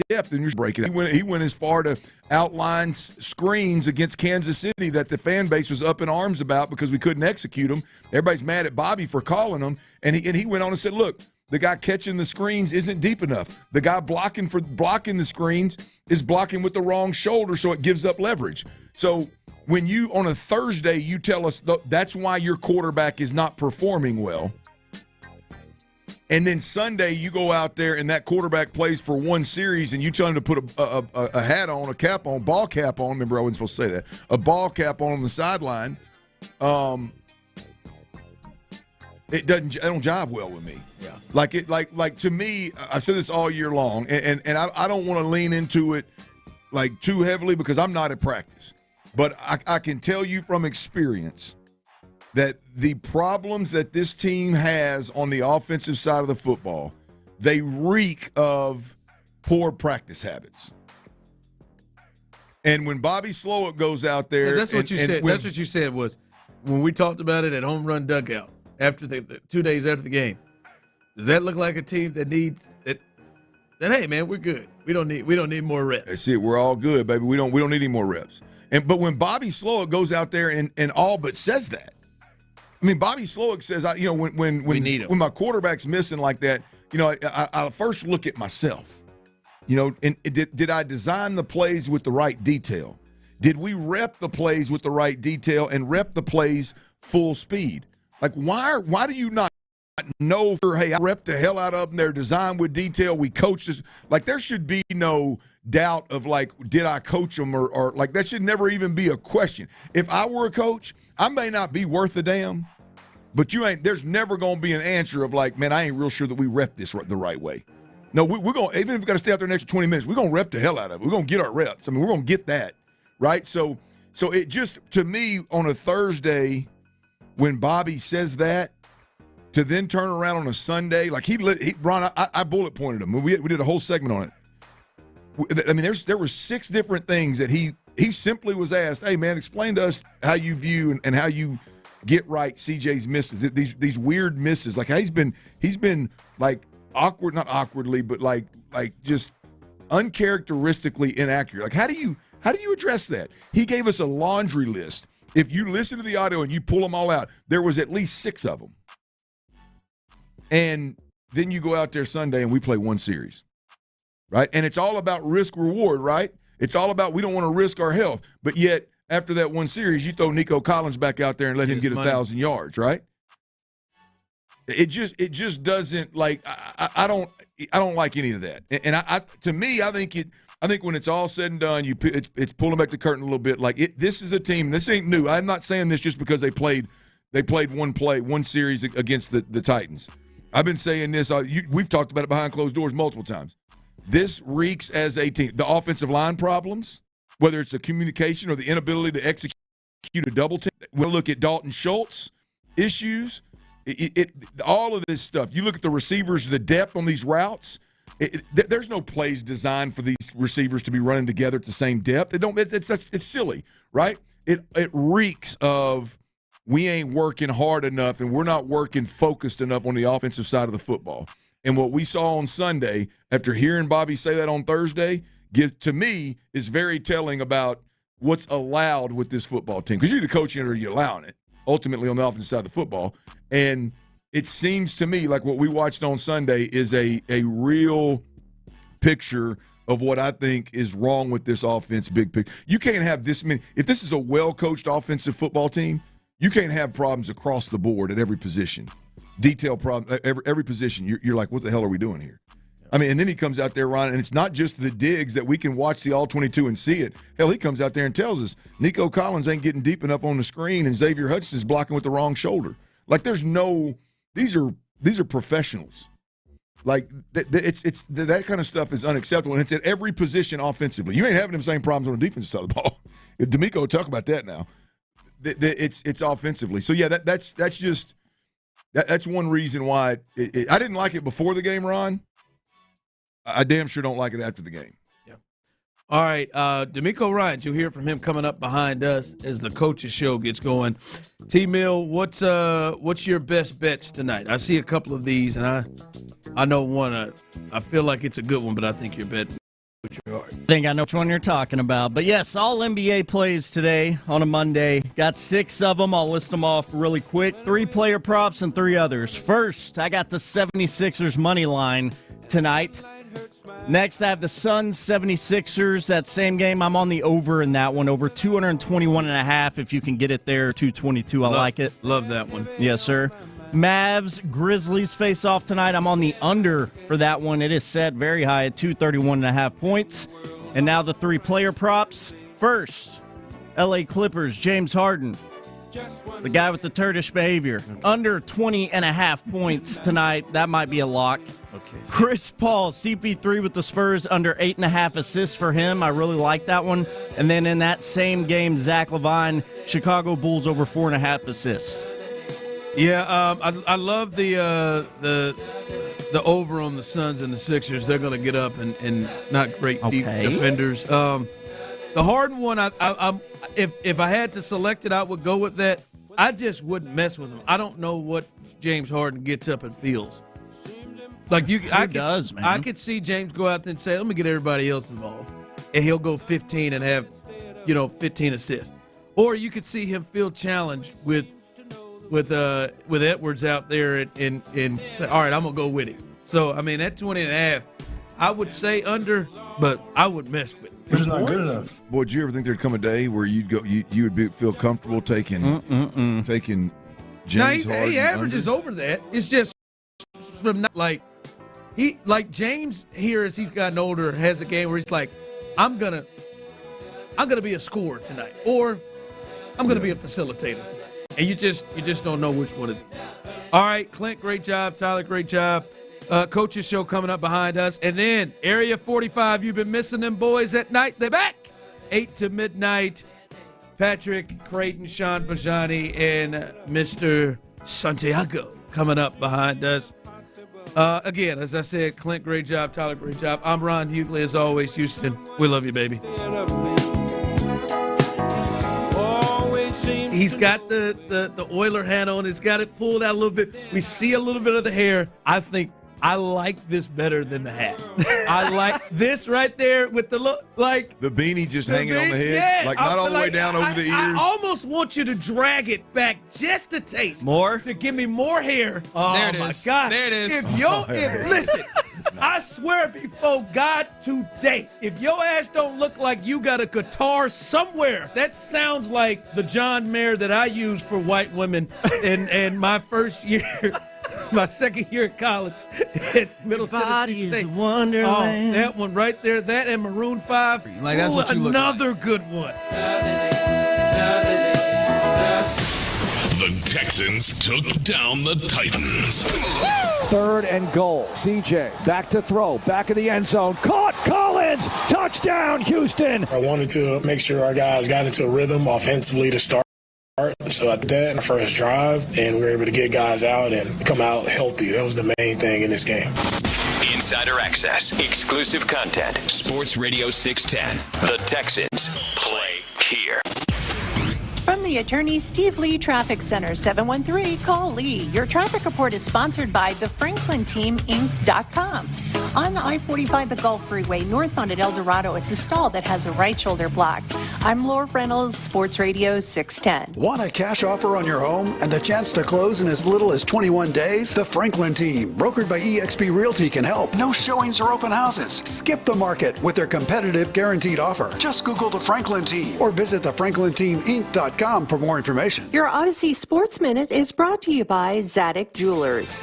depth and you're breaking it. He went as far to outline screens against Kansas City that the fan base was up in arms about because we couldn't execute them. Everybody's mad at Bobby for calling them. And he went on and said, look, the guy catching the screens isn't deep enough. The guy blocking the screens is blocking with the wrong shoulder, so it gives up leverage. So when you, on a Thursday, you tell us that's why your quarterback is not performing well, and then Sunday you go out there and that quarterback plays for one series and you tell him to put a hat on, a cap on, ball cap on. Remember, I wasn't supposed to say that. A ball cap on the sideline. It don't jive well with me. Yeah. Like to me, I've said this all year long, and I don't want to lean into it like too heavily because I'm not at practice. But I can tell you from experience that the problems that this team has on the offensive side of the football, they reek of poor practice habits. And when Bobby Slowick goes out there, that's what you said. That's what you said was when we talked about it at Home Run Dugout after the 2 days after the game. Does that look like a team that needs that? Then hey, man, we're good. We don't need more reps. That's it. We're all good, baby. We don't need any more reps. But when Bobby Slowick goes out there and all but says that, I mean, Bobby Slowick says, when my quarterback's missing like that, I first look at myself. And did I design the plays with the right detail? Did we rep the plays with the right detail and rep the plays full speed? Like, why do you not know for, hey, I rep the hell out of them. They're designed with detail. We coached this. Like, there should be no doubt of, like, did I coach them or like, that should never even be a question. If I were a coach, I may not be worth a damn, but there's never going to be an answer of, like, man, I ain't real sure that we rep this the right way. No, we're going to, even if we got to stay out there an extra 20 minutes, we're going to rep the hell out of it. We're going to get our reps. I mean, we're going to get that, right? So it just, to me, on a Thursday, when Bobby says that, to then turn around on a Sunday, like Ron, I bullet pointed him. We did a whole segment on it. I mean, there were 6 different things that he simply was asked, hey, man, explain to us how you view and how you get right CJ's misses, these weird misses. Like, he's been like awkward, not awkwardly, but like just uncharacteristically inaccurate. Like, how do you address that? He gave us a laundry list. If you listen to the audio and you pull them all out, there was at least 6 of them. And then you go out there Sunday and we play one series, right? And it's all about risk reward, right? It's all about, we don't want to risk our health. But yet, after that one series, you throw Nico Collins back out there and let him get 1,000 yards, right? It just doesn't, like, I don't like any of that. And to me, I think when it's all said and done, it's pulling back the curtain a little bit. Like, this is a team. This ain't new. I'm not saying this just because they played one series against the Titans. I've been saying this. We've talked about it behind closed doors multiple times. This reeks as a team. The offensive line problems, whether it's the communication or the inability to execute a double team. We'll look at Dalton Schultz issues. All of this stuff. You look at the receivers, the depth on these routes. There's no plays designed for these receivers to be running together at the same depth. It's silly, right? It reeks of, we ain't working hard enough and we're not working focused enough on the offensive side of the football. And what we saw on Sunday, after hearing Bobby say that on Thursday, to me is very telling about what's allowed with this football team. Because you're the coach or you're allowing it, ultimately on the offensive side of the football. And it seems to me like what we watched on Sunday is a real picture of what I think is wrong with this offense, big picture. You can't have this many. If this is a well-coached offensive football team, you can't have problems across the board at every position. Detail problem, every position. You're like, what the hell are we doing here? I mean, and then he comes out there, Ron, and it's not just the digs that we can watch the All-22 and see it. Hell, he comes out there and tells us Nico Collins ain't getting deep enough on the screen and Xavier Hudson's blocking with the wrong shoulder. Like, there's no – these are professionals. Like, it's that kind of stuff is unacceptable, and it's at every position offensively. You ain't having them same problems on the defensive side of the ball. D'Amico will talk about that now. It's offensively. So, yeah, that's one reason why I didn't like it before the game, Ron. I damn sure don't like it after the game. Yeah. All right, D'Amico Ryans, you'll hear from him coming up behind us as the coaches show gets going. T-Mill, what's your best bets tonight? I see a couple of these, and I know one. I feel like it's a good one, but I think your bet with your heart. I think I know which one you're talking about. But, yes, all NBA plays today on a Monday. Got 6 of them. I'll list them off really quick. 3 player props and 3 others. First, I got the 76ers money line tonight. Next, I have the Suns 76ers. That same game, I'm on the over in that one. Over 221.5 if you can get it there. 222, I like it. Love that one. Yes, sir. Mavs, Grizzlies face off tonight. I'm on the under for that one. It is set very high at 231.5 points. And now the 3 player props. First, LA Clippers, James Harden. The guy with the turdish behavior. Under 20.5 points tonight. That might be a lock. Okay. Chris Paul, CP3 with the Spurs, under 8.5 assists for him. I really like that one. And then in that same game, Zach LaVine, Chicago Bulls over 4.5 assists. Yeah, I love the over on the Suns and the Sixers. They're going to get up and not great deep defenders. The Harden one, if I had to select it, I would go with that. I just wouldn't mess with him. I don't know what James Harden gets up and feels. Like I could see James go out there and say, "Let me get everybody else involved," and he'll go 15 and have, 15 assists. Or you could see him feel challenged with Edwards out there and say, "All right, I'm gonna go with him." So I mean, at 20.5, I would say under, but I would mess with it. It's not good enough. Boy, do you ever think there'd come a day where you would feel comfortable taking James Harden? He averages over that. It's just from like James here as he's gotten older has a game where he's like, I'm gonna be a scorer tonight, or I'm gonna be a facilitator tonight, and you just don't know which one it is. All right, Clint, great job. Tyler, great job. Coach's show coming up behind us, and then Area 45. You've been missing them boys at night. They're back 8 to midnight. Patrick, Creighton, Sean Bijani, and Mr. Santiago coming up behind us. Again, as I said, Clint, great job. Tyler, great job. I'm Ron Hughley, as always. Houston, we love you, baby. He's got the Oiler hat on. He's got it pulled out a little bit. We see a little bit of the hair. I like this better than the hat. I like this right there with the look, like the beanie just hanging on the head, yeah, like not all the way down over the ears. I almost want you to drag it back just a taste more to give me more hair. Oh there it my is. God! There it is. Listen, I swear before God today, if your ass don't look like you got a guitar somewhere, that sounds like the John Mayer that I used for white women in my first year. My second year at college at Middle Tennessee State. Wonderland. Oh, that one right there, that and Maroon 5. Like that's what you look like. Another good one. The Texans took down the Titans. 3rd and goal. CJ back to throw. Back in the end zone. Caught. Collins. Touchdown, Houston. I wanted to make sure our guys got into a rhythm offensively to start. So I did that in the first drive, and we were able to get guys out and come out healthy. That was the main thing in this game. Insider access, exclusive content. Sports Radio 610. The Texans play here. From the attorney Steve Lee Traffic Center, 713-CALL-LEE. Your traffic report is sponsored by the Franklin Team Inc.com. On I-45, the Gulf Freeway, northbound at El Dorado, it's a stall that has a right shoulder blocked. I'm Laura Reynolds, Sports Radio 610. Want a cash offer on your home and the chance to close in as little as 21 days? The Franklin Team, brokered by eXp Realty, can help. No showings or open houses. Skip the market with their competitive guaranteed offer. Just Google the Franklin Team or visit thefranklinteaminc.com for more information. Your Odyssey Sports Minute is brought to you by Zadig Jewelers.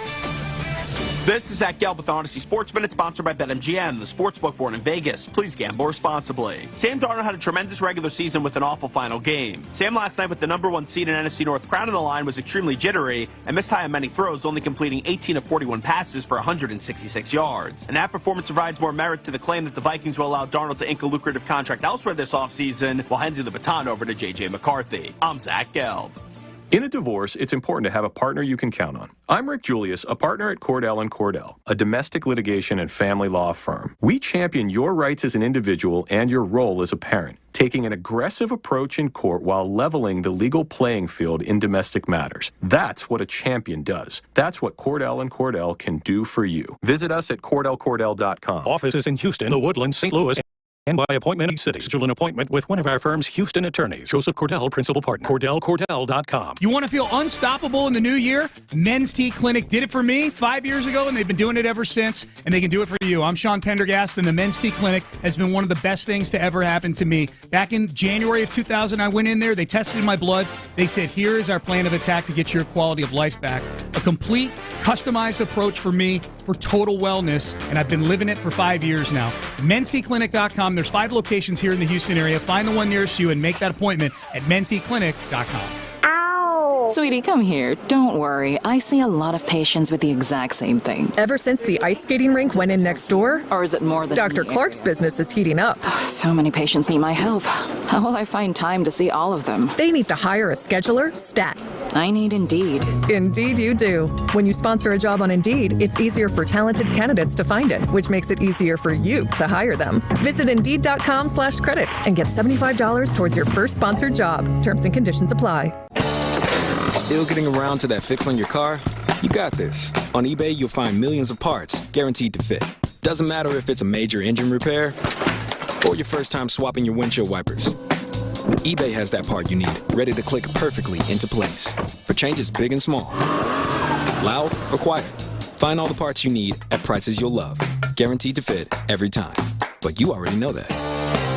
This is Zach Gelb with Odyssey Sports Minute, sponsored by BetMGM, the sportsbook born in Vegas. Please gamble responsibly. Sam Darnold had a tremendous regular season with an awful final game. Sam last night with the number 1 seed in NFC North crown on the line was extremely jittery and missed high on many throws, only completing 18 of 41 passes for 166 yards. And that performance provides more merit to the claim that the Vikings will allow Darnold to ink a lucrative contract elsewhere this offseason while handing the baton over to J.J. McCarthy. I'm Zach Gelb. In a divorce, it's important to have a partner you can count on. I'm Rick Julius, a partner at Cordell & Cordell, a domestic litigation and family law firm. We champion your rights as an individual and your role as a parent, taking an aggressive approach in court while leveling the legal playing field in domestic matters. That's what a champion does. That's what Cordell & Cordell can do for you. Visit us at CordellCordell.com. Offices in Houston, The Woodlands, St. Louis, and by appointment in cities. Schedule an appointment with one of our firm's Houston attorneys. Joseph Cordell, principal partner. CordellCordell.com. You want to feel unstoppable in the new year? Men's Tea Clinic did it for me 5 years ago, and they've been doing it ever since, and they can do it for you. I'm Sean Pendergast, and the Men's Tea Clinic has been one of the best things to ever happen to me. Back in January of 2000, I went in there. They tested my blood. They said, here is our plan of attack to get your quality of life back. A complete, customized approach for me for total wellness, and I've been living it for 5 years now. Men'sTeaClinic.com. There's 5 locations here in the Houston area. Find the one nearest you and make that appointment at Men'sTeaClinic.com. Sweetie, come here. Don't worry. I see a lot of patients with the exact same thing. Ever since the ice skating rink went in next door? Or is it more than Dr. Clark's business is heating up. So many patients need my help. How will I find time to see all of them? They need to hire a scheduler, stat. I need Indeed. Indeed you do. When you sponsor a job on Indeed, it's easier for talented candidates to find it, which makes it easier for you to hire them. Visit Indeed.com/credit and get $75 towards your first sponsored job. Terms and conditions apply. Still getting around to that fix on your car? You got this. On eBay, you'll find millions of parts guaranteed to fit. Doesn't matter if it's a major engine repair or your first time swapping your windshield wipers. eBay has that part you need, ready to click perfectly into place for changes big and small. Loud or quiet, find all the parts you need at prices you'll love. Guaranteed to fit every time. But you already know that.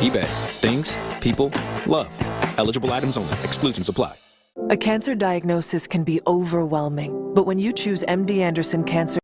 eBay. Things, people, love. Eligible items only. Exclusions apply. A cancer diagnosis can be overwhelming, but when you choose MD Anderson Cancer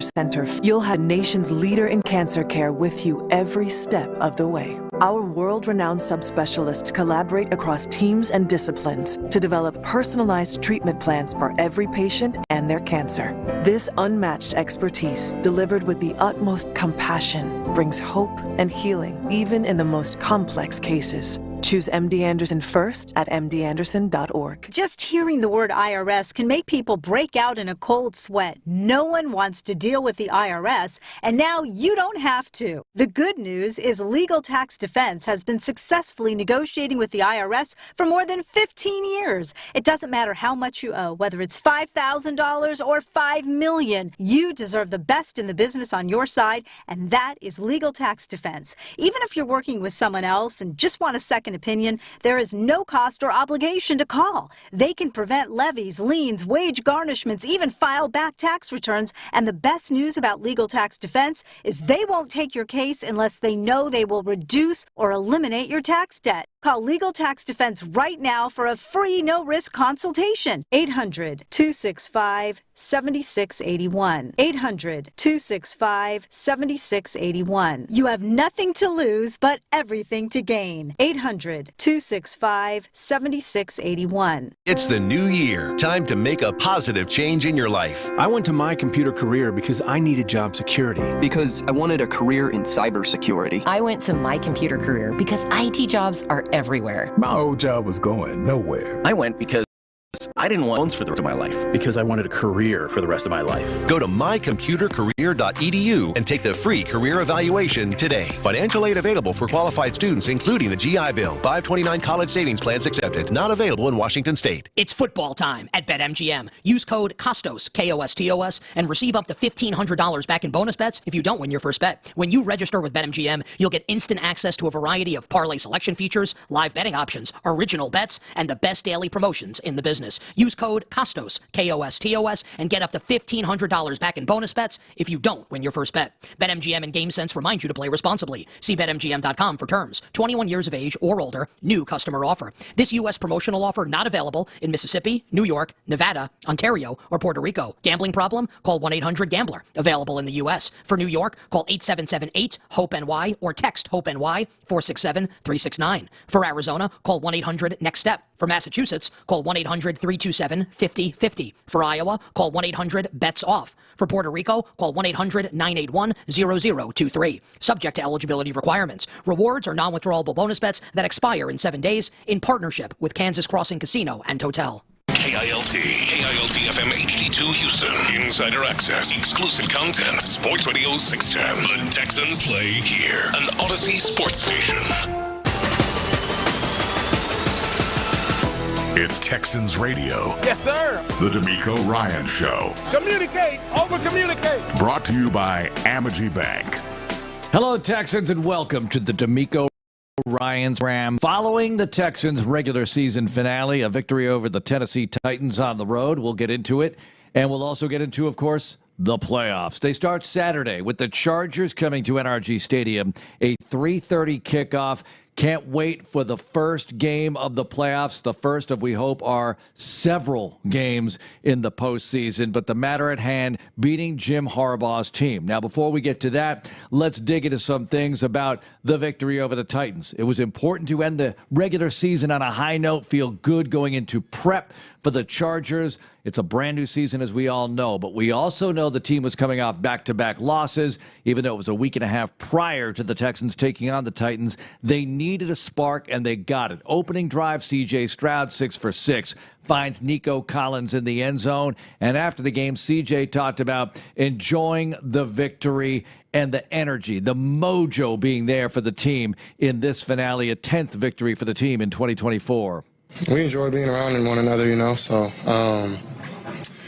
Center, you'll have the nation's leader in cancer care with you every step of the way. Our world-renowned subspecialists collaborate across teams and disciplines to develop personalized treatment plans for every patient and their cancer. This unmatched expertise, delivered with the utmost compassion, brings hope and healing even in the most complex cases. Choose MD Anderson first at mdanderson.org. Just hearing the word IRS can make people break out in a cold sweat. No one wants to deal with the IRS, and now you don't have to. The good news is Legal Tax Defense has been successfully negotiating with the IRS for more than 15 years. It doesn't matter how much you owe, whether it's $5,000 or $5 million. You deserve the best in the business on your side, and that is Legal Tax Defense. Even if you're working with someone else and just want a second opinion, there is no cost or obligation to call. They can prevent levies, liens, wage garnishments, even file back tax returns. And the best news about Legal Tax Defense is they won't take your case unless they know they will reduce or eliminate your tax debt. Call Legal Tax Defense right now for a free no-risk consultation. 800-265-7681. 800-265-7681. You have nothing to lose but everything to gain. 800-265-7681. It's the new year. Time to make a positive change in your life. I went to My Computer Career because I needed job security. Because I wanted a career in cybersecurity. I went to My Computer Career because IT jobs are everywhere. My old job was going nowhere. I went because I didn't want loans for the rest of my life. Because I wanted a career for the rest of my life. Go to mycomputercareer.edu and take the free career evaluation today. Financial aid available for qualified students, including the GI Bill. 529 college savings plans accepted. Not available in Washington State. It's football time at BetMGM. Use code KOSTOS, KOSTOS, and receive up to $1,500 back in bonus bets if you don't win your first bet. When you register with BetMGM, you'll get instant access to a variety of parlay selection features, live betting options, original bets, and the best daily promotions in the business. Use code KOSTOS, KOSTOS, and get up to $1,500 back in bonus bets if you don't win your first bet. BetMGM and GameSense remind you to play responsibly. See BetMGM.com for terms. 21 years of age or older. New customer offer. This U.S. promotional offer not available in Mississippi, New York, Nevada, Ontario, or Puerto Rico. Gambling problem? Call 1-800-GAMBLER. Available in the U.S. For New York, call 877-8-HOPE-NY or text HOPE-NY 467-369. For Arizona, call 1-800-NEXT-STEP. For Massachusetts, call 1-800-327-5050. For Iowa, call 1-800-BETS-OFF. For Puerto Rico, call 1-800-981-0023. Subject to eligibility requirements. Rewards are non-withdrawable bonus bets that expire in 7 days in partnership with Kansas Crossing Casino and Hotel. KILT FM HD2 Houston. Insider access, exclusive content. Sports Radio 610. The Texans play here. An Odyssey sports station. It's Texans Radio. Yes, sir. The D'Amico Ryan Show. Communicate. Over-communicate. Brought to you by Amity Bank. Hello, Texans, and welcome to the D'Amico Ryan's Ram. Following the Texans' regular season finale, a victory over the Tennessee Titans on the road. We'll get into it. And we'll also get into, of course, the playoffs. They start Saturday with the Chargers coming to NRG Stadium, a 3:30 kickoff. Can't wait for the first game of the playoffs, the first of, we hope, are several games in the postseason. But the matter at hand, beating Jim Harbaugh's team. Now, before we get to that, let's dig into some things about the victory over the Titans. It was important to end the regular season on a high note, feel good going into prep for the Chargers. It's a brand new season, as we all know, but we also know the team was coming off back-to-back losses, even though it was a week and a half prior to the Texans taking on the Titans. They needed a spark, and they got it. Opening drive, C.J. Stroud, 6 for 6, finds Nico Collins in the end zone, and after the game, C.J. talked about enjoying the victory and the energy, the mojo being there for the team in this finale, a 10th victory for the team in 2024. We enjoy being around one another, so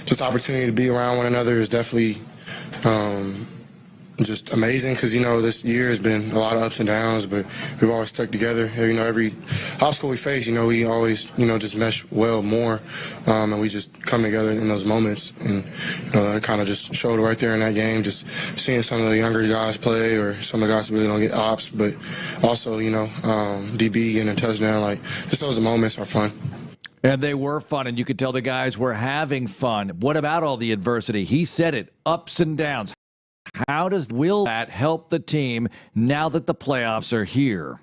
just the opportunity to be around one another is definitely just amazing because, this year has been a lot of ups and downs, but we've always stuck together. Every obstacle we face, we always, just mesh well more, and we just come together in those moments. And, it kind of just showed right there in that game, just seeing some of the younger guys play or some of the guys who really don't get ops, but also, DB getting a touchdown, just those moments are fun. And they were fun, and you could tell the guys were having fun. What about all the adversity? He said it, ups and downs. How will that help the team now that the playoffs are here?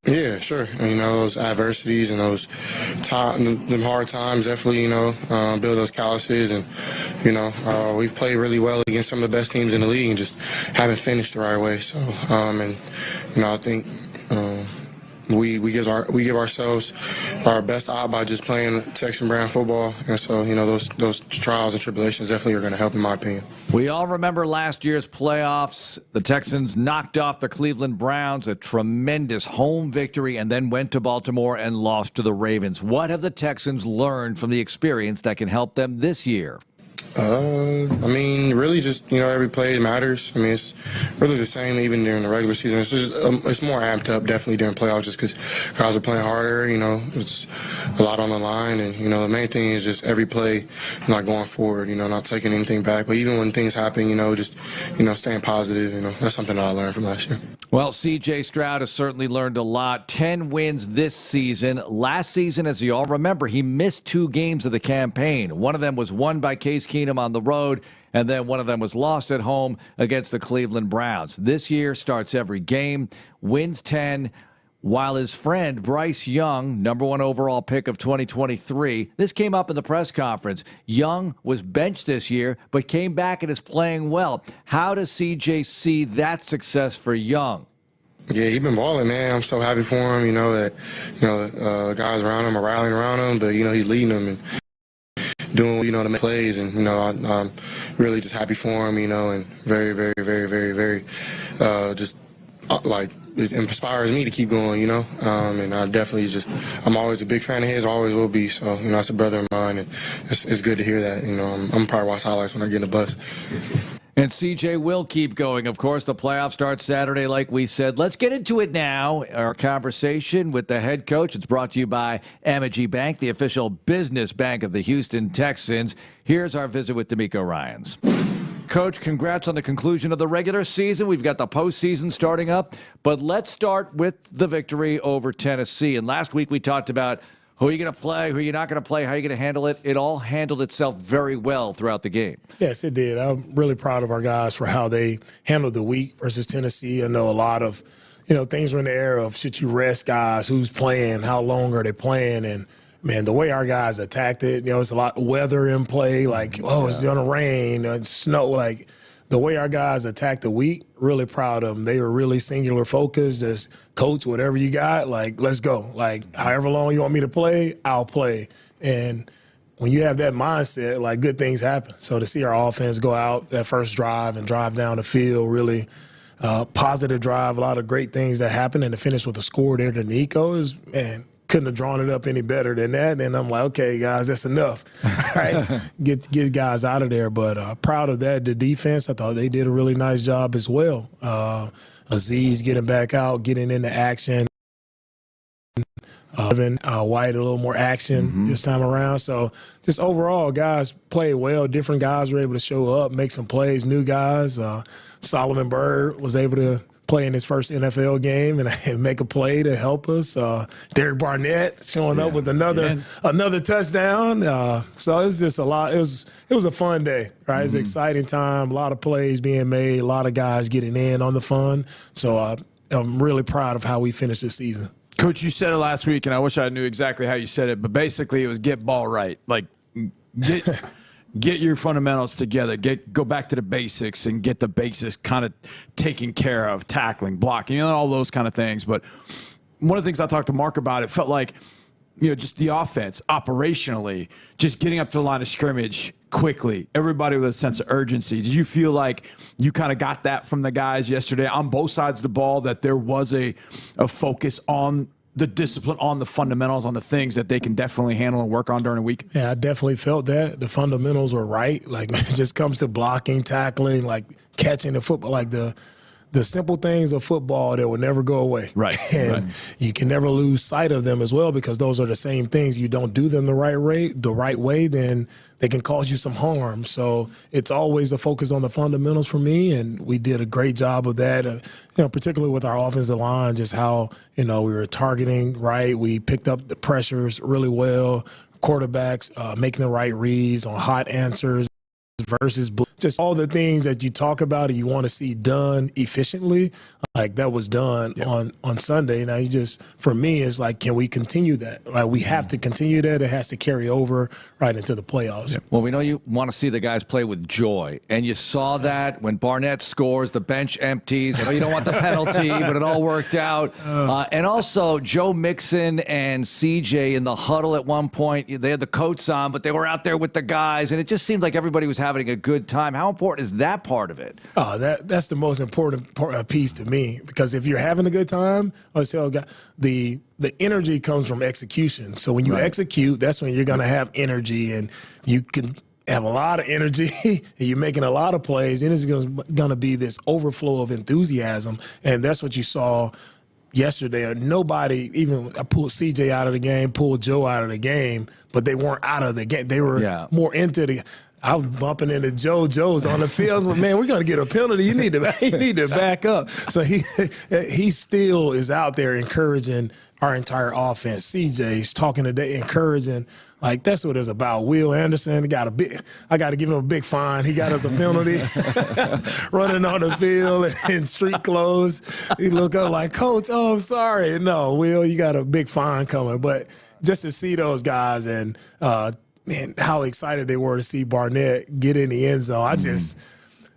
Yeah, sure. And, those adversities and those them hard times definitely, build those calluses. And, we've played really well against some of the best teams in the league and just haven't finished the right way. So, I think we give ourselves our best op by just playing Texan brand football. And so, those trials and tribulations definitely are going to help, in my opinion. We all remember last year's playoffs. The Texans knocked off the Cleveland Browns, a tremendous home victory, and then went to Baltimore and lost to the Ravens. What have the Texans learned from the experience that can help them this year? Really just, every play matters. It's really the same even during the regular season. It's just, it's more amped up definitely during playoffs just because guys are playing harder, it's a lot on the line. And, the main thing is just every play, not going forward, not taking anything back. But even when things happen, just, staying positive, that's something that I learned from last year. Well, C.J. Stroud has certainly learned a lot. 10 wins this season. Last season, as you all remember, he missed 2 games of the campaign. One of them was won by Case Keenum on the road, and then one of them was lost at home against the Cleveland Browns. This year starts every game, wins 10, while his friend Bryce Young, number 1 overall pick of 2023, this came up in the press conference. Young was benched this year, but came back and is playing well. How does CJ see that success for Young? Yeah, he's been balling, man. I'm so happy for him, that, guys around him are rallying around him, but, he's leading them and doing, the plays. And, I'm really just happy for him, and very, very, very, very, very, it inspires me to keep going, and I definitely I'm always a big fan of his, always will be. So, that's a brother of mine, and it's good to hear that. I'm probably watch highlights when I get in the bus. And CJ will keep going. Of course, the playoffs start Saturday, like we said. Let's get into it now. Our conversation with the head coach. It's brought to you by Amegy Bank, the official business bank of the Houston Texans. Here's our visit with D'Amico Ryans. Coach, congrats on the conclusion of the regular season. We've got the postseason starting up, but let's start with the victory over Tennessee. And last week we talked about who are you going to play, who are you not going to play, how are you going to handle it. It all handled itself very well throughout the game. Yes, it did. I'm really proud of our guys for how they handled the week versus Tennessee. I know a lot of, things were in the air of should you rest guys, who's playing, how long are they playing, and man, the way our guys attacked it, it's a lot of weather in play, it's going to rain, it's snow. The way our guys attacked the week, really proud of them. They were really singular focused, just coach, whatever you got, let's go. However long you want me to play, I'll play. And when you have that mindset, good things happen. So to see our offense go out that first drive and drive down the field, really positive drive, a lot of great things that happened, and to finish with a score there to Nico is, man, couldn't have drawn it up any better than that. And I'm like, okay, guys, that's enough. Right? Get guys out of there. But proud of that. The defense, I thought they did a really nice job as well. Aziz getting back out, getting into action. White a little more action this time around. So just overall, guys played well. Different guys were able to show up, make some plays, new guys. Solomon Byrd was able to play in his first NFL game and make a play to help us. Derek Barnett showing up with another touchdown. So it's just a lot. It was a fun day, right? It's an exciting time. A lot of plays being made. A lot of guys getting in on the fun. So I'm really proud of how we finished this season. Coach, you said it last week, and I wish I knew exactly how you said it, but basically it was get ball right. Get your fundamentals together. Go back to the basics and get the basics kind of taken care of, tackling, blocking, all those kind of things. But one of the things I talked to Mark about, it felt like, just the offense operationally, just getting up to the line of scrimmage quickly, everybody with a sense of urgency. Did you feel like you kind of got that from the guys yesterday on both sides of the ball, that there was a focus on the discipline, on the fundamentals, on the things that they can definitely handle and work on during a week? Yeah, I definitely felt that. The fundamentals were right. It just comes to blocking, tackling, catching the football, the simple things of football that will never go away. Right. And you can never lose sight of them as well, because those are the same things. You don't do them the right way, then they can cause you some harm. So it's always a focus on the fundamentals for me, and we did a great job of that, particularly with our offensive line, just how, we were targeting right. We picked up the pressures really well, quarterbacks making the right reads on hot answers versus just all the things that you talk about and you want to see done efficiently, like that was done on Sunday. Now, for me, it's like, can we continue that? Like, we have to continue that. It has to carry over right into the playoffs. Well, we know you want to see the guys play with joy, and you saw that when Barnett scores, the bench empties. I know you don't want the penalty, but it all worked out. And also, Joe Mixon and CJ in the huddle at one point, they had the coats on, but they were out there with the guys, and it just seemed like everybody was having a good time. How important is that part of it? Oh, that's the most important piece to me, because if you're having a good time, I tell guys, the energy comes from execution. So when you execute, that's when you're going to have energy, and you can have a lot of energy and you're making a lot of plays, and it's going to be this overflow of enthusiasm, and that's what you saw yesterday. Nobody, even I pulled CJ out of the game, pulled Joe out of the game, but they weren't out of the game. They were more into the I was bumping into Joe. Joe's on the field. But, man, we're going to get a penalty. You need to back up. So he still is out there encouraging our entire offense. CJ's talking today, encouraging. Like, that's what it's about. Will Anderson I got to give him a big fine. He got us a penalty running on the field in street clothes. He look up like, Coach, I'm sorry. No, Will, you got a big fine coming. But just to see those guys and man, how excited they were to see Barnett get in the end zone.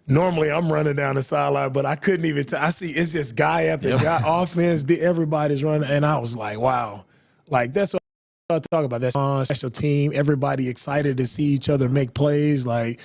Normally I'm running down the sideline, but I couldn't even I see it's just guy after guy, offense, everybody's running, and I was like, wow. Like, that's what I talk about. That's on special team, everybody excited to see each other make plays. Like,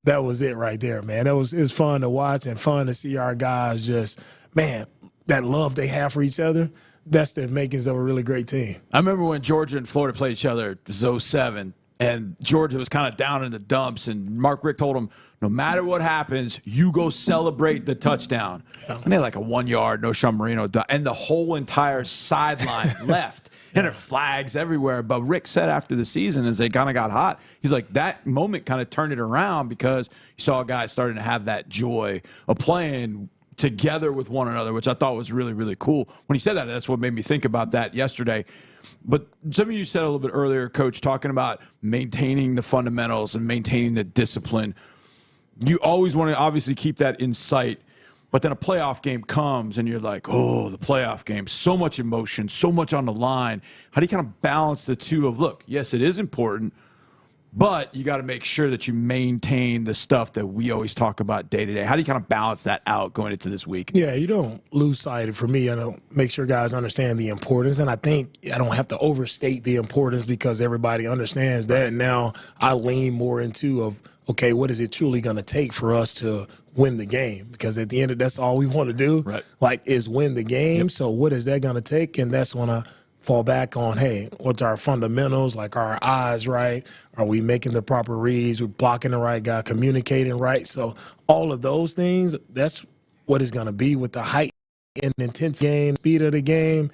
that was it right there, man. It was fun to watch and fun to see our guys just, man, that love they have for each other. That's the makings of a really great team. I remember when Georgia and Florida played each other, it was 2007. And Georgia was kind of down in the dumps, and Mark Richt told him, no matter what happens, you go celebrate the touchdown. And they had like a 1 yard, no Sean Marino, and the whole entire sideline left. And there are flags everywhere. But Rick said after the season, as they kind of got hot, he's like, that moment kind of turned it around, because you saw guys starting to have that joy of playing together with one another, which I thought was really, really cool. When he said that, that's what made me think about that yesterday. But some of you said a little bit earlier, Coach, talking about maintaining the fundamentals and maintaining the discipline. You always want to obviously keep that in sight, but then a playoff game comes and you're like, oh, the playoff game, so much emotion, so much on the line. How do you kind of balance the two of, look, yes, it is important, but you got to make sure that you maintain the stuff that we always talk about day to day. How do you kind of balance that out going into this week? Yeah, you don't lose sight. For me, I don't make sure guys understand the importance. And I think I don't have to overstate the importance, because everybody understands that. And now I lean more into okay, what is it truly going to take for us to win the game? Because at the end of that's all we want to do, is win the game. So what is that going to take? And that's when I fall back on, hey, what's our fundamentals? Like, are our eyes right? Are we making the proper reads? We're blocking the right guy, communicating right? So all of those things, that's what it's going to be with the height and intense game, speed of the game.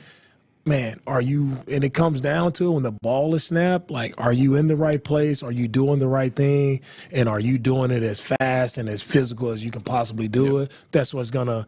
Man, and it comes down to when the ball is snapped, like, are you in the right place? Are you doing the right thing? And are you doing it as fast and as physical as you can possibly do it? That's what's going to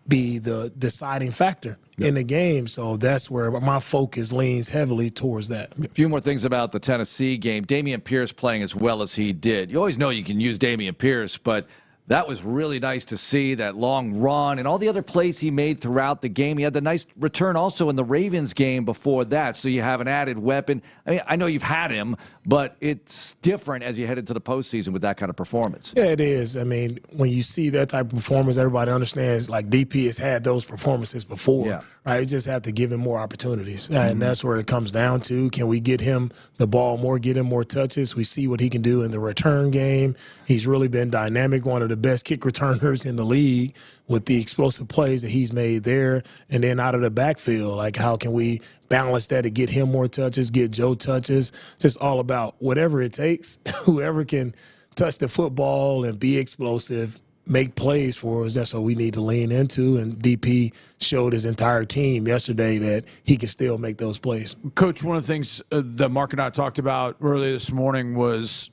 be the deciding factor in the game. So that's where my focus leans heavily towards that. A few more things about the Tennessee game. Dameon Pierce playing as well as he did. You always know you can use Dameon Pierce, but that was really nice to see, that long run and all the other plays he made throughout the game. He had the nice return also in the Ravens game before that, so you have an added weapon. I mean, I know you've had him, but it's different as you head into the postseason with that kind of performance. Yeah, it is. I mean, when you see that type of performance, everybody understands, like, DP has had those performances before, right? You just have to give him more opportunities, and that's where it comes down to. Can we get him the ball more, get him more touches? We see what he can do in the return game. He's really been dynamic, one of the best kick returners in the league with the explosive plays that he's made there. And then out of the backfield, like, how can we balance that to get him more touches, get Joe touches? Just all about whatever it takes. Whoever can touch the football and be explosive, make plays for us, that's what we need to lean into. And DP showed his entire team yesterday that he can still make those plays. Coach, one of the things that Mark and I talked about earlier this morning was,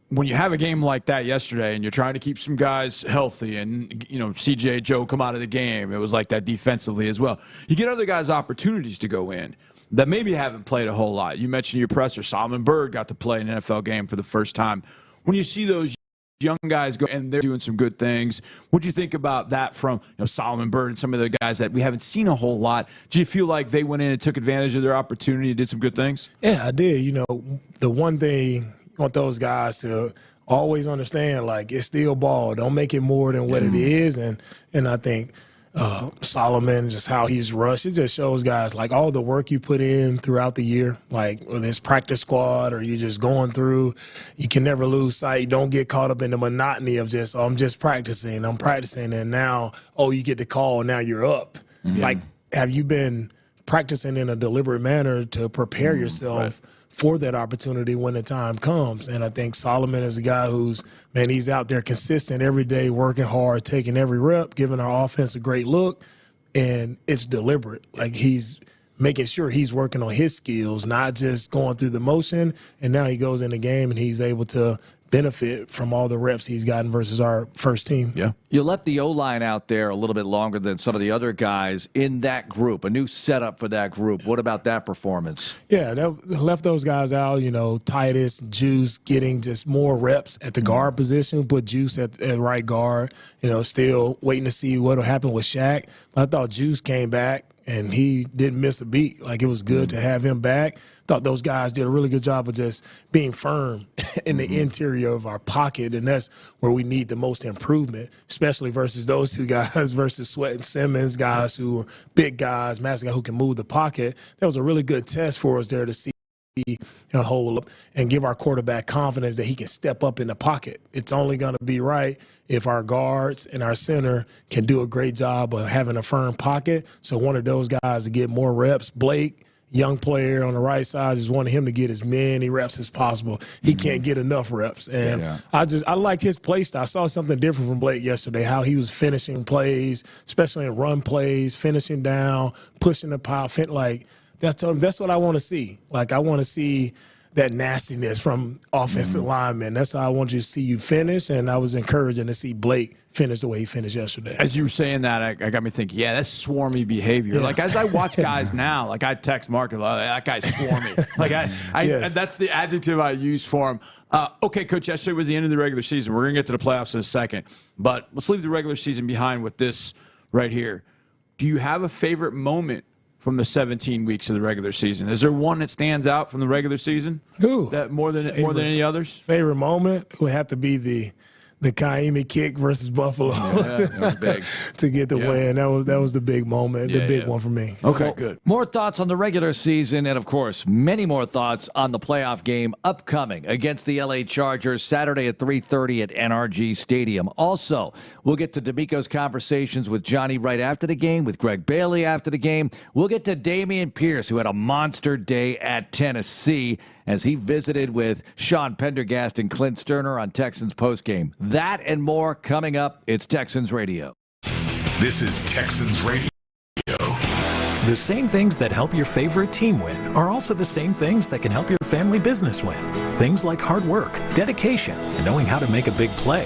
when you have a game like that yesterday and you're trying to keep some guys healthy and, CJ, Joe come out of the game, it was like that defensively as well. You get other guys opportunities to go in that maybe haven't played a whole lot. You mentioned your presser. Solomon Byrd got to play an NFL game for the first time. When you see those young guys go and they're doing some good things. What do you think about that from Solomon Bird and some of the guys that we haven't seen a whole lot? Do you feel like they went in and took advantage of their opportunity and did some good things? Yeah, I did. The one thing you want those guys to always understand, like, it's still ball. Don't make it more than what it is. And I think Solomon, just how he's rushed, it just shows guys, like, all the work you put in throughout the year, like whether it's practice squad or you just going through, you can never lose sight. Don't get caught up in the monotony of just, I'm just practicing, and now, you get the call, now you're up. Mm-hmm. Like, have you been practicing in a deliberate manner to prepare yourself for that opportunity when the time comes? And I think Solomon is a guy who's, he's out there consistent every day, working hard, taking every rep, giving our offense a great look, and it's deliberate. Like, he's making sure he's working on his skills, not just going through the motion, and now he goes in the game and he's able to benefit from all the reps he's gotten versus our first team. Yeah. You left the O-line out there a little bit longer than some of the other guys in that group, a new setup for that group. What about that performance? Yeah, that left those guys out, Titus, Juice, getting just more reps at the guard position, put Juice at right guard, still waiting to see what will happen with Shaq. But I thought Juice came back and he didn't miss a beat. Like, it was good to have him back. Thought those guys did a really good job of just being firm in the interior of our pocket, and that's where we need the most improvement, especially versus those two guys versus Sweat and Simmons, guys who are big guys, massive guys who can move the pocket. That was a really good test for us there to see hold up and give our quarterback confidence that he can step up in the pocket. It's only going to be right if our guards and our center can do a great job of having a firm pocket. So one of those guys to get more reps. Blake, young player on the right side, just wanted him to get as many reps as possible. He can't get enough reps. And I like his play style. I saw something different from Blake yesterday, how he was finishing plays, especially in run plays, finishing down, pushing the pile, that's what I want to see. Like, I want to see that nastiness from offensive linemen. That's how I want you to see you finish, and I was encouraging to see Blake finish the way he finished yesterday. As you were saying that, I got me thinking, that's swarmy behavior. Yeah. Like, as I watch guys now, like, I text Mark, that guy's swarmy. Like, that's the adjective I use for him. Okay, Coach, yesterday was the end of the regular season. We're going to get to the playoffs in a second, but let's leave the regular season behind with this right here. Do you have a favorite moment from the 17 weeks of the regular season? Is there one that stands out from the regular season? That more than any others? Favorite moment would have to be the Kaimi kick versus Buffalo. Yeah, that was big. To get the win. That was the big moment, the big one for me. Okay, good. More thoughts on the regular season and, of course, many more thoughts on the playoff game upcoming against the LA Chargers Saturday at 3:30 at NRG Stadium. Also, we'll get to D'Amico's conversations with Johnny right after the game, with Greg Bailey after the game. We'll get to Dameon Pierce, who had a monster day at Tennessee as he visited with Sean Pendergast and Clint Stoerner on Texans Postgame. That and more coming up. It's Texans Radio. This is Texans Radio. The same things that help your favorite team win are also the same things that can help your family business win. Things like hard work, dedication, and knowing how to make a big play.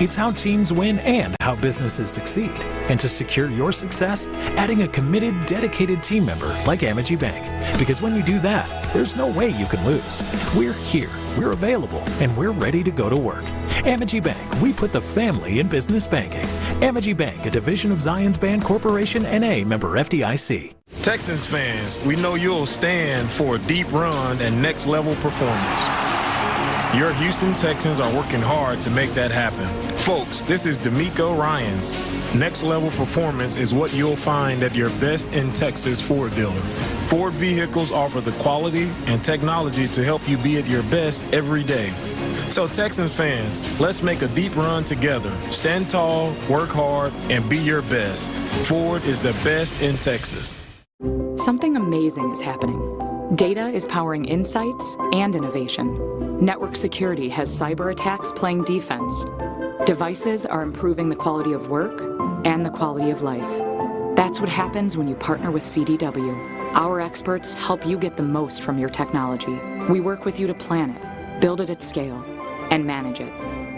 It's how teams win and how businesses succeed. And to secure your success, adding a committed, dedicated team member like Amity Bank. Because when you do that, there's no way you can lose. We're here, we're available, and we're ready to go to work. Amity Bank, we put the family in business banking. Amity Bank, a division of Zions Bank Corporation, N.A., member FDIC. Texans fans, we know you'll stand for a deep run and next-level performance. Your Houston Texans are working hard to make that happen. Folks, this is D'Amico Ryans. Next-level performance is what you'll find at your best in Texas Ford dealer. Ford vehicles offer the quality and technology to help you be at your best every day. So Texans fans, let's make a deep run together. Stand tall, work hard, and be your best. Ford is the best in Texas. Something amazing is happening. Data is powering insights and innovation. Network security has cyber attacks playing defense. Devices are improving the quality of work and the quality of life. That's what happens when you partner with CDW. Our experts help you get the most from your technology. We work with you to plan it, build it at scale, and manage it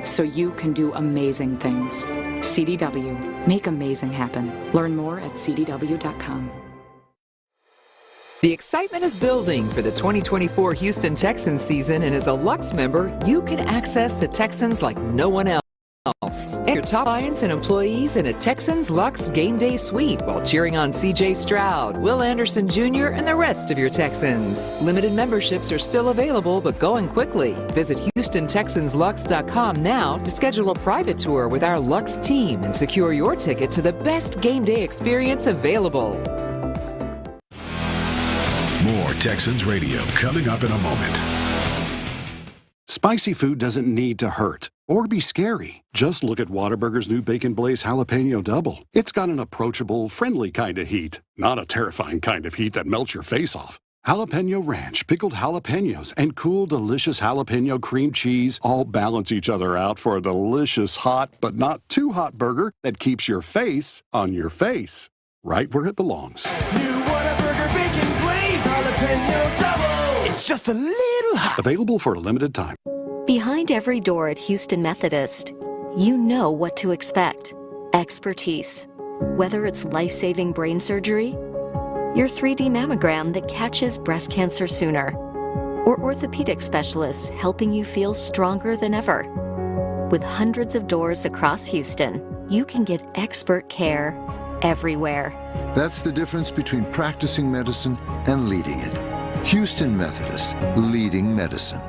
so you can do amazing things. CDW. Make amazing happen. Learn more at CDW.com. The excitement is building for the 2024 Houston Texans season, and as a Lux member, you can access the Texans like no one else. And your top clients and employees in a Texans Lux Game Day suite while cheering on C.J. Stroud, Will Anderson Jr., and the rest of your Texans. Limited memberships are still available, but going quickly. Visit HoustonTexansLux.com now to schedule a private tour with our Lux team and secure your ticket to the best game day experience available. More Texans Radio coming up in a moment. Spicy food doesn't need to hurt or be scary. Just look at Whataburger's new Bacon Blaze Jalapeno Double. It's got an approachable, friendly kind of heat, not a terrifying kind of heat that melts your face off. Jalapeno ranch, pickled jalapenos, and cool, delicious jalapeno cream cheese all balance each other out for a delicious hot, but not too hot burger that keeps your face on your face, right where it belongs. New Whataburger Bacon Blaze Jalapeno Double. It's just a little hot. Available for a limited time. Behind every door at Houston Methodist, you know what to expect. Expertise. Whether it's life-saving brain surgery, your 3D mammogram that catches breast cancer sooner, or orthopedic specialists helping you feel stronger than ever. With hundreds of doors across Houston, you can get expert care everywhere. That's the difference between practicing medicine and leading it. Houston Methodist, leading medicine.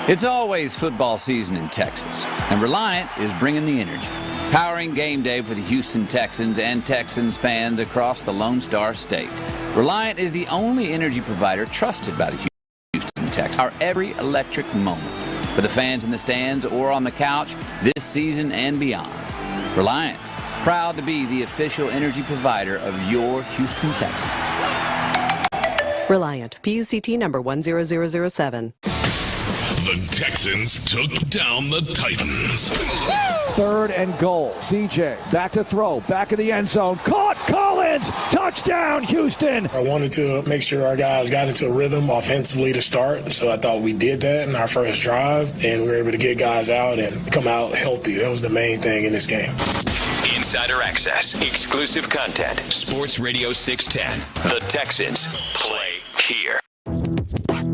It's always football season in Texas, and Reliant is bringing the energy, powering game day for the Houston Texans and Texans fans across the Lone Star State. Reliant is the only energy provider trusted by the Houston Texans. Our every electric moment for the fans in the stands or on the couch this season and beyond. Reliant, proud to be the official energy provider of your Houston Texans. Reliant, PUCT number 10007. The Texans took down the Titans. 3rd and goal. CJ back to throw. Back in the end zone. Caught. Collins. Touchdown, Houston. I wanted to make sure our guys got into a rhythm offensively to start. So I thought we did that in our first drive. And we were able to get guys out and come out healthy. That was the main thing in this game. Insider access. Exclusive content. Sports Radio 610. The Texans play here.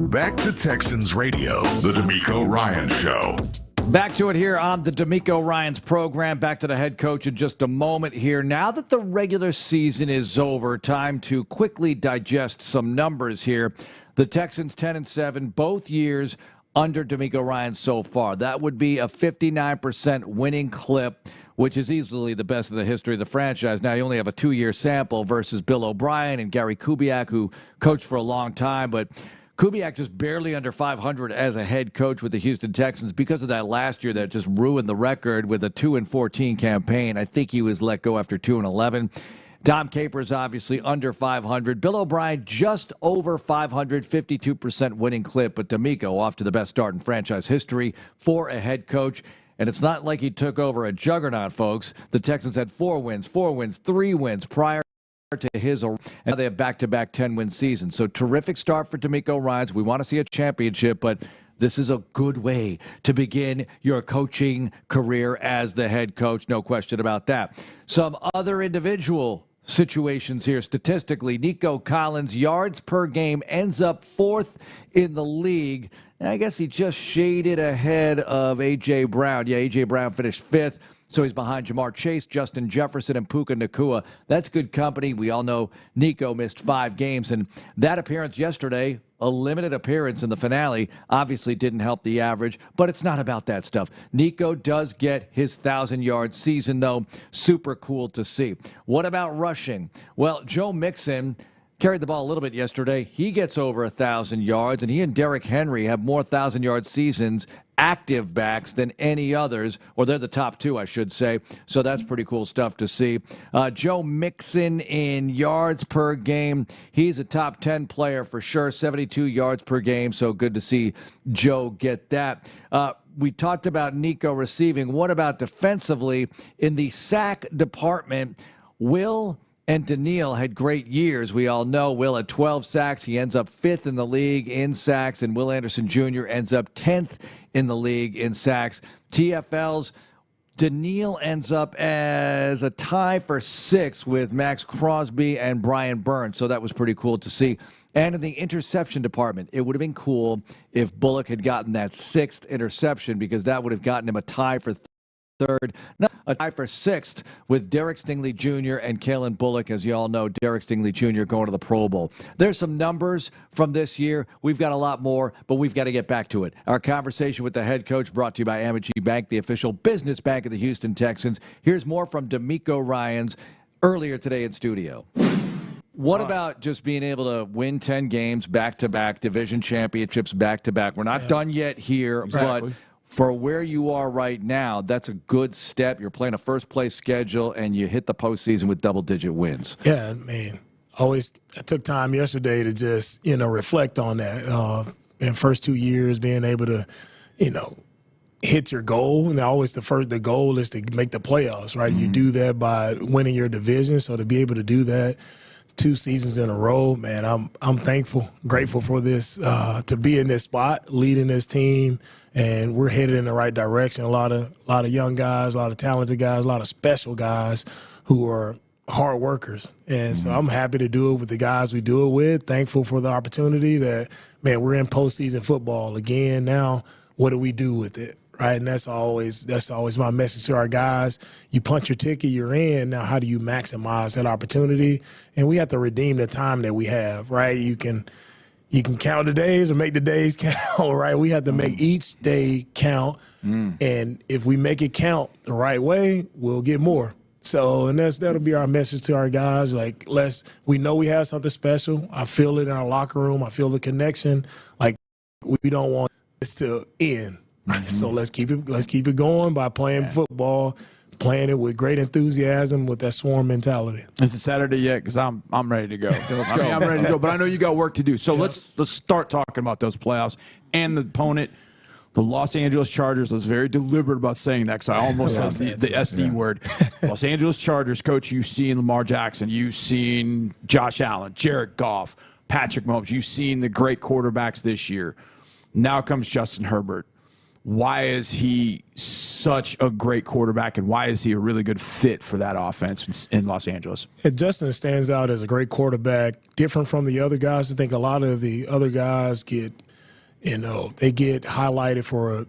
Back to Texans Radio, the D'Amico Ryan Show. Back to it here on the D'Amico Ryan's program. Back to the head coach in just a moment here. Now that the regular season is over, time to quickly digest some numbers here. The Texans 10-7, both years under D'Amico Ryan so far. That would be a 59% winning clip, which is easily the best in the history of the franchise. Now, you only have a 2-year sample versus Bill O'Brien and Gary Kubiak, who coached for a long time, but Kubiak just barely under 500 as a head coach with the Houston Texans because of that last year that just ruined the record with a 2-14 campaign. I think he was let go after 2-11. Dom Capers obviously under 500. Bill O'Brien just over 500, 52% winning clip. But D'Amico off to the best start in franchise history for a head coach. And it's not like he took over a juggernaut, folks. The Texans had 4 wins, 3 wins prior to his, and now they have back-to-back 10-win seasons. So terrific start for D'Amico Ryans. We want to see a championship, but this is a good way to begin your coaching career as the head coach. No question about that. Some other individual situations here statistically. Nico Collins, yards per game, ends up 4th in the league. And I guess he just shaded ahead of A.J. Brown. Yeah, A.J. Brown finished 5th. So he's behind Jamar Chase, Justin Jefferson, and Puka Nacua. That's good company. We all know Nico missed 5 games, and that appearance yesterday, a limited appearance in the finale, obviously didn't help the average, but it's not about that stuff. Nico does get his 1,000-yard season, though. Super cool to see. What about rushing? Well, Joe Mixon carried the ball a little bit yesterday. He gets over 1,000 yards, and he and Derrick Henry have more 1,000-yard seasons active backs than any others, or they're the top 2, I should say. So that's pretty cool stuff to see. Joe Mixon in yards per game. He's a top 10 player for sure, 72 yards per game. So good to see Joe get that. We talked about Nico receiving. What about defensively? In the sack department, Will and Daniil had great years. We all know Will had 12 sacks. He ends up 5th in the league in sacks, and Will Anderson Jr. ends up 10th in the league in sacks. TFLs, Daniil ends up as a tie for 6th with Max Crosby and Brian Burns, so that was pretty cool to see. And in the interception department, it would have been cool if Bullock had gotten that 6th interception, because that would have gotten him a tie for 3rd. No, a tie for 6th with Derek Stingley Jr. and Kalen Bullock. As you all know, Derek Stingley Jr. going to the Pro Bowl. There's some numbers from this year. We've got a lot more, but we've got to get back to it. Our conversation with the head coach brought to you by Amegy Bank, the official business bank of the Houston Texans. Here's more from D'Amico Ryans earlier today in studio. What about just being able to win 10 games back-to-back, division championships back-to-back? We're not done yet here, but for where you are right now, that's a good step. You're playing a first-place schedule, and you hit the postseason with double-digit wins. Yeah, man. I took time yesterday to just, reflect on that. In first 2 years, being able to, hit your goal. And always the goal is to make the playoffs, right? Mm-hmm. You do that by winning your division. So to be able to do that 2 seasons in a row, man, I'm thankful, grateful for this, to be in this spot, leading this team, and we're headed in the right direction. A lot of young guys, a lot of talented guys, a lot of special guys who are hard workers. And so I'm happy to do it with the guys we do it with, thankful for the opportunity that, man, we're in postseason football again. Now, what do we do with it? Right, and that's always my message to our guys. You punch your ticket, you're in. Now, how do you maximize that opportunity? And we have to redeem the time that we have, right? You can count the days or make the days count, right? We have to make each day count, and if we make it count the right way, we'll get more. So, and that'll be our message to our guys. Like, we know we have something special. I feel it in our locker room. I feel the connection. Like, we don't want this to end. So let's keep it going by playing football, playing it with great enthusiasm, with that swarm mentality. Is it Saturday yet? Because I'm ready to go. I'm ready to go, but I know you got work to do. So let's start talking about those playoffs and the opponent. The Los Angeles Chargers. I was very deliberate about saying that because I almost said the SD word. Los Angeles Chargers, coach, you've seen Lamar Jackson. You've seen Josh Allen, Jared Goff, Patrick Mahomes. You've seen the great quarterbacks this year. Now comes Justin Herbert. Why is he such a great quarterback, and why is he a really good fit for that offense in Los Angeles? Yeah, Justin stands out as a great quarterback, different from the other guys. I think a lot of the other guys get highlighted for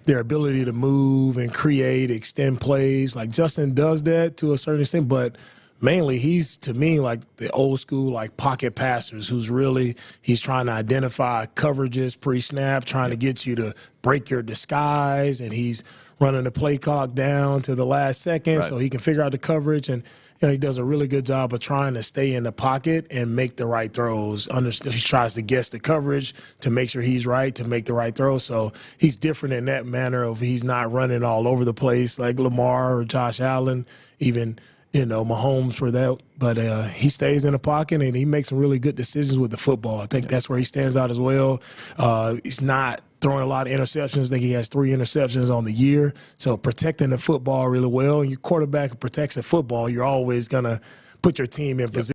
their ability to move and create, extend plays. Like Justin does that to a certain extent, but mainly he's, to me, like the old school, like pocket passers he's trying to identify coverages pre-snap, trying to get you to break your disguise, and he's running the play clock down to the last second so he can figure out the coverage. And he does a really good job of trying to stay in the pocket and make the right throws. He tries to guess the coverage to make sure he's right, to make the right throw. So he's different in that manner of he's not running all over the place like Lamar or Josh Allen, even Mahomes for that. But he stays in the pocket, and he makes some really good decisions with the football. I think that's where he stands out as well. He's not throwing a lot of interceptions. I think he has 3 interceptions on the year. So protecting the football really well. And your quarterback who protects the football, you're always going to put your team in position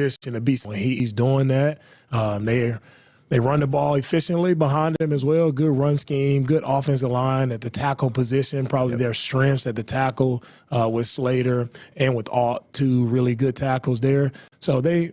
to be. He's doing that. They run the ball efficiently behind him as well. Good run scheme, good offensive line at the tackle position. Probably their strengths at the tackle with Slater and with all 2 really good tackles there. So they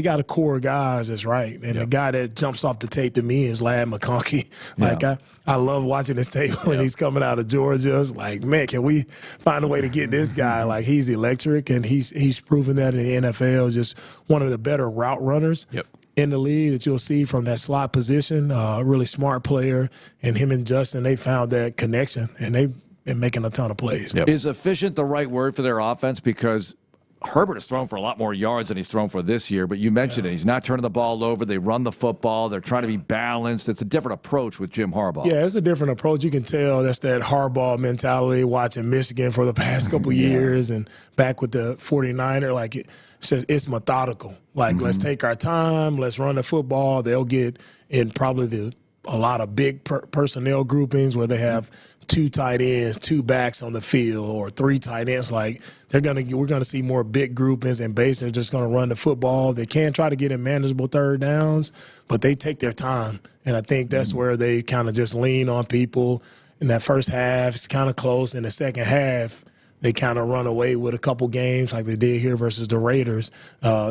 got a core of guys that's right. And the guy that jumps off the tape to me is Ladd McConkey. Like I love watching his tape when he's coming out of Georgia. It's like, man, can we find a way to get this guy? Like, he's electric, and he's proven that in the NFL. Just one of the better route runners. In the league that you'll see from that slot position, really smart player, and him and Justin, they found that connection, and they've been making a ton of plays. Is efficient the right word for their offense? Because Herbert has thrown for a lot more yards than he's thrown for this year, but you mentioned it. He's not turning the ball over. They run the football. They're trying to be balanced. It's a different approach with Jim Harbaugh. Yeah, it's a different approach. You can tell that's that Harbaugh mentality, watching Michigan for the past couple years and back with the 49er. Like, it's methodical. Like, let's take our time. Let's run the football. They'll get in probably a lot of big personnel groupings where they have 2 tight ends, 2 backs on the field, or 3 tight ends. Like, we're gonna see more big groupings, and basically just gonna run the football. They can try to get in manageable third downs, but they take their time, and I think that's where they kind of just lean on people in that first half, it's kind of close. In the second half, they kind of run away with a couple games like they did here versus the Raiders,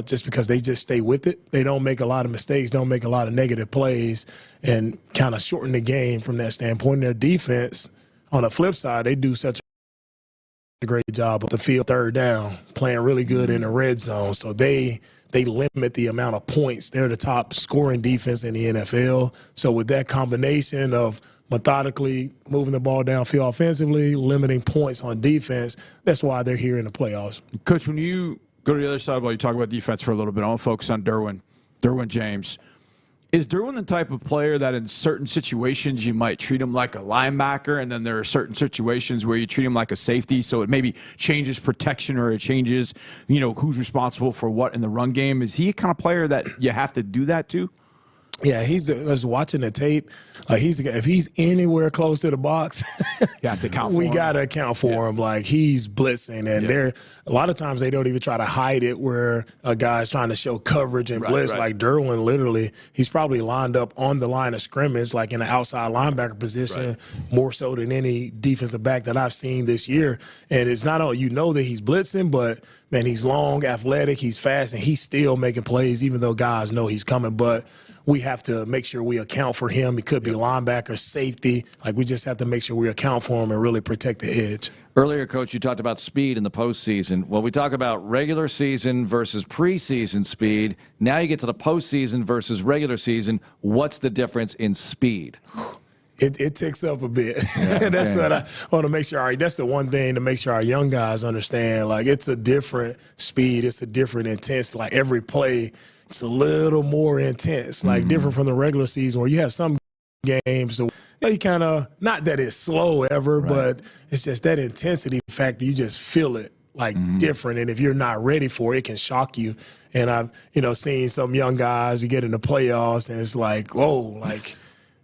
just because they just stay with it. They don't make a lot of mistakes, don't make a lot of negative plays, and kind of shorten the game from that standpoint. Their defense, on the flip side, they do such a great job of the field third down, playing really good in the red zone. So they limit the amount of points. They're the top scoring defense in the NFL. So with that combination of methodically moving the ball downfield offensively, limiting points on defense, that's why they're here in the playoffs. Coach, when you go to the other side while you talk about defense for a little bit, I want to focus on Derwin James. Is Derwin the type of player that in certain situations you might treat him like a linebacker, and then there are certain situations where you treat him like a safety, so it maybe changes protection or it changes, who's responsible for what in the run game? Is he a kind of player that you have to do that to? Yeah, I was watching the tape. If he's anywhere close to the box, you have to account for we him. got to account for him. Like, he's blitzing, and a lot of times they don't even try to hide it where a guy's trying to show coverage and blitz. Right. Like Derwin, literally, he's probably lined up on the line of scrimmage, like in the outside linebacker position, more so than any defensive back that I've seen this year. And it's not only that he's blitzing, but man, he's long, athletic, he's fast, and he's still making plays, even though guys know he's coming. But we have to make sure we account for him. It could be linebacker, safety. Like, we just have to make sure we account for him and really protect the edge. Earlier, Coach, you talked about speed in the postseason. Well, we talk about regular season versus preseason speed. Now you get to the postseason versus regular season. What's the difference in speed? It ticks up a bit. That's what I want to make sure. That's the one thing to make sure our young guys understand. Like, it's a different speed. It's a different intensity. Like, every play, it's a little more intense. Like, different from the regular season where you have some games so you kind of, not that it's slow ever, but it's just that intensity factor. You just feel it like different, and if you're not ready for it, it can shock you. And I've seen some young guys, you get in the playoffs and it's like, whoa, like,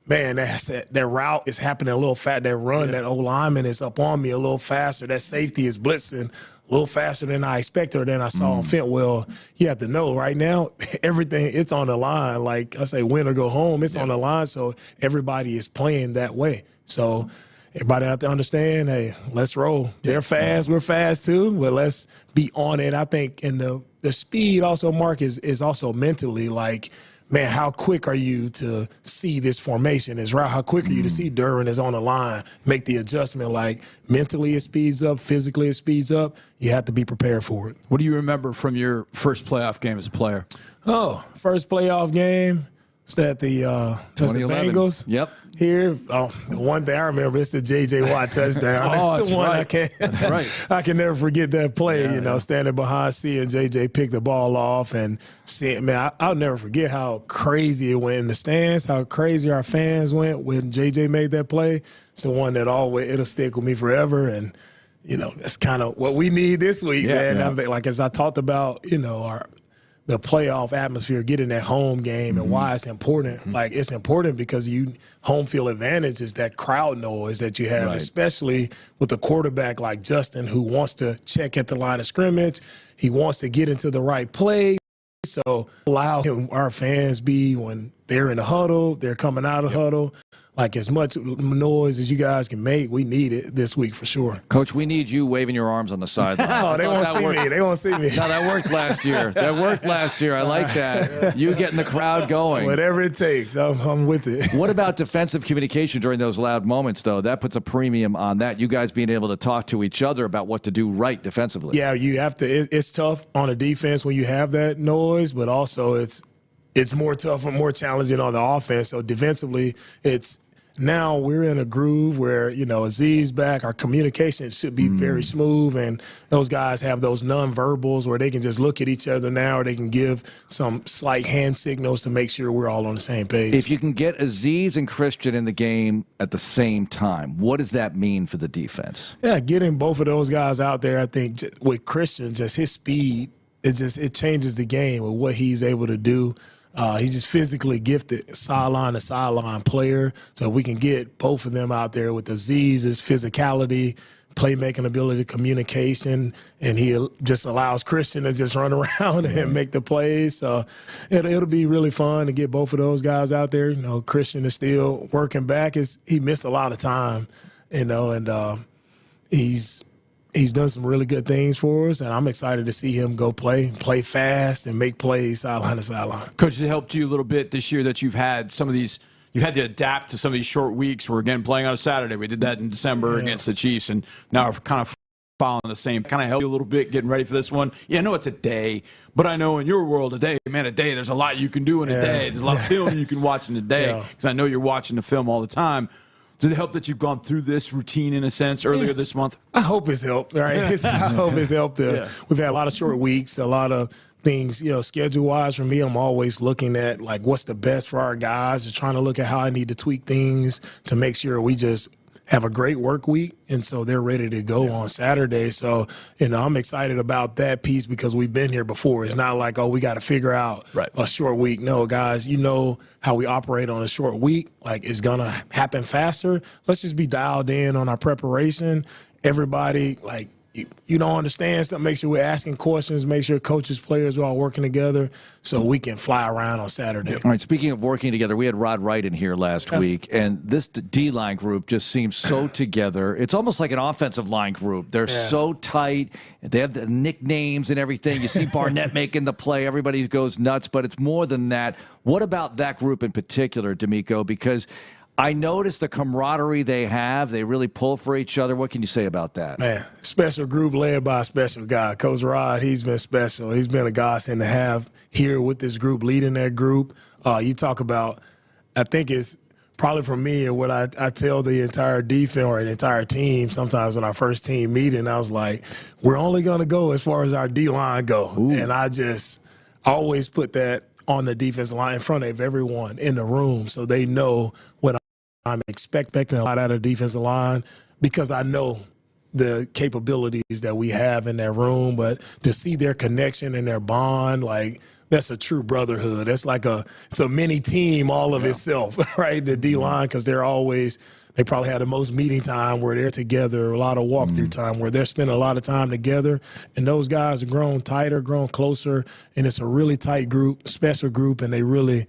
man, that route is happening a little fast. That run, that old lineman is up on me a little faster. That safety is blitzing a little faster than I expected or than I saw on film. Well, you have to know right now, everything, it's on the line. Like I say, win or go home, it's on the line. So everybody is playing that way. So everybody have to understand, hey, let's roll. They're fast, we're fast too, but let's be on it. I think, and the speed also, Mark, is also mentally like, man, how quick are you to see this formation is right? How quick are you to see Derwin is on the line, make the adjustment? Like, mentally it speeds up, physically it speeds up. You have to be prepared for it. What do you remember from your first playoff game as a player? Oh, first playoff game. It's at the Bengals. Yep. Here, the one thing I remember is the J.J. Watt touchdown. That's the one right. I can never forget that play, standing behind, seeing J.J. pick the ball off and seeing, man, I'll never forget how crazy it went in the stands, how crazy our fans went when J.J. made that play. It's the one that it'll stick with me forever. And, that's kind of what we need this week, man. Yeah. Like, as I talked about, the playoff atmosphere, getting that home game and why it's important. Like, it's important because home field advantage is that crowd noise that you have, especially with a quarterback like Justin, who wants to check at the line of scrimmage. He wants to get into the right play. So allow our fans be, when they're in the huddle, they're coming out of the huddle. Like, as much noise as you guys can make, we need it this week for sure. Coach, we need you waving your arms on the sideline. Oh, they won't see me. They won't see me. No, that worked last year. I like that. You getting the crowd going. Whatever it takes, I'm with it. What about defensive communication during those loud moments, though? That puts a premium on that. You guys being able to talk to each other about what to do right defensively. Yeah, you have to. It's tough on a defense when you have that noise, but also it's more tough and more challenging on the offense. So defensively, now we're in a groove where, Aziz back, our communication should be very smooth, and those guys have those nonverbals where they can just look at each other now, or they can give some slight hand signals to make sure we're all on the same page. If you can get Aziz and Christian in the game at the same time, what does that mean for the defense? Yeah, getting both of those guys out there, I think, with Christian, just his speed, it changes the game with what he's able to do. He's just physically gifted, sideline to sideline player. So if we can get both of them out there with Aziz's physicality, playmaking ability, communication, and he just allows Christian to just run around and make the plays. So it'll be really fun to get both of those guys out there. You know, Christian is still working back. He missed a lot of time, you know, and he's done some really good things for us, and I'm excited to see him go play fast and make plays sideline to sideline. Coach, it helped you a little bit this year that you've had some of these. You had to adapt to some of these short weeks. We're, again, playing on a Saturday. We did that in December against the Chiefs, and now we're kind of following the same. Kind of help you a little bit getting ready for this one. Yeah, I know it's a day, but I know in your world, a day, there's a lot you can do in a day. There's a lot of film you can watch in a day because I know you're watching the film all the time. Did it help that you've gone through this routine, in a sense, earlier this month? I hope it's helped, right? I hope it's helped. We've had a lot of short weeks, a lot of things, you know, schedule-wise for me. I'm always looking at, like, what's the best for our guys, just trying to look at how I need to tweak things to make sure we just have a great work week, and so they're ready to go on Saturday. So, you know, I'm excited about that piece because we've been here before. It's not like, oh, we got to figure out a short week. No, guys, you know how we operate on a short week. Like, it's going to happen faster. Let's just be dialed in on our preparation. Everybody, like, you don't understand something, make sure we're asking questions, make sure coaches, players are all working together so we can fly around on Saturday. All right, speaking of working together, we had Rod Wright in here last week, and this D-line group just seems so together. It's almost like an offensive line group. They're so tight. They have the nicknames and everything. You see Barnett making the play. Everybody goes nuts, but it's more than that. What about that group in particular, D'Amico? Because I noticed the camaraderie they have. They really pull for each other. What can you say about that? Man, special group led by a special guy. Coach Rod, he's been special. He's been a godsend to have here with this group, leading that group. You talk about, I think it's probably for me and what I tell the entire defense or the entire team sometimes in our first team meeting, I was like, we're only going to go as far as our D-line go. Ooh. And I just always put that on the defensive line in front of everyone in the room so they know what I'm expecting a lot out of the defensive line because I know the capabilities that we have in that room, but to see their connection and their bond, like, that's a true brotherhood. That's like it's a mini team all of itself, right? The D-line, because they probably had the most meeting time where they're together, a lot of walkthrough time where they're spending a lot of time together, and those guys have grown tighter, grown closer, and it's a really tight group, special group, and they really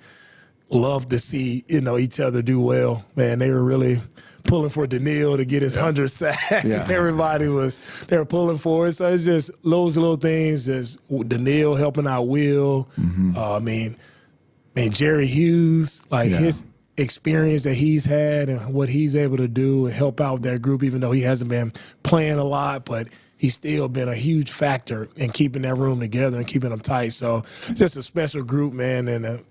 love to see, you know, each other do well. Man, they were really pulling for Daniil to get his 100 sacks. Everybody they were pulling for it. So it's just those little things, just Daniil helping out Will. I mean, Jerry Hughes, his experience that he's had and what he's able to do and help out that group, even though he hasn't been playing a lot, but he's still been a huge factor in keeping that room together and keeping them tight. So just a special group, man, and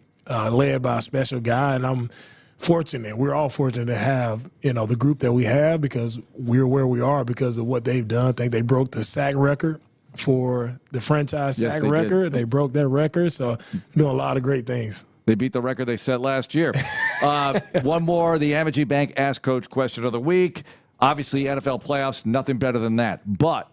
led by a special guy, and I'm fortunate. We're all fortunate to have, you know, the group that we have because we're where we are because of what they've done. I think they broke the sack record for the franchise sack record. They broke that record, so doing a lot of great things. They beat the record they set last year. One more, the Amegy Bank Ask Coach question of the week. Obviously, NFL playoffs, nothing better than that. But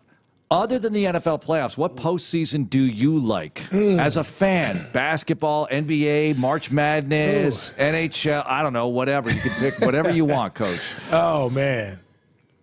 other than the NFL playoffs, what postseason do you like as a fan? Basketball, NBA, March Madness, NHL, I don't know, whatever. You can pick whatever you want, Coach. Oh, man.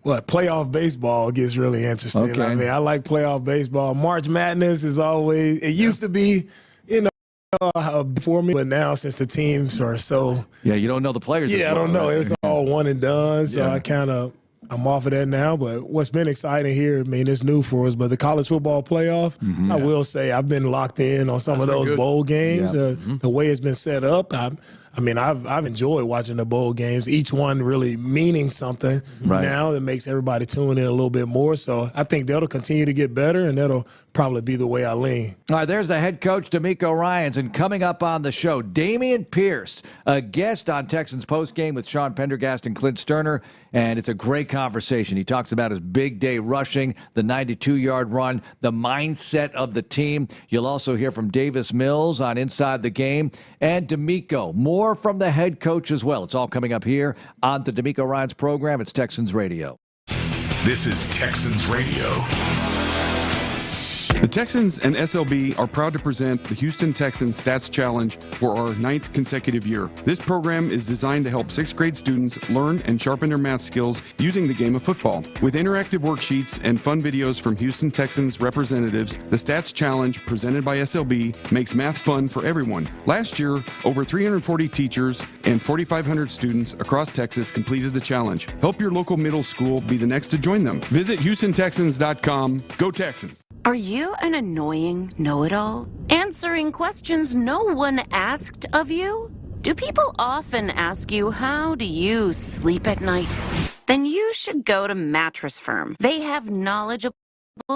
Playoff baseball gets really interesting. Okay. I mean, I like playoff baseball. March Madness is always – it used to be, you know, before me, but now since the teams are so – yeah, you don't know the players. Yeah, I don't know. It's all one and done, so I kind of – I'm off of that now, but what's been exciting here, I mean, it's new for us, but the college football playoff, I will say I've been locked in on some of those bowl games. The way it's been set up, I've enjoyed watching the bowl games, each one really meaning something now that makes everybody tune in a little bit more. So I think that'll continue to get better, and that'll probably be the way I lean. All right, there's the head coach, D'Amico Ryans, and coming up on the show, Dameon Pierce, a guest on Texans Postgame with Sean Pendergast and Clint Stoerner, and it's a great conversation. He talks about his big day rushing, the 92-yard run, the mindset of the team. You'll also hear from Davis Mills on Inside the Game, and D'Amico. More from the head coach as well. It's all coming up here on the D'Amico Ryans program. It's Texans Radio. This is Texans Radio. The Texans and SLB are proud to present the Houston Texans Stats Challenge for our 9th consecutive year. This program is designed to help 6th grade students learn and sharpen their math skills using the game of football. With interactive worksheets and fun videos from Houston Texans representatives, the Stats Challenge presented by SLB makes math fun for everyone. Last year, over 340 teachers and 4,500 students across Texas completed the challenge. Help your local middle school be the next to join them. Visit HoustonTexans.com. Go Texans! Are you an annoying know-it-all? Answering questions no one asked of you? Do people often ask you, how do you sleep at night? Then you should go to Mattress Firm. They have knowledgeable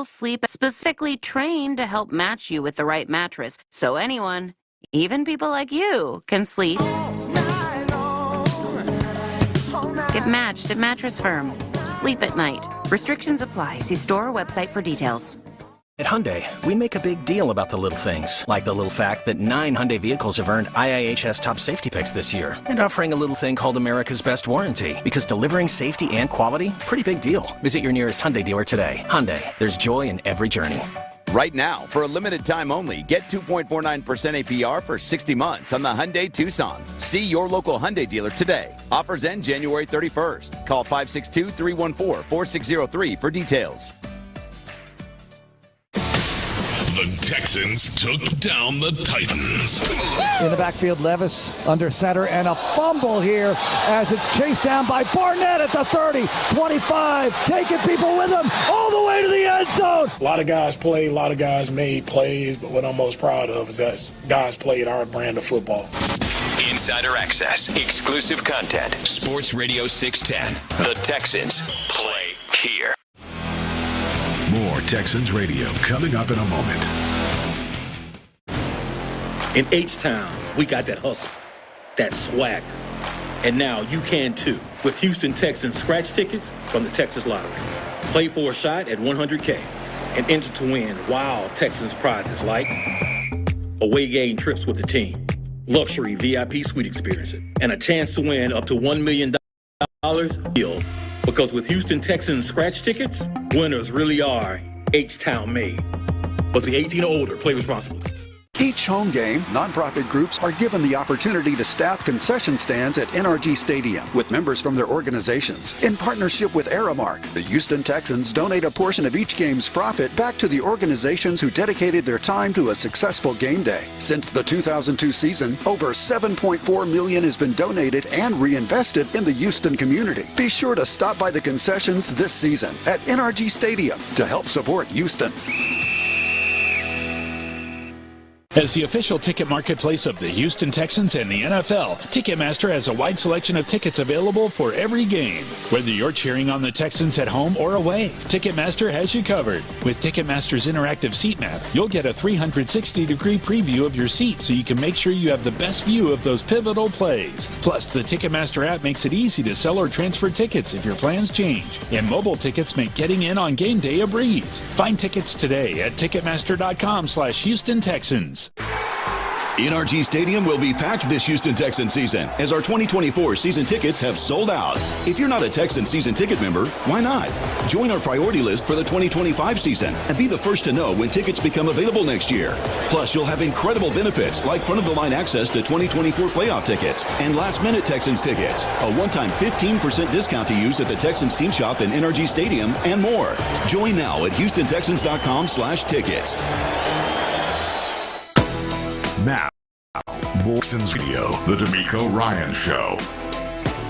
sleep specifically trained to help match you with the right mattress. So anyone, even people like you, can sleep. Get matched at Mattress Firm. Sleep at night. Restrictions apply. See store or website for details. At Hyundai, we make a big deal about the little things, like the little fact that 9 Hyundai vehicles have earned IIHS top safety picks this year, and offering a little thing called America's Best Warranty, because delivering safety and quality, pretty big deal. Visit your nearest Hyundai dealer today. Hyundai, there's joy in every journey. Right now, for a limited time only, get 2.49% APR for 60 months on the Hyundai Tucson. See your local Hyundai dealer today. Offers end January 31st. Call 562-314-4603 for details. The Texans took down the Titans. In the backfield, Levis under center, and a fumble here as it's chased down by Barnett at the 30, 25, taking people with him all the way to the end zone. A lot of guys played, a lot of guys made plays, but what I'm most proud of is that guys played our brand of football. Insider access, exclusive content, Sports Radio 610. The Texans play here. More Texans Radio coming up in a moment. In H-Town, we got that hustle, that swagger. And now you can too with Houston Texans scratch tickets from the Texas Lottery. Play for a shot at $100K and enter to win wild Texans prizes like away game trips with the team, luxury VIP suite experiences, and a chance to win up to $1 million deal. Because with Houston Texans scratch tickets, winners really are H-Town made. Must be 18 or older. Play responsibly. Each home game, nonprofit groups are given the opportunity to staff concession stands at NRG Stadium with members from their organizations. In partnership with Aramark, the Houston Texans donate a portion of each game's profit back to the organizations who dedicated their time to a successful game day. Since the 2002 season, over $7.4 million has been donated and reinvested in the Houston community. Be sure to stop by the concessions this season at NRG Stadium to help support Houston. As the official ticket marketplace of the Houston Texans and the NFL, Ticketmaster has a wide selection of tickets available for every game. Whether you're cheering on the Texans at home or away, Ticketmaster has you covered. With Ticketmaster's interactive seat map, you'll get a 360-degree preview of your seat so you can make sure you have the best view of those pivotal plays. Plus, the Ticketmaster app makes it easy to sell or transfer tickets if your plans change. And mobile tickets make getting in on game day a breeze. Find tickets today at Ticketmaster.com/Houston Texans. NRG Stadium will be packed this Houston Texans season as our 2024 season tickets have sold out. If you're not a Texans season ticket member, why not? Join our priority list for the 2025 season and be the first to know when tickets become available next year. Plus, you'll have incredible benefits like front-of-the-line access to 2024 playoff tickets and last-minute Texans tickets, a one-time 15% discount to use at the Texans team shop in NRG Stadium, and more. Join now at HoustonTexans.com/tickets. Now, Texans Radio, the D'Amico Ryan Show.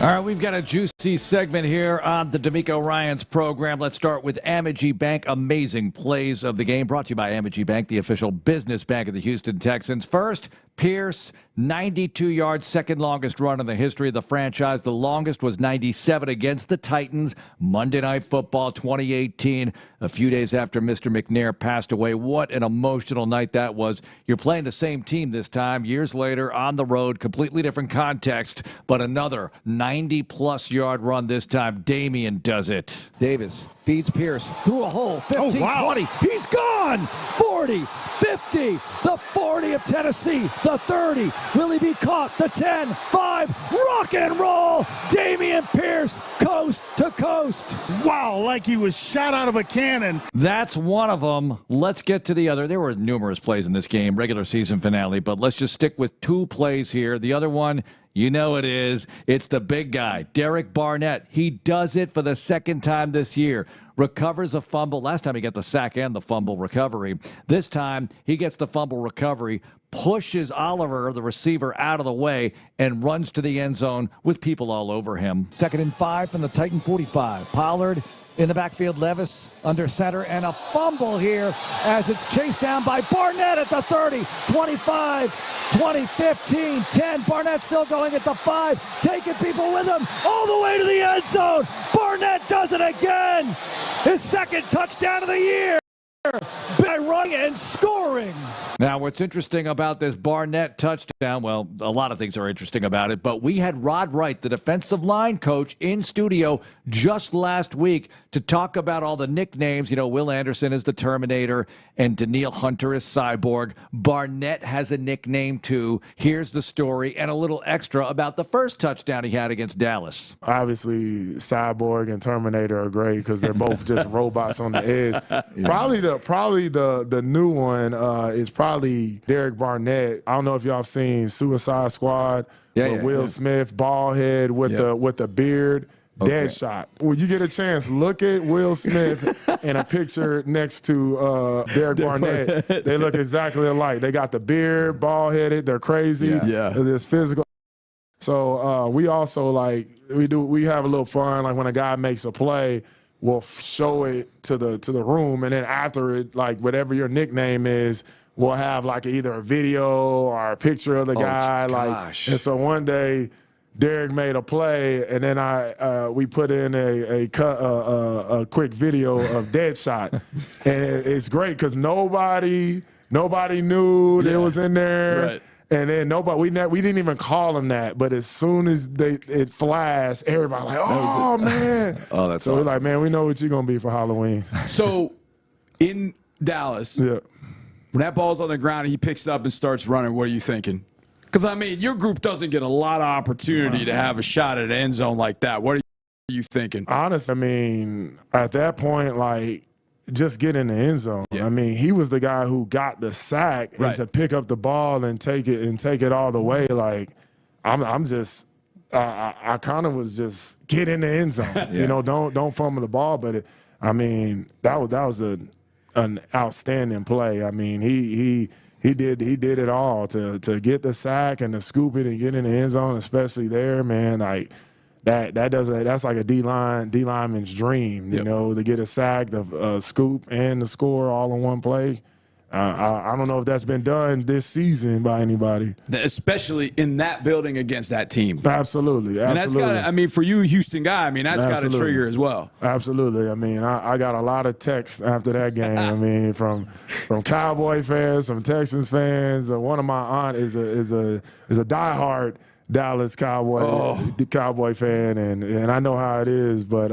All right, we've got a juicy segment here on the D'Amico Ryans program. Let's start with Amegy Bank. Amazing plays of the game brought to you by Amegy Bank, the official business bank of the Houston Texans. First, Pierce, 92-yard, second longest run in the history of the franchise. The longest was 97 against the Titans, Monday Night Football 2018, a few days after Mr. McNair passed away. What an emotional night that was. You're playing the same team this time, years later, on the road, completely different context, but another 90-plus yard run this time. Damian does it. Davis feeds Pierce through a hole, 15, 20. He's gone! 40, 50, the 40 of Tennessee, the 30. Will he be caught? The 10, 5, rock and roll! Dameon Pierce, coast to coast. Wow, like he was shot out of a cannon. That's one of them. Let's get to the other. There were numerous plays in this game, regular season finale, but let's just stick with 2 plays here. The other one, you know it is. It's the big guy, Derek Barnett. He does it for the second time this year. Recovers a fumble. Last time he got the sack and the fumble recovery. This time he gets the fumble recovery, pushes Oliver, the receiver, out of the way, and runs to the end zone with people all over him. 2nd and 5 from the Titan 45. Pollard in the backfield, Levis under center, and a fumble here as it's chased down by Barnett at the 30, 25, 20, 15, 10. Barnett still going at the 5, taking people with him all the way to the end zone. Barnett does it again. His 2nd touchdown of the year by running and scoring. Now, what's interesting about this Barnett touchdown, well, a lot of things are interesting about it, but we had Rod Wright, the defensive line coach, in studio just last week to talk about all the nicknames. You know, Will Anderson is the Terminator and Danielle Hunter is Cyborg. Barnett has a nickname too. Here's the story and a little extra about the first touchdown he had against Dallas. Obviously, Cyborg and Terminator are great because they're both just robots on the edge. Yeah. Probably the new one is probably Derek Barnett. I don't know if y'all have seen Suicide Squad. Will Smith, bald head with the beard. Dead shot. When you get a chance, look at Will Smith in a picture next to Derek Barnett. They look exactly alike. They got the beard, bald-headed. They're crazy. Yeah. There's physical. So we also we have a little fun. Like when a guy makes a play, we'll show it to the room, and then after it, like whatever your nickname is, we'll have like either a video or a picture of the guy. And so one day, Derek made a play, and then we put in a quick video of Deadshot, and it's great because nobody knew it was in there, right. And then we didn't even call him that, but as soon as it flashed, everybody like, oh man, oh that's so awesome. We're like, man, we know what you're gonna be for Halloween. So in Dallas, when that ball's on the ground, and he picks it up and starts running. What are you thinking? Because, I mean, your group doesn't get a lot of opportunity to have a shot at an end zone like that. What are you thinking? Honestly, I mean, at that point, like, just get in the end zone. Yeah. I mean, he was the guy who got the sack, and to pick up the ball and take it all the way. Like, I'm just, I kind of was just get in the end zone. You know, don't fumble the ball. But I mean, that was an outstanding play. I mean, he did it all to get the sack and to scoop it and get in the end zone, especially there, man. Like that's like a D lineman's dream, you know, to get a sack, the scoop and the score all in one play. I don't know if that's been done this season by anybody, especially in that building against that team. Absolutely. And that's got, I mean, for you, Houston guy, I mean, that's got to trigger as well. Absolutely. I mean, I got a lot of texts after that game. I mean, from Cowboy fans, from Texans fans. One of my aunt is a diehard Dallas Cowboy fan, and I know how it is, but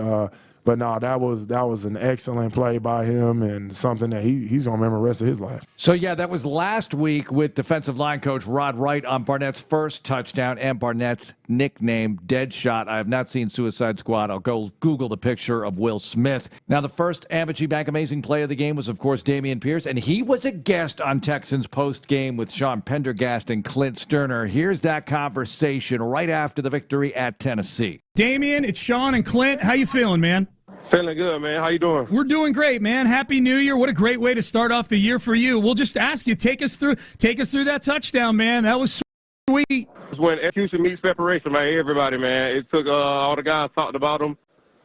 no, that was an excellent play by him and something that he's going to remember the rest of his life. So, yeah, that was last week with defensive line coach Rod Wright on Barnett's first touchdown and Barnett's nickname, Deadshot. I have not seen Suicide Squad. I'll go Google the picture of Will Smith. Now, the first Amity Bank Amazing play of the game was, of course, Dameon Pierce, and he was a guest on Texans post-game with Sean Pendergast and Clint Stoerner. Here's that conversation right after the victory at Tennessee. Damian, it's Sean and Clint. How you feeling, man? Feeling good, man. How you doing? We're doing great, man. Happy New Year. What a great way to start off the year for you. We'll just ask you, take us through that touchdown, man. That was sweet. It's when execution meets preparation, man. Everybody, man. It took all the guys talked about them.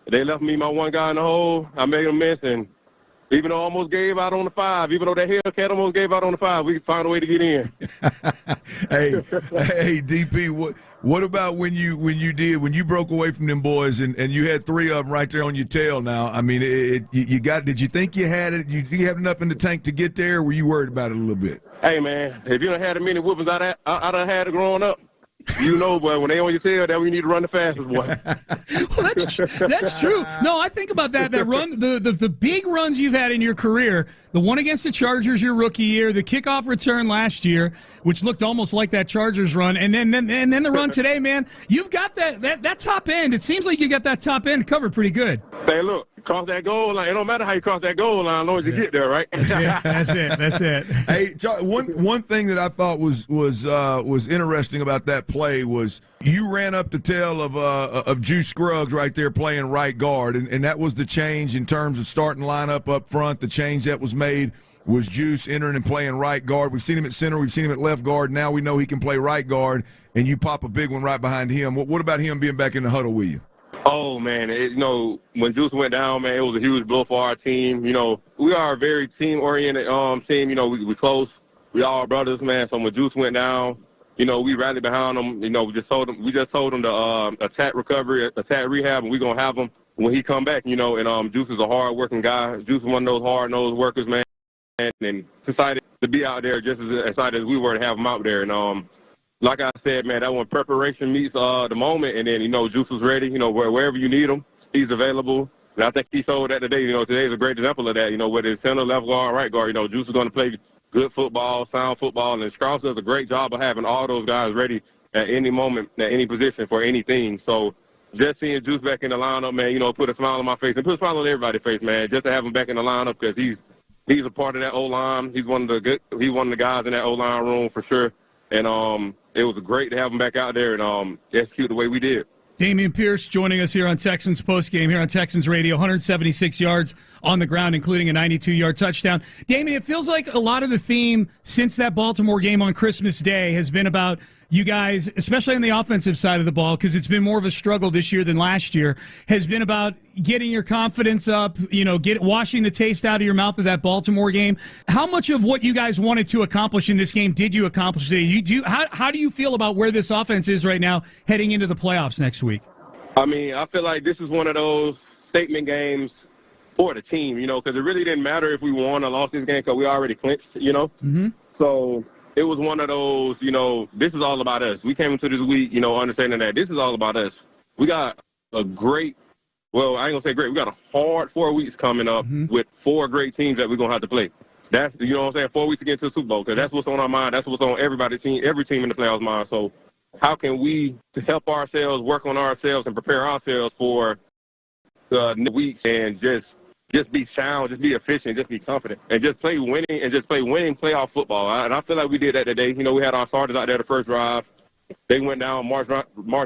They left me my one guy in the hole. I made them miss, and even though I almost gave out on the 5, even though that Hellcat almost gave out on the 5, we found a way to get in. Hey, DP, what about when you broke away from them boys and you had 3 of them right there on your tail now? I mean, did you think you had it? Did you have enough in the tank to get there, or were you worried about it a little bit? Hey, man, if you done had as many whoopings I done had growing up, You know, boy, when they on your tail, that we need to run the fastest, boy. Well, that's true. No, I think about that run, the big runs you've had in your career, the one against the Chargers your rookie year, the kickoff return last year, which looked almost like that Chargers run, and then the run today, man. You've got that top end. It seems like you got that top end covered pretty good. Hey, look, cross that goal line. It don't matter how you cross that goal line, as long as you get there, right? That's it. Hey, one thing that I thought was interesting about that play was you ran up the tail of Juice Scruggs right there playing right guard, and that was the change in terms of starting lineup up front. The change that was made was Juice entering and playing right guard. We've seen him at center. We've seen him at left guard. Now we know he can play right guard, and you pop a big one right behind him. What about him being back in the huddle with you? Oh, man, when Juice went down, man, it was a huge blow for our team. We are a very team-oriented team. We close. We all brothers, man. So when Juice went down, we rallied behind him. We just told him to attack recovery, attack rehab, and we're going to have him when he come back, and Juice is a hard-working guy. Juice is one of those hard-nosed workers, man, and decided to be out there just as excited as we were to have him out there. And like I said, man, that when preparation meets the moment, and then, Juice was ready, wherever you need him, he's available. And I think he showed that today. Today's a great example of that, whether it's center, left guard, right guard. Juice is going to play good football, sound football, and Strauss does a great job of having all those guys ready at any moment, at any position for anything. So just seeing Juice back in the lineup, man, put a smile on my face and put a smile on everybody's face, man, just to have him back in the lineup because he's a part of that O-line. He's one of the guys in that O-line room for sure. And it was great to have him back out there and execute the way we did. Dameon Pierce joining us here on Texans Postgame here on Texans Radio. 176 yards on the ground, including a 92-yard touchdown. Dameon, it feels like a lot of the theme since that Baltimore game on Christmas Day has been about you guys, especially on the offensive side of the ball, because it's been more of a struggle this year than last year, has been about getting your confidence up, washing the taste out of your mouth of that Baltimore game. How much of what you guys wanted to accomplish in this game did you accomplish today? How do you feel about where this offense is right now heading into the playoffs next week? I mean, I feel like this is one of those statement games for the team, because it really didn't matter if we won or lost this game because we already clinched, Mm-hmm. So it was one of those, this is all about us. We came into this week, understanding that this is all about us. We got a great, well, I ain't going to say great. We got a hard 4 weeks coming up with 4 great teams that we're going to have to play. That's, 4 weeks to get to the Super Bowl because that's what's on our mind. That's what's on every team in the playoffs' mind. So how can we help ourselves, work on ourselves, and prepare ourselves for the weeks and just be sound, just be efficient, just be confident, and just play winning playoff football. And I feel like we did that today. We had our starters out there the first drive. They went down, marched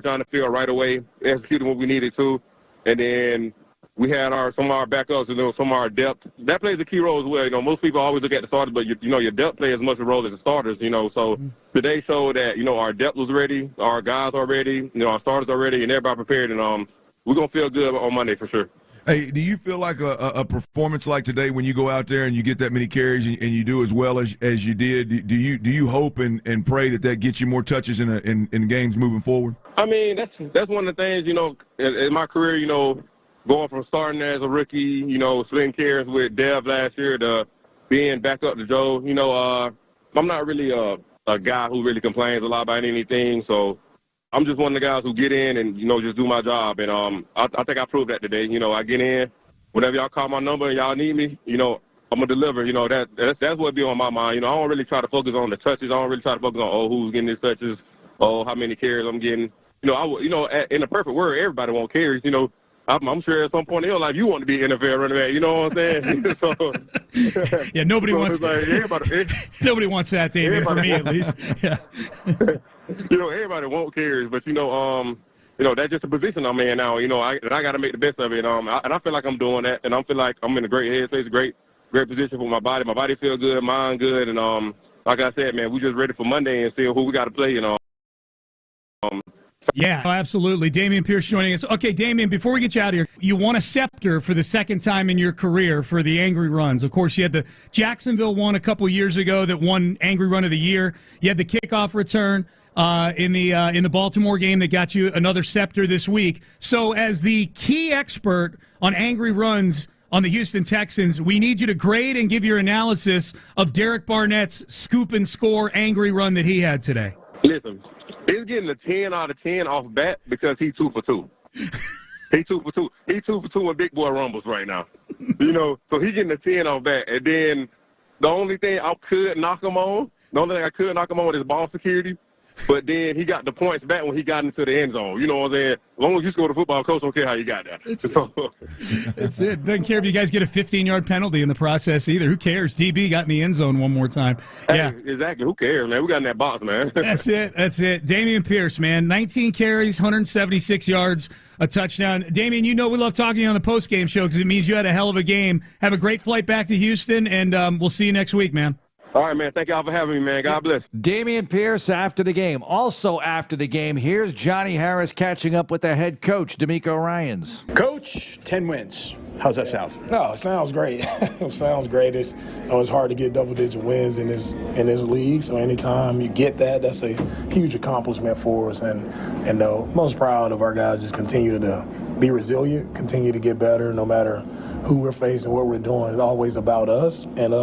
down the field right away, executed what we needed to. And then we had some of our backups, some of our depth. That plays a key role as well. Most people always look at the starters, but your depth plays as much a role as the starters, So today showed that, our depth was ready, our guys are ready, our starters are ready, and everybody prepared. And we're going to feel good on Monday for sure. Hey, do you feel like a performance like today when you go out there and you get that many carries and you do as well as you did? Do you hope and pray that gets you more touches in games moving forward? I mean, that's one of the things, in my career, going from starting as a rookie, splitting carries with Dev last year to being back up to Joe. I'm not really a guy who really complains a lot about anything, so I'm just one of the guys who get in and, just do my job. And I think I proved that today. I get in. Whenever y'all call my number and y'all need me, I'm going to deliver. That's what be on my mind. I don't really try to focus on the touches. I don't really try to focus on, who's getting these touches, how many carries I'm getting. In the perfect world, everybody wants carries. I'm sure at some point in your life you want to be NFL running back. You know what I'm saying? So, yeah, nobody wants nobody wants that, David, for me at least. Yeah. Everybody wants carries, but that's just the position I'm in now. I got to make the best of it. And I feel like I'm doing that, and I feel like I'm in a great headspace, great position for my body. My body feels good, mind good, and like I said, man, we just ready for Monday and see who we got to play. Yeah, absolutely. Dameon Pierce joining us. Okay, Dameon, before we get you out of here, you won a scepter for the second time in your career for the Angry Runs. Of course, you had the Jacksonville one a couple years ago that won Angry Run of the Year. You had the kickoff return in the Baltimore game that got you another scepter this week. So as the key expert on Angry Runs on the Houston Texans, we need you to grade and give your analysis of Derek Barnett's scoop and score Angry Run that he had today. Listen, it's getting a 10 out of 10 off bat because he's 2 for 2. He's 2 for 2. He's 2 for 2 in big boy rumbles right now. So he's getting a 10 off bat. And then the only thing I could knock him on is ball security. But then he got the points back when he got into the end zone. You know what I'm saying? As long as you score the football, coach don't care how you got that. That's it. Doesn't care if you guys get a 15-yard penalty in the process either. Who cares? DB got in the end zone one more time. Yeah, hey, exactly. Who cares, man? We got in that box, man. That's it. Dameon Pierce, man, 19 carries, 176 yards, a touchdown. Dameon, we love talking to you on the postgame show because it means you had a hell of a game. Have a great flight back to Houston, and we'll see you next week, man. All right, man. Thank y'all for having me, man. God bless. Dameon Pierce after the game. Also after the game, here's Johnny Harris catching up with their head coach, D'Amico Ryans. Coach, 10 wins. How's that sound? No, it sounds great. It sounds great. It's hard to get double-digit wins in this league. So anytime you get that, that's a huge accomplishment for us. And most proud of our guys just continue to be resilient, continue to get better, no matter who we're facing, what we're doing. It's always about us and us.